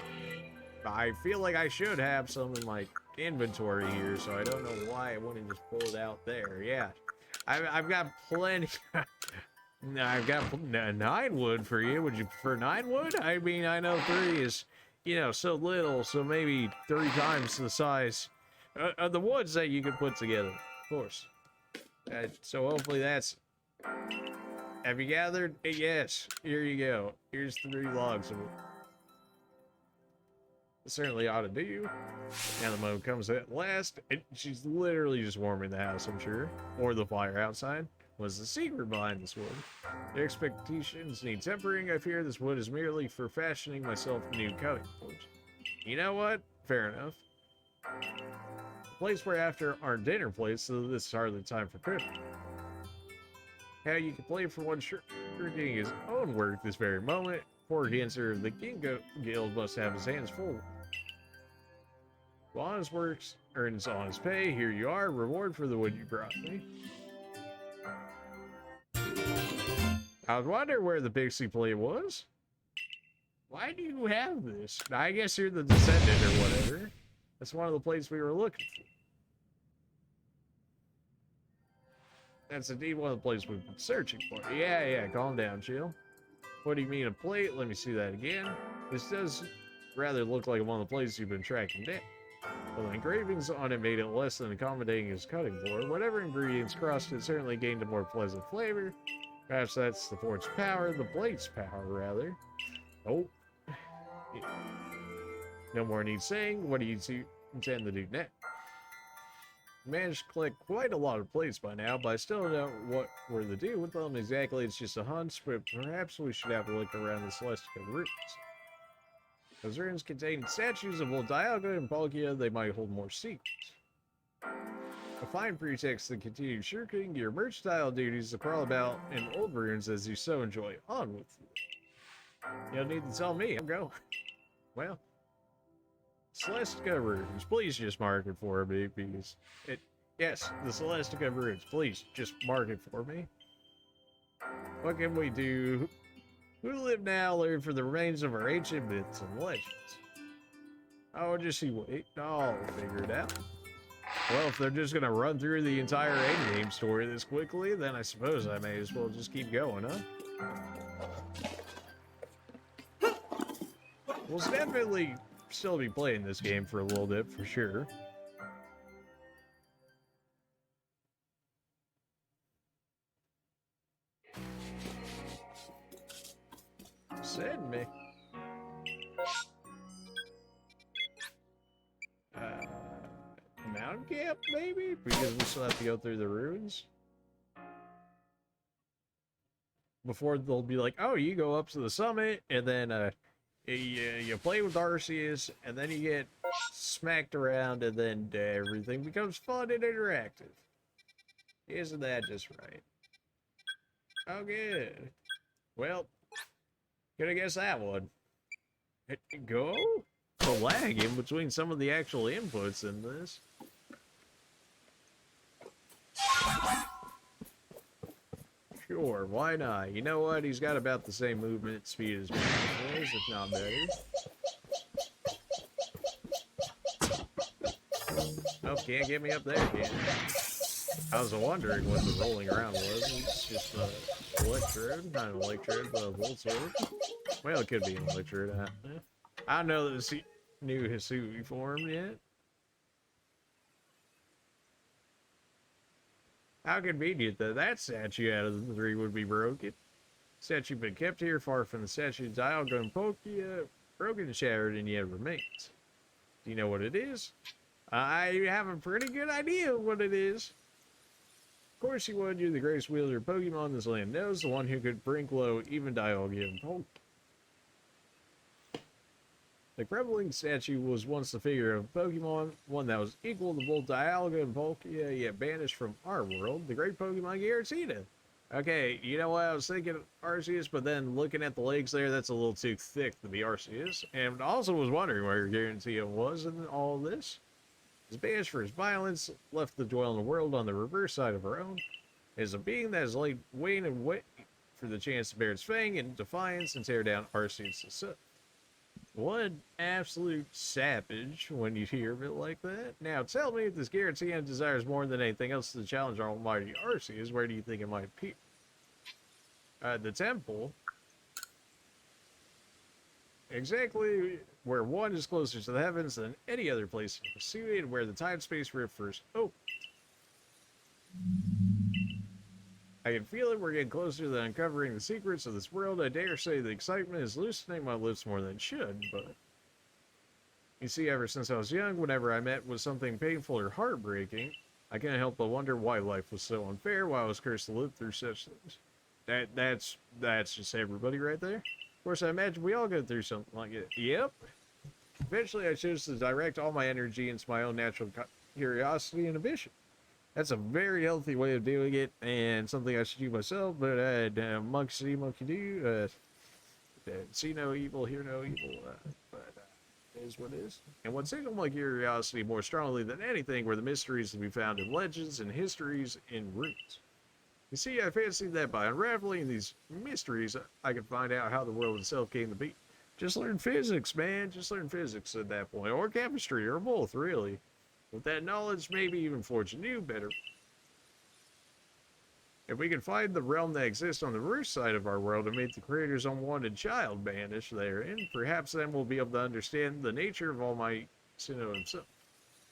I feel like I should have some in my inventory here, so I don't know why I wouldn't just pull it out there. Yeah, I've got plenty. I've got 9 wood for you. Would you prefer 9 wood? I mean, I know 3 is, you know, so little, so maybe 3 times the size of the woods that you could put together, of course. So hopefully that's... Have you gathered? Yes. Here you go. Here's 3 logs of it. It certainly ought to do. Now the moment comes at last. She's literally just warming the house, I'm sure. Or the fire outside. What's the secret behind this wood? Your expectations need tempering. I fear this wood is merely for fashioning myself new cutting boards. You know what? Fair enough. The plates we're after aren't dinner plates, so this is hardly time for cooking. How you can play for one sure doing his own work this very moment. Poor dancer of the Gingo Guild must have his hands full. While honest works earns honest pay, here you are, reward for the wood you brought me. I was wondering where the pixie plate was. Why do you have this? I guess you're the descendant or whatever. That's one of the plates we were looking for. That's indeed one of the places we've been searching for. Yeah, calm down, chill. What do you mean a plate? Let me see that again. This does rather look like one of the places you've been tracking down. Well, the engravings on it made it less than accommodating as cutting board. Whatever ingredients crossed it certainly gained a more pleasant flavor. Perhaps that's the fort's power, the plate's power, rather. Oh. Yeah. No more need saying. What do you intend to do next? Managed to collect quite a lot of plates by now, but I still don't know what we're to do with them exactly. It's just a hunch, but perhaps we should have a look around the Celestica ruins. Those ruins contain statues of both Dialga and Palkia. They might hold more secrets. A fine pretext to continue shirking your mercantile duties to crawl about in old ruins as you so enjoy. On with you. You don't need to tell me. I'm going. Well. Celestica ruins. Please just mark it for me, please. Yes, the Celestica ruins. Please just mark it for me. What can we do? Who live now learn from the remains of our ancient myths and legends. Oh, just you wait. I'll figure it out. Well, if they're just gonna run through the entire endgame story this quickly, then I suppose I may as well just keep going, huh? We'll definitely still be playing this game for a little bit, for sure. Send me. camp, maybe? Because we still have to go through the ruins. Before they'll be like, oh, you go up to the summit, and then you play with Arceus, and then you get smacked around, and then everything becomes fun and interactive. Isn't that just right? Oh, good. Well, gonna guess that one. Go? The lag in between some of the actual inputs in this. Sure, why not? You know what? He's got about the same movement speed as me, if not better. Oh, can't get me up there again. I was wondering what the rolling around was. It's just an electrode. Not an electrode, but a volt sword. Well, it could be an electrode. I don't know that this new hisui formed yet. How convenient that that statue out of the three would be broken. Statue been kept here far from the statue of Dialga and Pokia, broken and shattered and yet remains. Do you know what it is? I have a pretty good idea of what it is. Of course, you would. You're the greatest wielder Pokemon this land knows, the one who could bring low even Dialga and Pokia. The crumbling statue was once the figure of Pokemon, one that was equal to both Dialga and Palkia, yet banished from our world, the great Pokemon Giratina. Okay, you know what, I was thinking of Arceus, but then looking at the legs there, that's a little too thick to be Arceus. And also was wondering where Giratina was in all of this. He's banished for his violence, left to dwell in a world on the reverse side of our own. Is a being that has laid wait and wait for the chance to bear its fang in defiance and tear down Arceus himself. What an absolute savage when you hear of it like that. Now, tell me if this Giratina desires more than anything else to challenge our almighty Arceus, where do you think it might appear? The temple. Exactly where one is closer to the heavens than any other place in pursuit, and where the time-space rift first opened. I can feel it. We're getting closer to uncovering the secrets of this world. I dare say the excitement is loosening my lips more than it should, but... You see, ever since I was young, whenever I met with something painful or heartbreaking, I couldn't help but wonder why life was so unfair, why I was cursed to live through such things. That's just everybody right there. Of course, I imagine we all go through something like it. Yep. Eventually, I chose to direct all my energy into my own natural curiosity and ambition. That's a very healthy way of doing it, and something I should do myself, but monkey see, monkey do. See no evil, hear no evil, but it is what it is. And what signaled my curiosity more strongly than anything were the mysteries to be found in legends and histories in runes. You see, I fancied that by unraveling these mysteries, I could find out how the world itself came to be. Just learn physics, man. Just learn physics at that point, or chemistry, or both, really. With that knowledge, maybe even forge a new, better. If we can find the realm that exists on the reverse side of our world and make the creator's unwanted child banish therein, perhaps then we'll be able to understand the nature of Almighty Sinnoh himself.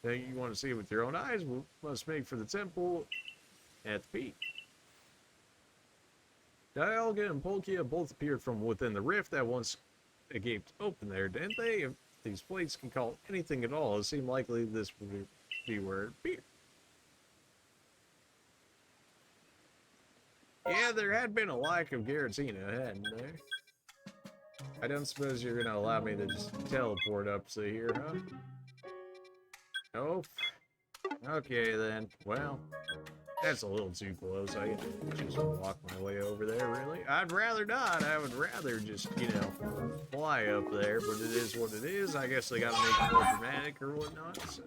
Now you want to see it with your own eyes, we must make for the temple at the peak. Dialga and Palkia both appeared from within the rift that once gaped open there, didn't they? If these plates can call anything at all, it seemed likely this would be where it appeared. Yeah, there had been a lack of Giratina, hadn't there? I don't suppose you're gonna allow me to just teleport up to here, huh? Nope. Okay then. Well, that's a little too close. I can just walk my way over there, really. I'd rather not. I would rather just, you know, fly up there, but it is what it is. I guess they gotta make it more dramatic or whatnot, so.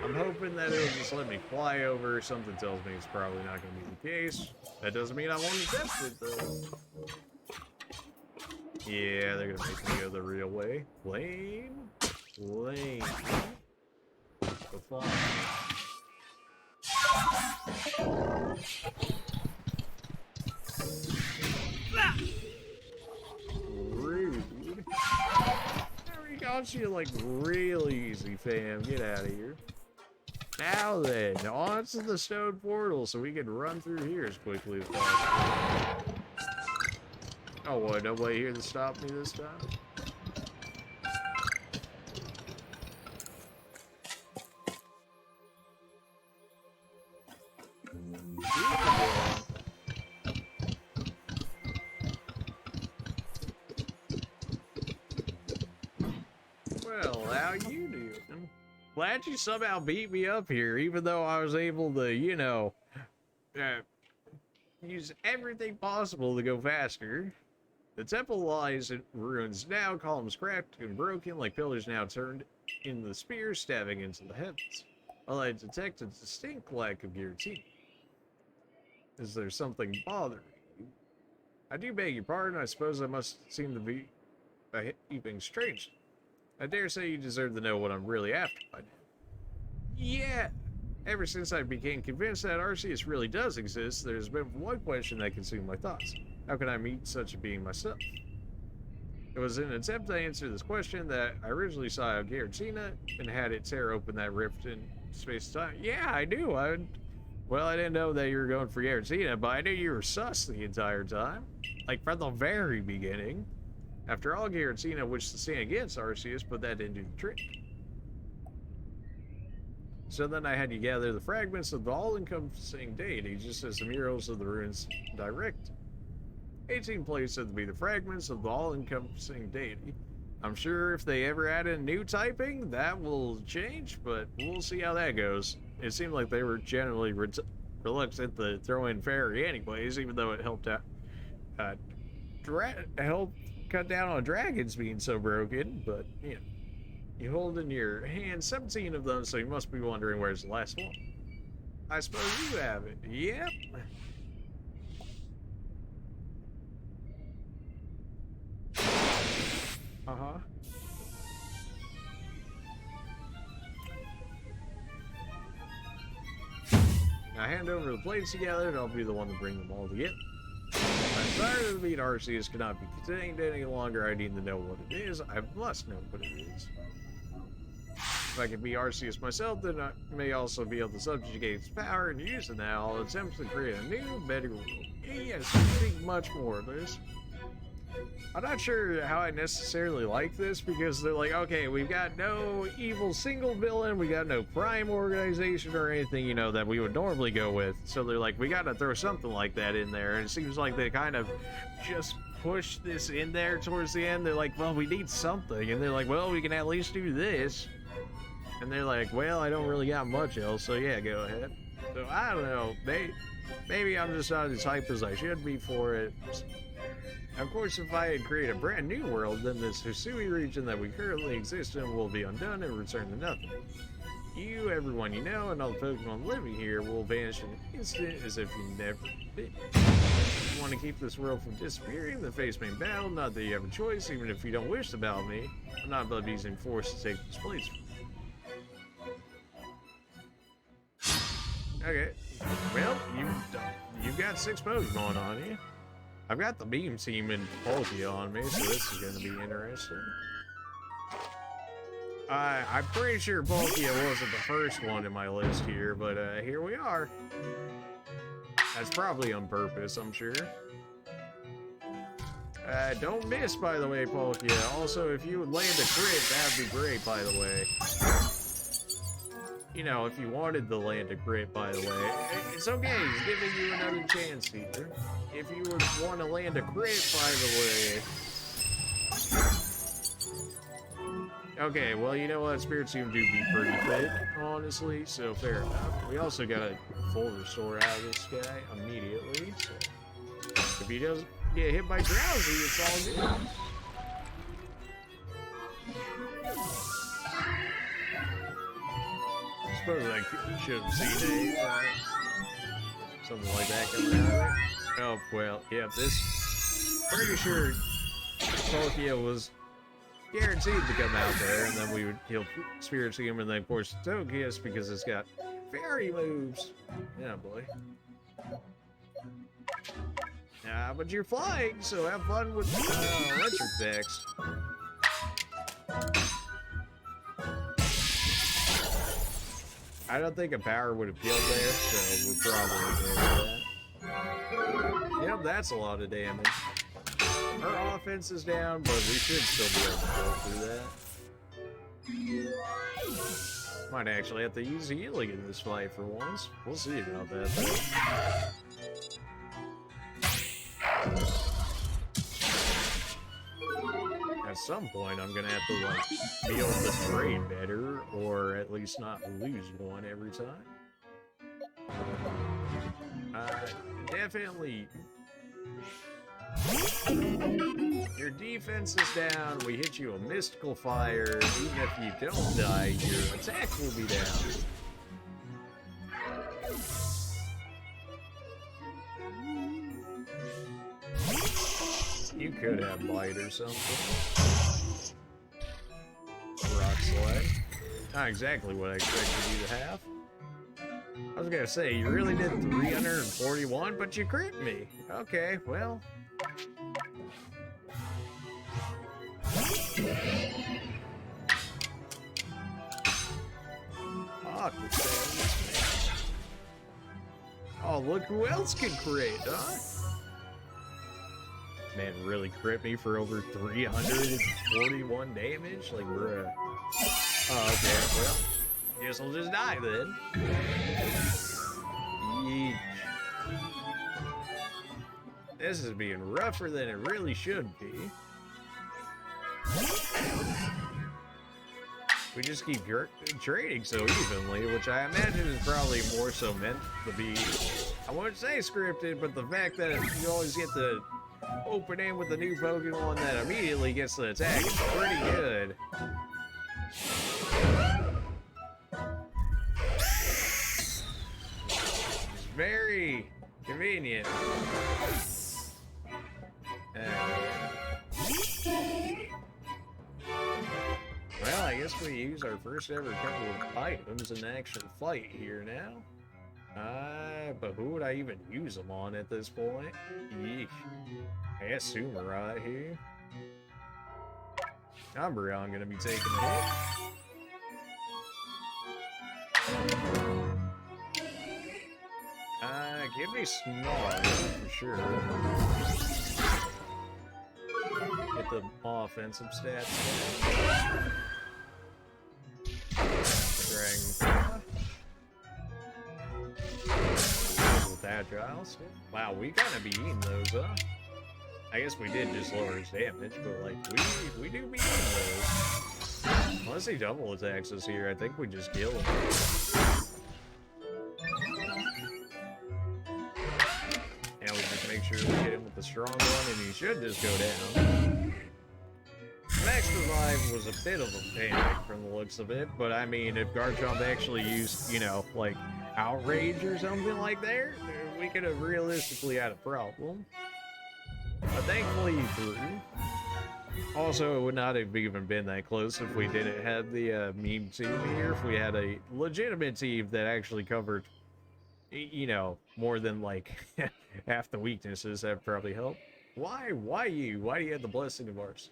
I'm hoping that it'll just let me fly over. Something tells me it's probably not gonna be the case. That doesn't mean I won't test it, though. Yeah, they're gonna make me go the real way. Plane. The fly. Rude. There we got you like real easy, fam. Get out of here. Now then, on to the stone portal so we can run through here as quickly as possible. Oh, what? Nobody here to stop me this time? Well, how you doing? Glad you somehow beat me up here, even though I was able to, you know, use everything possible to go faster. The temple lies in ruins now, columns cracked and broken, like pillars now turned into spears stabbing into the heavens. While I detect a distinct lack of guarantee. Is there something bothering you? I do beg your pardon, I suppose I must seem to be behaving strange. I dare say you deserve to know what I'm really after by now. Yeah! Ever since I became convinced that Arceus really does exist, there's been one question that consumed my thoughts. How can I meet such a being myself? It was in an attempt to answer this question that I originally saw Giratina and had it tear open that rift in space-time. Yeah, I do. Well, I didn't know that you were going for Giratina, but I knew you were sus the entire time. Like, from the very beginning. After all, Giratina wished to stand against Arceus, but that didn't do the trick. So then I had you gather the fragments of the all-encompassing deity, just as the murals of the ruins direct. 18 players said to be the fragments of the all-encompassing deity. I'm sure if they ever add in new typing, that will change, but we'll see how that goes. It seemed like they were generally reluctant to throw in fairy anyways, even though it helped out, helped cut down on dragons being so broken, but, you know. You hold in your hand 17 of them, so you must be wondering where's the last one. I suppose you have it. Yep. Uh-huh. Now hand over the plates together, and I'll be the one to bring them all together. My desire to meet Arceus cannot be contained any longer. I need to know what it is. I must know what it is. If I can be Arceus myself, then I may also be able to subjugate its power and use it now. I'll attempt to create a new, better world. Yes, I think much more of this. I'm not sure how I necessarily like this, because they're like, okay, we've got no evil single villain, we got no crime organization or anything, you know, that we would normally go with. So they're like, we gotta throw something like that in there, and it seems like they kind of just push this in there towards the end. They're like, well, we need something, and they're like, well, we can at least do this. And they're like, well, I don't really got much else, so yeah, go ahead. So I don't know, maybe I'm just not as hyped as I should be for it. Of course, if I had created a brand new world, then this Hisui region that we currently exist in will be undone and return to nothing. You, everyone you know, and all the Pokemon living here will vanish in an instant as if you never been. If you want to keep this world from disappearing, then face main battle. Not that you have a choice, even if you don't wish to battle me. I'm not about using force to take this place from you. Okay, well, you've got 6 Pokemon on you. I've got the Beam Team and Palkia on me, so this is going to be interesting. I'm pretty sure Palkia wasn't the first one in my list here, but here we are. That's probably on purpose, I'm sure. Don't miss, by the way, Palkia. Also, if you would land a crit, that'd be great, by the way. You know, if you wanted to land a crit, by the way. It's okay, he's giving you another chance here. If you would want to land a crit, by the way. Okay, well, you know what? Spirit Team do be pretty fit, honestly, so fair enough. We also got a full restore out of this guy immediately, so if he doesn't get hit by Drowsy, it's all good. I suppose I should have seen something like that coming out of it. Oh, well, yeah, this... Pretty sure Palkia was guaranteed to come out there, and then he'll Spirit Team, and then, of course, Togekiss, because it's got fairy moves. Yeah, boy. But you're flying, so have fun with electric decks. I don't think a power would have killed there, so we're probably good with that. Yep, that's a lot of damage. Our offense is down, but we should still be able to go through that. Might actually have to use healing in this fight for once. We'll see about that, though. At some point, I'm gonna have to, like, be able to trade better, or at least not lose one every time. Definitely. Your defense is down, we hit you a mystical fire, even if you don't die, your attack will be down. You could have light or something. Rock slide. Not exactly what I expected you to have. I was gonna say, you really did 341, but you crit me. Okay, well. Awkward things, man. Oh, look who else can crit, huh? Man, really crit me for over 341 damage? Like, bruh. Oh, okay, well. Guess I'll just die then. Yeesh. This is being rougher than it really should be. We just keep trading so evenly, which I imagine is probably more so meant to be, I wouldn't say scripted, but the fact that you always get the open in with the new Pokemon that immediately gets the attack is pretty good. It's very convenient. Well, I guess we use our first ever couple of items in the actual fight here now. But who would I even use them on at this point? Yeesh. I guess Sumarai here. Umbreon gonna be taking a hit. Give me Snarl for sure. Get the offensive stats. Dragon. With Agiles. Wow, we gotta be eating those, huh? I guess we did just lower his damage, but like we do be eating those. Unless he double attacks us here, I think we just kill him. And we just make sure we hit him with the strong one, and he should just go down. Max Revive was a bit of a panic from the looks of it, but I mean, if Garchomp actually used, you know, like Outrage or something like that, we could have realistically had a problem. But thankfully he threw. Also, it would not have even been that close if we didn't have the meme team here. If we had a legitimate team that actually covered, you know, more than like half the weaknesses, that probably helped. Why you? Why do you have the blessing of Arceus?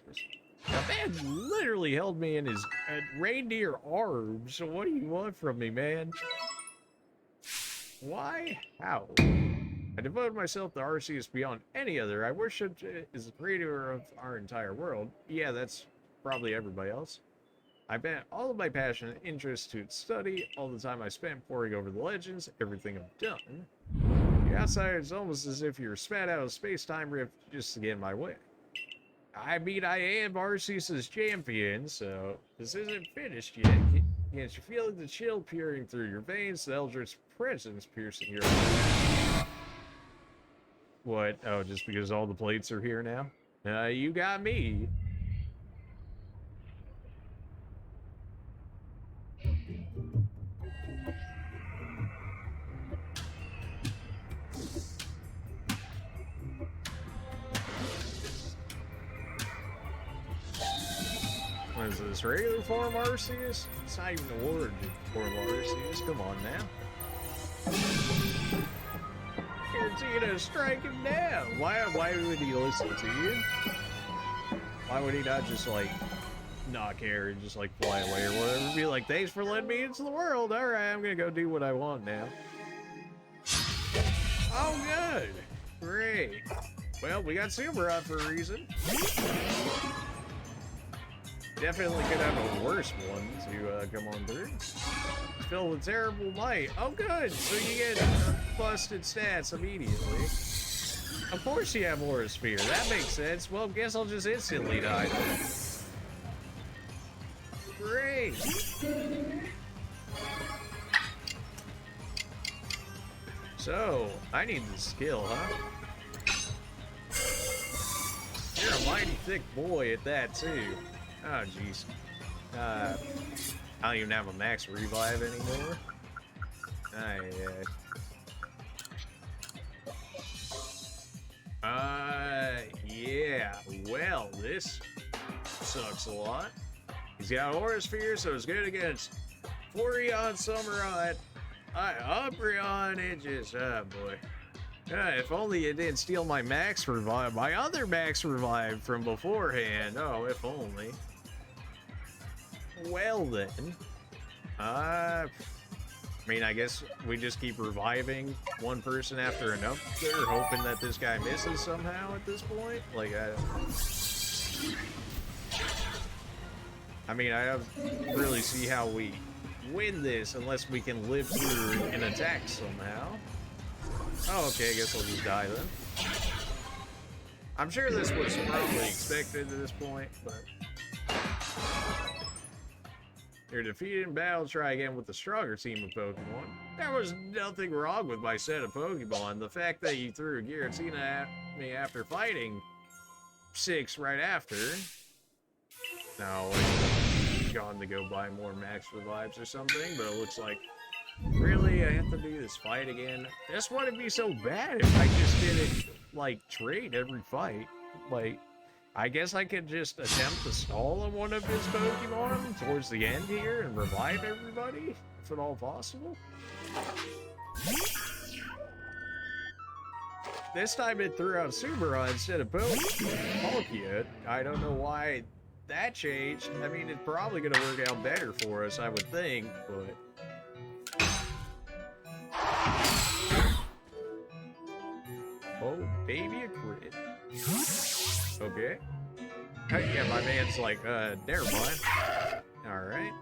The man literally held me in his reindeer arms. So what do you want from me, man? Why? How? I devoted myself to Arceus beyond any other. I worship as the creator of our entire world. Yeah, that's probably everybody else. I bent all of my passion and interest to its study, all the time I spent poring over the legends, everything I've done. The outsider is almost as if you're spat out of space-time rift just to get in my way. I mean, I am Arceus' champion, so this isn't finished yet. Can't you feel the chill peering through your veins, the Eldritch presence piercing your eyes? What? Oh, just because all the plates are here now? You got me. What is this, regular form Arceus? It's not even the origin form Arceus. Come on now. Guarantee to strike him down. Why would he listen to you? Why would he not just like not care and just like fly away or whatever? Be like, thanks for letting me into the world. All right, I'm gonna go do what I want now. Oh, good. Great. Well, we got Subaru for a reason. Definitely could have a worse one to come on through. It's filled with terrible might. Oh, good. So you get busted stats immediately. Of course you have Aura Sphere. That makes sense. Well, guess I'll just instantly die then. Great. So, I need the skill, huh? You're a mighty thick boy at that, too. Oh, jeez. I don't even have a max revive anymore. Yeah. Well, this sucks a lot. He's got Aura Sphere, so it's good against Flareon, Summeron, Umbreon, and just, oh boy. If only it didn't steal my max revive, my other max revive from beforehand. Oh, if only. Well then. I mean, I guess we just keep reviving one person after another, hoping that this guy misses somehow at this point. Like, I mean, I don't really see how we win this unless we can live through an attack somehow. Oh, okay, I guess I'll just die then. I'm sure this was probably expected at this point, but... You're defeated in battle, try again with the stronger team of Pokemon. There was nothing wrong with my set of Pokemon. The fact that you threw a Giratina at me after fighting 6 right after... No, I've gone to go buy more max revives or something, but it looks like... Really? I have to do this fight again? This wouldn't be so bad if I just didn't, like, trade every fight. Like, I guess I could just attempt to stall on one of his Pokemon towards the end here and revive everybody, if at all possible. This time it threw out Subaru instead of Palkia. I don't know why that changed. I mean, it's probably going to work out better for us, I would think, but... Oh, baby, a crit. Okay. Yeah, my man's like, never mind. Alright.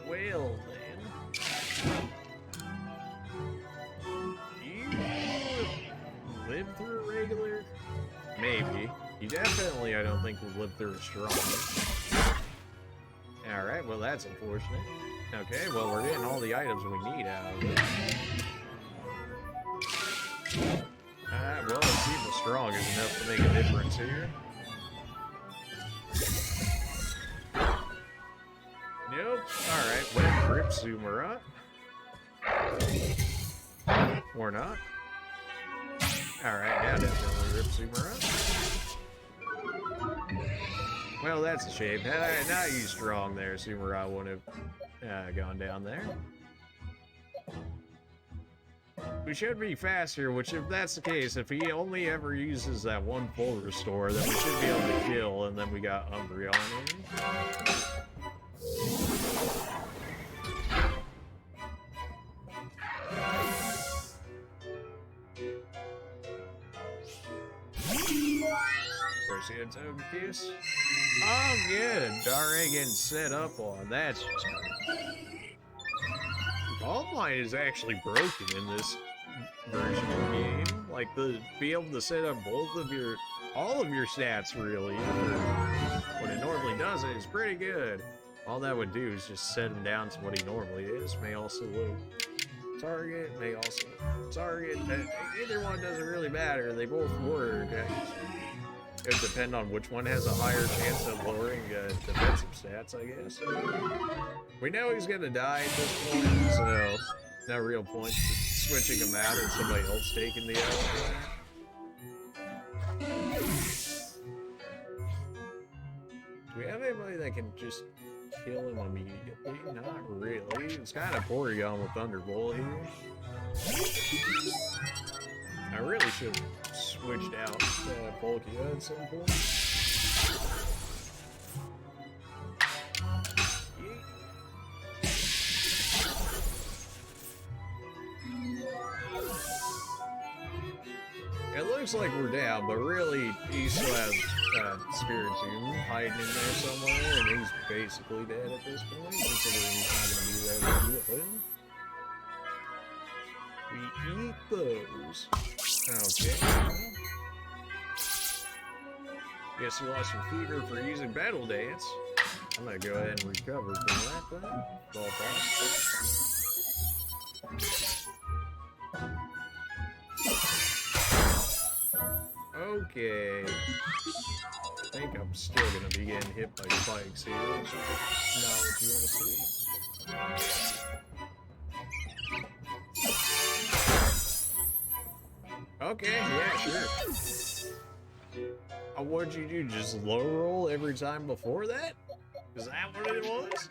Well, then. You live through a regular? Maybe. You definitely, I don't think, will live through a strong. Alright, well, that's unfortunate. Okay, well, we're getting all the items we need out of it. Well, let's see if the strong is enough to make a difference here. Nope. Alright, wet grip Sumera. Or not. Alright, now definitely rip Sumera. Well, that's a shame. Had I not used strong there, Sumera wouldn't have gone down there. We should be faster, which if that's the case, if he only ever uses that one full restore, then we should be able to kill, and then we got Umbreon in. First Assocaites. Oh, good. Darre getting set up on. That's just... All mine is actually broken in this version of the game. Like, be able to set up all of your stats, really, for what it normally does is pretty good. All that would do is just set him down to what he normally is. May also load target, may also target. Either one doesn't really matter. They both work. It would depend on which one has a higher chance of lowering defensive stats, I guess. We know he's gonna die at this point, so no real point switching him out and somebody else taking the L. Do we have anybody that can just kill him immediately? Not really. It's kind of Porygon with Thunderbolt here. I really should have switched out Palkia at some point. looks like we're down, but really, he still has Spirit Tomb hiding in there somewhere, and he's basically dead at this point, considering he's not going to be there when we put him. We eat those. Okay. Guess you lost your fever for using Battle Dance. I'm gonna go ahead and recover from that then. All possible. Okay. I think I'm still gonna be getting hit by spikes here, which is not what you want to see. Okay, yeah, sure. What'd you do? Just low roll every time before that? Is that what it was?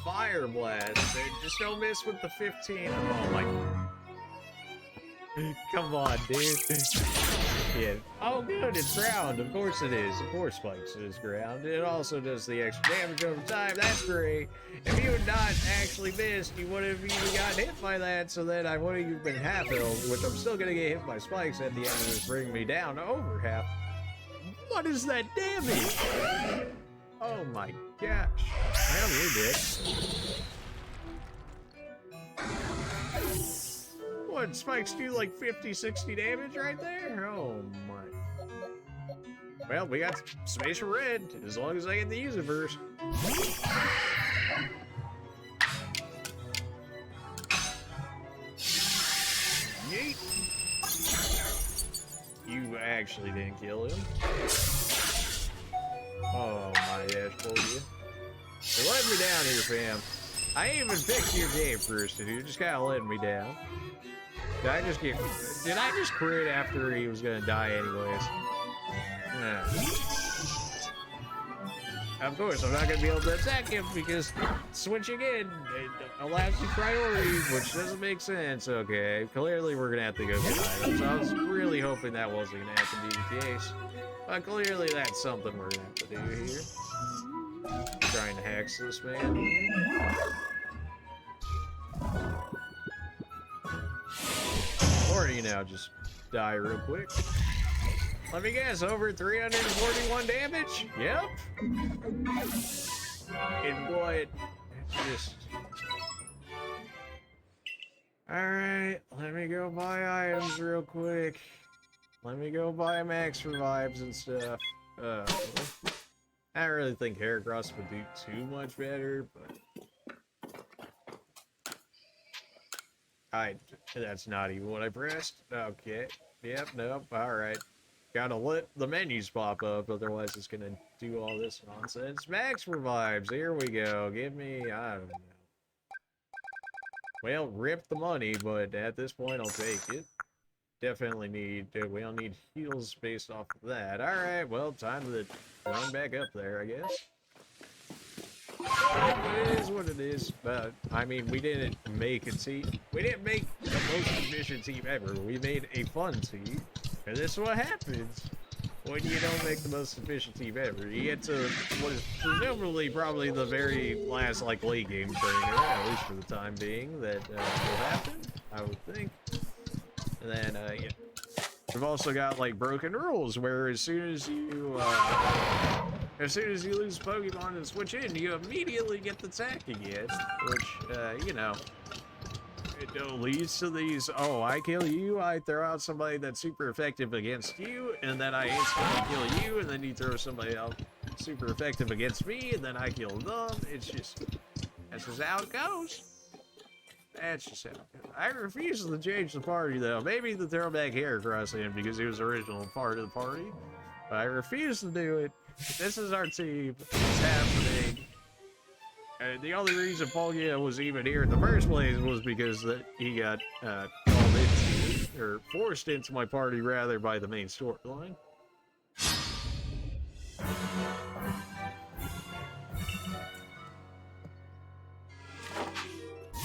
Fire Blast. Just don't miss with the 15. Oh my. Come on, dude. Yeah. Oh, good. It's ground. Of course it is. Of course Spikes is ground. It also does the extra damage over time. That's great. If you had not actually missed, you would have even gotten hit by that, so then I would have been half health, which I'm still going to get hit by Spikes at the end of this, bringing me down to over half. What is that damage? Oh my gosh. Well, you're dead. What, Spikes do like 50, 60 damage right there? Oh my. Well, we got space for red, as long as I get to use it first. Yeet. You actually didn't kill him. Oh my gosh, told you. You're letting me down here, fam. I ain't even picked your game first, dude. You're just kinda letting me down. Did I just crit after he was gonna die anyways? Yeah. Of course, I'm not gonna be able to attack him because switching in allows you priority, which doesn't make sense. Okay, clearly we're gonna have to go get items. I was really hoping that wasn't gonna have to be the case, but clearly that's something we're gonna have to do here. Trying to hex this man here. Or, you know, just die real quick. Let me guess, over 341 damage? Yep. In what? Just... Alright, let me go buy items real quick. Let me go buy max revives and stuff. I don't really think Heracross would do too much better, but... That's not even what I pressed. Okay. Yep, nope, alright. Gotta let the menus pop up, otherwise it's gonna do all this nonsense. Max revives, here we go. Give me, I don't know. Well, rip the money, but at this point I'll take it. Definitely need, we don't need heals based off of that. Alright, well, time to run back up there, I guess. It is what it is, but I mean, we didn't make a team. We didn't make the most efficient team ever. We made a fun team, and this is what happens when you don't make the most efficient team ever. You get to what is presumably probably the very last like late game trainer, at least for the time being, that will happen. I would think. And then yeah. We've also got like broken rules where as soon as you lose Pokemon and switch in, you immediately get the attack again, which, you know, it leads to these, oh, I kill you, I throw out somebody that's super effective against you, and then I instantly kill you, and then you throw somebody else super effective against me, and then I kill them. It's just, that's just how it goes. That's just how it goes. I refuse to change the party, though. Maybe the throwback Heracross in because he was the original part of the party, but I refuse to do it. This is our team. It's happening. And the only reason Poggia was even here in the first place was because that he got called into, or forced into my party rather, by the main storyline.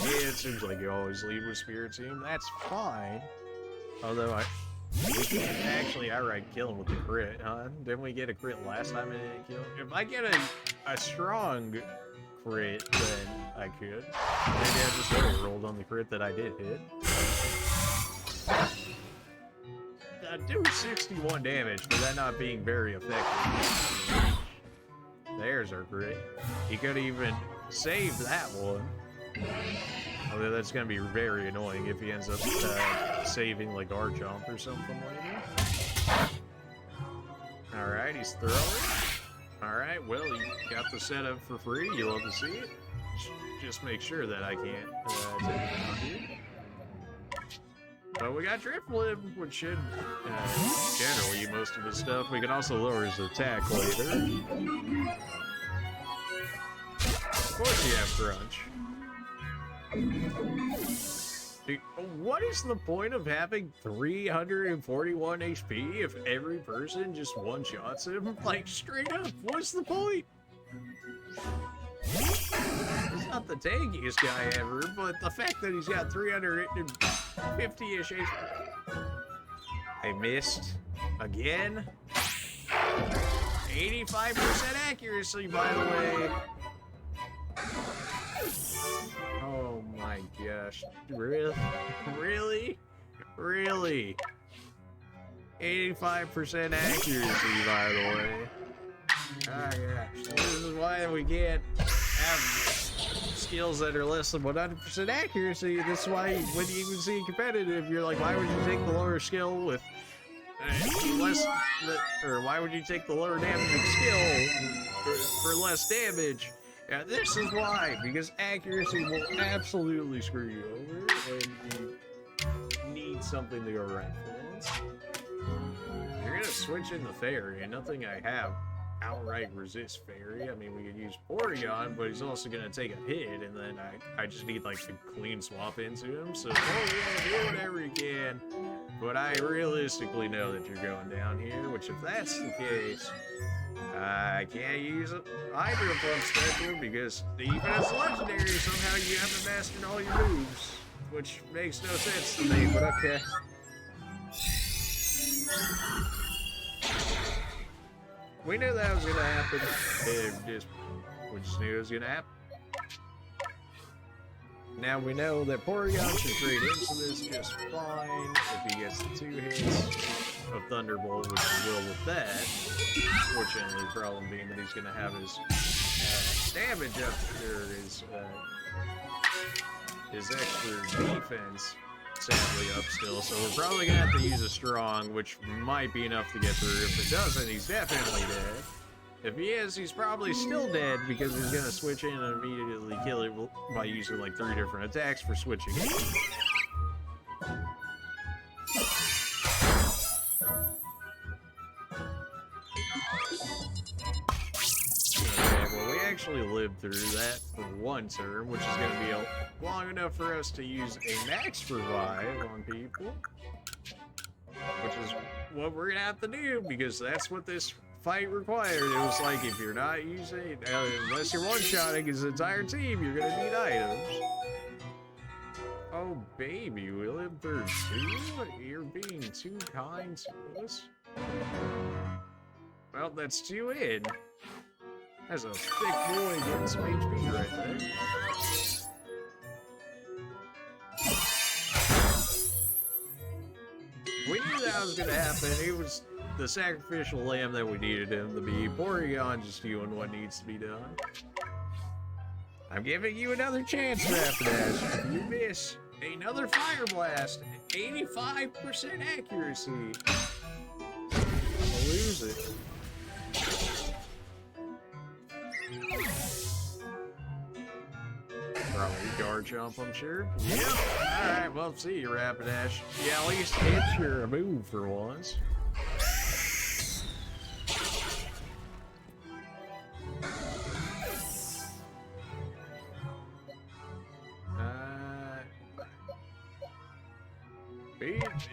Yeah, it seems like you always lead with Spirit Team. That's fine. Although we can actually outright kill him with the crit, huh? Didn't we get a crit last time and didn't kill him? If I get a strong crit, then I could. Maybe I just rolled on the crit that I did hit. Do 61 damage for that not being very effective. There's our crit. He could even save that one. Although that's going to be very annoying if he ends up saving like our jump or something later. Alright, he's throwing. Alright, well, you got the setup for free. You love to see it. Just make sure that I can't take it out here. But we got Drift Limb, which should generally most of his stuff. We can also lower his attack later. Of course you have Crunch. Dude, what is the point of having 341 HP if every person just one-shots him? Like, straight up, what's the point? He's not the tankiest guy ever, but the fact that he's got 350-ish HP... I missed. Again? 85% accuracy, by the way. Oh my gosh. Really? Really? Really? 85% accuracy, by the way. Oh gosh. This is why we can't have skills that are less than 100% accuracy. This is why when you even see competitive, you're like, why would you take the lower skill with less, or why would you take the lower damaging skill for less damage? Yeah, this is why, because accuracy will absolutely screw you over when you need something to go right for once. You're gonna switch in the fairy, and nothing I have outright resist fairy. I mean, we could use Porygon, but he's also gonna take a hit, and then I just need like to clean swap into him. So yeah, do whatever you can. But I realistically know that you're going down here, which if that's the case, I can't use it Hydro Pump special because even as legendary, somehow you haven't mastered all your moves, which makes no sense to me, but okay. We knew that was gonna happen. We just knew it was gonna happen. Now we know that Porygon should trade into this just fine if he gets the 2 hits of Thunderbolt, which he will with that. Fortunately, the problem being that he's gonna have his damage up, or his extra defense sadly up still, so we're probably gonna have to use a strong, which might be enough to get through. If it doesn't, he's definitely dead. If he is, he's probably still dead because he's gonna switch in and immediately kill it by using like 3 different attacks for switching in. Okay, well, we actually lived through that for 1 turn, which is gonna be long enough for us to use a max revive on people, which is what we're gonna have to do because that's what this fight required. It was like, if you're not using, unless you're one-shotting his entire team, you're gonna need items. Oh baby, we lived through 2? You're being too kind to us. Well, that's 2 in. That's a thick boy getting some HP right there. We knew that was gonna happen. It was the sacrificial lamb that we needed him to be. Porygon just doing what needs to be done. I'm giving you another chance, Rapidash. If you miss, another Fire Blast. 85% accuracy. I'm gonna lose it. Probably guard jump, I'm sure. Yep. Alright, well, see you, Rapidash. Yeah, at least hit your move for once.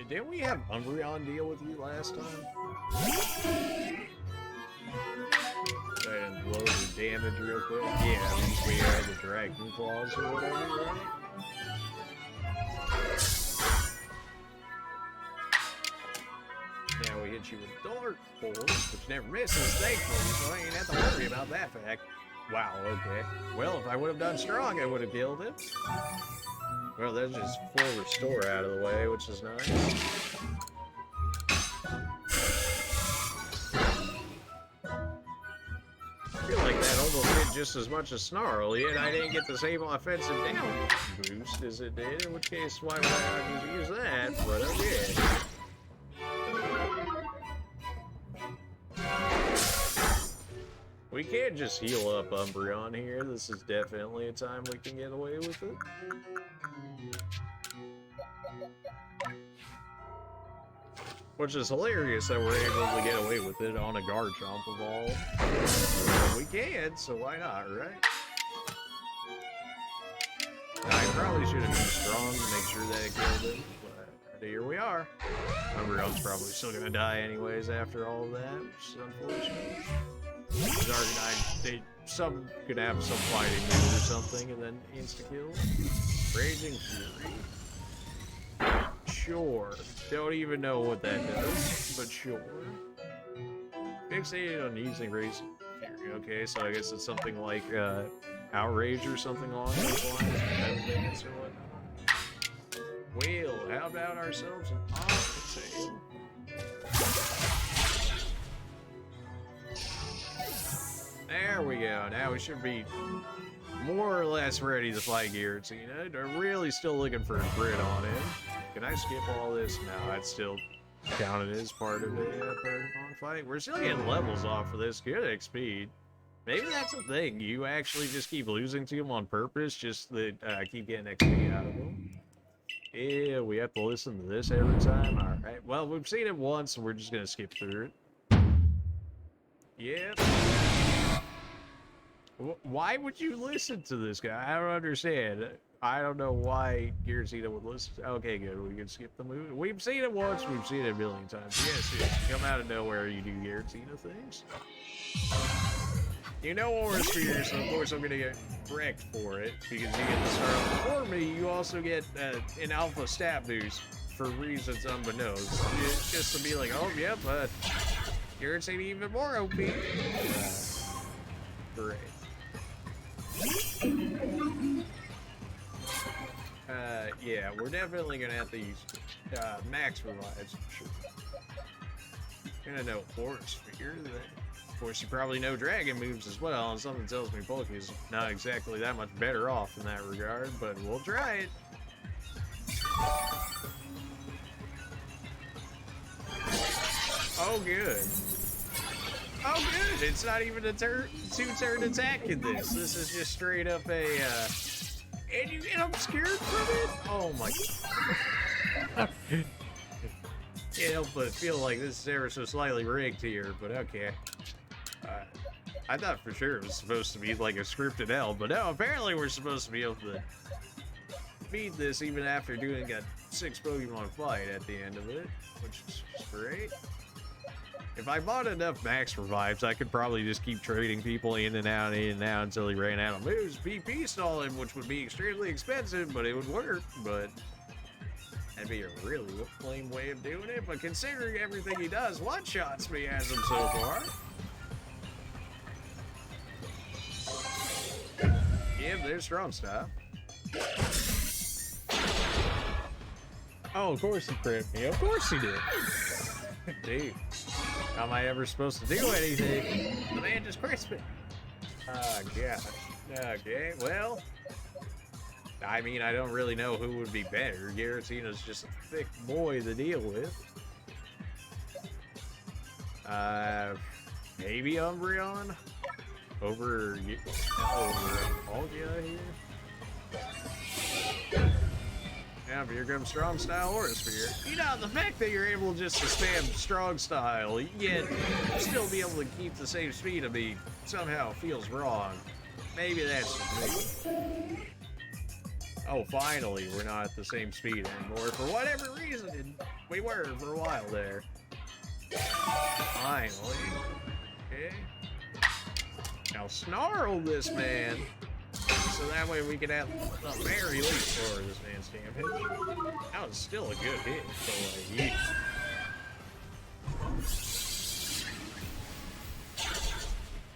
Didn't we have Umbreon deal with you last time? Go ahead and blow the damage real quick. Yeah, at least we had the Dragon Claws or whatever, right? Now we hit you with Dark Force, which never misses, thankfully, so I ain't have to worry about that fact. Wow, okay. Well, if I would have done strong, I would have killed him. Well, that's just full restore out of the way, which is nice. I feel like that almost did just as much as Snarl, yet I didn't get the same offensive down boost as it did, in which case, why would I not just use that? But okay. We can't just heal up Umbreon here. This is definitely a time we can get away with it. Which is hilarious that we're able to get away with it on a Garchomp of all. We can, so why not, right? I probably should have been strong to make sure that it killed him, but here we are. Umbreon's probably still gonna die anyways after all of that, which is unfortunate. Some could have some fighting move or something and then insta-kill. Raging Fury. Sure. Don't even know what that does, but sure. Fixated on using Raging Fury. Okay, so I guess it's something like Outrage or something along those lines. Advance or whatnot. Well, how about ourselves an Assocaites? There we go. Now we should be more or less ready to fight Giratina. I'm really still looking for a crit on him. Can I skip all this? No, I'd still count it as part of a Pokemon fight. We're still getting levels off of this. Good XP. Maybe that's a thing. You actually just keep losing to him on purpose, just that keep getting XP out of him. Yeah, we have to listen to this every time. All right. Well, we've seen it once, and we're just gonna skip through it. Yep. Why would you listen to this guy? I don't understand. I don't know why Giratina would listen. Okay, good. We can skip the movie. We've seen it once. We've seen it a million times. Yes, yes. Come out of nowhere, you do Giratina things. You know Aura Sphere, so of course I'm going to get wrecked for it, because you get the start before me. You also get an alpha stat boost for reasons unbeknownst. Just to be like, oh, yep, Giratina even more OP. Great. Yeah, we're definitely gonna have to use max revives for sure. Gonna know Aura Sphere. Of course, you probably know dragon moves as well, and something tells me Poke is not exactly that much better off in that regard, but we'll try it. Oh, good. Oh, good. It's not even a two-turn attack in this. This is just straight up a, and you get obscured from it? Oh, my God. Can't help but feel like this is ever so slightly rigged here, but okay. I thought for sure it was supposed to be like a scripted L, but no, apparently we're supposed to be able to beat this even after doing a 6 Pokemon fight at the end of it, which is great. If I bought enough max revives, I could probably just keep trading people in and out until he ran out of moves. PP stall him, which would be extremely expensive, but it would work. But that'd be a really lame way of doing it. But considering everything he does, one-shots me as him so far. Yeah, there's strong stuff. Oh, of course he crit me. Of course he did. Dude. How am I ever supposed to do anything? The man just crits me. Oh, gosh. Okay, well. I mean, I don't really know who would be better. Giratina's just a thick boy to deal with. Maybe Umbreon? Over Dialga here? Yeah, but here comes Strong Style Aura Sphere. You know, the fact that you're able just to spam Strong Style, yet still be able to keep the same speed of me, somehow feels wrong. Maybe that's just me. Oh, finally, we're not at the same speed anymore. For whatever reason, we were for a while there. Finally. Okay. Now snarl this man. So that way we can have the very least for this man's damage. That was still a good hit, so yeah.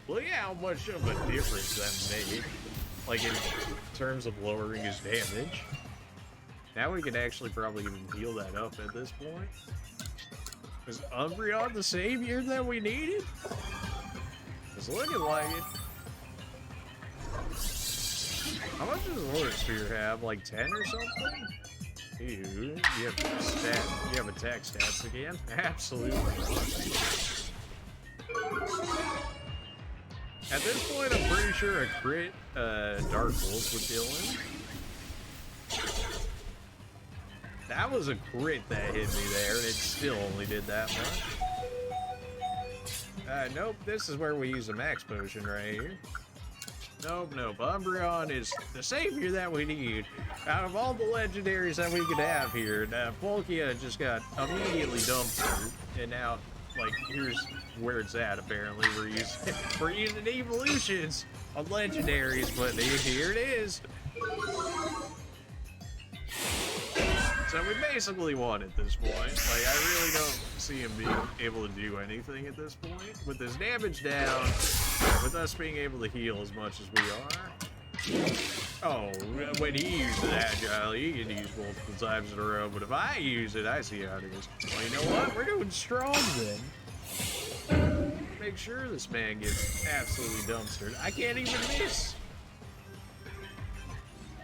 Well, yeah, how much of a difference that made. Like, in terms of lowering his damage. Now we can actually probably even heal that up at this point. Is Umbreon the savior that we needed? It's looking like it. How much does Aura Sphere have? Like 10 or something? Ew, you have attack stats again? Absolutely. At this point, I'm pretty sure a crit Dark Pulse would kill him. That was a crit that hit me there, and it still only did that much. Nope, this is where we use a max potion right here. Nope. Umbreon is the savior that we need. Out of all the legendaries that we could have here, Palkia just got immediately dumpstered, and now, like, here's where it's at. Apparently, we're using evolutions on legendaries, but here it is. So we basically won at this point. Like, I really don't see him being able to do anything at this point. With his damage down, with us being able to heal as much as we are. Oh, when he uses Agile, he can use multiple times in a row. But if I use it, I see how it is. Well, you know what? We're doing strong then. Make sure this man gets absolutely dumpstered. I can't even miss.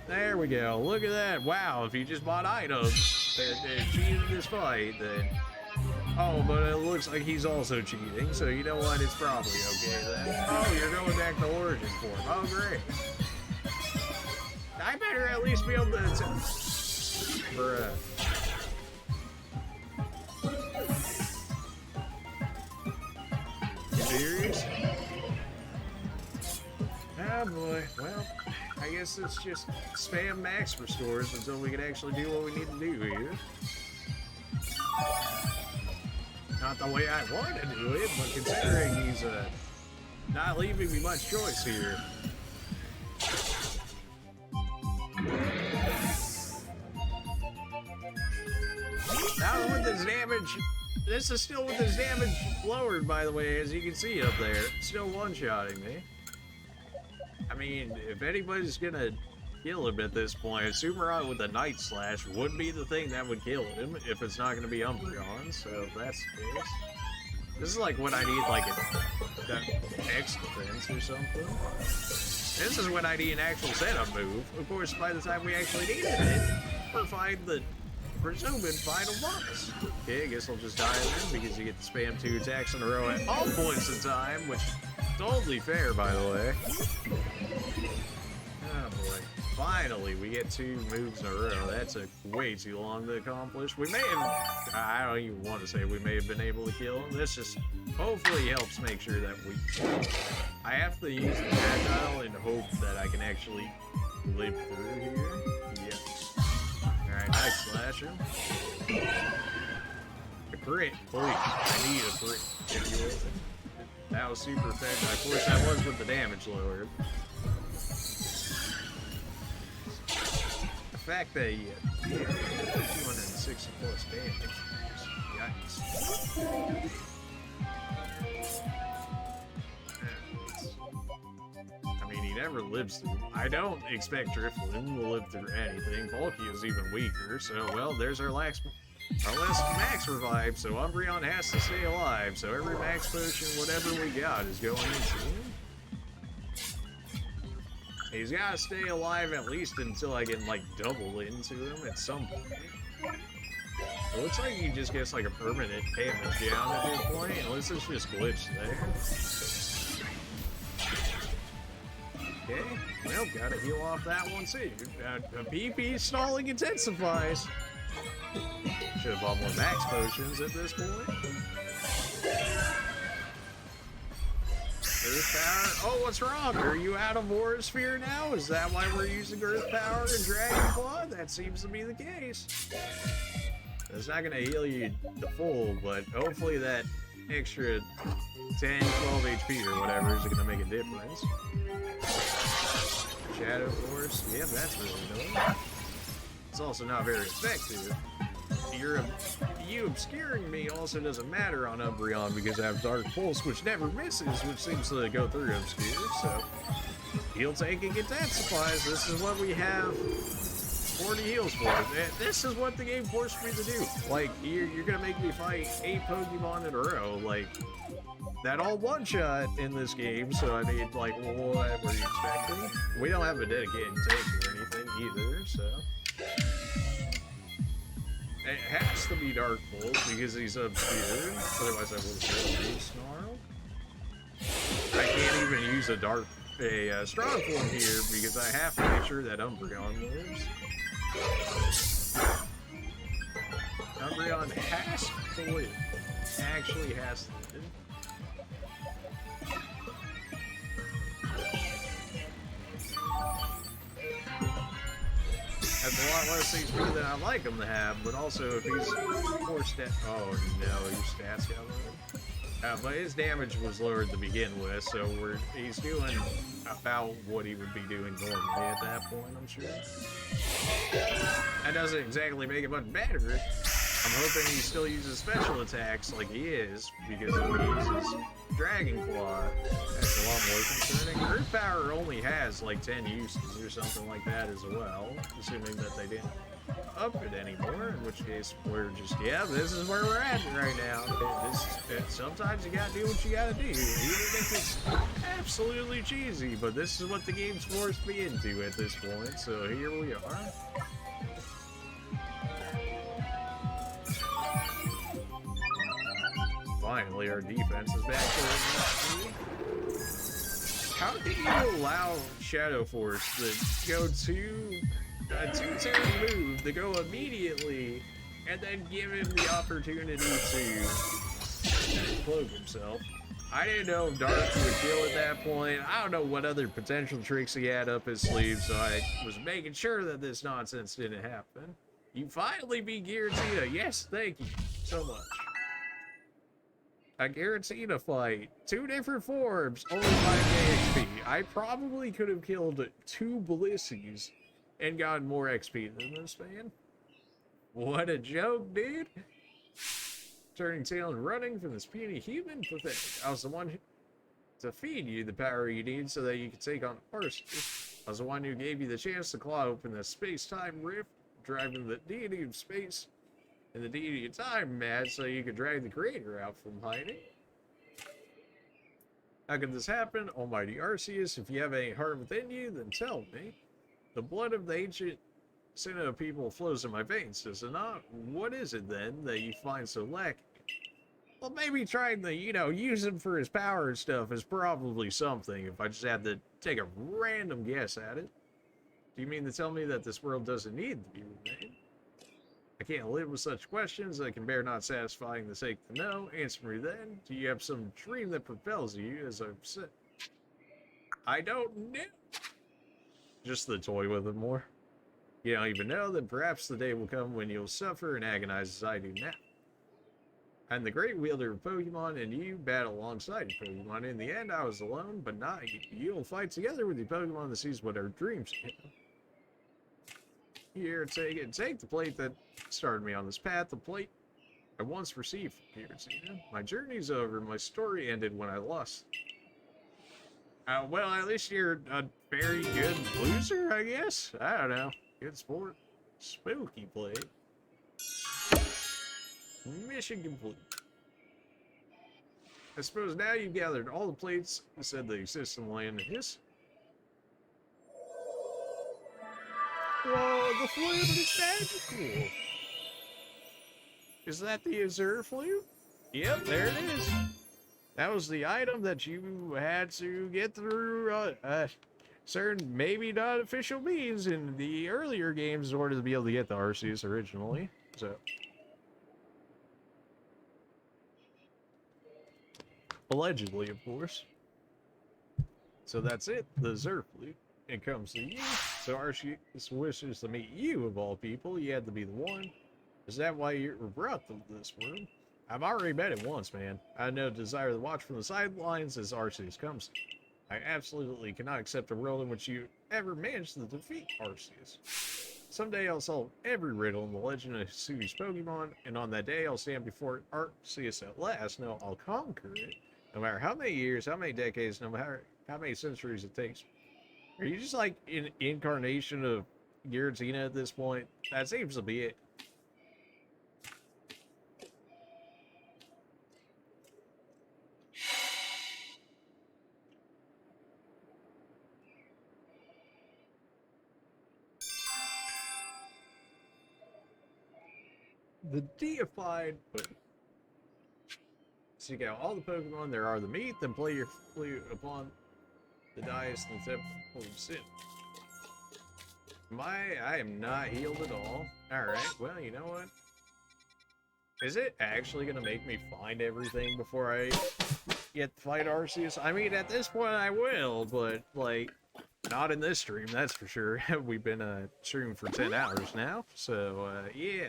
There we go. Look at that. Wow, if he just bought items and cheated this fight, then... Oh, but it looks like he's also cheating, so you know what? It's probably okay then. Oh, you're going back to Origin form. Oh, great. I better at least be able to... Bruh. You serious? Oh boy, well, I guess it's just spam max restores until we can actually do what we need to do here. Not the way I want to do it, but considering he's not leaving me much choice here. Now with his damage, this is still with his damage lowered, by the way, as you can see up there. Still one-shotting me. I mean, if anybody's gonna kill him at this point, Sumaron with a Night Slash would be the thing that would kill him if it's not gonna be Umbreon, so if that's the case. This is like when I need like an X defense or something. This is when I need an actual setup move. Of course, by the time we actually needed it, we'll find the presumed final boss. Okay, I guess I'll just dive in because you get to spam 2 attacks in a row at all points in time, which is totally fair, by the way. Oh boy. Finally, we get 2 moves in a row. That took way too long to accomplish. We may have, I don't even want to say we may have been able to kill him. This just hopefully helps make sure that I have to use the Agile and hope that I can actually live through here. Yes. Alright, nice slash him. A crit, please. I need a crit. If you will. That was super effective. Of course, that was with the damage lowered. The fact that you get 260 plus damage. Yikes. I mean, he never lives through. I don't expect Drifloon will live through anything. Palkia is even weaker, so, well, there's our last max revive, so Umbreon has to stay alive, so every max potion, whatever we got, is going into him. He's got to stay alive at least until I can, like, double into him at some point. It looks like he just gets, like, a permanent damage down at this point, unless it's just glitched there. Okay, well, gotta heal off that one too. PP stalling intensifies. Should have bought more max potions at this point. Earth Power. Oh, what's wrong? Are you out of Aura Sphere now? Is that why we're using Earth Power and Dragon Claw? That seems to be the case. It's not gonna heal you the full, but hopefully that extra 10, 12 HP or whatever is gonna make a difference. Shadow Force. Yeah, that's really annoying. It's also not very effective you obscuring me also doesn't matter on Umbreon because I have Dark Pulse, which never misses, which seems to go through Obscure, so heal take and get that supplies. This is what we have 40 heals for. This is what the game forced me to do. Like, you're gonna make me fight 8 Pokemon in a row, like, that all one-shot in this game, so I mean, like, what were you expecting? We don't have a dedicated tank or anything either, so... It has to be Dark Pulse because he's obscured, otherwise I would have been Snarl. I can't even use a strong form here because I have to make sure that Umbreon lives. Umbreon has to live. Actually has to live. That's a lot less HP than I'd like him to have, but also if he's 4 stat. Oh no, your stats got lowered. But his damage was lowered to begin with, so he's doing about what he would be doing normally at that point, I'm sure. That doesn't exactly make it much better. I'm hoping he still uses special attacks like he is, because if he uses Dragon Claw, that's a lot more concerning. Earth Power only has like 10 uses or something like that as well, assuming that they didn't up it anymore, in which case we're just, yeah, this is where we're at right now. Sometimes you gotta do what you gotta do, even if it's absolutely cheesy, but this is what the game's forced me into at this point, so here we are. Finally, our defense is back to how do you allow Shadow Force to go to a 2-turn move to go immediately and then give him the opportunity to cloak himself? I didn't know if Dark would kill at that point. I don't know what other potential tricks he had up his sleeve, so I was making sure that this nonsense didn't happen. You finally beat Giratina. Yes, thank you so much. A Giratina fight, 2 different forms, only 5k XP. I probably could have killed 2 Blissey's and gotten more XP than this man. What a joke, dude. Turning tail and running from this puny human? Pathetic. I was the one to feed you the power you need so that you could take on Arceus. I was the one who gave you the chance to claw open the space-time rift, driving the deity of space and the deity of time mad so you could drag the creator out from hiding. How could this happen? Almighty Arceus, if you have any heart within you, then tell me. The blood of the ancient Sinnoh people flows in my veins, does it not? What is it then that you find so lacking? Well, maybe trying to, use him for his power and stuff is probably something, if I just had to take a random guess at it. Do you mean to tell me that this world doesn't need to be remade? I can't live with such questions. I can bear not satisfying the sake to know. Answer me then. Do you have some dream that propels you, as I've said? I don't know. Just the toy with him more. You don't even know that perhaps the day will come when you'll suffer and agonize as I do now. And the great wielder of Pokemon and you battle alongside your Pokemon. In the end, I was alone, but not you. You'll fight together with your Pokemon to seize what our dreams can. Here, take it. Take the plate that started me on this path. The plate I once received from Giratina. My journey's over. My story ended when I lost. Well, at least you're a very good loser, I guess. I don't know. Good sport. Spooky plate. Mission complete. I suppose now you've gathered all the plates that said they exist in the land of his. Whoa, the flute is magical! Is that the Azure flute? Yep, there it is. That was the item that you had to get through certain, maybe not official means in the earlier games in order to be able to get the Arceus originally. So, allegedly, of course. So that's it, the Azure flute. It comes to you. So Arceus wishes to meet you of all people. You had to be the one. Is that why you were brought to this world? I've already met him once, man. I had no desire to watch from the sidelines as Arceus comes. I absolutely cannot accept a world in which you ever managed to defeat Arceus. Someday I'll solve every riddle in the legend of Hisui's Pokemon, and on that day I'll stand before Arceus at last. No, I'll conquer it. No matter how many years, how many decades, no matter how many centuries it takes. Are you just like an incarnation of Giratina at this point? That seems to be it. The deified, but seek out all the Pokemon there are to meet, then play your flute upon the dais and the temple of sin. I am not healed at all. Alright, well, you know what? Is it actually gonna make me find everything before I get to fight Arceus? I mean, at this point I will, but, like, not in this stream, that's for sure. We've been streaming for 10 hours now, so, yeah.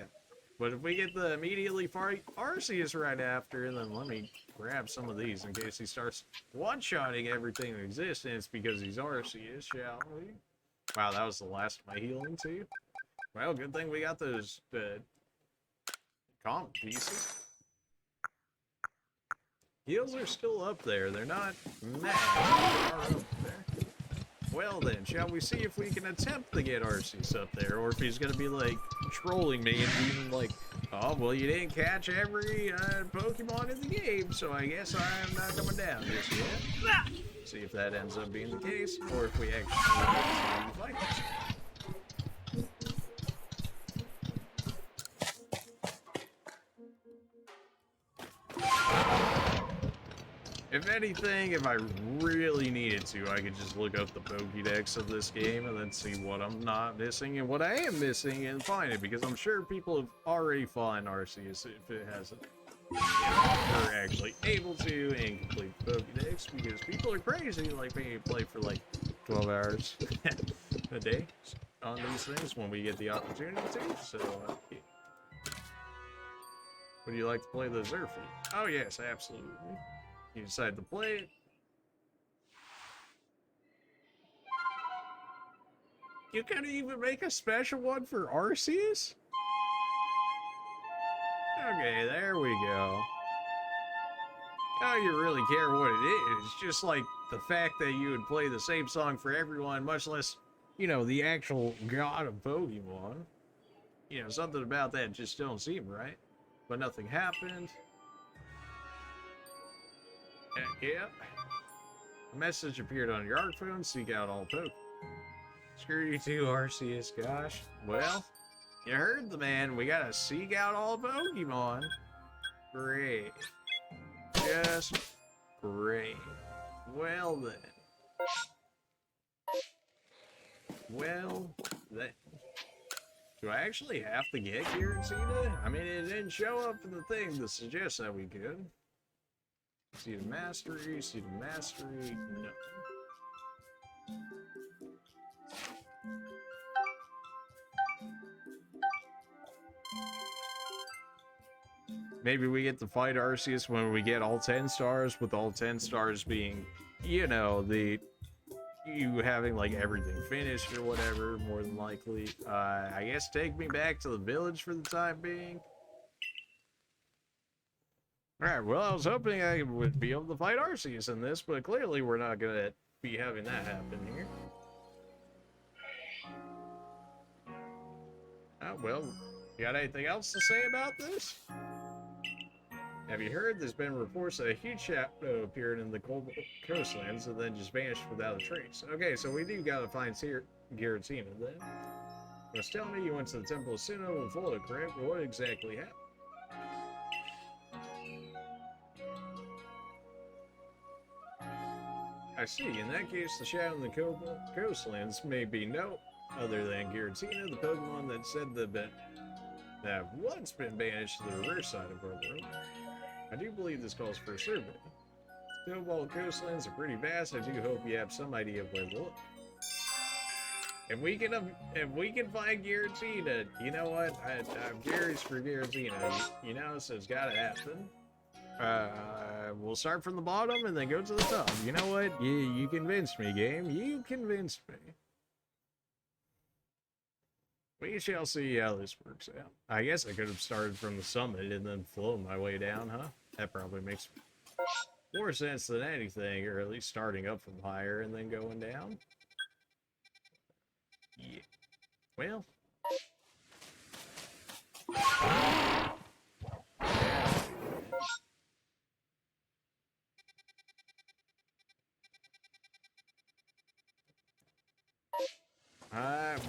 But if we get the immediately fight Arceus right after, then let me grab some of these in case he starts one-shotting everything that exists, and it's because he's Arceus, shall we? Wow, that was the last of my healing too. Well, good thing we got those common pieces. Heals are still up there. They're not mad. They are up there. Well then, shall we see if we can attempt to get Arceus up there, or if he's gonna be like trolling me and being like, oh well, you didn't catch every Pokemon in the game, so I guess I'm not coming down just yet. See if that ends up being the case, or if we actually fight. If anything, if I really needed to, I could just look up the Pokédex of this game and then see what I'm not missing and what I am missing and find it, because I'm sure people have already found Arceus if it hasn't. If they're actually able to and complete the Pokédex, because people are crazy like me who play for like 12 hours a day on these things when we get the opportunity to, so yeah. Would you like to play the Zerfy? Oh yes, absolutely. You decide to play it. You can even make a special one for Arceus? Okay, there we go. Now you really care what it is. Just like the fact that you would play the same song for everyone, much less, you know, the actual god of Pokemon. You know, something about that just don't seem right. But nothing happened. Yep. A message appeared on your ARC phone. Seek out all Pokemon. Screw you too, Arceus. Gosh. Well, you heard the man. We gotta seek out all Pokemon. Great. Just great. Well then. Well then. Do I actually have to get Giratina? I mean, it didn't show up in the thing to suggest that we could. Seed of Mastery, Seed of Mastery, no. Maybe we get to fight Arceus when we get all 10 stars, with all 10 stars being, you know, you having like everything finished or whatever, more than likely. I guess take me back to the village for the time being. Alright, well, I was hoping I would be able to fight Arceus in this, but clearly we're not gonna be having that happen here. Oh, well, you got anything else to say about this? Have you heard there's been reports that a huge shadow appeared in the coastlands and then just vanished without a trace? Okay, so we do gotta find Giratina then. You was telling me you went to the Temple of Sinnoh and Hollo, correct? But what exactly happened? I see. In that case, the shadow in the coastlands may be no other than Giratina, the Pokemon that said that have once been banished to the reverse side of our world. I do believe this calls for a survey. The Cobalt coastlands are pretty vast. I do hope you have some idea of where to look. If we can find Giratina, you know what? I'm curious for Giratina. You know, so it's gotta happen. We'll start from the bottom and then go to the top. You know what? You convinced me, game. You convinced me. We shall see how this works out. I guess I could have started from the summit and then flown my way down, huh? That probably makes more sense than anything, or at least starting up from higher and then going down. Yeah. Well.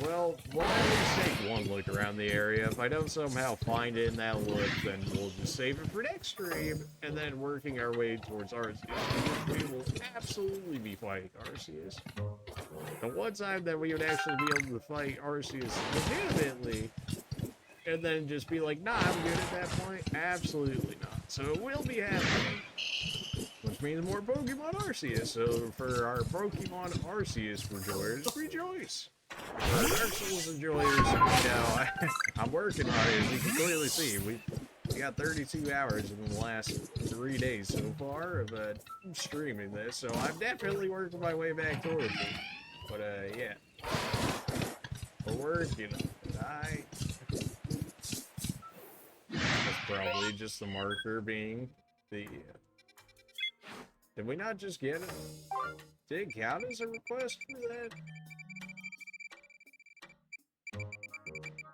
Well, we'll at least take one look around the area. If I don't somehow find it in that look, then we'll just save it for next stream, and then working our way towards Arceus. We will absolutely be fighting Arceus. The one time that we would actually be able to fight Arceus legitimately, and then just be like, nah, I'm good at that point? Absolutely not. So it will be happening. Which means more Pokemon Arceus. So for our Pokemon Arceus enjoyers, rejoice. For our Dark Souls enjoyers, you know, I'm working on it. As you can clearly see, we got 32 hours in the last 3 days so far of streaming this. So I'm definitely working my way back towards it. But yeah, we're working on it. That's probably just the marker being the. Did we not just get it? Did it count as a request for that?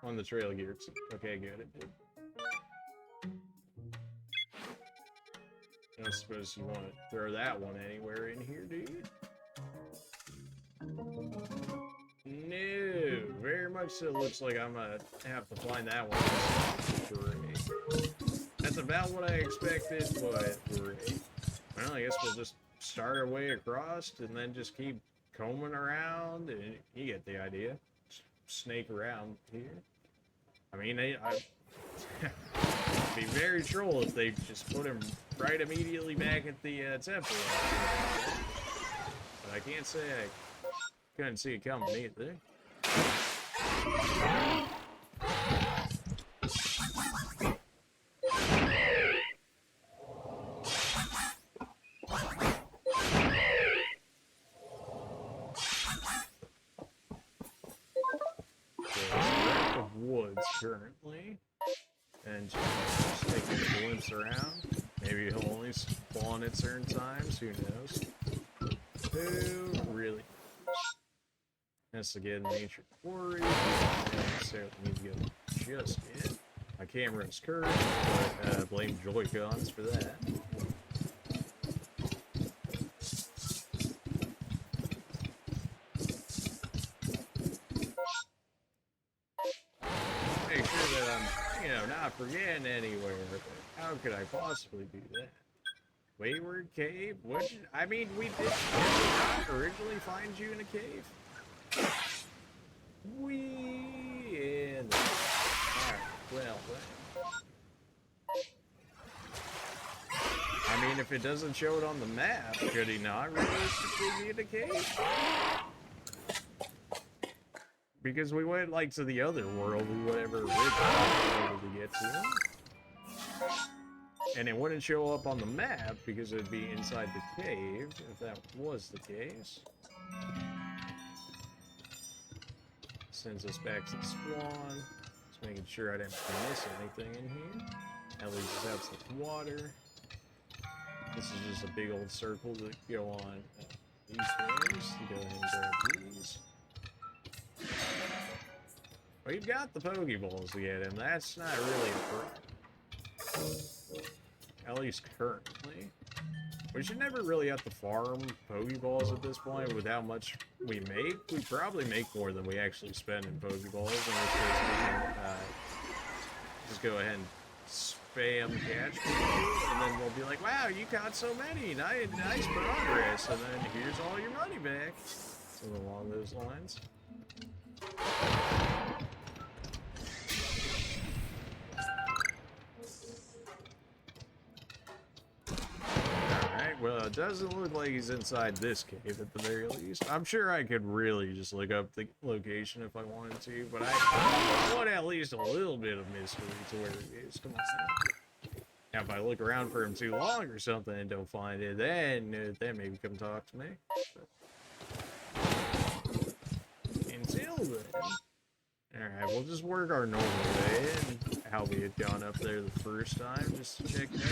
On the trail gears. Okay, good. It did. I don't suppose you want to throw that one anywhere in here, do you? No, very much so. Looks like I'm gonna have to find that one. Great. That's about what I expected, but great. Well, I guess we'll just start our way across and then just keep combing around, and you get the idea. Snake around here. I mean, I'd be very troll if they just put him right immediately back at the temple. But I can't say I couldn't see it coming either. Woods currently, and just taking a glimpse around. Maybe he'll only spawn at certain times, who knows? Who really has to get an ancient quarry? So we need to go just yet. My camera's cursed, but blame Joy-Cons for that. Not forgetting anywhere. How could I possibly do that? Wayward Cave? Which, I mean, we did not originally find you in a cave. Alright, well. I mean, if it doesn't show it on the map, could he not realistically be in a cave? Because we went, like, to the other world, whatever originally to get to. And it wouldn't show up on the map, because it'd be inside the cave, if that was the case. Sends us back to the spawn. Just making sure I didn't miss anything in here. At least that's the water. This is just a big old circle to go on these things. To go ahead and grab these. We've got the Pokeballs to get him. That's not really a problem. At least currently. We should never really have to farm Pokeballs at this point with how much we make. We probably make more than we actually spend in Pokeballs. In which case we can just go ahead and spam catch people. And then we'll be like, wow, you caught so many. Nice progress. And then here's all your money back. Something along those lines. Well, it doesn't look like he's inside this cave at the very least. I'm sure I could really just look up the location if I wanted to, but I want at least a little bit of mystery to where he is. Come on. Now, if I look around for him too long or something and don't find it, then maybe come talk to me. But until then, Alright, we'll just work our normal way and how we had gone up there the first time, just to check it out.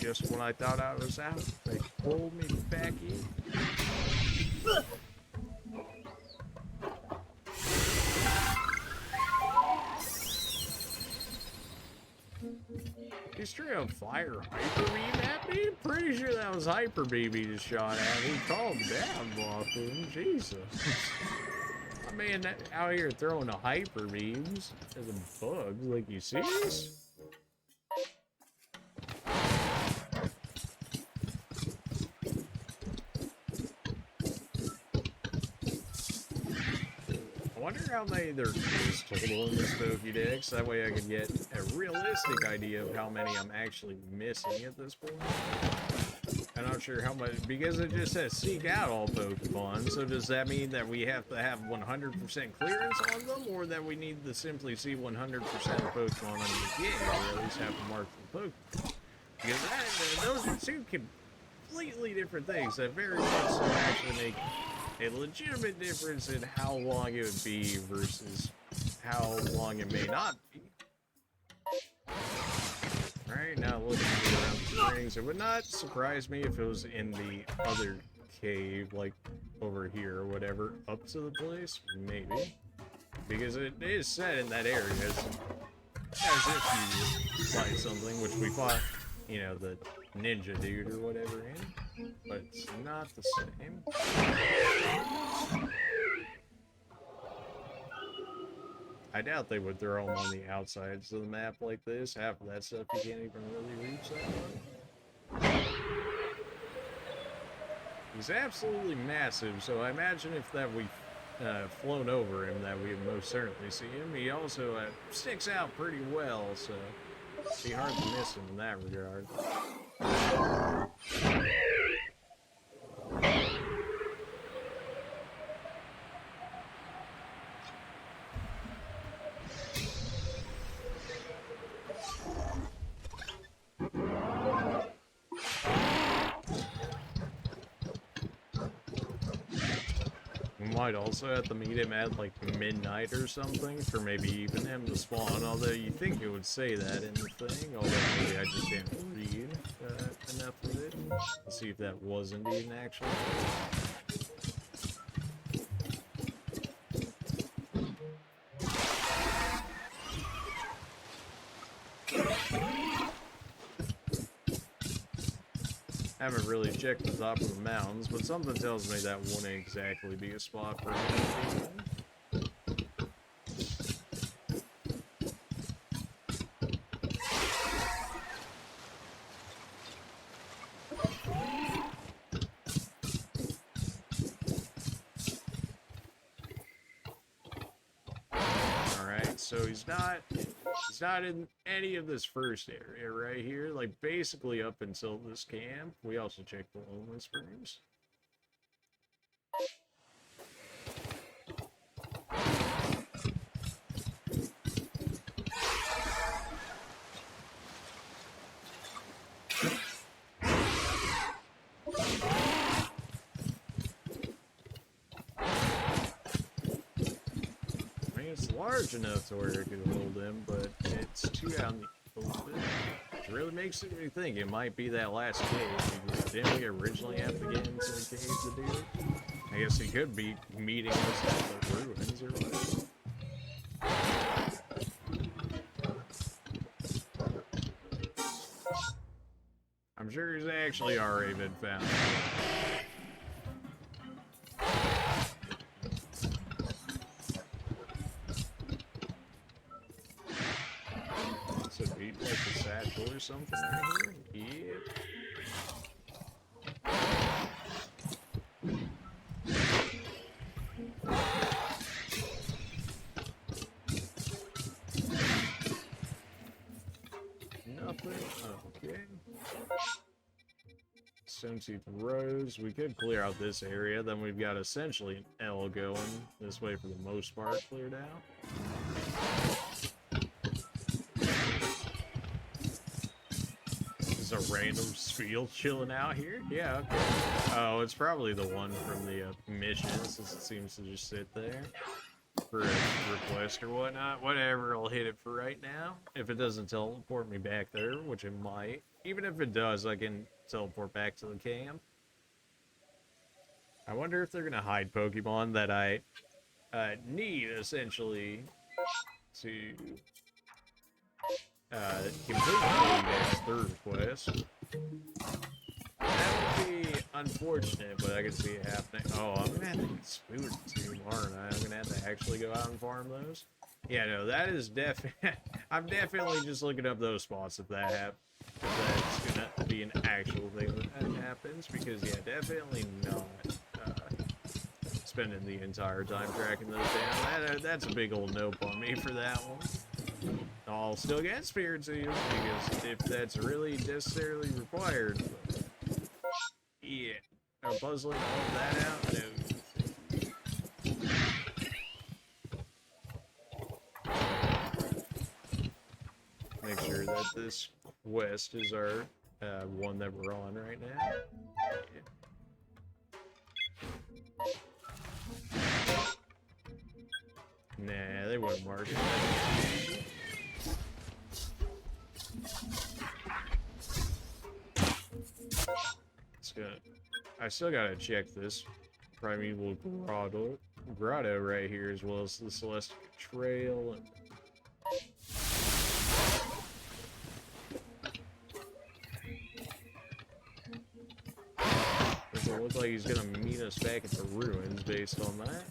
Just when I thought I was out, they pulled me back in. He straight up fire hyper beam at me? Pretty sure that was hyper beam he just shot at me. Calm down, Walking. Jesus. My man out here throwing the hyper beams as a bug. Like, you serious? I wonder how many there is total in this Pokédex. That way I can get a realistic idea of how many I'm actually missing at this point. I'm not sure how much, because it just says seek out all Pokemon. So does that mean that we have to have 100% clearance on them, or that we need to simply see 100% of Pokemon on the game, or at least have to mark the Pokemon? Because those are two completely different things that very much so actually make a legitimate difference in how long it would be versus how long it may not be. Alright, now looking around the springs, it would not surprise me if it was in the other cave, like over here or whatever, up to the place, maybe. Because it is set in that area as if you find something, which we fought, you know, the ninja dude or whatever in, but it's not the same. I doubt they would throw them on the outsides of the map like this. Half of that stuff you can't even really reach that way. He's absolutely massive, so I imagine if that we flown over him, that we would most certainly see him. He also sticks out pretty well, so it'd be hard to miss him in that regard. Might also have to meet him at like midnight or something for maybe even him to spawn, although you think it would say that in the thing, although maybe I just didn't read enough of it. Let's see if that was indeed an actual I haven't really checked the top of the mountains, but something tells me that wouldn't exactly be a spot for him. Alright, so he's not in any of this first area right here, like basically up until this camp. We also checked the Lonely Springs. It's large enough to where it could hold him, but it's too out in the open. It really makes me think it might be that last cave. Didn't we originally have to get into the cave to do it? I guess he could be meeting us at the ruins or whatever. I'm sure he's actually already been found. Or something right here. Nothing. Okay. Sensitive Rose. We could clear out this area. Then we've got essentially an L going this way for the most part cleared out. a random spiel chilling out here? Yeah, okay. Oh, it's probably the one from the mission, since it seems to just sit there for a request or whatnot. Whatever, I'll hit it for right now. If it doesn't teleport me back there, which it might. Even if it does, I can teleport back to the camp. I wonder if they're going to hide Pokemon that I need, essentially, to complete the third quest. That would be unfortunate, but I can see it happening. Oh, I'm gonna have to get spooned soon, aren't I? I'm gonna have to actually go out and farm those. Yeah, no, that is I'm definitely just looking up those spots if that happens. If that's gonna be an actual thing that happens, because yeah, definitely not spending the entire time tracking those down. That's a big old nope on me for that one. I'll still get spirit seals because if that's really necessarily required. Yeah. No puzzling all that out? No. Make sure that this quest is our one that we're on right now. Yeah. Nah, they wouldn't mark it. I still gotta check this primeval grotto right here, as well as the Celestic Trail. Does it look like he's gonna meet us back at the ruins based on that?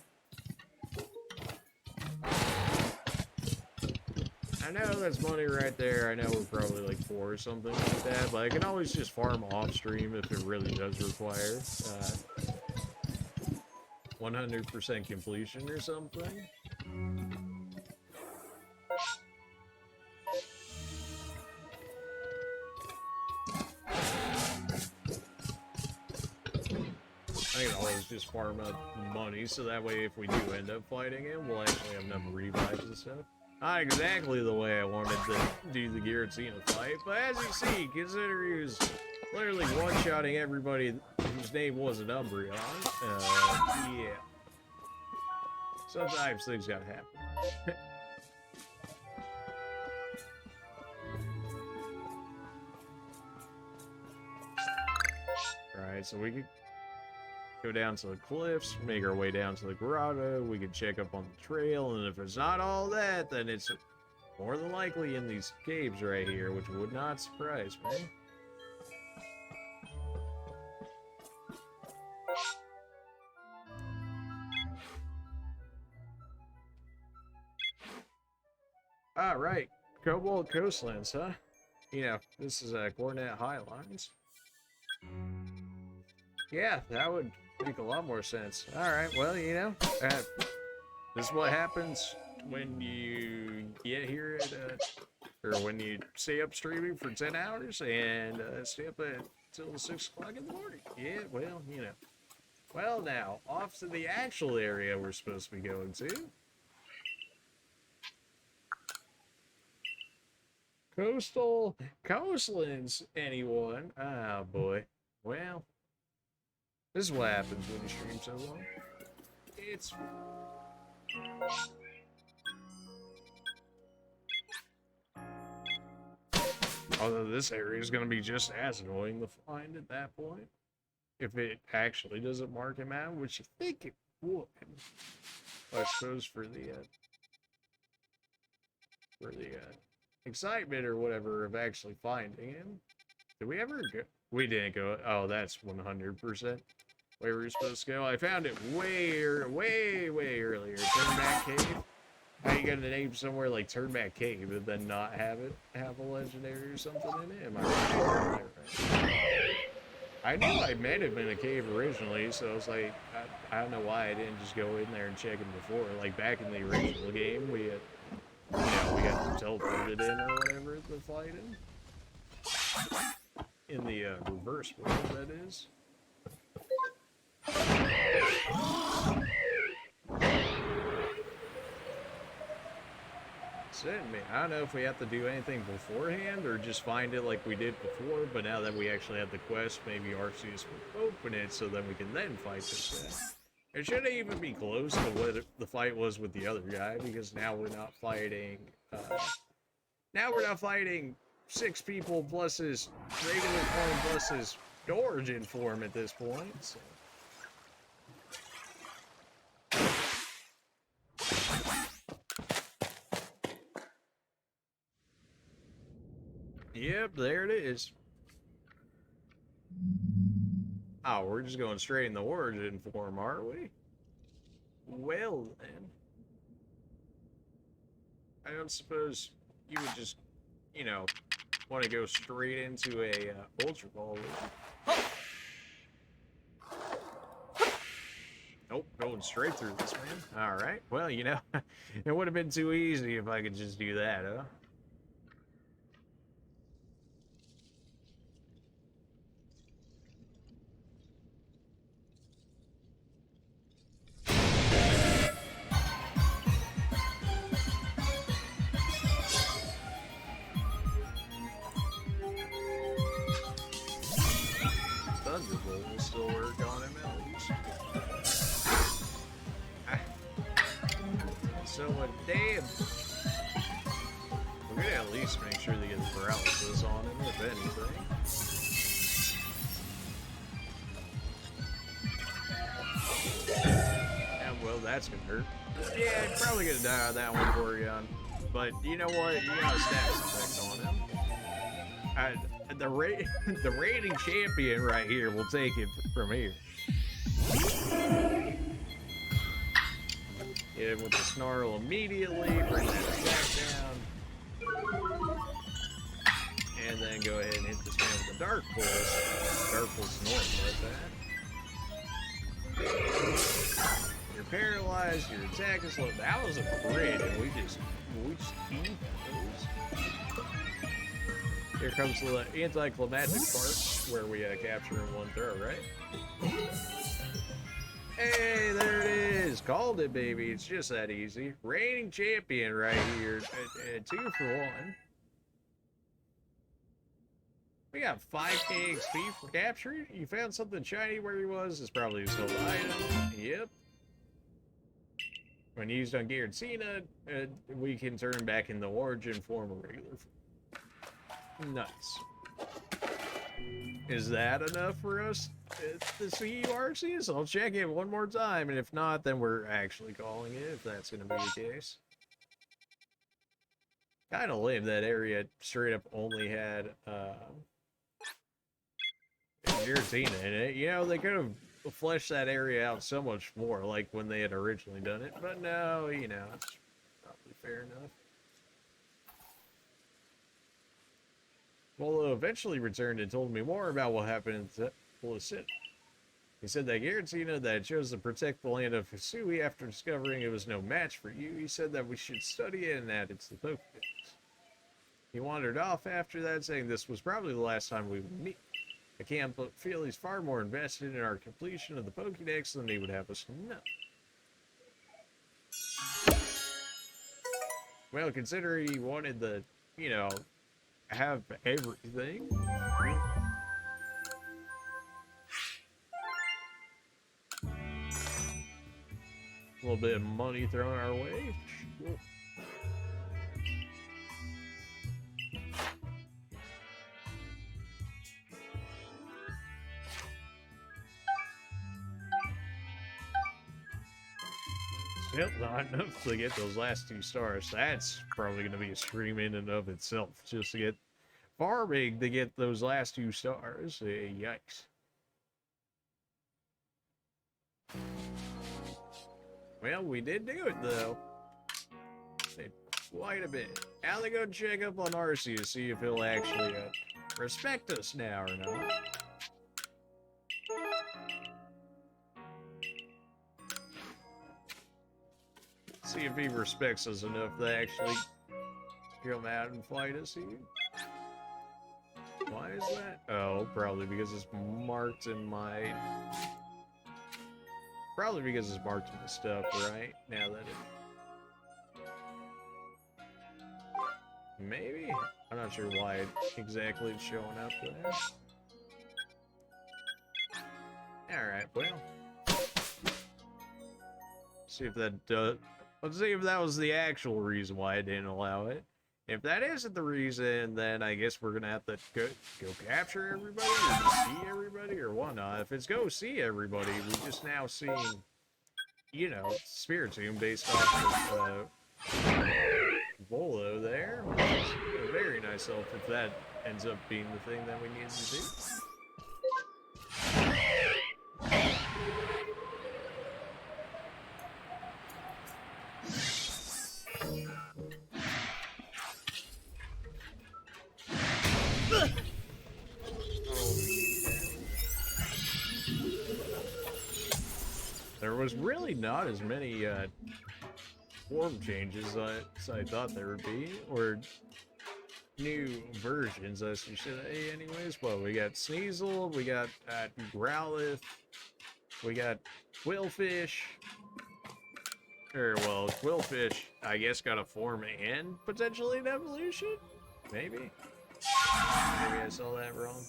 I know that's money right there. I know we're probably like 4 or something like that, but I can always just farm off stream if it really does require 100% completion or something. I can always just farm up money, so that way if we do end up fighting him, we'll actually have enough revives and stuff. Not exactly the way I wanted to do the Giratina fight, but as you see, consider he was literally one-shotting everybody whose name wasn't Umbreon. Yeah. Sometimes things gotta happen. Alright, so we could go down to the cliffs, make our way down to the grotto, we can check up on the trail, and if it's not all that, then it's more than likely in these caves right here, which would not surprise me. Alright, Cobalt Coastlands, huh? You know, this is Coronet Highlands. Yeah, that would make a lot more sense. Alright, well, you know, this is what happens when you get here at, or when you stay up streaming for 10 hours and stay up until 6 o'clock in the morning. Yeah, well, you know. Well, now, off to the actual area we're supposed to be going to. Coastal Coastlands, anyone? Oh, boy. Well, this is what happens when you stream so long. It's... Although this area is going to be just as annoying to find at that point. If it actually doesn't mark him out, which you think it would. I suppose for the excitement or whatever of actually finding him. Did we ever go? We didn't go. Oh, that's 100% where we were supposed to go. I found it way earlier. Turnback Cave. How you gonna name somewhere like Turnback Cave and then not have it have a legendary or something in it? Am I right? I knew I met him in a cave originally, so I was like, I don't know why I didn't just go in there and check him before. Like back in the original game, we had, you know, we got teleported in or whatever to fight him. In the reverse world, that is. sent me. I don't know if we have to do anything beforehand or just find it like we did before, but now that we actually have the quest, maybe Arceus will open it so that we can then fight this guy. It shouldn't even be close to what the fight was with the other guy, because now we're not fighting, six people plus his regular form plus his origin form at this point, so. Yep, there it is. Oh, we're just going straight in the origin form, are we? Well, then. I don't suppose you would just, you know, want to go straight into a Ultra Ball, would you? Nope, going straight through this, man. Alright, well, you know, it would have been too easy if I could just do that, huh? Thunderbolt will still work on him at least. So, damn. We're gonna at least make sure they get the paralysis on him, if anything. Yeah, well, that's gonna hurt. Yeah, probably gonna die on that one, Porygon. But you know what? You got a status effect on him. The reigning champion right here will take it from here. Hit him with the Snarl immediately, bring that attack down. And then go ahead and hit this man with the Dark Pulse. Dark Pulse normal like that. You're paralyzed, your attack is low. That was a crit, and we just eat those. Here comes the anticlimactic part, where we capture in one throw, right? Hey, there it is. Called it, baby. It's just that easy. Reigning champion right here. 2 for 1. We got 5k XP for capture. You found something shiny where he was. It's probably his whole item. Yep. When used on Giratina, we can turn back in the origin form of regular form. Nice. Is that enough for us to see you, Arceus? I'll check it one more time, and if not, then we're actually calling it, if that's going to be the case. Kind of lame that area straight up only had Giratina in it. You know, they could have fleshed that area out so much more, like when they had originally done it, but no, you know, it's probably fair enough. Hollo eventually returned and told me more about what happened in Temple of Sin. He said that Giratina that chose to protect the land of Hisui after discovering it was no match for you. He said that we should study it and add it to the Pokédex. He wandered off after that, saying this was probably the last time we would meet. I can't but feel he's far more invested in our completion of the Pokédex than he would have us know. Well, consider he wanted the, you know, have everything. A little bit of money thrown our way. Sure. Yep, not enough to get those last 2 stars. That's probably going to be a stream in and of itself, just to get farming to get those last 2 stars. Yikes. Well, we did do it, though. Quite a bit. Now they go check up on Arceus, see if he'll actually respect us now or not. See if he respects us enough to actually come out and fight us here. Why is that? Oh, probably because it's marked in my... Probably because it's marked in the stuff, right? Now that it... Maybe? I'm not sure why exactly it's showing up there. Alright, well. See if that does. Let's see if that was the actual reason why I didn't allow it. If that isn't the reason, then I guess we're gonna have to go capture everybody, or go see everybody, or whatnot. If it's go see everybody, we just now seen, you know, Spiritomb based off of Volo there. A very nice elf if that ends up being the thing that we need to do. There was really not as many form changes as I thought there would be, or new versions, I should say, anyways. Well, we got Sneasel, we got Growlithe, we got Quillfish. Or, well, Quillfish, I guess, got a form and potentially an evolution? Maybe? Maybe I saw that wrong.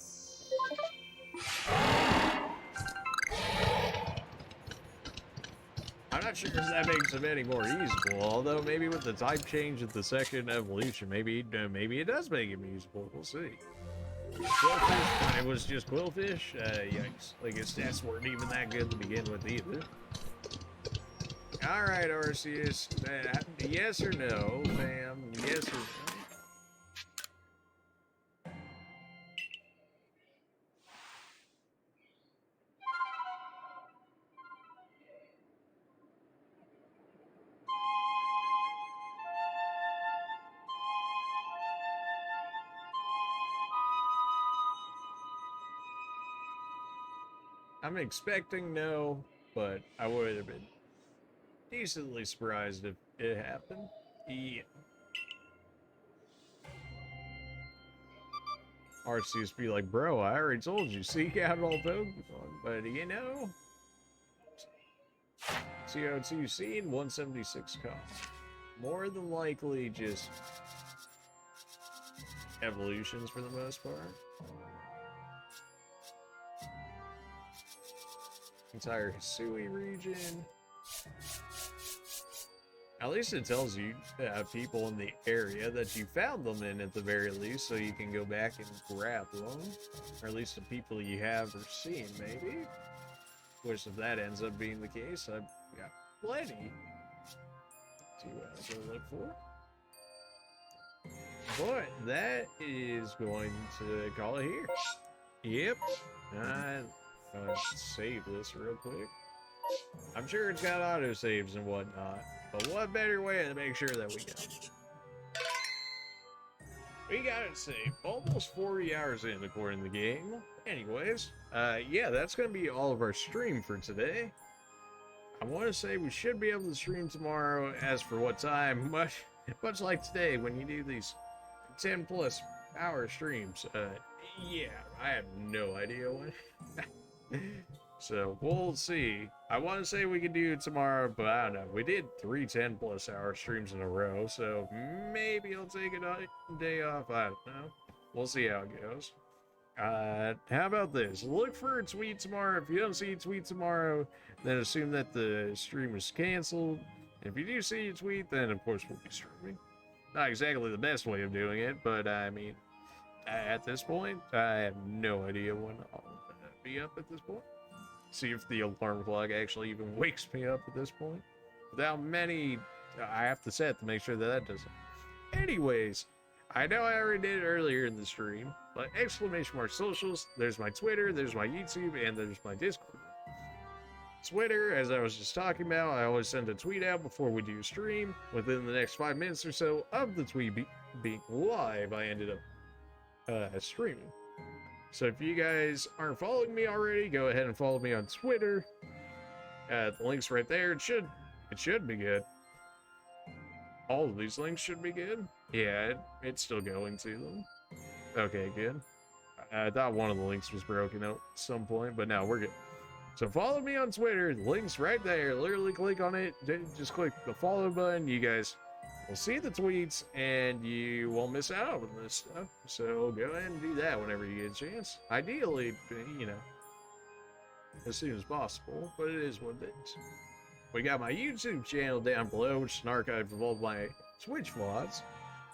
I'm not sure if that makes him any more usable, although maybe with the type change at the second evolution, maybe it does make him usable. We'll see. Quillfish, it was just Quillfish? Yikes. Like, his stats weren't even that good to begin with either. Alright, Arceus. Yes or no, fam? Yes or no? I'm expecting no, but I would have been decently surprised if it happened. Yeah. Arceus be like, bro, I already told you, seek out all Pokemon. But, you know, CO2 seen, 176 cost. More than likely just evolutions for the most part. Entire Hisui region. At least it tells you, people in the area that you found them in at the very least, so you can go back and grab them. Or at least the people you have are seeing, maybe. Which, if that ends up being the case, I've got plenty to go look for. But that is going to call it here. Yep. Save this real quick. I'm sure it's got autosaves and whatnot, but what better way to make sure that we got it? We got it saved. Almost 40 hours in, according to the game. Anyways, yeah, that's going to be all of our stream for today. I want to say we should be able to stream tomorrow. As for what time, much like today, when you do these 10+ hour streams, yeah, I have no idea when. So we'll see. I want to say we could do it tomorrow, but I don't know. We did 3 10+ hour streams in a row, so maybe I'll take a day off. I don't know. We'll see how it goes. How about this? Look for a tweet tomorrow. If you don't see a tweet tomorrow, then assume that the stream is canceled. If you do see a tweet, then of course we'll be streaming. Not exactly the best way of doing it, but I mean, at this point, I have no idea when I'll be up at this point. See if the alarm clock actually even wakes me up at this point. Without many, I have to set to make sure that that doesn't. Anyways, I know I already did it earlier in the stream, but !socials, there's my Twitter, there's my YouTube, and there's my Discord. Twitter, as I was just talking about, I always send a tweet out before we do stream. Within the next 5 minutes or so of the tweet being live, I ended up streaming. So if you guys aren't following me already, go ahead and follow me on Twitter. The link's right there. It should be good. All of these links should be good. Yeah, it's still going to them. Okay, good. I thought one of the links was broken at some point, but no, we're good. So follow me on Twitter. The link's right there. Literally click on it. Just click the follow button. You guys will see the tweets and you won't miss out on this stuff. So go ahead and do that whenever you get a chance. Ideally, you know, as soon as possible, but it is what it is. We got my YouTube channel down below, which is an archive of all my Twitch VODs.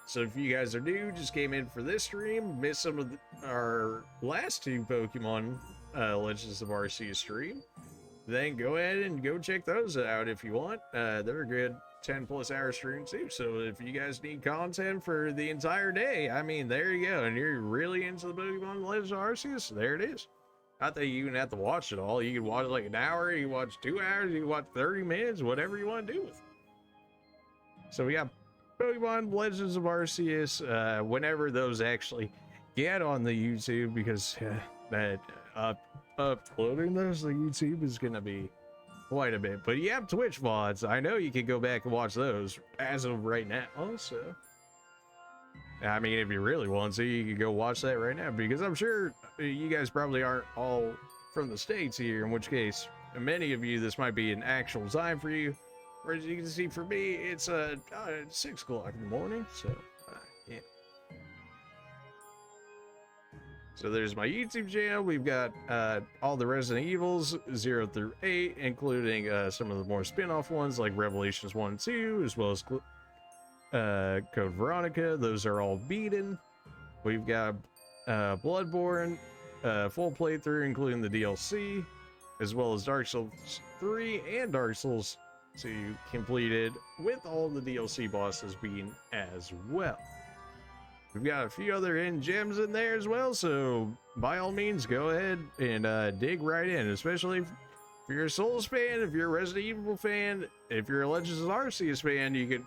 So if you guys are new, just came in for this stream, missed some of our last two Pokemon Legends of Arceus stream, then go ahead and go check those out if you want. They're a good 10+ hour stream too. So if you guys need content for the entire day, I mean, there you go. And you're really into the Pokemon Legends of Arceus, there it is. Not that you even have to watch it all. You can watch like an hour, you can watch 2 hours, you can watch 30 minutes, whatever you want to do with it. So we got Pokemon Legends of Arceus, whenever those actually get on the YouTube, because that uploading those to YouTube is going to be quite a bit. But you have Twitch VODs. I know you can go back and watch those as of right now. Also, I mean, if you really want to, you can go watch that right now, because I'm sure you guys probably aren't all from the States here, in which case, many of you, this might be an actual time for you. Whereas you can see, for me, it's 6 o'clock in the morning, so, yeah. So there's my YouTube channel. We've got all the Resident Evils 0 through 8, including some of the more spin-off ones like Revelations 1 and 2, as well as Code Veronica. Those are all beaten. We've got Bloodborne full playthrough, including the DLC, as well as Dark Souls 3 and Dark Souls 2 completed, with all the DLC bosses being as well. We've got a few other hidden gems in there as well, so by all means go ahead and dig right in, especially if you're a Souls fan, if you're a Resident Evil fan, if you're a Legends of Arceus fan. You can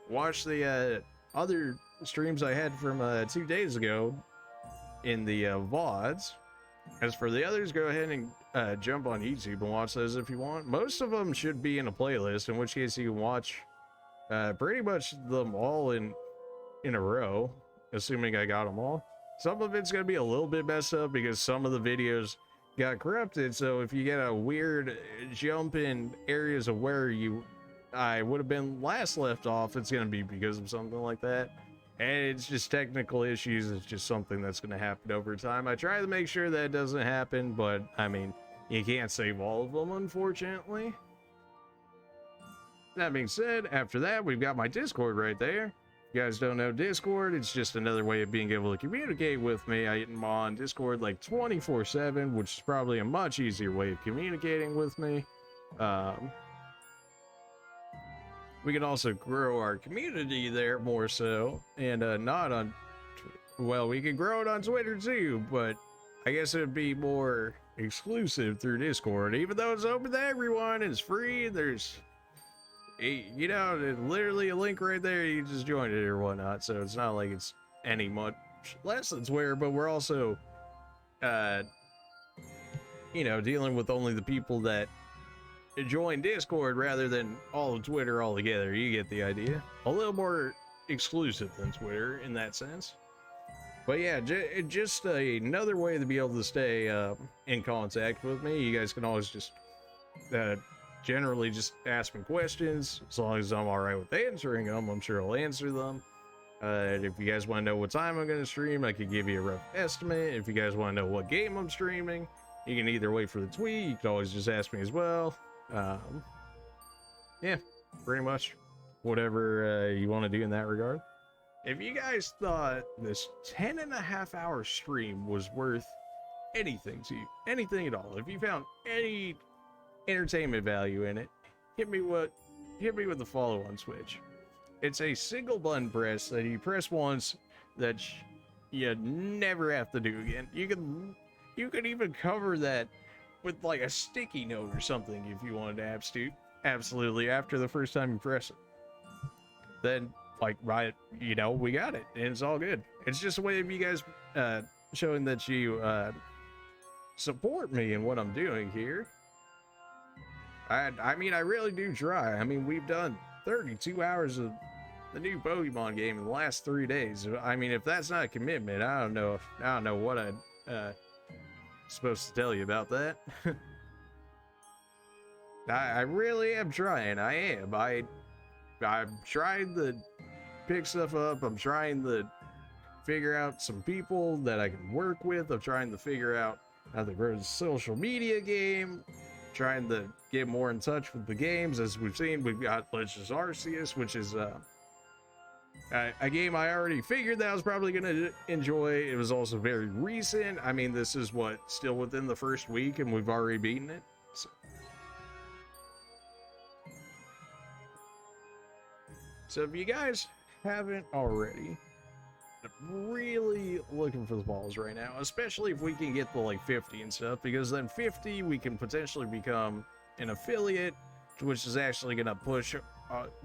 watch the other streams I had from 2 days ago in the VODs. As for the others, go ahead and jump on YouTube and watch those if you want. Most of them should be in a playlist, in which case you can watch pretty much them all in a row, assuming I got them all. Some of it's going to be a little bit messed up because some of the videos got corrupted, so if you get a weird jump in areas of where I would have been last left off, it's going to be because of something like that. And it's just technical issues. It's just something that's going to happen over time. I try to make sure that doesn't happen, but I mean, you can't save all of them, unfortunately. That being said, after that, we've got my Discord right there. If you guys don't know Discord, it's just another way of being able to communicate with me. I'm on Discord like 24/7, which is probably a much easier way of communicating with me. We can also grow our community there more so, and not on, well, we can grow it on Twitter too, but I guess it would be more exclusive through Discord, even though it's open to everyone, it's free. There's, you know, literally a link right there, you just join it or whatnot, so it's not like it's any much less than Twitter. But we're also you know, dealing with only the people that join Discord rather than all of Twitter altogether. You get the idea. A little more exclusive than Twitter in that sense. But yeah, just another way to be able to stay in contact with me. You guys can always just generally just ask me questions. As long as I'm alright with answering them, I'm sure I'll answer them. If you guys want to know what time I'm going to stream, I could give you a rough estimate. If you guys want to know what game I'm streaming, you can either wait for the tweet. You can always just ask me as well. Yeah, pretty much whatever you want to do in that regard. If you guys thought this 10.5 hour stream was worth anything to you, anything at all, if you found any entertainment value in it, hit me with the follow on Twitch. It's a single button press that you press once that you never have to do again. You can even cover that with like a sticky note or something if you wanted to absolutely after the first time you press it. Then like, right, you know, we got it and it's all good. It's just a way of you guys showing that you support me in what I'm doing here. I mean, I really do try. I mean, we've done 32 hours of the new Pokemon game in the last 3 days. I mean, if that's not a commitment, I don't know what I'm supposed to tell you about that. I really am trying. I am. I'm trying to pick stuff up. I'm trying to figure out some people that I can work with. I'm trying to figure out how to grow the social media game. Trying to get more in touch with the games. As we've seen, we've got Legends Arceus, which is a game I already figured that I was probably going to enjoy. It was also very recent. I mean, this is what, still within the first week, and we've already beaten it. So if you guys haven't already, I'm really looking for the balls right now, especially if we can get the like 50 and stuff, because then 50 we can potentially become an affiliate, which is actually going to push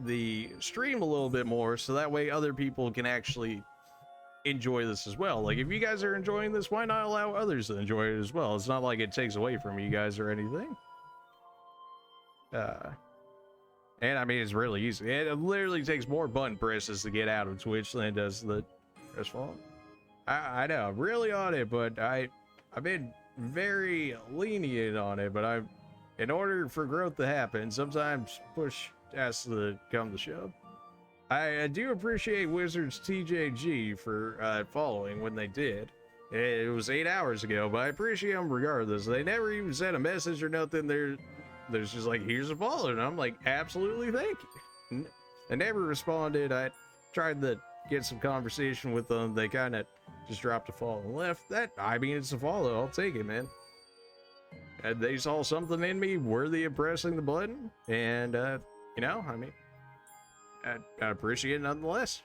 the stream a little bit more, so that way other people can actually enjoy this as well. Like, if you guys are enjoying this, why not allow others to enjoy it as well? It's not like it takes away from you guys or anything. And I mean, it's really easy. It literally takes more button presses to get out of Twitch than it does the press fault. I know, I'm really on it, but I've been very lenient on it, but in order for growth to happen, sometimes push has to come to shove. I do appreciate Wizards TJG for following when they did. It was 8 hours ago, but I appreciate them regardless. They never even sent a message or nothing. There's just like, here's a follow, and I'm like, absolutely, thank you. They never responded. I tried to get some conversation with them. They kind of just dropped a follow and left. I mean, it's a follow. I'll take it, man. And they saw something in me worthy of pressing the button, and you know, I mean, I appreciate it nonetheless.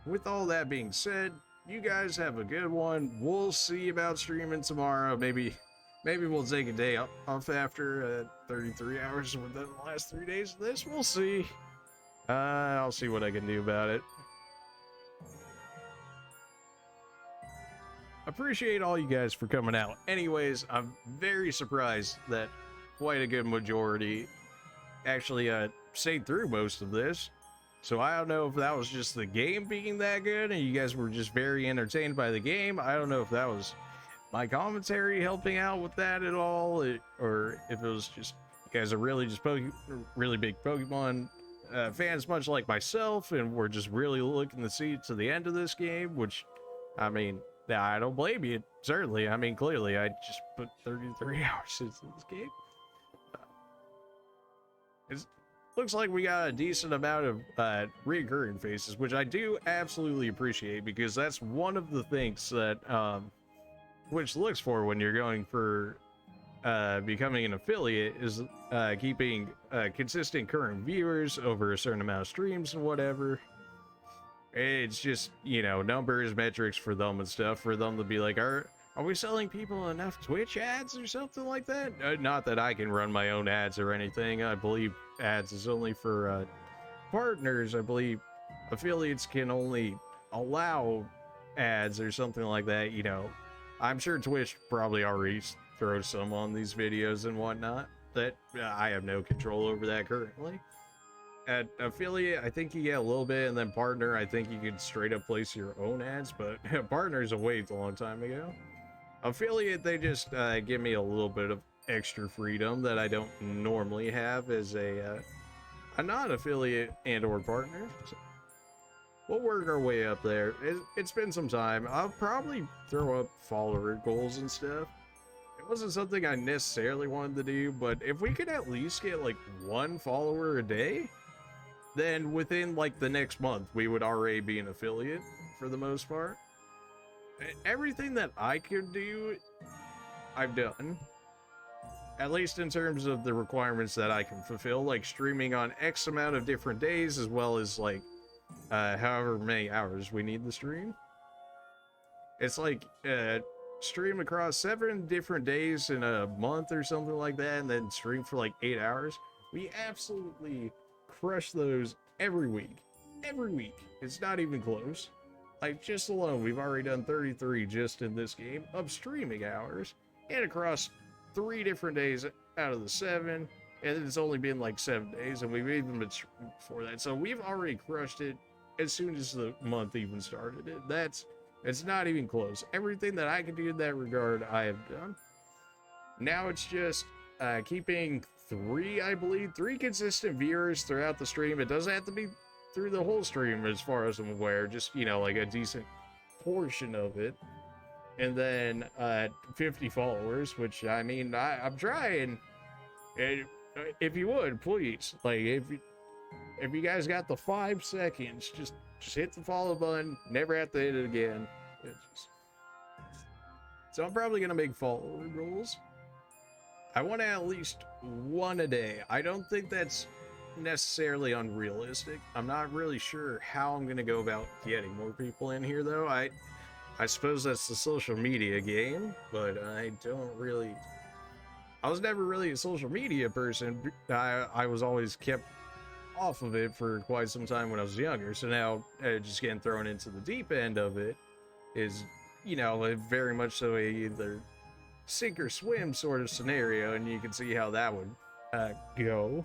With all that being said, you guys have a good one. We'll see about streaming tomorrow. Maybe we'll take a day off after 33 hours within the last 3 days of this. We'll see. I'll see what I can do about it. Appreciate all you guys for coming out. Anyways, I'm very surprised that quite a good majority actually stayed through most of this. So I don't know if that was just the game being that good and you guys were just very entertained by the game. I don't know if that was my commentary helping out with that at all, or if it was just you guys are really just really big Pokemon fans, much like myself, and we're just really looking to see to the end of this game, which, I mean, I don't blame you, certainly. I mean, clearly, I just put 33 hours into this game. It looks like we got a decent amount of reoccurring faces, which I do absolutely appreciate, because that's one of the things that Twitch looks for when you're going for becoming an affiliate, is keeping consistent current viewers over a certain amount of streams and whatever. It's just, you know, numbers, metrics for them and stuff, for them to be like, are we selling people enough Twitch ads or something like that? Not that I can run my own ads or anything. I believe ads is only for partners. I believe affiliates can only allow ads or something like that. You know, I'm sure Twitch probably already throws some on these videos and whatnot. That I have no control over that currently. At affiliate, I think you get a little bit, and then partner, I think you could straight up place your own ads, but partner's a wait a long time ago. Affiliate, they just give me a little bit of extra freedom that I don't normally have as a non-affiliate and or partner. So we'll work our way up there. It's been some time. I'll probably throw up follower goals and stuff. It wasn't something I necessarily wanted to do, but if we could at least get like 1 follower a day, then within like the next month, we would already be an affiliate for the most part. Everything that I could do, I've done. At least in terms of the requirements that I can fulfill, like streaming on X amount of different days, as well as like however many hours we need to stream. It's like stream across 7 different days in a month or something like that, and then stream for like 8 hours. We absolutely crush those every week. Every week. It's not even close. Like, just alone, we've already done 33 just in this game of streaming hours, and across 3 different days out of the 7, and it's only been like 7 days, and we've even been before that. So we've already crushed it as soon as the month even started. It's not even close. Everything that I can do in that regard, I have done. Now it's just keeping 3, I believe, 3 consistent viewers throughout the stream. It doesn't have to be through the whole stream as far as I'm aware, just, you know, like a decent portion of it. And then 50 followers, which, I mean, I'm trying. And if you would, please, like, if you guys got the 5 seconds, just hit the follow button, never have to hit it again. So I'm probably gonna make follower goals. I want to at least 1 a day. I don't think that's necessarily unrealistic. I'm not really sure how I'm gonna go about getting more people in here, though. I suppose that's the social media game, but I was never really a social media person. I was always kept off of it for quite some time when I was younger, so now just getting thrown into the deep end of it is, you know, very much so a either sink or swim sort of scenario, and you can see how that would go.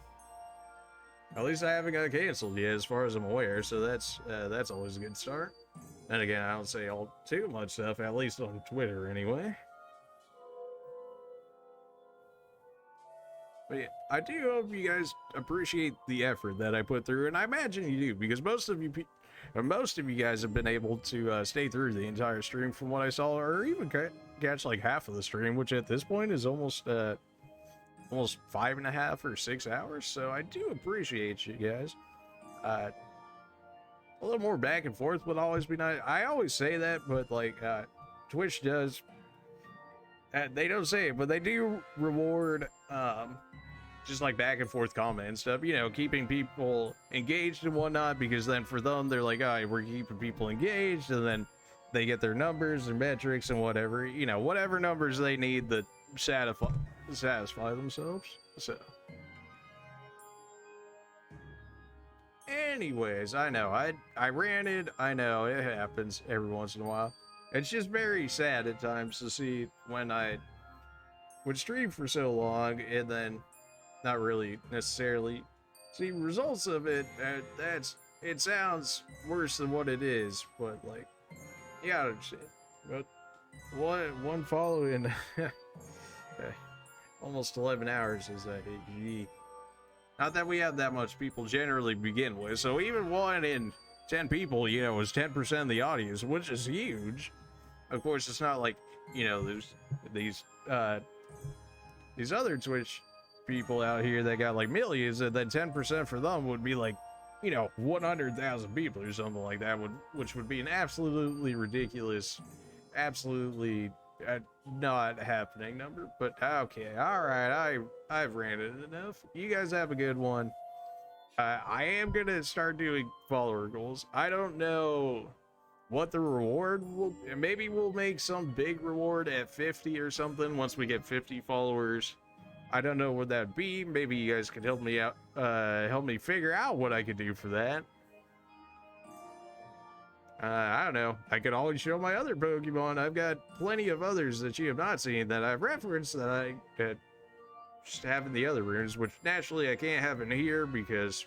At least I haven't got canceled yet, as far as I'm aware, so that's always a good start. And again, I don't say all too much stuff, at least on Twitter anyway. But yeah, I do hope you guys appreciate the effort that I put through, and I imagine you do, because most of you guys have been able to stay through the entire stream from what I saw, or even catch like half of the stream, which at this point is almost 5.5 or 6 hours. So I do appreciate you guys. A little more back and forth would always be nice. I always say that, but like Twitch does. They don't say it, but they do reward just like back and forth comment and stuff, you know, keeping people engaged and whatnot, because then for them, they're like, all right, we're keeping people engaged, and then they get their numbers and metrics and whatever, you know, whatever numbers they need to satisfy themselves. So anyways, I know I ranted. I know it happens every once in a while. It's just very sad at times to see when I would stream for so long and then not really necessarily see results of it. It sounds worse than what it is, but like, yeah, I understand. But one follow in almost 11 hours is that not that we have that much people generally begin with, so even 1 in 10 people, you know, is 10% of the audience, which is huge. Of course, it's not like, you know, there's these other Twitch people out here that got like millions, and then 10% for them would be like, you know, 100,000 people or something like that, which would be an absolutely ridiculous, absolutely not happening number. But okay, all right, I've ranted enough. You guys have a good one. I am gonna start doing follower goals. I don't know what the reward will. Maybe we'll make some big reward at 50 or something once we get 50 followers. I don't know what that'd be. Maybe you guys could help me out, help me figure out what I could do for that. I don't know. I could always show my other Pokemon. I've got plenty of others that you have not seen that I've referenced that I just have in the other rooms, which naturally I can't have in here because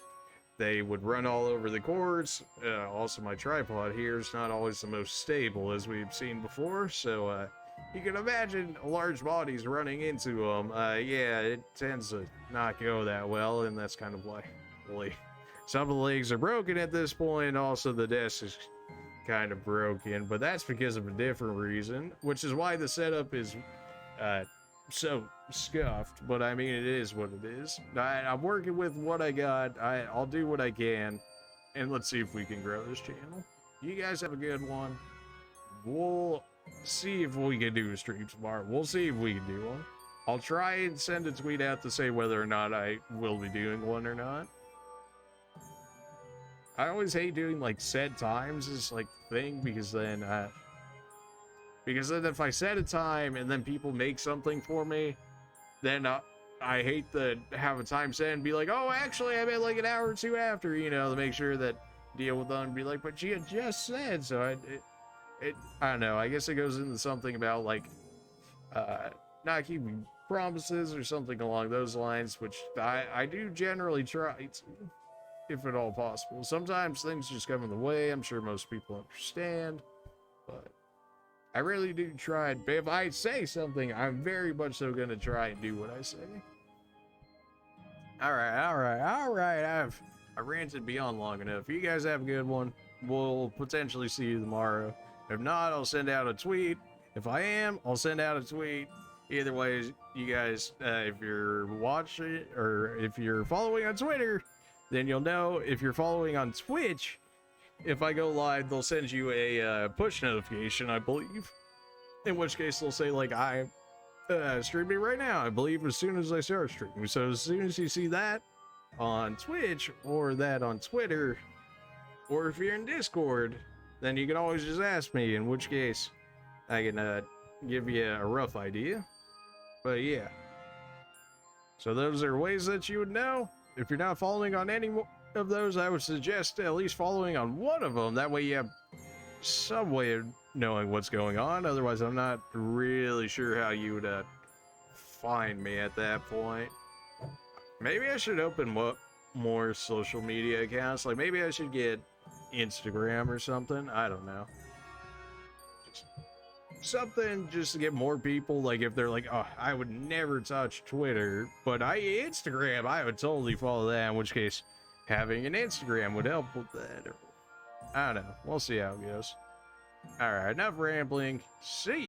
they would run all over the cords. Also, my tripod here is not always the most stable, as we've seen before, so you can imagine large bodies running into them. Yeah, it tends to not go that well, and that's kind of why really some of the legs are broken at this point. Also, the desk is kind of broken, but that's because of a different reason, which is why the setup is so scuffed. But I mean, it is what it is. I'm working with what I got. I'll do what I can, and let's see if we can grow this channel. You guys have a good one. We'll see if we can do a stream tomorrow. We'll see if we can do one. I'll try and send a tweet out to say whether or not I will be doing one or not. I always hate doing like set times is like the thing, because then if I set a time and then people make something for me, then I hate to have a time set and be like, oh, actually I meant like an hour or two after, you know, to make sure that deal with them and be like, but you had just said so. I don't know. I guess it goes into something about like not keeping promises or something along those lines, which I do generally try to, if at all possible. Sometimes things just come in the way. I'm sure most people understand, but I really do try. If I say something, I'm very much so going to try and do what I say. All right. I ranted beyond long enough. You guys have a good one. We'll potentially see you tomorrow. If not, I'll send out a tweet. If I am, I'll send out a tweet. Either way, you guys, if you're watching or if you're following on Twitter, then you'll know. If you're following on Twitch, if I go live, they'll send you a push notification, I believe. In which case, they'll say, like, I'm streaming right now, I believe, as soon as I start streaming. So as soon as you see that on Twitch or that on Twitter, or if you're in Discord, then you can always just ask me, in which case I can give you a rough idea. But yeah, so those are ways that you would know. If you're not following on any of those, I would suggest at least following on one of them. That way you have some way of knowing what's going on. Otherwise, I'm not really sure how you would find me at that point. Maybe I should open more social media accounts. Like, maybe I should get Instagram or something. I don't know. Something just to get more people. Like, if they're like, oh, I would never touch Twitter, but Instagram, I would totally follow that. In which case, having an Instagram would help with that. Or, I don't know. We'll see how it goes. All right, enough rambling. See